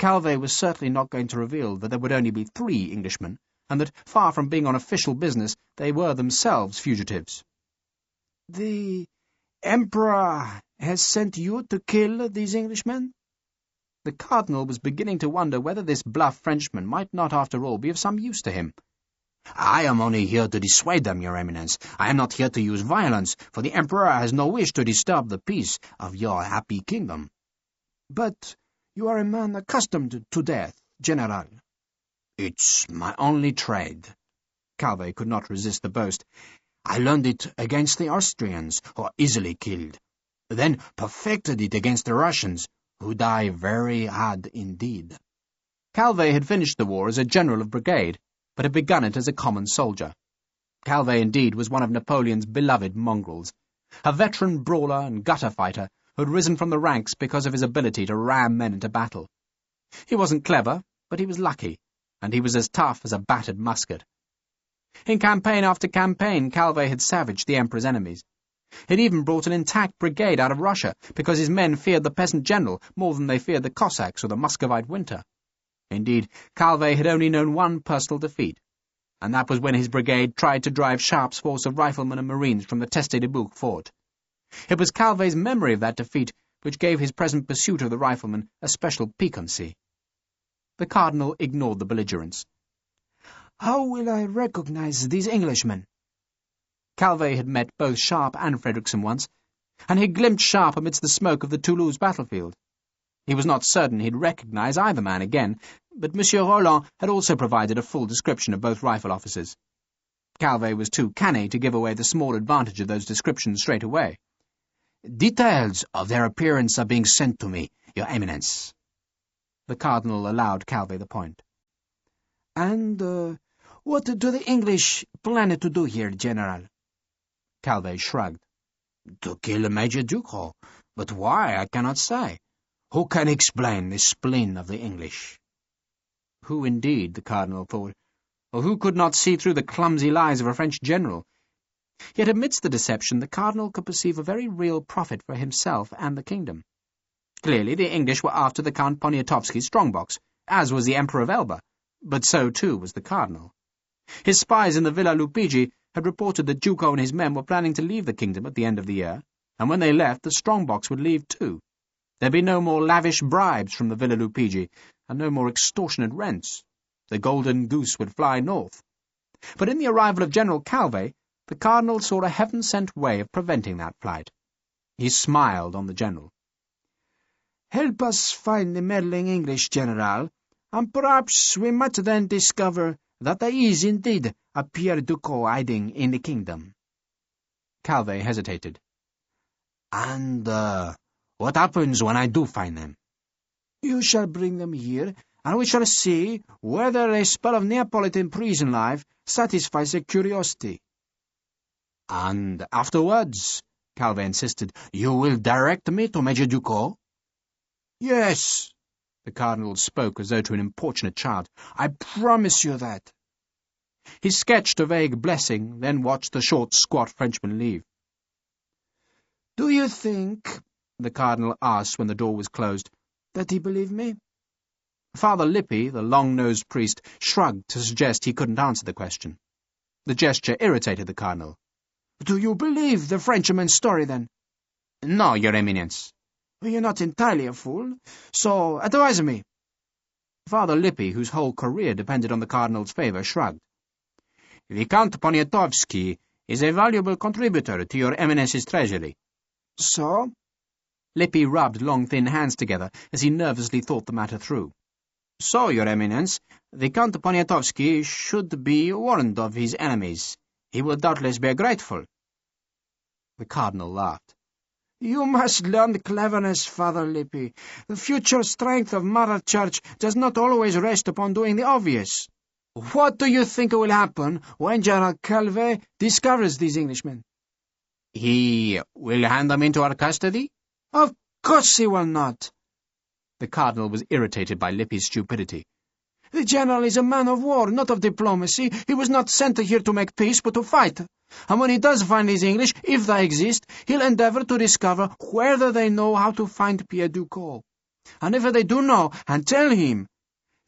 Calvé was certainly not going to reveal that there would only be 3 Englishmen, and that, far from being on official business, they were themselves fugitives. "The Emperor has sent you to kill these Englishmen?" The Cardinal was beginning to wonder whether this bluff Frenchman might not after all be of some use to him. "I am only here to dissuade them, Your Eminence. I am not here to use violence, for the Emperor has no wish to disturb the peace of your happy kingdom." "But you are a man accustomed to death, General." "It's my only trade." Calvé could not resist the boast. "I learned it against the Austrians, who are easily killed, then perfected it against the Russians, who die very hard indeed." Calvé had finished the war as a general of brigade, but had begun it as a common soldier. Calvé, indeed, was one of Napoleon's beloved mongrels, a veteran brawler and gutter fighter who had risen from the ranks because of his ability to ram men into battle. He wasn't clever, but he was lucky, and he was as tough as a battered musket. In campaign after campaign, Calvé had savaged the Emperor's enemies. He had even brought an intact brigade out of Russia, because his men feared the peasant general more than they feared the Cossacks or the Muscovite winter. Indeed, Calvé had only known one personal defeat, and that was when his brigade tried to drive Sharpe's force of riflemen and marines from the Teste-de-Bouc fort. It was Calvé's memory of that defeat which gave his present pursuit of the riflemen a special piquancy. The Cardinal ignored the belligerents. "How will I recognize these Englishmen?" Calvé had met both Sharpe and Frederickson once, and he had glimpsed Sharpe amidst the smoke of the Toulouse battlefield. He was not certain he'd recognize either man again, but Monsieur Roland had also provided a full description of both rifle officers. Calvé was too canny to give away the small advantage of those descriptions straight away. "Details of their appearance are being sent to me, Your Eminence." The Cardinal allowed Calvé the point. "And what do the English plan to do here, General?" Calvé shrugged. "To kill Major Ducrot, but why, I cannot say. Who can explain the spleen of the English?" Who indeed, the Cardinal thought, or who could not see through the clumsy lies of a French general? Yet amidst the deception the Cardinal could perceive a very real profit for himself and the kingdom. Clearly the English were after the Count Poniatowski's strongbox, as was the Emperor of Elba, but so too was the Cardinal. His spies in the Villa Lupigi had reported that Ducrot and his men were planning to leave the kingdom at the end of the year, and when they left, the strongbox would leave too. There'd be no more lavish bribes from the Villa Lupigi, and no more extortionate rents. The golden goose would fly north. But in the arrival of General Calvé, the Cardinal saw a heaven-sent way of preventing that flight. He smiled on the general. "Help us find the meddling English, General, and perhaps we might then discover that there is indeed a Pierre Ducrot hiding in the kingdom." Calvé hesitated. "And what happens when I do find them?" "You shall bring them here, and we shall see whether a spell of Neapolitan prison life satisfies their curiosity." "And afterwards," Calvé insisted, "you will direct me to Major Ducrot?" "Yes." The Cardinal spoke as though to an importunate child. "I promise you that." He sketched a vague blessing, then watched the short, squat Frenchman leave. "Do you think," the Cardinal asked when the door was closed, "that he believed me?" Father Lippi, the long-nosed priest, shrugged to suggest he couldn't answer the question. The gesture irritated the Cardinal. "Do you believe the Frenchman's story, then?" "No, Your Eminence." "You're not entirely a fool, so advise me." Father Lippi, whose whole career depended on the Cardinal's favour, shrugged. "The Count Poniatowski is a valuable contributor to Your Eminence's treasury." "So?" Lippi rubbed long, thin hands together as he nervously thought the matter through. "So, Your Eminence, the Count Poniatowski should be warned of his enemies. He will doubtless be grateful." The Cardinal laughed. "You must learn cleverness, Father Lippi. The future strength of Mother Church does not always rest upon doing the obvious." What do you think will happen when General Calvé discovers these Englishmen? He will hand them into our custody? Of course he will not. The Cardinal was irritated by Lippy's stupidity. The General is a man of war, not of diplomacy. He was not sent here to make peace, but to fight. And when he does find these English, if they exist, he'll endeavour to discover whether they know how to find Pierre Ducos. And if they do know, and tell him,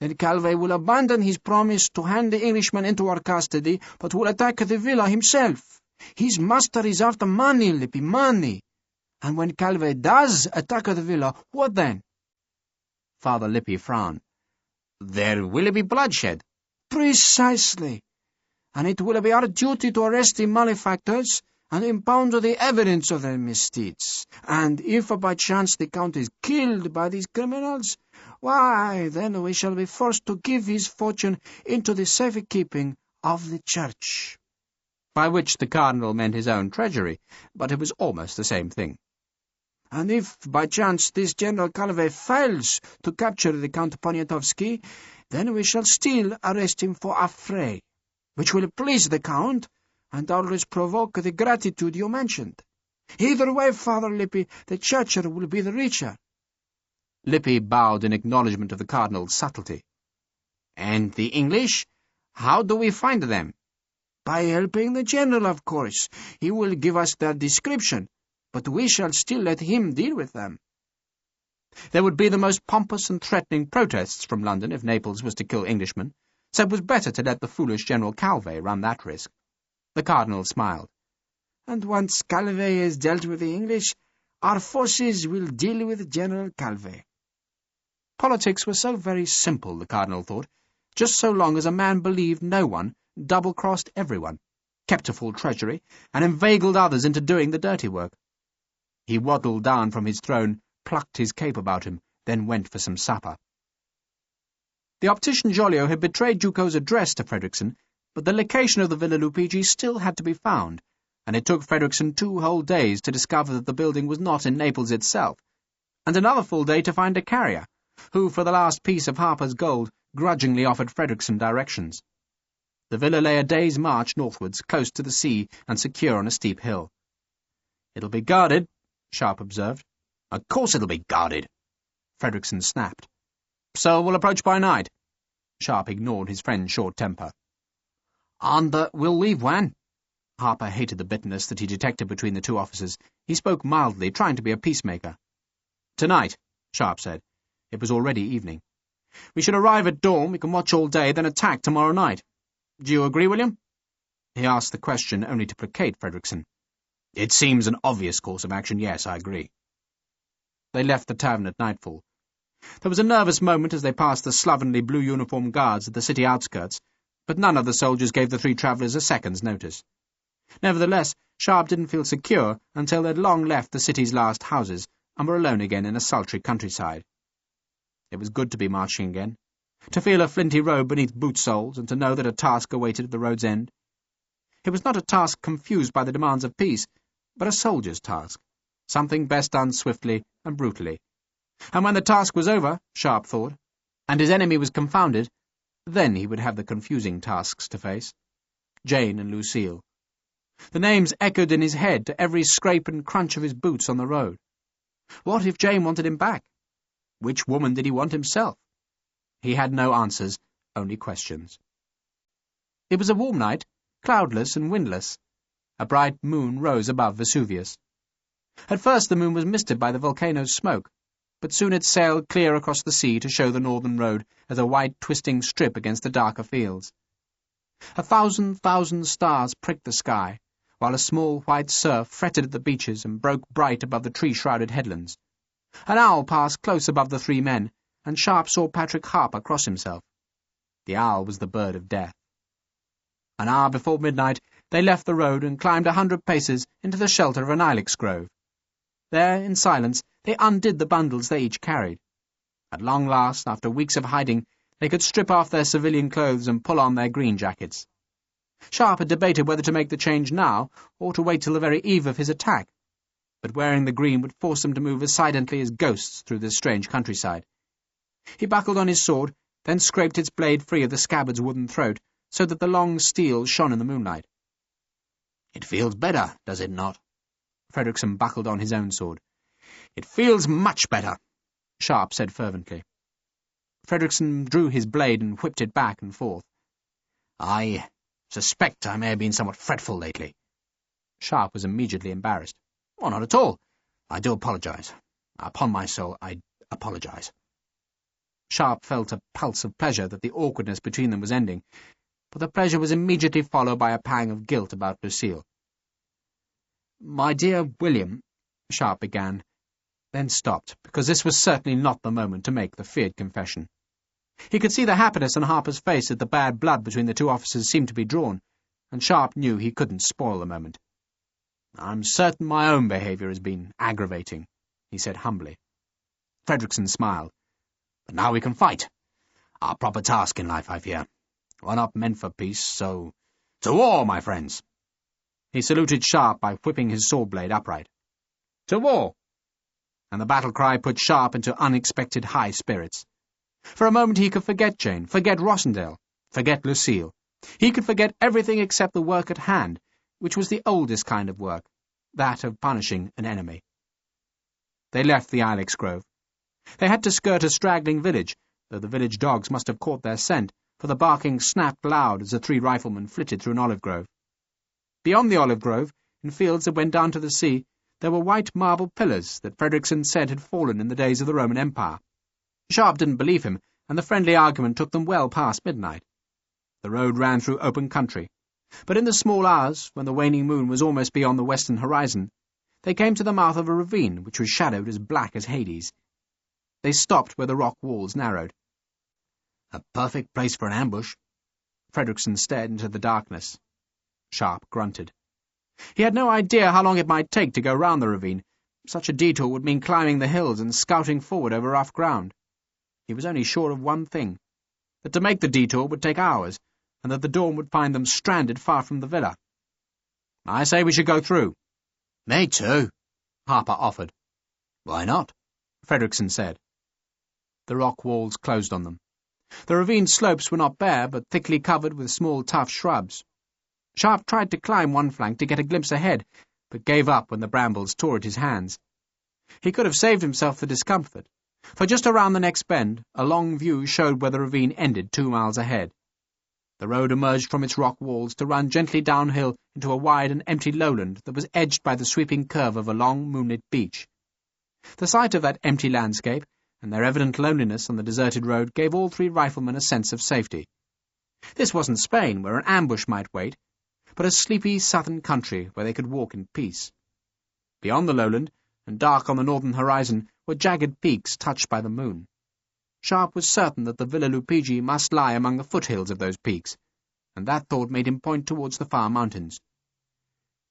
then Calvé will abandon his promise to hand the Englishman into our custody, but will attack the villa himself. His master is after money, Lippy, money. And when Calvé does attack the villa, what then? Father Lippy frowned. There will be bloodshed. Precisely. And it will be our duty to arrest the malefactors and impound the evidence of their misdeeds. And if by chance the Count is killed by these criminals, why, then we shall be forced to give his fortune into the safe keeping of the Church. By which the Cardinal meant his own treasury, but it was almost the same thing. And if by chance this General Calvé fails to capture the Count Poniatowski, then we shall still arrest him for affray, which will please the Count, and doubtless provoke the gratitude you mentioned. Either way, Father Lippy, the Church will be the richer. Lippy bowed in acknowledgment of the Cardinal's subtlety. And the English? How do we find them? By helping the General, of course. He will give us their description, but we shall still let him deal with them. There would be the most pompous and threatening protests from London if Naples was to kill Englishmen, so it was better to let the foolish General Calvé run that risk. The Cardinal smiled. And once Calvé has dealt with the English, our forces will deal with General Calvé. Politics was so very simple, the Cardinal thought, just so long as a man believed no one, double-crossed everyone, kept a full treasury, and inveigled others into doing the dirty work. He waddled down from his throne, plucked his cape about him, then went for some supper. The optician Joliot had betrayed Ducos's address to Frederickson, but the location of the Villa Lupigi still had to be found, and it took Frederickson 2 whole days to discover that the building was not in Naples itself, and another full day to find a carrier, who, for the last piece of Harper's gold, grudgingly offered Frederickson directions. The villa lay a day's march northwards, close to the sea and secure on a steep hill. "It'll be guarded," Sharpe observed. "Of course it'll be guarded," Frederickson snapped. "So we'll approach by night." Sharpe ignored his friend's short temper. "And we'll leave when?" Harper hated the bitterness that he detected between the two officers. He spoke mildly, trying to be a peacemaker. "Tonight," Sharpe said. It was already evening. "We should arrive at dawn, we can watch all day, then attack tomorrow night. Do you agree, William?" He asked the question only to placate Frederickson. "It seems an obvious course of action, yes, I agree." They left the tavern at nightfall. There was a nervous moment as they passed the slovenly blue-uniformed guards at the city outskirts, but none of the soldiers gave the 3 travellers a second's notice. Nevertheless, Sharpe didn't feel secure until they had long left the city's last houses and were alone again in a sultry countryside. It was good to be marching again, to feel a flinty road beneath boot soles, and to know that a task awaited at the road's end. It was not a task confused by the demands of peace, but a soldier's task, something best done swiftly and brutally. And when the task was over, Sharpe thought, and his enemy was confounded, then he would have the confusing tasks to face. Jane and Lucille. The names echoed in his head to every scrape and crunch of his boots on the road. What if Jane wanted him back? Which woman did he want himself? He had no answers, only questions. It was a warm night, cloudless and windless. A bright moon rose above Vesuvius. At first the moon was misted by the volcano's smoke, but soon it sailed clear across the sea to show the northern road as a white twisting strip against the darker fields. 1,000 stars pricked the sky, while a small white surf fretted at the beaches and broke bright above the tree-shrouded headlands. An owl passed close above the 3 men, and Sharpe saw Patrick Harper cross himself. The owl was the bird of death. An hour before midnight, they left the road and climbed 100 paces into the shelter of an ilex grove. There, in silence, they undid the bundles they each carried. At long last, after weeks of hiding, they could strip off their civilian clothes and pull on their green jackets. Sharpe had debated whether to make the change now or to wait till the very eve of his attack, but wearing the green would force them to move as silently as ghosts through this strange countryside. He buckled on his sword then scraped its blade free of the scabbard's wooden throat, so that the long steel shone in the moonlight. "It feels better, does it not?" Fredrickson buckled on his own sword. "It feels much better," Sharpe said fervently. Fredrickson drew his blade and whipped it back and forth. "I suspect I may have been somewhat fretful lately." Sharpe was immediately embarrassed. "Oh, not at all. I do apologize. Upon my soul, I apologize." Sharpe felt a pulse of pleasure that the awkwardness between them was ending, but the pleasure was immediately followed by a pang of guilt about Lucille. "My dear William," Sharpe began, then stopped, because this was certainly not the moment to make the feared confession. He could see the happiness on Harper's face as the bad blood between the two officers seemed to be drawn, and Sharpe knew he couldn't spoil the moment. "I'm certain my own behaviour has been aggravating," he said humbly. Fredrickson smiled. "But now we can fight. Our proper task in life, I fear. We're not meant for peace, so to war, my friends." He saluted Sharpe by whipping his sword blade upright. "To war!" And the battle cry put Sharpe into unexpected high spirits. For a moment he could forget Jane, forget Rossendale, forget Lucille. He could forget everything except the work at hand, which was the oldest kind of work, that of punishing an enemy. They left the ilex grove. They had to skirt a straggling village, though the village dogs must have caught their scent, for the barking snapped loud as the three riflemen flitted through an olive grove. Beyond the olive grove, in fields that went down to the sea, there were white marble pillars that Fredrickson said had fallen in the days of the Roman Empire. Sharpe didn't believe him, and the friendly argument took them well past midnight. The road ran through open country, but in the small hours, when the waning moon was almost beyond the western horizon, they came to the mouth of a ravine which was shadowed as black as Hades. They stopped where the rock walls narrowed. "A perfect place for an ambush." Fredrickson stared into the darkness. Sharpe grunted. He had no idea how long it might take to go round the ravine. Such a detour would mean climbing the hills and scouting forward over rough ground. He was only sure of one thing, that to make the detour would take hours, and that the dawn would find them stranded far from the villa. "I say we should go through." "Me too," Harper offered. "Why not?" Fredrickson said. The rock walls closed on them. The ravine slopes were not bare, but thickly covered with small tough shrubs. Sharpe tried to climb one flank to get a glimpse ahead, but gave up when the brambles tore at his hands. He could have saved himself the discomfort, for just around the next bend, a long view showed where the ravine ended 2 miles ahead. The road emerged from its rock walls to run gently downhill into a wide and empty lowland that was edged by the sweeping curve of a long moonlit beach. The sight of that empty landscape, and their evident loneliness on the deserted road, gave all three riflemen a sense of safety. This wasn't Spain, where an ambush might wait, but a sleepy southern country where they could walk in peace. Beyond the lowland, and dark on the northern horizon, were jagged peaks touched by the moon. Sharpe was certain that the Villa Lupigi must lie among the foothills of those peaks, and that thought made him point towards the far mountains.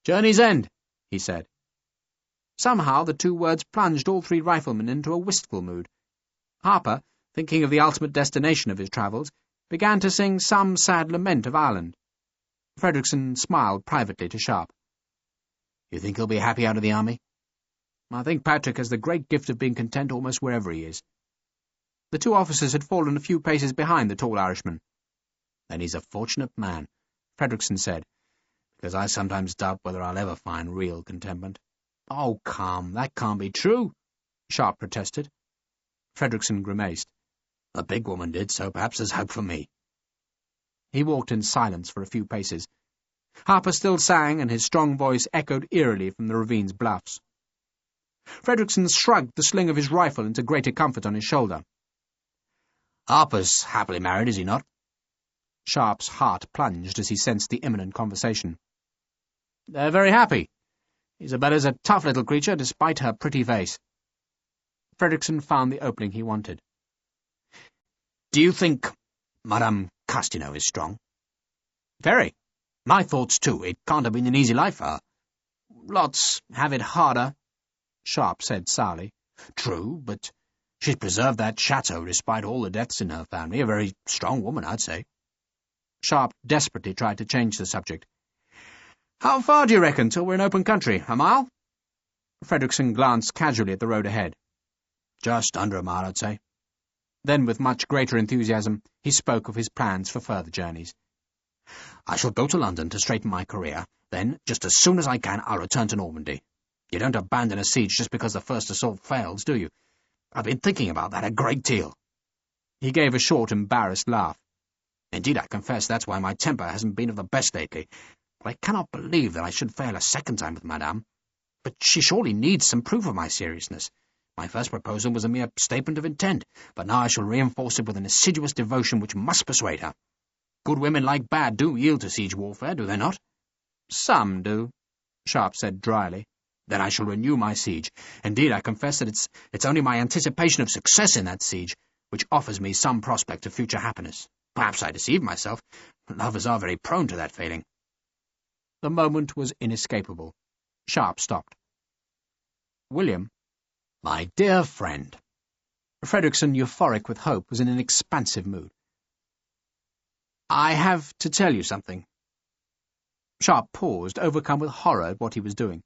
"Journey's End," he said. Somehow the two words plunged all three riflemen into a wistful mood. Harper, thinking of the ultimate destination of his travels, began to sing some sad lament of Ireland. Fredrickson smiled privately to Sharpe. "You think he'll be happy out of the army?" "I think Patrick has the great gift of being content almost wherever he is." The two officers had fallen a few paces behind the tall Irishman. "Then he's a fortunate man," Fredrickson said, "because I sometimes doubt whether I'll ever find real contentment." "Oh, come, that can't be true," Sharpe protested. Fredrickson grimaced. "A big woman did, so perhaps there's hope for me." He walked in silence for a few paces. Harper still sang, and his strong voice echoed eerily from the ravine's bluffs. Fredrickson shrugged the sling of his rifle into greater comfort on his shoulder. "Harper's happily married, is he not?" Sharpe's heart plunged as he sensed the imminent conversation. "They're very happy. Isabella's a tough little creature, despite her pretty face." Fredrickson found the opening he wanted. "Do you think Madame Castino is strong?" "Very." "My thoughts, too. It can't have been an easy life for her." "Lots have it harder," Sharpe said sourly. "True, but she's preserved that chateau despite all the deaths in her family. A very strong woman, I'd say." Sharpe desperately tried to change the subject. "How far do you reckon till we're in open country? A mile?" Fredrickson glanced casually at the road ahead. "Just under a mile, I'd say." Then, with much greater enthusiasm, he spoke of his plans for further journeys. "I shall go to London to straighten my career. Then, just as soon as I can, I'll return to Normandy. You don't abandon a siege just because the first assault fails, do you? I've been thinking about that a great deal." He gave a short, embarrassed laugh. "Indeed, I confess that's why my temper hasn't been of the best lately. But I cannot believe that I should fail a second time with Madame. But she surely needs some proof of my seriousness. My first proposal was a mere statement of intent, but now I shall reinforce it with an assiduous devotion which must persuade her. Good women, like bad, do yield to siege warfare, do they not?" "Some do," Sharpe said dryly. "Then I shall renew my siege. Indeed, I confess that it's only my anticipation of success in that siege which offers me some prospect of future happiness. Perhaps I deceive myself. Lovers are very prone to that failing." The moment was inescapable. Sharpe stopped. "William." "My dear friend." Frederickson, euphoric with hope, was in an expansive mood. "I have to tell you something." Sharpe paused, overcome with horror at what he was doing.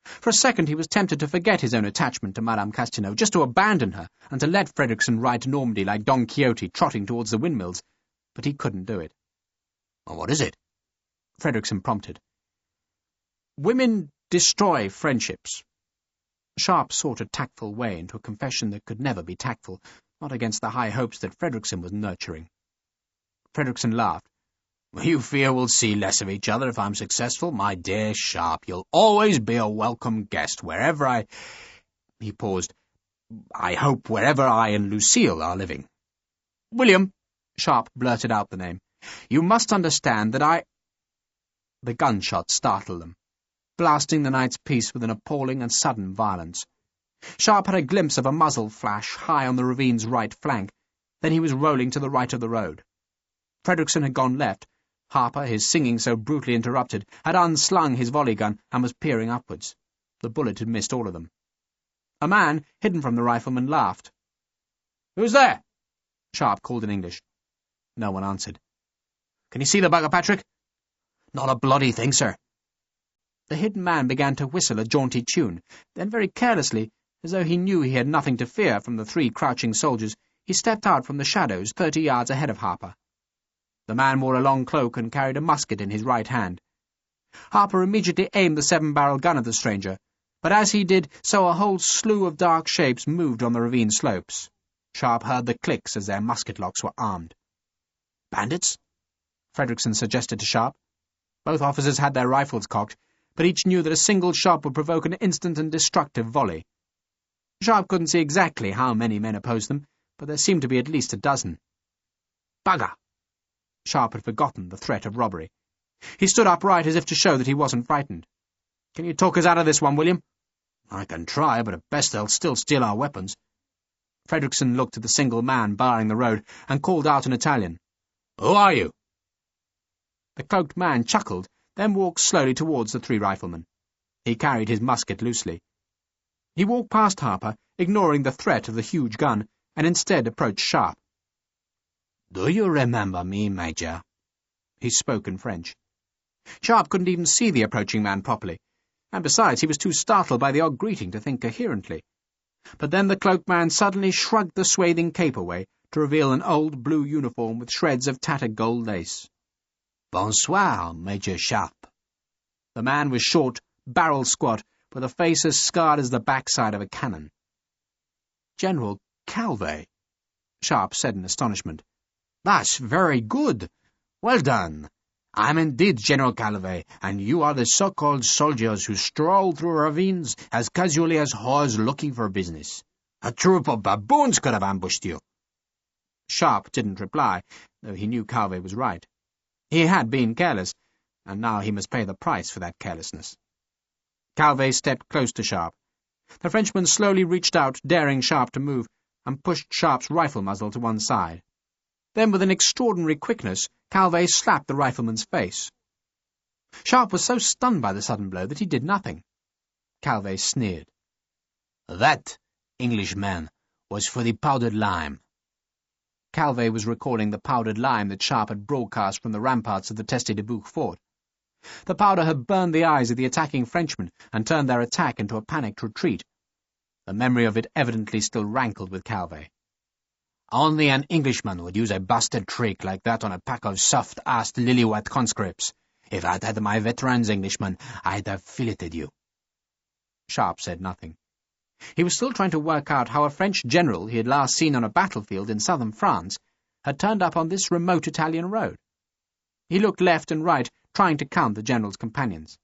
For a second he was tempted to forget his own attachment to Madame Castaneau, just to abandon her, and to let Frederickson ride to Normandy like Don Quixote trotting towards the windmills. But he couldn't do it. "Well, what is it?" Frederickson prompted. "Women destroy friendships." Sharpe sought a tactful way into a confession that could never be tactful, not against the high hopes that Frederickson was nurturing. Frederickson laughed. "You fear we'll see less of each other if I'm successful? My dear Sharpe, you'll always be a welcome guest wherever I—" He paused. "I hope wherever I and Lucille are living." "William," Sharpe blurted out the name, "you must understand that I—" The gunshot startled them, blasting the night's peace with an appalling and sudden violence. Sharpe had a glimpse of a muzzle flash high on the ravine's right flank. Then he was rolling to the right of the road. Frederickson had gone left. Harper, his singing so brutally interrupted, had unslung his volley gun and was peering upwards. The bullet had missed all of them. A man, hidden from the rifleman, laughed. "Who's there?" Sharpe called in English. No one answered. "Can you see the bugger, Patrick?" "Not a bloody thing, sir." The hidden man began to whistle a jaunty tune. Then, very carelessly, as though he knew he had nothing to fear from the 3 crouching soldiers, he stepped out from the shadows 30 yards ahead of Harper. The man wore a long cloak and carried a musket in his right hand. Harper immediately aimed the 7-barrel gun at the stranger, but as he did so a whole slew of dark shapes moved on the ravine slopes. Sharpe heard the clicks as their musket-locks were armed. "Bandits?" Frederickson suggested to Sharpe. Both officers had their rifles cocked, but each knew that a single shot would provoke an instant and destructive volley. Sharpe couldn't see exactly how many men opposed them, but there seemed to be at least a dozen. "Bugger!" Sharpe had forgotten the threat of robbery. He stood upright as if to show that he wasn't frightened. "Can you talk us out of this one, William?" "I can try, but at best they'll still steal our weapons." Frederickson looked at the single man barring the road and called out in Italian. "Who are you?" The cloaked man chuckled, then walked slowly towards the 3 riflemen. He carried his musket loosely. He walked past Harper, ignoring the threat of the huge gun, and instead approached Sharpe. "Do you remember me, Major?" He spoke in French. Sharpe couldn't even see the approaching man properly, and besides he was too startled by the odd greeting to think coherently. But then the cloaked man suddenly shrugged the swathing cape away to reveal an old blue uniform with shreds of tattered gold lace. "Bonsoir, Major Sharpe." The man was short, barrel-squat, with a face as scarred as the backside of a cannon. "General Calvé," Sharpe said in astonishment. "That's very good. Well done. I'm indeed General Calvé, and you are the so-called soldiers who stroll through ravines as casually as whores looking for business. A troop of baboons could have ambushed you." Sharpe didn't reply, though he knew Calvé was right. He had been careless, and now he must pay the price for that carelessness. Calvé stepped close to Sharpe. The Frenchman slowly reached out, daring Sharpe to move, and pushed Sharpe's rifle muzzle to one side. Then, with an extraordinary quickness, Calvé slapped the rifleman's face. Sharpe was so stunned by the sudden blow that he did nothing. Calvé sneered. "That, Englishman, was for the powdered lime." Calvé was recalling the powdered lime that Sharpe had broadcast from the ramparts of the Teste-de-Bouc fort. The powder had burned the eyes of the attacking Frenchmen and turned their attack into a panicked retreat. The memory of it evidently still rankled with Calvé. Only an Englishman would use a busted trick like that on a pack of soft-assed lily-white conscripts. If I'd had my veterans, Englishman, I'd have filleted you. Sharpe said nothing. He was still trying to work out how a French general he had last seen on a battlefield in southern France had turned up on this remote Italian road. He looked left and right, trying to count the general's companions.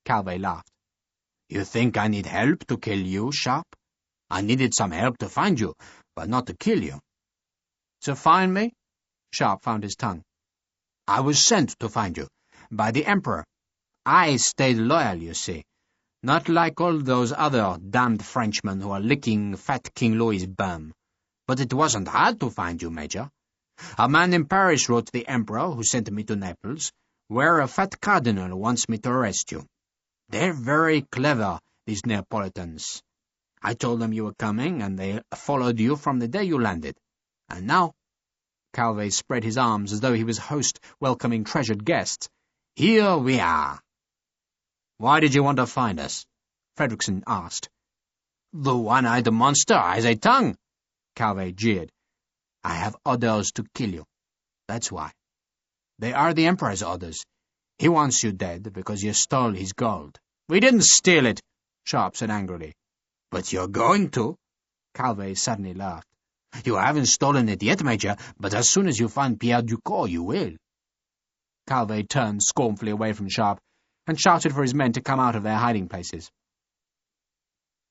Calvé laughed. You think I need help to kill you, Sharpe? I needed some help to find you, but not to kill you. To find me? Sharpe found his tongue. I was sent to find you, by the Emperor. I stayed loyal, you see. Not like all those other damned Frenchmen who are licking fat King Louis's bum. But it wasn't hard to find you, Major. A man in Paris wrote to the Emperor, who sent me to Naples, where a fat cardinal wants me to arrest you. They're very clever, these Neapolitans. I told them you were coming, and they followed you from the day you landed. And now—" Calvé spread his arms as though he was host welcoming treasured guests. "Here we are." "Why did you want to find us?" Fredrickson asked. "The one-eyed monster has a tongue," Calvé jeered. "I have orders to kill you. That's why. They are the Emperor's orders. He wants you dead because you stole his gold." "We didn't steal it," Sharpe said angrily. "But you're going to." Calvé suddenly laughed. "You haven't stolen it yet, Major, but as soon as you find Pierre Ducos, you will." Calvé turned scornfully away from Sharpe and shouted for his men to come out of their hiding places.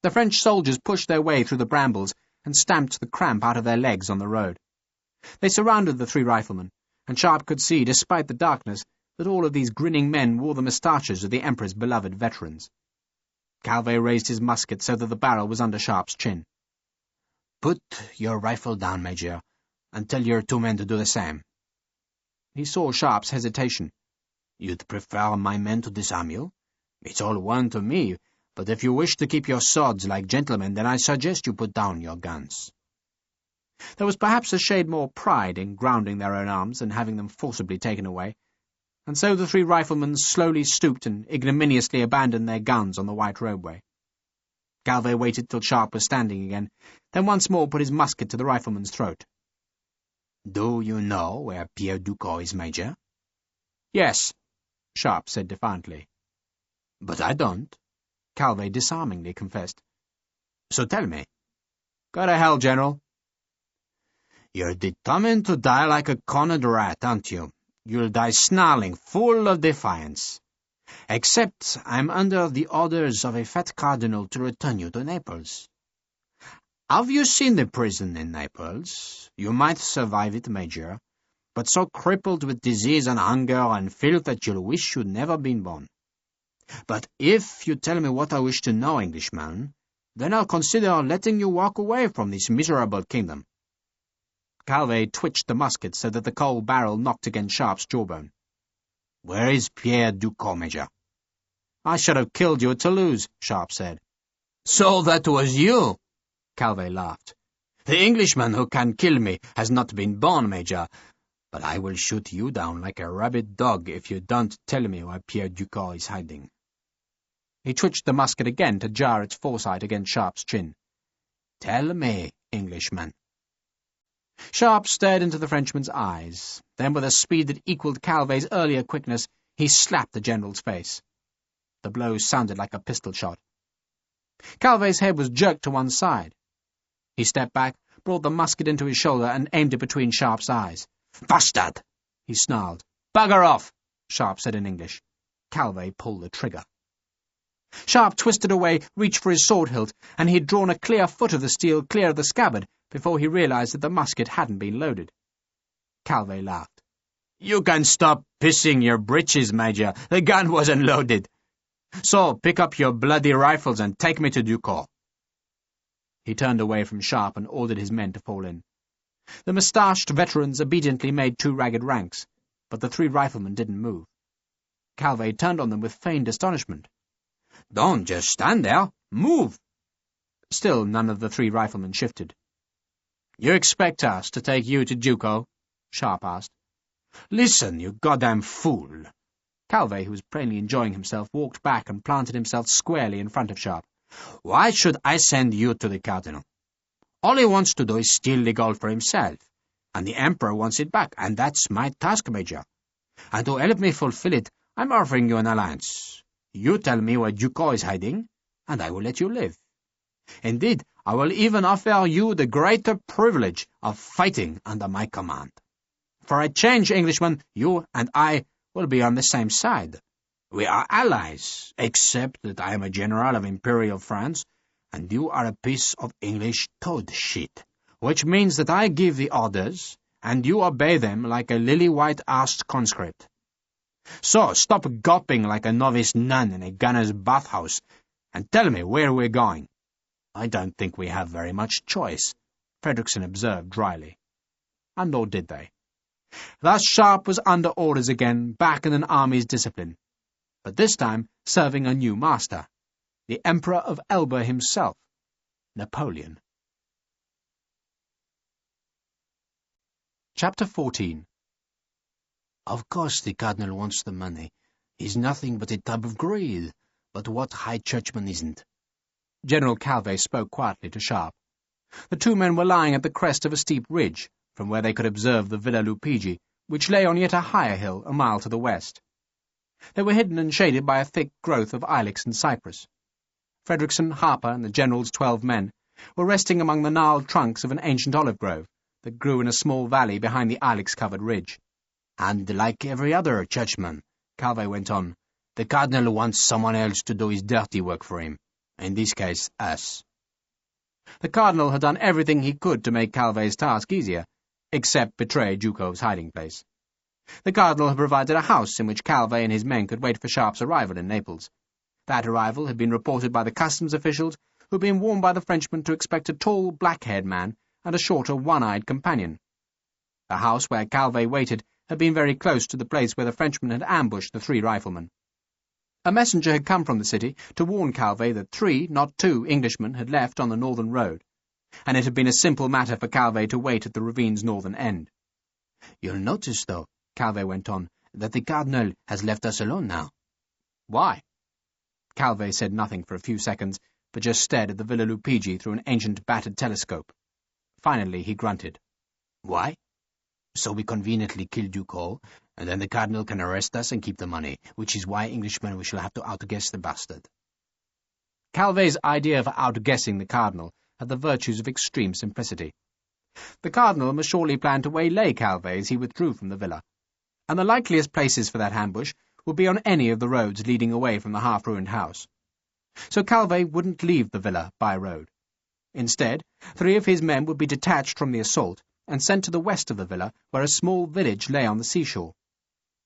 The French soldiers pushed their way through the brambles and stamped the cramp out of their legs on the road. They surrounded the three riflemen, and Sharpe could see, despite the darkness, that all of these grinning men wore the moustaches of the Emperor's beloved veterans. Calvé raised his musket so that the barrel was under Sharpe's chin. "Put your rifle down, Major, and tell your two men to do the same." He saw Sharpe's hesitation. "You'd prefer my men to disarm you? It's all one to me, but if you wish to keep your swords like gentlemen, then I suggest you put down your guns." There was perhaps a shade more pride in grounding their own arms than having them forcibly taken away, and so the three riflemen slowly stooped and ignominiously abandoned their guns on the white roadway. Calvé waited till Sharpe was standing again, then once more put his musket to the rifleman's throat. "Do you know where Pierre Ducos is, Major?" "Yes," Sharpe said defiantly. "But I don't," Calvé disarmingly confessed. "So tell me." "Go to hell, General." "You're determined to die like a cornered rat, aren't you? You'll die snarling, full of defiance. Except I'm under the orders of a fat cardinal to return you to Naples. Have you seen the prison in Naples? You might survive it, Major, but so crippled with disease and hunger and filth that you'll wish you'd never been born. But if you tell me what I wish to know, Englishman, then I'll consider letting you walk away from this miserable kingdom." Calvé twitched the musket so that the cold barrel knocked against Sharpe's jawbone. "Where is Pierre Ducos, Major?" "I should have killed you at Toulouse," Sharpe said. "So that was you?" Calvé laughed. "The Englishman who can kill me has not been born, Major, but I will shoot you down like a rabid dog if you don't tell me where Pierre Ducos is hiding." He twitched the musket again to jar its foresight against Sharpe's chin. "Tell me, Englishman." Sharpe stared into the Frenchman's eyes. Then, with a speed that equalled Calvé's earlier quickness, he slapped the general's face. The blow sounded like a pistol shot. Calvé's head was jerked to one side. He stepped back, brought the musket into his shoulder, and aimed it between Sharpe's eyes. "Bastard!" he snarled. "Bugger off!" Sharpe said in English. Calvé pulled the trigger. Sharpe twisted away, reached for his sword hilt, and he had drawn a clear foot of the steel clear of the scabbard before he realized that the musket hadn't been loaded. Calvé laughed. "You can stop pissing your britches, Major. The gun wasn't loaded. So pick up your bloody rifles and take me to Ducos." He turned away from Sharpe and ordered his men to fall in. The moustached veterans obediently made two ragged ranks, but the three riflemen didn't move. Calvé turned on them with feigned astonishment. "Don't just stand there. Move!" Still none of the three riflemen shifted. "You expect us to take you to Ducos?" Sharpe asked. "Listen, you goddamn fool!" Calvé, who was plainly enjoying himself, walked back and planted himself squarely in front of Sharpe. "Why should I send you to the cardinal? All he wants to do is steal the gold for himself, and the Emperor wants it back, and that's my task, Major. And to help me fulfill it, I'm offering you an alliance. You tell me where Ducos is hiding, and I will let you live. Indeed, I will even offer you the greater privilege of fighting under my command. For a change, Englishman, you and I will be on the same side. We are allies, except that I am a general of Imperial France, and you are a piece of English toad shit, which means that I give the orders, and you obey them like a lily-white-arsed conscript. So stop gulping like a novice nun in a gunner's bathhouse, and tell me where we're going. I don't think we have very much choice, Frederickson observed dryly. And nor did they. Thus Sharpe was under orders again, back in an army's discipline, but this time serving a new master, the Emperor of Elba himself, Napoleon. Chapter 14. Of course the Cardinal wants the money. He's nothing but a tub of greed, but what high churchman isn't? General Calvet spoke quietly to Sharpe. The two men were lying at the crest of a steep ridge, from where they could observe the Villa Lupigi, which lay on yet a higher hill a mile to the west. They were hidden and shaded by a thick growth of ilex and cypress. Frederickson, Harper, and the General's 12 men were resting among the gnarled trunks of an ancient olive grove that grew in a small valley behind the ilex-covered ridge. And like every other churchman, Calvet went on, the Cardinal wants someone else to do his dirty work for him. In this case, us. The Cardinal had done everything he could to make Calvet's task easier, except betray Ducos' hiding place. The Cardinal had provided a house in which Calvet and his men could wait for Sharpe's arrival in Naples. That arrival had been reported by the customs officials, who had been warned by the Frenchman to expect a tall, black-haired man and a shorter, one-eyed companion. The house where Calvet waited had been very close to the place where the Frenchman had ambushed the 3 riflemen. A messenger had come from the city to warn Calvet that 3, not 2, Englishmen had left on the northern road, and it had been a simple matter for Calvet to wait at the ravine's northern end. "You'll notice, though," Calvet went on, "that the Cardinal has left us alone now." "Why?" Calvet said nothing for a few seconds, but just stared at the Villa Lupigi through an ancient battered telescope. Finally he grunted. "Why? So we conveniently kill Ducos, and then the Cardinal can arrest us and keep the money, which is why, Englishmen, we shall have to outguess the bastard." Calvet's idea of outguessing the Cardinal had the virtues of extreme simplicity. The Cardinal must surely plan to waylay Calvet as he withdrew from the villa, and the likeliest places for that ambush would be on any of the roads leading away from the half-ruined house. So Calvet wouldn't leave the villa by road. Instead, 3 of his men would be detached from the assault and sent to the west of the villa, where a small village lay on the seashore.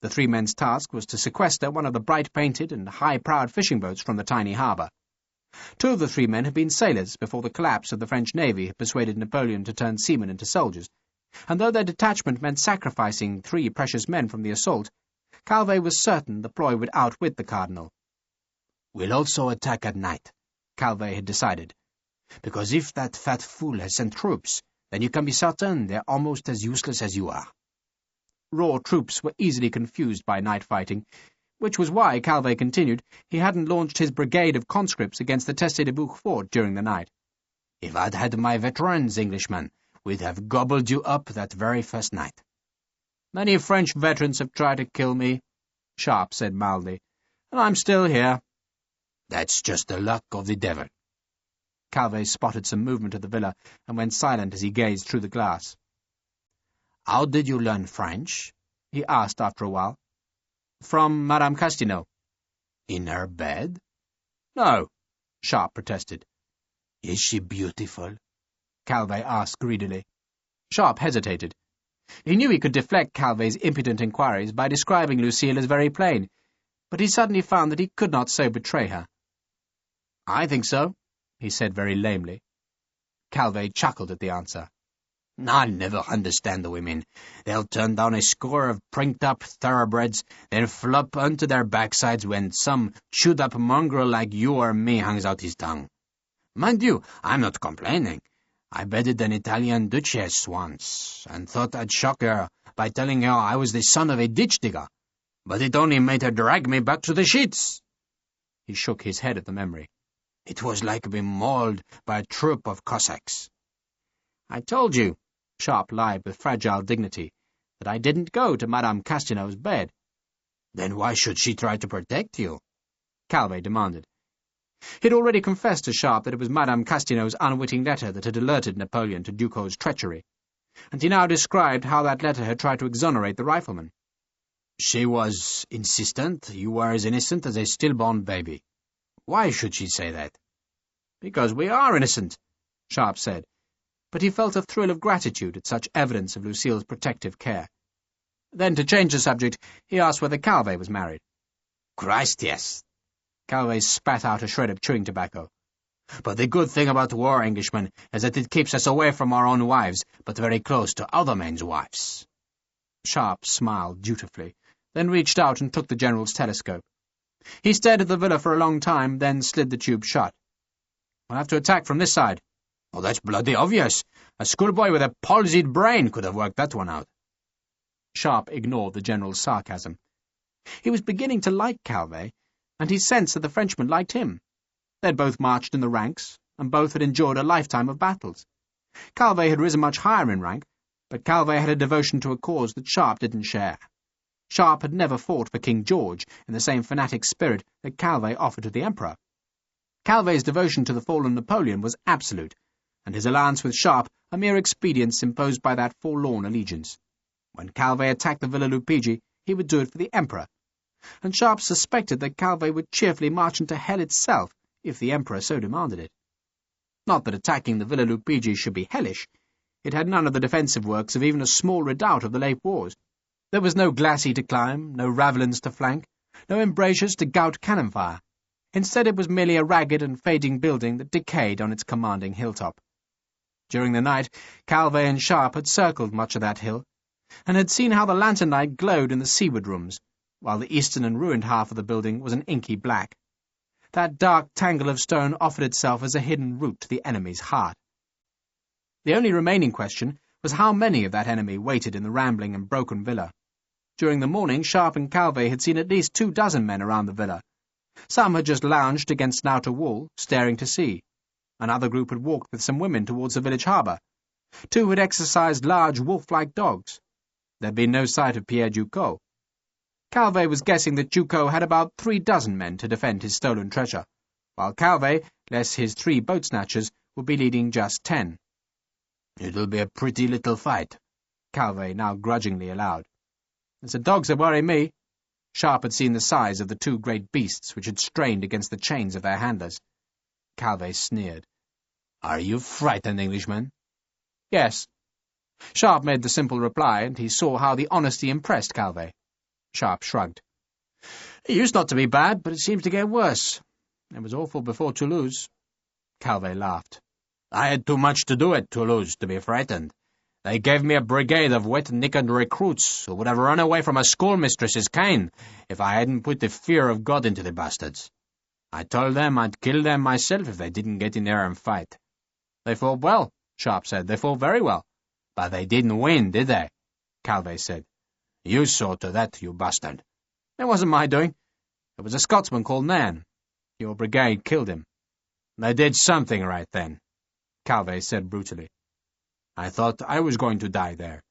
The 3 men's task was to sequester one of the bright-painted and high-prowed fishing boats from the tiny harbour. 2 of the 3 men had been sailors before the collapse of the French navy had persuaded Napoleon to turn seamen into soldiers, and though their detachment meant sacrificing 3 precious men from the assault, Calvet was certain the ploy would outwit the Cardinal. "We'll also attack at night," Calvet had decided, "because if that fat fool has sent troops, then you can be certain they're almost as useless as you are." Raw troops were easily confused by night fighting, which was why, Calvet continued, he hadn't launched his brigade of conscripts against the Teste de Bouc fort during the night. "If I'd had my veterans, Englishmen, we'd have gobbled you up that very first night." "Many French veterans have tried to kill me," Sharpe said mildly, "and I'm still here." "That's just the luck of the devil." Calvet spotted some movement at the villa and went silent as he gazed through the glass. "How did you learn French?" he asked after a while. "From Madame Castino." "In her bed?" "No," Sharpe protested. "Is she beautiful?" Calvet asked greedily. Sharpe hesitated. He knew he could deflect Calvet's impudent inquiries by describing Lucille as very plain, but he suddenly found that he could not so betray her. "I think so," he said very lamely. Calvet chuckled at the answer. "I'll never understand the women. They'll turn down a score of prinked-up thoroughbreds, then flop onto their backsides when some chewed-up mongrel like you or me hangs out his tongue. Mind you, I'm not complaining. I bedded an Italian duchess once, and thought I'd shock her by telling her I was the son of a ditch-digger, but it only made her drag me back to the sheets." He shook his head at the memory. "It was like being mauled by a troop of Cossacks." "I told you," Sharpe lied with fragile dignity, "that I didn't go to Madame Castinot's bed." "Then why should she try to protect you?" Calvé demanded. He had already confessed to Sharpe that it was Madame Castinot's unwitting letter that had alerted Napoleon to Ducos's treachery, and he now described how that letter had tried to exonerate the rifleman. "She was insistent you were as innocent as a stillborn baby. Why should she say that?" "Because we are innocent," Sharpe said, but he felt a thrill of gratitude at such evidence of Lucille's protective care. Then, to change the subject, he asked whether Calvé was married. "Christ, yes." Calvé spat out a shred of chewing tobacco. "But the good thing about war, Englishman, is that it keeps us away from our own wives, but very close to other men's wives." Sharpe smiled dutifully, then reached out and took the General's telescope. He stared at the villa for a long time, then slid the tube shut. "We'll have to attack from this side." "Oh, that's bloody obvious. A schoolboy with a palsied brain could have worked that one out." Sharpe ignored the General's sarcasm. He was beginning to like Calvé, and he sensed that the Frenchman liked him. They'd both marched in the ranks, and both had endured a lifetime of battles. Calvé had risen much higher in rank, but Calvé had a devotion to a cause that Sharpe didn't share. Sharpe had never fought for King George in the same fanatic spirit that Calvé offered to the Emperor. Calvé's devotion to the fallen Napoleon was absolute, and his alliance with Sharpe a mere expedience imposed by that forlorn allegiance. When Calvé attacked the Villa Lupigi, he would do it for the Emperor, and Sharpe suspected that Calvé would cheerfully march into hell itself if the Emperor so demanded it. Not that attacking the Villa Lupigi should be hellish. It had none of the defensive works of even a small redoubt of the late wars. There was no glacis to climb, no ravelins to flank, no embrasures to gout cannon fire. Instead, it was merely a ragged and fading building that decayed on its commanding hilltop. During the night, Calvé and Sharpe had circled much of that hill, and had seen how the lantern light glowed in the seaward rooms, while the eastern and ruined half of the building was an inky black. That dark tangle of stone offered itself as a hidden route to the enemy's heart. The only remaining question was how many of that enemy waited in the rambling and broken villa. During the morning, Sharpe and Calvé had seen at least 24 men around the villa. Some had just lounged against an outer wall, staring to sea. Another group had walked with some women towards the village harbour. 2 had exercised large wolf-like dogs. There had been no sight of Pierre Ducos. Calvé was guessing that Ducos had about 36 men to defend his stolen treasure, while Calvé, less his 3 boat-snatchers, would be leading just 10. "It'll be a pretty little fight," Calvé now grudgingly allowed. "It's the dogs that worry me." Sharpe had seen the size of the 2 great beasts which had strained against the chains of their handlers. Calvé sneered. "Are you frightened, Englishman?" "Yes." Sharpe made the simple reply, and he saw how the honesty impressed Calvé. Sharpe shrugged. "It used not to be bad, but it seems to get worse. It was awful before Toulouse." Calvé laughed. "I had too much to do at Toulouse to be frightened. They gave me a brigade of wet-knicked recruits who would have run away from a schoolmistress's cane if I hadn't put the fear of God into the bastards. I told them I'd kill them myself if they didn't get in there and fight." "They fought well," Sharpe said. "They fought very well." "But they didn't win, did they?" Calvé said. "You saw to that, you bastard." "It wasn't my doing. It was a Scotsman called Nairn. Your brigade killed him." "They did something right then," Calvé said brutally. "I thought I was going to die there.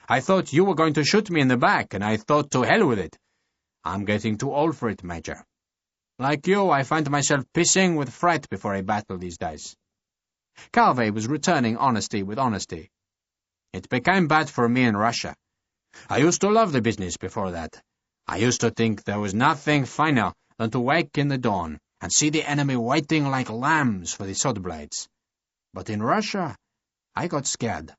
I thought you were going to shoot me in the back, and I thought to hell with it. I'm getting too old for it, Major. Like you, I find myself pissing with fright before a battle these days." Calvé was returning honesty with honesty. "It became bad for me in Russia. I used to love the business before that. I used to think there was nothing finer than to wake in the dawn and see the enemy waiting like lambs for the sword blades. But in Russia, I got scared.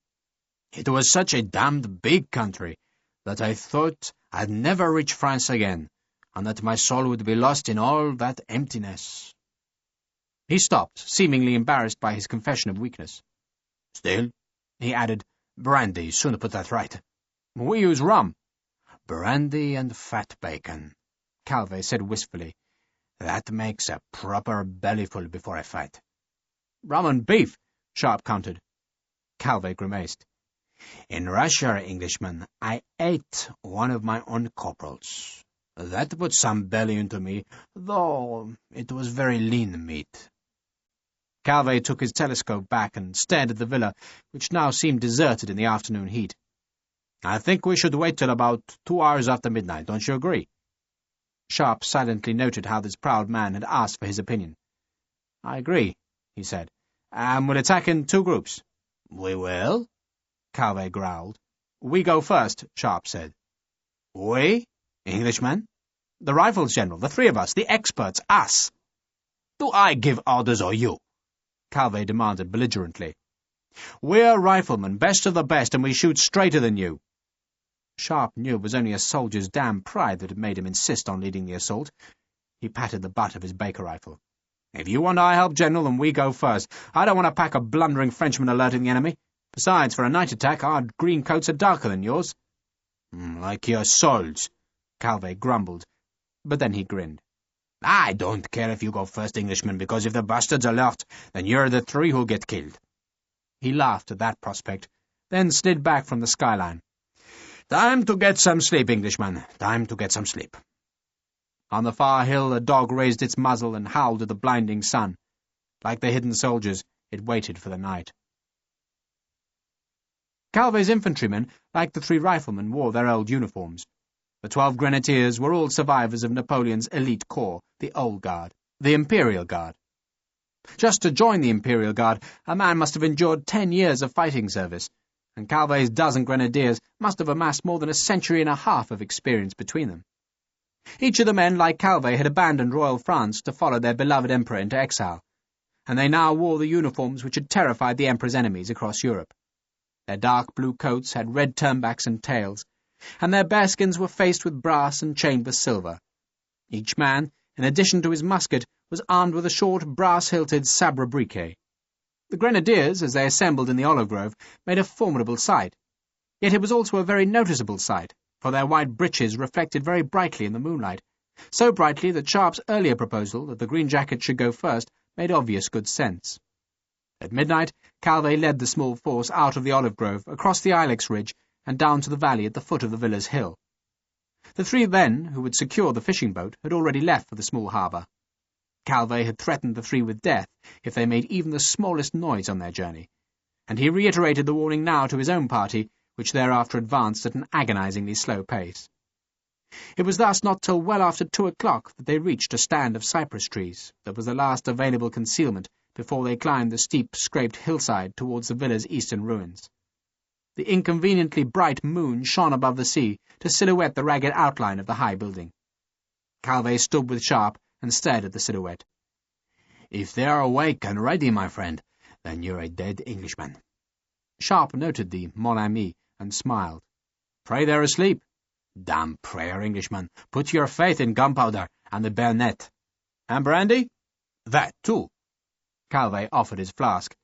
It was such a damned big country that I thought I'd never reach France again, and that my soul would be lost in all that emptiness." He stopped, seemingly embarrassed by his confession of weakness. "Still," he added, "brandy soon put that right." "We use rum." "Brandy and fat bacon," Calvé said wistfully. "That makes a proper bellyful before a fight." "Rum and beef," Sharpe countered. Calvé grimaced. "In Russia, Englishman, I ate one of my own corporals. That put some belly into me, though it was very lean meat." Calvé took his telescope back and stared at the villa, which now seemed deserted in the afternoon heat. "I think we should wait till about 2 hours after midnight, don't you agree?" Sharpe silently noted how this proud man had asked for his opinion. "I agree," he said. "And we'll attack in 2 groups." "We will?" Calvé growled. "We go first," Sharpe said. "We? Englishmen?" "The Rifles, General, the 3 of us, the experts, us." "Do I give orders or you?" Calvé demanded belligerently. "We're riflemen, best of the best, and we shoot straighter than you." Sharpe knew it was only a soldier's damned pride that had made him insist on leading the assault. He patted the butt of his Baker rifle. "If you want our help, General, then we go first. I don't want a pack of blundering Frenchmen alerting the enemy. Besides, for a night attack, our green coats are darker than yours." "Like your souls," Calvé grumbled, but then he grinned. "I don't care if you go first, Englishman, because if the bastards alert, then you're the 3 who'll get killed." He laughed at that prospect, then slid back from the skyline. "Time to get some sleep, Englishman. Time to get some sleep." On the far hill, a dog raised its muzzle and howled at the blinding sun. Like the hidden soldiers, it waited for the night. Calvé's infantrymen, like the 3 riflemen, wore their old uniforms. The 12 grenadiers were all survivors of Napoleon's elite corps, the Old Guard, the Imperial Guard. Just to join the Imperial Guard, a man must have endured 10 years of fighting service, and Calvé's dozen grenadiers must have amassed more than a century and a half of experience between them. Each of the men, like Calvé, had abandoned royal France to follow their beloved emperor into exile, and they now wore the uniforms which had terrified the emperor's enemies across Europe. Their dark blue coats had red turnbacks and tails, and their bearskins were faced with brass and chained with silver. Each man, in addition to his musket, was armed with a short, brass-hilted sabre briquet. The grenadiers, as they assembled in the olive grove, made a formidable sight. Yet it was also a very noticeable sight, for their white breeches reflected very brightly in the moonlight, so brightly that Sharpe's earlier proposal that the green jacket should go first made obvious good sense. At midnight, Calvé led the small force out of the olive grove, across the ilex ridge, and down to the valley at the foot of the villa's hill. The 3 men, who had secured the fishing boat, had already left for the small harbour. Calvé had threatened the 3 with death if they made even the smallest noise on their journey, and he reiterated the warning now to his own party, which thereafter advanced at an agonizingly slow pace. It was thus not till well after 2 o'clock that they reached a stand of cypress trees that was the last available concealment before they climbed the steep, scraped hillside towards the villa's eastern ruins. The inconveniently bright moon shone above the sea to silhouette the ragged outline of the high building. Calvé stood with Sharpe and stared at the silhouette. "If they are awake and ready, my friend, then you're a dead Englishman." Sharpe noted the mon ami and smiled. "Pray they're asleep." "Damn prayer, Englishman. Put your faith in gunpowder and the bayonet." "And brandy?" "That too." Calvé offered his flask.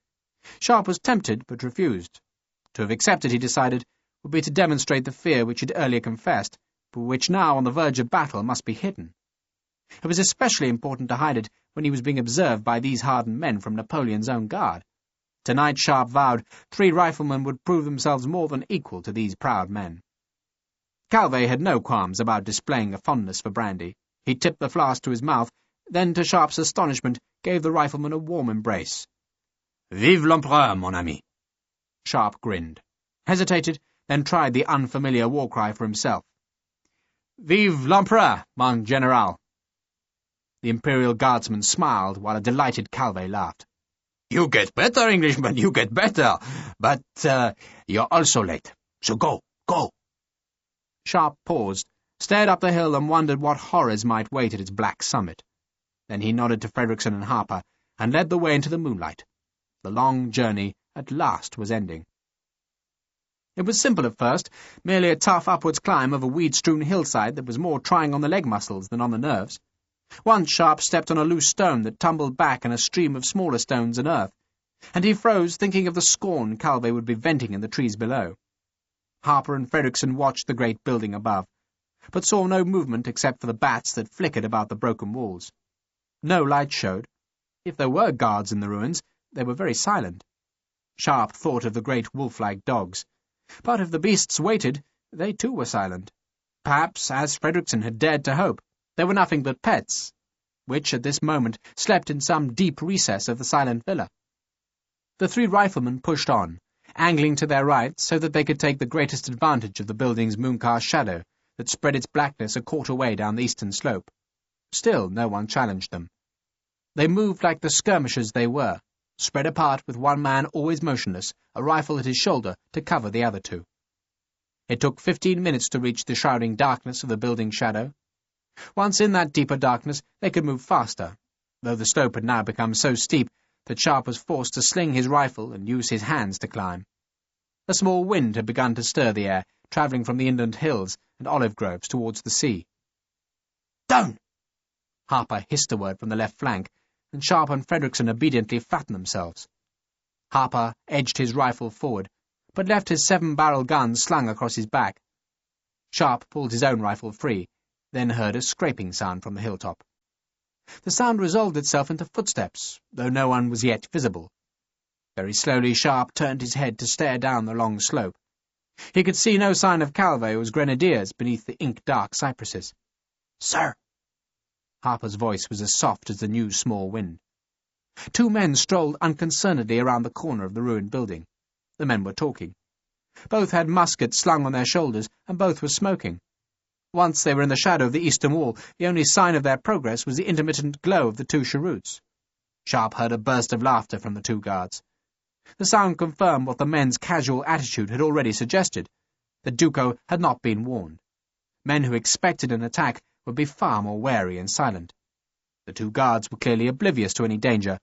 Sharpe was tempted, but refused. To have accepted, he decided, would be to demonstrate the fear which he had earlier confessed, but which now, on the verge of battle, must be hidden. It was especially important to hide it when he was being observed by these hardened men from Napoleon's own guard. Tonight, Sharpe vowed, 3 riflemen would prove themselves more than equal to these proud men. Calvé had no qualms about displaying a fondness for brandy. He tipped the flask to his mouth, then, to Sharpe's astonishment, gave the rifleman a warm embrace. "Vive l'Empereur, mon ami!" Sharpe grinned, hesitated, then tried the unfamiliar war cry for himself. "Vive l'Empereur, mon général!" The Imperial Guardsman smiled, while a delighted Calvé laughed. "You get better, Englishman, you get better! But you're also late, so go, go!" Sharpe paused, stared up the hill, and wondered what horrors might wait at its black summit. Then he nodded to Frederickson and Harper, and led the way into the moonlight. The long journey at last was ending. It was simple at first, merely a tough upwards climb of a weed-strewn hillside that was more trying on the leg muscles than on the nerves. Once Sharpe stepped on a loose stone that tumbled back in a stream of smaller stones and earth, and he froze, thinking of the scorn Calvé would be venting in the trees below. Harper and Frederickson watched the great building above, but saw no movement except for the bats that flickered about the broken walls. No light showed. If there were guards in the ruins, they were very silent. Sharpe thought of the great wolf-like dogs. But if the beasts waited, they too were silent. Perhaps, as Frederickson had dared to hope, they were nothing but pets. which at this moment slept in some deep recess of the silent villa. The three riflemen pushed on, angling to their right so that they could take the greatest advantage of the building's mooncast shadow that spread its blackness a quarter way down the eastern slope. Still no one challenged them. They moved like the skirmishers they were, spread apart with one man always motionless, a rifle at his shoulder to cover the other two. It took 15 minutes to reach the shrouding darkness of the building shadow. Once in that deeper darkness, they could move faster, though the slope had now become so steep that Sharpe was forced to sling his rifle and use his hands to climb. A small wind had begun to stir the air, travelling from the inland hills and olive groves towards the sea. "Down!" Harper hissed a word from the left flank, and Sharpe and Fredrickson obediently flattened themselves. Harper edged his rifle forward, but left his 7-barrel gun slung across his back. Sharpe pulled his own rifle free, then heard a scraping sound from the hilltop. The sound resolved itself into footsteps, though no one was yet visible. Very slowly Sharpe turned his head to stare down the long slope. He could see no sign of cavalry or grenadiers beneath the ink-dark cypresses. "Sir!" Harper's voice was as soft as the new small wind. Two men strolled unconcernedly around the corner of the ruined building. The men were talking. Both had muskets slung on their shoulders, and both were smoking. Once they were in the shadow of the eastern wall, the only sign of their progress was the intermittent glow of the two cheroots. Sharpe heard a burst of laughter from the two guards. The sound confirmed what the men's casual attitude had already suggested, that Duco had not been warned. Men who expected an attack would be far more wary and silent. The two guards were clearly oblivious to any danger,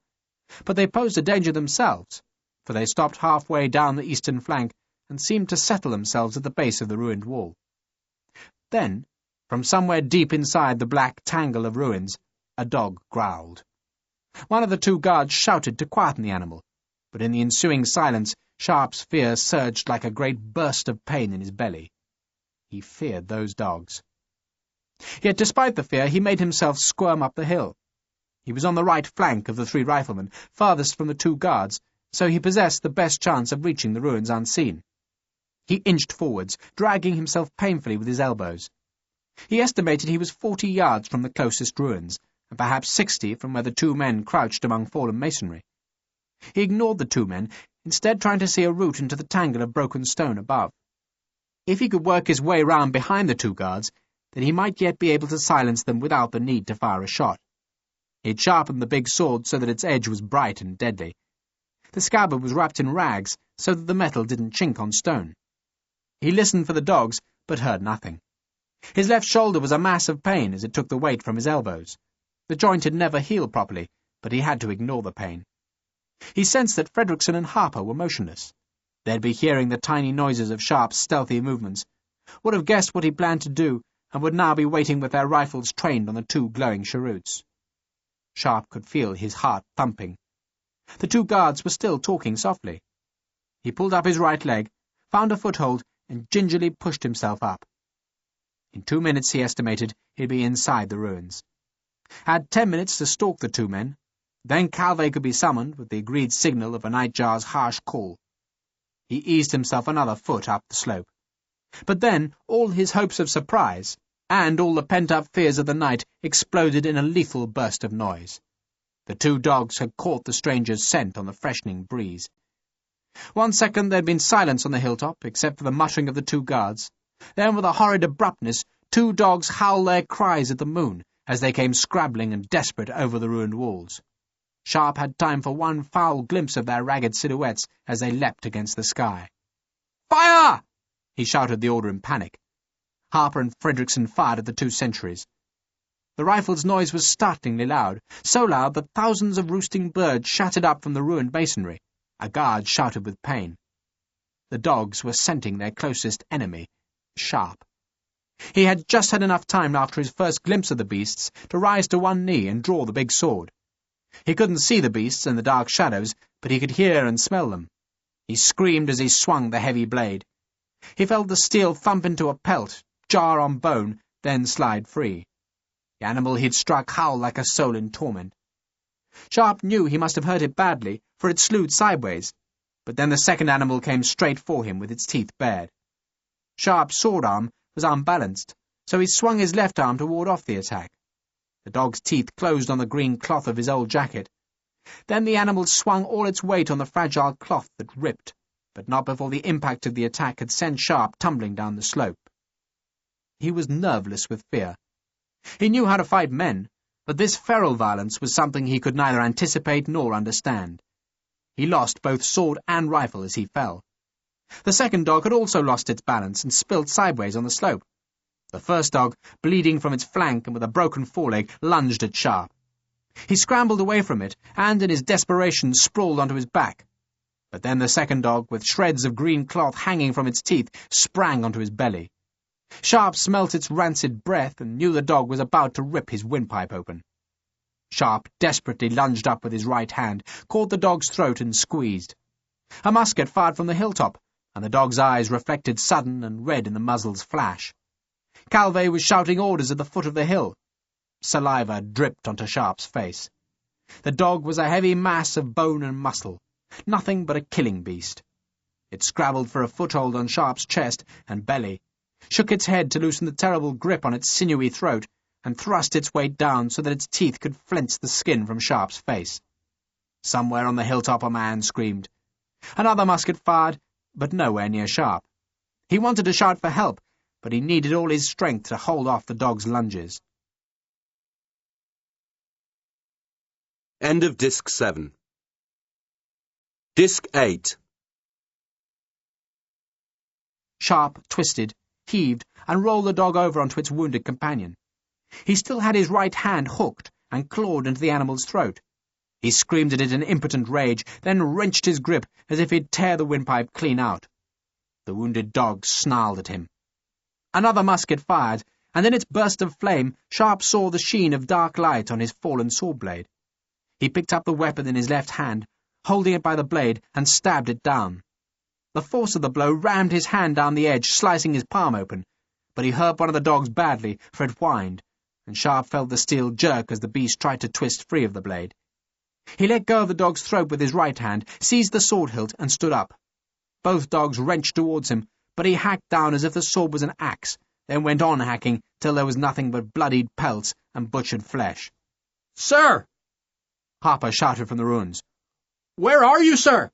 but they posed a danger themselves, for they stopped halfway down the eastern flank and seemed to settle themselves at the base of the ruined wall. Then, from somewhere deep inside the black tangle of ruins, a dog growled. One of the two guards shouted to quieten the animal, but in the ensuing silence Sharpe's fear surged like a great burst of pain in his belly. He feared those dogs. Yet despite the fear, he made himself squirm up the hill. He was on the right flank of the three riflemen, farthest from the two guards, so he possessed the best chance of reaching the ruins unseen. He inched forwards, dragging himself painfully with his elbows. He estimated he was 40 yards from the closest ruins, and perhaps 60 from where the two men crouched among fallen masonry. He ignored the two men, instead trying to see a route into the tangle of broken stone above. If he could work his way round behind the two guards, then he might yet be able to silence them without the need to fire a shot. He had sharpened the big sword so that its edge was bright and deadly. The scabbard was wrapped in rags so that the metal didn't chink on stone. He listened for the dogs, but heard nothing. His left shoulder was a mass of pain as it took the weight from his elbows. The joint had never healed properly, but he had to ignore the pain. He sensed that Fredrickson and Harper were motionless. They'd be hearing the tiny noises of Sharpe's stealthy movements, would have guessed what he planned to do, and would now be waiting with their rifles trained on the two glowing cheroots. Sharpe could feel his heart thumping. The two guards were still talking softly. He pulled up his right leg, found a foothold, and gingerly pushed himself up. In 2 minutes, he estimated, he'd be inside the ruins. Had 10 minutes to stalk the two men. Then cavalry could be summoned with the agreed signal of a nightjar's harsh call. He eased himself another foot up the slope. But then all his hopes of surprise, and all the pent-up fears of the night, exploded in a lethal burst of noise. The two dogs had caught the stranger's scent on the freshening breeze. 1 second there had been silence on the hilltop, except for the muttering of the two guards. Then, with a horrid abruptness, two dogs howled their cries at the moon as they came scrabbling and desperate over the ruined walls. Sharpe had time for one foul glimpse of their ragged silhouettes as they leapt against the sky. "Fire!" he shouted the order in panic. Harper and Fredrickson fired at the two sentries. The rifle's noise was startlingly loud, so loud that thousands of roosting birds shattered up from the ruined masonry. A guard shouted with pain. The dogs were scenting their closest enemy, Sharpe. He had just had enough time after his first glimpse of the beasts to rise to one knee and draw the big sword. He couldn't see the beasts in the dark shadows, but he could hear and smell them. He screamed as he swung the heavy blade. He felt the steel thump into a pelt, jar on bone, then slide free. The animal he'd struck howled like a soul in torment. Sharpe knew he must have hurt it badly, for it slewed sideways, but then the second animal came straight for him with its teeth bared. Sharpe's sword arm was unbalanced, so he swung his left arm to ward off the attack. The dog's teeth closed on the green cloth of his old jacket. Then the animal swung all its weight on the fragile cloth that ripped, but not before the impact of the attack had sent Sharpe tumbling down the slope. He was nerveless with fear. He knew how to fight men, but this feral violence was something he could neither anticipate nor understand. He lost both sword and rifle as he fell. The second dog had also lost its balance and spilt sideways on the slope. The first dog, bleeding from its flank and with a broken foreleg, lunged at Sharpe. He scrambled away from it and, in his desperation, sprawled onto his back. But then the second dog, with shreds of green cloth hanging from its teeth, sprang onto his belly. Sharpe smelt its rancid breath and knew the dog was about to rip his windpipe open. Sharpe desperately lunged up with his right hand, caught the dog's throat and squeezed. A musket fired from the hilltop, and the dog's eyes reflected sudden and red in the muzzle's flash. Calvé was shouting orders at the foot of the hill. Saliva dripped onto Sharpe's face. The dog was a heavy mass of bone and muscle, nothing but a killing beast. It scrabbled for a foothold on Sharpe's chest and belly, shook its head to loosen the terrible grip on its sinewy throat, and thrust its weight down so that its teeth could flint the skin from Sharpe's face. Somewhere on the hilltop a man screamed. Another musket fired, but nowhere near Sharpe. He wanted to shout for help, but he needed all his strength to hold off the dog's lunges. End of Disc 7. Disc 8. Sharpe twisted, heaved, and rolled the dog over onto its wounded companion. He still had his right hand hooked and clawed into the animal's throat. He screamed at it in impotent rage, then wrenched his grip as if he'd tear the windpipe clean out. The wounded dog snarled at him. Another musket fired, and in its burst of flame Sharpe saw the sheen of dark light on his fallen sword blade. He picked up the weapon in his left hand, holding it by the blade, and stabbed it down. The force of the blow rammed his hand down the edge, slicing his palm open, but he hurt one of the dogs badly, for it whined, and Sharpe felt the steel jerk as the beast tried to twist free of the blade. He let go of the dog's throat with his right hand, seized the sword hilt, and stood up. Both dogs wrenched towards him, but he hacked down as if the sword was an axe, then went on hacking till there was nothing but bloodied pelts and butchered flesh. "Sir!" Harper shouted from the ruins. "Where are you, sir?"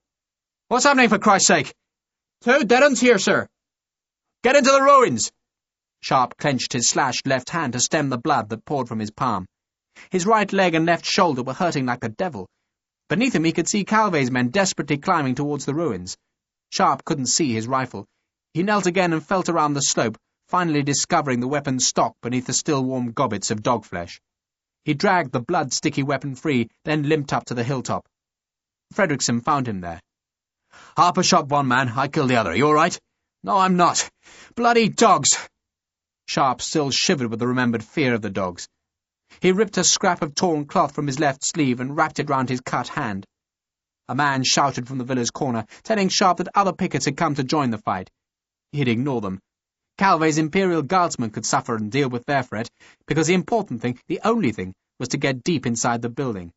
"What's happening, for Christ's sake?" "Two dead uns here, sir." "Get into the ruins!" Sharpe clenched his slashed left hand to stem the blood that poured from his palm. His right leg and left shoulder were hurting like the devil. Beneath him he could see Calvé's men desperately climbing towards the ruins. Sharpe couldn't see his rifle. He knelt again and felt around the slope, finally discovering the weapon's stock beneath the still-warm gobbets of dog flesh. He dragged the blood-sticky weapon free, then limped up to the hilltop. Fredrickson found him there. "Harper shot one man, I killed the other. Are you all right?" "No, I'm not. Bloody dogs!" Sharpe still shivered with the remembered fear of the dogs. He ripped a scrap of torn cloth from his left sleeve and wrapped it round his cut hand. A man shouted from the villa's corner, telling Sharpe that other pickets had come to join the fight. He'd ignore them. Calvé's Imperial Guardsmen could suffer and deal with their threat, because the important thing, the only thing, was to get deep inside the building.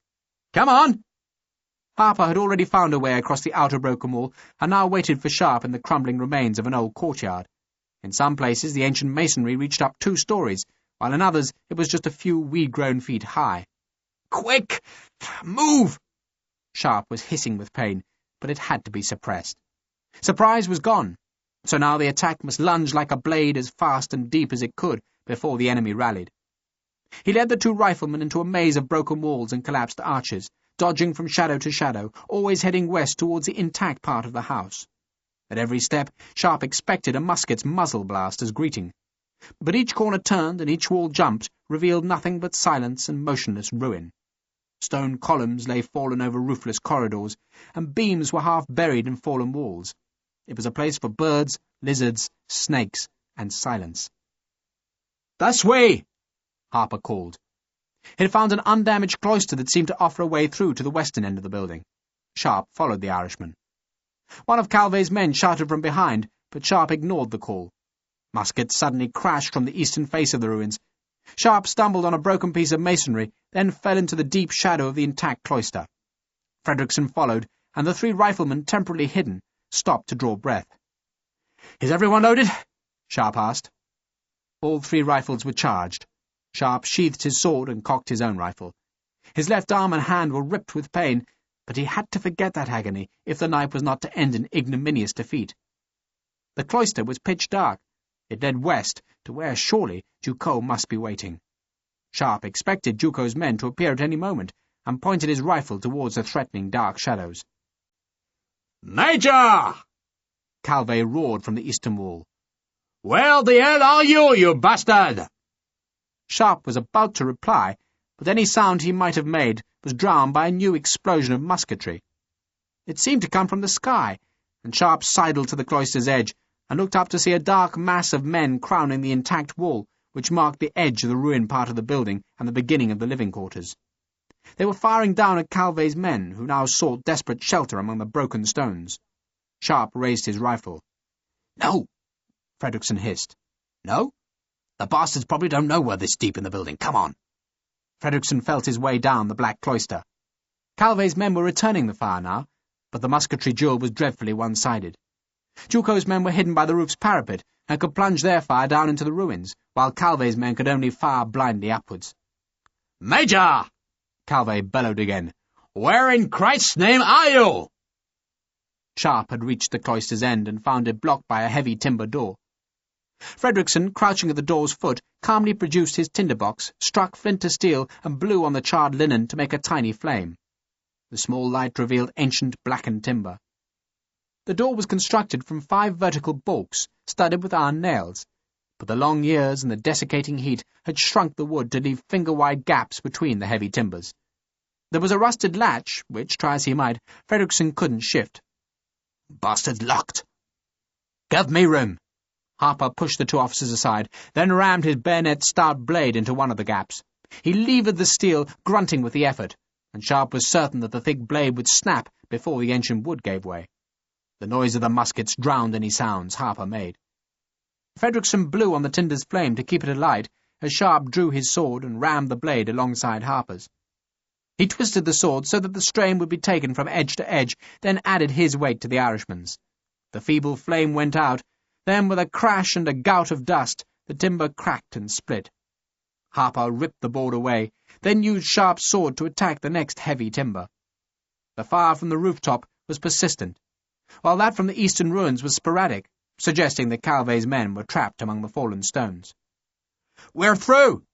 "Come on!" Harper had already found a way across the outer broken wall, and now waited for Sharpe in the crumbling remains of an old courtyard. In some places the ancient masonry reached up 2 stories, while in others it was just a few weed-grown feet high. "Quick! Move!" Sharpe was hissing with pain, but it had to be suppressed. Surprise was gone, so now the attack must lunge like a blade as fast and deep as it could before the enemy rallied. He led the 2 riflemen into a maze of broken walls and collapsed arches, dodging from shadow to shadow, always heading west towards the intact part of the house. At every step, Sharpe expected a musket's muzzle blast as greeting. But each corner turned and each wall jumped revealed nothing but silence and motionless ruin. Stone columns lay fallen over roofless corridors, and beams were half buried in fallen walls. It was a place for birds, lizards, snakes, and silence. "This way!" Harper called. He had found an undamaged cloister that seemed to offer a way through to the western end of the building. Sharpe followed the Irishman. One of Calvé's men shouted from behind, but Sharpe ignored the call. Muskets suddenly crashed from the eastern face of the ruins. Sharpe stumbled on a broken piece of masonry, then fell into the deep shadow of the intact cloister. Fredrickson followed, and the 3 riflemen, temporarily hidden, stopped to draw breath. "Is everyone loaded?" Sharpe asked. All 3 rifles were charged. Sharpe sheathed his sword and cocked his own rifle. His left arm and hand were ripped with pain, but he had to forget that agony if the night was not to end in ignominious defeat. The cloister was pitch dark. It led west to where, surely, Ducos must be waiting. Sharpe expected Ducos's men to appear at any moment, and pointed his rifle towards the threatening dark shadows. "Major!" Calvé roared from the eastern wall. "Where the hell are you, you bastard?" Sharpe was about to reply, but any sound he might have made was drowned by a new explosion of musketry. It seemed to come from the sky, and Sharpe sidled to the cloister's edge and looked up to see a dark mass of men crowning the intact wall which marked the edge of the ruined part of the building and the beginning of the living quarters. They were firing down at Calvé's men, who now sought desperate shelter among the broken stones. Sharpe raised his rifle. "No," Fredrickson hissed. "No? The bastards probably don't know we're this deep in the building. Come on." Fredrickson felt his way down the black cloister. Calvé's men were returning the fire now, but the musketry duel was dreadfully one-sided. Ducos's men were hidden by the roof's parapet and could plunge their fire down into the ruins, while Calvé's men could only fire blindly upwards. "Major!" Calvé bellowed again. "Where in Christ's name are you?" Sharpe had reached the cloister's end and found it blocked by a heavy timber door. Fredrickson, crouching at the door's foot, calmly produced his tinderbox, struck flint to steel, and blew on the charred linen to make a tiny flame. The small light revealed ancient blackened timber. The door was constructed from 5 vertical balks, studded with iron nails, but the long years and the desiccating heat had shrunk the wood to leave finger-wide gaps between the heavy timbers. There was a rusted latch, which, try as he might, Fredrickson couldn't shift. "Bastard's locked." "Give me room." Harper pushed the 2 officers aside, then rammed his bayonet-stout blade into one of the gaps. He levered the steel, grunting with the effort, and Sharpe was certain that the thick blade would snap before the ancient wood gave way. The noise of the muskets drowned any sounds Harper made. Fredrickson blew on the tinder's flame to keep it alight as Sharpe drew his sword and rammed the blade alongside Harper's. He twisted the sword so that the strain would be taken from edge to edge, then added his weight to the Irishman's. The feeble flame went out. Then, with a crash and a gout of dust, the timber cracked and split. Harper ripped the board away, then used Sharpe's sword to attack the next heavy timber. The fire from the rooftop was persistent, while that from the eastern ruins was sporadic, suggesting that Calvé's men were trapped among the fallen stones. "We're through!"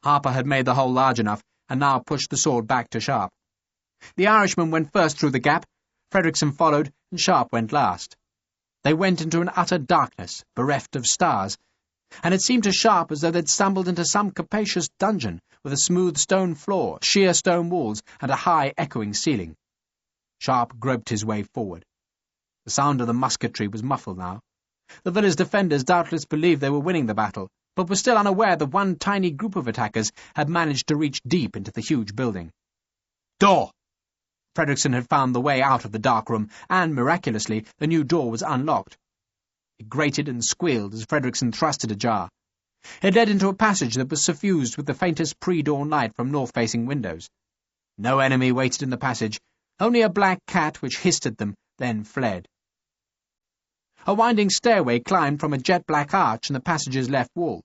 Harper had made the hole large enough, and now pushed the sword back to Sharpe. The Irishman went first through the gap, Fredrickson followed, and Sharpe went last. They went into an utter darkness, bereft of stars, and it seemed to Sharpe as though they'd stumbled into some capacious dungeon with a smooth stone floor, sheer stone walls, and a high, echoing ceiling. Sharpe groped his way forward. The sound of the musketry was muffled now. The villa's defenders doubtless believed they were winning the battle, but were still unaware that one tiny group of attackers had managed to reach deep into the huge building. "Door!" Fredrickson had found the way out of the dark room, and, miraculously, the new door was unlocked. It grated and squealed as Fredrickson thrust it ajar. It led into a passage that was suffused with the faintest pre-dawn light from north-facing windows. No enemy waited in the passage, only a black cat which hissed at them, then fled. A winding stairway climbed from a jet-black arch in the passage's left wall.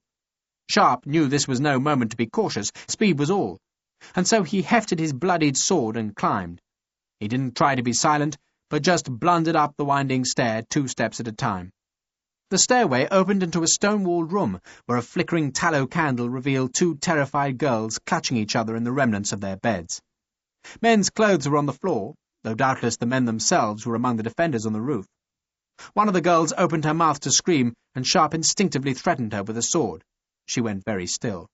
Sharpe knew this was no moment to be cautious, speed was all, and so he hefted his bloodied sword and climbed. He didn't try to be silent, but just blundered up the winding stair 2 steps at a time. The stairway opened into a stone-walled room, where a flickering tallow candle revealed 2 terrified girls clutching each other in the remnants of their beds. Men's clothes were on the floor, though doubtless the men themselves were among the defenders on the roof. One of the girls opened her mouth to scream, and Sharpe instinctively threatened her with a sword. She went very still.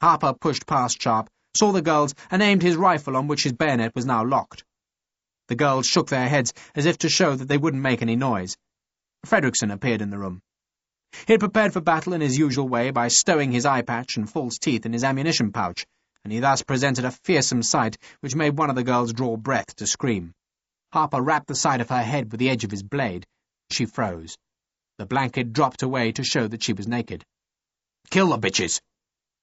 Harper pushed past Sharpe, saw the girls, and aimed his rifle on which his bayonet was now locked. The girls shook their heads as if to show that they wouldn't make any noise. Fredrickson appeared in the room. He had prepared for battle in his usual way by stowing his eye patch and false teeth in his ammunition pouch, and he thus presented a fearsome sight which made one of the girls draw breath to scream. Harper rapped the side of her head with the edge of his blade. She froze. The blanket dropped away to show that she was naked. "Kill the bitches!"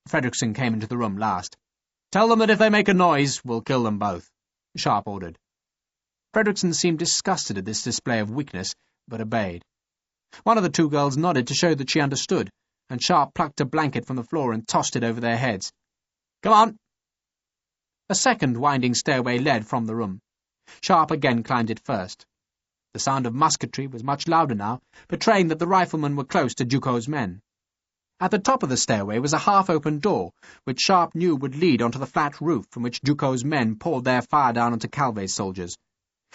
Fredrickson came into the room last. "Tell them that if they make a noise, we'll kill them both," Sharpe ordered. Fredrickson seemed disgusted at this display of weakness, but obeyed. One of the 2 girls nodded to show that she understood, and Sharpe plucked a blanket from the floor and tossed it over their heads. "Come on!" A second winding stairway led from the room. Sharpe again climbed it first. The sound of musketry was much louder now, betraying that the riflemen were close to Ducos's men. At the top of the stairway was a half-open door, which Sharpe knew would lead onto the flat roof from which Ducos's men poured their fire down onto Calvé's soldiers.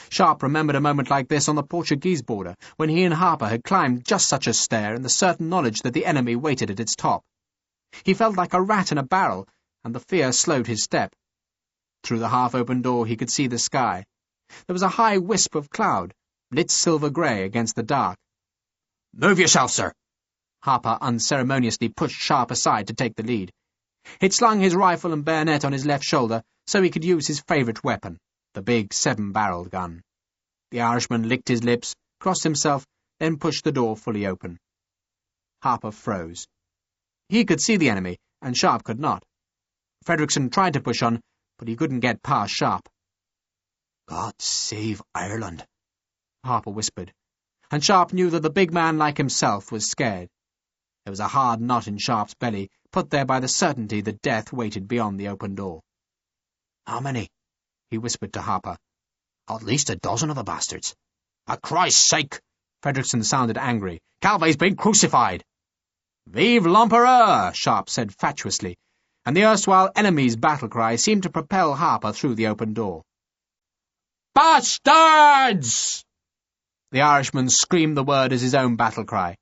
Sharpe remembered a moment like this on the Portuguese border, when he and Harper had climbed just such a stair in the certain knowledge that the enemy waited at its top. He felt like a rat in a barrel, and the fear slowed his step. Through the half-open door he could see the sky. There was a high wisp of cloud, lit silver-grey against the dark. "Move yourself, sir!" Harper unceremoniously pushed Sharpe aside to take the lead. He'd slung his rifle and bayonet on his left shoulder so he could use his favourite weapon, the big 7-barreled gun. The Irishman licked his lips, crossed himself, then pushed the door fully open. Harper froze. He could see the enemy, and Sharpe could not. Fredrickson tried to push on, but he couldn't get past Sharpe. "God save Ireland," Harper whispered, and Sharpe knew that the big man, like himself, was scared. There was a hard knot in Sharpe's belly, put there by the certainty that death waited beyond the open door. "How many?" he whispered to Harper. "At least a dozen of the bastards." "For Christ's sake!" Fredrickson sounded angry. "Calvé's been crucified!" "Vive l'Empereur!" Sharpe said fatuously, and the erstwhile enemy's battle-cry seemed to propel Harper through the open door. "Bastards!" The Irishman screamed the word as his own battle-cry.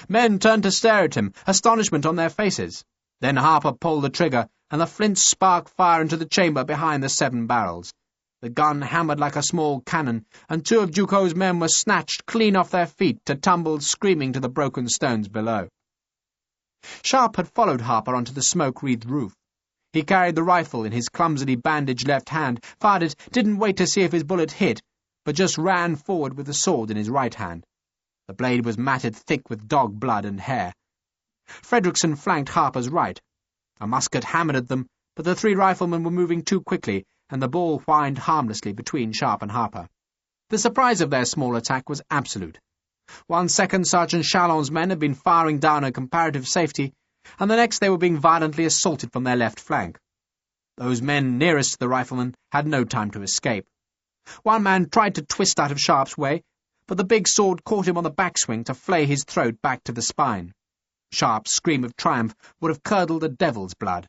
Men turned to stare at him, astonishment on their faces. Then Harper pulled the trigger, and the flints sparked fire into the chamber behind the 7 barrels. The gun hammered like a small cannon, and 2 of Ducos's men were snatched clean off their feet to tumble screaming to the broken stones below. Sharpe had followed Harper onto the smoke-wreathed roof. He carried the rifle in his clumsily bandaged left hand, fired it, didn't wait to see if his bullet hit, but just ran forward with the sword in his right hand. The blade was matted thick with dog blood and hair. Fredrickson flanked Harper's right. A musket hammered at them, but the 3 riflemen were moving too quickly, and the ball whined harmlessly between Sharpe and Harper. The surprise of their small attack was absolute. 1 second Sergeant Chalon's men had been firing down in comparative safety, and the next they were being violently assaulted from their left flank. Those men nearest to the riflemen had no time to escape. One man tried to twist out of Sharpe's way, but the big sword caught him on the backswing to flay his throat back to the spine. Sharpe's scream of triumph would have curdled a devil's blood.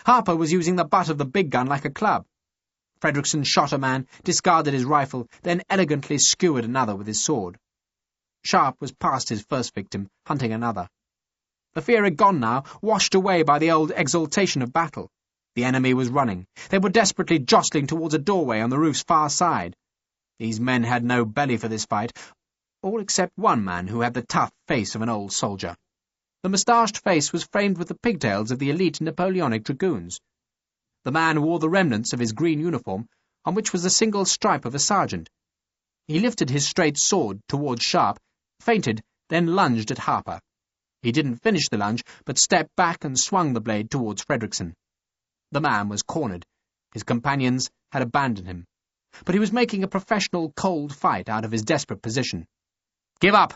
Harper was using the butt of the big gun like a club. Fredrickson shot a man, discarded his rifle, then elegantly skewered another with his sword. Sharpe was past his first victim, hunting another. The fear had gone now, washed away by the old exaltation of battle. The enemy was running. They were desperately jostling towards a doorway on the roof's far side. These men had no belly for this fight, all except one man who had the tough face of an old soldier. The moustached face was framed with the pigtails of the elite Napoleonic dragoons. The man wore the remnants of his green uniform, on which was a single stripe of a sergeant. He lifted his straight sword towards Sharpe, feinted, then lunged at Harper. He didn't finish the lunge, but stepped back and swung the blade towards Fredrickson. The man was cornered. His companions had abandoned him. But he was making a professional cold fight out of his desperate position. "Give up!"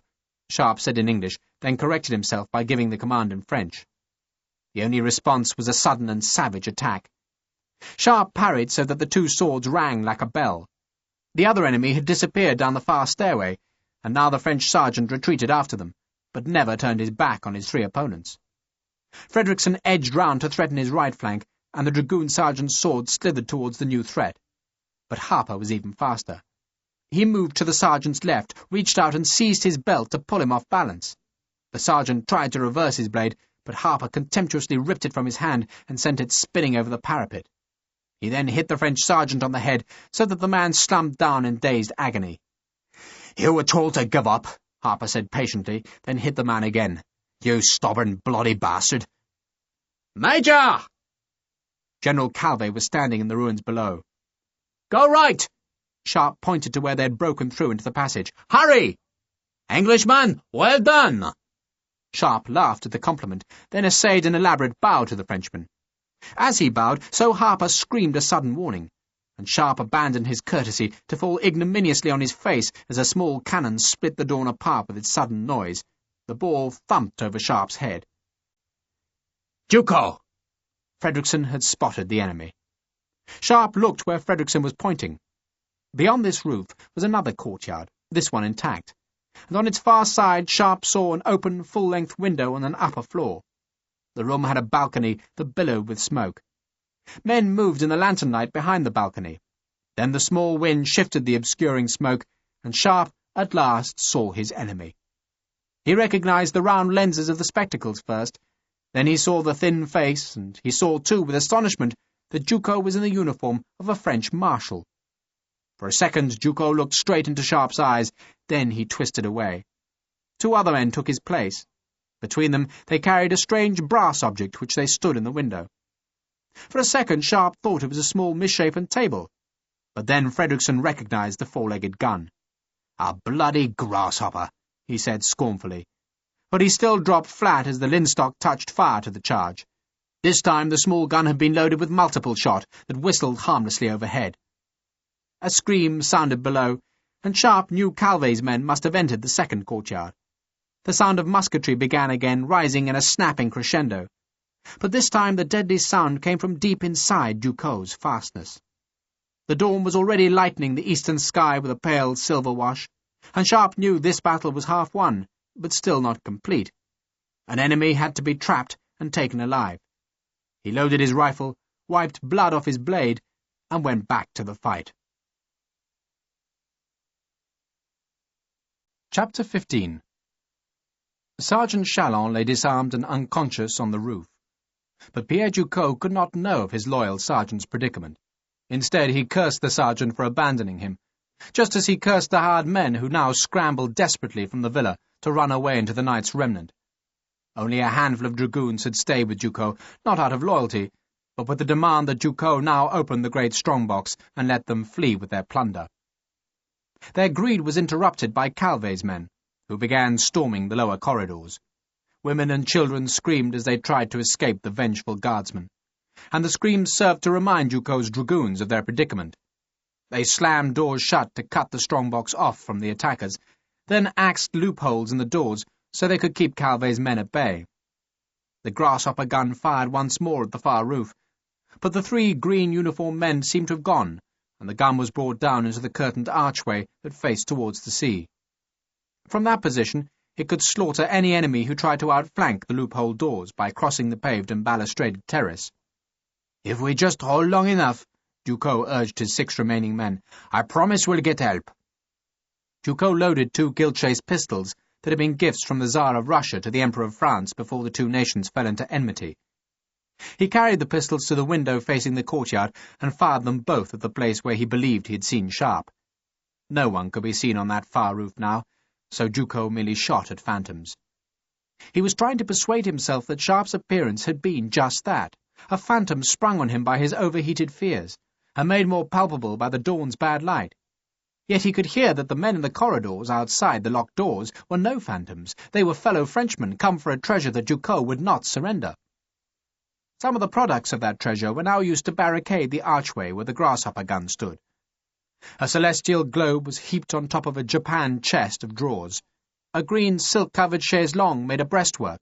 Sharpe said in English, then corrected himself by giving the command in French. The only response was a sudden and savage attack. Sharpe parried so that the 2 swords rang like a bell. The other enemy had disappeared down the far stairway, and now the French sergeant retreated after them, but never turned his back on his 3 opponents. Fredrickson edged round to threaten his right flank, and the dragoon sergeant's sword slithered towards the new threat. But Harper was even faster. He moved to the sergeant's left, reached out and seized his belt to pull him off balance. The sergeant tried to reverse his blade, but Harper contemptuously ripped it from his hand and sent it spinning over the parapet. He then hit the French sergeant on the head, so that the man slumped down in dazed agony. "You were told to give up," Harper said patiently, then hit the man again. "You stubborn, bloody bastard." "Major!" General Calvé was standing in the ruins below. "Go right!" Sharpe pointed to where they had broken through into the passage. "Hurry! Englishman, well done!" Sharpe laughed at the compliment, then essayed an elaborate bow to the Frenchman. As he bowed, so Harper screamed a sudden warning, and Sharpe abandoned his courtesy to fall ignominiously on his face as a small cannon split the dawn apart with its sudden noise. The ball thumped over Sharpe's head. Duco! Fredrickson had spotted the enemy. Sharpe looked where Fredrickson was pointing. Beyond this roof was another courtyard, this one intact, and on its far side Sharpe saw an open, full-length window on an upper floor. The room had a balcony that billowed with smoke. Men moved in the lantern light behind the balcony. Then the small wind shifted the obscuring smoke, and Sharpe at last saw his enemy. He recognized the round lenses of the spectacles first. Then he saw the thin face, and he saw, too, with astonishment, that Duco was in the uniform of a French marshal. For a second Duco looked straight into Sharpe's eyes, then he twisted away. Two other men took his place. Between them they carried a strange brass object which they stood in the window. For a second Sharpe thought it was a small misshapen table, but then Fredrickson recognized the four-legged gun. "A bloody grasshopper," he said scornfully. But he still dropped flat as the linstock touched fire to the charge. This time the small gun had been loaded with multiple shot that whistled harmlessly overhead. A scream sounded below, and Sharpe knew Calvé's men must have entered the second courtyard. The sound of musketry began again, rising in a snapping crescendo. But this time the deadly sound came from deep inside Duco's fastness. The dawn was already lightening the eastern sky with a pale silver wash, and Sharpe knew this battle was half won, but still not complete. An enemy had to be trapped and taken alive. He loaded his rifle, wiped blood off his blade, and went back to the fight. Chapter 15. Sergeant Chalon lay disarmed and unconscious on the roof. But Pierre Ducos could not know of his loyal sergeant's predicament. Instead, he cursed the sergeant for abandoning him, just as he cursed the hired men who now scrambled desperately from the villa to run away into the night's remnant. Only a handful of dragoons had stayed with Ducos, not out of loyalty, but with the demand that Ducos now open the great strongbox and let them flee with their plunder. Their greed was interrupted by Calvé's men, who began storming the lower corridors. Women and children screamed as they tried to escape the vengeful guardsmen, and the screams served to remind Ducos's dragoons of their predicament. They slammed doors shut to cut the strongbox off from the attackers, then axed loopholes in the doors so they could keep Calvé's men at bay. The grasshopper gun fired once more at the far roof, but the three green uniformed men seemed to have gone, and the gun was brought down into the curtained archway that faced towards the sea. From that position it could slaughter any enemy who tried to outflank the loophole doors by crossing the paved and balustraded terrace. "If we just hold long enough," Ducos urged his 6 remaining men, "I promise we'll get help." Ducos loaded 2 gilt-chased pistols that had been gifts from the Tsar of Russia to the Emperor of France before the two nations fell into enmity. He carried the pistols to the window facing the courtyard and fired them both at the place where he believed he had seen Sharpe. No one could be seen on that far roof now, so Ducos merely shot at phantoms. He was trying to persuade himself that Sharpe's appearance had been just that, a phantom sprung on him by his overheated fears, and made more palpable by the dawn's bad light. Yet he could hear that the men in the corridors outside the locked doors were no phantoms. They were fellow Frenchmen come for a treasure that Ducos would not surrender. Some of the products of that treasure were now used to barricade the archway where the grasshopper gun stood. A celestial globe was heaped on top of a japanned chest of drawers. A green silk-covered chaise longue made a breastwork,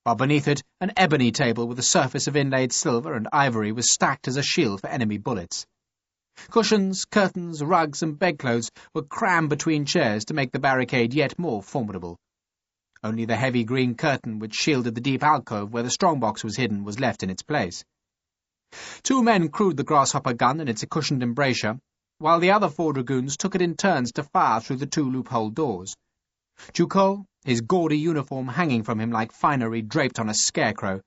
while beneath it an ebony table with a surface of inlaid silver and ivory was stacked as a shield for enemy bullets. Cushions, curtains, rugs, and bedclothes were crammed between chairs to make the barricade yet more formidable. Only the heavy green curtain which shielded the deep alcove where the strongbox was hidden was left in its place. 2 men crewed the grasshopper gun in its cushioned embrasure, while the other 4 dragoons took it in turns to fire through the 2 loophole doors. Ducos, his gaudy uniform hanging from him like finery draped on a scarecrow,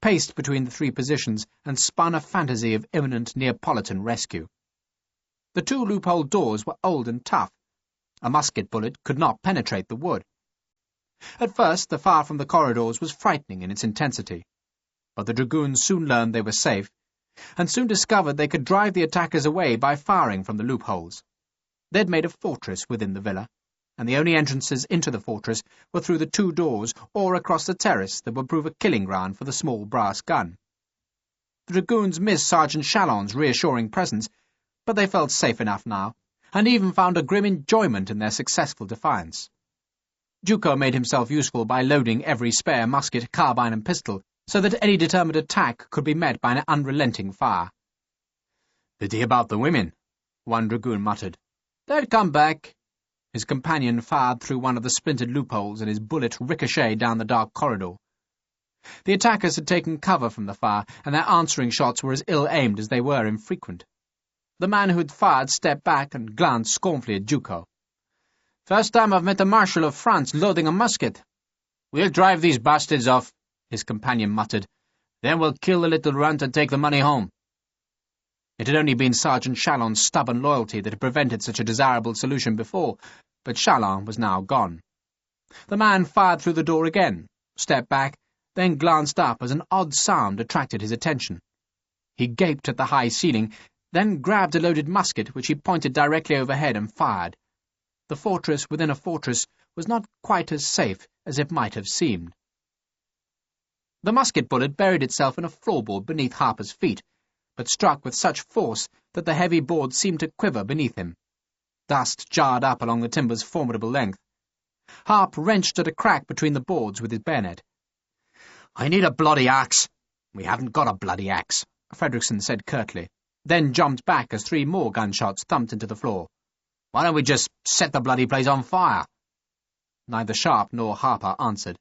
paced between the 3 positions and spun a fantasy of imminent Neapolitan rescue. The 2 loophole doors were old and tough. A musket bullet could not penetrate the wood. At first the fire from the corridors was frightening in its intensity, but the dragoons soon learned they were safe, and soon discovered they could drive the attackers away by firing from the loopholes. They'd made a fortress within the villa, and the only entrances into the fortress were through the 2 doors or across the terrace that would prove a killing ground for the small brass gun. The dragoons missed Sergeant Chalon's reassuring presence, but they felt safe enough now, and even found a grim enjoyment in their successful defiance. Ducos made himself useful by loading every spare musket, carbine, and pistol, so that any determined attack could be met by an unrelenting fire. "Pity about the women," one dragoon muttered. "They'll come back." His companion fired through one of the splintered loopholes, and his bullet ricocheted down the dark corridor. The attackers had taken cover from the fire, and their answering shots were as ill-aimed as they were infrequent. The man who had fired stepped back and glanced scornfully at Duco. "First time I've met a Marshal of France loading a musket." "We'll drive these bastards off," his companion muttered. "Then we'll kill the little runt and take the money home." It had only been Sergeant Chalon's stubborn loyalty that had prevented such a desirable solution before, but Chalon was now gone. The man fired through the door again, stepped back, then glanced up as an odd sound attracted his attention. He gaped at the high ceiling, then grabbed a loaded musket which he pointed directly overhead and fired. The fortress within a fortress was not quite as safe as it might have seemed. The musket bullet buried itself in a floorboard beneath Harper's feet, but struck with such force that the heavy board seemed to quiver beneath him. Dust jarred up along the timber's formidable length. Harpe wrenched at a crack between the boards with his bayonet. "I need a bloody axe." "We haven't got a bloody axe," Fredrickson said curtly, then jumped back as 3 more gunshots thumped into the floor. "Why don't we just set the bloody place on fire?" Neither Sharpe nor Harper answered.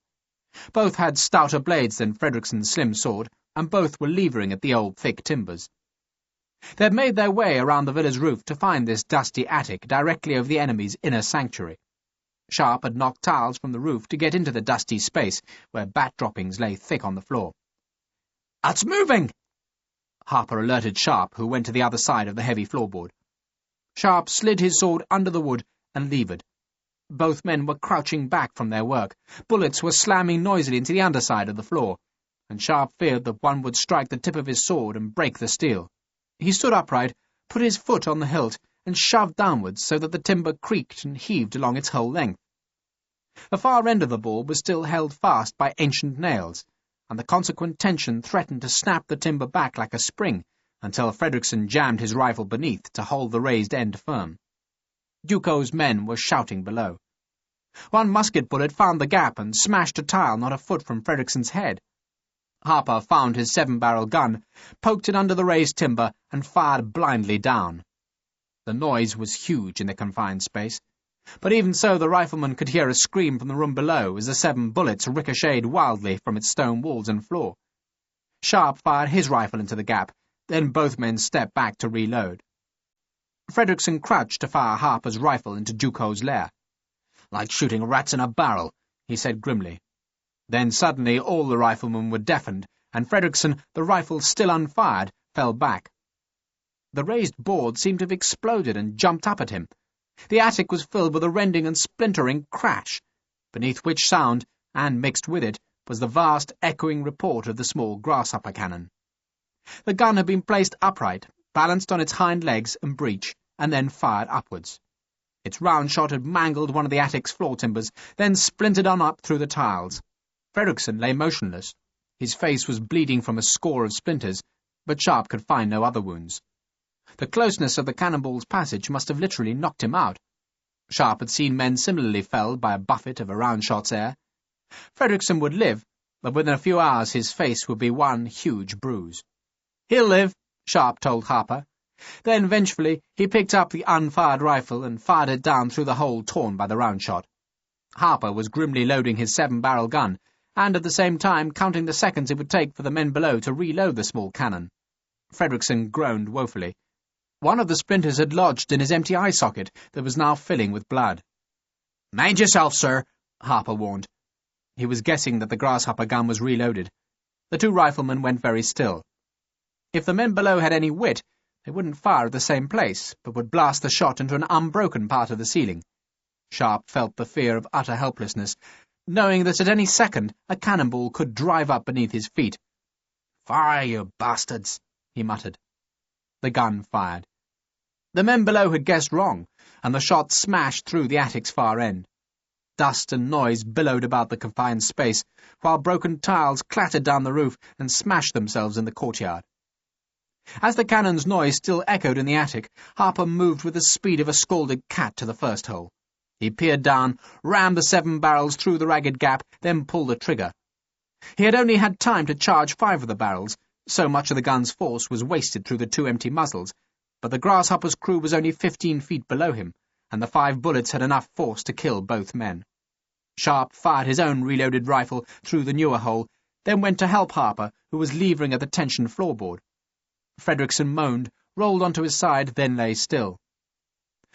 Both had stouter blades than Fredrickson's slim sword, and both were levering at the old thick timbers. They had made their way around the villa's roof to find this dusty attic directly over the enemy's inner sanctuary. Sharpe had knocked tiles from the roof to get into the dusty space where bat droppings lay thick on the floor. "It's moving!" Harper alerted Sharpe, who went to the other side of the heavy floorboard. Sharpe slid his sword under the wood and levered. Both men were crouching back from their work. Bullets were slamming noisily into the underside of the floor, and Sharpe feared that one would strike the tip of his sword and break the steel. He stood upright, put his foot on the hilt, and shoved downwards so that the timber creaked and heaved along its whole length. The far end of the board was still held fast by ancient nails, and the consequent tension threatened to snap the timber back like a spring until Fredrickson jammed his rifle beneath to hold the raised end firm. Duco's men were shouting below. One musket bullet found the gap and smashed a tile not a foot from Fredrickson's head. Harper found his 7-barrel gun, poked it under the raised timber, and fired blindly down. The noise was huge in the confined space, but even so the rifleman could hear a scream from the room below as the 7 bullets ricocheted wildly from its stone walls and floor. Sharpe fired his rifle into the gap, then both men stepped back to reload. Fredrickson crouched to fire Harper's rifle into Duco's lair. "Like shooting rats in a barrel," he said grimly. Then suddenly all the riflemen were deafened, and Fredrickson, the rifle still unfired, fell back. The raised board seemed to have exploded and jumped up at him. The attic was filled with a rending and splintering crash, beneath which sound, and mixed with it, was the vast echoing report of the small grasshopper cannon. The gun had been placed upright, balanced on its hind legs and breech, and then fired upwards. Its round shot had mangled one of the attic's floor timbers, then splintered on up through the tiles. Fredrickson lay motionless. His face was bleeding from a score of splinters, but Sharpe could find no other wounds. The closeness of the cannonball's passage must have literally knocked him out. Sharpe had seen men similarly felled by a buffet of a round-shot's air. Fredrickson would live, but within a few hours his face would be one huge bruise. "He'll live," Sharpe told Harper. Then, vengefully, he picked up the unfired rifle and fired it down through the hole torn by the round shot. Harper was grimly loading his 7-barrel gun, and at the same time counting the seconds it would take for the men below to reload the small cannon. Fredrickson groaned woefully. One of the splinters had lodged in his empty eye socket that was now filling with blood. "Mind yourself, sir," Harper warned. He was guessing that the grasshopper gun was reloaded. The 2 riflemen went very still. If the men below had any wit, they wouldn't fire at the same place, but would blast the shot into an unbroken part of the ceiling. Sharpe felt the fear of utter helplessness, knowing that at any second a cannonball could drive up beneath his feet. "Fire, you bastards," he muttered. The gun fired. The men below had guessed wrong, and the shot smashed through the attic's far end. Dust and noise billowed about the confined space, while broken tiles clattered down the roof and smashed themselves in the courtyard. As the cannon's noise still echoed in the attic, Harper moved with the speed of a scalded cat to the first hole. He peered down, rammed the 7 barrels through the ragged gap, then pulled the trigger. He had only had time to charge 5 of the barrels, so much of the gun's force was wasted through the 2 empty muzzles, but the Grasshopper's crew was only 15 feet below him, and the 5 bullets had enough force to kill both men. Sharpe fired his own reloaded rifle through the newer hole, then went to help Harper, who was levering at the tension floorboard. Fredrickson moaned, rolled onto his side, then lay still.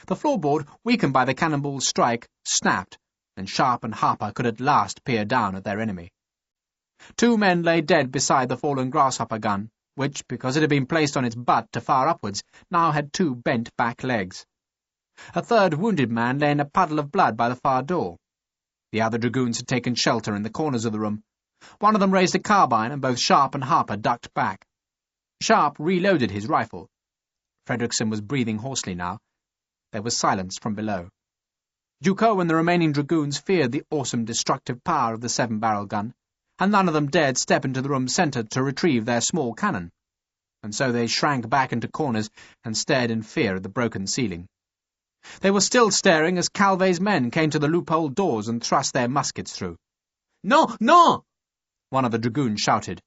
The floorboard, weakened by the cannonball's strike, snapped, and Sharpe and Harper could at last peer down at their enemy. 2 men lay dead beside the fallen Grasshopper gun, which, because it had been placed on its butt to fire upwards, now had 2 bent back legs. A third wounded man lay in a puddle of blood by the far door. The other dragoons had taken shelter in the corners of the room. One of them raised a carbine, and both Sharpe and Harper ducked back. Sharpe reloaded his rifle. Fredrickson was breathing hoarsely now. There was silence from below. Ducos and the remaining dragoons feared the awesome destructive power of the 7-barrel gun, and none of them dared step into the room's centre to retrieve their small cannon, and so they shrank back into corners and stared in fear at the broken ceiling. They were still staring as Calvet's men came to the loophole doors and thrust their muskets through. "No, no!" one of the dragoons shouted.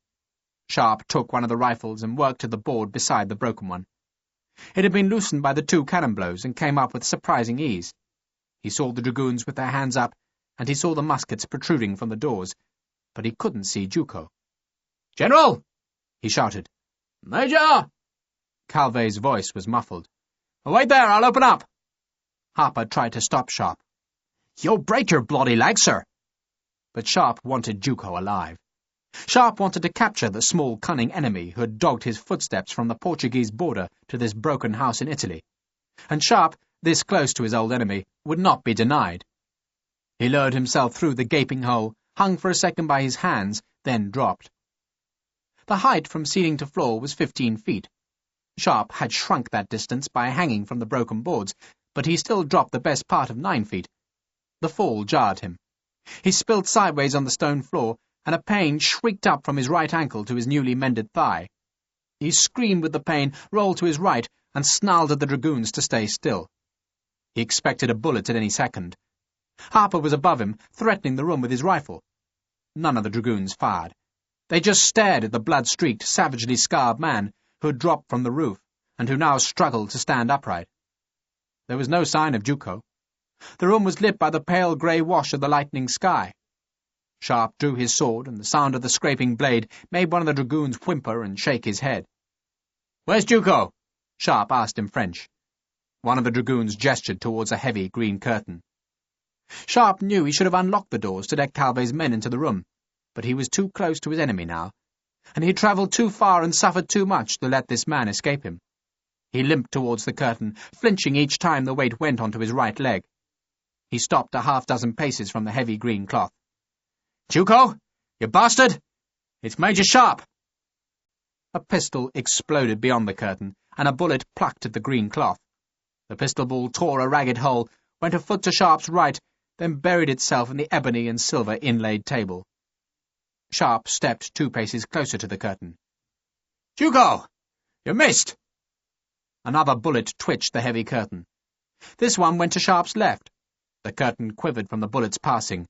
Sharpe took one of the rifles and worked to the board beside the broken one. It had been loosened by the 2 cannon blows and came up with surprising ease. He saw the dragoons with their hands up, and he saw the muskets protruding from the doors, but he couldn't see Ducos. "General!" he shouted. "Major!" Calvet's voice was muffled. "Wait there, I'll open up." Harper tried to stop Sharpe. "You'll break your bloody leg, sir." But Sharpe wanted Ducos alive. Sharpe wanted to capture the small, cunning enemy who had dogged his footsteps from the Portuguese border to this broken house in Italy. And Sharpe, this close to his old enemy, would not be denied. He lowered himself through the gaping hole, hung for a second by his hands, then dropped. The height from ceiling to floor was 15 feet. Sharpe had shrunk that distance by hanging from the broken boards, but he still dropped the best part of 9 feet. The fall jarred him. He spilled sideways on the stone floor, and a pain shrieked up from his right ankle to his newly mended thigh. He screamed with the pain, rolled to his right, and snarled at the dragoons to stay still. He expected a bullet at any second. Harper was above him, threatening the room with his rifle. None of the dragoons fired. They just stared at the blood-streaked, savagely scarred man who had dropped from the roof, and who now struggled to stand upright. There was no sign of Ducos. The room was lit by the pale grey wash of the lightening sky. Sharpe drew his sword, and the sound of the scraping blade made one of the dragoons whimper and shake his head. "Where's Ducos?" Sharpe asked in French. One of the dragoons gestured towards a heavy green curtain. Sharpe knew he should have unlocked the doors to let Calvet's men into the room, but he was too close to his enemy now, and he had travelled too far and suffered too much to let this man escape him. He limped towards the curtain, flinching each time the weight went onto his right leg. He stopped a half-dozen paces from the heavy green cloth. "Ducos, you bastard! It's Major Sharpe!" A pistol exploded beyond the curtain, and a bullet plucked at the green cloth. The pistol ball tore a ragged hole, went a foot to Sharpe's right, then buried itself in the ebony and silver inlaid table. Sharpe stepped 2 paces closer to the curtain. "Ducos! You missed!" Another bullet twitched the heavy curtain. This one went to Sharpe's left. The curtain quivered from the bullets passing.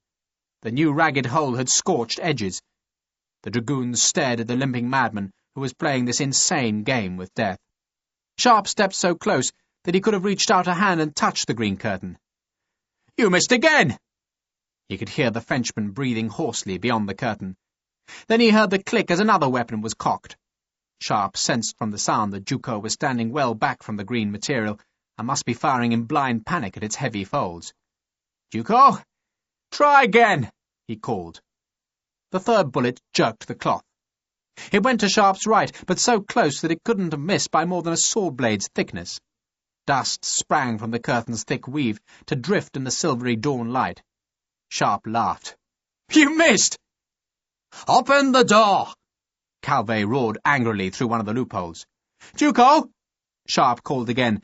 The new ragged hole had scorched edges. The dragoons stared at the limping madman who was playing this insane game with death. Sharpe stepped so close that he could have reached out a hand and touched the green curtain. "You missed again!" He could hear the Frenchman breathing hoarsely beyond the curtain. Then he heard the click as another weapon was cocked. Sharpe sensed from the sound that Ducos was standing well back from the green material and must be firing in blind panic at its heavy folds. "Ducos! Try again!" he called. The third bullet jerked the cloth. It went to Sharpe's right, but so close that it couldn't have missed by more than a sword blade's thickness. Dust sprang from the curtain's thick weave to drift in the silvery dawn light. Sharpe laughed. "You missed!" "Open the door!" Calvet roared angrily through one of the loopholes. "Ducos!" Sharpe called again,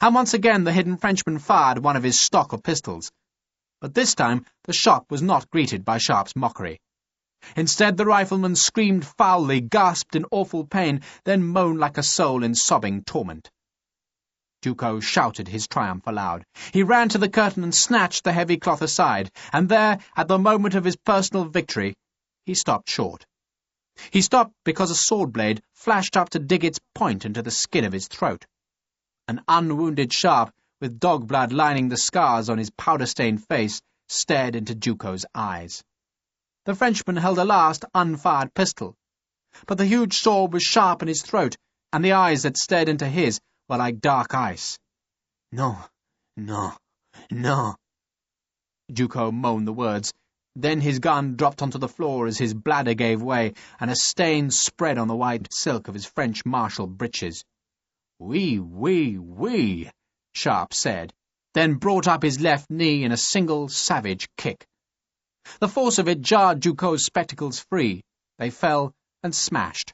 and once again the hidden Frenchman fired one of his stock of pistols. But this time the shot was not greeted by Sharpe's mockery. Instead, the rifleman screamed foully, gasped in awful pain, then moaned like a soul in sobbing torment. Ducos shouted his triumph aloud. He ran to the curtain and snatched the heavy cloth aside, and there, at the moment of his personal victory, he stopped short. He stopped because a sword blade flashed up to dig its point into the skin of his throat. An unwounded Sharpe, with dog blood lining the scars on his powder-stained face, stared into Duco's eyes. The Frenchman held a last unfired pistol, but the huge sword was sharp in his throat, and the eyes that stared into his were like dark ice. "No, no, no." Duco moaned the words. Then his gun dropped onto the floor as his bladder gave way, and a stain spread on the white silk of his French martial breeches. "Oui, oui, oui," Sharpe said, then brought up his left knee in a single savage kick. The force of it jarred Duco's spectacles free. They fell and smashed,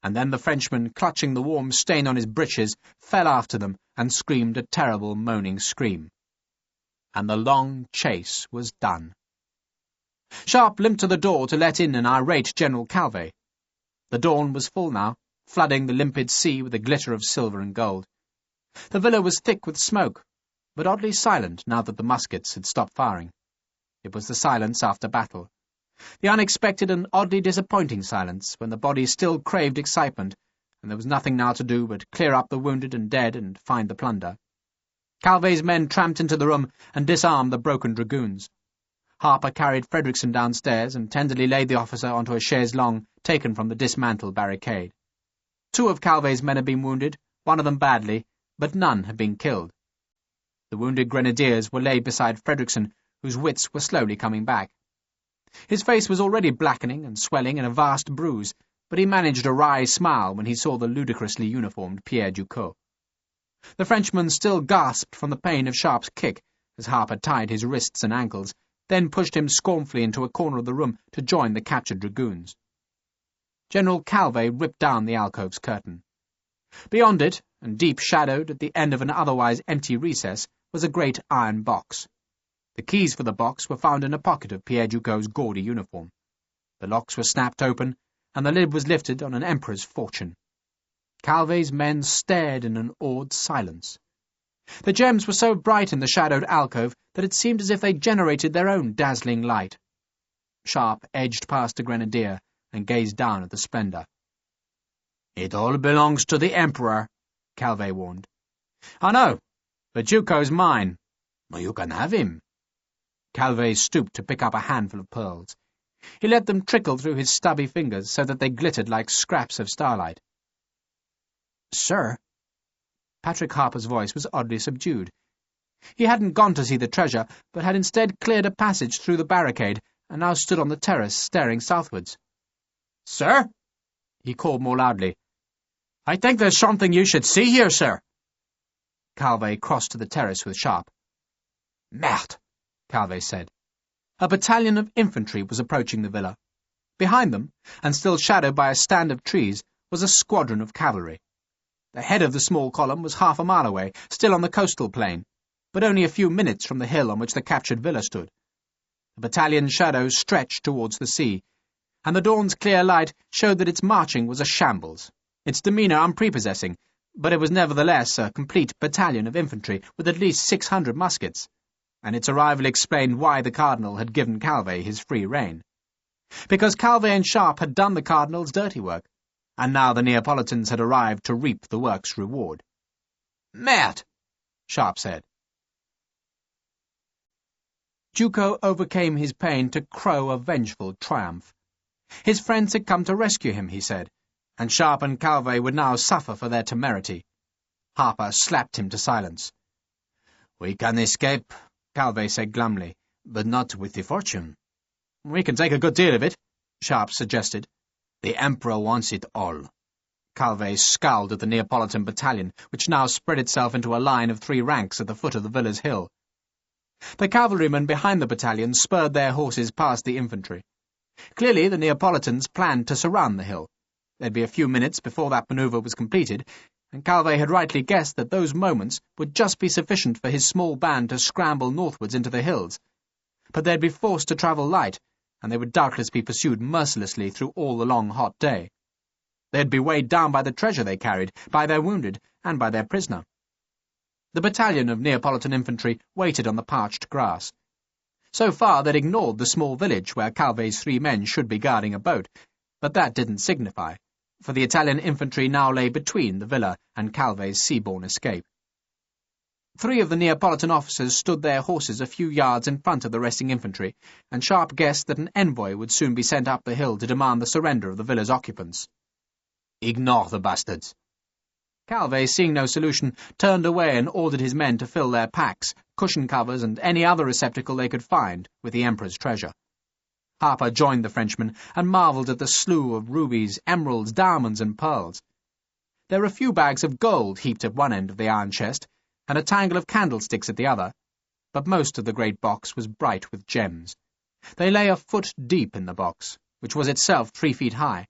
and then the Frenchman, clutching the warm stain on his breeches, fell after them and screamed a terrible moaning scream. And the long chase was done. Sharpe limped to the door to let in an irate General Calvé. The dawn was full now, flooding the limpid sea with a glitter of silver and gold. The villa was thick with smoke, but oddly silent now that the muskets had stopped firing. It was the silence after battle, the unexpected and oddly disappointing silence when the body still craved excitement, and there was nothing now to do but clear up the wounded and dead and find the plunder. Calvé's men tramped into the room and disarmed the broken dragoons. Harper carried Frederickson downstairs and tenderly laid the officer onto a chaise longue taken from the dismantled barricade. 2 of Calvé's men had been wounded, 1 of them badly, but none had been killed. The wounded grenadiers were laid beside Frederickson, whose wits were slowly coming back. His face was already blackening and swelling in a vast bruise, but he managed a wry smile when he saw the ludicrously uniformed Pierre Ducos. The Frenchman still gasped from the pain of Sharpe's kick, as Harper tied his wrists and ankles, then pushed him scornfully into a corner of the room to join the captured dragoons. General Calvé ripped down the alcove's curtain. Beyond it, and deep shadowed at the end of an otherwise empty recess, was a great iron box. The keys for the box were found in a pocket of Pierre Ducos's gaudy uniform. The locks were snapped open, and the lid was lifted on an emperor's fortune. Calvé's men stared in an awed silence. The gems were so bright in the shadowed alcove that it seemed as if they generated their own dazzling light. Sharpe edged past a grenadier and gazed down at the splendour. "It all belongs to the Emperor," Calvé warned. "I know, but Ducos's mine." "Well, you can have him." Calvé stooped to pick up a handful of pearls. He let them trickle through his stubby fingers so that they glittered like scraps of starlight. "Sir?" Patrick Harper's voice was oddly subdued. He hadn't gone to see the treasure, but had instead cleared a passage through the barricade, and now stood on the terrace staring southwards. "Sir?" he called more loudly. "I think there's something you should see here, sir." Calvé crossed to the terrace with Sharpe. "Merde!" Calvé said. A battalion of infantry was approaching the villa. Behind them, and still shadowed by a stand of trees, was a squadron of cavalry. The head of the small column was half a mile away, still on the coastal plain, but only a few minutes from the hill on which the captured villa stood. The battalion's shadows stretched towards the sea, and the dawn's clear light showed that its marching was a shambles, its demeanour unprepossessing, but it was nevertheless a complete battalion of infantry with at least 600 muskets, and its arrival explained why the Cardinal had given Calvé his free rein. Because Calvé and Sharpe had done the Cardinal's dirty work, and now the Neapolitans had arrived to reap the work's reward. "Merde!" Sharpe said. Duco overcame his pain to crow a vengeful triumph. His friends had come to rescue him, he said, and Sharpe and Calvé would now suffer for their temerity. Harper slapped him to silence. "We can escape," Calvé said glumly, "but not with the fortune." "We can take a good deal of it," Sharpe suggested. "The Emperor wants it all." Calvé scowled at the Neapolitan battalion, which now spread itself into a line of 3 ranks at the foot of the villa's hill. The cavalrymen behind the battalion spurred their horses past the infantry. Clearly the Neapolitans planned to surround the hill. There'd be a few minutes before that manoeuvre was completed, and Calvé had rightly guessed that those moments would just be sufficient for his small band to scramble northwards into the hills. But they'd be forced to travel light, and they would doubtless be pursued mercilessly through all the long hot day. They'd be weighed down by the treasure they carried, by their wounded, and by their prisoner. The battalion of Neapolitan infantry waited on the parched grass. So far they'd ignored the small village where Calve's 3 men should be guarding a boat, but that didn't signify, for the Italian infantry now lay between the villa and Calve's seaborne escape. 3 of the Neapolitan officers stood their horses a few yards in front of the resting infantry, and Sharpe guessed that an envoy would soon be sent up the hill to demand the surrender of the villa's occupants. "Ignore the bastards." Calve, seeing no solution, turned away and ordered his men to fill their packs, cushion covers, and any other receptacle they could find with the Emperor's treasure. Harper joined the Frenchmen and marvelled at the slew of rubies, emeralds, diamonds, and pearls. There were a few bags of gold heaped at one end of the iron chest, and a tangle of candlesticks at the other, but most of the great box was bright with gems. They lay a foot deep in the box, which was itself 3 feet high,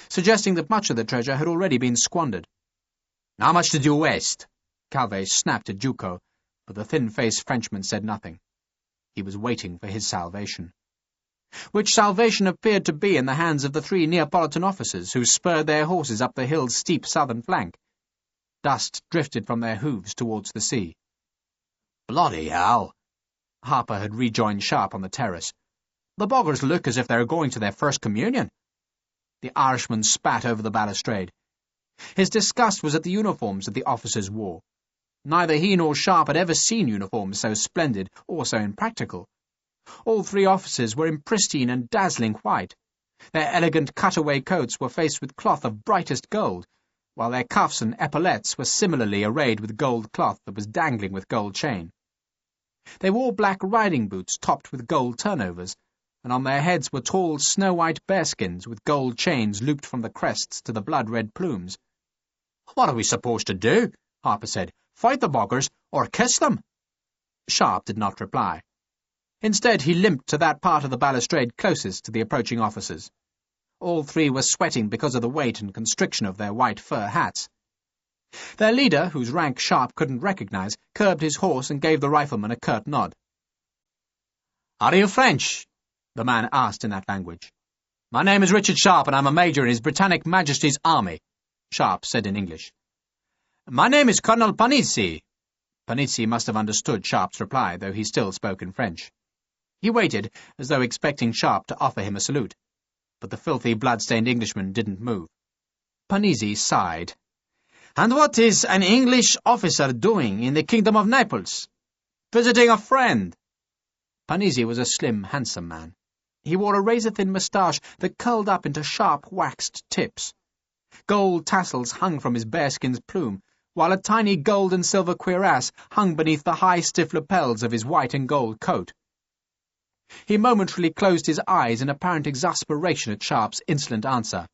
suggesting that much of the treasure had already been squandered. "How much did you waste?" Calve snapped at Duco, but the thin-faced Frenchman said nothing. He was waiting for his salvation. Which salvation appeared to be in the hands of the 3 Neapolitan officers who spurred their horses up the hill's steep southern flank. Dust drifted from their hooves towards the sea. "Bloody hell!" Harper had rejoined Sharpe on the terrace. "The boggers look as if they were going to their first communion." The Irishman spat over the balustrade. His disgust was at the uniforms that the officers wore. Neither he nor Sharpe had ever seen uniforms so splendid or so impractical. All 3 officers were in pristine and dazzling white. Their elegant cutaway coats were faced with cloth of brightest gold, while their cuffs and epaulettes were similarly arrayed with gold cloth that was dangling with gold chain. They wore black riding boots topped with gold turnovers, and on their heads were tall snow-white bearskins with gold chains looped from the crests to the blood-red plumes. "What are we supposed to do?" Harper said. "Fight the boggers or kiss them?" Sharpe did not reply. Instead, he limped to that part of the balustrade closest to the approaching officers. All 3 were sweating because of the weight and constriction of their white fur hats. Their leader, whose rank Sharpe couldn't recognize, curbed his horse and gave the rifleman a curt nod. "Are you French?" the man asked in that language. "My name is Richard Sharpe, and I'm a major in His Britannic Majesty's Army," Sharpe said in English. "My name is Colonel Panizzi." Panizzi must have understood Sharpe's reply, though he still spoke in French. He waited, as though expecting Sharpe to offer him a salute, but the filthy, blood-stained Englishman didn't move. Panizzi sighed. "And what is an English officer doing in the Kingdom of Naples? Visiting a friend." Panizzi was a slim, handsome man. He wore a razor-thin moustache that curled up into sharp, waxed tips. Gold tassels hung from his bearskin's plume, while a tiny gold and silver cuirass hung beneath the high, stiff lapels of his white and gold coat. He momentarily closed his eyes in apparent exasperation at Sharpe's insolent answer.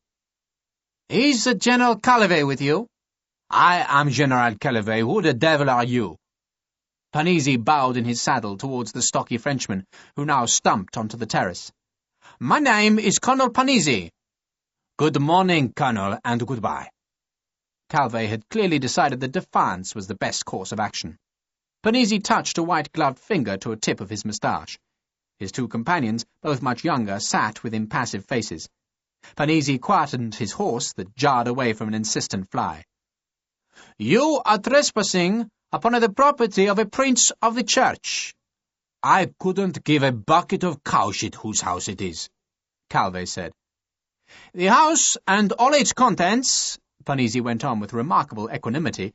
"Is General Calve with you?" "I am General Calve. Who the devil are you?" Panizzi bowed in his saddle towards the stocky Frenchman, who now stumped onto the terrace. "My name is Colonel Panizzi." "Good morning, Colonel, and goodbye." Calve had clearly decided that defiance was the best course of action. Panizzi touched a white-gloved finger to a tip of his moustache. His 2 companions, both much younger, sat with impassive faces. Panizzi quietened his horse that jarred away from an insistent fly. "You are trespassing upon the property of a prince of the church." "I couldn't give a bucket of cow shit whose house it is," Calve said. "The house and all its contents," Panizzi went on with remarkable equanimity,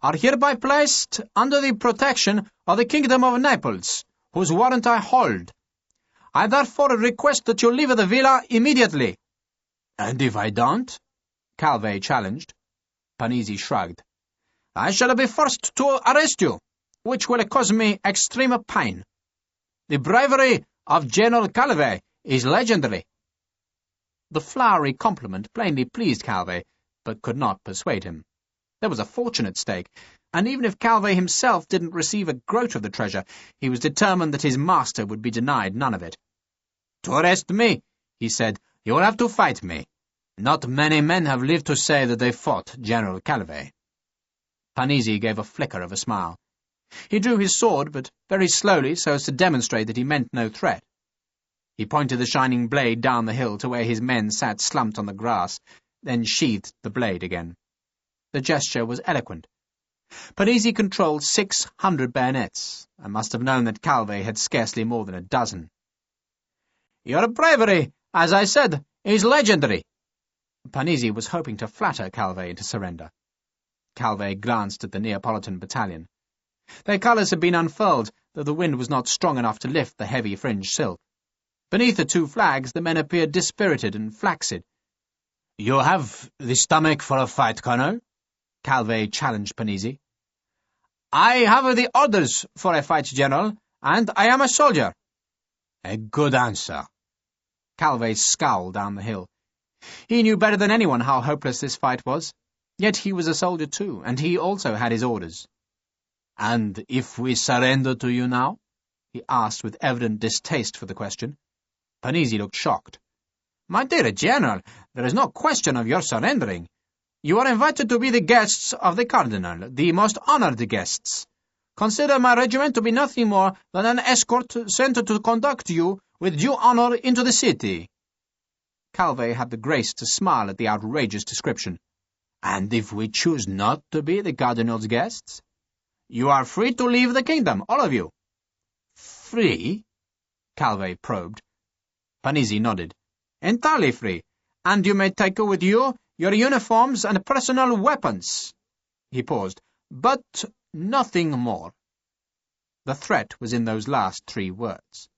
"are hereby placed under the protection of the Kingdom of Naples, whose warrant I hold. I therefore request that you leave the villa immediately." "And if I don't?" Calve challenged. Panizzi shrugged. "I shall be forced to arrest you, which will cause me extreme pain. The bravery of General Calve is legendary." The flowery compliment plainly pleased Calve, but could not persuade him. There was a fortune at stake, and even if Calve himself didn't receive a groat of the treasure, he was determined that his master would be denied none of it. "To arrest me," he said, "you will have to fight me. Not many men have lived to say that they fought General Calve." Panizzi gave a flicker of a smile. He drew his sword, but very slowly, so as to demonstrate that he meant no threat. He pointed the shining blade down the hill to where his men sat slumped on the grass, then sheathed the blade again. The gesture was eloquent. Panizzi controlled 600 bayonets, and must have known that Calvé had scarcely more than a dozen. "Your bravery, as I said, is legendary." Panizzi was hoping to flatter Calvé into surrender. Calvé glanced at the Neapolitan battalion. Their colours had been unfurled, though the wind was not strong enough to lift the heavy fringed silk. Beneath the two flags the men appeared dispirited and flaccid. "You have the stomach for a fight, Colonel?" Calvé challenged Panizzi. "I have the orders for a fight, General, and I am a soldier." "A good answer." Calvé scowled down the hill. He knew better than anyone how hopeless this fight was. Yet he was a soldier too, and he also had his orders. "And if we surrender to you now?" he asked with evident distaste for the question. Panizzi looked shocked. "My dear General, there is no question of your surrendering. You are invited to be the guests of the Cardinal, the most honoured guests. Consider my regiment to be nothing more than an escort sent to conduct you with due honour into the city." Calvé had the grace to smile at the outrageous description. "And if we choose not to be the Cardinal's guests?" "You are free to leave the kingdom, all of you." "Free?" Calvé probed. Panizzi nodded. "Entirely free, and you may take with you your uniforms and personal weapons." He paused. "But nothing more." The threat was in those last 3 words.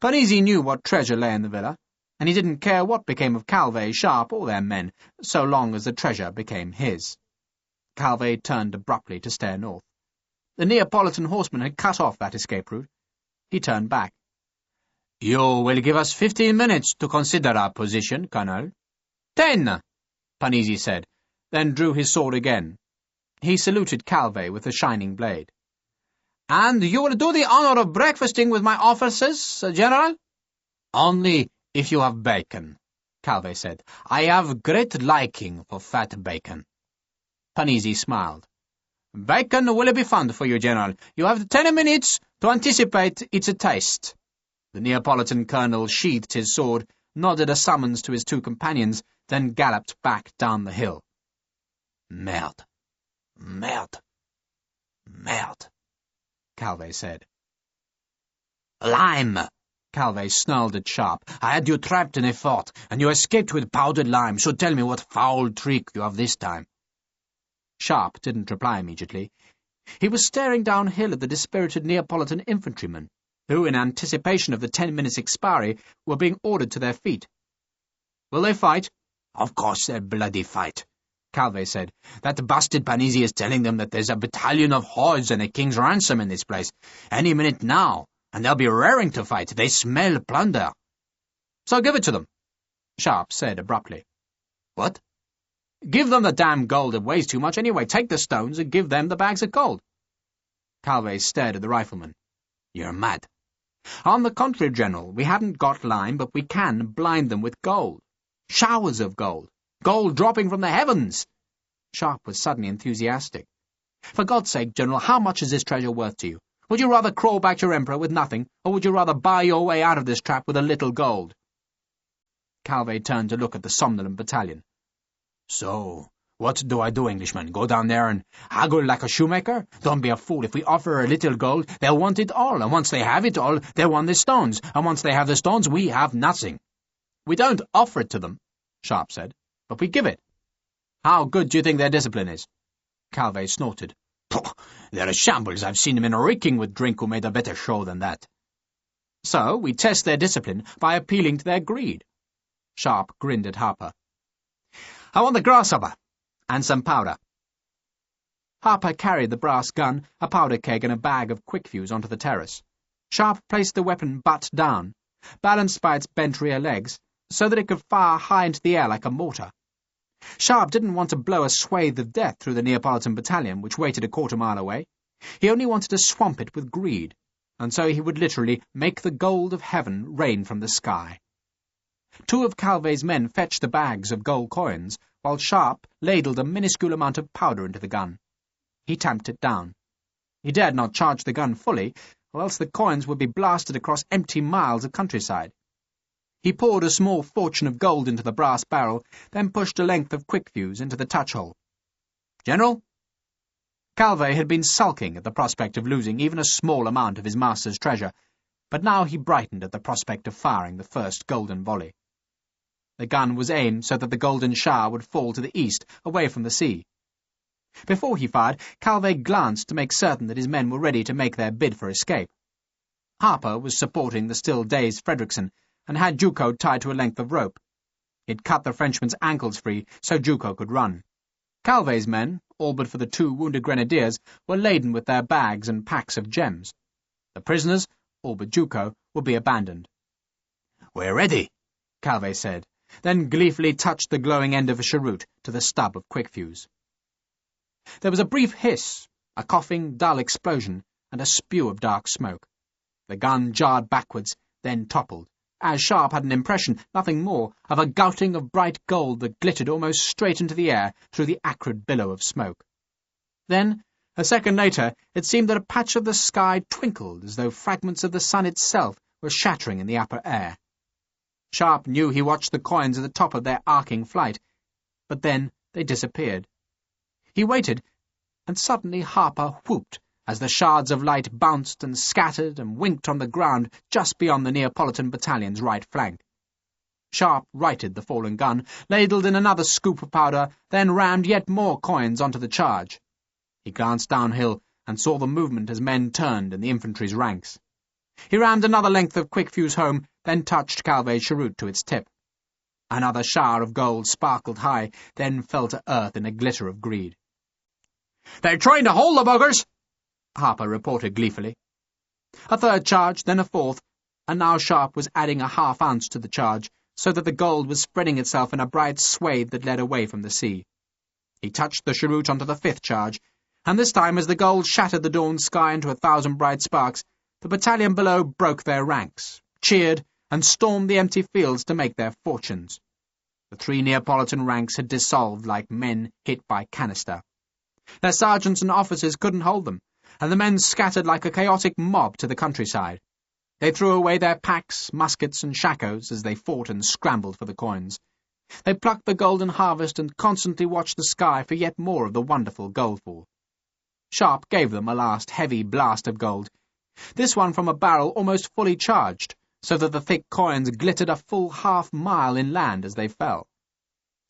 Panizzi knew what treasure lay in the villa, and he didn't care what became of Calvé, Sharpe, or their men, so long as the treasure became his. Calvé turned abruptly to stare north. The Neapolitan horsemen had cut off that escape route. He turned back. "You will give us 15 minutes to consider our position, Colonel." 10, Panizzi said, then drew his sword again. He saluted Calvé with the shining blade. "And you will do the honour of breakfasting with my officers, General?" "Only if you have bacon," Calvé said. "I have great liking for fat bacon." Panizzi smiled. "Bacon will be found for you, General. You have 10 minutes to anticipate its taste." The Neapolitan colonel sheathed his sword, nodded a summons to his 2 companions, then galloped back down the hill. "Merde! Merde! Merde!" Calvé said. "Lime!" Calvé snarled at Sharpe. "I had you trapped in a fort, and you escaped with powdered lime, so tell me what foul trick you have this time." Sharpe didn't reply immediately. He was staring downhill at the dispirited Neapolitan infantrymen, who, in anticipation of the 10 minutes' expiry, were being ordered to their feet. "Will they fight?" "Of course they'll bloody fight," Calvé said. "That bastard Panizzi is telling them that there's a battalion of hordes and a king's ransom in this place. Any minute now, and they'll be raring to fight. They smell plunder." "So give it to them," Sharpe said abruptly. "What?" "Give them the damn gold. It weighs too much anyway. Take the stones and give them the bags of gold." Calvé stared at the rifleman. "You're mad." "On the contrary, General, we haven't got lime, but we can blind them with gold. Showers of gold. Gold dropping from the heavens." Sharpe was suddenly enthusiastic. "For God's sake, General, how much is this treasure worth to you? Would you rather crawl back to your emperor with nothing, or would you rather buy your way out of this trap with a little gold?" Calvé turned to look at the somnolent battalion. "So, what do I do, Englishman? Go down there and haggle like a shoemaker? Don't be a fool. If we offer a little gold, they'll want it all, and once they have it all, they want the stones, and once they have the stones, we have nothing." "We don't offer it to them," Sharpe said, "but we give it." "How good do you think their discipline is?" Calvé snorted. "Pooh, they're a shambles. I've seen them in reeking with drink who made a better show than that." "So we test their discipline by appealing to their greed." Sharpe grinned at Harper. "I want the grasshopper, and some powder." Harper carried the brass gun, a powder keg, and a bag of quick-fuse onto the terrace. Sharpe placed the weapon butt down, balanced by its bent rear legs, so that it could fire high into the air like a mortar. Sharpe didn't want to blow a swathe of death through the Neapolitan battalion, which waited a quarter-mile away. He only wanted to swamp it with greed, and so he would literally make the gold of heaven rain from the sky. 2 of Calvé's men fetched the bags of gold coins, while Sharpe ladled a minuscule amount of powder into the gun. He tamped it down. He dared not charge the gun fully, or else the coins would be blasted across empty miles of countryside. He poured a small fortune of gold into the brass barrel, then pushed a length of quick-fuse into the touch-hole. "General?" Calvé had been sulking at the prospect of losing even a small amount of his master's treasure, but now he brightened at the prospect of firing the first golden volley. The gun was aimed so that the golden shower would fall to the east, away from the sea. Before he fired, Calvé glanced to make certain that his men were ready to make their bid for escape. Harper was supporting the still dazed Fredrickson, and had Ducos tied to a length of rope. He'd cut the Frenchman's ankles free so Ducos could run. Calvé's men, all but for the 2 wounded grenadiers, were laden with their bags and packs of gems. The prisoners, all but Ducos, would be abandoned. "We're ready," Calvé said, then gleefully touched the glowing end of a cheroot to the stub of quick-fuse. There was a brief hiss, a coughing, dull explosion, and a spew of dark smoke. The gun jarred backwards, then toppled, as Sharpe had an impression, nothing more, of a gouting of bright gold that glittered almost straight into the air through the acrid billow of smoke. Then, a second later, it seemed that a patch of the sky twinkled as though fragments of the sun itself were shattering in the upper air. Sharpe knew he watched the coins at the top of their arcing flight, but then they disappeared. He waited, and suddenly Harper whooped as the shards of light bounced and scattered and winked on the ground just beyond the Neapolitan battalion's right flank. Sharpe righted the fallen gun, ladled in another scoop of powder, then rammed yet more coins onto the charge. He glanced downhill and saw the movement as men turned in the infantry's ranks. He rammed another length of quick-fuse home, then touched Calvé's cheroot to its tip. Another shower of gold sparkled high, then fell to earth in a glitter of greed. "They're trying to hold the buggers," Harper reported gleefully. A third charge, then a fourth, and now Sharpe was adding a half-ounce to the charge, so that the gold was spreading itself in a bright swathe that led away from the sea. He touched the cheroot onto the 5th charge, and this time, as the gold shattered the dawn sky into 1,000 bright sparks, the battalion below broke their ranks, cheered, and stormed the empty fields to make their fortunes. The 3 Neapolitan ranks had dissolved like men hit by canister. Their sergeants and officers couldn't hold them, and the men scattered like a chaotic mob to the countryside. They threw away their packs, muskets, and shakos as they fought and scrambled for the coins. They plucked the golden harvest and constantly watched the sky for yet more of the wonderful goldfall. Sharpe gave them a last heavy blast of gold, this one from a barrel almost fully charged, so that the thick coins glittered a full half-mile inland as they fell.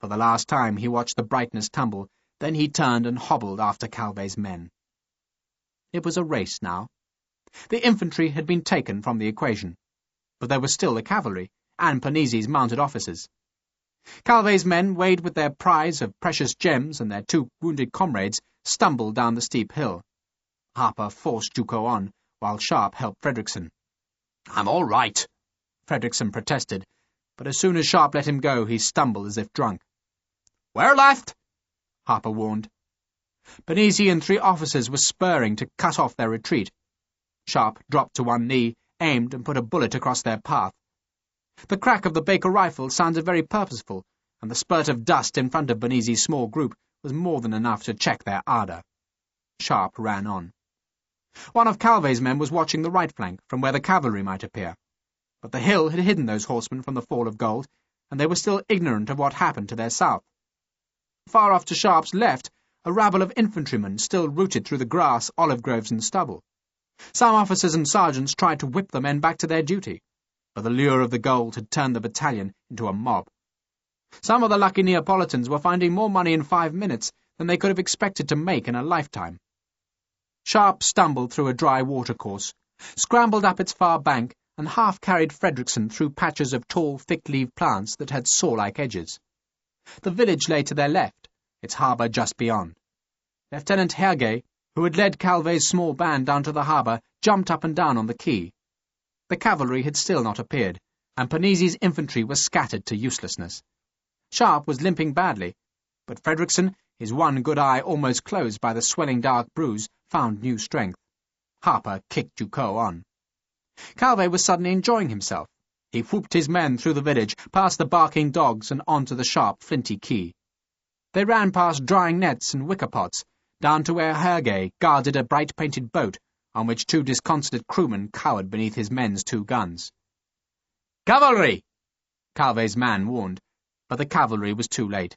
For the last time he watched the brightness tumble, then he turned and hobbled after Calvé's men. It was a race now. The infantry had been taken from the equation, but there was still the cavalry, and Panizzi's mounted officers. Calvé's men, weighed with their prize of precious gems and their 2 wounded comrades, stumbled down the steep hill. Harper forced Ducos on, while Sharpe helped Fredrickson. "I'm all right," Fredrickson protested, but as soon as Sharpe let him go, he stumbled as if drunk. "We're left," Harper warned. Panizzi and 3 officers were spurring to cut off their retreat. Sharpe dropped to one knee, aimed, and put a bullet across their path. The crack of the Baker rifle sounded very purposeful, and the spurt of dust in front of Panizzi's small group was more than enough to check their ardour. Sharpe ran on. One of Calvé's men was watching the right flank, from where the cavalry might appear. But the hill had hidden those horsemen from the fall of gold, and they were still ignorant of what happened to their south. Far off to Sharpe's left, a rabble of infantrymen still rooted through the grass, olive groves, and stubble. Some officers and sergeants tried to whip the men back to their duty, but the lure of the gold had turned the battalion into a mob. Some of the lucky Neapolitans were finding more money in 5 minutes than they could have expected to make in a lifetime. Sharpe stumbled through a dry watercourse, scrambled up its far bank, and half-carried Fredrickson through patches of tall, thick-leaved plants that had saw-like edges. The village lay to their left, its harbour just beyond. Lieutenant Hergé, who had led Calvé's small band down to the harbour, jumped up and down on the quay. The cavalry had still not appeared, and Panizzi's infantry was scattered to uselessness. Sharpe was limping badly, but Fredrickson, his one good eye almost closed by the swelling dark bruise, found new strength. Harper kicked Ducos on. Calvé was suddenly enjoying himself. He whooped his men through the village, past the barking dogs and onto the sharp, flinty quay. They ran past drying nets and wicker pots, down to where Hergé guarded a bright-painted boat, on which 2 disconsolate crewmen cowered beneath his men's 2 guns. "Cavalry!" Calvé's man warned, but the cavalry was too late.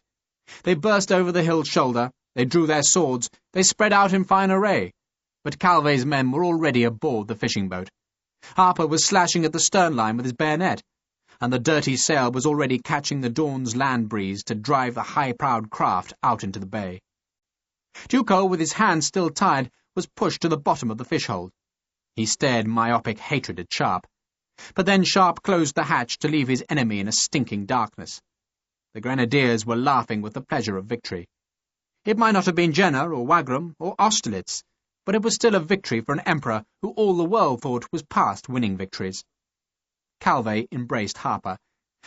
They burst over the hill shoulder, They drew their swords, they spread out in fine array, but Calvé's men were already aboard the fishing boat. Harper was slashing at the stern line with his bayonet, and the dirty sail was already catching the dawn's land breeze to drive the high-prowed craft out into the bay. Duco, with his hands still tied, was pushed to the bottom of the fish-hold. He stared myopic hatred at Sharpe. But then Sharpe closed the hatch to leave his enemy in a stinking darkness. The grenadiers were laughing with the pleasure of victory. It might not have been Jena or Wagram or Austerlitz, but it was still a victory for an emperor who all the world thought was past winning victories. Calvé embraced Harper,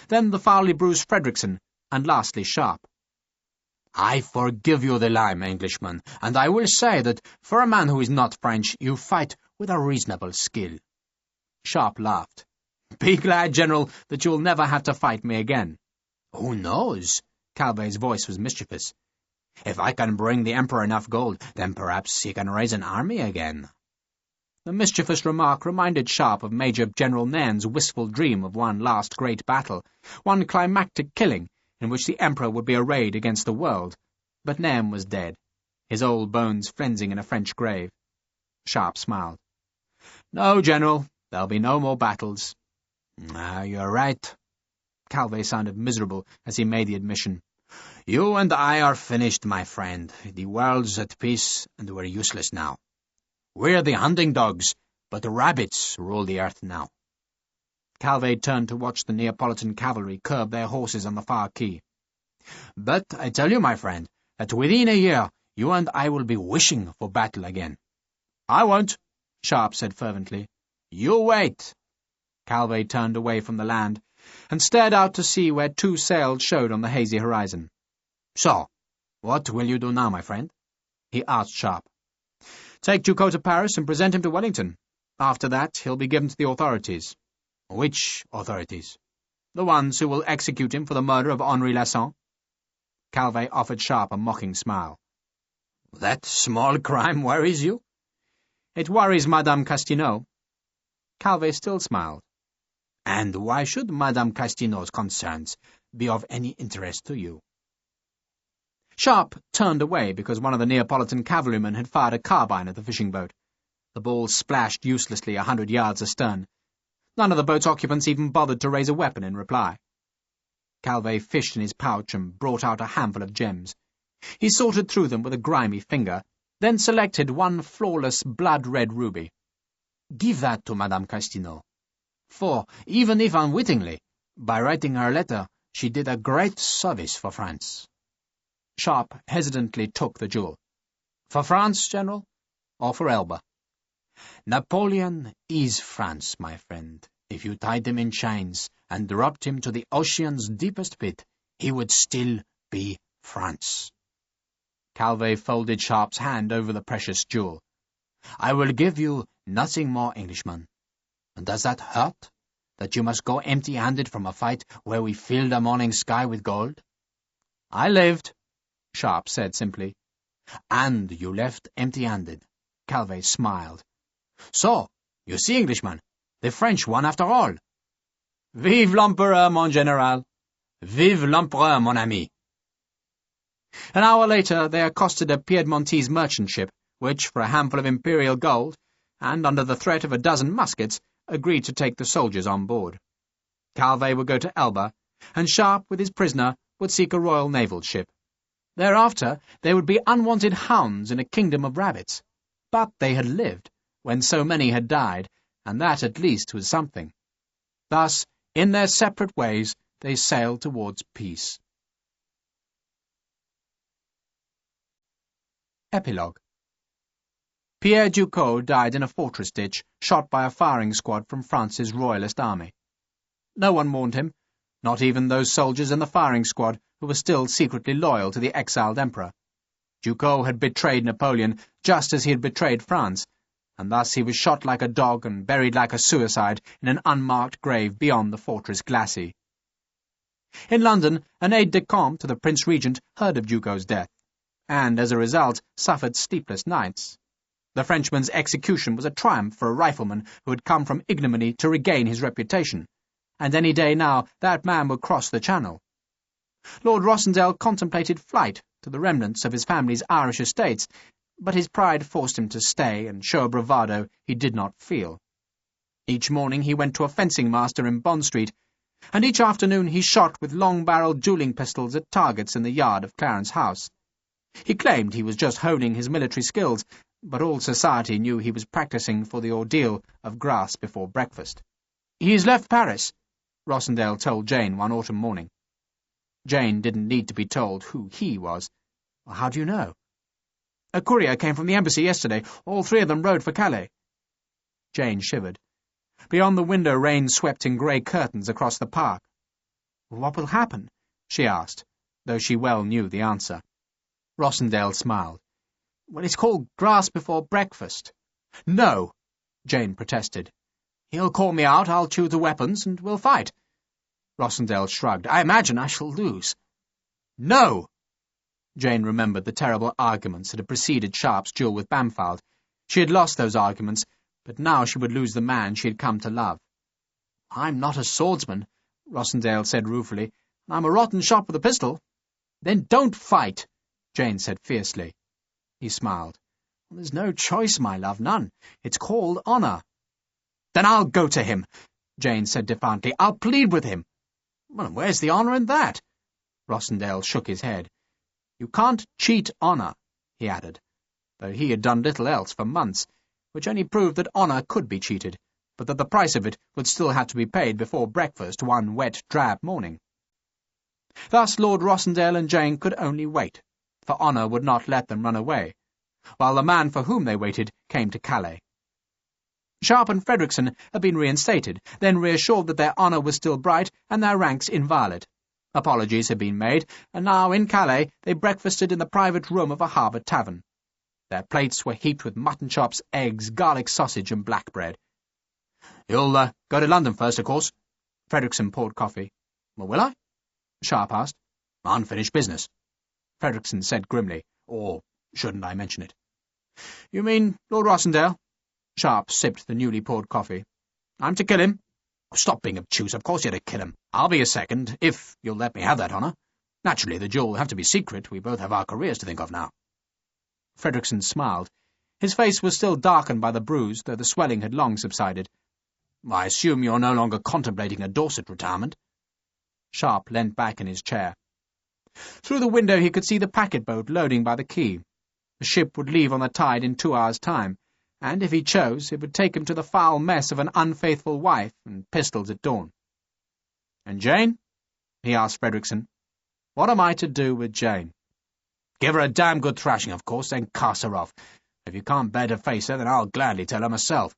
then the foully bruised Frederickson, and lastly Sharpe. "I forgive you the lime, Englishman, and I will say that, for a man who is not French, you fight with a reasonable skill." Sharpe laughed. "Be glad, General, that you'll never have to fight me again." "Who knows?" Calvé's voice was mischievous. "If I can bring the Emperor enough gold, then perhaps he can raise an army again." The mischievous remark reminded Sharpe of Major General Nairn's wistful dream of one last great battle, one climactic killing, in which the Emperor would be arrayed against the world. But Nairn was dead, his old bones flensing in a French grave. Sharpe smiled. "No, General, there'll be no more battles." You're right." Calvé sounded miserable as he made the admission. "You and I are finished, my friend. The world's at peace, and we're useless now. We're the hunting dogs, but the rabbits rule the earth now." Calvé turned to watch the Neapolitan cavalry curb their horses on the far quay. "But I tell you, my friend, that within a year you and I will be wishing for battle again." "I won't," Sharpe said fervently. "You wait." Calvé turned away from the land and stared out to sea where two sails showed on the hazy horizon. "So, what will you do now, my friend?" he asked Sharpe. "Take Ducos to Paris and present him to Wellington. After that, he'll be given to the authorities." "Which authorities?" "The ones who will execute him for the murder of Henri Lasson." Calvé offered Sharpe a mocking smile. "That small crime worries you?" "It worries Madame Castineau." Calvé still smiled. "And why should Madame Castineau's concerns be of any interest to you?" Sharpe turned away because one of the Neapolitan cavalrymen had fired a carbine at the fishing boat. The ball splashed uselessly 100 yards astern. None of the boat's occupants even bothered to raise a weapon in reply. Calvé fished in his pouch and brought out a handful of gems. He sorted through them with a grimy finger, then selected one flawless blood-red ruby. "Give that to Madame Castineau. For, even if unwittingly, by writing her letter, she did a great service for France." Sharpe hesitantly took the jewel. "For France, General, or for Elba?" "Napoleon is France, my friend. If you tied him in chains and dropped him to the ocean's deepest pit, he would still be France." Calvé folded Sharpe's hand over the precious jewel. "I will give you nothing more, Englishman. And does that hurt, that you must go empty-handed from a fight where we filled the morning sky with gold?" "I lived," Sharpe said simply. "And you left empty-handed." Calvé smiled. "So, you see, Englishman, the French won after all." "Vive l'Empereur, mon général!" "Vive l'Empereur, mon ami!" An hour later they accosted a Piedmontese merchant ship, which, for a handful of imperial gold, and under the threat of a dozen muskets, agreed to take the soldiers on board. Calvé would go to Elba, and Sharpe, with his prisoner, would seek a royal naval ship. Thereafter they would be unwanted hounds in a kingdom of rabbits. But they had lived, when so many had died, and that at least was something. Thus, in their separate ways, they sailed towards peace. Epilogue. Pierre Ducos died in a fortress ditch, shot by a firing squad from France's royalist army. No one mourned him, not even those soldiers in the firing squad who were still secretly loyal to the exiled emperor. Ducos had betrayed Napoleon just as he had betrayed France, and thus he was shot like a dog and buried like a suicide in an unmarked grave beyond the fortress glacis. In London, an aide-de-camp to the Prince Regent heard of Ducos' death, and, as a result, suffered sleepless nights. The Frenchman's execution was a triumph for a rifleman who had come from ignominy to regain his reputation, and any day now that man would cross the Channel. Lord Rossendale contemplated flight to the remnants of his family's Irish estates, but his pride forced him to stay and show a bravado he did not feel. Each morning he went to a fencing master in Bond Street, and each afternoon he shot with long-barreled dueling pistols at targets in the yard of Clarence House. He claimed he was just honing his military skills, but all society knew he was practising for the ordeal of grass before breakfast. "He's left Paris," Rossendale told Jane one autumn morning. Jane didn't need to be told who he was. "Well, how do you know?" "A courier came from the embassy yesterday. All three of them rode for Calais." Jane shivered. Beyond the window rain swept in grey curtains across the park. "What will happen?" she asked, though she well knew the answer. Rossendale smiled. "Well, it's called grass before breakfast." "No," Jane protested. "He'll call me out, I'll choose the weapons, and we'll fight." Rossendale shrugged. "I imagine I shall lose." "No!" Jane remembered the terrible arguments that had preceded Sharpe's duel with Bampfylde. She had lost those arguments, but now she would lose the man she had come to love. "I'm not a swordsman," Rossendale said ruefully. "I'm a rotten shot with a pistol." "Then don't fight," Jane said fiercely. He smiled. "Well, there's no choice, my love, none. It's called honour." "Then I'll go to him," Jane said defiantly. "I'll plead with him." "Well, where's the honour in that?" Rossendale shook his head. "You can't cheat honour," he added, though he had done little else for months, which only proved that honour could be cheated, but that the price of it would still have to be paid before breakfast one wet, drab morning. Thus Lord Rossendale and Jane could only wait, for honour would not let them run away, while the man for whom they waited came to Calais. Sharpe and Frederickson had been reinstated, then reassured that their honour was still bright and their ranks inviolate. Apologies had been made, and now in Calais they breakfasted in the private room of a harbour tavern. Their plates were heaped with mutton chops, eggs, garlic sausage, and black bread. "You'll go to London first, of course?" Frederickson poured coffee. "Well, will I?" Sharpe asked. "Unfinished business," Frederickson said grimly. "Or shouldn't I mention it?" "You mean Lord Rossendale?" Sharpe sipped the newly poured coffee. "I'm to kill him?" "Stop being obtuse. Of course you're to kill him. I'll be a second, if you'll let me have that honour. Naturally, the duel will have to be secret. We both have our careers to think of now." Frederickson smiled. His face was still darkened by the bruise, though the swelling had long subsided. "I assume you're no longer contemplating a Dorset retirement?" Sharpe leant back in his chair. Through the window he could see the packet-boat loading by the quay. The ship would leave on the tide in 2 hours' time, and, if he chose, it would take him to the foul mess of an unfaithful wife and pistols at dawn. "And Jane?" he asked Frederickson. "What am I to do with Jane?" "Give her a damn good thrashing, of course, then cast her off. If you can't bear to face her, then I'll gladly tell her myself.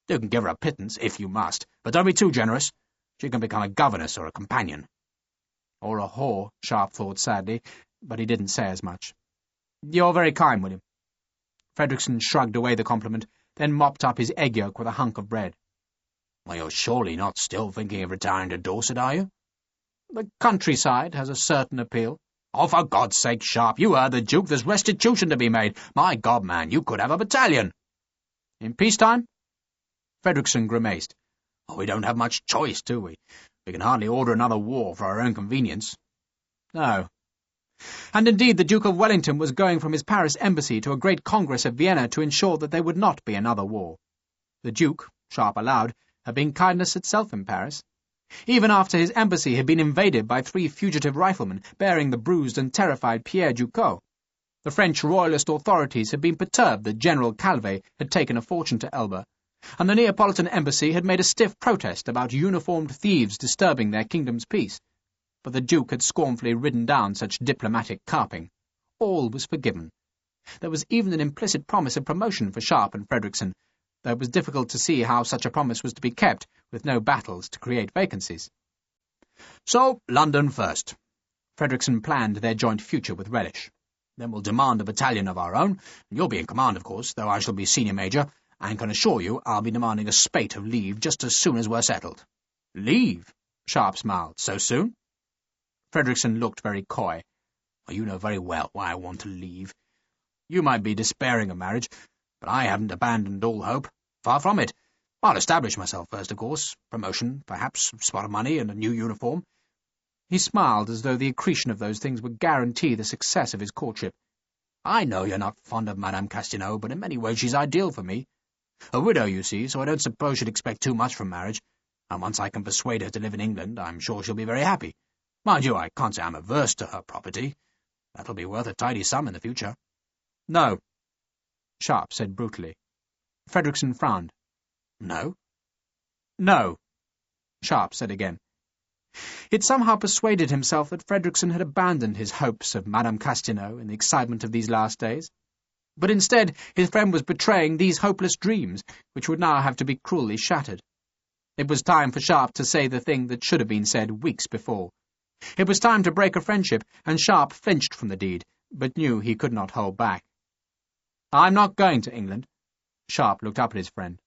You can give her a pittance, if you must, but don't be too generous. She can become a governess or a companion." "Or a whore," Sharpe thought sadly, but he didn't say as much. "You're very kind, William." Frederickson shrugged away the compliment, then mopped up his egg yolk with a hunk of bread. "Well, you're surely not still thinking of retiring to Dorset, are you?" "The countryside has a certain appeal." "Oh, for God's sake, Sharpe, you heard the Duke. There's restitution to be made. My God, man, you could have a battalion." "In peacetime?" Frederickson grimaced. "Oh, we don't have much choice, do we? We can hardly order another war for our own convenience." "No." And indeed the Duke of Wellington was going from his Paris embassy to a great congress at Vienna to ensure that there would not be another war. The Duke, Sharpe allowed, had been kindness itself in Paris. Even after his embassy had been invaded by 3 fugitive riflemen bearing the bruised and terrified Pierre Ducos, the French royalist authorities had been perturbed that General Calvet had taken a fortune to Elba, and the Neapolitan embassy had made a stiff protest about uniformed thieves disturbing their kingdom's peace. But the Duke had scornfully ridden down such diplomatic carping. All was forgiven. There was even an implicit promise of promotion for Sharpe and Frederickson, though it was difficult to see how such a promise was to be kept, with no battles to create vacancies. "So, London first." Frederickson planned their joint future with relish. "Then we'll demand a battalion of our own, and you'll be in command, of course, though I shall be senior major, and can assure you I'll be demanding a spate of leave just as soon as we're settled." "Leave?" Sharpe smiled. "So soon?" Frederickson looked very coy. "Well, you know very well why I want to leave. You might be despairing of marriage, but I haven't abandoned all hope. Far from it. I'll establish myself first, of course. Promotion, perhaps, a spot of money, and a new uniform. He smiled as though the accretion of those things would guarantee the success of his courtship. "I know you're not fond of Madame Castino, but in many ways she's ideal for me. A widow, you see, so I don't suppose she'd expect too much from marriage, and once I can persuade her to live in England, I'm sure she'll be very happy. Mind you, I can't say I'm averse to her property. That'll be worth a tidy sum in the future." "No," Sharpe said brutally. Frederickson frowned. "No?" "No," Sharpe said again. He'd somehow persuaded himself that Frederickson had abandoned his hopes of Madame Castino in the excitement of these last days. But instead his friend was betraying these hopeless dreams, which would now have to be cruelly shattered. It was time for Sharpe to say the thing that should have been said weeks before. It was time to break a friendship, and Sharpe flinched from the deed, but knew he could not hold back. "I'm not going to England." Sharpe looked up at his friend.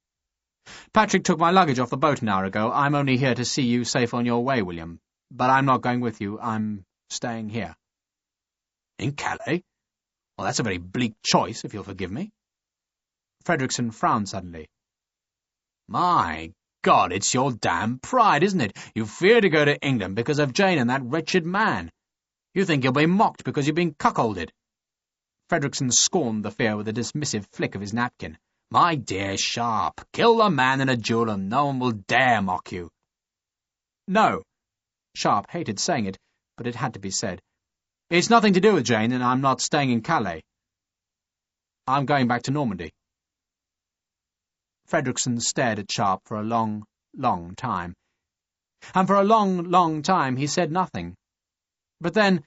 "Patrick took my luggage off the boat an hour ago. I'm only here to see you safe on your way, William. But I'm not going with you. I'm staying here." "In Calais? Well, that's a very bleak choice, if you'll forgive me." Frederickson frowned suddenly. "My God, it's your damn pride, isn't it? You fear to go to England because of Jane and that wretched man. You think you'll be mocked because you've been cuckolded." Frederickson scorned the fear with a dismissive flick of his napkin. "My dear Sharpe, kill the man in a duel and no one will dare mock you." "No." Sharpe hated saying it, but it had to be said. "It's nothing to do with Jane, and I'm not staying in Calais. I'm going back to Normandy." Frederickson stared at Sharpe for a long, long time. And for a long, long time he said nothing. But then,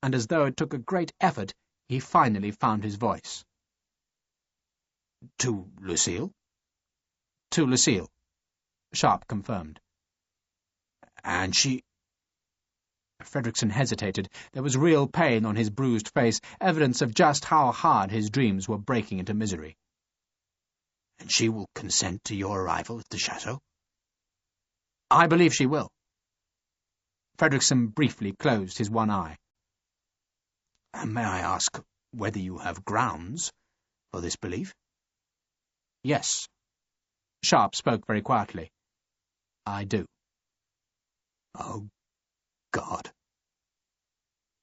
and as though it took a great effort, he finally found his voice. "To Lucille?" "To Lucille," Sharpe confirmed. "And she—" Frederickson hesitated. There was real pain on his bruised face, evidence of just how hard his dreams were breaking into misery. "And she will consent to your arrival at the chateau?" "I believe she will." Frederickson briefly closed his one eye. "And may I ask whether you have grounds for this belief?" "Yes." Sharpe spoke very quietly. "I do." "Oh, God."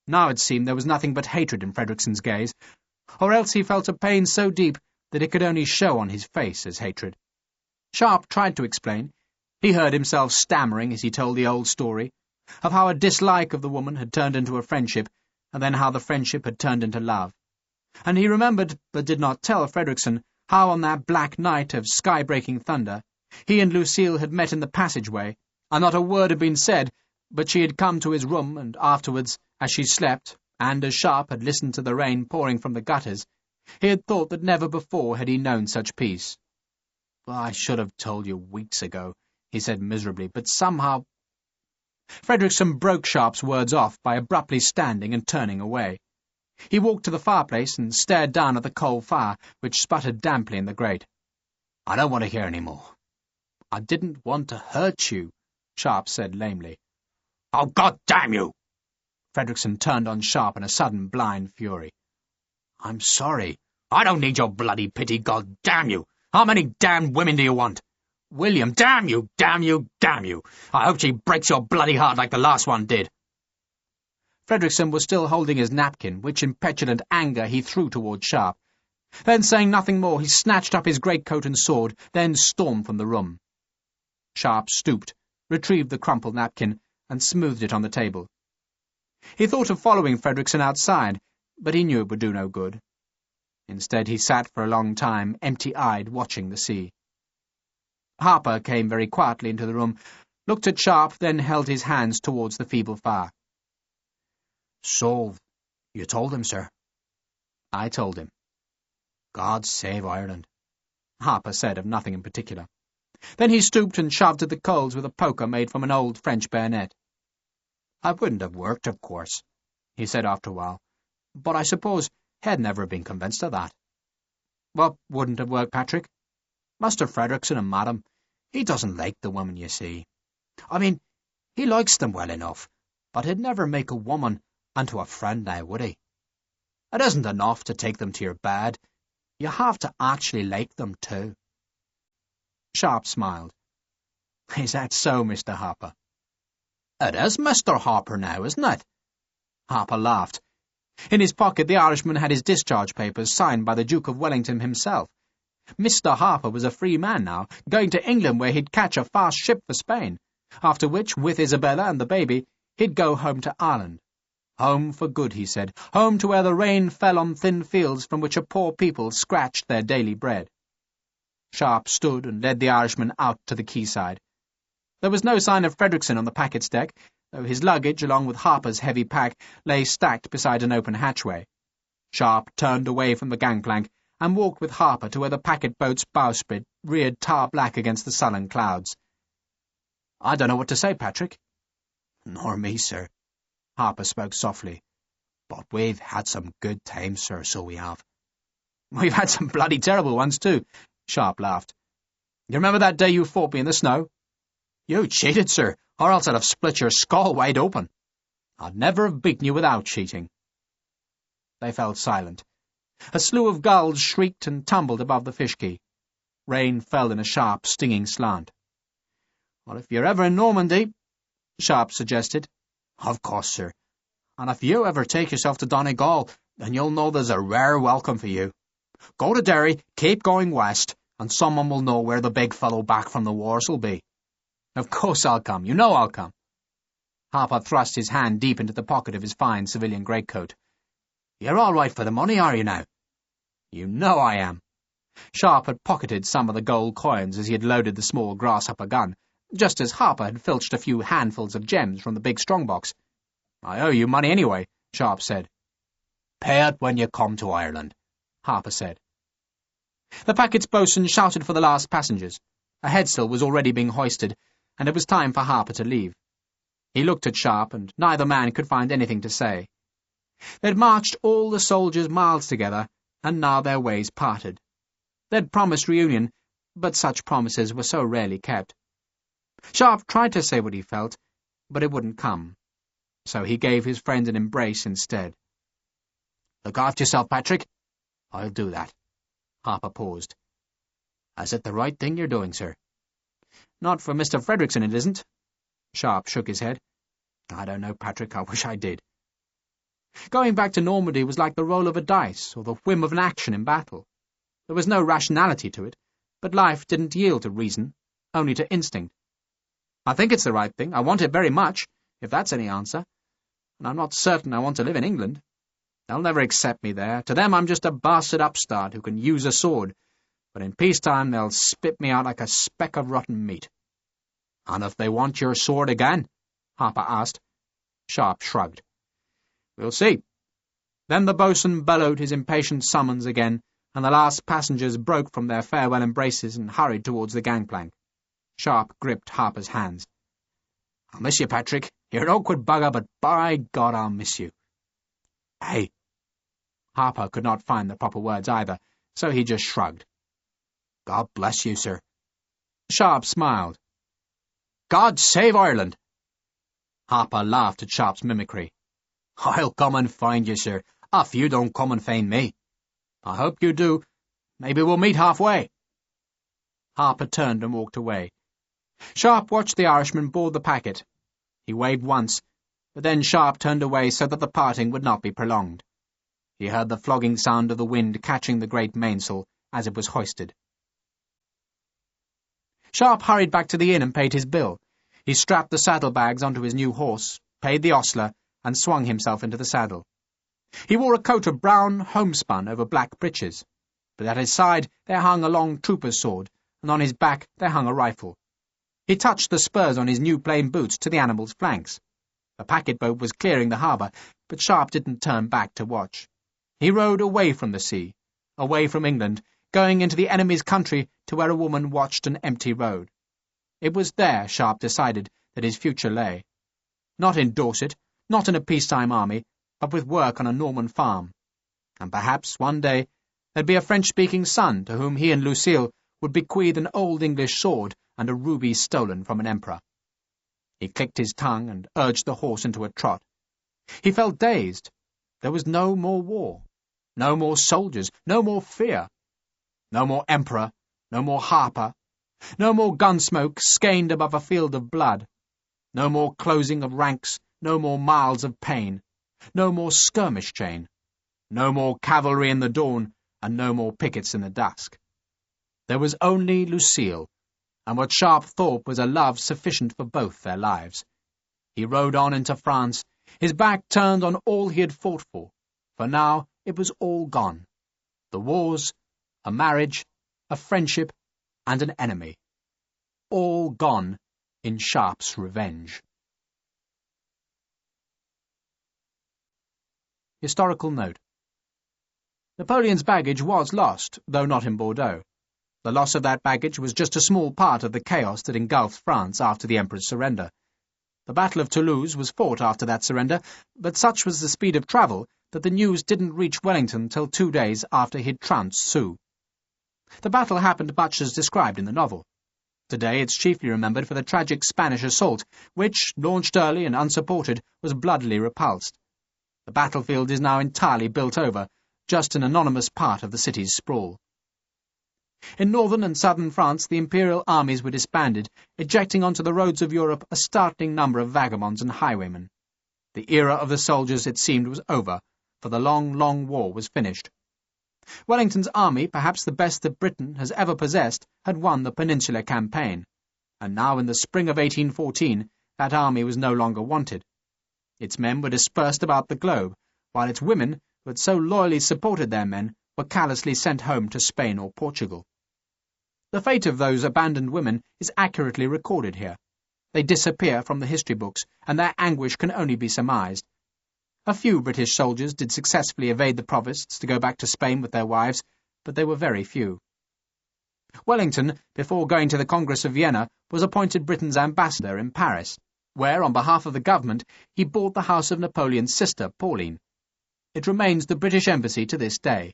Now it seemed there was nothing but hatred in Frederickson's gaze, or else he felt a pain so deep that it could only show on his face as hatred. Sharpe tried to explain. He heard himself stammering as he told the old story, of how a dislike of the woman had turned into a friendship, and then how the friendship had turned into love. And he remembered, but did not tell Frederickson, how on that black night of sky-breaking thunder he and Lucille had met in the passageway, and not a word had been said, but she had come to his room, and afterwards, as she slept, and as Sharpe had listened to the rain pouring from the gutters, he had thought that never before had he known such peace. "Well, I should have told you weeks ago," he said miserably, but somehow— Frederickson broke Sharpe's words off by abruptly standing and turning away. He walked to the fireplace and stared down at the coal fire, which sputtered damply in the grate. "I don't want to hear any more." "I didn't want to hurt you," Sharpe said lamely. "Oh, God damn you!" Frederickson turned on Sharpe in a sudden blind fury. "I'm sorry. I don't need your bloody pity, God damn you! How many damned women do you want? William, damn you, damn you, damn you! I hope she breaks your bloody heart like the last one did." Frederickson was still holding his napkin, which in petulant anger he threw toward Sharpe. Then, saying nothing more, he snatched up his greatcoat and sword, then stormed from the room. Sharpe stooped, retrieved the crumpled napkin, and smoothed it on the table. He thought of following Frederickson outside, but he knew it would do no good. Instead he sat for a long time, empty-eyed, watching the sea. Harper came very quietly into the room, looked at Sharpe, then held his hands towards the feeble fire. "So, you told him, sir?" "I told him." "God save Ireland," Harper said of nothing in particular. Then he stooped and shoved at the coals with a poker made from an old French bayonet. "I wouldn't have worked, of course," he said after a while, "but I suppose he'd never been convinced of that." "What wouldn't have worked, Patrick?" "Master Frederickson and Madam, he doesn't like the women, you see. I mean, he likes them well enough, but he'd never make a woman into a friend now, would he? It isn't enough to take them to your bed. You have to actually like them too." Sharpe smiled. "Is that so, Mr. Harper?" It is Mr. Harper now, isn't it? Harper laughed. In his pocket the Irishman had his discharge papers signed by the Duke of Wellington himself. Mr. Harper was a free man now, going to England where he'd catch a fast ship for Spain, after which, with Isabella and the baby, he'd go home to Ireland. Home for good, he said, home to where the rain fell on thin fields from which a poor people scratched their daily bread. Sharpe stood and led the Irishman out to the quayside. There was no sign of Frederickson on the packet's deck, though his luggage, along with Harper's heavy pack, lay stacked beside an open hatchway. Sharpe turned away from the gangplank and walked with Harper to where the packet-boat's bowsprit reared tar-black against the sullen clouds. "I don't know what to say, Patrick." "Nor me, sir." Harper spoke softly. "But we've had some good times, sir, so we have." "We've had some bloody terrible ones, too," Sharpe laughed. "You remember that day you fought me in the snow?" "You cheated, sir, or else I'd have split your skull wide open." "I'd never have beaten you without cheating." They fell silent. A slew of gulls shrieked and tumbled above the fish quay. Rain fell in a sharp, stinging slant. "Well, if you're ever in Normandy," Sharpe suggested. "Of course, sir. And if you ever take yourself to Donegal, then you'll know there's a rare welcome for you. Go to Derry, keep going west, and someone will know where the big fellow back from the wars will be." "Of course I'll come. You know I'll come." Harper thrust his hand deep into the pocket of his fine civilian greatcoat. "You're all right for the money, are you now?" "You know I am." Sharpe had pocketed some of the gold coins as he had loaded the small grasshopper gun, just as Harper had filched a few handfuls of gems from the big strongbox. "I owe you money anyway," Sharpe said. "Pay it when you come to Ireland," Harper said. The packet's boatswain shouted for the last passengers. A headsail was already being hoisted, and it was time for Harper to leave. He looked at Sharpe, and neither man could find anything to say. They'd marched all the soldiers miles together, and now their ways parted. They'd promised reunion, but such promises were so rarely kept. Sharpe tried to say what he felt, but it wouldn't come, so he gave his friend an embrace instead. "Look after yourself, Patrick." "I'll do that." Harper paused. "Is it the right thing you're doing, sir?" "Not for Mr. Frederickson, it isn't." Sharpe shook his head. "I don't know, Patrick. I wish I did." Going back to Normandy was like the roll of a dice or the whim of an action in battle. There was no rationality to it, but life didn't yield to reason, only to instinct. "I think it's the right thing. I want it very much, if that's any answer. And I'm not certain I want to live in England. They'll never accept me there. To them I'm just a bastard upstart who can use a sword, but in peacetime they'll spit me out like a speck of rotten meat." "And if they want your sword again?" Harper asked. Sharpe shrugged. "We'll see." Then the boatswain bellowed his impatient summons again, and the last passengers broke from their farewell embraces and hurried towards the gangplank. Sharpe gripped Harper's hands. "I'll miss you, Patrick. You're an awkward bugger, but by God I'll miss you." "Hey." Harper could not find the proper words either, so he just shrugged. "God bless you, sir." Sharpe smiled. "God save Ireland." Harper laughed at Sharpe's mimicry. "I'll come and find you, sir, if you don't come and find me." "I hope you do. Maybe we'll meet halfway." Harper turned and walked away. Sharpe watched the Irishman board the packet. He waved once, but then Sharpe turned away so that the parting would not be prolonged. He heard the flogging sound of the wind catching the great mainsail as it was hoisted. Sharpe hurried back to the inn and paid his bill. He strapped the saddlebags onto his new horse, paid the ostler, and swung himself into the saddle. He wore a coat of brown homespun over black breeches, but at his side there hung a long trooper's sword, and on his back there hung a rifle. He touched the spurs on his new plain boots to the animal's flanks. The packet-boat was clearing the harbour, but Sharpe didn't turn back to watch. He rode away from the sea, away from England, going into the enemy's country to where a woman watched an empty road. It was there, Sharpe decided, that his future lay. Not in Dorset, not in a peacetime army, but with work on a Norman farm. And perhaps, one day, there'd be a French-speaking son to whom he and Lucille would bequeath an old English sword and a ruby stolen from an emperor. He clicked his tongue and urged the horse into a trot. He felt dazed. There was no more war, no more soldiers, no more fear, no more emperor, no more Harper, no more gunsmoke skeined above a field of blood. No more closing of ranks, no more miles of pain, no more skirmish chain, no more cavalry in the dawn, and no more pickets in the dusk. There was only Lucille, and what Sharpe thought was a love sufficient for both their lives. He rode on into France, his back turned on all he had fought for now it was all gone. The wars, a marriage, a friendship, and an enemy. All gone in Sharpe's revenge. Historical note. Napoleon's baggage was lost, though not in Bordeaux. The loss of that baggage was just a small part of the chaos that engulfed France after the Emperor's surrender. The Battle of Toulouse was fought after that surrender, but such was the speed of travel that the news didn't reach Wellington till 2 days after he'd trounced Soult. The battle happened much as described in the novel. Today it's chiefly remembered for the tragic Spanish assault, which, launched early and unsupported, was bloodily repulsed. The battlefield is now entirely built over, just an anonymous part of the city's sprawl. In northern and southern France the imperial armies were disbanded, ejecting onto the roads of Europe a startling number of vagabonds and highwaymen. The era of the soldiers, it seemed, was over, for the long, long war was finished. Wellington's army, perhaps the best that Britain has ever possessed, had won the Peninsular Campaign, and now in the spring of 1814 that army was no longer wanted. Its men were dispersed about the globe, while its women, who had so loyally supported their men, were callously sent home to Spain or Portugal. The fate of those abandoned women is accurately recorded here. They disappear from the history books, and their anguish can only be surmised. A few British soldiers did successfully evade the provosts to go back to Spain with their wives, but they were very few. Wellington, before going to the Congress of Vienna, was appointed Britain's ambassador in Paris, where, on behalf of the government, he bought the house of Napoleon's sister, Pauline. It remains the British embassy to this day.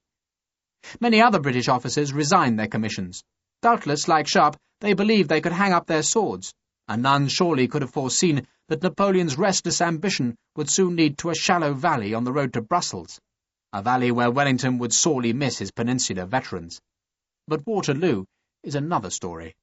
Many other British officers resigned their commissions. Doubtless, like Sharpe, they believed they could hang up their swords, and none surely could have foreseen that Napoleon's restless ambition would soon lead to a shallow valley on the road to Brussels, a valley where Wellington would sorely miss his peninsular veterans. But Waterloo is another story.